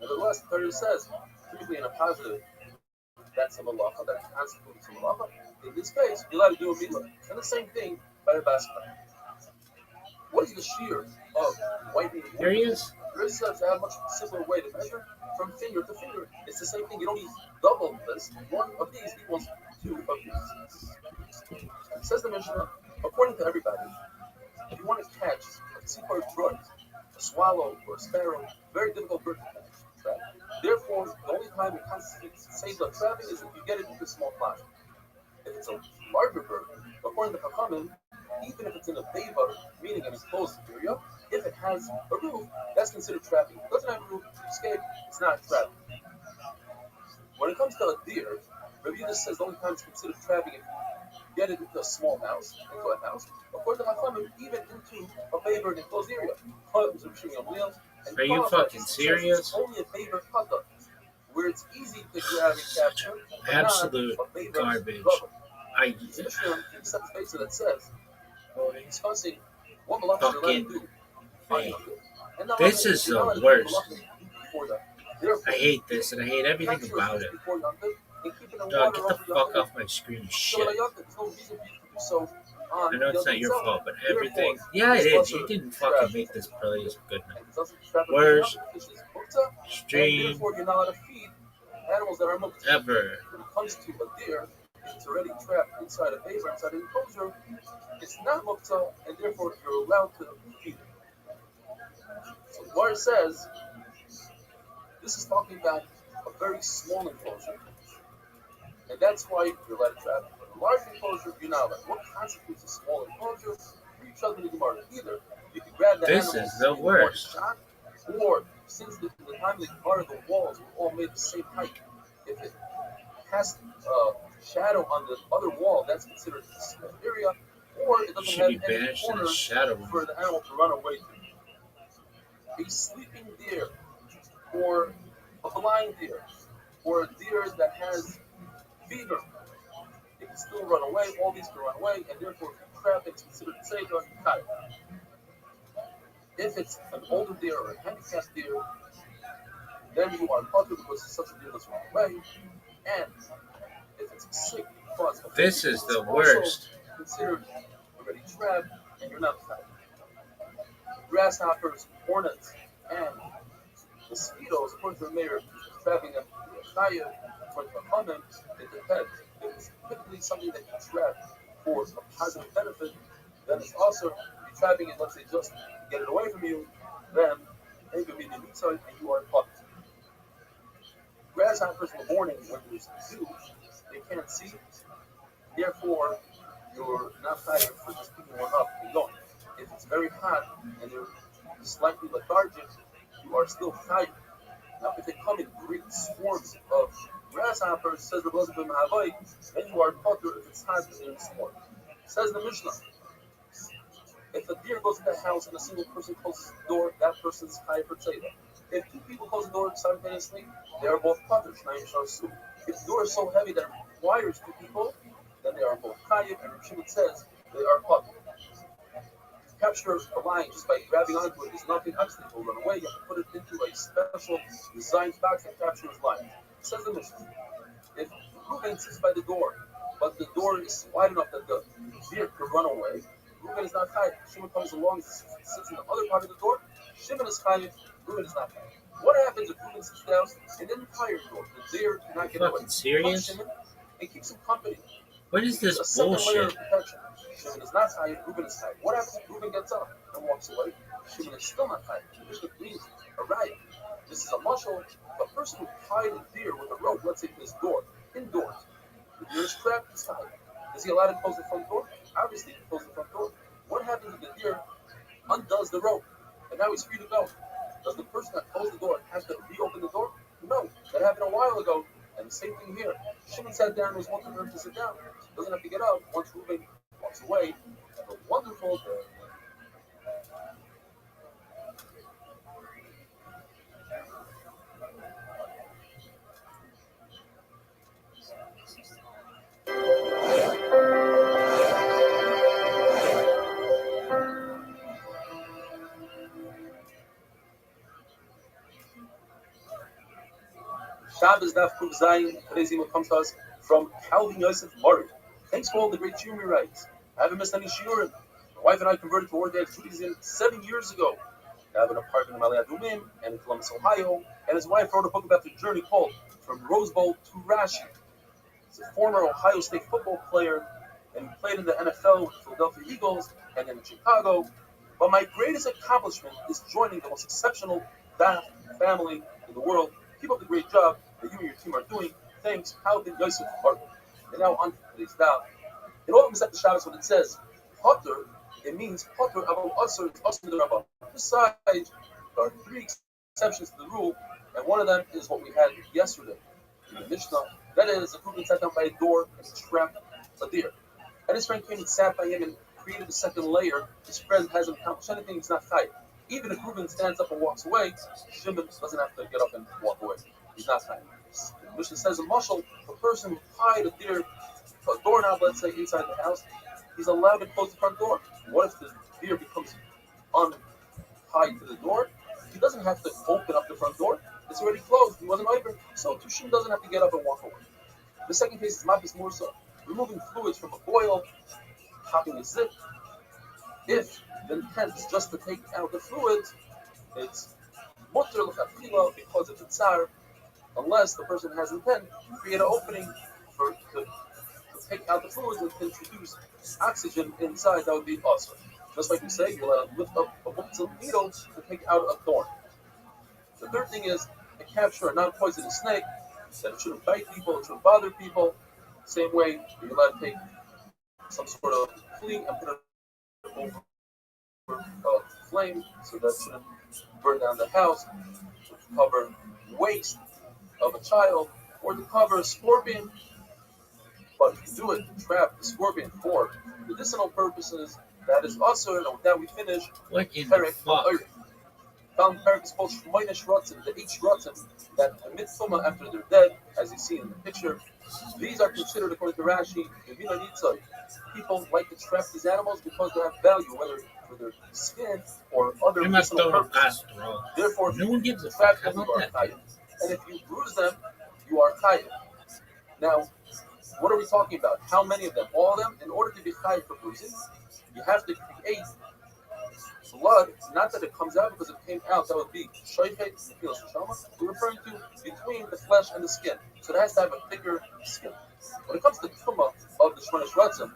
Nevertheless, the Torah says, briefly in a positive, that's a malacha, that constitutes a malacha. In this case, you're allowed to do a milah. And the same thing by a basket. What is the shear of whitening? There he is. There says a much simpler way to measure from finger to finger. It's the same thing. You don't need double this. One of these equals two of these. Says the Mishnah, according to everybody, if you want to catch a seaport bird, a swallow or a sparrow, very difficult bird to catch. Therefore, the only time it constitutes saves on trapping is if you get it with a small fly. If it's a larger bird, according to Chachamim, even if it's in a beva, meaning an enclosed area, if it has a roof, that's considered trapping. If it doesn't have a roof, escape, it's not trapping. When it comes to a deer, Rabbi says the only time it's considered trapping if you get it into a small house, into a house. According to Chachamim, even into a beva, an enclosed area. Are you fucking serious? It's only a beva kata, where it's easy to grab and capture. Absolute garbage. I that says, discussing what malachas are allowed to do. This is the worst. I hate this and I hate everything about it. Dog, get the fuck off my screen, shit. I know it's not your fault, but everything. Yeah, it is. You didn't fucking make this place good enough. Worst stream ever. When it comes to a deer, it's already trapped inside a paper, inside an enclosure. It's not muktzah, and therefore you're allowed to feed it. So the Gemara says this is talking about a very small enclosure, and that's why you're allowed to trap it. But a large enclosure, you're not allowed. What constitutes a small enclosure? You tell me the Gemara either. You can grab that This is the worst. Or since the time of the Gemara, the walls were all made the same height. If it has shadow on the other wall, that's considered a small area, or it doesn't have any corners for the animal to run away to. A sleeping deer, or a blind deer, or a deer that has fever, it can still run away. All these can run away, and therefore, if you trap it, it's considered safe or cut. If it's an older deer or a handicapped deer, then you are putter because such a deer doesn't run away, and if it's sick because of This is the worst. Considered already trapped, and you're not trapped. Grasshoppers, hornets, and mosquitoes, according to the mayor, trapping them in a chaya, according to Chachamim, it depends. If it's typically something that you trap for a positive benefit, then it's also, if you're trapping it, let's say, just get it away from you, then it could be the mitzvah and you are pupped. Grasshoppers in the morning, when there's dew, they can't see, therefore, you're not tired for just picking one up and going. If it's very hot and they're slightly lethargic, you are still tired. Now, if they come in great swarms of grasshoppers, says the Rabbi Mahavai, then you are putter if it's hot and they're in a swarm. Says the Mishnah, if a deer goes into a house and a single person closes the door, that person's high for tzeva. If two people close the door simultaneously, they are both putters. If the door is so heavy that it requires two people, then they are both chayiv, and Shimon says they are putter. Capture a lion just by grabbing onto it is nothing. Obviously, it will run away. You have to put it into a special designed box that captures lions. Says the Mishnah, if Reuben sits by the door, but the door is wide enough that the deer could run away, Reuben is not chayiv. Shimon comes along and sits in the other part of the door. Shimon is chayiv. Reuben is not chayiv. What happens if Reuben sits down and then the entire door, the deer cannot get away? Fucking serious? Shimon and keeps him company. What is this a second layer bullshit? of protection. Shimon is not chayiv. Reuben is chayiv. What happens if Reuben gets up and walks away? Shimon is still not chayiv. Mishnah means a riot. This is a mushal. A person who tied a deer with a rope, let's say to his door, indoors. The deer is trapped inside. Is he allowed to close the front door? Obviously, he can close the front door. What happens if the deer undoes the rope and now he's free to go. Does the person that closed the door have to reopen the door? No, that happened a while ago. And the same thing here. Shimon sat down and was wanting her to sit down. He doesn't have to get up once Reuben walks away. Have a wonderful day. Shabbos Daf Kuf Zayin. Today's email comes to us from Calvin Yosef Murray. Thanks for all the great shiurim he writes. I haven't missed any shiurim. My wife and I converted to Orthodox Judaism 7 years ago. I have an apartment in Ma'ale Adumim and in Columbus, Ohio, and his wife wrote a book about the journey called From Rose Bowl to Rashi. He's a former Ohio State football player, and he played in the NFL with the Philadelphia Eagles and then in Chicago. But my greatest accomplishment is joining the most exceptional DAF family in the world. Keep up the great job that you and your team are doing. Thanks, Calvin Yosef Murray. And now on to today's DAF. In all of Masechet Shabbos, when it says Potter, it means Potter Aval Asr, it's Asr D'Rabbanan. Besides, there are 3 exceptions to the rule, and one of them is what we had yesterday in the Mishnah. That is, a Reuben sat down by a door and trapped a deer. And his friend came and sat by him and created a second layer. His friend hasn't accomplished anything, he's not chayav. Even if Reuben stands up and walks away, Shimon doesn't have to get up and walk away. He's not chayav. The Mishnah says in Mashal, a person who tied a deer to a doorknob, let's say, inside the house, he's allowed to close the front door. What if the deer becomes untied to the door? He doesn't have to open up the front door. It's already closed. He wasn't open. So Tushim doesn't have to get up and walk away. The second case is Mapis Mursa, removing fluids from a boil, popping a zip. If the intent is just to take out the fluids, it's mutter l'chatchila because it's a tsar, unless the person has intent to create an opening to take out the fluids and to introduce oxygen inside. That would be awesome. Just like we say, you're allowed to lift up a needle to take out a thorn. The third thing is to capture a non-poisonous snake, that it shouldn't bite people, it shouldn't bother people. Same way, you're allowed to take some sort of flea and put it over flame so that it shouldn't burn down the house, to cover waste of a child, or to cover a scorpion. But if you do it to trap the scorpion for medicinal purposes, that is also, and with that we finish. What in the fuck? Found Perik is called Shmoinish Rotzen, the 8 Rotzen that emit Tumah after they're dead, as you see in the picture. These are considered, according to Rashi, people like to trap these animals because they have value, whether for their skin or other medicinal purposes. Therefore, no one gives a trap fuck them, about you are that. chayav. And if you bruise them, you are chayav. Now, what are we talking about? How many of them? All of them? In order to be chayav for bruising, you have to create blood, not that it comes out because it came out, that would be shoyfet, we're referring to between the flesh and the skin. So it has to have a thicker skin. When it comes to the tumah of the Shmona Shratzim,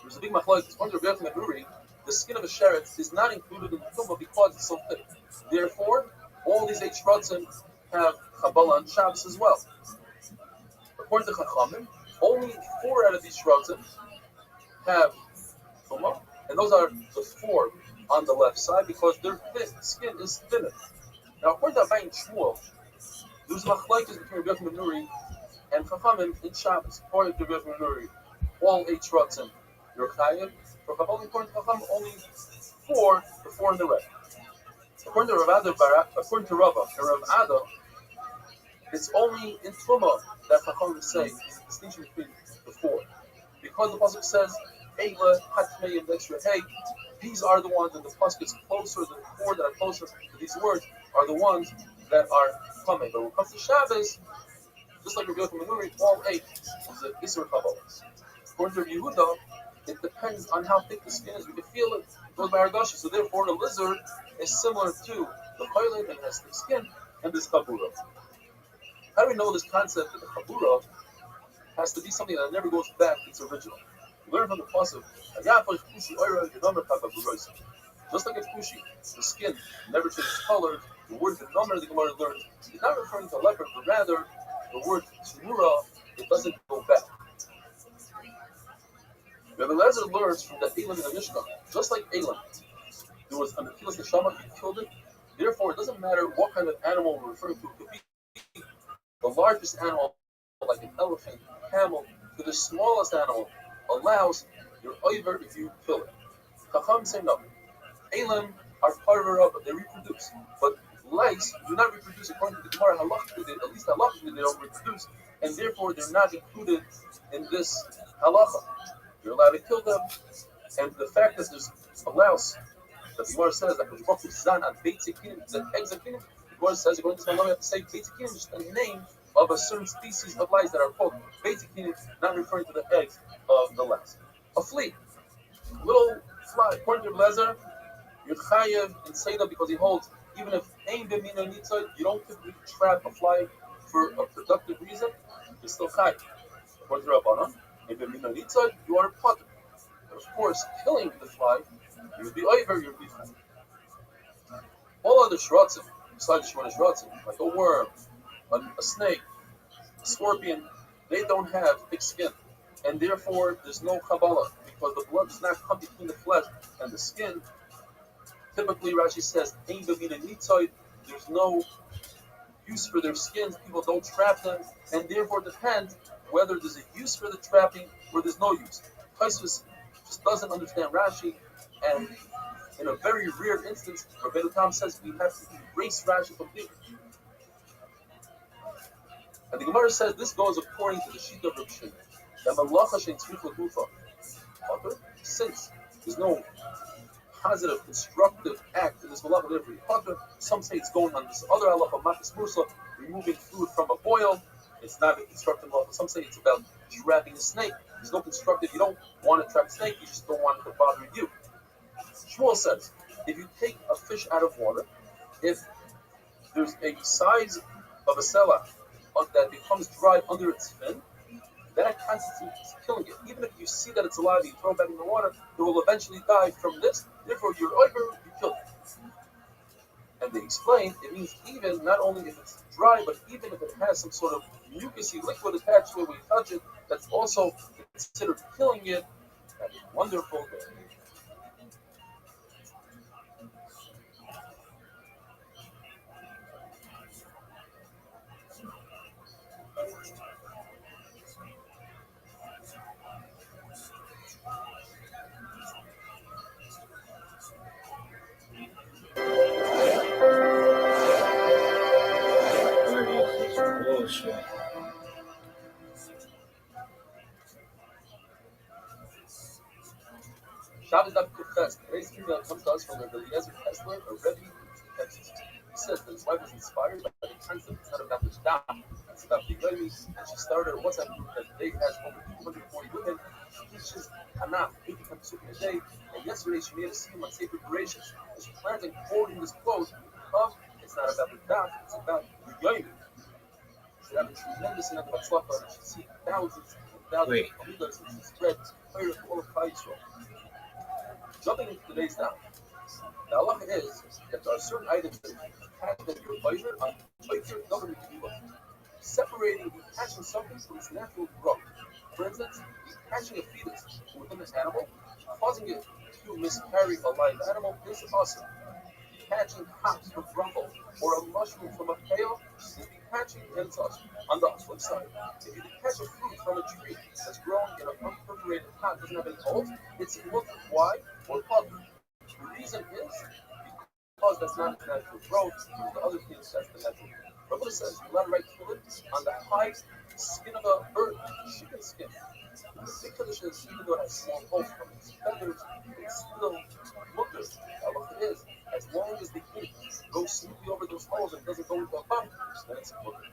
there's a big machlokes. According to Rabbi Menuri, the skin of a sheretz is not included in the tumah because it's so thick. Therefore, all these 8 shratzim have Kabbalah and Shabbos as well. According to Chachamim, only 4 out of these shratzim have tumah, and those are the 4 on the left side because their skin is thinner. Now, according to Abayin Shmuel, there's machlokes between Rabbi Menuri and Chachamim in Shabbos. According to Rabbi Menuri, all 8 shratzim you're chayav. For Kabbalah, according to Chachamim, only 4, the 4 in the red. According to Rav and Rav Ada, it's only in Tumah that Chachamim say the distinction between the 4. Because the pasuk says, Eila Hatmei Yevdeshra Hey, these are the ones, and the pasuk is closer, the 4 that are closer to these words are the ones that are coming. But when it comes to Shabbos, just like Rabbi Menuri, all 8 is the Isser Kabbalah. According to Yehuda, it depends on how thick the skin is. We can feel it. It goes by Argashi. So therefore, the lizard is similar to the choyled and has thick skin and this chabura. How do we know this concept that the chabura has to be something that never goes back to its original? We learn from the pasuk, just like a kushi, the skin never changes color. The word "v'nomer" the Gemara learns is not referring to a leopard, but rather the word "tzurura." It doesn't go back. Rabbi Lezer learns from the Elam in the Mishnah, just like Elam. there was an Akilas Neshama, he killed it. Therefore, it doesn't matter what kind of animal we're referring to. It could be the largest animal, like an elephant, camel, to the smallest animal, allows your over if you kill it. Chacham say no. Elam are parver but they reproduce. But lice do not reproduce according to the Gemara halachically, at least halachically they don't reproduce, and therefore they're not included in this halacha. You're allowed to kill them, and the fact that there's a louse, the Gemara says that the Baruch Zan on Beit Zikinim, the eggs of Kinim, the Gemara says according to the Gemara, we have to say Beit Zikinim is just a name of a certain species of lice that are called Beit Zikinim, not referring to the eggs of the louse. A flea, little fly, according to Lezer, you're chayev in Seder because he holds, even if ain b'mina nitzah, you don't typically trap a fly for a productive reason, you're still chayev. According to Rabbanan, ain b'mina nitzah, you are potter. But of course, killing the fly, you would be over, you would be fine. All other shrotzim, besides Shemona shrotzim, like a worm, a snake, a scorpion, they don't have thick skin. And therefore, there's no Kabbalah, because the blood does not come between the flesh and the skin. Typically, Rashi says, Ein b'mina nitzah, there's no use for their skins, people don't trap them, and therefore it depends whether there's a use for the trapping or there's no use. Tosfos just doesn't understand Rashi, and in a very rare instance, Rabbi Tam says we have to erase Rashi completely. And the Gemara says this goes according to the Shita of Rabbi Shimon. That malacha shein tzrich l'gufa, since there's no positive, constructive act in this malacha of every potter, some say it's going on this other halacha, matis mursa, removing food from a boil. It's not a constructive halacha. Some say it's about trapping a snake. There's no constructive. You don't want to trap a snake. You just don't want it to bother you. Shmuel says, if you take a fish out of water, if there's a size of a selah that becomes dry under its fin, that constitutes killing it. Even if you see that it's alive, you throw it back in the water, it will eventually die from this. Therefore, you're over, you kill it. And they explain it means even not only if it's dry, but even if it has some sort of mucousy liquid attached to it when you touch it, that's also considered killing it. That's wonderful. Bullshit. Shabbos Daf Kufches. Today's email comes to us from Rabbi Eliezer Kessler, a Rebbe in Texas. He says that his wife was inspired by the concept. It's not about the dam, it's about the Yomi, and she started a WhatsApp group that today has over 240 women. She teaches Hanaf 80 times a day, and yesterday she made a scene on safe preparations. And she plans on quoting this quote of, it's not about the dam, it's about the Yomi. She had a tremendous amount of tzlacha, and she see thousands and thousands of leaders, and she spread prayer to all of Israel. Jumping into today's daf, the halacha is that there are certain items that attach to your pleasure on your government kibbuh, separating, detaching something from its natural growth. For instance, detaching a fetus within an animal, causing it to miscarry a live animal is awesome. Detaching hops from rumble or a mushroom from a kale is detaching and it's awesome. On the flip side, if you detach a fruit from a tree that's growing in an unperforated pot, doesn't have any holes, it's looked wide or puffy. The reason is because that's not its natural growth, the other things that's the natural growth. Rabbi says you're allowed to write tefillin on the high skin of a bird, chicken skin. The big condition is even though it has small holes from its feathers, it's still mutter. Halacha is as long as the ink goes smoothly over those holes and doesn't go into a bump, then it's mutter.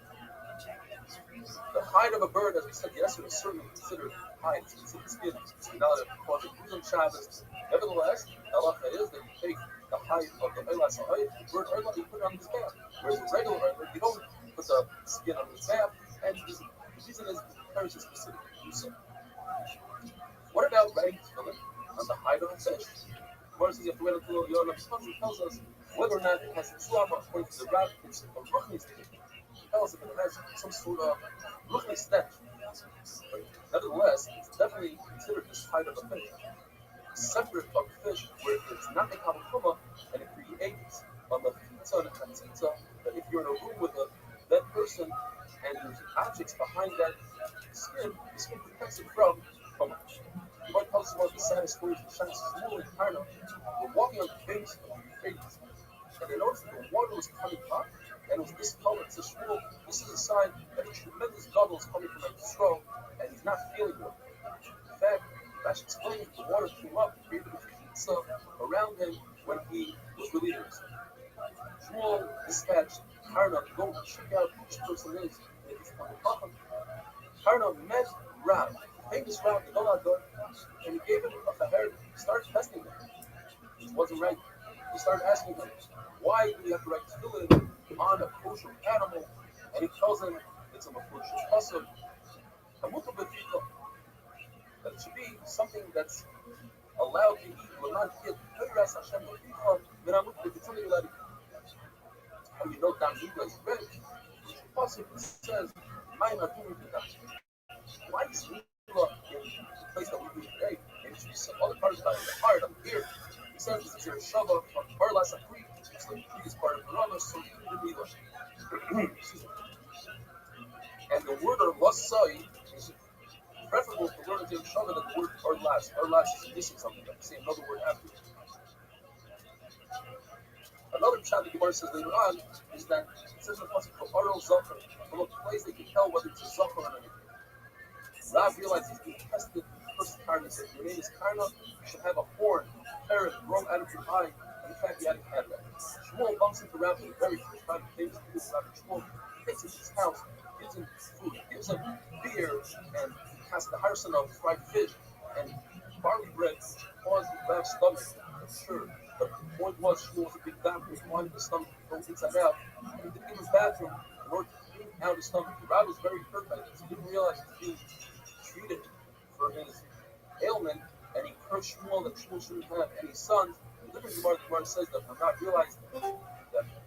The hide of a bird, as we said yesterday, is certainly considered hide. It's considered skin. It's not a cause of Guzan Shabbos. Nevertheless, halacha is that you take the hide of the Eilas hide, the bird oil, you put it on the scab. Whereas the regular oil, you don't put the skin on the scab, and the reason is very specific to do so. What about writing tefillin on the hide of a fish? The Gemara says you have to wait until the Yom Kippur tells us whether or not it has tzlama according to the Rabbi. It's a ruchni state. It tells us that it has some sort of ruchni stench. But nevertheless, it's definitely considered this hide of a fish. separate from fish where it's not a kavakuma and it creates a lafitza and a chatzitza that if you're in a room with a dead person and there's objects behind that skin, the skin protects it from what tells us one of the saddest stories of Shem's Shmuel and Karna. We're walking on the banks of the Euphrates, and they noticed that the water was coming up, and it was this color. It says, Shmuel, this is a sign that a tremendous gobble is coming from Yisrael, and he's not feeling well. In fact, Rashi explains the water came up and created a pizza around him when he was relieving himself. Shmuel dispatched Karna to go check out who this person is, and if he's from the Chacham. Karna met Rab, famous Rab, the Golador, and he gave him a faher. He started testing him. It wasn't right. He started asking him, why do we have to write tefillin on a kosher animal? And he tells him it's a kosher custom. That it should be something that's allowed to eat. It's something allowed to eat. How you know Damuda is red? The Pasuk says, why is Nila in the place that we do today? And it should be some other parts of the heart, of the ear. He says this is a Shava, Barla Sakri, it's like the biggest part of the Rama, so you need to Nila. And the word of Vasai is preferable to the word of Shava than the word Barlas. Barlas is missing something, like say another word after it. Another pshat the Gemara says later on is that it says in the pasuk for Aro Zachar, from a place they can tell whether it's a Zachar or anything. Rab realized he's being tested for the first time. He said, your name is Karna, you should have a horn, parrot, grow out of your eye. And in fact, he hadn't had that. Shmuel bumps into Rab for the very first time. He famous people Rabbi Shmuel. He takes him to his house, gives him food, gives him beer, and he has the harson of fried fish and barley bread, which caused Rab's stomach. Sure. But the point was, Shmuel was a big doctor, he wanted the stomach to go inside out. And he didn't give him a bathroom in order to clean out his stomach. The Rab was very hurt by this. He didn't realize he was being treated for his ailment, and he cursed Shmuel that Shmuel shouldn't have any sons. The different Gemara says that when God realized that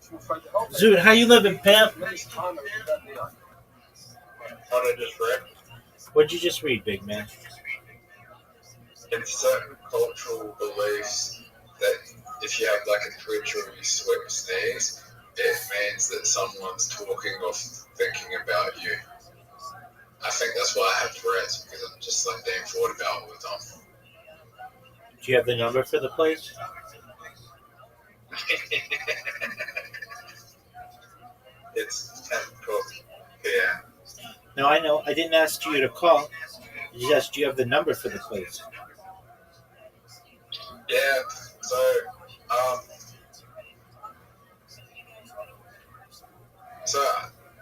Shmuel was trying to help him. Dude, how you living, pimp? How did I just read? What'd you just read, big man? In certain cultural beliefs, that if you have like a twitch or you sneeze, it means that someone's talking or thinking about you. I think that's why I have Tourette's, because I'm just like being thought about all the time. Do you have the number for the place? It's 10:12 p.m. No, I know. I didn't ask you to call. I just asked, do you have the number for the place? Yeah, so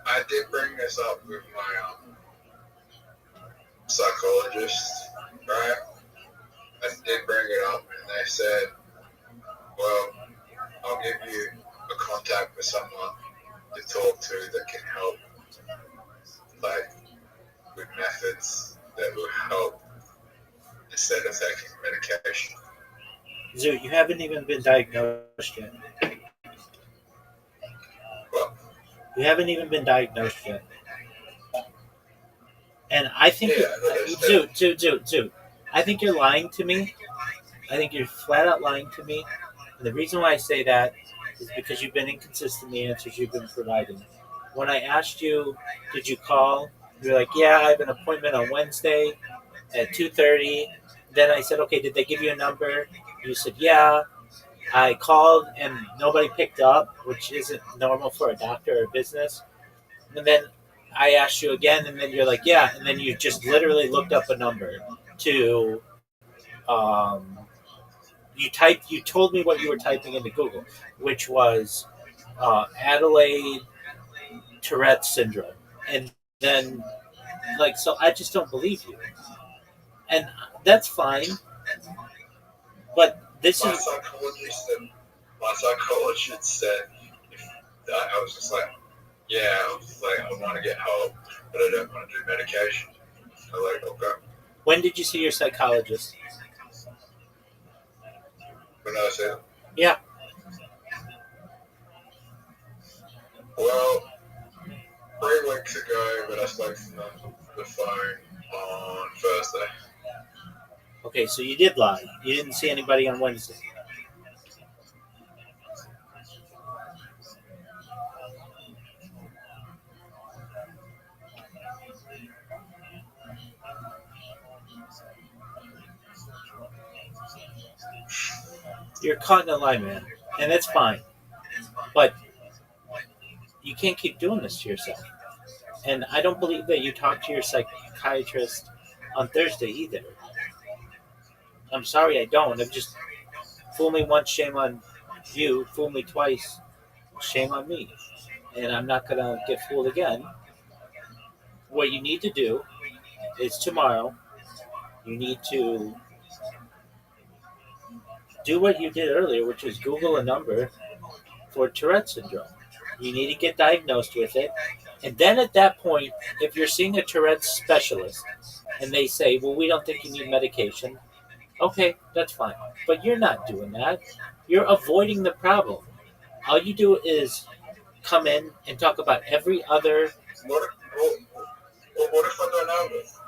I did bring this up with my psychologist, right? I did bring it up, and they said, well, I'll give you a contact with someone to talk to that can help, like, with methods that will help instead of taking medication. Zoo, you haven't even been diagnosed yet. What? You haven't even been diagnosed yet. And I think, Zoo, I think you're lying to me. I think you're flat out lying to me. And the reason why I say that is because you've been inconsistent in the answers you've been providing. When I asked you, did you call? You were like, yeah, I have an appointment on Wednesday at 2:30. Then I said, okay, did they give you a number? You said, yeah. I called and nobody picked up, which isn't normal for a doctor or a business. And then I asked you again, and then you're like, yeah. And then you just literally looked up a number to, you told me what you were typing into Google, which was Adelaide Tourette syndrome. And then, like, so I just don't believe you. And that's fine. But this My is. psychologist said, I was just like, yeah, I was like, I want to get help, but I don't want to do medication. I was like, okay. When did you see your psychologist? When I said, yeah. Well, 3 weeks ago, but I spoke to the phone on Thursday. Okay, so you did lie. You didn't see anybody on Wednesday. You're caught in a lie, man, and that's fine. But you can't keep doing this to yourself. And I don't believe that you talked to your psychiatrist on Thursday either. I'm sorry, I don't. I'm just fool me once, shame on you. Fool me twice, shame on me. And I'm not gonna get fooled again. What you need to do is tomorrow. You need to do what you did earlier, which was Google a number for Tourette syndrome. You need to get diagnosed with it. And then at that point, if you're seeing a Tourette specialist and they say, well, we don't think you need medication, okay, that's fine. But you're not doing that. You're avoiding the problem. All you do is come in and talk about every other. What if I don't know this?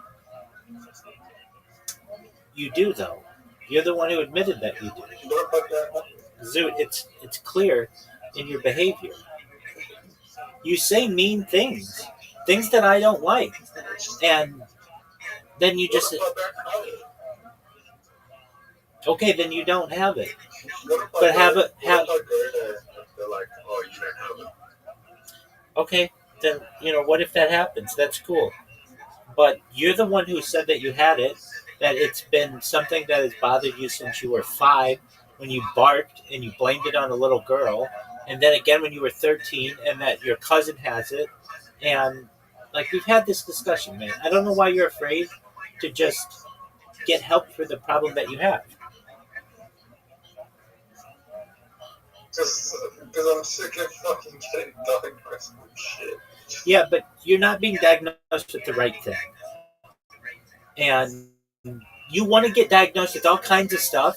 You do, though. You're the one who admitted that you do. What if I don't know? Zoot, it's clear in your behavior. You say mean things, things that I don't like, and then you just What if I don't know it? okay. Then you don't have it. What if I But have go- it have What if I go there and they're like, oh, you don't have it? okay. Then what if that happens? That's cool. But you're the one who said that you had it. That it's been something that has bothered you since you were 5, when you barked and you blamed it on a little girl, and then again when you were 13, and that your cousin has it, and like we've had this discussion, man. I don't know why you're afraid to just get help for the problem that you have. Because I'm sick of fucking getting diagnosed with shit. Yeah, but you're not being diagnosed with the right thing. And you want to get diagnosed with all kinds of stuff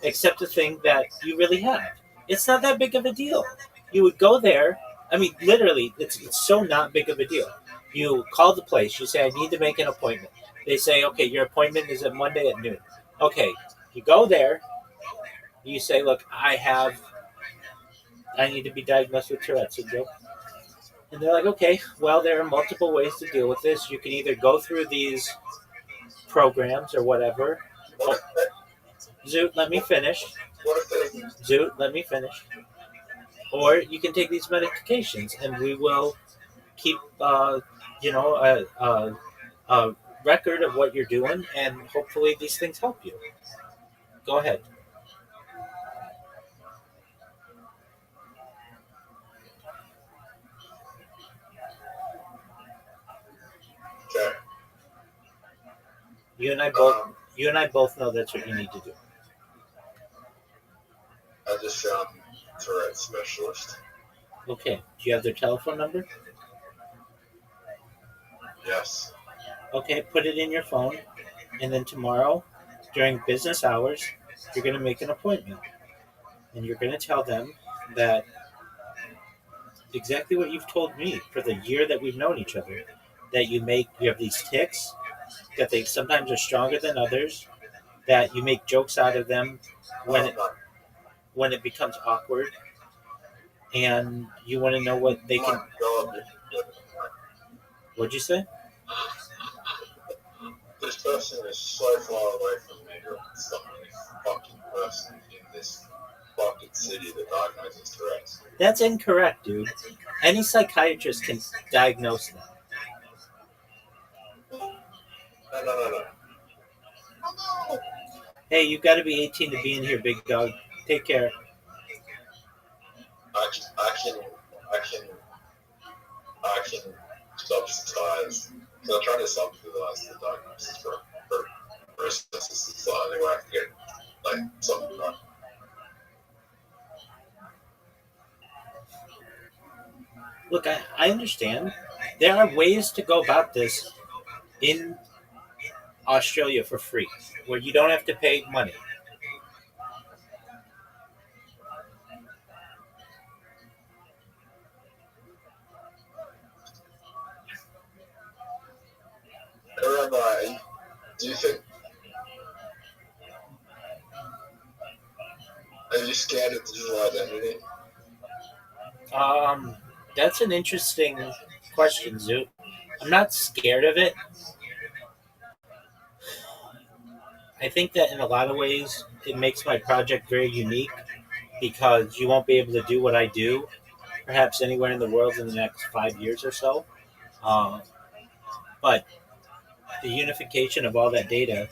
except the thing that you really have. It's not that big of a deal. You would go there. I mean, literally, it's so not big of a deal. You call the place. You say, I need to make an appointment. They say, okay, your appointment is at Monday at noon. Okay, you go there. You say, look, I need to be diagnosed with Tourette syndrome. And they're like, okay, well, there are multiple ways to deal with this. You can either go through these programs or whatever. What Zoot, let me finish. if they Zoot, let me finish. Or you can take these medications, and we will keep, a record of what you're doing, and hopefully these things help you. Go ahead. okay? You and I both know that's what you need to do. I just found Tourette specialist. Okay. Do you have their telephone number? Yes. Okay, put it in your phone, and then tomorrow, during business hours, you're going to make an appointment, and you're going to tell them that exactly what you've told me for the year that we've known each other, that you have these tics, that they sometimes are stronger than others, that you make jokes out of them when it when it becomes awkward, and you want to know what they can. What'd you say? This person is so far away from me. It's the only fucking person in this fucking city that diagnoses Tourette's. That's incorrect, dude. Any psychiatrist can diagnose that. No. Hey, you got to be 18 to be in here, big dog. Take care. I can subsidize. So I'm trying to subsidize the diagnosis for a society where I can get like something done. Look, I understand. There are ways to go about this in Australia for free, where you don't have to pay money. Rabbi, do you think Are you scared of digital identity? That's an interesting question, Zoo. I'm not scared of it. I think that in a lot of ways it makes my project very unique because you won't be able to do what I do perhaps anywhere in the world in the next 5 years or so. Uh, but the unification of all that data,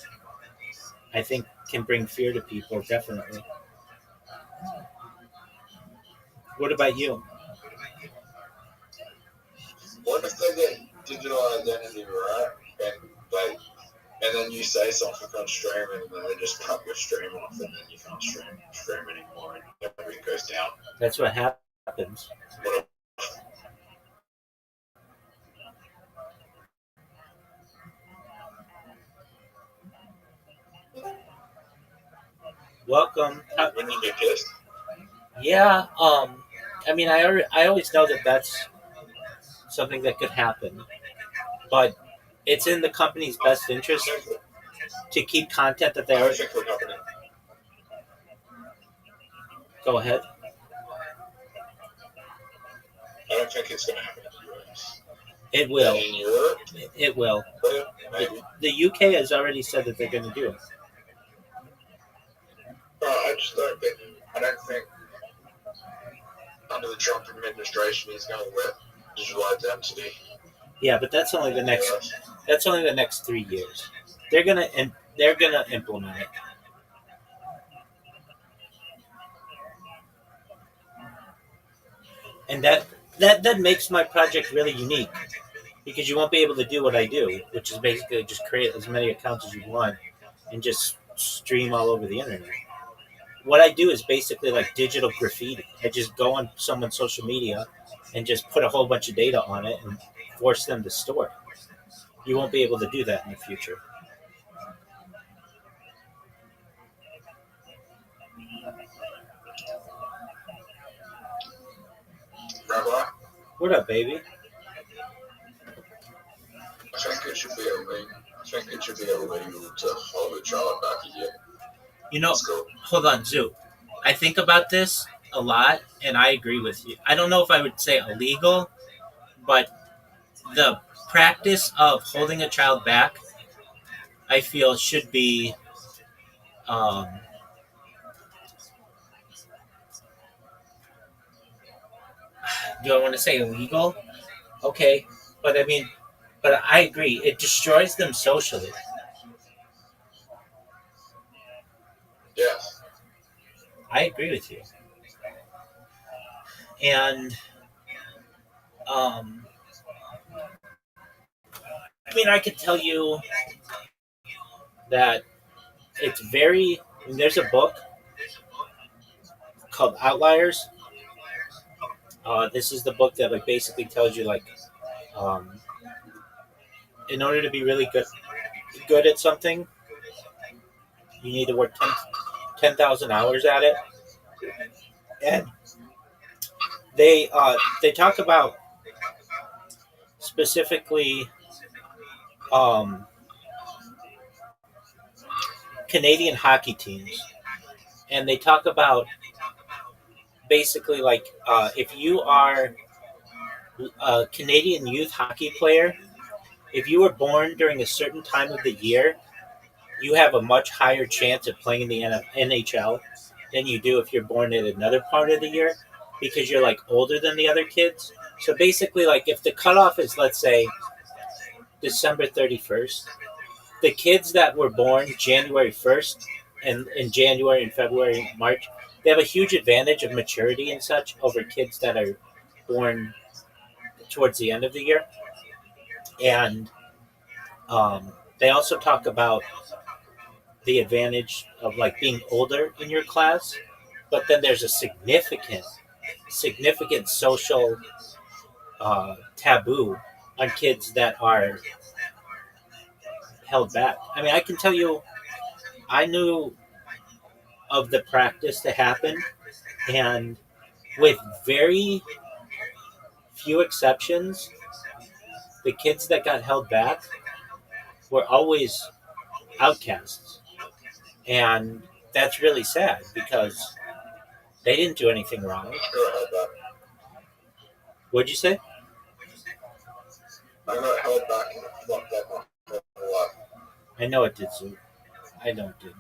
I think, can bring fear to people, definitely. What about you? What if they get digital identity right, and then you say something on streaming, and then they just cut your stream off, and then you can't stream anymore, and everything goes down? That's what happens. What Welcome. Wouldn't you be pissed? Yeah. I mean, I always know that that's something that could happen, but it's in the company's best interest to keep content that they I are. don't think it'll happen. Go ahead. I don't think it's going to happen in the US. It will. And in Europe, It will. maybe. The UK has already said that they're going to do it. I just don't think. I don't think under the Trump administration he's going to let digital identity. Yeah, but that's only the next. That's only the next 3 years. They're gonna implement it. And that makes my project really unique because you won't be able to do what I do, which is basically just create as many accounts as you want and just stream all over the internet. What I do is basically like digital graffiti. I just go on someone's social media and just put a whole bunch of data on it and force them to store it. You won't be able to do that in the future. Rabbi, What up, baby? I think it should be illegal. I think it should be illegal to hold a child back a year. You know, Let's go. hold on, Zoo. I think about this a lot, and I agree with you. I don't know if I would say illegal, but the practice of holding a child back, I feel, should be. Um, do I want to say illegal? Okay, but I mean, but I agree. It destroys them socially. Yes. I agree with you. And I mean, I could tell you that it's very. I mean, there's a book called Outliers. This is the book that like basically tells you like, um, in order to be really good at something, you need to work 10,000 hours at it. And they talk about specifically Canadian hockey teams, and they talk about basically like if you are a Canadian youth hockey player, if you were born during a certain time of the year, you have a much higher chance of playing in the NHL than you do if you're born in another part of the year because you're like older than the other kids. So basically, like if the cutoff is, let's say, December 31st, the kids that were born January 1st and in January and February and March, they have a huge advantage of maturity and such over kids that are born towards the end of the year. And they also talk about the advantage of like being older in your class, but then there's a significant social taboo on kids that are held back. I mean, I can tell you, I knew of the practice to happen, and with very few exceptions, the kids that got held back were always outcasts. And that's really sad because They didn't do anything wrong. I got held back. What'd you say? I got held back and it fucked up my whole life. I know it did, Sue. I know it did.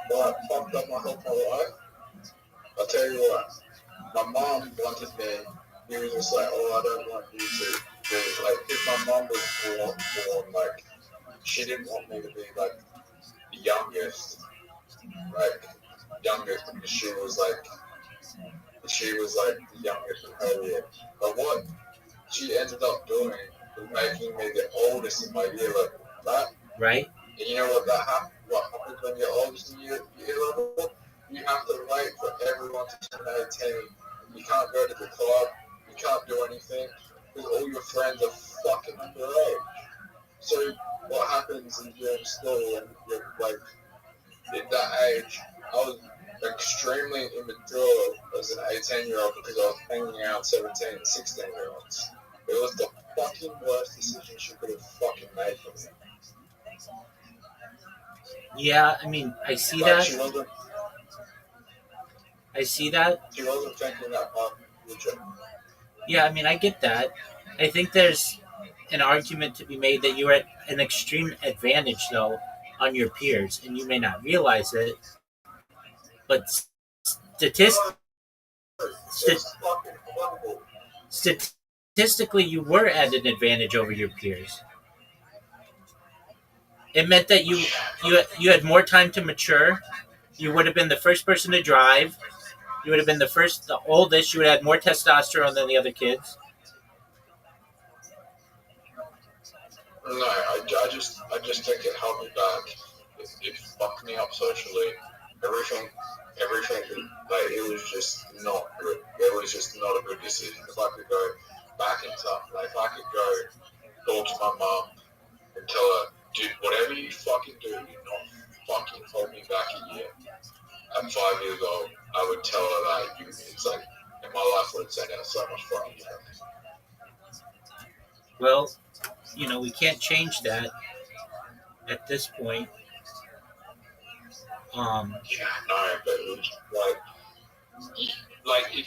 Well, it fucked up my whole life. I'll tell you what. My mom wanted me. He was just like, oh, I don't want you to. Because, like, if my mom was born, like, she didn't want me to be, like, the youngest. Like, youngest because she was, like, the youngest in her year. But what she ended up doing was making me the oldest in my year level. Right? Right? And you know what what happens when you're oldest in your year level? You have to wait for everyone to turn 18. You can't go to the club. You can't do anything because all your friends are fucking underage. So what happens is you're in school and you're like, at that age, I was extremely immature as an 18-year-old because I was hanging out 17 and 16-year-olds. It was the fucking worst decision she could have fucking made for me. Yeah, I mean, I see Like, that. she wasn't thinking that hard in the future. Yeah, I mean, I get that. I think there's an argument to be made that you're at an extreme advantage, though, on your peers, and you may not realize it. But statistically, you were at an advantage over your peers. It meant that you had more time to mature. You would have been the first person to drive. You would have been the oldest. You would have had more testosterone than the other kids. No, I just think it held me back. It fucked me up socially. Everything, like, it was just not good. It was just not a good decision. If I could go back in time, like, if I could go talk to my mom and tell her, dude, whatever you fucking do not fucking hold me back a year. At 5 years old, I would tell her that it's like, and my life would have turned out so much fucking better. Well, we can't change that at this point. Yeah, no, but it was like if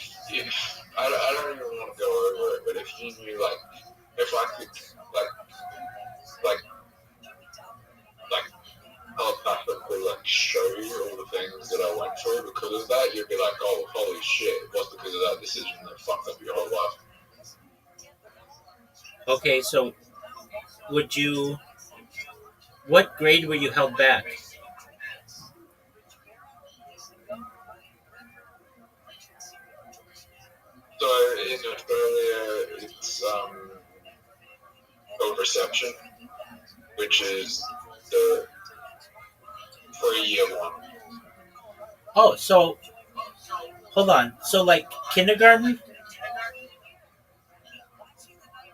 I don't even want to go over it, but if you knew, like, if I could, like telepathically, like, show you all the things that I went through because of that, you'd be like, oh, holy shit, it was because of that decision that fucked up your whole life. Okay, so what grade were you held back? So in Australia, it's perception, which is the pre-year one. Oh, so hold on. So, like, kindergarten?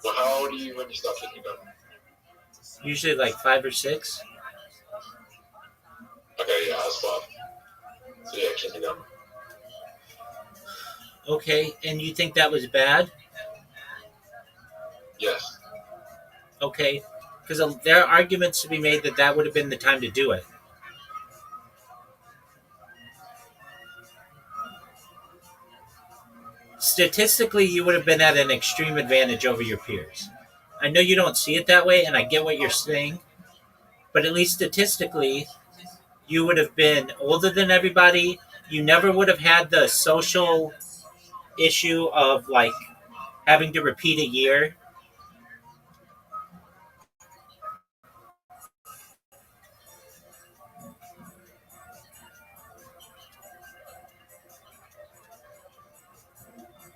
Well, how old are you when you start kindergarten? Usually like 5 or 6. Okay, yeah, that's 5. So yeah, kindergarten. Okay, and you think that was bad? Yes. Okay, because there are arguments to be made that would have been the time to do it. Statistically, you would have been at an extreme advantage over your peers. I know you don't see it that way, and I get what you're saying, but at least statistically, you would have been older than everybody. You never would have had the social issue of, like, having to repeat a year.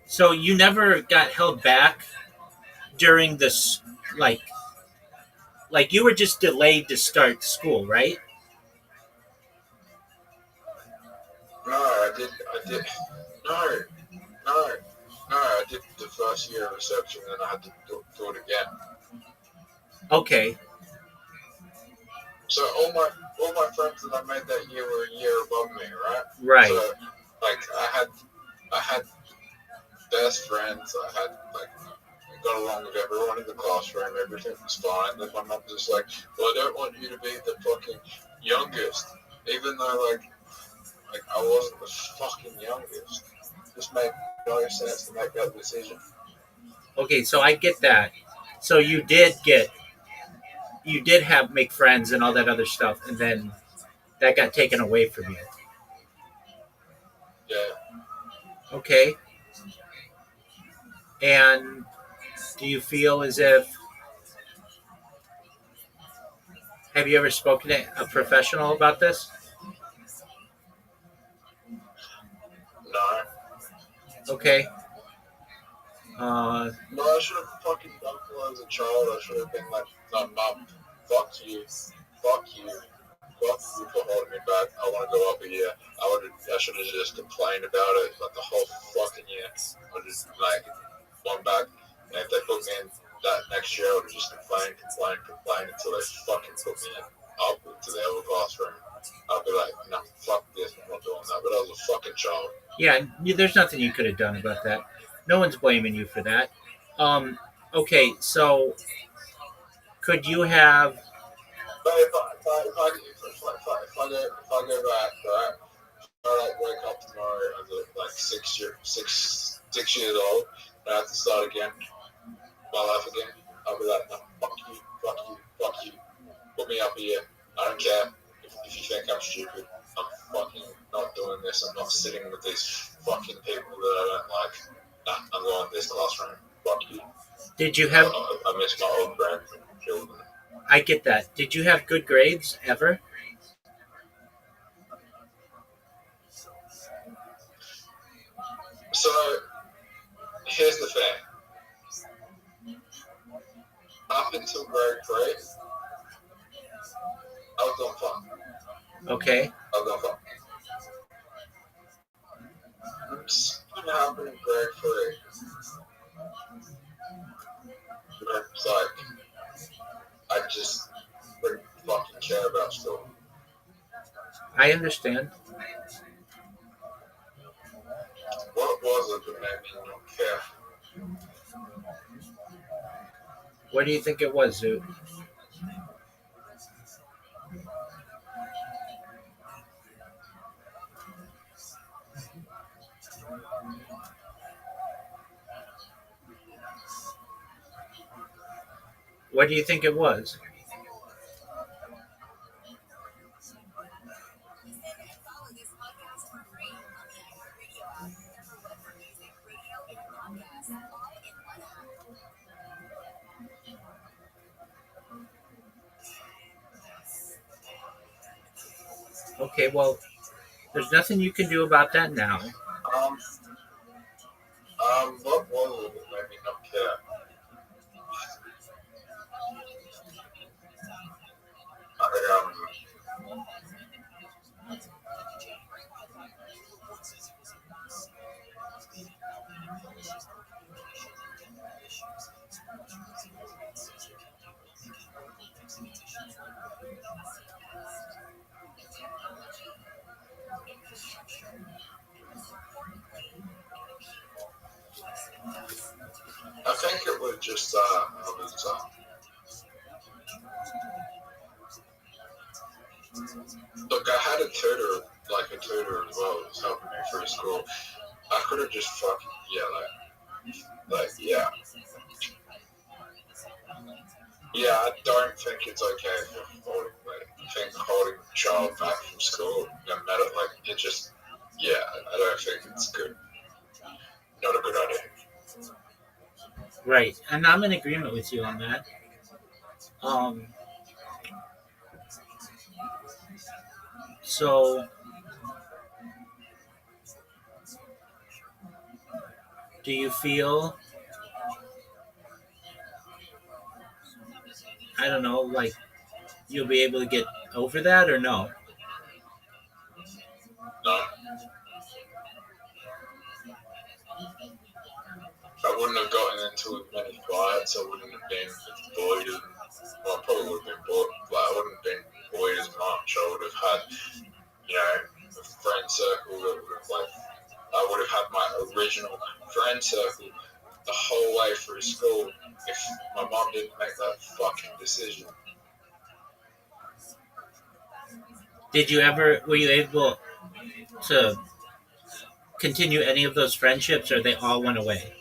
So you never got held back during this, like you were just delayed to start school, right? No, I did. No, I did the first year of reception, and I had to do it again. Okay. So all my friends that I made that year were a year above me, right? Right. So, like, I had best friends. I got along with everyone in the classroom. Everything was fine. Then my mum was just like, well, I don't want you to be the fucking youngest. Even though, like, Like, I wasn't the fucking youngest. Just made no sense to make that decision. Okay, so I get that. So you did have make friends and all that other stuff, and then that got taken away from you. Yeah. Okay. And do you feel as if have you ever spoken to a professional about this? No. Okay. No, I should have fucking done it as a child. I should have been like, no, mum, fuck you. Fuck you. Fuck you for holding me back. I want to go up a year. I should have just complained about it like the whole fucking year. I just like gone back, and if they put me in that next year, I would have just complained until they fucking put me up to the other classroom. I'd be like, no, fuck this, I'm not doing that. But I was a fucking child. Yeah, there's nothing you could have done about that. No one's blaming you for that. Okay, so could you have? But if I go back, right? I like wake up tomorrow as a, like 6 years old, and I have to start again, my life again. I'll be like, no, fuck you, fuck you, fuck you. Put me up here. I don't care if you think I'm stupid. I'm fucking not doing this. I'm not sitting with these fucking people that I don't like. Nah, I'm going to this classroom. Fuck you. Did you have? I miss my old friends and children. I get that. Did you have good grades ever? So, here's the thing. Up until grade 3, I was doing fine. Okay. I was doing fine. Something happened in grade 3. It's like, I just didn't fucking care about school. I understand. What was it that made me not care? What do you think it was, Zoot? What do you think it was? Okay, well, there's nothing you can do about that now. What was it that made me not care? I think it was just look, I had a tutor as well, who was helping me through school. I could have just fucking yeah. Yeah, I don't think it's okay for holding a child back from school, no matter it just I don't think it's good. Not a good idea. Right, and I'm in agreement with you on that. So, do you feel, I don't know, like you'll be able to get over that or no? No. I wouldn't have gotten into as many fights. I wouldn't have been bullied as well. I probably would have been bullied. I wouldn't have been bullied as much. I would have had, a friend circle that would have I would have had my original friend circle the whole way through school if my mom didn't make that fucking decision. Were you able, to continue any of those friendships, or they all went away?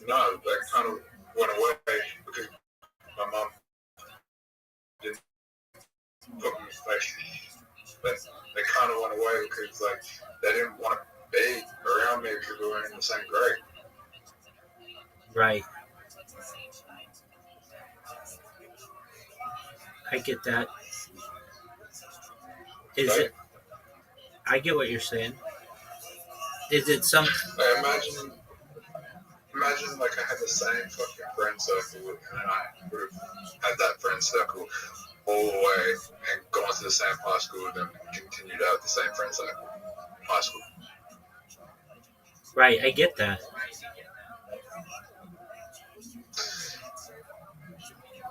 No, that kind of went away because my mom didn't put me like they kind of went away because like they didn't want to be around me because we were in the same grade. Right. I get that. Is Right? it? I get what you're saying. Is it some? Like, imagine like I had the same fucking friend circle and I would have had that friend circle all the way and gone to the same high school with them and continued to have the same friend circle in high school. Right. I get that.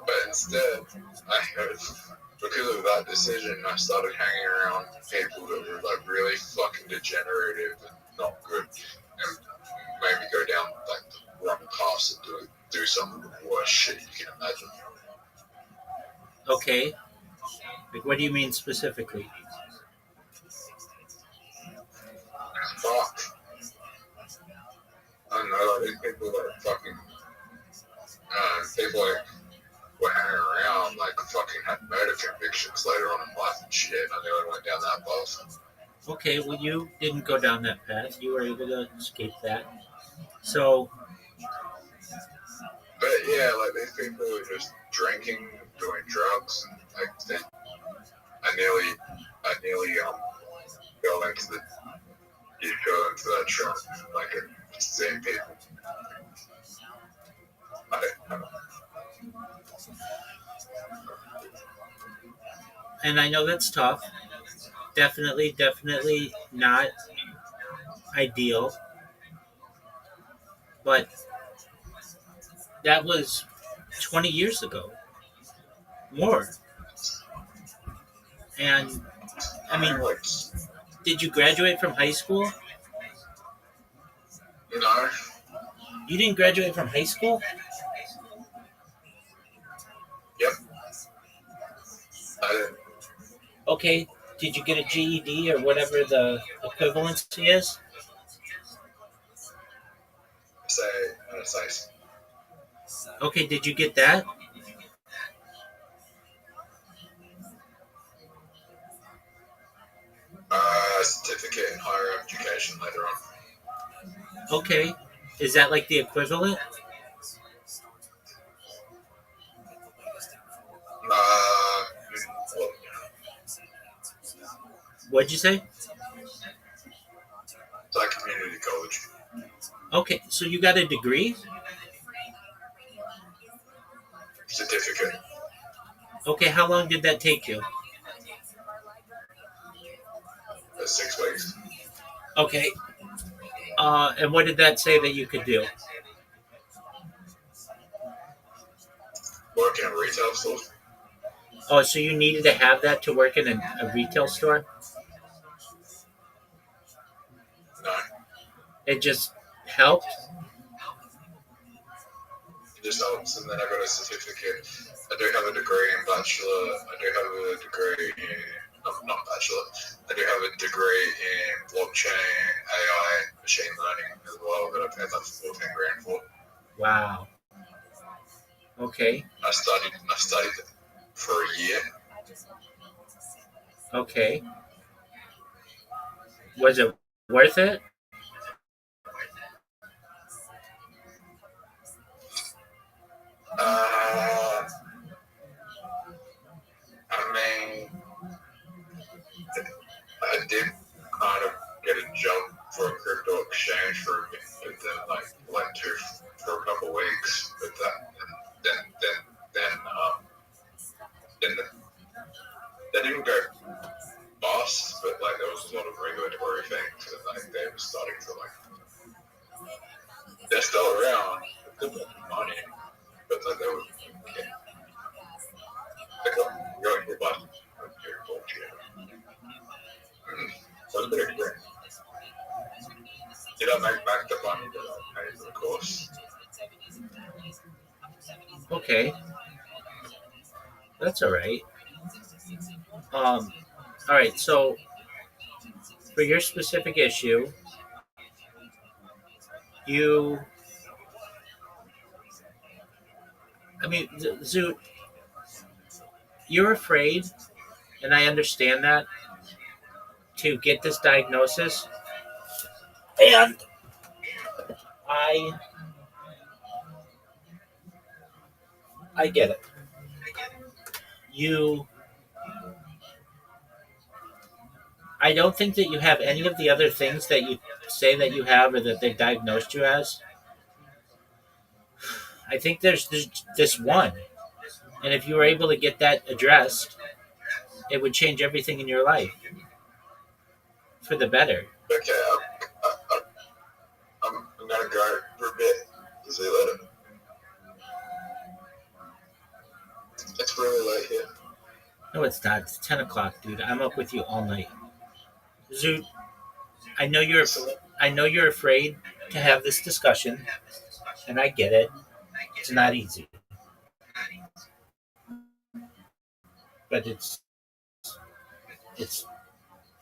But instead, because of that decision, I started hanging around people that were like really fucking degenerative and not good, and made me go down like the wrong paths and do some of the worst shit you can imagine. Okay. Like, what do you mean specifically? Fuck. I don't know, like, these people are fucking, people like were hanging around, like fucking had murder convictions later on in life and shit, and I nearly went down that path. Okay, well, you didn't go down that path. You were able to escape that. So, But yeah, like these people were just drinking, doing drugs, and like then I nearly fell into that trap, like seeing people. I and I know that's tough. Definitely not ideal. But that was 20 years ago. More. And, I mean, like, did you graduate from high school? no, You didn't graduate from high school? yep, I didn't Okay, did you get a GED or whatever the equivalency is? say say Okay, did you get that? certificate in higher education later on. Okay, is that like the equivalent? Well, What'd you say? it's like community college. Okay, so you got a degree? Certificate. Okay, how long did that take you? 6 weeks. Okay. And what did that say that you could do? Work in a retail store. Oh, so you needed to have that to work in a retail store? No, It just helped? it just helps. And then I got a certificate. I do have a degree in bachelor. I do have a degree in not bachelor. I do have a degree in blockchain, AI, machine learning as well that I paid like 14 grand for. Wow. Okay. I studied it for a year. Okay. Was it worth it? I mean, I did kind of get a job for a crypto exchange for a bit, but then like went to for a couple weeks, but then they didn't go bust, but like there was a lot of regulatory things, and like they were starting to like they're still around, they're making money, but like they were going to bust. Was a bit of great. Did I make back the money that I paid for the course? Okay. That's all right. All right, so for your specific issue, you, I mean, Zoot, you're afraid, and I understand that, to get this diagnosis, and I I get it. You, I don't think that you have any of the other things that you say that you have or that they diagnosed you as. I think there's this one, and if you were able to get that addressed, it would change everything in your life for the better. Okay, I'm gonna go for a bit. See you later. It's really late here. No, it's not. It's 10 o'clock, dude. I'm up with you all night. Zoot, I know you're I know you're afraid to have this discussion, and I get it. It's not easy, but it's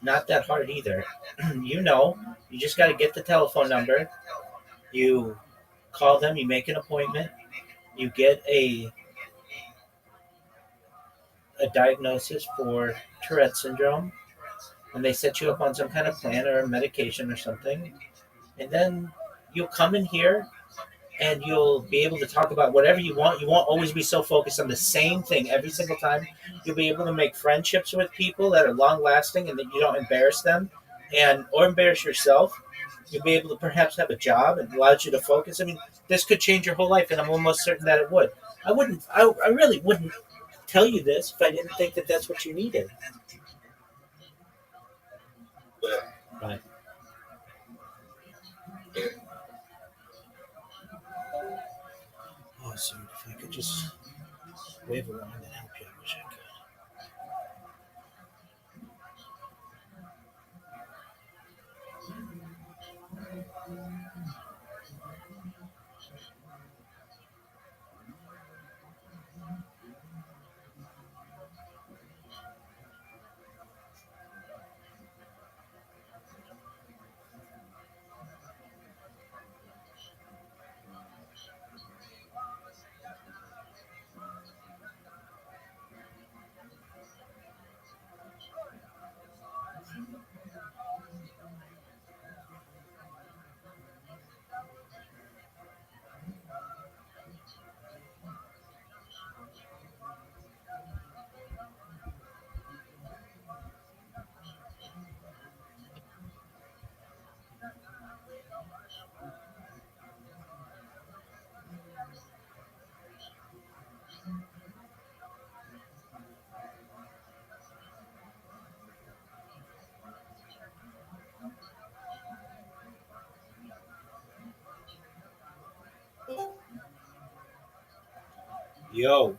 not that hard either. You just got to get the telephone number. You call them. You make an appointment. You get a diagnosis for Tourette syndrome, and they set you up on some kind of plan or a medication or something, and then you'll come in here and you'll be able to talk about whatever you want. You won't always be so focused on the same thing every single time. You'll be able to make friendships with people that are long lasting and that you don't embarrass them and or embarrass yourself. You'll be able to perhaps have a job and allows you to focus. I mean, this could change your whole life, and I'm almost certain that it would. I really wouldn't tell you this if I didn't think that that's what you needed. Yeah. Right. Awesome. If I could just wave around and help you, I wish I could. Yo,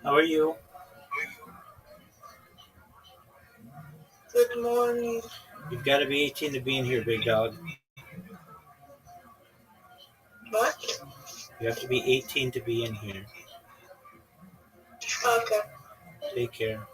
how are you? Good morning. You've got to be 18 to be in here, big dog. What? You have to be 18 to be in here. Okay. Take care.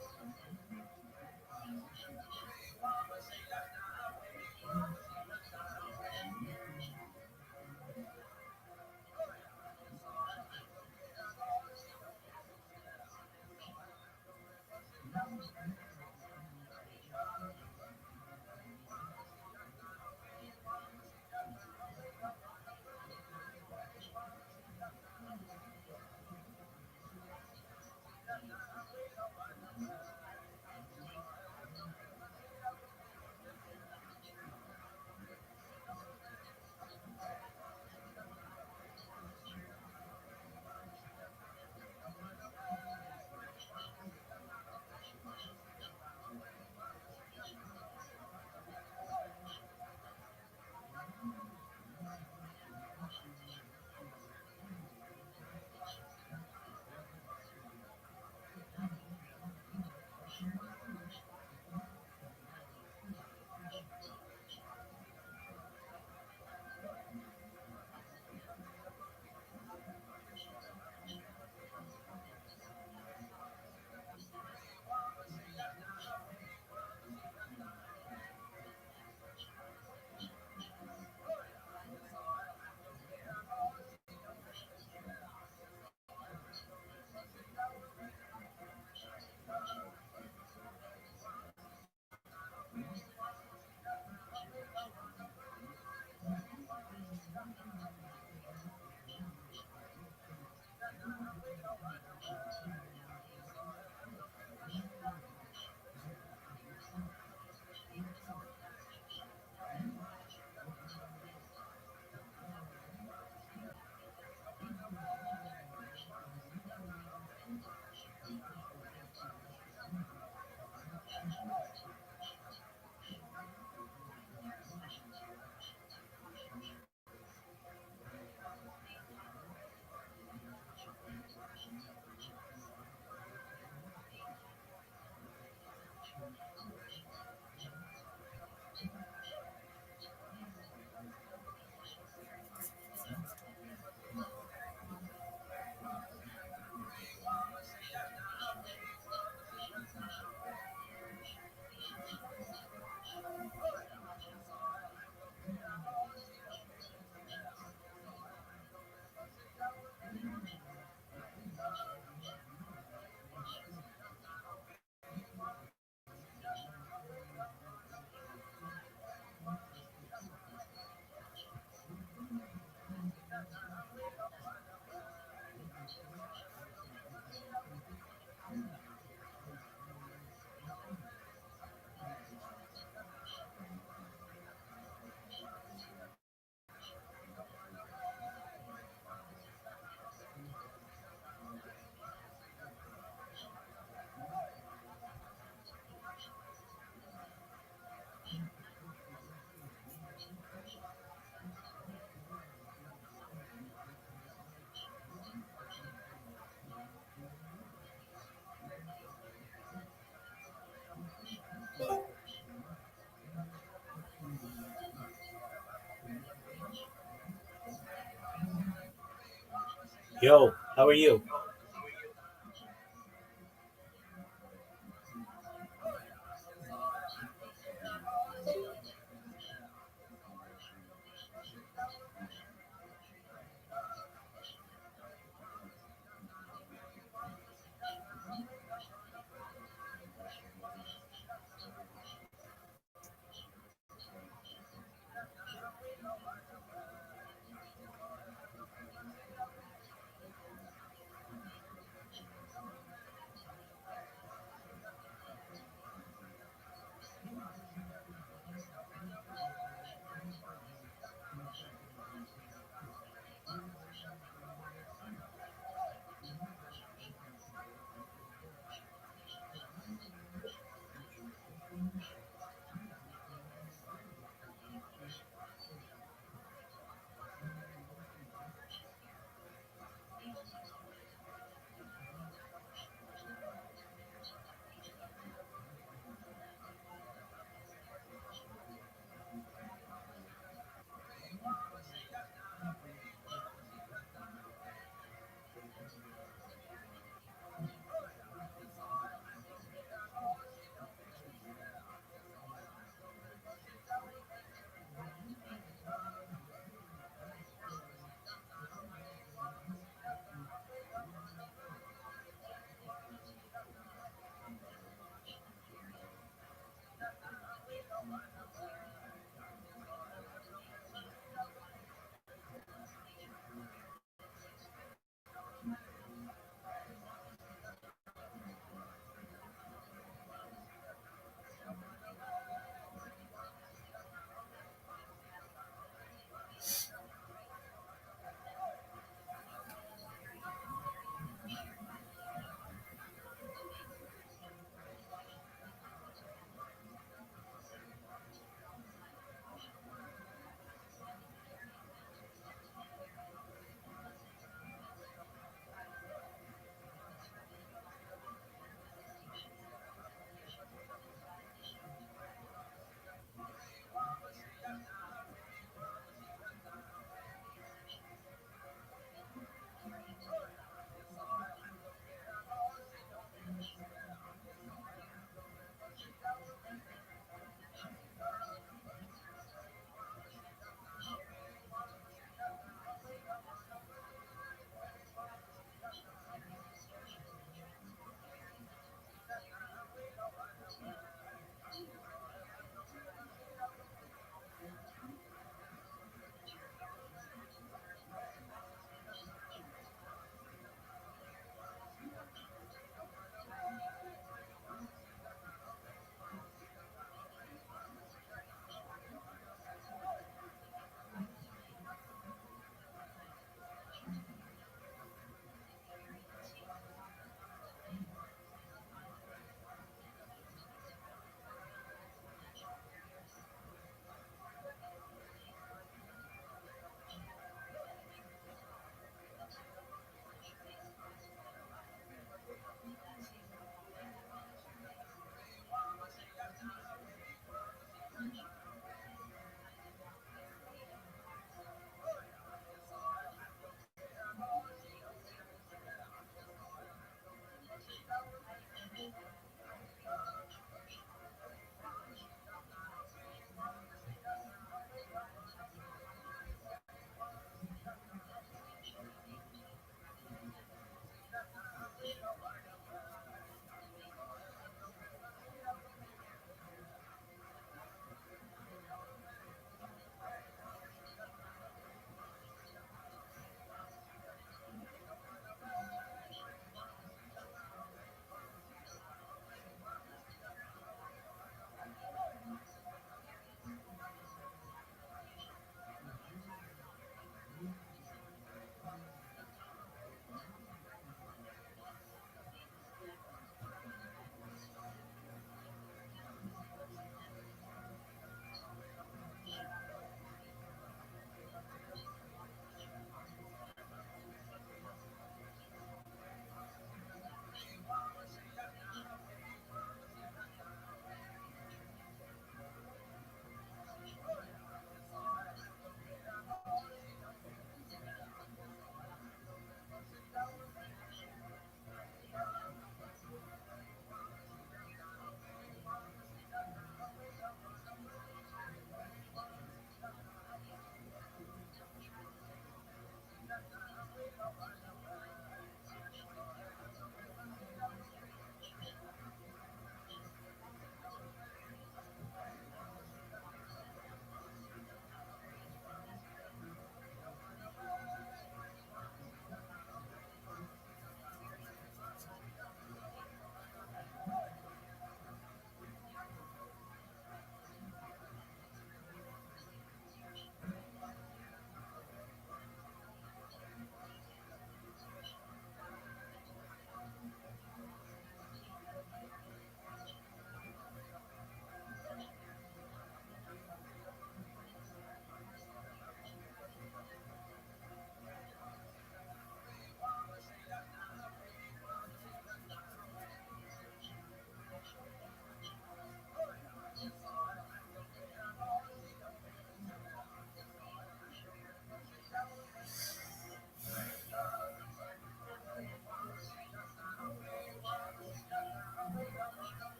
Yo, how are you?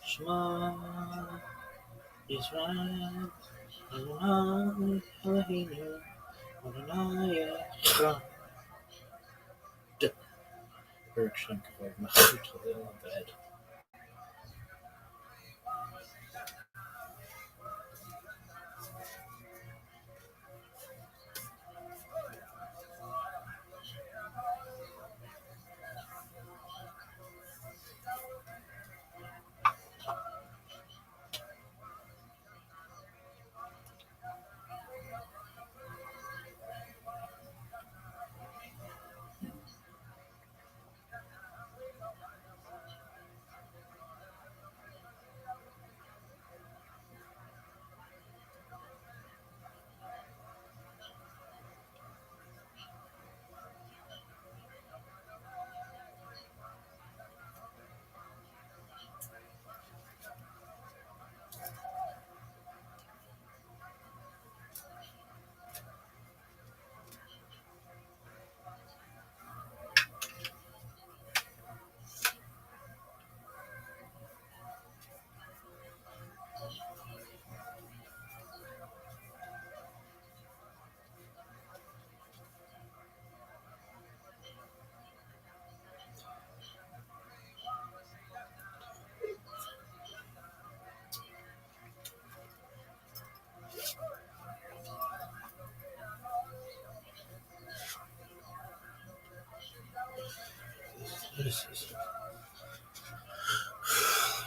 Shema Yisrael, Adonai Eloheinu, Adonai Echad. Baruch Shem Kavod Machut Chalil Aved.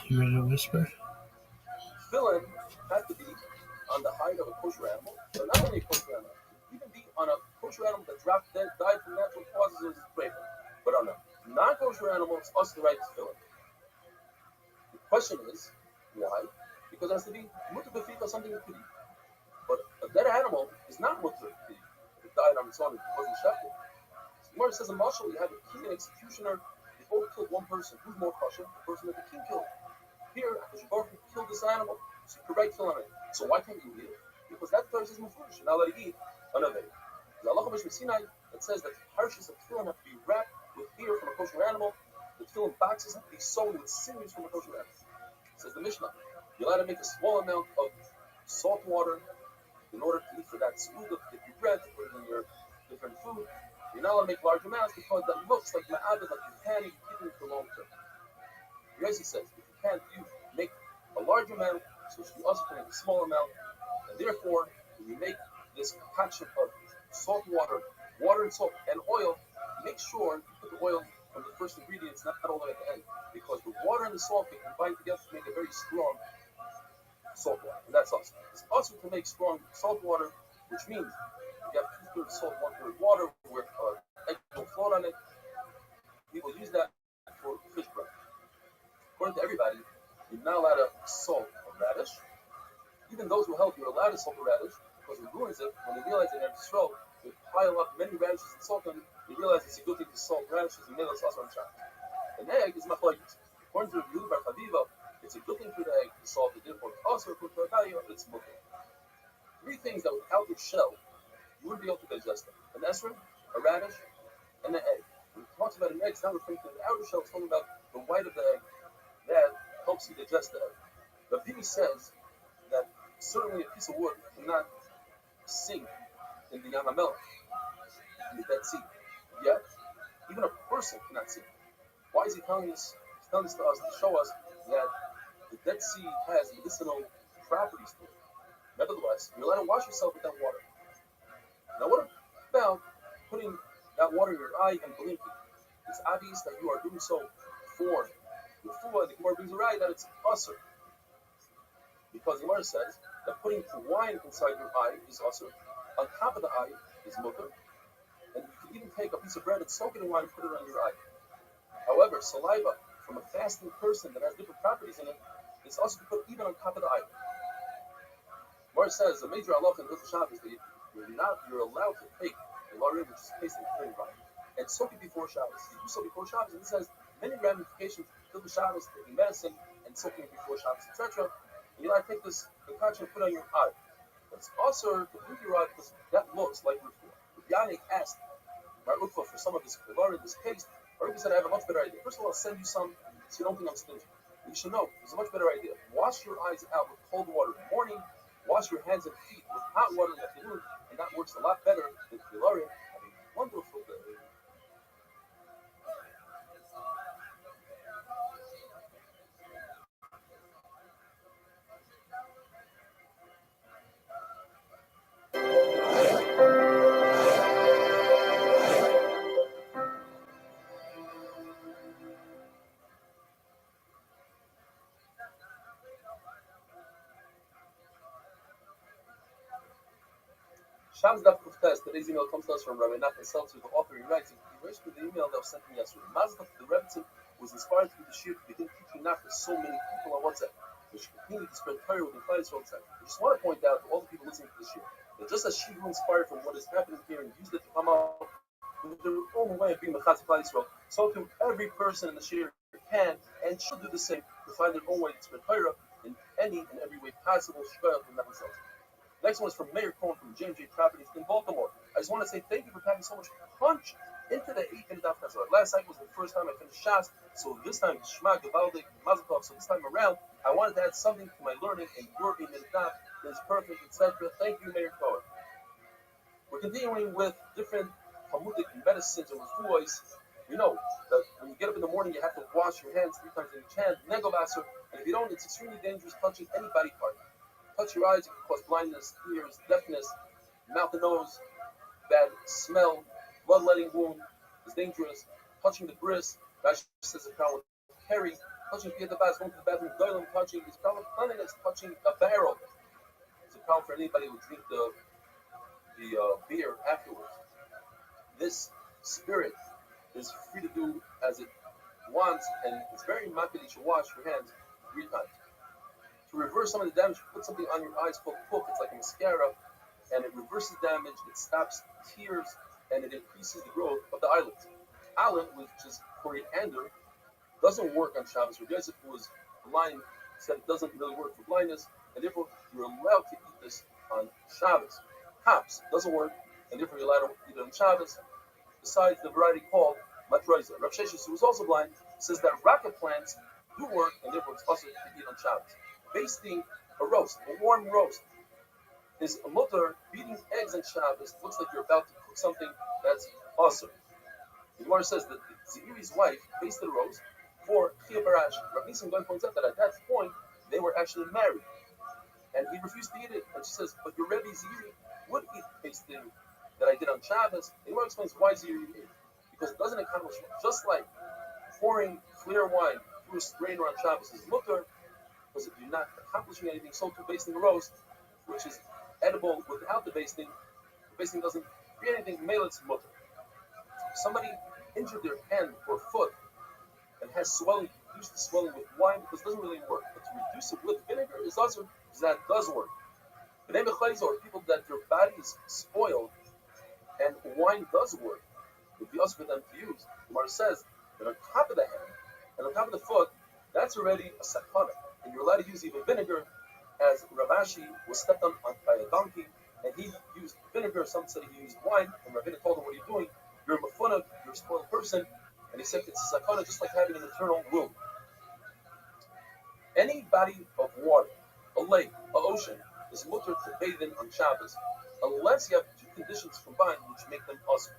You ready to whisper? Villain had to be on the hide of a kosher animal, but not only a kosher animal, even be on a kosher animal that dropped dead, died from natural causes as rape. But on a non-kosher animal, it's us the right to fill it. The question is, why? Because it has to be mutter befika, something that could eat. But a dead animal is not mutter to eat. It died on its own, it wasn't shechted. So Gemara says in Mashal, you have a king and executioner, they both killed one person. Who's more kosher? The person that the king killed. Here, Baruch killed this animal, so you could write fill on it. So why can't you eat it? Because that Torah says mufurish, you're not allowed to eat another. The Allah Sinai that says that parishes of tefillin have to be wrapped with hair from a kosher animal. The tefillin boxes have to be sewn with sinews from a kosher animal. Says the Mishnah, you're allowed to make a small amount of salt water in order to eat for that seudah, to get your bread, to put it in your different food. You're not allowed to make large amounts because that looks like ma'adah, like you're canning, keeping it for long term. Yossi says, if you can't make a large amount, so you also can make a small amount, and therefore, when you make this concoction of salt water, water and salt, and oil, make sure you put the oil from the first ingredients, not all the way at the end, because the water and the salt can combine together to make a very strong salt water, and that's awesome. It's also to make strong salt water, which means you have 2/3 salt, 1/3 water, with egg will float on it. People use that for fish bread. According to everybody, you're not allowed to salt a radish. Even those who help, you're allowed to salt a radish, because it ruins it. When they realize in Israel, they pile up many radishes and salt them, they realize it's a good thing to salt radishes and middle sauce on shot. An egg is machlokes. According to Rabbi Bar Chaviva, it's a good thing for the egg to salt it, therefore it's also good for a value, it's mutter. 3 things that without the shell, you wouldn't be able to digest them: an esrog, a radish, and an egg. When it talks about an egg, it's not referring to the outer shell, it's talking about the white of the egg. That helps you digest the egg. Rabbi says that certainly a piece of wood cannot sink in the Yam HaMelech, in the Dead Sea. Yet, even a person cannot sink. Why is he telling us? He's telling this to us to show us that the Dead Sea has medicinal properties to it. Nevertheless, you're allowed to wash yourself with that water. Now, what about putting that water in your eye and blinking? It's obvious that you are doing so for the fuah. The Gemara brings a right that it's usher. Because the Gemara says that putting wine inside your eye is usher. On top of the eye is mutter. And you can even take a piece of bread and soak it in wine and put it on your eye. However, saliva from a fasting person that has different properties in it is also to put even on top of the eye. Gemara says the major halacha in Hilchos Shabbos is that you're allowed to take the larim, which is pasting clean wine, and soak it before Shabbos. You do so before Shabbos, and this has many ramifications. Hilchos Shabbos, taking medicine and soaking it before Shabbos, etc. And you like to take this concoction and put it on your eye. But it's also to blink your eye because that looks like refuah. Yannick asked Mar Ukva for some of this larim, this paste. Rabbi said, I have a much better idea. First of all, I'll send you some so you don't think I'm stingy. You should know, there's a much better idea. Wash your eyes out with cold water in the morning, wash your hands and feet with hot water in the afternoon, and that works a lot better than Filaria. Have a wonderful day. Shabbos Daf Kuftes. Today's email comes to us from Rabbi Nathan Seltzer, the author. He writes, he writes with the email that was sent me yesterday. Mazda, the Rebbe was inspired to do the shir to begin teaching not for so many people on WhatsApp, which continue to spread Torah within Klal Yisrael. I just want to point out to all the people listening to this shir that just as she grew inspired from what is happening here and used it to come up with their own way of being Mechatz Klal Yisrael, so too every person in the shir can and should do the same to find their own way to spread Torah in any and every way possible. Shkoyach from themselves. Next one is from Mayor Cohen from J&J Properties in Baltimore. I just want to say thank you for packing so much punch into the 8th Daf Chazar. Last night was the first time I finished Shas, so this time, Shema Gavaldik Mazel Tov. So this time around, I wanted to add something to my learning, and your 8th Daf is perfect, etc. Thank you, Mayor Cohen. We're continuing with different Talmudic medicines and refuahs. We know that when you get up in the morning, you have to wash your hands 3 times in each hand, Negovasser, and if you don't, it's extremely dangerous touching any body part. Touch your eyes, it can cause blindness, ears, deafness, mouth and nose, bad smell, bloodletting wound is dangerous. Touching the bris, Rashi says a problem with carry. Touching the bas, going to the bathroom, doilim, touching is problem with cleanliness. Touching a barrel is a problem for anybody who drink the beer afterwards. This spirit is free to do as it wants, and it's very maked that you wash your hands 3 times. To reverse some of the damage, put something on your eyes called puk. It's like a mascara, and it reverses damage, it stops tears, and it increases the growth of the eyelids. Alum, which is coriander, doesn't work on Shabbos. Rabbi Yosef, who was blind, said it doesn't really work for blindness, and therefore you're allowed to eat this on Shabbos. Hops doesn't work, and therefore you're allowed to eat it on Shabbos. Besides the variety called matroiza. Rav Sheshes, who was also blind, says that rocket plants do work, and therefore it's also to eat on Shabbos. Basting a roast, a warm roast, is a mutter. Beating eggs on Shabbos looks like you're about to cook something that's awesome. The Gemara says that Zihiri's wife basted a roast for Chia Barash. Rabbi Nisim points out that at that point they were actually married, and he refused to eat it. And she says, "But your Rebbe Zihiri would eat basting that I did on Shabbos." The Gemara explains why Zihiri ate, because it doesn't accomplish much. Just like pouring clear wine through a strainer on Shabbos is mutter, because if you're not accomplishing anything, so too basting a roast, which is edible without the basting doesn't create anything, male it's mutter. If somebody injured their hand or foot and has swelling, reduce the swelling with wine because it doesn't really work. But to reduce it with vinegar is also, that does work. But or people that their body is spoiled and wine does work, it would be also for them to use. The Gemara says that on top of the hand and on top of the foot, that's already a sakana. And you're allowed to use even vinegar, as Ravashi was stepped on by a donkey, and he used vinegar. Some said he used wine, and Rabbi told him, "What are you doing? You're a mafunah, you're a spoiled person." And he said it's a sakana, just like having an eternal womb. Any body of water, a lake, an ocean, is mutter to bathe in on Shabbos, unless you have 2 conditions combined which make them awesome.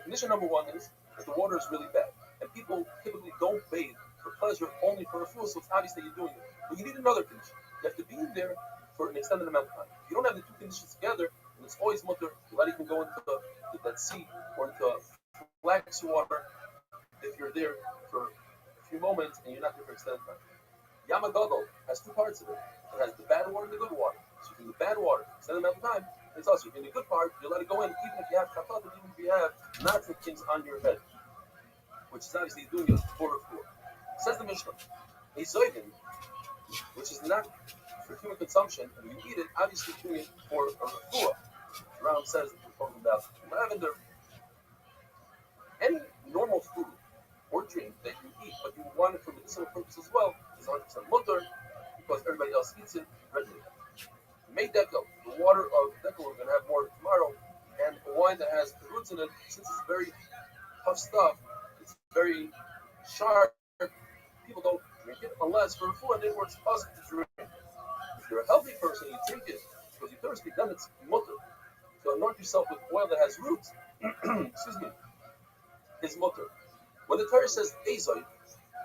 Condition number 1 is that the water is really bad, and people typically don't bathe for pleasure, only for a fool, so it's obvious that you're doing it. But you need another condition. You have to be there for an extended amount of time. If you don't have the two conditions together, and it's always mutter, you let it can go into the Dead Sea or into flax water if you're there for a few moments and you're not there for extended time. Yama Gadol has two parts of it. It has the bad water and the good water. So if you're in the bad water, extended amount of time, it's also in the good part, you let it go in, even if you have chatat, even if you have not the things on your head, which is obviously doing it for a fool. Says the Mishnah, a zoidin, which is not for human consumption, and you eat it, obviously doing it for a refuah. Ram says that we're talking about lavender. Any normal food or drink that you eat, but you want it for medicinal purpose as well, is 100% mutter, because everybody else eats it regularly. Made dekel, the water of dekel, we're going to have more tomorrow, and a wine that has the roots in it, since it's very tough stuff, it's very sharp, people don't drink it unless for food, and it works positive to drink. If you're a healthy person, you drink it because you're thirsty, then it's mutter. To anoint yourself with oil that has roots, excuse me, is mutter. When the Torah says Ezoy,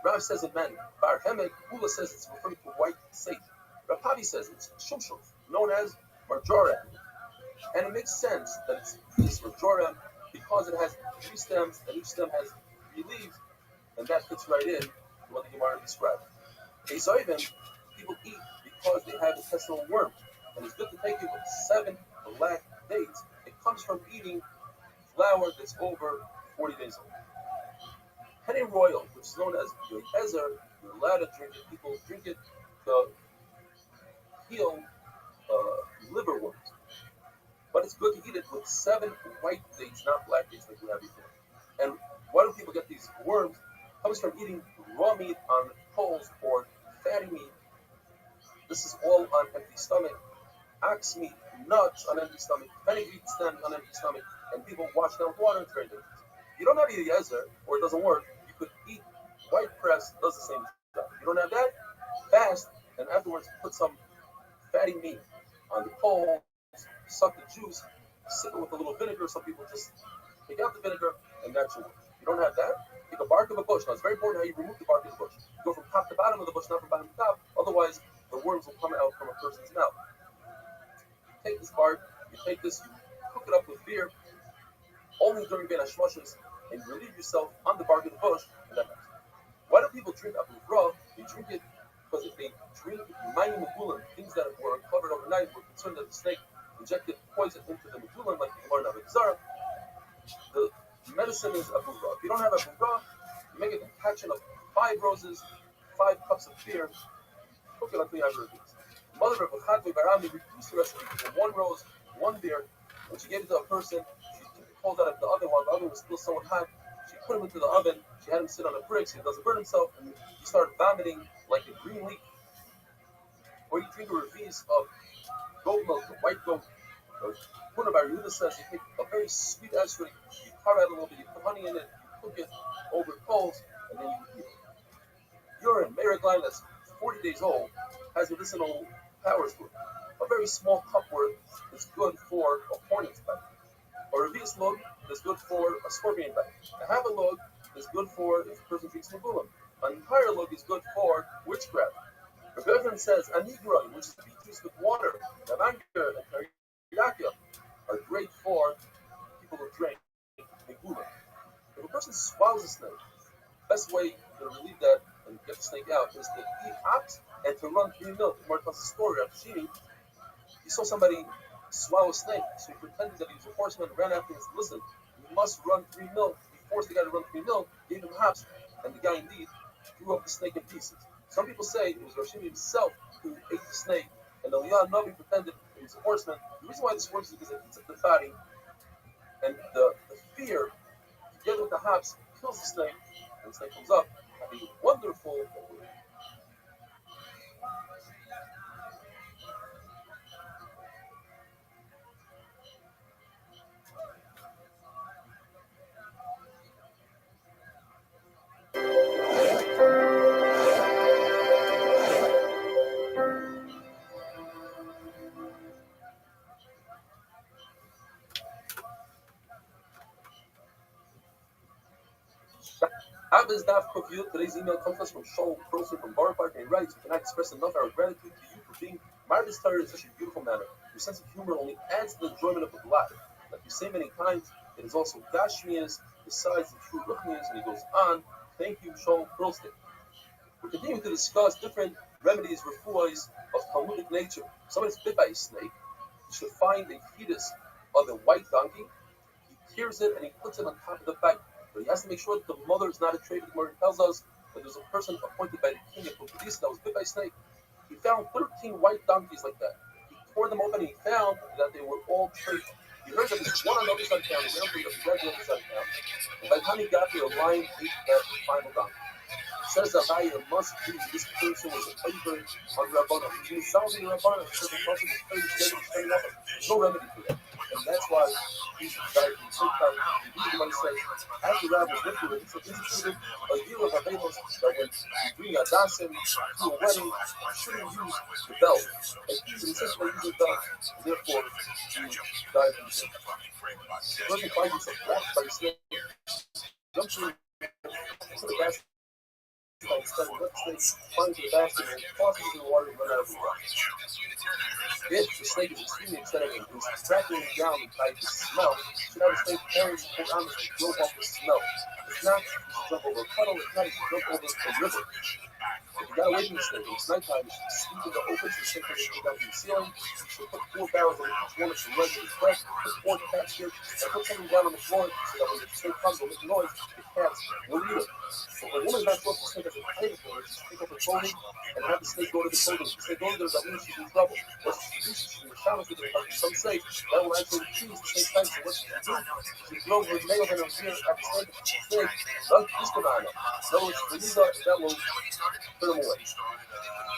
Rav says a man. Bar Hemek, Ula says it's referring to white sage. Rabbi says it's Shumshul, known as marjoram. And it makes sense that it's this marjoram because it has 3 stems, and each stem has 3 leaves, and that fits right in to what the Gemara described. Ezoyim, people eat because they have intestinal worm, and it's good to take it with 7 black dates. It comes from eating flour that's over 40 days old. Penny Royal, which is known as Ezer, you're allowed to drink it. People drink it to heal liver worms. But it's good to eat it with 7 white dates, not black dates like we have before. And why do people get these worms? It comes from eating raw meat on coals or fatty meat. This is all on empty stomach. Ox meat, nuts on empty stomach, fenugreek stems on empty stomach, and people wash down with water. It's very dangerous. You don't have Eliezer, or it doesn't work. You could eat white press, does the same job. You don't have that, fast, and afterwards put some fatty meat on the coal, suck the juice, sip it with a little vinegar. Some people just take out the vinegar, and that should work. You don't have that, take a bark of a bush. Now it's very important how you remove the bark of the bush. You go from top to bottom of the bush, not from bottom to top. Otherwise, the worms will come out from a person's mouth. You take this bark, you take this, you cook it up with beer, only during Ben Hashmoshes, and you relieve yourself on the bark of the bush, and that matters. Why do people drink Abu Ra? They drink it because if they drink Mayim Megulim, things that were covered overnight, we're concerned that the snake injected poison into the Megulim, like the Gemara Navik Zara. The medicine is Abu Ra. If you don't have Abu Ra, you make a concoction of 5 roses, 5 cups of beer, cook it until you have reviews. Mother of Chadvi Barami reduced the recipe to 1 rose, 1 beer. When she gave it to a person, she took the cold out of the oven while the oven was still somewhat hot. She put him into the oven. She had him sit on a brick so he doesn't burn himself, and he started vomiting like a green leaf. Or you drink a revis of goat milk, the white goat. One of our Yehuda says you take a very sweet esrog, you carve out a little bit, you put honey in it, you cook it over coals, and then you eat it. Urine, Merigline, that's 40 days old, has medicinal powers to it. A very small cup worth is good for a hornet's bite. A revis log is good for a scorpion bite. A half a log is good for if a person drinks Megulim. An entire log is good for witchcraft. Rabbi says Anigroi, which is beet juice with water, Navanger and Karyaka, are great for people who drink Megulim. If a person swallows a snake, the best way to relieve that and get the snake out is to eat hops and to run 3 milk. Mark tells a story of Shini. He saw somebody swallow a snake, so he pretended that he was a horseman, ran after him and said, listen, you must run 3 milk. He forced the guy to run 3 milk, gave him hops, and the guy indeed threw up the snake in pieces. Some people say it was Rosh himself who ate the snake, and Eliyahu Navi pretended he was a horseman. The reason why this works is because it eats up the body, and the fear, together with the hops, kills the snake, and the snake comes up, having a wonderful Shabbos Daf Kufiyut. Today's email comes to us from Shaul Croson from Borough Park, and he writes, "We cannot express enough our gratitude to you for being Marvis Torah in such a beautiful manner. Your sense of humor only adds to the enjoyment of the life. Like you say many times, it is also Gashmias besides the true Ruchnias," and he goes on. Thank you, Shaul Croson. We're continuing to discuss different remedies, refuahs of Talmudic nature. If somebody's bit by a snake, he should find a fetus of a white donkey. He tears it and he puts it on top of the bite. But he has to make sure that the mother is not a traitor. The Gemara tells us that there's a person appointed by the king of Pumbedisa that was bit by a snake. He found 13 white donkeys like that. He tore them open and he found that they were all traitors. He heard that there's one on the other side of town. He went over to the red on the other side of town. And by the time he got there, a lion ate that final donkey. Says that it must be this person was a favor on Rabbanah. He was solving Rabbanah. There's no remedy for that. And that's why he's died from sometime. He says, as the Rabbi was with you, he instituted a year of Avelos that when you bring a dasim to a wedding, you shouldn't use the belt. And he's insisting on using the belt. Therefore, he died from sin. The person finds himself wrapped by the snake. Jumps in the basket. Finds the basket and tosses it in the water and run out of the water. If the snake is extremely excited and is tracking it down by the smell, you should have a snake carries and hold on to blow off the smell. If not, you should jump over a puddle. If not, you should jump over a river. If you got away from the snake and it's nighttime, you should sleep in the open so the snake doesn't go down from the ceiling. You should put 4 barrels on each one of the legs of his breast, put 4 cats here, and put something down on the floor so that when the snake comes and makes noise, the cats will eat it. So if a woman is not sure if the snake has a title for her, she should pick up her clothing and have the snake go to the clothing. If the snake goes there, that means she's in trouble. What she should do, she should be challenged with it. Some say that will actually choose the snake title. So what she should do, she should throw her nails in her ear at the snake. The snake doesn't discriminate. In other words, that will put him away.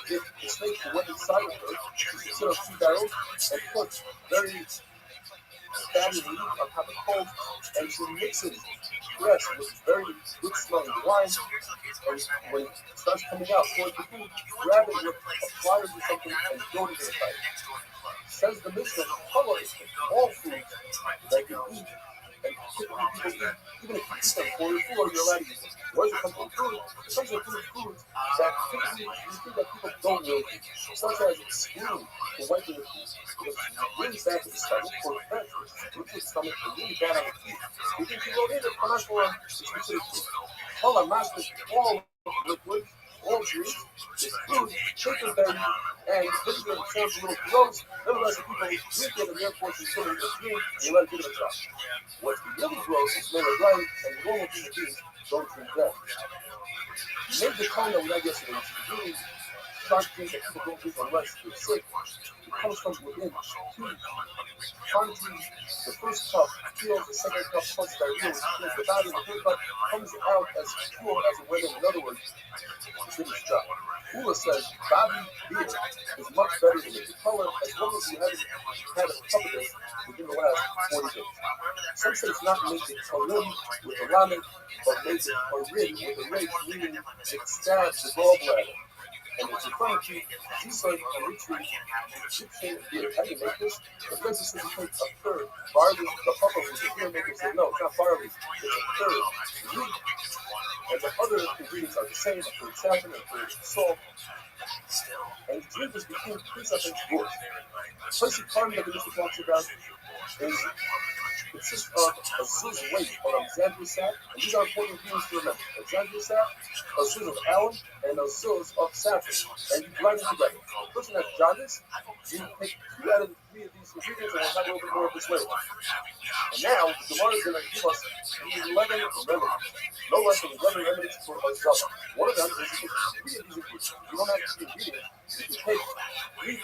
If the snake went inside of her, she should sit on 2 barrels and put very fatty meat on top of coals, and she mix it fresh with very good smelling wine. And when it starts coming out towards the food, grab it with a pliers or something and throw it into the fire. Says the Mishnah, color is all foods that you eat and typically people eat. Even if you eat them for your food, you're allowed to eat them. Where does it come from? Food. It comes from foods that typically you think that people don't really eat, such as spoon for wiping the teeth. Because it's really bad for the stomach, for fat, which is good for the stomach, but really bad on the teeth. You think you go in and come out for it's considered food. All our masters, all liquids, all juice, is food, chicken berry, and vinegar. It sounds a little gross. Nevertheless, the people drink it, and therefore it's considered a drink, and you let it give it a try. What's really gross is made of rice, and normal human beings don't drink that. You made the kind that we had yesterday, which is really sharp things that people don't drink unless they're sick. It comes from within 2 quantities. The first cup feels, the second cup plus diarrhea, which feels the body, the third cup comes out as pure as a wedding. In other words, it's in its job. Ula says, Bobby beer is much better than the color as long as you haven't had a cup of this within the last 40 days. Some say it's not make it harim with a ramen, but make it harim with a rake, meaning it stabs the gallbladder. And it's referring to G-Site and Richard Egyptian beer. How do you make this? The princess says you take a third barley. The papa who's the beer maker said, no, it's not barley. It's a third wheat. And the other ingredients are the same, a third saffron, a third salt. And you drink this between 3 seconds worth. The basic part that the Mishnah talks about consists of a zuz weight or a xanthus sap, and these are important ingredients to remember. A xanthus sap, a zuz of alum, and a zuz of saffron, and you grind them together. The person has jaundice, you take 2 out of the 3 of these ingredients, and we'll have a little bit more of this later. And now, the Gemara is going to give us 11 remedies. No less than 11 remedies for a zava. One of them is you take 3 of these ingredients. You don't have to be ingredients. You can take 3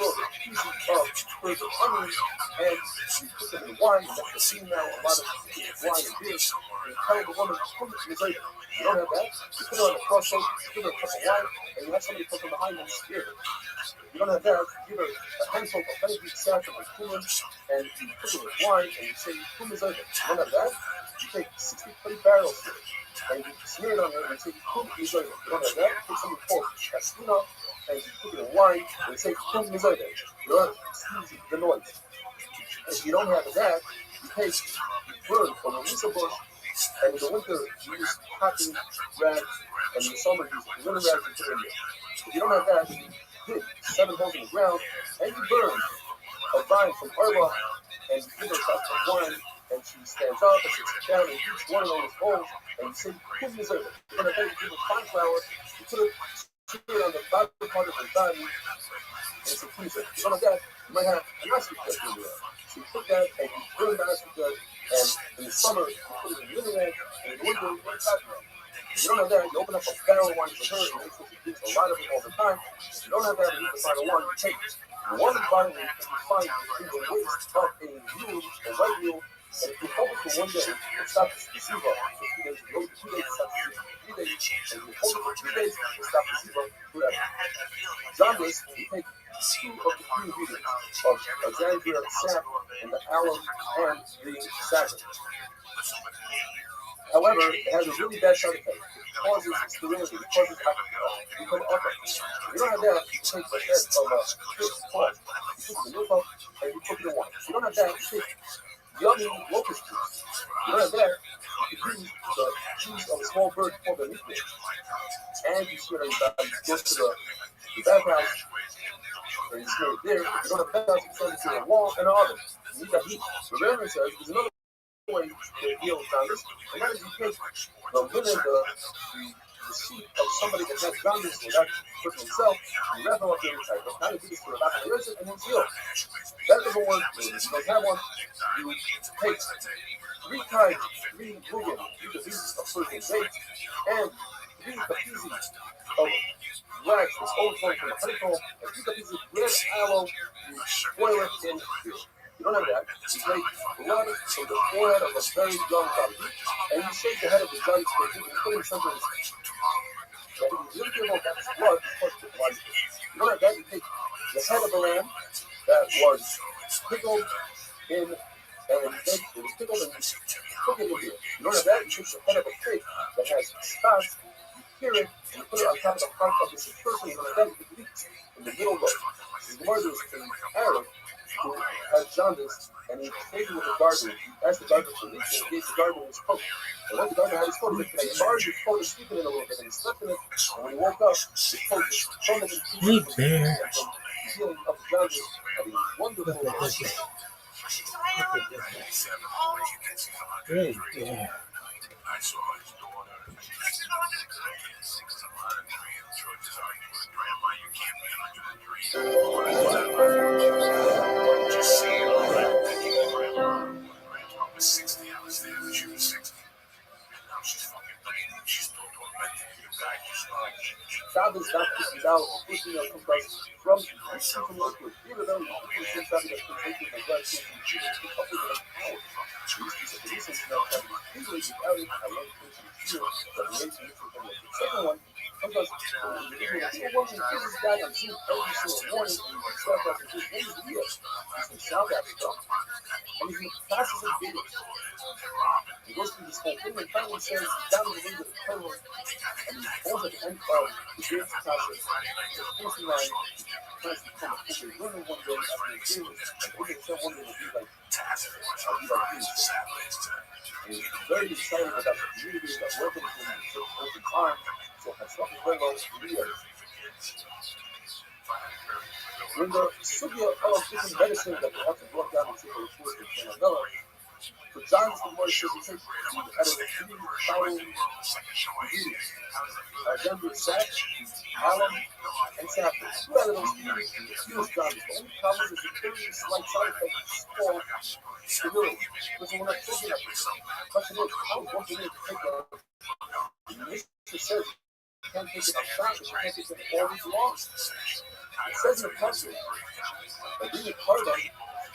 pieces of spurs of onions and you put them in wine. That's the scene now. A lot of wine and beer. And you tell the woman, come to me later. You don't have that. You put her on a crossroad, give her a cup of wine, and you have somebody come from behind and scare her. You don't have that. You give her a handful of fenugreek, saffron, and cumin, and you put it with wine, and you say, come is later. You don't have that. You take 60 barrels of it, and you smear it on her, and you say, come is later. You don't have that. You take some of the pork, and you put it in wine, and you say, come is later. You don't squeeze the noise. If you don't have that, you burn from a misa bush And in the winter, you use cotton rags, and in the summer, you use linen rags and put it in there. If you don't have that, you dig 7 holes in the ground, and you burn a vine from Arba, and you give her a glass of wine, and she stands up and sits down and eats one of those holes, and you say, "Who's Missouri?" You're going to give her fine flour, you put it on the bottom part of her body, and it's a freezer. If you don't have that, you might have an ice-cream in there. So you put that, and you burn the ice-cream and in the summer, you put it in the linen rag, and in the winter, you put it in cotton rag. If you don't have that, you open up a barrel of wine for her, and make sure she drinks a lot of it all the time. If you don't have that, you need to find a wine. You take one bottle, and you find in the waist of a mule, a white mule, and if you hold it for 1 day, it stops the placebo. For 2 days, you hold it 2 days, it stops the placebo. 3 days, and you hold it for 3 days, it stops the placebo. Whatever. Jaundice, you take 2 of the 3 ingredients of a Xanthia sap and the alum and the saffron. However, it has a really bad side effect. It causes sterility. It causes become upper. If you don't have that, you take the head of a fish pot, you put the milk up, and you cook it in wine. If you don't have that, you take yummy locust juice. If you don't have that, you can use the juice of a small bird called a nucleus. And you sweat on your body. Go to the bathhouse, and you smell it there. If you don't have a bathhouse, you send it to a wall and an oven. You need that heat. The Rabbi says there's another way to deal with jaundice, and that is you take the linen, the sheet of somebody that has jaundice, or that person himself, you wrap them up there inside. But how to do this for about an hour, and then seal. That doesn't work. If you don't have one, you take 3 times 3 million pieces of Persian dates and 3 pieces of wax that's overflowing from the honeycomb, and 3 pieces of red aloe, you boil it in beer. You don't have that. You take blood from the forehead of a very young body, and you shake the head of the jaundice patient, and you put in something that's if you really care about that blood, of course, the blood. You don't have that. You take the head of a lamb that was pickled in, and it was pickled and cooked in beer. You don't have that. You take the head of a pig that has spots, you cure it, and you put it on top of the heart of this person. You don't have that. You put it in the middle row. The word is an Arab who has jaundice, and he stayed with the gardener. He asked the gardener for leaks, and he gave the gardener his coat. And once the gardener had his coat, he said, "Can I charge your coat and sleep in it a little bit?" And he slept in it, and when he woke up, his coat was from the healing of the jaundice, and he was wonderful. Yeah. I saw his daughter. Grandma, you can't be 103. Just see it all that. Grandma was 60. I was there when she was 60. And now she's fucking bleeding. She's still tormented. You guys just Jaundice not pushing out, pushing out compressed from the symptom liquid. Even though you can see something that's protected by blood tissue, you can up with it. These things now have easily without it. I love pushing the cure that makes it from the second one. Sometimes people want to kiss this guy on Zoom every single morning, and you can start off with this video. You can shout at stuff. And if you pass this video, he goes through this whole thing and finally says, down the way to the terminal, and he holds at the end of the great process. The first line, tries to become a figure learner one day after the game, and we can tell one day will be like this. And he's very excited about the community that working with him to open arms. So has something going on for years. When the sugya of different medicines that we have to brought down into the report in Canada, for jaundice and more should be out of the 3,000 ingredients. Xanthia sap, alum, and saffron. 2 out of those ingredients cures jaundice. The only problem is the very slight side effect called sterility. Because when I'm taking up this, the question is, how is one to take the minister says you can't take it on shot, you can't take it all these laws. It says in the country that being a part of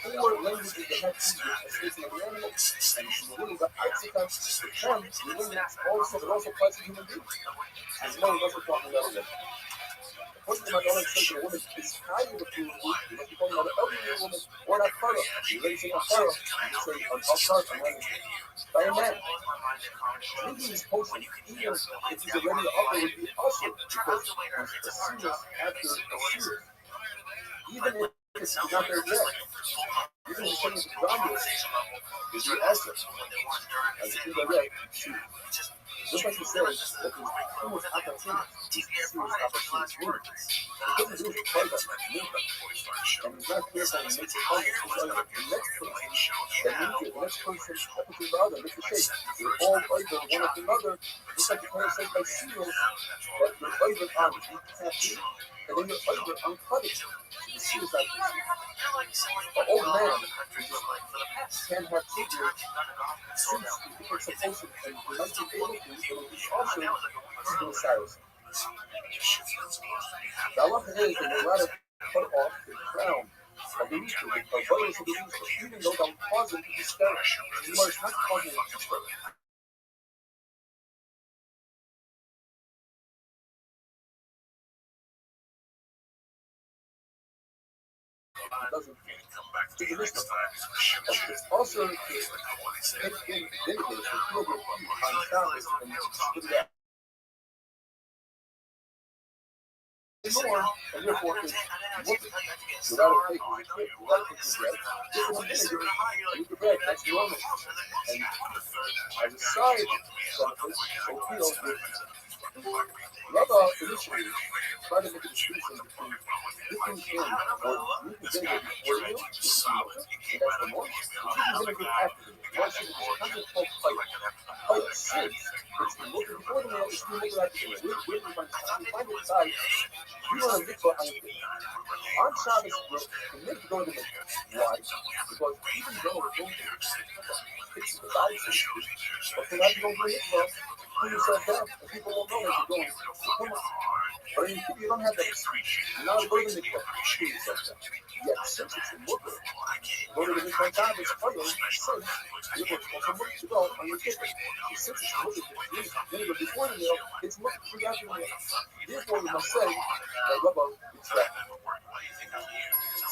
4 languages that have speaking of the animal, and really the artifacts to them, really also, it also applies to human beings. There's no lesser talking about it. The person might only say to a woman is highly the food, you must be talking about an elderly woman or not part of. You're raising a part of, you say, I'll start from running by a man. Drinking this potion, even if he's already up, it would be also because he's a serious after a serious. Even if It's not there yet. You're going to be sending the genres is your essence. As a indirect, just like you said, that there's too much opportunity. There's too much opportunity. What you do is play that, make them. And it's not clear how you make it fun. It's like the next person that needs it, the next person that puts it other, makes a shape. They're all over one of another. Just like the player says by seals, that you're over on detaching, and then you're over on cutting. The seals like an old man can have figures since he took supposed and the 1980s, but he's also suicidal. The halacha is that you're allowed to cut off the crown of the rooster, of boils of the rooster, even though that will cause him to be scared. You are not causing him to be scared. Doesn't to the listener. It's also to take in vinegar to feel the heat on Shabbos and spit it out. More, and therefore it's working. Without a fake, without taking bread, just a vinegar, eat the bread, that's normal. And as a side benefit, oatmeal with Rabbi initially tried to make a distinction between dipping in or using vinegar before you, and that's the norm, and using vinegar after the meal. Once it's a concept called fire sins. It's the milk before the meal, it's the milk after the meal. Where do you find it inside? You want to mix on anything. On Shabbos, the mikvah go to the mikvah. Why? Because even though it's going to fix the body system, but for that you don't go to the mikvah, pull yourself down, and people won't know that you're going. So come on. But if you don't have that excuse, you're not going to the mikvah, pull yourself down. Yet, since it's a mikvah, go to the mikvah on Shabbos, fire, sin, you're going to also mikvah to go on your kippah. Since it's a mikvah before the meal, it's mikvah for after the meal. Therefore, you must say that Rabbi is right.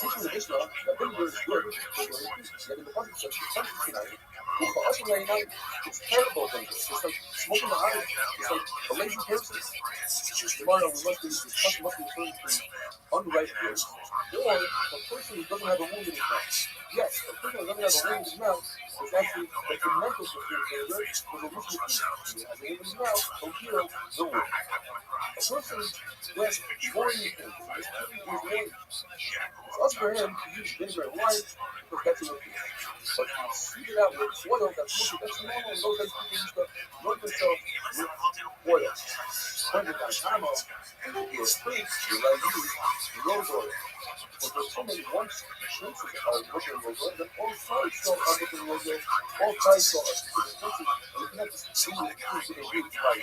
Teaching the Mishnah that vinegar is good for your increase. Yet in the Pasuk says, it's terrible vinegar. It's like smoking the iron. It's like a lazy person. Tomorrow we must be discussing what we referring to unripe grapes. Or a person who doesn't have a wound in his mouth. Yes, a person who doesn't have a wound in his mouth is actually detrimental to the vinegar for the roof of the teeth. He has a wound in his mouth, so heal the wound. A person who has boring things, this person is named. It's also for him to use vinegar and wine because that's a routine. But to sweep it out with oil, that's normal, and those guys people used to rub themselves with oil. When you're on Hamo, and you're a priest, you're allowed to use rose oil. But there's so many once princes are looking at rose oil, then all sides still are looking at rose oil, all sides still are specific princes, and you can have this single thing to the root by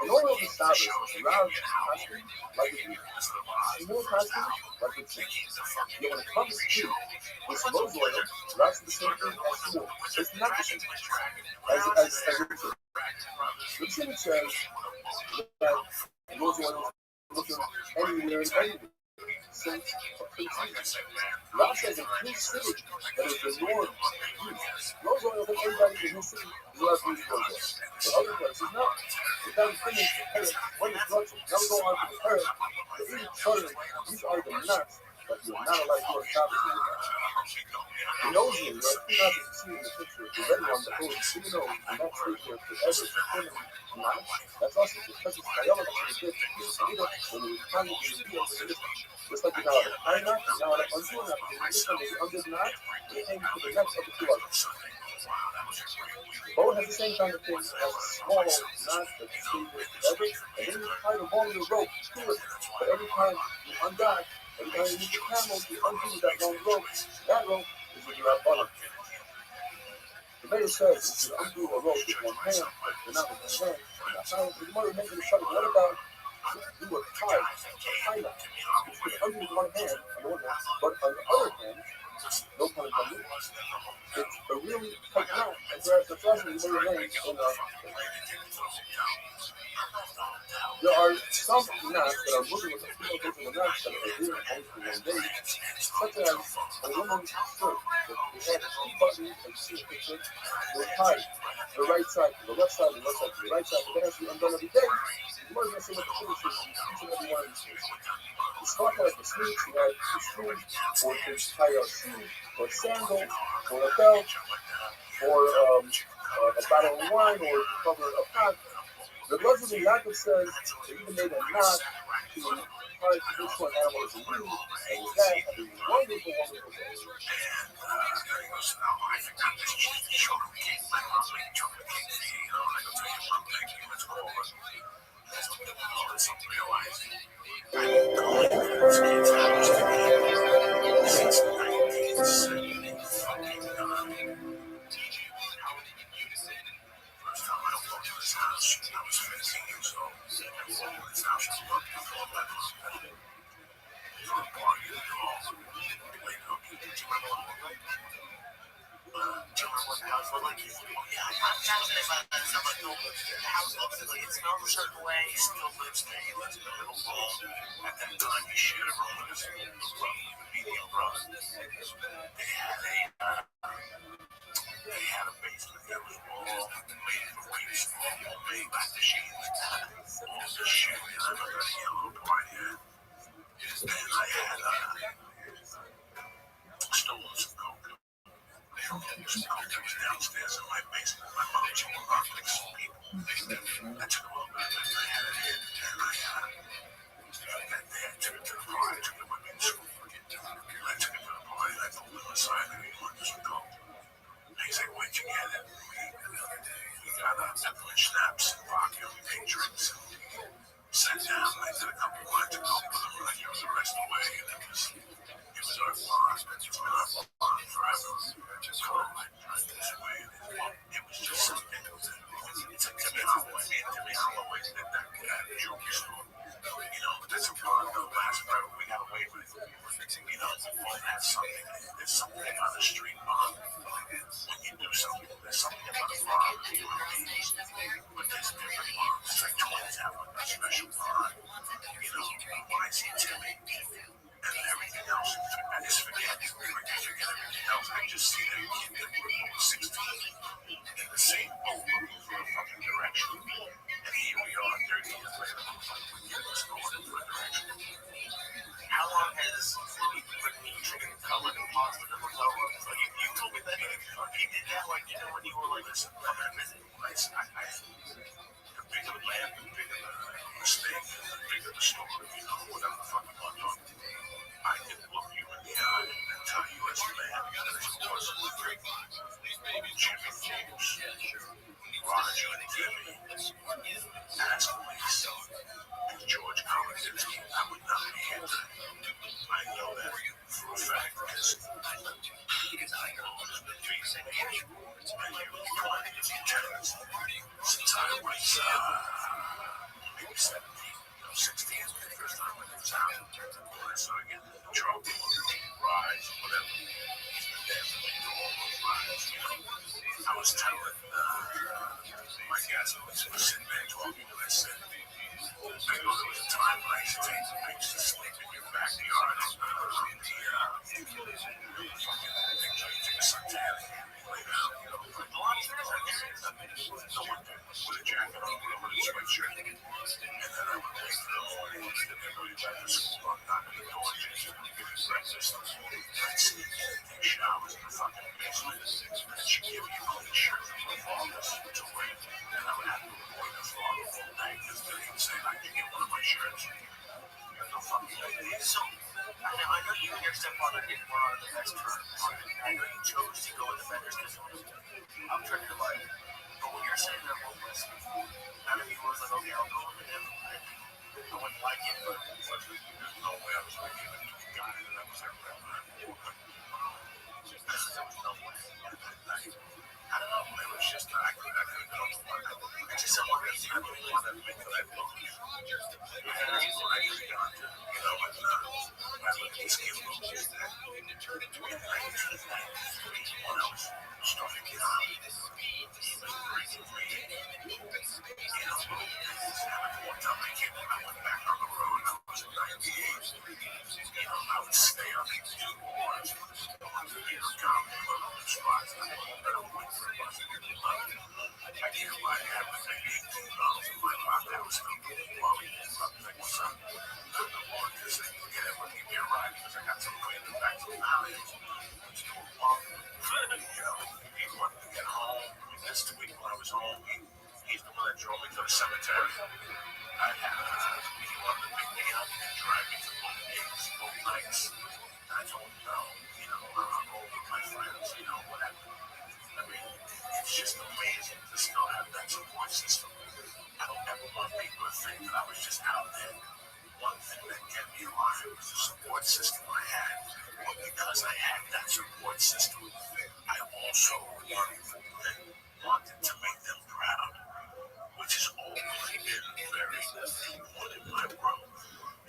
in order of the Sabbath, around costume, like a small costume, like a chick. Yet when it comes to this rose oil, that's the same thing as small. It's not the same thing as a chick. The chick says that rose oil is looking anywhere and everywhere. Since Rob says in his city that is the norm use. Rose oil that everybody in his city is allowed to use rose oil. But other places not. If that is finished, when it's brought to now go on to the earth, the eating children, these are the nuts that you're not allowed to do on Shabbos with that. The nosy, right? Two nuts you see in the picture, the red one that goes through the nose, and that stays there forever, permanently not. That's also because it's Kayala that you get either when you find it in the field, just like you know, I not, you know, like undo not, this one is under the knot, they hang to the necks of the two others. Both have the same kind of thing as a small knot that stays there forever, and then you tie the long rope to it. But every time you untie, every time you move the camel, you undo that long rope. That rope is what you have butter. The mayor says if you undo a rope with one hand, but not with one hand, the mother makes it a shuttle. What about do a tie knot, which is undo with one hand, but on the other hand, no pun intended, it's a really tight knot, and whereas the first one is very lame in there are some knots that are moving with the female version of knots that are really only for 1 day, such as a woman's shirt that they had 2 buttons and 2 pictures. They're tied the right side to the left side, the left side to the right side, but that has to be undone every day. The mother's going to say what the finish is each and every one of To start out the sleeves, you have the shoes, or just tie a shoe, or a sandal, or a belt, or a bottle of wine, or to cover a pot. The Muslim Yaakov says they even made a knot to tie to this one animal as a weed, and with that, have a wonderful, wonderful day. Since 1970, first time I walked in this house, I was 15 years old. I walked in this house, I was working before my mom. For a party in the hall. Later, do you remember what it looked like? Do you remember what the house looked like? Oh, yeah, I'm fascinated by that stuff. Like, the house looks like it smells a certain way. He still lives there. He lives in a little room. At that time, he shared a room with his medium brother. They had a basement that was all made of really small, made by the sheet. All the shit. I remember that yellow part here. And I had stolen some coke. They don't get some coke that was downstairs in my basement. My mom was going around like some people. I took a little bit of it. I had it in, and I took it to the party. I took it with me to school. I took it to the party. I told him aside that he wanted some coke. He said, where'd you get it? We got peppermint schnapps and vodka. We made drinks. Sat down. I did a couple lines of coke with him. And I gave him the rest away. And it was our bond. It's been our bond forever. Just sort of like trying this way. It was just something. It's like Timmy Holloway. Me and Timmy Holloway did that jewelry store. You know, but that's a bond that lasts forever. We got away with it. You know, we both have something. There's something about a street bond. When you do something, there's something about a bond that you mean. But there's different bonds. It's like twins have a special bond. You know, when I see Timmy and everything else, I just forget. I forget everything else. I just see that kid that we're both 16 in the same boat looking for a fucking direction. And here we are 30 years later. We're just going in for a direction. How long has Brittany Chicken come in and pause in the hotel room? Like, you told me that he did that, like, you know, when you were like, listen, I'm gonna visit. The bigger the land, the bigger the mistake, the bigger the story, you know, whatever the fuck you want to do. I can look you in the eye and tell you as a man that it was Jimmy James, Roger and Jimmy, Ask Police, and George Collins. I would not be here today. I know that for a fact because I know the facing issue. I hear you trying to get the attendance since I was maybe 17, 16, the first time I was out. I started getting in trouble, rides, whatever. All those rides, you know. I was telling my guys, I was sitting there talking, and I said, I know there was a time when I used to take the pics to sleep in your backyard on the fucking things I used to suntan and lay down, you know, like no one did, with a jacket on, with a sweatshirt, and then I would wait for the morning, and everybody back to school, I'm not going to go on just give you breakfast, I'd sneak in and take showers in the fucking basement, and she'd give me a clean shirt from my father's to wear, and I would have to avoid the father all night, because they didn't say I could get one of my shirts. There's no fucking idea. So, I know you and your stepfather didn't want to the best terms. I know you chose to go with the vendors because it was alternative life. But when you're saying they're homeless, none of you was like, okay, I'll go with him. I wouldn't like it, but there's no way I was going to give it to a guy that I was ever going to do. There was no way. I don't know. It was just, I couldn't go to work. It's just someone that I really wanted to make that I belong. And that's what I could have done. You know, and I look at these kids who did that. In 1993, when I was starting to get out, he was breaking me. You know, one time I went back on the road, I was in 98. You know, I would stay up in 2 bars, going to the comedy club on the spots, and I don't wait for a bus to get to London. I can't lie, I had maybe $18 in my pocket. I was still getting money, and I was like, what's up? said, forget it, give me a ride because I got some cleaning back from the house. Let's do a walk. He wanted to get home. This week when I was home, he's the one that drove me to the cemetery. He wanted to pick me up and drive me to both gigs, both nights. And I told him, no, I'm over with my friends, whatever. I mean, it's just amazing to still have that support system. I don't ever want people to think that I was just out there. One thing that kept me alive was the support system I had. But because I had that support system, I also wanted to make them proud, which has always been very important in my world.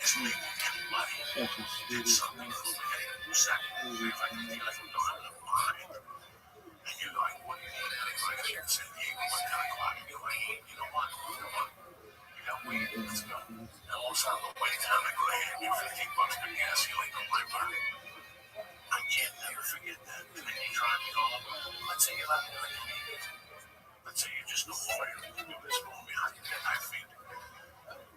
Is making everybody did something for me. Who's that? If I can feel like I'm not in the mind. And you're like, what do you need? Anybody here in San Diego, what kind of clock? And you're like, you know what? You got weed, let's go. And all of a sudden, on the way down, I go, hey, you're $15 for gas. You're like, oh my God. I can't never forget that. And then you drive me home. Let's say you're not in the community. Let's say you're just a lawyer. You do this for me. How do you get my feet?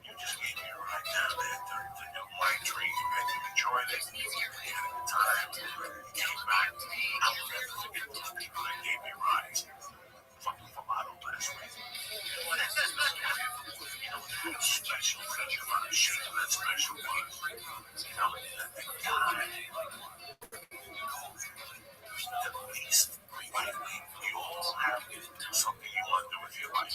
You just gave me a ride down there to do my dream, and you enjoyed it. You had a good time. You came back. I'll never forget those people that gave me rides. Fucking Falato last week. How special that you want to shoot that special one. That guy. At least, you all have something you want to do with your life.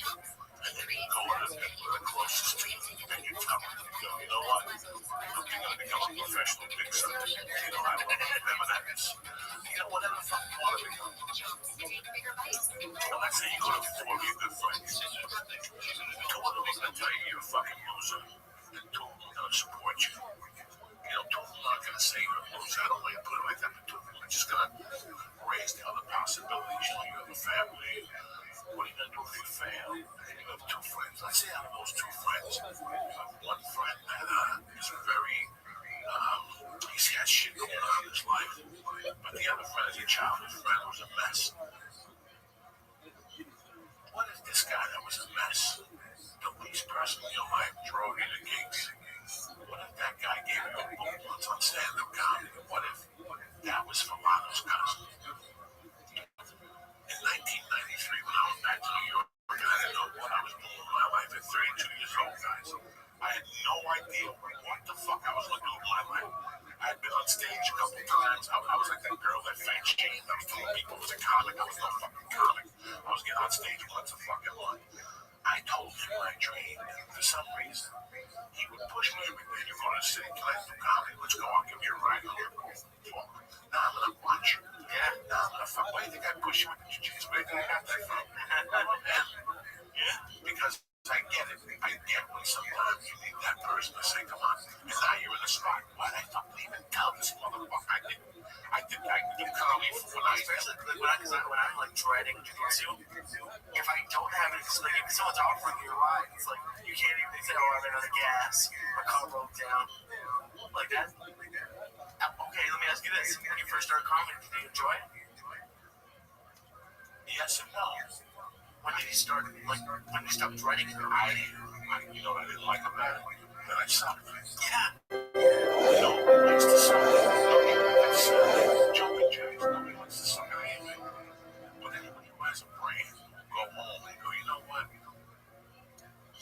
And then you go to the people that are closest to you, and you tell them, you know what? I'm going to become a professional mixer. I don't know whatever that is. Whatever the fuck you want to become. Let's say you go to four of your good friends. Two of them are going to tell you you're a fucking loser, and two of them are going to support you. Two of them are not going to say you're a loser. I don't like to put it like that, but two of them are just going to raise the other possibilities. You have a family. What are you going to do if you fail? And you have two friends. Let's say out of those two friends, you have one friend that is very, he's got shit going on in his life. But the other friend is your childhood friend who's a mess. What if this guy that was a mess, the least person in your life, drove you to gigs? What if that guy gave you a book once on stand-up comedy? What if that was Filato's cousin? In 1993, when I was back to New York, I didn't know what I was doing with my life at 32 years old, guys. I had no idea what the fuck I was going to do with my life. I had been on stage a couple times. I was like that girl that fake shamed. I was telling people I was a comic. I was no fucking comic. I was getting on stage once a fucking month. I told him my dream, and for some reason, he would push me every day. You go to the city, can I do comedy? Let's go. I'll give you a ride on your talk. Now I'm going to watch you. Yeah, now I'm going to fuck. Why do you think I push you with the jiu-jitsu? Where did I have that from? Yeah, because I get it. I get when sometimes you need that person to say, come on. And now you're in the spot. Why the fuck did I even tell this motherfucker? I did comedy for when I especially when I'm like dreading jiu-jitsu. If I don't have it, like if someone's offering you a ride, it's like you can't even say, oh, I'm out of gas. My car broke down. Like that. Okay, let me ask you this. When you first started comedy, did you enjoy it? Yes and no. When did you start, when did you stop dreading it? I didn't like about it. That I sucked. Yeah. Nobody likes to suck. Nobody likes jumping jacks. Nobody likes to suck at anything. But anybody who has a brain, go home and go, you know what?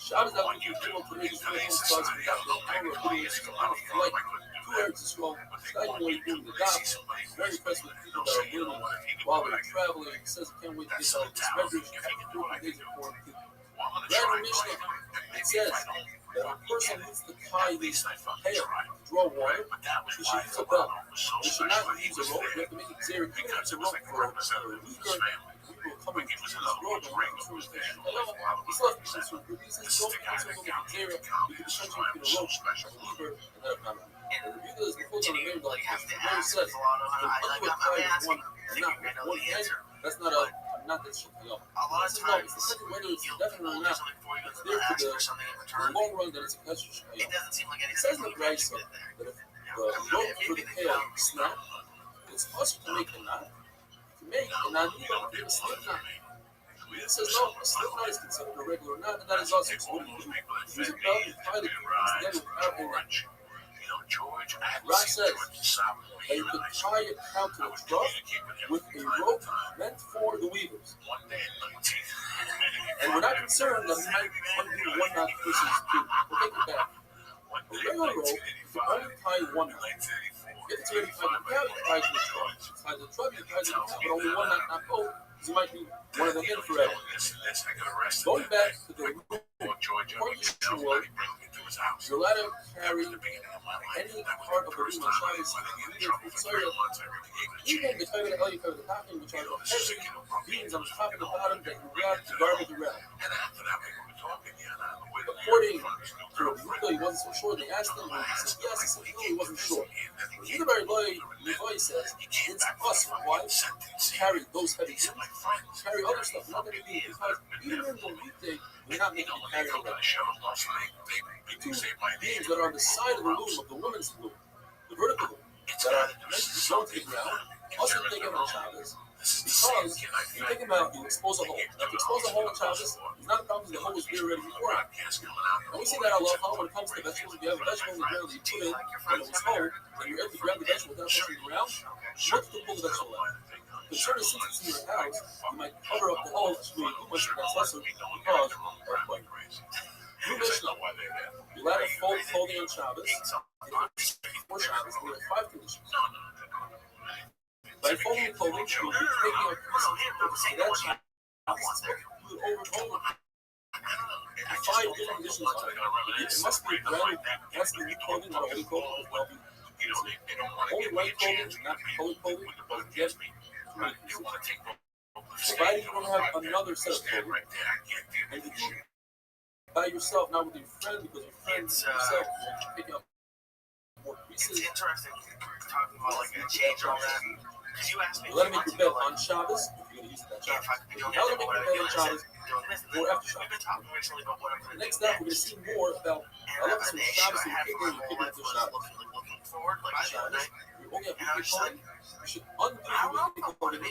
Shout out What to you do people for in making today's some society, I don't know, maybe videos it's like two hertz as well. Like when you do the gospel, very impressed with people that are willing while they're traveling. He says, I can't wait to get some measures after 4 days before. Random mission, it says that a person needs to tie this hair, draw water, so she needs a belt. You should not use a rope, you have to make it zero. You can't use a rope for a weaker people coming to this road. He's left pieces from releases, rope, pieces of the zero, you can essentially get a rope, a weaker, and that kind of thing. And the review is the full time name, like, very said, the underwood tie is one hand, that's not a, not that shit, you know. A lot of times, the second whether it's definitely not, it's there for the long run that it's a question. It doesn't seem like it says in the price that if the rope for the tail snap, it's possible to make a knot. To make a knot, you don't do a slip knot. It says no, a slip knot is considered a regular knot, and that is also what you do. Use a belt and tie the greens, then without a wrench. George, I had to Ross see says George Samuel that you here in could high school. tie a cow to I a would trough communicate with him with from a time to rope time. meant for the weavers. One day at 19. And we're not concerned that we might want to do one knot versus two. We'll take it back. One A day regular in rope, you can only tie one knot. 1984. If it's already tied to the cow, you can tie it to the truck. If it's tied to the truck, you can tie it to the cow, but only one knot, not both, because you might need one of them in forever. I got arrested. Going back to the Georgia, point he you tells was, me he brings me to his house. you're allowed to carry The beginning of my life. any part of the room on Shabbos, even the cover, the hell you cover the top end, which are the heavy beams on the top and the bottom that you grab to garbage around. And after that, we were talking, According to Rabbi, he wasn't so sure. They asked him, and he said yes. He said no, he wasn't sure. Either Rabbi says it's us wives carry those heavy things, carry other stuff, not everything, because even in the weekday, we're not making you carry it. The two beams that are on the side of the loom of the woman's loom, the vertical loom, that are meant to be thrown to the ground, also take them on Shabbos. Because you think about, you expose a hole. Now, if you expose a hole in Shabbos, it's not a problem because the hole was there already beforehand. And we see that a lot when it comes to vegetables. If you have a vegetable in the ground that you put in when it was whole, and you're able to grab the vegetable without touching the ground, you want to pull the vegetable out. Concerning since it's in your house, you might cover up the hole so you do much that's lesser because of what? New Mishnah. You let it fold clothing on Shabbos. For Shabbos, we have 5 conditions. By folding clothing, you will be taking out pieces. That Shabbos, you would over. 5 different conditions are. It must be brand new, has to be new clothing, not old clothing, because only white clothing, not colored clothing, but yes, provided you don't have another set of clothing, and you do by yourself, not with your friend, because your friend yourself will pick up more pieces. It's interesting talking about like a change on that. Because you asked me, let me make your bed on Shabbos. If you're going to use that Shabbos. Now let me make your bed on Shabbos or after Shabbos. Next up, we're going to see more about Alexa Shabbos and Kippur and Kippur to Shabbos. You only have weekly clothing. You should undo your weekly clothing.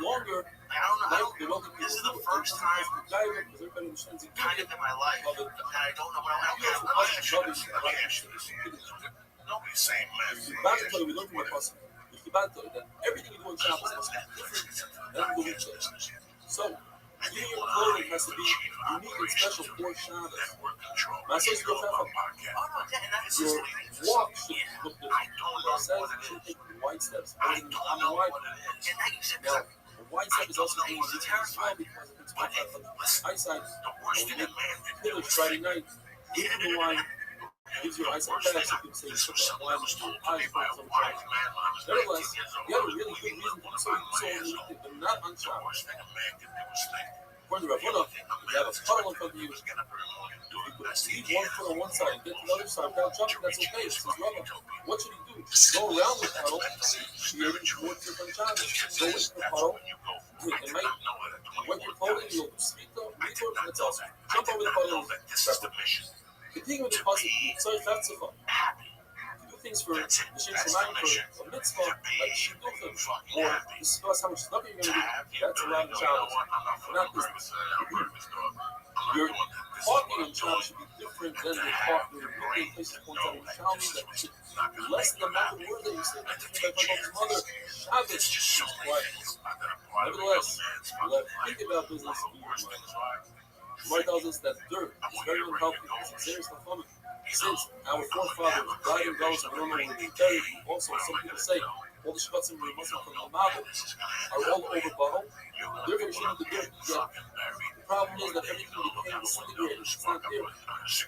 Longer, like the wealthy people. This is the first time kind of in my life that I don't know what I'm going to do. Nobody's saying we learned from the Pasuk. That everything you do on Shabbos must be different than the weekdays. So, even your clothing has to be unique and special for Shabbos. Not so your walk should look different. It says you should take wide steps. On the wide. Now, a wide step is also being used as well because it takes much out of the eyesight. Village Friday night, even the wine gives your eyesight back, so people say you put that wine into your eyes for some time. Nevertheless, you have a really good reason to do so on the weekend, but not on Shabbos. According to Rabbi, if you have a puddle in front of you, if you could leave one foot on one side and get to the other side without jumping, that's okay. It says, Rabbi, what should he do? Go around the puddle, you're in more trip on Shabbos. Go into the puddle, and might wet your clothing, you'll speak to it, that's awesome. Jump over the puddle. Continue with the puzzle, so that's a fun. To do things for the Shem Shemayim, for a mitzvah, like Shidduchim, or discuss how much stuff you're going to do, that's allowed in Shabbos. Not business. Your talking in Shabbos should be different than the talking in weekday places. Points out in Shalmi that you should lessen the amount of words that you say. Like my mother, Shabbos is quiet. Nevertheless, you let think about business in your mind. Gemara tells us that dirt is very unhealthy. It's serious chachamim. Since our forefathers died in Galus and we don't know where they buried, also some people say all the shvatzim were Muslim from the Mabel are all over Baal. They're going to shoot the dirt. Yeah. The problem is that everything became disintegrated. It's not there.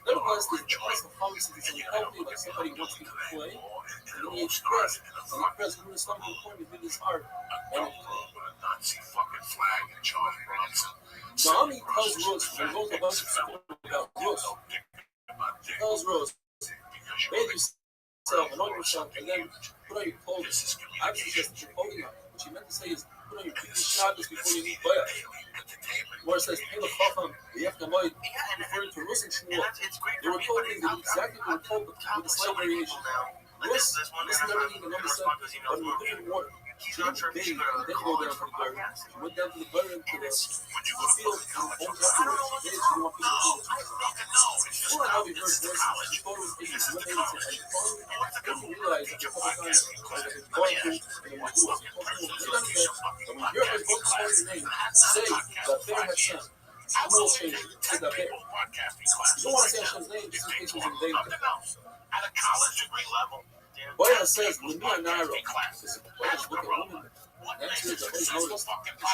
Nevertheless, there's a place of chachamim since it's unhealthy, like somebody wants to play, and then he expressed, and the press grew his stomach to the point between his heart and Nazi fucking flag and Charles Bronson. Naomi tells Rose, and goes a bunch of stuff about Rose. She tells Rose, bathe yourself, anoint yourself, and then put on your clothing. Actually, she has to put clothing on. What she meant to say is, put on your Shabbos before you leave Bayah. Where it says, Pela Chacham, Yefkamoid, referring to Rus and Shmuel. They were told things that exactly what were told, but with a slight variation. Rus listened to everything that Naomi said, but in a different order. She didn't bathe, and then go down to the garden. She went down to the garden, to the field, and homes afterwards. She didn't want people to do it. Before I know we heard voices, she thought it was issues. When they would say, are you calling me? guys a couple of times. When you're supposed to call your name, say Daber Hashem. Rule change. Say Daber. You don't want to say Hashem's name just in case he's in danger. At a college degree level. Boyan says, Lemia Nairo. Boyan, look at women. That's good. I've always noticed.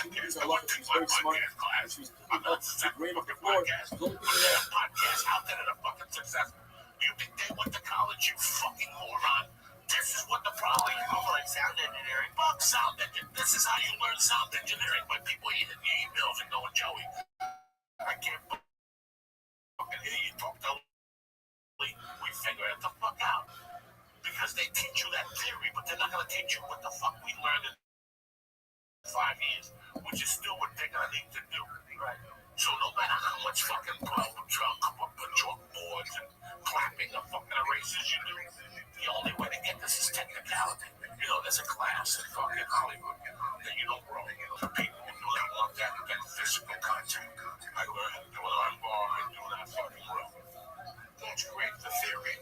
She uses a lot. She's very smart. And she's picking up the grade of the floor. She's only picking it up. Podcasts out there that are fucking successful. You think they went to college, you fucking moron? This is what the problem is. You learn sound engineering. Fuck sound engineering. This is how you learn sound engineering by people eating the emails and going, Joey, I can't fucking hear you talk to me. We figure it the fuck out. Because they teach you that theory, but they're not going to teach you what the fuck we learned in 5 years, which is still what they're going to need to do. Right? So no matter how much fucking chalkboards and clapping the fucking erasers you do, the only way to get this is technicality. You know, there's a class in fucking Hollywood that you don't grow. For people who do not want that physical contact. I learned how to do an armbar and do that fucking row. That's great for theory.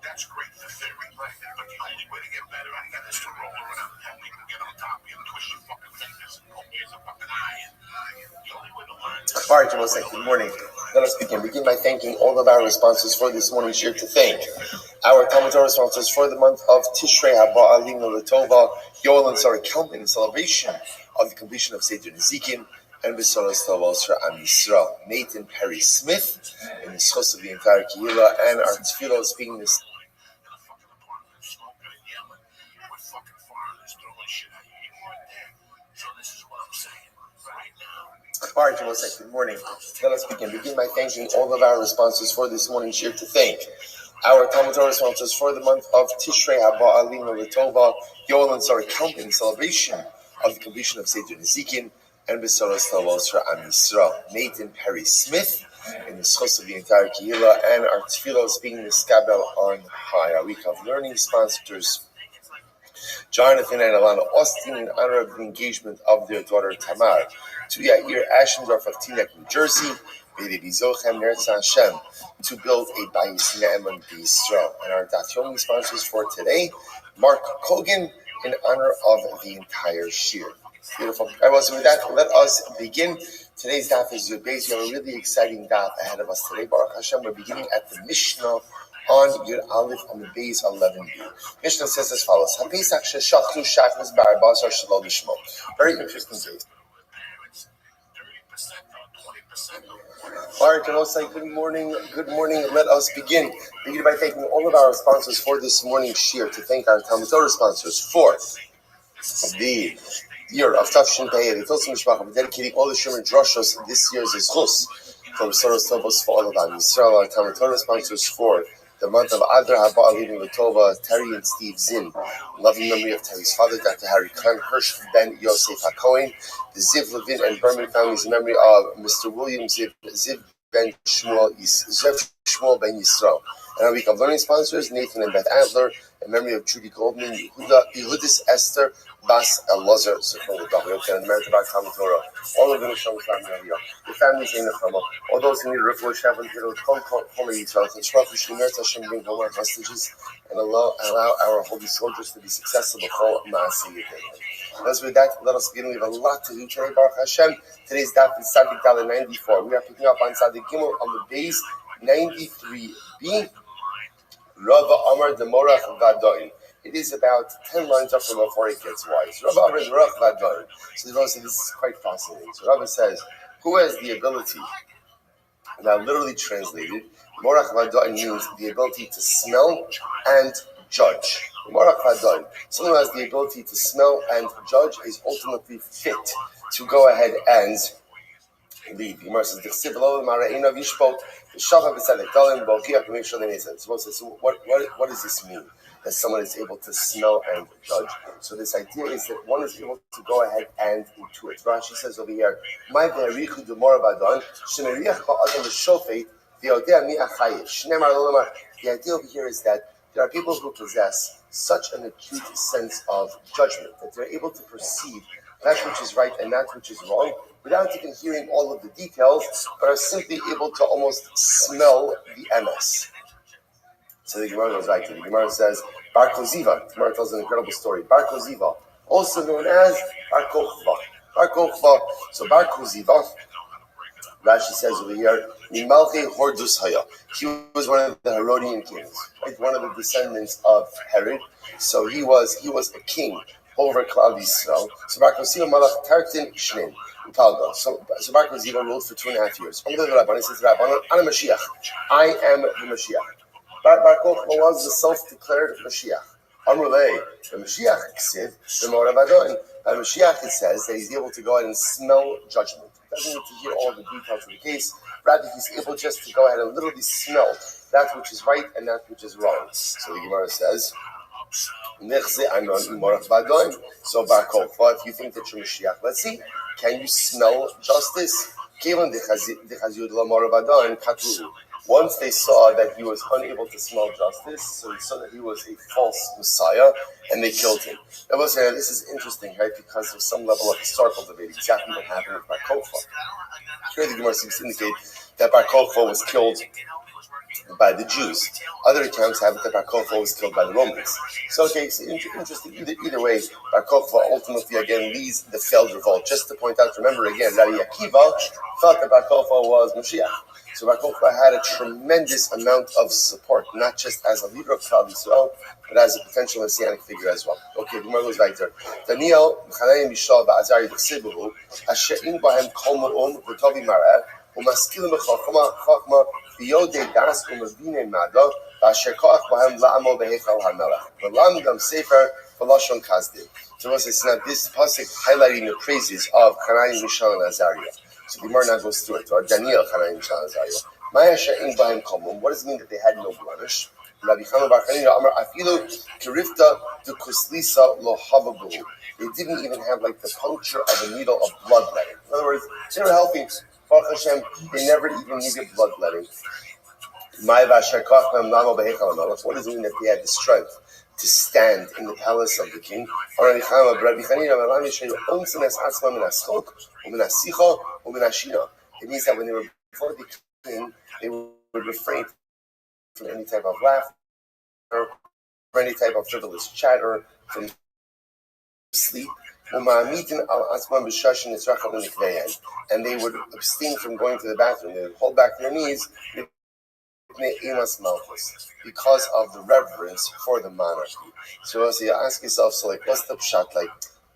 That's great for theory. But the only way to get better at that is to roll around, have people get on top of you and twist your fucking fingers and hope here's a fucking eye. The only way to learn this. All right, Joseph, good morning. Let us begin. Begin by thanking all of our sponsors for this morning's share. To thank our Talmud Torah sponsors for the month of Tishrei Haba Alinu L'Tova, Yoel and Sarah Kelm in celebration of the completion of Seder Nezikin and Besoros Tovos for Am Yisrael. Nathan Perry Smith in the schos of the entire Kehillah, and our tefillos being this. All right, Joseph, good morning. Let us begin. Begin by thanking all of our sponsors for this morning's share. To thank our Talmud Torah sponsors for the month of Tishrei Haba Alinu L'Tova, Yoel and Sarah Kelm in celebration of the completion of Seder Nezikin and Besoros Tovos for Am Yisrael. Nathan Perry Smith in the schos of the entire Kehillah, and our tefillos being miskabel on high. Our week of learning sponsors Jonathan and Alana Austin in honor of the engagement of their daughter Tamar. To Yair Ashendorf of Teaneck, New Jersey, to build a Bayis Ne'eman B'Yisrael. And our Daf Yomi sponsors for today, Mark Kogan in honor of the entire Shir. Beautiful. All right, well, so with that, let us begin. Today's daf is Yud. We have a really exciting daf ahead of us today. Baruch Hashem, we're beginning at the Mishnah on Yud Aleph on the Beis 11b. Mishnah says as follows: HaPesach sheshachtu shachris ba'arba'asar shelo lishmo. Very interesting case. All right, Joseph, good morning. Good morning. Let us begin. Begin by thanking all of our sponsors for this morning's shir. To thank our Talmud Torah sponsors for the year of Tafshin Pei, the Tosim Mishpachah, dedicating all the Shemar Droshos this year's Zchus for Besoros Tovos for all of Am Yisrael. Our Talmud Torah sponsors for the month of Adar Haba Alinu L'Tova, Terry and Steve Zinn. Loving memory of Terry's father, Dr. Harry Khan Hirsch Ben Yosef HaKohen. The Ziv Levin and Berman families in memory of Mr. William Ziv Ben Shmuel Ben Yisrael. And our week of learning sponsors, Nathan and Beth Adler, in memory of Judy Goldman, Yehudis Esther Bas Elazar Zechron and Merit of Talmud Torah. All of the Nisham family, the families in the Chama, all those who need a refuah, Shabbat, Holy Yisrael, and Shmach V'Shemert Hashem bring home our hostages and allow our holy soldiers to be successful before Maaseh Yedei. As with that, let us begin. We have a lot to do today, Baruch Hashem. Today's daf is Tzadik Dalet 94. We are picking up on Tzadik Gimel on the base 93b. Rava Amar Demorach Vadoin. It is about 10 lines up from before it gets wise. Rava Amar Demorach Vadoin. So the Rava says this is quite fascinating. So Rava says, who has the ability? Now, literally translated, Morach Vadoin means the ability to smell and judge. Morach Vadoin, someone who has the ability to smell and judge, is ultimately fit to go ahead and lead. The Gemara says, so what does this mean? That someone is able to smell and judge. So this idea is that one is able to go ahead and intuit. Rashi says over here, the idea over here is that there are people who possess such an acute sense of judgment that they're able to perceive that which is right and that which is wrong without even hearing all of the details, but are simply able to almost smell the MS. So the Gemara goes right to the Gemara says, Bar Koziva. The Gemara tells an incredible story. Bar Koziva, also known as Bar Kochva. Bar Kochva. So Bar Koziva, Rashi says over here, Mimalche Hordus Haya. He was one of the Herodian kings, right? One of the descendants of Herod. So he was a king over Klal Yisrael. So Bar Koziva Malach Tartin Shnin. So Bar Koziva ruled for 2.5 years. He says, Rabbi, I'm a Mashiach. I am the Mashiach. Bar Kochva was the self-declared Mashiach. Amrulei, the Mashiach Ksiv, the Moravadon. By Mashiach it says that he's able to go ahead and smell judgment. He doesn't need to hear all the details of the case. Rather, he's able just to go ahead and literally smell that which is right and that which is wrong. So the Gemara says, so Bar Kochva, if you think that you're Mashiach, let's see, can you smell justice? Once they saw that he was unable to smell justice, so they saw that he was a false Messiah, and they killed him. Now, listen, this is interesting, right? Because there's some level of historical debate exactly what happened with Bar Kochva. Here, the Gemara seems to indicate that Bar Kochva was killed by the Jews. Other accounts have it that Bar Kochva was killed by the Romans. So, okay, so interesting. Either way, Bar Kochva ultimately again leads the failed revolt. Just to point out, remember again, Rabbi Akiva thought that Bar Kochva was Mashiach. So Bar Kochva had a tremendous amount of support, not just as a leader of Klal Yisrael, but as a potential messianic figure as well. Okay, the Gemara goes right there. Daniel, Mechanei Mishael Ba'azari D'Chsibuhu, Ashe'im Bahem Kol Ma'um V'Tovi Mareh, U'Maskilim B'Chachma V'Yodei Das U'Mavine Mada, V'Asher Koach Bahem La'amo B'Heichal HaMelech, V'Lam Gam Sefer V'Lashon Kazdim. So it's not this pasuk highlighting the praises of Hanai, Mishael, and Azariah. So the Gemara now goes through it. Or Daniel, Hanai, Mishael, and Azariah. Maya She'im Bahem Komum. What does it mean that they had no blemish? Rabbi Chana Bar Chanina Amar Afilu Kirifta D'Kuslisa Lo Havabu. They didn't even have like the puncture of a needle of bloodletting. In other words, they were healthy. Baruch Hashem, they never even needed bloodletting. What does it mean that they had the strength to stand in the palace of the king? It means that when they were before the king, they would refrain from any type of laughter, from any type of frivolous chatter, from sleep. And they would abstain from going to the bathroom. They would hold back their knees because of the reverence for the monarchy. So as you ask yourself, so like, what's the pshat? Like,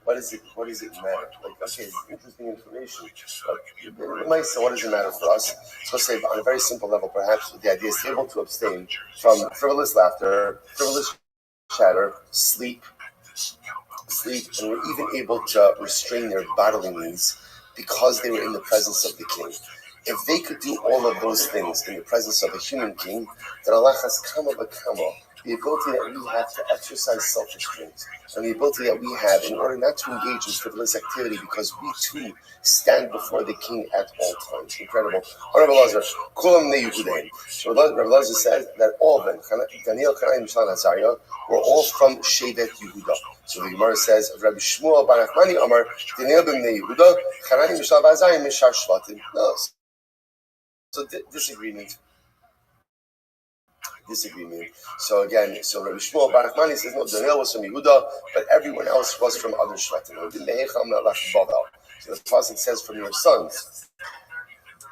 what does it matter? Like, okay, it's interesting information, but what does it matter for us? So say on a very simple level, perhaps the idea is able to abstain from frivolous laughter, frivolous chatter, sleep, and were even able to restrain their bodily needs because they were in the presence of the king. If they could do all of those things in the presence of a human king, then Allah has kama b'kama, the ability that we have to exercise self-restraint, and the ability that we have in order not to engage in frivolous activity because we too stand before the king at all times. Incredible. Rabbi Lazar, kulam neyukudein. So Rabbi Lazar said that all of them, Daniel, Hanai, Mishael, and Azariah, were all from Shevet Yehuda. So the Gemara says of Rabbi Shmuel Bar Nachmani Amar, Daniel b'nei Yehuda, Hanai, Mishael, and Azariah, Mishar Shvatim. No. So disagreement. So again, so Rabbi Shmuel Bar Nachmani says, no, Daniel was from Yehuda, but everyone else was from other Shvatim. So the pasuk says, from your sons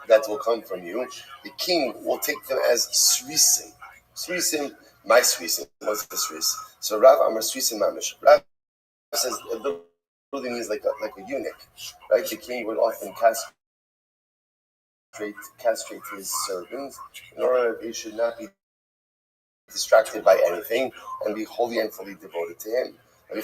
that will come from you, the king will take them as Srisim. Srisim, my Srisim. What's the Sris? So Rav Amar Srisim Mamish. Rav says it literally means like a eunuch, right? The king would often castrate his servants in order that they should not be distracted by anything and be wholly and fully devoted to him. No,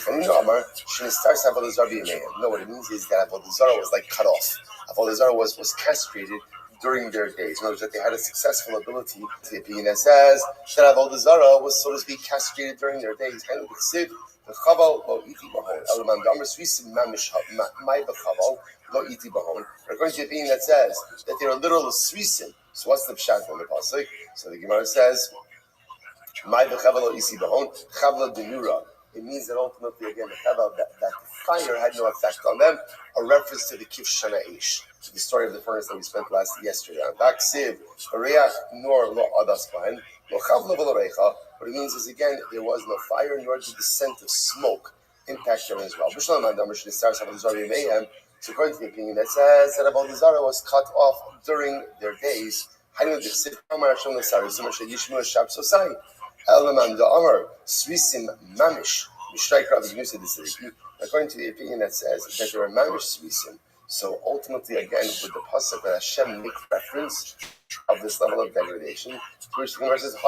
what it means is that Avodah Zarah was like cut off. Avodah Zarah was castrated during their days. In other words, that they had a successful ability to be in says that Avodah Zarah was, so to speak, castrated during their days. We're going to a thing that says that they are literal srisim. So what's the pshat on the pasuk? So the Gemara says, it means that ultimately, again, that fire had no effect on them, a reference to the Kif Shana Ish, to the story of the furnace that we spent yesterday on. What it means is, again, there was no fire, nor did the scent of smoke impact them as well. So according to the opinion that says that Avodah Zarah was cut off during their days, according to the opinion that says that there are mamish svisim, so ultimately, again, with the pasuk that Hashem make reference of this level of degradation, which the Gemara says, it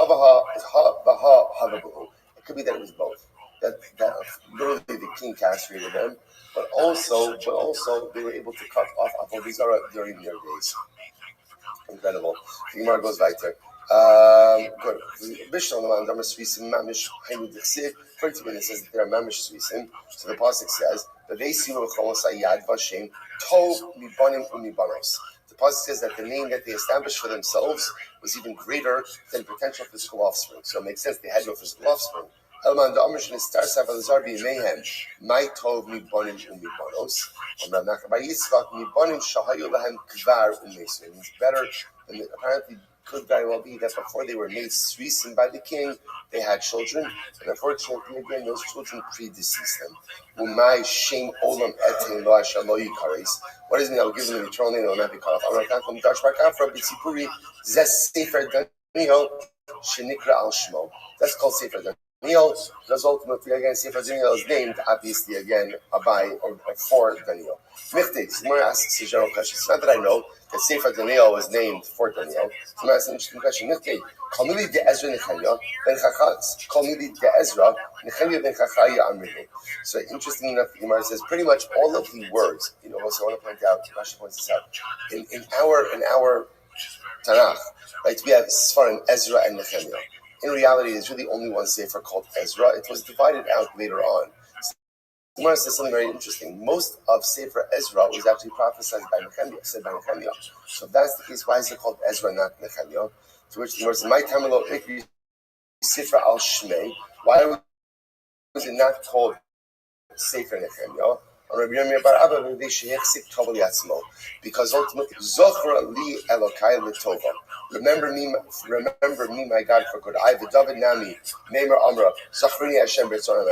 could be that it was both. That literally the king castrated them, but also they were able to cut off Avodah Zarah during their days. Incredible. The Gemara goes right there. Good. According to when it says that they are mamish svisim, so the pasuk says that they see yad vashem tov mibanim umibanos. The pasuk says that the name that they established for themselves was even greater than potential physical offspring. So it makes sense they had no physical offspring. Elman the Amish and Star Savazar be Mayhem, my tov mibanim umibanos. By Yitzchak mibanim shahayulahem kvar umesu. It's better than apparently. Could very well be that before they were made svisim by the king, they had children, and unfortunately, again, those children predeceased them. Umay shem olam etin lo ashalo yikares. What does it mean? I will give them an eternal name. They will not be cut off. Amar Kankom Dash Barkafra B'Tzipuri Zes Sefer Daniel Shenikra Al Shmo. That's called Sefer Daniel, because ultimately, again, Sefer Daniel is named, obviously, again, by or for Daniel. Michtes, Gemara asks a general question. It's not that I know that Sefer Daniel was named for Daniel. So I'm asking an interesting question. Michte, Kalmili de Ezra Nechemia, Ben Chachatz, Kalmili de Ezra, Nechemia ben Chachaya Amrihu. So interesting enough, the Gemara says pretty much all of the words, also I want to point out, Rashi points this out, in our Tanakh, right, we have Sfar and Ezra and Nechemia. In reality, there's really only one Sefer called Ezra. It was divided out later on. The Gemara says something very interesting. Most of Sefer Ezra was actually prophesied by Nehemiah, said by Nehemiah. So if that's the case, why is it called Ezra, not Nehemiah? To which the Gemara says, "My Tamilo Ikri Sefer Al Shmei." Why was it not called Sefer Nehemiah? Because ultimately, Zochra li Elokai Litova. Remember me, my God, for good. I, the David Nami, Nemer Amra, Zochrini Hashem B'Tzon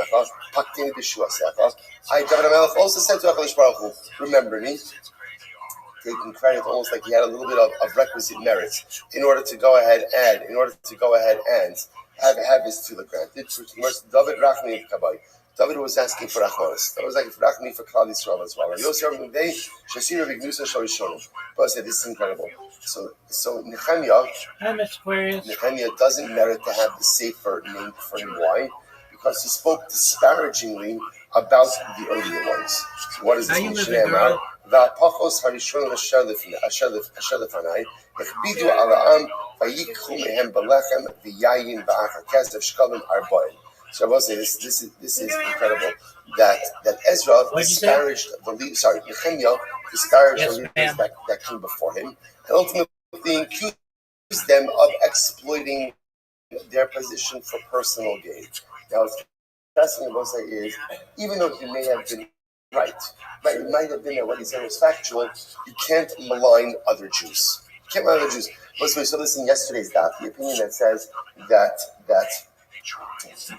Paktini B'Shua Secha. I, David Amelech, also said to HaKadosh Baruch Hu, remember me, taking credit almost like he had a little bit of requisite merits in order to go ahead and have his tefillah granted. David Rachmi Kabai. David was asking for Rachmanis. David was asking for Rachmi for Klal Yisrael as well. But I said, this is incredible. So Nehemiah doesn't merit to have the Sefer named for him. Why? Because he spoke disparagingly about the earlier ones. So what is this in Shneimar? Va'apachos harishon asher lefanai echbidu ala am vayikchu mehem belechem v'yayin v'achar kesev shkalim arba'in. So I will say this is incredible that Ezra disparaged Nehemiah disparaged the leaders that came before him, and ultimately accused them of exploiting their position for personal gain. Now, what's fascinating about say is, even though he may have been right, it might have been that what he said was factual, you can't malign other Jews. You can't malign other Jews. We saw this in yesterday's daf, the opinion that says that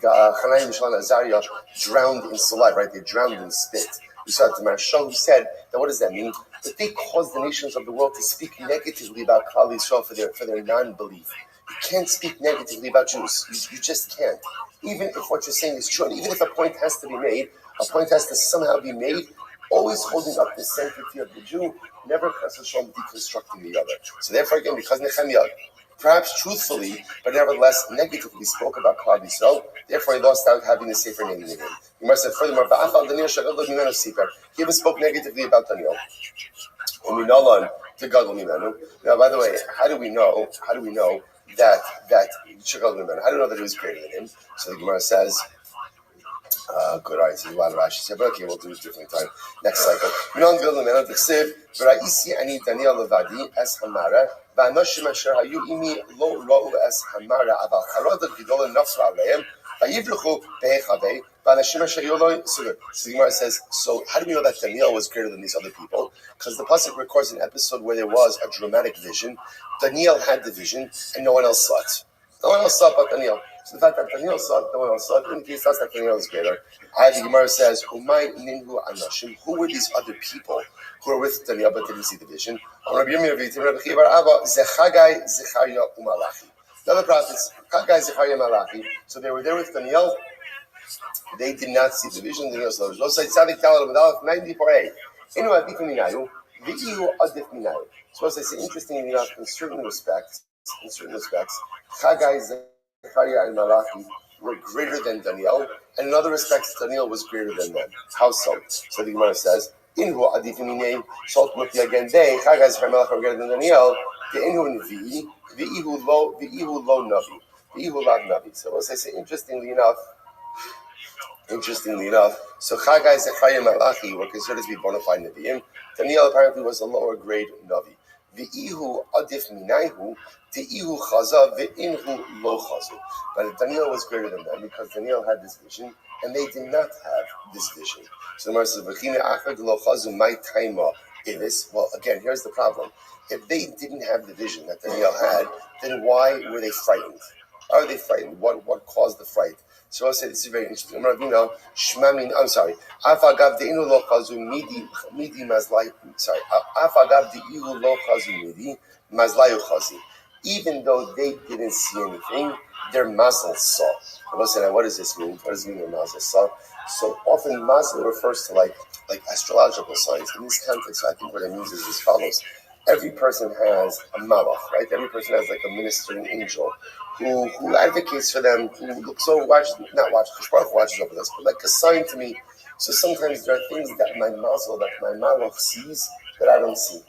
Hanai, Mishael, and Azariah drowned in saliva, right? They drowned in spit. We saw it to Marshal, who said that what does that mean? That they caused the nations of the world to speak negatively about Klal Yisrael for their non-belief. You can't speak negatively about Jews. You just can't. Even if what you're saying is true, and even if a point has to be made, a point has to somehow be made, always holding up the sanctity of the Jew, never deconstructing the other. So therefore, again, because Nehemiah, perhaps truthfully, but nevertheless negatively spoke about Klal Yisrael, therefore he lost out having the Sefer name in him. He must have furthermore, he even spoke negatively about Daniel. Now, by the way, how do we know that Shagol Mimenu? How do we know that he was greater than him? So the Gemara says, good, all right, so a lot of Rashi said, but okay, we'll do it a different time. Next cycle. והאנשים אשר היו עמי לא ראו אס המרה, אבל חרדת גדולה נפלה עליהם, ויברחו בהיחווה, והאנשים אשר היו לא סוגר. So the Gemara says, so how do we know that Daniel was greater than these other people? Because the pasuk records an episode where there was a dramatic vision. Daniel had the vision, and no one else saw it. No one else saw it but Daniel. So the fact that Daniel saw it, no one else saw it, indicates us that Daniel is greater. The Gemara says, who were these other people who were with Daniel but didn't see the vision? The other prophets, Chagai, Zechariah, Malachi. So they were there with Daniel. They did not see the vision. Daniel saw the vision. So as I say, interestingly enough, in certain respects, Chagai, Zechariah, and Malachi were greater than Daniel, and in other respects, Daniel was greater than them. How so? So the Gemara says, Inhu Adifinine, Salt Mukti again, they, Chagai, Zechariah, Malachi were greater than Daniel, the Inhu and V'ihu lo Navi, V'ihu lav Navi. So as I say, interestingly enough, so Chagai, Zechariah, Malachi were considered to be bona fide Nevi'im. Daniel apparently was a lower grade Navi. V'ihu adif minayhu, te'ihu chaza, v'inhu lo chazu. But Daniel was greater than them because Daniel had this vision and they did not have this vision. So the Gemara says, v'chine achad lo chazu mai taima ivis. Well, again, here's the problem. If they didn't have the vision that Daniel had, then why were they frightened? Why were they frightened? What caused the fright? So I'll say this is very interesting. I'm sorry. Afagav de'inu lo chazu midi mazlai. Sorry. Afagav de'ihu lo chazu midi mazlayu chazi. Even though they didn't see anything, their mazel saw. Now, what does this mean? What does it mean their mazel saw? So often mazel refers to like astrological signs. In this context, I think what it means is as follows. Every person has a malach, right? Every person has like a ministering angel who advocates for them, who watches over us, but like a sign to me. So sometimes there are things that my malach sees that I don't see.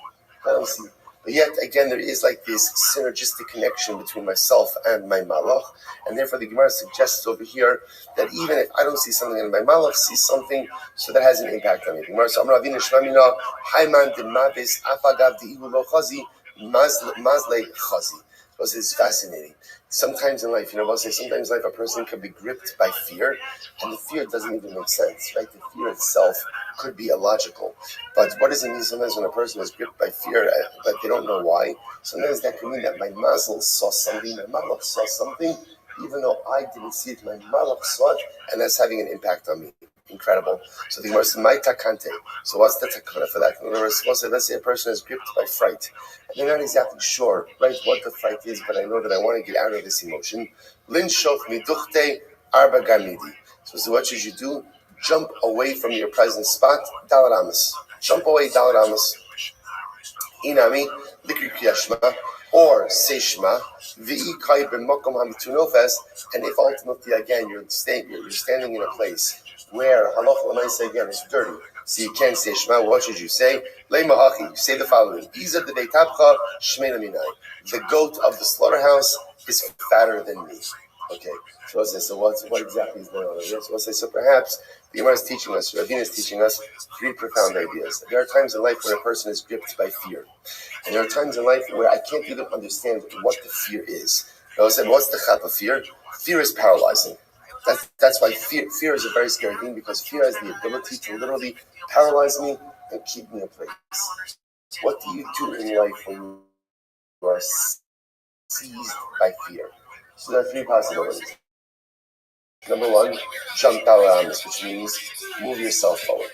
But yet, again, there is like this synergistic connection between myself and my malach, and therefore the Gemara suggests over here that even if I don't see something and my malach sees something, so that has an impact on me. The Gemara says, Hayman de Mavis Afagav de Ihu lo Chazi Mazle Chazi. This is fascinating. Sometimes in life, sometimes in life a person can be gripped by fear, and the fear doesn't even make sense, right? The fear itself could be illogical. But what does it mean sometimes when a person is gripped by fear, but they don't know why? Sometimes that can mean that my mazel saw something, my malach saw something, even though I didn't see it, my malach saw it, and that's having an impact on me. Incredible. So the Gemara says, "My takante." So what's the takana for that? In other words, let's say a person is gripped by fright, and they're not exactly sure, right, what the fright is, but I know that I want to get out of this emotion. Lin shof miduchte arba gamidi. So what should you do? Jump away from your present spot, dalaramas. Jump away, dalaramas. Inami likri kriyashma, or say shma. V'i kai b'makom hamitunofes. And if ultimately again you're standing in a place where halacha l'maaseh again is dirty, so you can't say Shema, what should you say? Leimahachi, say the following: Iza de Tapcha Shmeina Minai. The goat of the slaughterhouse is fatter than me. Okay, so what exactly is going on here? So perhaps the Gemara is teaching us, Rabbi is teaching us three profound ideas. There are times in life when a person is gripped by fear, and there are times in life where I can't even understand what the fear is. What's the chap of fear? Fear is paralyzing. That's why fear is a very scary thing, because fear has the ability to literally paralyze me and keep me in place. What do you do in life when you are seized by fear? So there are three possibilities. Number one, jump dalaramas, which means move yourself forward.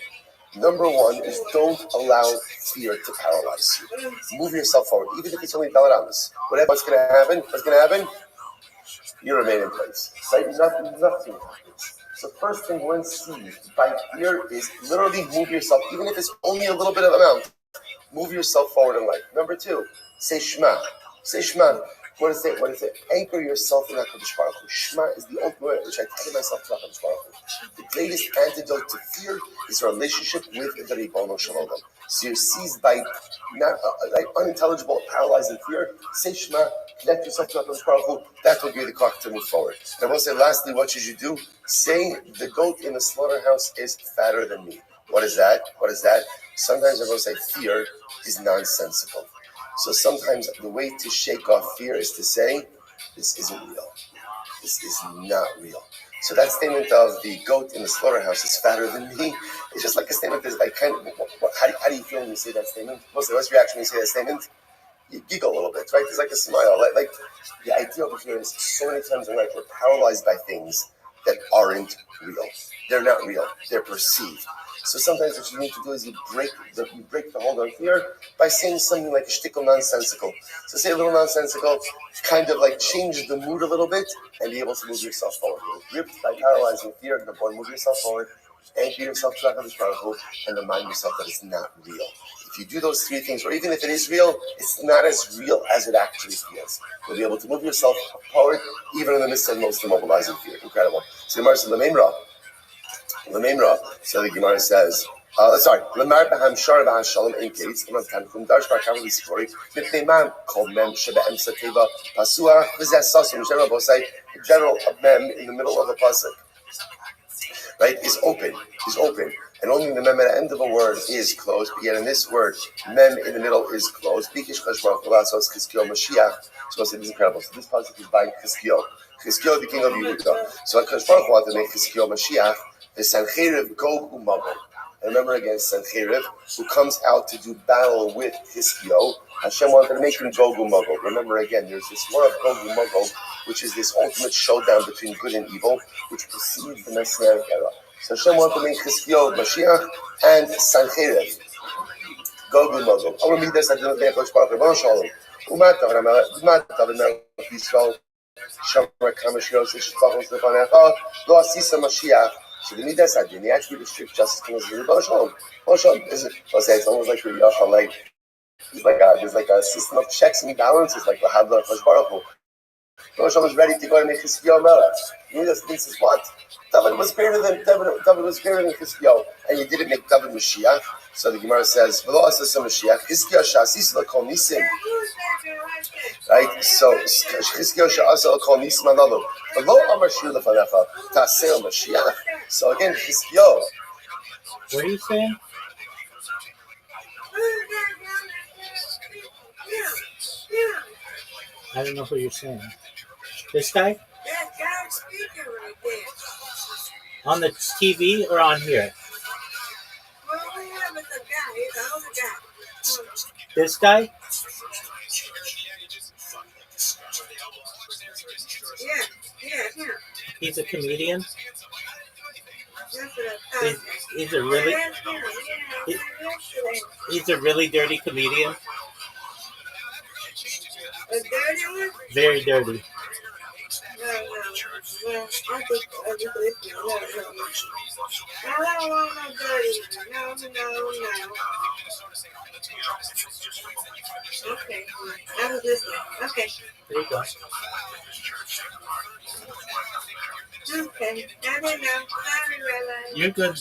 Number one is don't allow fear to paralyze you. Move yourself forward, even if it's only dalaramas. What's going to happen? You remain in place. Right? Nothing happens. So first thing when seized by fear is literally move yourself, even if it's only a little bit of amount. Move yourself forward in life. Number two, say Shema. Say Shema. What is it? Anchor yourself in HaKadosh Baruch Hu. Shema is the ultimate way in which I tie myself to HaKadosh Baruch Hu. The greatest antidote to fear is a relationship with the Ribono Shel Olam. So you're seized by unintelligible, paralyzing fear. Say Shema, connect yourself to HaKadosh Baruch Hu. That will give you the cock to move forward. And I will say, lastly, what should you do? Say the goat in the slaughterhouse is fatter than me. What is that? Sometimes I'm going to say fear is nonsensical. So sometimes the way to shake off fear is to say, this isn't real. This is not real. So that statement of the goat in the slaughterhouse is fatter than me, it's just like a statement that's like how do you feel when you say that statement? What's your reaction when you say that statement? you giggle a little bit, right? There's like a smile. Like the idea over here is so many times in life we're paralyzed by things that aren't real. They're not real. They're perceived. So sometimes what you need to do is you break the hold on fear by saying something like a shtickle nonsensical. So say a little nonsensical, kind of like change the mood a little bit and be able to move yourself forward. You're gripped by paralyzing fear, number one, move yourself forward, anchor yourself to HaKadosh Baruch Hu, and remind yourself that it's not real. If you do those three things, or even if it is real, it's not as real as it actually feels. You'll be able to move yourself forward, even in the midst of most immobilizing fear. Incredible. So the Gemara says, L'meimra. So the Gemara says, L'mar b'ham shara b'ham shalom ein kates, L'mar tanchum darsh b'akav l'sifori, Mipnei man kol mem sheba'em sateva pasua, V'zeh sasum, Shem Rabosai, the general of mem in the middle of the pasuk, right, is open. And only the mem at the end of a word is closed, but yet in this word, mem in the middle is closed. Bikish Chashbar Cholasos Chizkiyo Mashiach. So it is incredible. So this pasuk is by Chizkiyo, the king of Yehuda. So Chashbar Chol wanted to make Chizkiyo Mashiach, the Sancheriv Gog Umagog. And remember again, Sancheriv, who comes out to do battle with Chizkiyo. Hashem wanted to make him Gog Umagog. Remember again, there's this war of Gog Umagog, which is this ultimate showdown between good and evil, which precedes the Messianic era. So Hashem wanted to make Chizkiyo, Mashiach, and Sancheriv. Gog Umagog. I want to meet this at the Nechot Shpach Rebon Shalom. Umat David Yisrael, Shamar Kamashiyos, Shpachos Lefanecha, Lo Asisa Mashiach. So the Midas Adin, the attribute of strict justice comes with Rebon Shalom. It's almost like there's like a system of checks and balances, like the Hadla Chosh Baruch Hu. Rebon Shalom is ready to go and make Chizkiyo Melech. Midas thinks is what? David was greater than Chizkiyo, and you didn't make David Mashiach. So the Gemara says, "V'lo asasa Mashiach, Chizkiyo she'asis l'kol nisim." Right. So Chizkiyo she'asa l'kol nisim alalu. V'lo amar shir lefanecha ta'aseh Mashiach. So again, Chizkiyo. What are you saying? I don't know what you're saying. This guy? That guy's speaking right there. On the TV or on here? Well, we have a guy. He's an older guy. This guy? Yeah. He's a comedian? That's what I thought. He's a really... He's a really dirty comedian? A dirty one? Very dirty. No. Well, I just listen. No. I don't want no dirty one. No. Okay. I was listening. Okay. There you go. Okay. I didn't know. Sorry, Rabbi. You're good.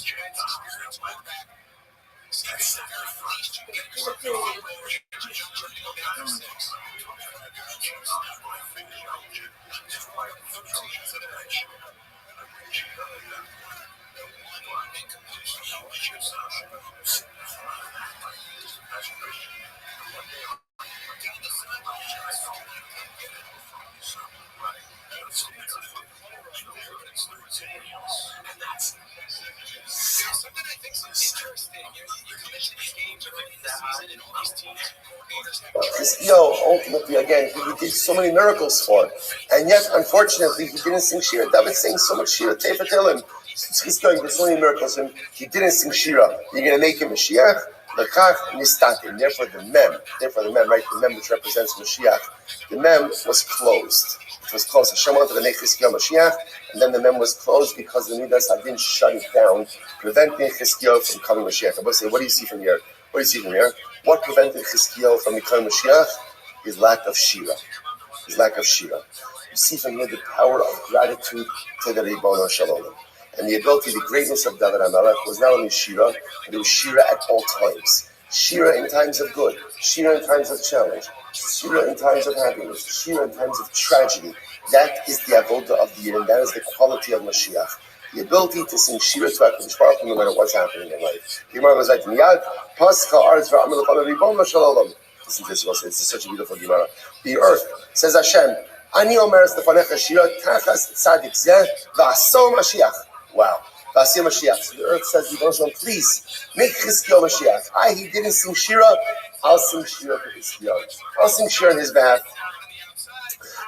Something I think is interesting. You're coming to these games early this season, and all these teams and coordinators have Chizkiyo, ultimately, again, he did so many miracles for, and yet, unfortunately, he didn't sing Shira. David sang so much Shira. Tefa Tilim. Chizkiyo, he did so many miracles for him. He didn't sing Shira. You're going to make him Mashiach? L'kach nistatim. Therefore, the mem, right? The mem which represents Mashiach. The mem was closed. It was closed. Hashem wanted to make Chizkiyo Mashiach, and then the mem was closed because the Midas Hadin shut it down, preventing Chizkiyo from becoming Mashiach. I must say, what do you see from here? What prevented Chizkiyo from becoming Mashiach? His lack of Shira. You see from here the power of gratitude to the Ribono Shalom. And the ability, the greatness of David HaMelech was not only Shira, but it was Shira at all times. Shira in times of good, Shira in times of challenge, Shira in times of happiness, Shira in times of tragedy. That is the avoda of the Yid, and that is the quality of Mashiach. The ability to sing Shira to HaKadosh Baruch Hu no matter what's happening in life. The Gemara was like, Miyad, Pascha Aretz V'Amel L'Chol Ribono Shalom. Listen to this, it's such a beautiful Gemara. The earth, says Hashem, Ani Omeres Lefanecha Shira Tachas Tzadik Zeh V'Aso Mashiach. Wow. V'Aso Mashiach. So the earth says, please, make Chizkiyo Mashiach. He didn't sing Shira, I'll sing shir for Hiskiyahu. I'll sing shir on his behalf.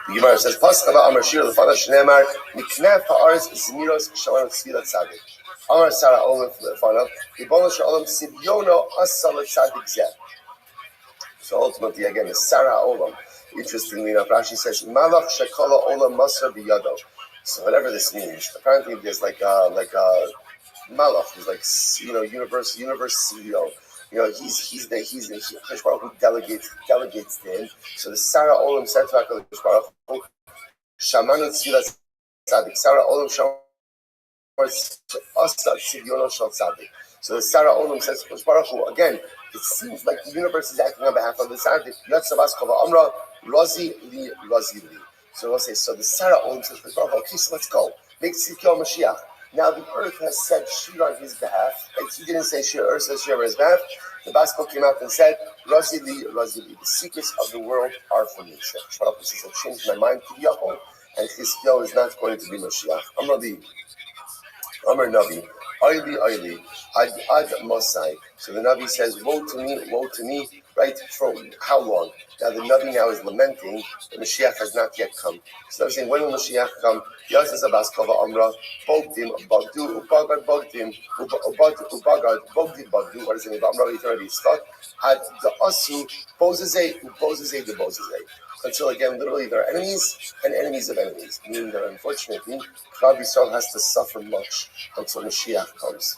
The Gemara says, Paskava Amar Shir Lefana Shneimar Miknef Ha'aretz Zmiros Shalom Tzvilat Tzadik. Amar Sarah Olam Lefana Ribono Shalom Sibyono Asal Tzadik Zeh. So ultimately, again, the Sarah Olam. Interestingly enough, Rashi says, Malach Shekola Olam Masra Biyado. So whatever this means, apparently there's like a Malach, who's like, universe CEO. He's the Hakadosh Baruch Hu delegates to him. So the Sarah Olam said to Hakadosh Baruch Hu, Shamanu Tzilat Tzadik. Sarah Olam Asa Tzivyono Shal Tzadik. So the Sarah Olam says to Hakadosh Baruch Hu, again, it seems like the universe is acting on behalf of the Tzadik. Yatzavas Kova Amra Razi Li. So we'll say, so the Sarah Olam says to Hakadosh Baruch Hu, okay, so let's go. Make Tzidkiyah Mashiach. Now the earth has said shir on his behalf. Right? He didn't say shir, earth says shir on his behalf. The Basco came out and said, Razi li. The secrets of the world are for me. Shmuel says, I've changed my mind to Yaakov, and Chizkiyahu is not going to be Mashiach. Amar Navi, Oili, Ad Mosai. So the Navi says, woe to me, right? For how long? Now the Navi now is lamenting that Mashiach has not yet come. So they're saying, when will Mashiach come? Yazis Abaskova Amra, Bogdim, Bogdu, Ubagad, Bogdim, Ubagad, Bogdim, Bogdu, what is the name of Amra? Eternity Scott, Ad the Asu, Bozeze, the Bozeze. Until again, literally, they're enemies and enemies of enemies. Meaning that unfortunately, Klal Yisrael has to suffer much until Mashiach comes.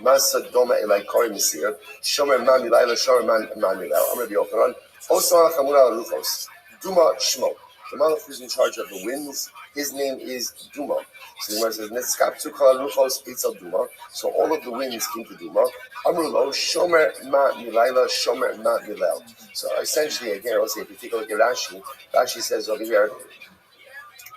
Masa Doma Elai Kori Misir, Shomer Man Milaila, Shomer Man Milel. I'm Rabbi Yochanan. Osama Chamura Luchos, Duma Shmo. The Malach who's in charge of the winds, his name is Duma. So the Gemara says, Netzkaptu Kala Luchos Itzel Duma. So all of the winds came to Duma. Amrulo, Shomer Ma Milaila, Shomer Ma Milel. So essentially, again, also if you take a look at Rashi says over here,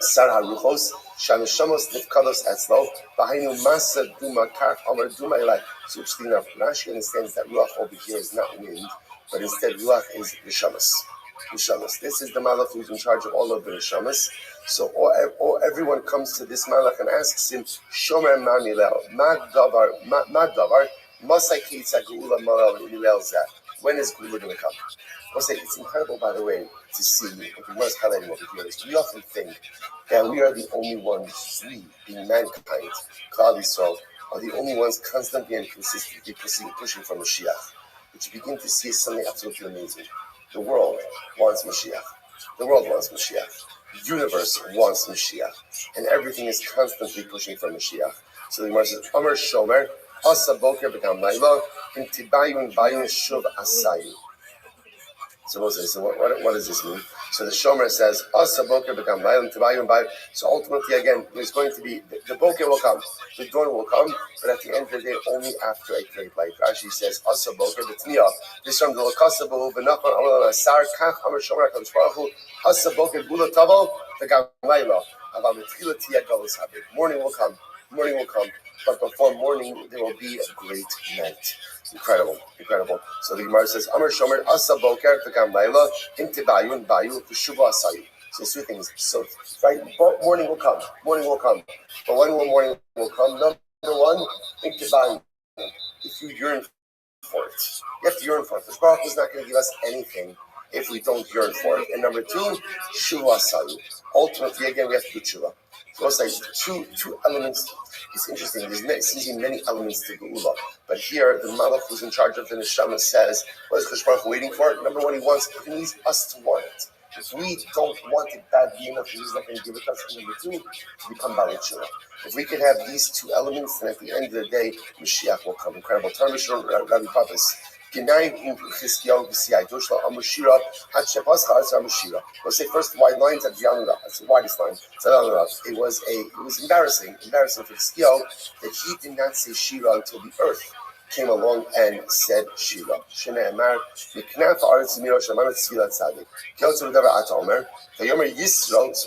Sar HaRuchos, Shaneshamos Nifkados Etzlo, Bahainu Masa Duma Kar Amar Duma Elai. So interesting enough, Rashi understands that Ruach over here is not wind, but instead Ruach is Neshamas. This is the Malach who's in charge of all of the Neshamas. So everyone comes to this Malach and asks him, Shomer Ma Milel, Ma Davar, Masai Kitza Geula Milel Zeh. When is Geula going to come? I'll say it's incredible, by the way, to see, and we must highlight over here, is we often think that we are the only ones, we, being mankind, Klal Yisrael, are the only ones constantly and consistently pushing for Mashiach. But you begin to see something absolutely amazing. The world wants Mashiach. The universe wants Mashiach. And everything is constantly pushing for Mashiach. So the Gemara says, Amar Shomer, Asa Boker B'Gam Laila, Intibayun Bayun Shuv Asayu. So what does this mean? So the Shomer says, Asa Boker B'Gam Laila, Intibayun Bayun. So ultimately, again, there's going to be, the Boker will come, the dawn will come, but at the end of the day, only after a great light. Rashi says, Asa Boker B'Tniya. This from the Lakasabu, B'Nachman, Amar Asar, Kach, Amar Shomer, HaKadosh Baruch Hu, Asa Boker Gula Tavo, B'Gam Laila. Morning will come, but before morning there will be a great night. Incredible. So the Gemara says, Amar Shomer, Asa Boker, V'Gam Laila, Intibayun, Bayu, V'Shuva Asayu. So two things. So, right, morning will come. But when will morning will come? Number one, Intibayun. If you yearn for it. You have to yearn for it. The Baruch is not going to give us anything if we don't yearn for it. And number two, Shuva Asayu. Ultimately, again, we have to do tshuva. So it's like two elements. It's interesting. There's seems many elements to Geula, but here the Malach who's in charge of the Neshama says, "What is Hakadosh Baruch Hu waiting for?" Number one, he needs us to want it. If we don't want it badly enough, he's not going to give it us. Number two, to become Bali Tshuva. If we could have these two elements, then at the end of the day, Mashiach will come. Incredible. Rabbi Pappas. Let's say first white lines at the end. That's the widest line. It was embarrassing for Chizkiyahu that he did not say Shira until the earth came along and said Shira. So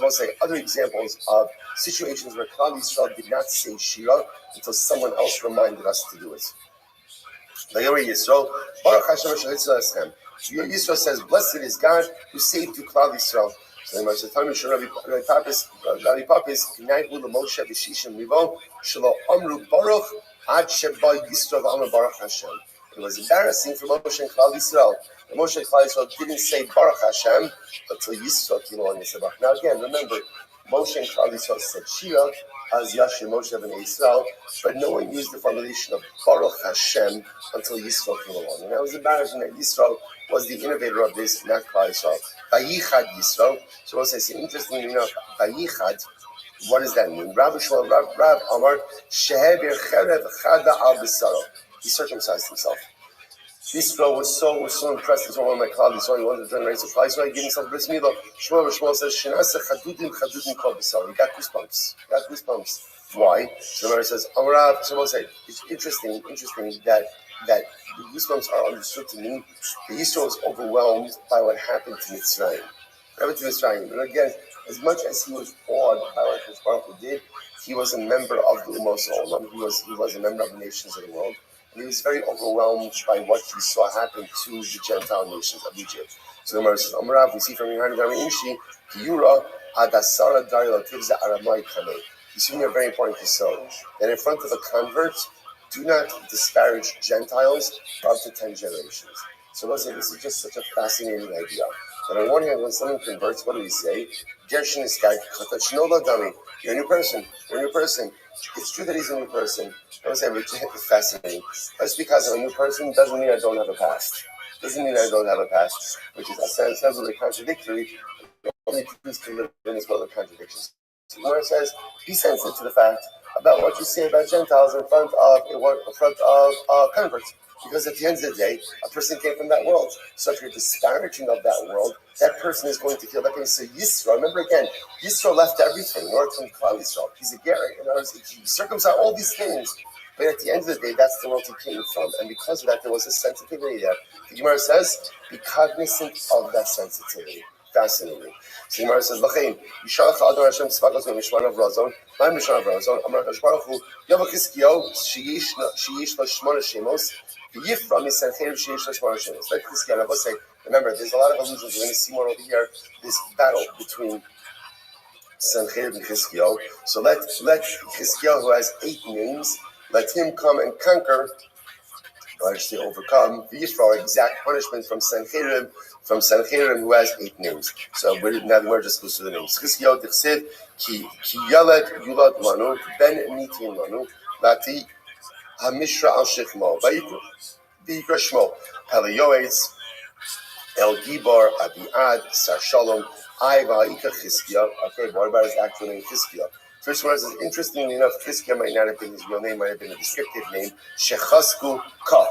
we'll say other examples of situations where Klal Yisrael did not say Shira until someone else reminded us to do it. Yisrael says, "Blessed is God who saved you, Klal Yisrael." So the says, Rabbi Papis, K'nai hu l'Moshe v'shishim rivo shelo amru baruch ad sheba Yisrael v'amar baruch Hashem. It was embarrassing for Moshe and Klal Yisrael. And Moshe and Klal Yisrael didn't say Baruch Hashem until Yisro came along and said Baruch. Now again, remember, Moshe and Klal Yisrael said Shira as Yashir Moshe and Yisrael, but no one used the formulation of Baruch Hashem until Yisro came along. And that was embarrassing that Yisro was the innovator of this, not Klal Yisrael. Vayichad Yisro. So also I say, interestingly enough, Vayichad, what does that mean? Rabbi Shmuel, Rab Amar, Sheheber Cherev Chada Al Bisaro. He circumcised himself. Yisro was so impressed. He's one of my colleagues, so he wanted to join the race of Klal Yisrael. He gave himself bris milah. Shmuel says, Shenase Chadudim Kol Bisaro. He got goosebumps. Why? So Mary says, Amarav, so say, it's interesting that the goosebumps are understood to mean that Yisro was overwhelmed by what happened to Mitzrayim. And again, as much as he was awed by what his Baruch did, he was a member of the Umos Olam. He was a member of the nations of the world. And he was very overwhelmed by what he saw happen to the Gentile nations of Egypt. So the Gemara says, Amarav, we see from Yohanan Inshi, Yura Adasara Darila Tivza Aramai Kame. You see here, very important to say that in front of a convert, do not disparage Gentiles for up to 10 generations. So let's say this is just such a fascinating idea. That on one hand, when someone converts, what do we say? Gershin is guy, you're a new person. It's true that he's a new person. I was saying, it's fascinating. Just because I'm a new person doesn't mean I don't have a past. Which is ostensibly contradictory. The only truth to live in is well of contradictions. So Gemara says, be sensitive to the fact about what you say about Gentiles in front of converts. Because at the end of the day, a person came from that world. So if you're disparaging of that world, that person is going to feel like when you say Yisro. Remember again, Yisro left everything in order to come to Klal Yisrael. He's a Gary. In other words, he circumcised all these things. But at the end of the day, that's the world he came from. And because of that, there was a sensitivity there. The Gemara says, be cognizant of that sensitivity. Fascinating. So Gemara says, L'chein, Yishalach Adon Hashem Tzvakos Mishman of Razon, my Mishman of Razon, Amar Kadosh Baruch Hu, Yom HaChiskiyo, Sheyesh Lo Shmona Shemos, Yifra Misancherim Sheyesh Lo Shmona Shemos. Let Chizkiyahu, I will say, remember, there's a lot of allusions. We're going to see more over here, this battle between Sancherim and Chizkiyahu. So let Chizkiyahu, who has 8 names, let him come and conquer, or I should say overcome, the Yisrael, exact punishment from Sancherim, who has 8 names. So now we're just close to the names. Chizkiyahu Tichsev, Ki Yalet Yulad Manu, Ben Nitin Manu, Lati Hamishra Al Shechmo, Vayikra Shmo, Palayoetz, El Gibar, Abiad, Sar Shalom, Aiva, Ika Chizkiyahu. Okay, what about his actual name, Chizkiyahu? First one is, interestingly enough, Chizkiyahu might not have been his real name, might have been a descriptive name, Shechasku Ka.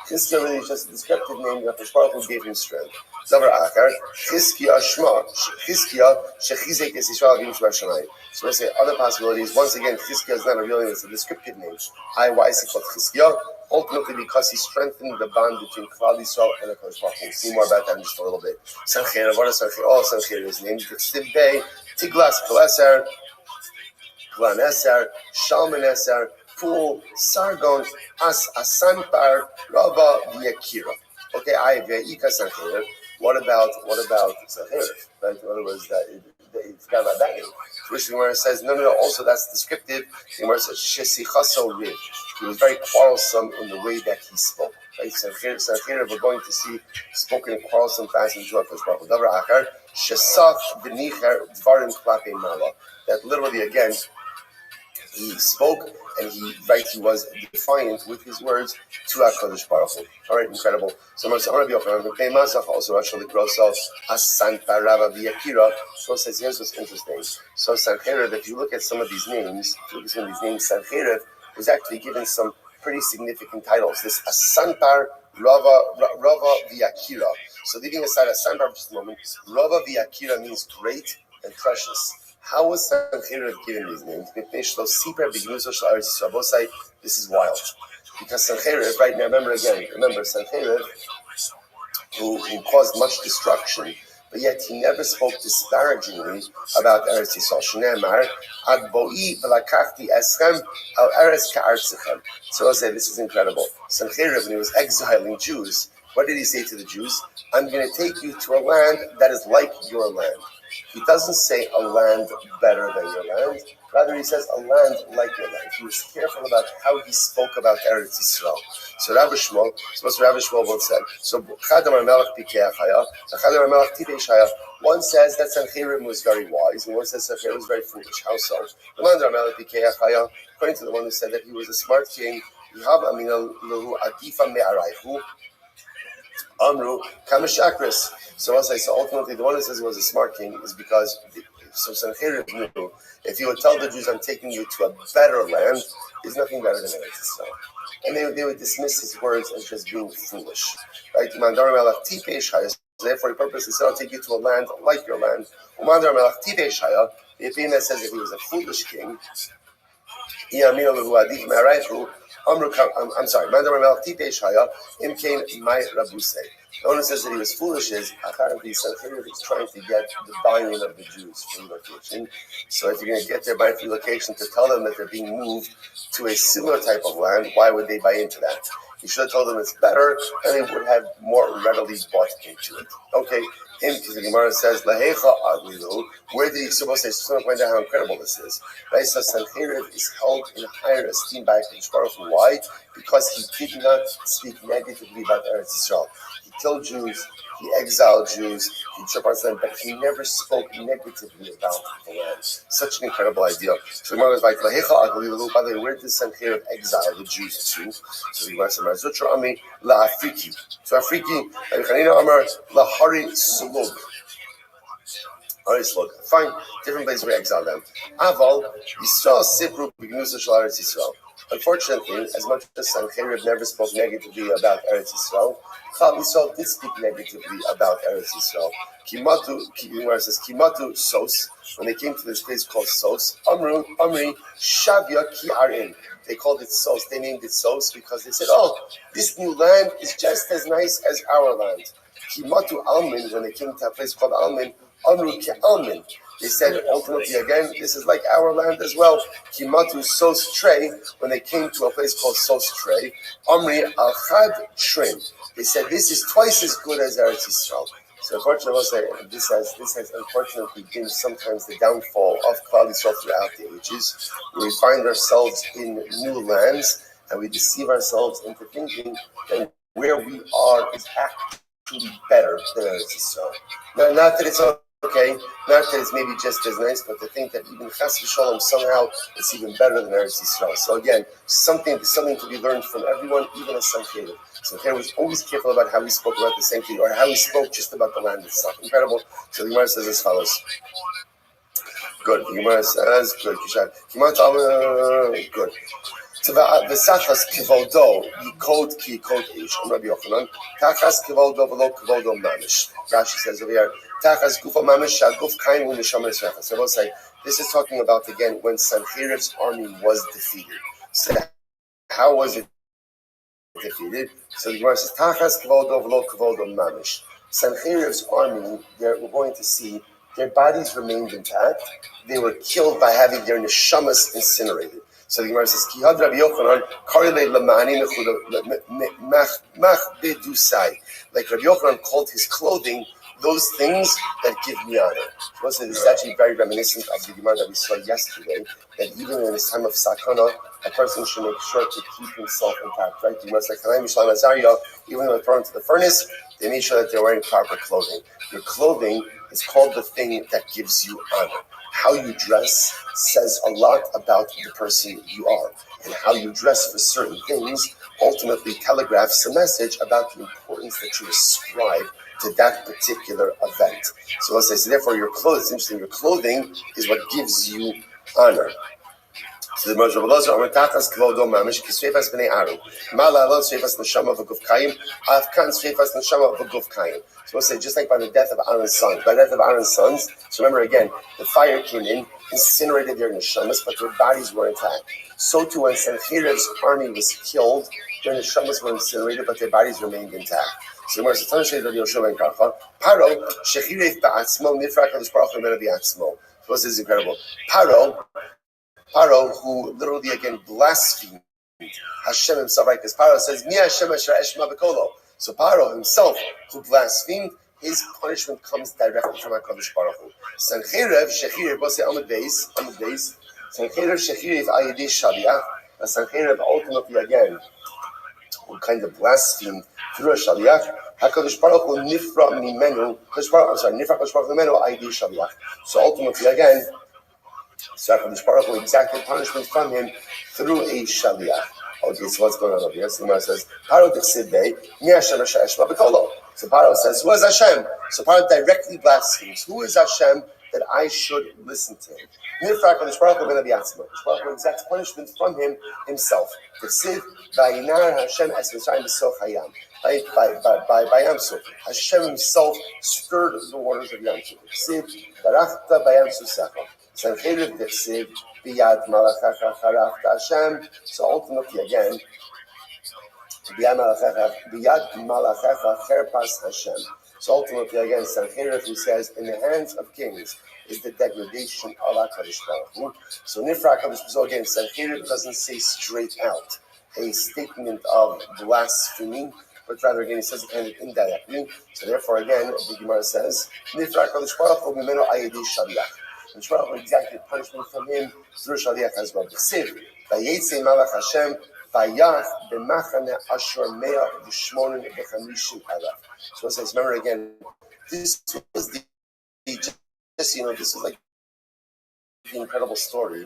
Chizkiyahu really is just a descriptive name that the Baruch Hu gave him strength. Zavar Achar, Chizkiyahu Shma, Chizkiyahu Shechizek Es Yisrael Avim Shema Shamayim. So we say other possibilities. Once again, Chizkiyahu is not a real name, it's a descriptive name. Why is he called Chizkiyahu? Ultimately, because he strengthened the bond between Klal Yisrael and the Kadosh Baruch Hu. We'll see more about that in just a little bit. Sancheir, what is Sancheir? All Sancheir is named Tztiv Bey, Tiglas, Kaleser, Glaneser, Shalmaneser, Pul, Sargon, Asanpar, Rava, Viakira. Okay, I Veika Sancheir. What about Sancheir? Right? In other words, they forgot about that name. Which the Gemara says, no, also that's descriptive. The Gemara says, Shesichaso Riv. He was very quarrelsome in the way that he spoke. Right? Sancheir, we're going to see, spoken in quarrelsome fashion to Hakadosh Baruch Hu. Davar Achar, Shesach B'nicher Dvarim Klapei Mala. That literally, again, he spoke and he was defiant with his words to HaKadosh Baruch Hu. All right, incredible. So Rabbi also actually Grosso Asan Parava Viakira. So says here's what's interesting. So Sancheir, if you look at some of these names, Sancheir was actually given some pretty significant titles. This Asanpar Rava Viakira. So leaving aside Asanpar for just a moment, Rava Viakira means great and precious. How was Sancheir given these names? This is wild. Because Sancheir, right now, remember Sancheir, who caused much destruction, but yet he never spoke disparagingly about Eretz Yisrael. Shneimar, ad bo'i v'lakachti eschem al eretz ka'artzechem. So I'll say, this is incredible. Sancheir, when he was exiling Jews, what did he say to the Jews? I'm going to take you to a land that is like your land. He doesn't say a land better than your land. Rather, he says a land like your land. He was careful about how he spoke about Eretz Yisrael. So Rabbi Shmuel, once said, so Chadam Melech Pikei Chaya, Chadam Melech Tivei Shaya. One says that Sancheriv was very wise, and one says Sancheriv was very foolish. How so? According to the one who said that he was a smart king, Amru Kamashakris. So I'll say, so ultimately the one who says he was a smart king is because Sancheriv knew if he would tell the Jews, I'm taking you to a better land, there's nothing better than Eretz Yisrael. And they would dismiss his words as just being foolish. Right? Therefore, the purpose is I'll take you to a land like your land. The opinion that says that he was a foolish king. I'm sorry. The one who says that he was foolish is apparently Sancheriv is trying to get the buy-in of the Jews for relocation. So if you're going to get their buy-in for relocation to tell them that they're being moved to a similar type of land, why would they buy into that? You should have told them it's better, and they would have more readily bought into it. Okay, because the Gemara says, Lahecha Aglilu, where did he supposed to say, so point out how incredible this is. Right, so Sancheriv is held in higher esteem by HaKadosh Baruch Hu. Why? Because he did not speak negatively about Eretz Yisrael. He killed Jews, he exiled Jews, he took parts of them, but he never spoke negatively about the land. Such an incredible idea. So the Gemara was like, Lahecha Aglilu, by the way, where did Sancheriv exile the Jews to? So the Gemara says, Zutra Ami La Afriki. So Afriki, Chanina Amar La Hari Slug. Hari Slug. Fine, different places we exile them. Aval, Yisrael Sipru B'Gnusa Shel Eretz Yisrael. Unfortunately, as much as Sancheriv never spoke negatively about Eretz Yisrael, Klal Yisrael did speak negatively about Eretz Yisrael. Kimatu Sos, when they came to this place called Sos, Amri Shavya Ki Arin. They called it Sos. They named it Sos because they said, oh, this new land is just as nice as our land. Kimatu Almin, when they came to a place called Almin, Amru Ki Almin. They said, ultimately, again, this is like our land as well. Kimatu Sos Trey, when they came to a place called Sos Trey, Amri Al-Chad Trim. They said, this is twice as good as Eretz Yisrael. So unfortunately, this has unfortunately been sometimes the downfall of Klal Yisrael throughout the ages, where we find ourselves in new lands, and we deceive ourselves into thinking that where we are is actually better than Eretz Yisrael. Now, not that it's okay, not that it's maybe just as nice, but to think that even Chas v'Shalom somehow it's even better than Eretz Yisrael. So again, something to be learned from everyone, even as Sancheriv. Sancheriv was always careful about how he spoke about the same thing, or how he spoke just about the land itself. Incredible. So the Gemara says as follows. Good. The Gemara says, good. Good. V'sachas kivoldo yikod ki yikod ish. Rabbi Yochanan. Tachas kivoldo v'lo kivoldo mamish. Rashi says over here. Tachas gufa mamish shaguf kain u'neshama esrechas. So we'll say this is talking about again when Sancheriv's army was defeated. So how was it defeated? So the Gemara says Tachas kivoldo v'lo kivoldo mamish. Sancheriv's army, we're going to see their bodies remained intact. They were killed by having their neshamas incinerated. So the Gemara says, Kihad Rabbi Yochanan, Karile Lamani Mach Bedusai. Like Rabbi Yochanan called his clothing those things that give me honor. This is actually very reminiscent of the Gemara that we saw yesterday, that even in this time of sakana, a person should make sure to keep himself intact. Right? The Gemara is like, even when they're thrown into the furnace, they make sure that they're wearing proper clothing. Your clothing is called the thing that gives you honor. How you dress says a lot about the person you are. And how you dress for certain things ultimately telegraphs a message about the importance that you ascribe to that particular event. So let's say, so therefore your clothes, it's interesting, your clothing is what gives you honor. So the Moshe Rabbeinu Omer Tachas Kvodo Mamish Kisveifas Bnei Aaron Malalot Sveifas Neshama V'Guf Kayim Afkan Sveifas Neshama V'Guf Kayim. So we'll say just like by the death of Aaron's sons. By the death of Aaron's sons, so remember again, the fire came in, incinerated their neshamas, but their bodies were intact. So too when Sancheriv's army was killed, their neshamas were incinerated, but their bodies remained intact. So the Moshe Rabbeinu Yoshua Ben Karcha Paro Shechirev Ba'atzmo Nifra Kadosh Baruch Hu Mena B'Atzmo. So this is incredible. Paro, who literally again blasphemed Hashem himself, right? Because Paro says, Mi Hashem Asher Eshma B'Kolo. So Paro himself, who blasphemed, his punishment comes directly from HaKadosh Baruch Hu. Sancheriv, Shechir, both say Amud Beis, Sancherev Shechiriv Ayidi Shaliach, a Sancherev ultimately again, who kind of blasphemed through a Shaliach. HaKadosh Baruch Hu nifra mimenu, nifra HaKadosh Baruch Hu mimenu Ayidi Shaliach. So ultimately again, HaKadosh Baruch Hu exacted punishment from him through a Shaliach. Okay, so what's going on over here? So the Gemara says, Paro Tichsibei, Mi Hashem Eshma B'Kolo. So Paro says, who is Hashem? So Paro directly blasphemes. Who is Hashem that I should listen to him? Nifra HaKadosh Baruch Hu ben Abiyatzma. HaKadosh Baruch Hu exacts punishment from him himself. Tichsib, Vayinar Hashem Es Mitzrayim B'Soch Hayam. By Yam Suf. Hashem himself stirred the waters of Yam Suf. Tichsib, Darachta Bayam Susecha. Sancherev Tichsib, Biyad Malachecha Charachta Hashem. So ultimately again, Biyad Malachecha Cherpas Hashem. So ultimately again, Sancherev, who says, in the hands of kings is the degradation of HaKadosh Baruch Hu. So Nifra HaKadosh Baruch Hu, again, Sancherev doesn't say straight out a statement of blasphemy, but rather again he says it kind of indirectly. So therefore again, the Gemara says, Nifra HaKadosh Baruch Hu Mimenu Ayedi Shaliach. And Baruch Hu exacted punishment from him through Shaliach as well. B'Siv, Vayetze Malach Hashem, Vayach B'Machane Asher Mea V'Shmonin B'Chamishim Alaf. So it says, remember again, this was the this is like the incredible story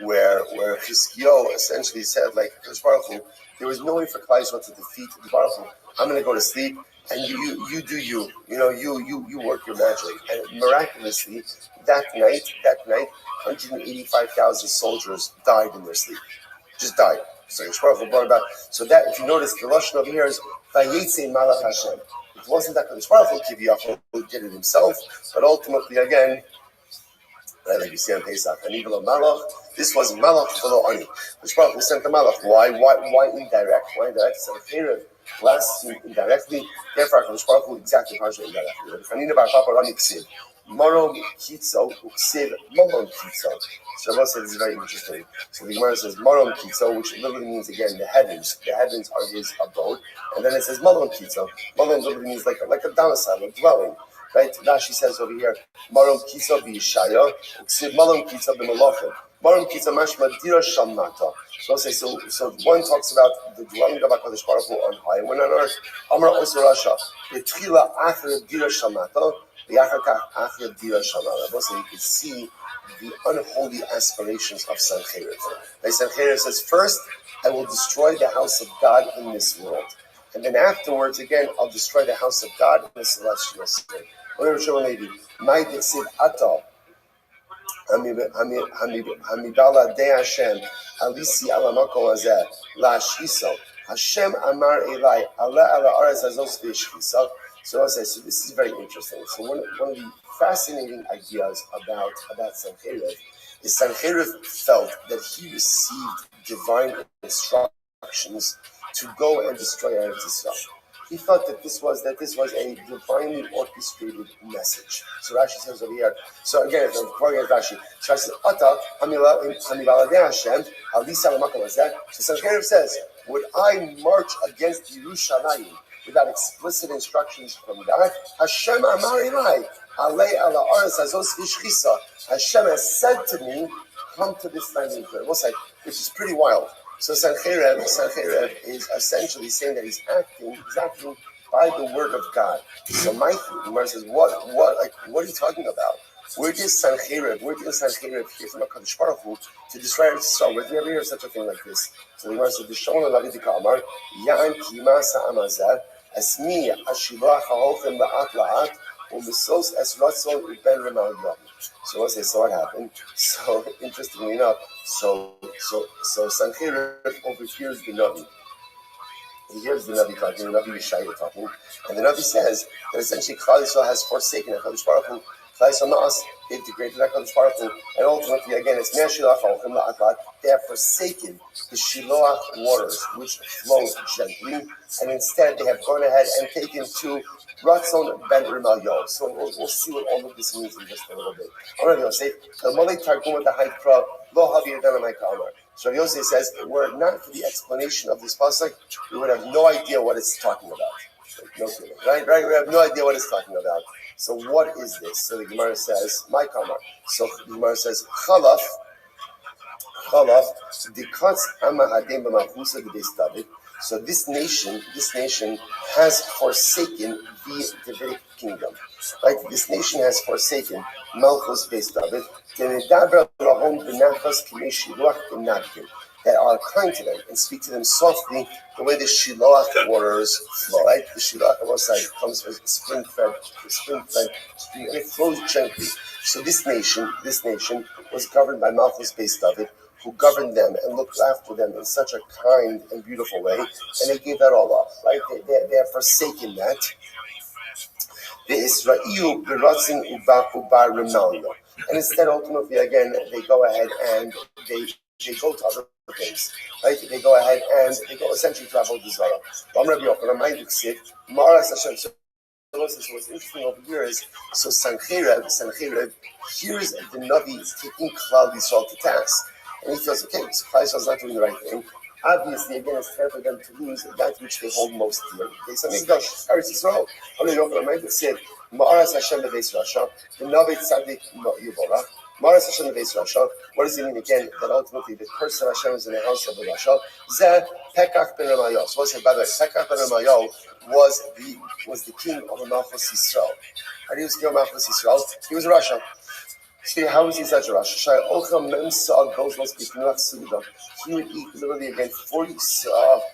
where Chizkiyahu essentially said, like, Baruch Hu, there was no way for Klal Yisrael to defeat the Baruch Hu. I'm going to go to sleep, and you do you work your magic. And miraculously, that night, 185,000 soldiers died in their sleep, just died. So Baruch Hu brought about. So that, if you notice, the lashon over here is Vayetze Malach Hashem. It wasn't that Baruch Hu who did it himself, but ultimately again, like you see on Pesach, and even on Malach, this was Malach V'lo Ani. Baruch Hu sent the Malach. Why indirect? Why indirect? Sancherev blasphemed indirectly. Therefore, Baruch Hu exactly punishment indirectly. Chanina bar Papa Rani Ksiv. Morom Kitzo Uksiv Morom Kitzo. So Rabbi says this is very interesting. So the Gemara says Morom Kitzo, which literally means again the heavens. The heavens are his abode, and then it says Morom Kitzo. Morom literally means like a domicile, a dwelling. Right? Rashi says over here, Morom Kitzo b'Yishaya, Uksiv Morom Kitzo b'Malachim. Morom Kitzo mashma dira shamata. So one talks about the dwelling of HaKadosh Baruch Hu on high, one on earth. Amar also Rasha, B'tchila achre dira shamata. So you can see the unholy aspirations of Sancherev. Sancherev says, first, I will destroy the house of God in this world. And then afterwards, again, I'll destroy the house of God in the celestial state. Whatever Shimon Levi, my Dixiv Ata, Hamibala De Hashem, Alisi Alamako Azeh, La Shiso, Hashem Amar Elai, Allah Ala Ares Azos Vishisa. So this is very interesting. So one of the fascinating ideas about Sancherev is Sancherev felt that he received divine instructions to go and destroy Eretz Yisrael. He felt that this was a divinely orchestrated message. So Rashi says over here. So again, before I get Rashi, so Rashi says, "Ata hamivaladei Hashem alisa l'makom hazeh." So Sancherev says, "Would I march against Yerushalayim without explicit instructions from God? Hashem amar ilai, alei ala aretz hazos v'shchisa. Hashem has said to me, come to this land in Israel." Which is pretty wild. So Sancherev is essentially saying that he's acting by the word of God. So my Gemara says, what are you talking about? Where did Sancherev hear from HaKadosh Baruch Hu to destroy Israel? Where did you ever hear such a thing like this? So the Gemara says, "Dishon alavi dika'amar, ya'an kima sa'amazah, asmi ashilach ha'ochem la'at la'at, u'misos es ratzon u'ben remal yom." So what happened? So interestingly enough, so Sancherev overhears the Navi. He hears the Navi talking, the Navi Yeshaya talking, and the Navi says that essentially Klal Yisrael has forsaken HaKadosh Baruch Hu. Klal Yisrael Ma'as, they've degraded HaKadosh Baruch Hu, and ultimately again it's Me'ashilach ha'ochem la'at la'at. They have forsaken the Shiloach waters which flow gently, and instead they have gone ahead and taken to Ratzon ben Rimal Yom. So we'll see what all of this means in just a little bit. I'm going to say, the Malay Targum at the High Pro, Lo Havir Danamai Kamar. So Yosef says, were it not for the explanation of this pasuk, we would have no idea what it's talking about. No kidding, right? We have no idea what it's talking about. So what is this? So the Gemara says, my Kamar. So the Gemara says, Chalaf So this nation has forsaken the Davidic kingdom. Right? This nation has forsaken Malchus Beis David. That are kind to them and speak to them softly, the way the Shiloach waters flow. Right? The Shiloach water comes from spring-fed stream, and it flows gently. So this nation was governed by Malchus Beis David, who governed them and looked after them in such a kind and beautiful way, and they gave that all up. Right? They have forsaken that. The Israel beratzin ubar remalno, and instead, ultimately, again, they go ahead and they go to other things, right? They go ahead and they go essentially to Avodah Zarah. What's interesting over here is, so Sancheirav hears the Navi taking Klal Yisrael to task, and he feels, okay, so Klal Yisrael is not doing the right thing. Obviously, again, it's fair for them to lose that which they hold most dear. They say, Mikdash, Eretz Yisrael. Said, Ma'aras Hashem Beis Rasha, the Navi Tzadik Yuborach. Ma'aras Hashem Beis Rasha. What does it mean again? That ultimately the curse of Hashem is in the house of the Rasha. Zeh Pekach ben Ramayo. So what's it by the way? Pekach ben Ramayo was the king of the Malchus Yisrael. And he was king of Malchus Yisrael. He was Rasha. See, how is he such a Rasha? He would eat literally again 40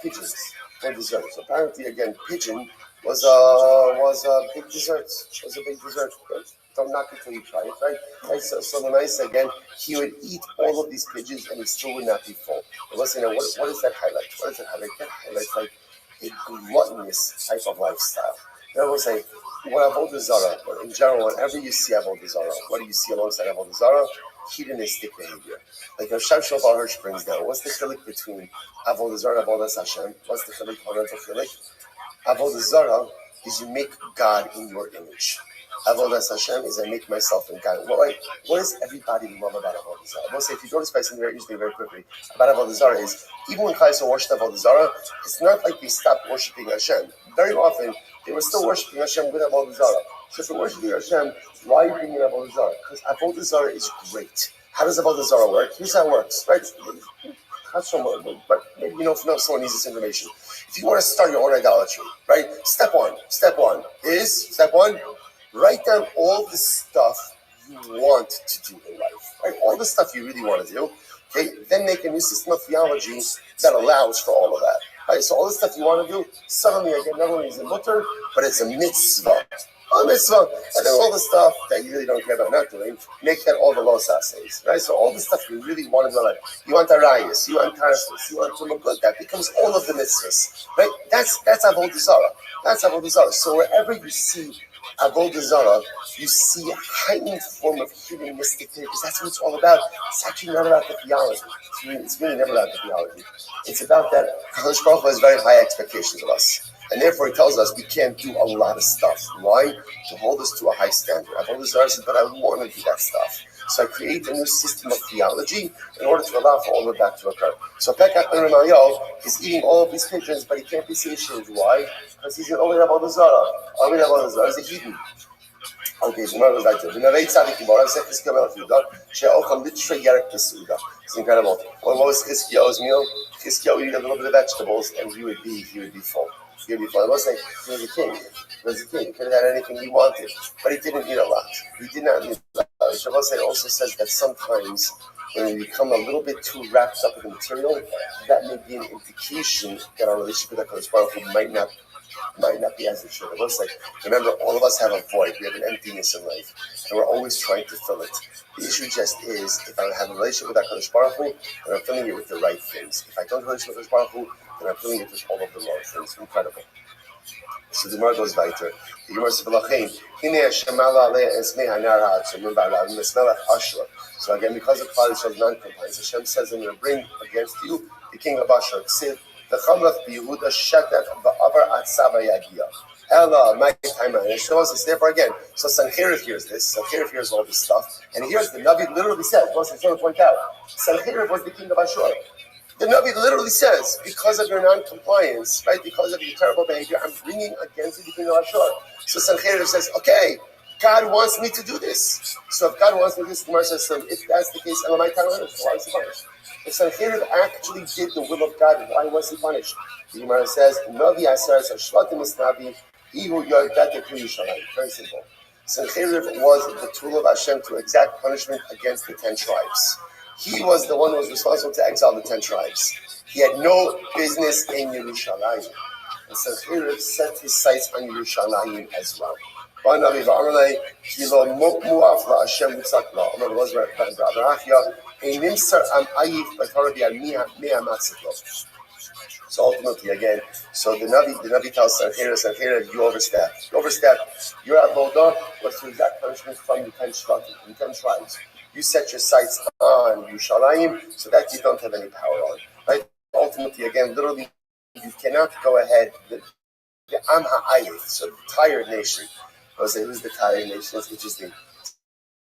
pigeons for dessert. So apparently, again, pigeon was a big dessert. Right? Don't knock it till you try it, right? So the nice again, he would eat all of these pigeons and he still would not be full. But listen, what does that highlight? What does it highlight? That highlights like a gluttonous type of lifestyle. In other words, like what Avodah Zarah, but in general, whenever you see Avodah Zarah, what do you see alongside Avodah Zarah? Hedonistic behavior. Like if Shav Shofar Hirsch brings down, what's the chilik between Avodah Zarah and Avodah Hashem? What's the chilik? Avodah Zarah is you make God in your image. Avodah Hashem is I make myself in God. What does everybody love about Avodah Zarah? I will say, if you notice by something very quickly about Avodah Zarah is, even when Klal Yisrael worshipped Avodah Zarah, it's not like they stopped worshiping Hashem. Very often, they were still worshiping Hashem with Avodah Zarah. So if you're worshiping Hashem, why are you bringing Avodah Zarah? Because Avodah Zarah is great. How does Avodah Zarah work? Here's how it works, right? But maybe you know if someone needs this information. If you want to start your own idolatry, right? Step one, write down all the stuff you want to do in life, right? All the stuff you really want to do. Okay, then make a new system of theology that allows for all of that. Right? So all the stuff you want to do, suddenly again, not only is it mutter, but it's a mitzvah. A mitzvah, and then all the stuff that you really don't care about not doing, make that all the los assays, right? So all the stuff you really want to do, like you want arayos, you want tarfus, you want tumah, that becomes all of the mitzvahs, right? That's Avodah Zarah. That's Avodah Zarah. So wherever you see Avodah Zarah, you see a heightened form of humanistic theory, because that's what it's all about. It's actually not about the theology. It's really never about the theology. It's about that HaKadosh Baruch Hu has very high expectations of us. And therefore he tells us we can't do a lot of stuff. Why? To hold us to a high standard. Avodah Zarah says, but I want to do that stuff. So I create a new system of theology in order to allow for all of that to occur. So Pekach ben Ramayo is eating all of these pigeons, but he can't be satiated. Why? Because he's an Ovid Avodah Zarah. Ovid Avodah Zarah is a heathen. Okay, so now it goes like this. It's incredible. What was Chizkiyahu's meal? Chizkiyahu would eat a little bit of vegetables and he would be full. He was like, he was a king. He could have had anything he wanted, but he didn't eat a lot. He did not eat a lot. Shabbos also says that sometimes when we become a little bit too wrapped up in the material, that may be an indication that our relationship with HaKadosh Baruch Hu might not be as it should. It looks like, remember, all of us have a void. We have an emptiness in life, and we're always trying to fill it. The issue just is, if I have a relationship with HaKadosh Baruch Hu, then I'm filling it with the right things. If I don't have a relationship with HaKadosh Baruch Hu, then I'm filling it with all of the wrong things. Incredible. So the Gemara goes weiter. The Gemara says, so again, because of Klal Yisrael's non-compliance, Hashem says, I'm going to bring against you the king of Ashur. And shows us therefore again. So Sancheirav hears this. Sancheirav hears all this stuff, and here's the Navi literally says. What's it trying to point out? Sancheirav was the king of Ashur. The Navi literally says, because of your non-compliance, right? Because of your terrible behavior, I'm bringing against you the king of Ashur. So Sancheirav says, okay, God wants me to do this. So if God wants me to do this, the Gemara says, so if that's the case, Elamai Ta'ala, why is he punished? If Sancheriv actually did the will of God, why was he punished? The Gemara says, Navi Asaras Shvatim is Navi, Ihu Yod Betek Yerushalayim. Very simple. Sancheriv was the tool of Hashem to exact punishment against the 10 tribes. He was the one who was responsible to exile the 10 tribes. He had no business in Yerushalayim. And Sancheriv set his sights on Yerushalayim as well. So ultimately, again, so the Navi tells Sancheriv, you overstepped. Your avodah was to exact punishment from the 10 tribes. You set your sights on Yerushalayim so that you don't have any power on. Right? Ultimately, again, literally, you cannot go ahead. The Am Ha'ayif, so the tired nation. I would say, who's the tired nation? Which is the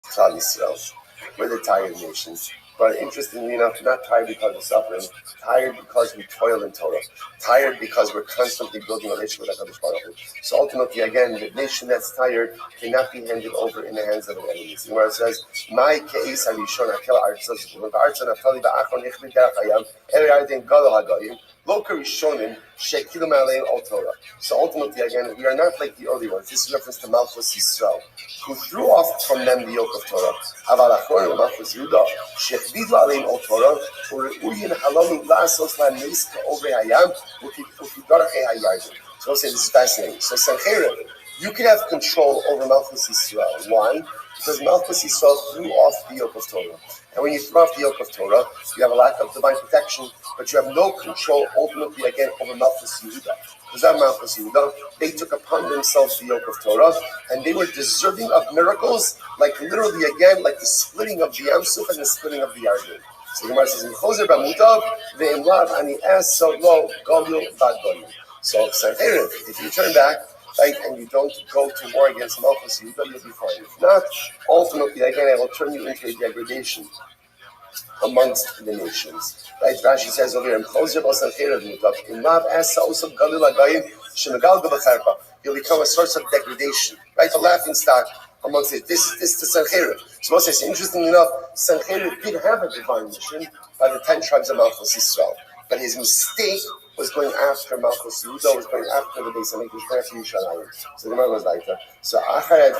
Klal Yisrael. We're the tired nations. But interestingly enough, not tired because of suffering, tired because we toil in Torah, tired because we're constantly building a relationship with HaKadosh Baruch Hu. So ultimately, again, the nation that's tired cannot be handed over in the hands of the enemies. The Gemara says, "My ke'es harishon hakel artzos v'artzon haftali ba'achron yichvid derech hayam eri arden gadol hagayim lo karishonim shekilim aleim al Torah." So ultimately, again, we are not like the early ones. This is reference to Malchus Yisrael, who threw off from them the yoke of Torah. Aval achronim Malchus Yehuda shechvidu aleim al Torah u'reuyin halalu la'asos la'neis ka'ovrei hayam u'kidarchei hayardim. So I'll say this is fascinating. So Sancheriv, you can have control over Malchus Yisrael. Why? Because Malchus Yisrael threw off the yoke of Torah. And when you throw off the yoke of Torah, you have a lack of divine protection, but you have no control ultimately again over Malchus Yehuda. Because that Malchus Yehuda, they took upon themselves the yoke of Torah, and they were deserving of miracles, like literally again, like the splitting of the Yam Suf and the splitting of the Yarden. So the Gemara says, "M'chozer b'mutav ve'imlav ani es lo galil b'adgolim." So Sancheriv, if you turn back, right, and you don't go to war against Malchus Yehuda, you'll be fine. If not, ultimately, again, I will turn you into a degradation amongst the nations. Right? Rashi says over here, you'll become a source of degradation, right? A laughing stock amongst it. This is the Sancheriv. So Moses, interestingly enough, Sancheriv did have a divine mission by the 10 tribes of Malchus Yisrael, but his mistake was going after Malchus Yehuda, was going after the Beis Hamikdash, was going after Yerushalayim. So the Gemara was like that. So Achari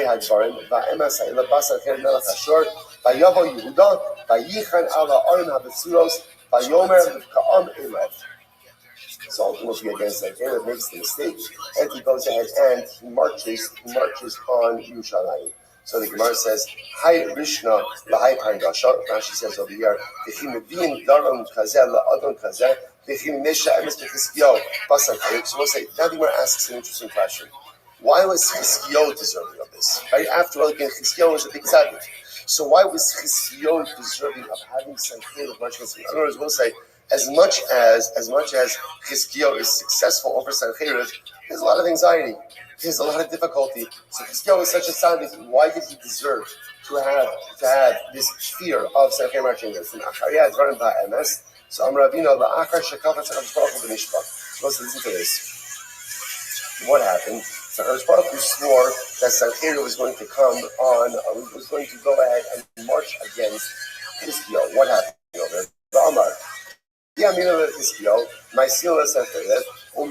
Hadvarim, Va'emas Ha'ila Basar Melech Ashur, Va'yavo Yehuda, Va'yichan Ala Arim HaBetzuros, Va'yomer Ka'am Elev. So ultimately against that, Caleb makes the mistake, and he goes ahead and he marches on Yerushalayim. So the Gemara says, "Hi Rishna lahai pargasha." Rashi says over here, "V'chim medin daron kazeh la'adon kazeh, v'chim nesha emes b'Chizkiyahu basar kayim." So we'll say, now the Gemara asks an interesting question: why was Chizkiyahu deserving of this? Right? After all, again, Chizkiyahu was a big tzaddik. So why was Chizkiyahu deserving of having Sancheriv march against him? In other words, we'll say, as much as Chizkiyahu is successful over Sancheriv, there's a lot of anxiety. There's a lot of difficulty. So Chizkiyahu is such a tzaddik. Why did he deserve to have this fear of Sancheriv marching against him? So I'm Rabino la'achar shekafat HaKadosh Baruch Hu b'nishpat. So let's listen to this. What happened? So HaKadosh Baruch Hu swore that Sancheriv was going to was going to go ahead and march against Chizkiyahu. What happened over there? Ba'amar. My seal is Sancheriv. So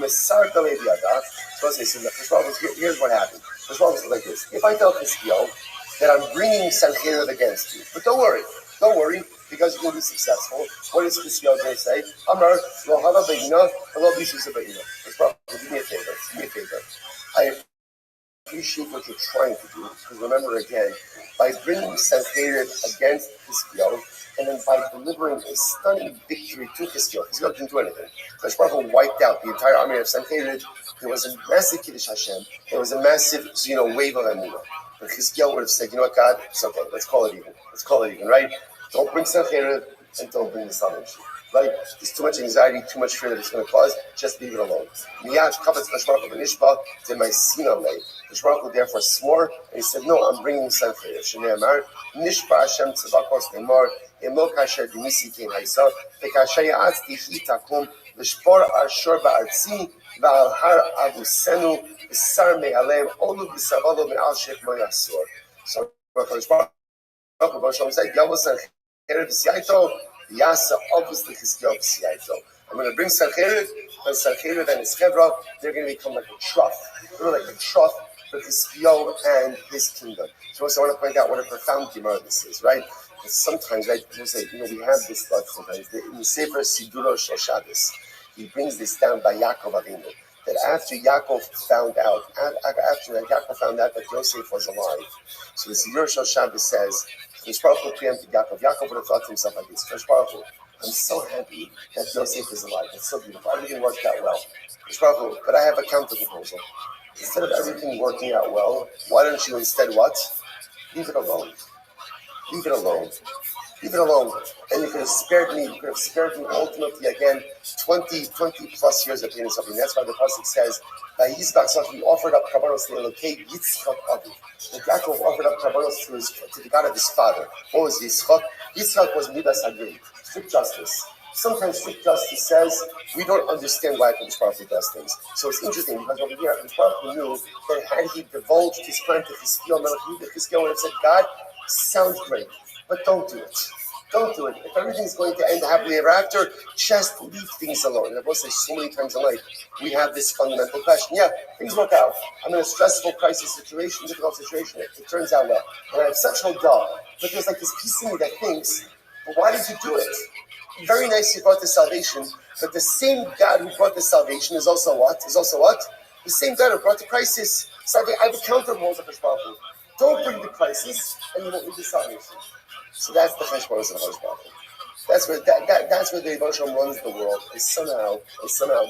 here's what happened. The Shmuel was like this: if I tell Chizkiyahu that I'm bringing Sancheriv against you, but don't worry, because you're going to be successful. What is Chizkiyahu going to say? Amar lo hava beina, lo bishus beina. Do me a favor. I appreciate what you're trying to do, because remember again, by bringing Sancheriv against Chizkiyahu, and then by delivering a stunning victory to Chizkiyahu didn't do anything. Kadosh Baruch Hu wiped out the entire army of Sancheriv. There was a massive Kiddush Hashem. There was a massive, wave of Emunah. But Chizkiyahu would have said, you know what, God, it's okay. Let's call it even, right? Don't bring Sancheriv and don't bring the salvation. Right? There's too much anxiety, too much fear that it's going to cause. Just leave it alone. Miyad kafatz Kadosh Baruch Hu v'nishba d'maisina lei. Kadosh Baruch Hu therefore swore, and he said, no, I'm bringing Sancheriv. Shnei amar, nishba Hashem tzavakos ne'mar, Emo kasher dimisi kein haisa, v'kasher ya'atzti hi takum, v'shpor ashor ba'artzi, v'al har avusenu, v'sar me'alem, olu v'savalo me'al shech mo yasor. So Kadosh Baruch Hu said, Yavo Sancheriv v'syaito, Yasa obviously Chizkiyahu v'Siyaito. I'm going to bring Sancheriv, and Sancheriv and his Chevra, they're going to become like a trough. They're like a trough for Chizkiyahu and his kingdom. So I want to point out what a profound Gemara this is, right? Because sometimes, right, people say, we have this thought sometimes. In the Sefer Siduro Shel Shabbos, he brings this down by Yaakov Avinu, that after Yaakov found out that Yosef was alive, so the Siduro Shel Shabbos says, Kadosh Baruch Hu preempted Yaakov. Yaakov would have thought to himself like this, Kadosh Baruch Hu, I'm so happy that Yosef is alive. It's so beautiful. Everything worked out well. Kadosh Baruch Hu, but I have a counter proposal. Instead of everything working out well, why don't you instead what? Leave it alone. Leave it alone. Leave it alone. And you could have spared me. You could have spared me ultimately again 20 plus years of doing something. That's why the pasuk says, he offered up karbanos to Elokei Yitzchak Aviv. And Yaakov offered up karbanos to the God of his father. What was Yitzchak? Yitzchak was Midas Hadin, strict justice. Sometimes strict justice says we don't understand why Kadosh Baruch Hu does things. So it's interesting because over here Kadosh Baruch Hu knew that had he divulged his plan to Chizkiyahu, Chizkiyahu would have said, God, sounds great, but don't do it. Don't do it. If everything's going to end happily ever after, just leave things alone. And I've also said so many times in life, we have this fundamental question. Yeah, things work out. I'm in a stressful crisis situation, difficult situation. It turns out well. And I have such hope, but there's like this piece of me that thinks, but why did you do it? Very nice you brought the salvation, but the same God who brought the salvation is also what? The same God who brought the crisis. So I have a counterpose of Kadosh Baruch Hu. Don't bring the crisis, and you won't need the salvation. So that's the cheshbonos of Kadosh Baruch Hu. That's where the Rebbe runs the world. And somehow,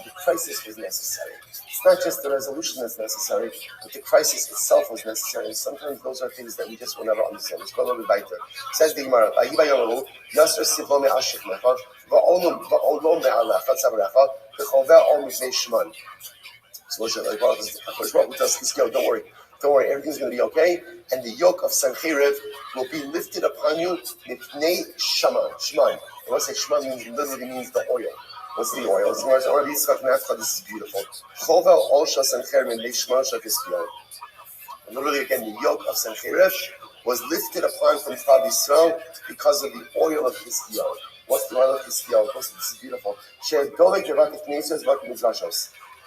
the crisis was necessary. It's not just the resolution that's necessary, but the crisis itself was necessary. And sometimes those are things that we just will never understand. Let's go a little bit weiter. Says the Gemara, Yasser Sivo me'ashik mecha, va'olom me'alecha tzavrecha, v'choveh ol mifnei shman. So Kadosh Baruch Hu tells Chizkiyahu, don't worry, everything's going to be okay, and the yoke of Sancheriv will be lifted upon you, mipnei shaman. Shman. And what I say shman literally means the oil. What's the oil? This is beautiful. Chovel olsha Sancheriv mipnei shman shakiskiyahu. And literally again, the yoke of Sancheriv was lifted upon from Klal Yisrael because of the oil of Chizkiyahu. What's the oil of Chizkiyahu? This is beautiful.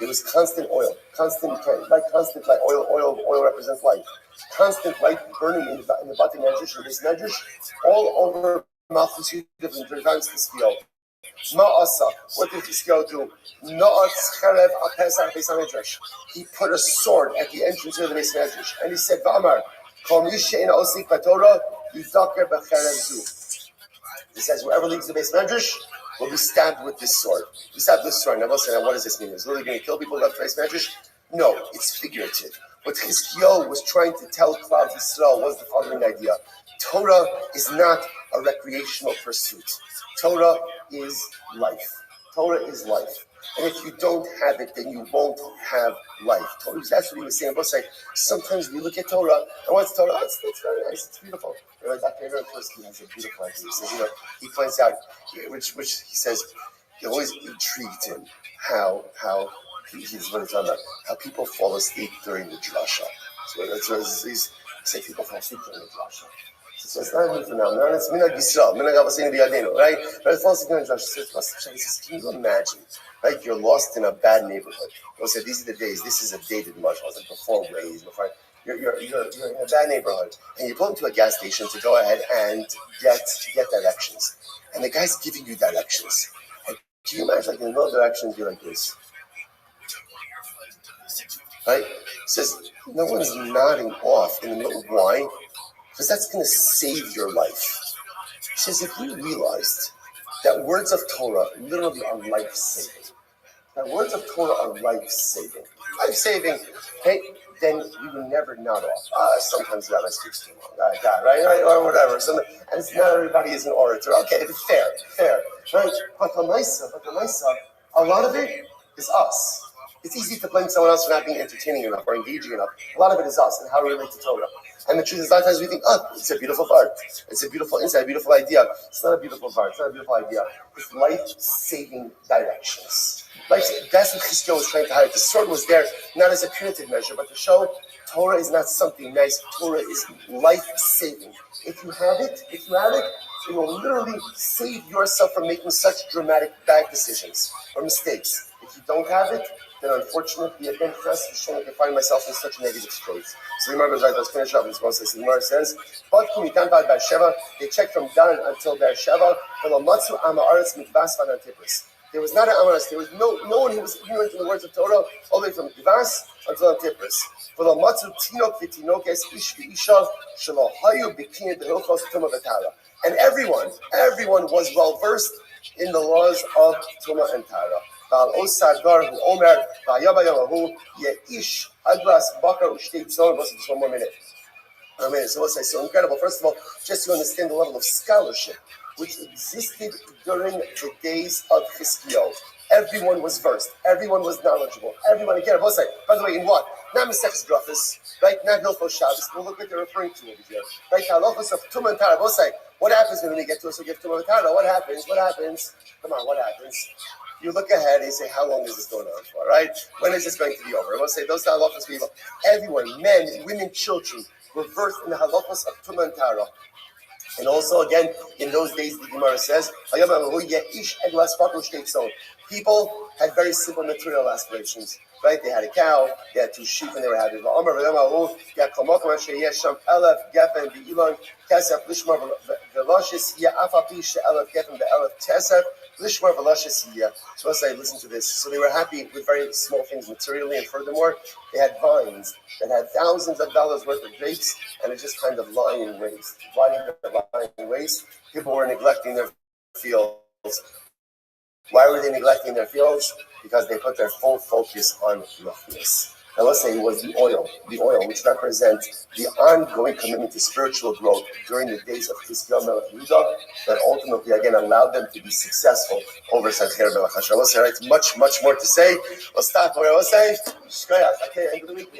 It was constant oil, constant light. Oil represents light. Constant light burning in the Bati Medrash, in this Medrash, all over Malchus Yudif and Revan's Chizkiyahu. Ma'asa, what did Chizkiyahu do? Na'atz cherev al-pesach beis HaMedrash. He put a sword at the entrance of the Beis Medrash, and he said, V'amar, kol mi she'ein osik b'Torah, yidaker b'cherev zu. He says, whoever leaves the Beis Medrash will be stabbed with this sword. Be stabbed with this sword. Now, what does this mean? Is it really going to kill people left Beis Medrash? No, it's figurative. What Chizkiyahu was trying to tell Klal Yisrael was the following idea. Torah is not a recreational pursuit. Torah is life. Torah is life. And if you don't have it, then you won't have life. That's what he was saying. Sometimes we look at Torah, and what's Torah? It's very nice. It's beautiful. Dr. Aaron Kursky has a beautiful idea. He says, he points out, which he says, it always intrigued him how he's what he's talking about, how people fall asleep during the drasha. So that's what he's saying, people fall asleep during the drasha. So it's not a new phenomenon. It's minhag Yisrael, minhag Avosinu b'Yadenu, right? But it falls asleep during the drasha. He says, can you imagine? Right, you're lost in a bad neighborhood. He said, these are the days. This is a dated marshal. It's like before ways, before you're in a bad neighborhood, and you pull into a gas station to go ahead and get directions, and the guy's giving you directions. And can you imagine, like in the middle of directions, you're like this, right? He says no one's nodding off in the middle. Why? Because that's going to save your life. He says if we realized that words of Torah literally are life-saving. That words of Torah are life-saving. Life-saving, hey, then you will never nod off. Sometimes God speaks too long. Right? Or whatever. And it's not everybody is an orator. Okay, it's fair. Right? But the a lot of it is us. It's easy to blame someone else for not being entertaining enough or engaging enough. A lot of it is us and how we relate to Torah. And the truth is, a lot of times we think, it's a beautiful part. It's a beautiful insight, a beautiful idea. It's not a beautiful part. It's not a beautiful idea. It's life-saving directions. That's what Chizkiyahu was trying to highlight. The sword was there not as a punitive measure, but to show Torah is not something nice. Torah is life-saving. If you have it, it will literally save yourself from making such dramatic bad decisions or mistakes. If you don't have it, then unfortunately, again, I can find myself in such negative states. So the Gemara goes right, let's finish up. The Gemara says, they checked from Dan until Beersheba, there was not an Amaras, there was no one who was ignorant in the words of Torah, all the way from Givas until Antipris. And everyone was well versed in the laws of Tumah and Tara. One more minute. So what's so incredible? First of all, just to understand the level of scholarship which existed during the days of Chizkiyahu. Everyone was versed. Everyone was knowledgeable. Everyone, again, by the way, in what? Not Maseches Brachos, right? Not Hilchos Shabbos. We'll look what they're referring to over here. Right? Halachos of Tumah and Tara. What happens when we get to us? We give Tumah and Tara. What happens? Come on, what happens? You look ahead and you say, how long is this going on for, right? When is this going to be over? I will say, those halachos people, everyone, men, women, children, were versed in the halachos of Tumah and Tara. And also, again, in those days, the Gemara says, people had very simple material aspirations, right? They had a cow, they had 2 sheep, and they were happy. So let's say, listen to this. So they were happy with very small things materially, and furthermore, they had vines that had thousands of dollars worth of grapes, and it just kind of lying in waste. Why did they lie in waste? People were neglecting their fields. Why were they neglecting their fields? Because they put their full focus on roughness. Now let's say it was the oil which represents the ongoing commitment to spiritual growth during the days of Chizkiyahu Melech Yehuda that ultimately again allowed them to be successful over Sancher Melech Hashem. Let's say, right, much more to say. We'll stop. Let's say, okay, end of the week.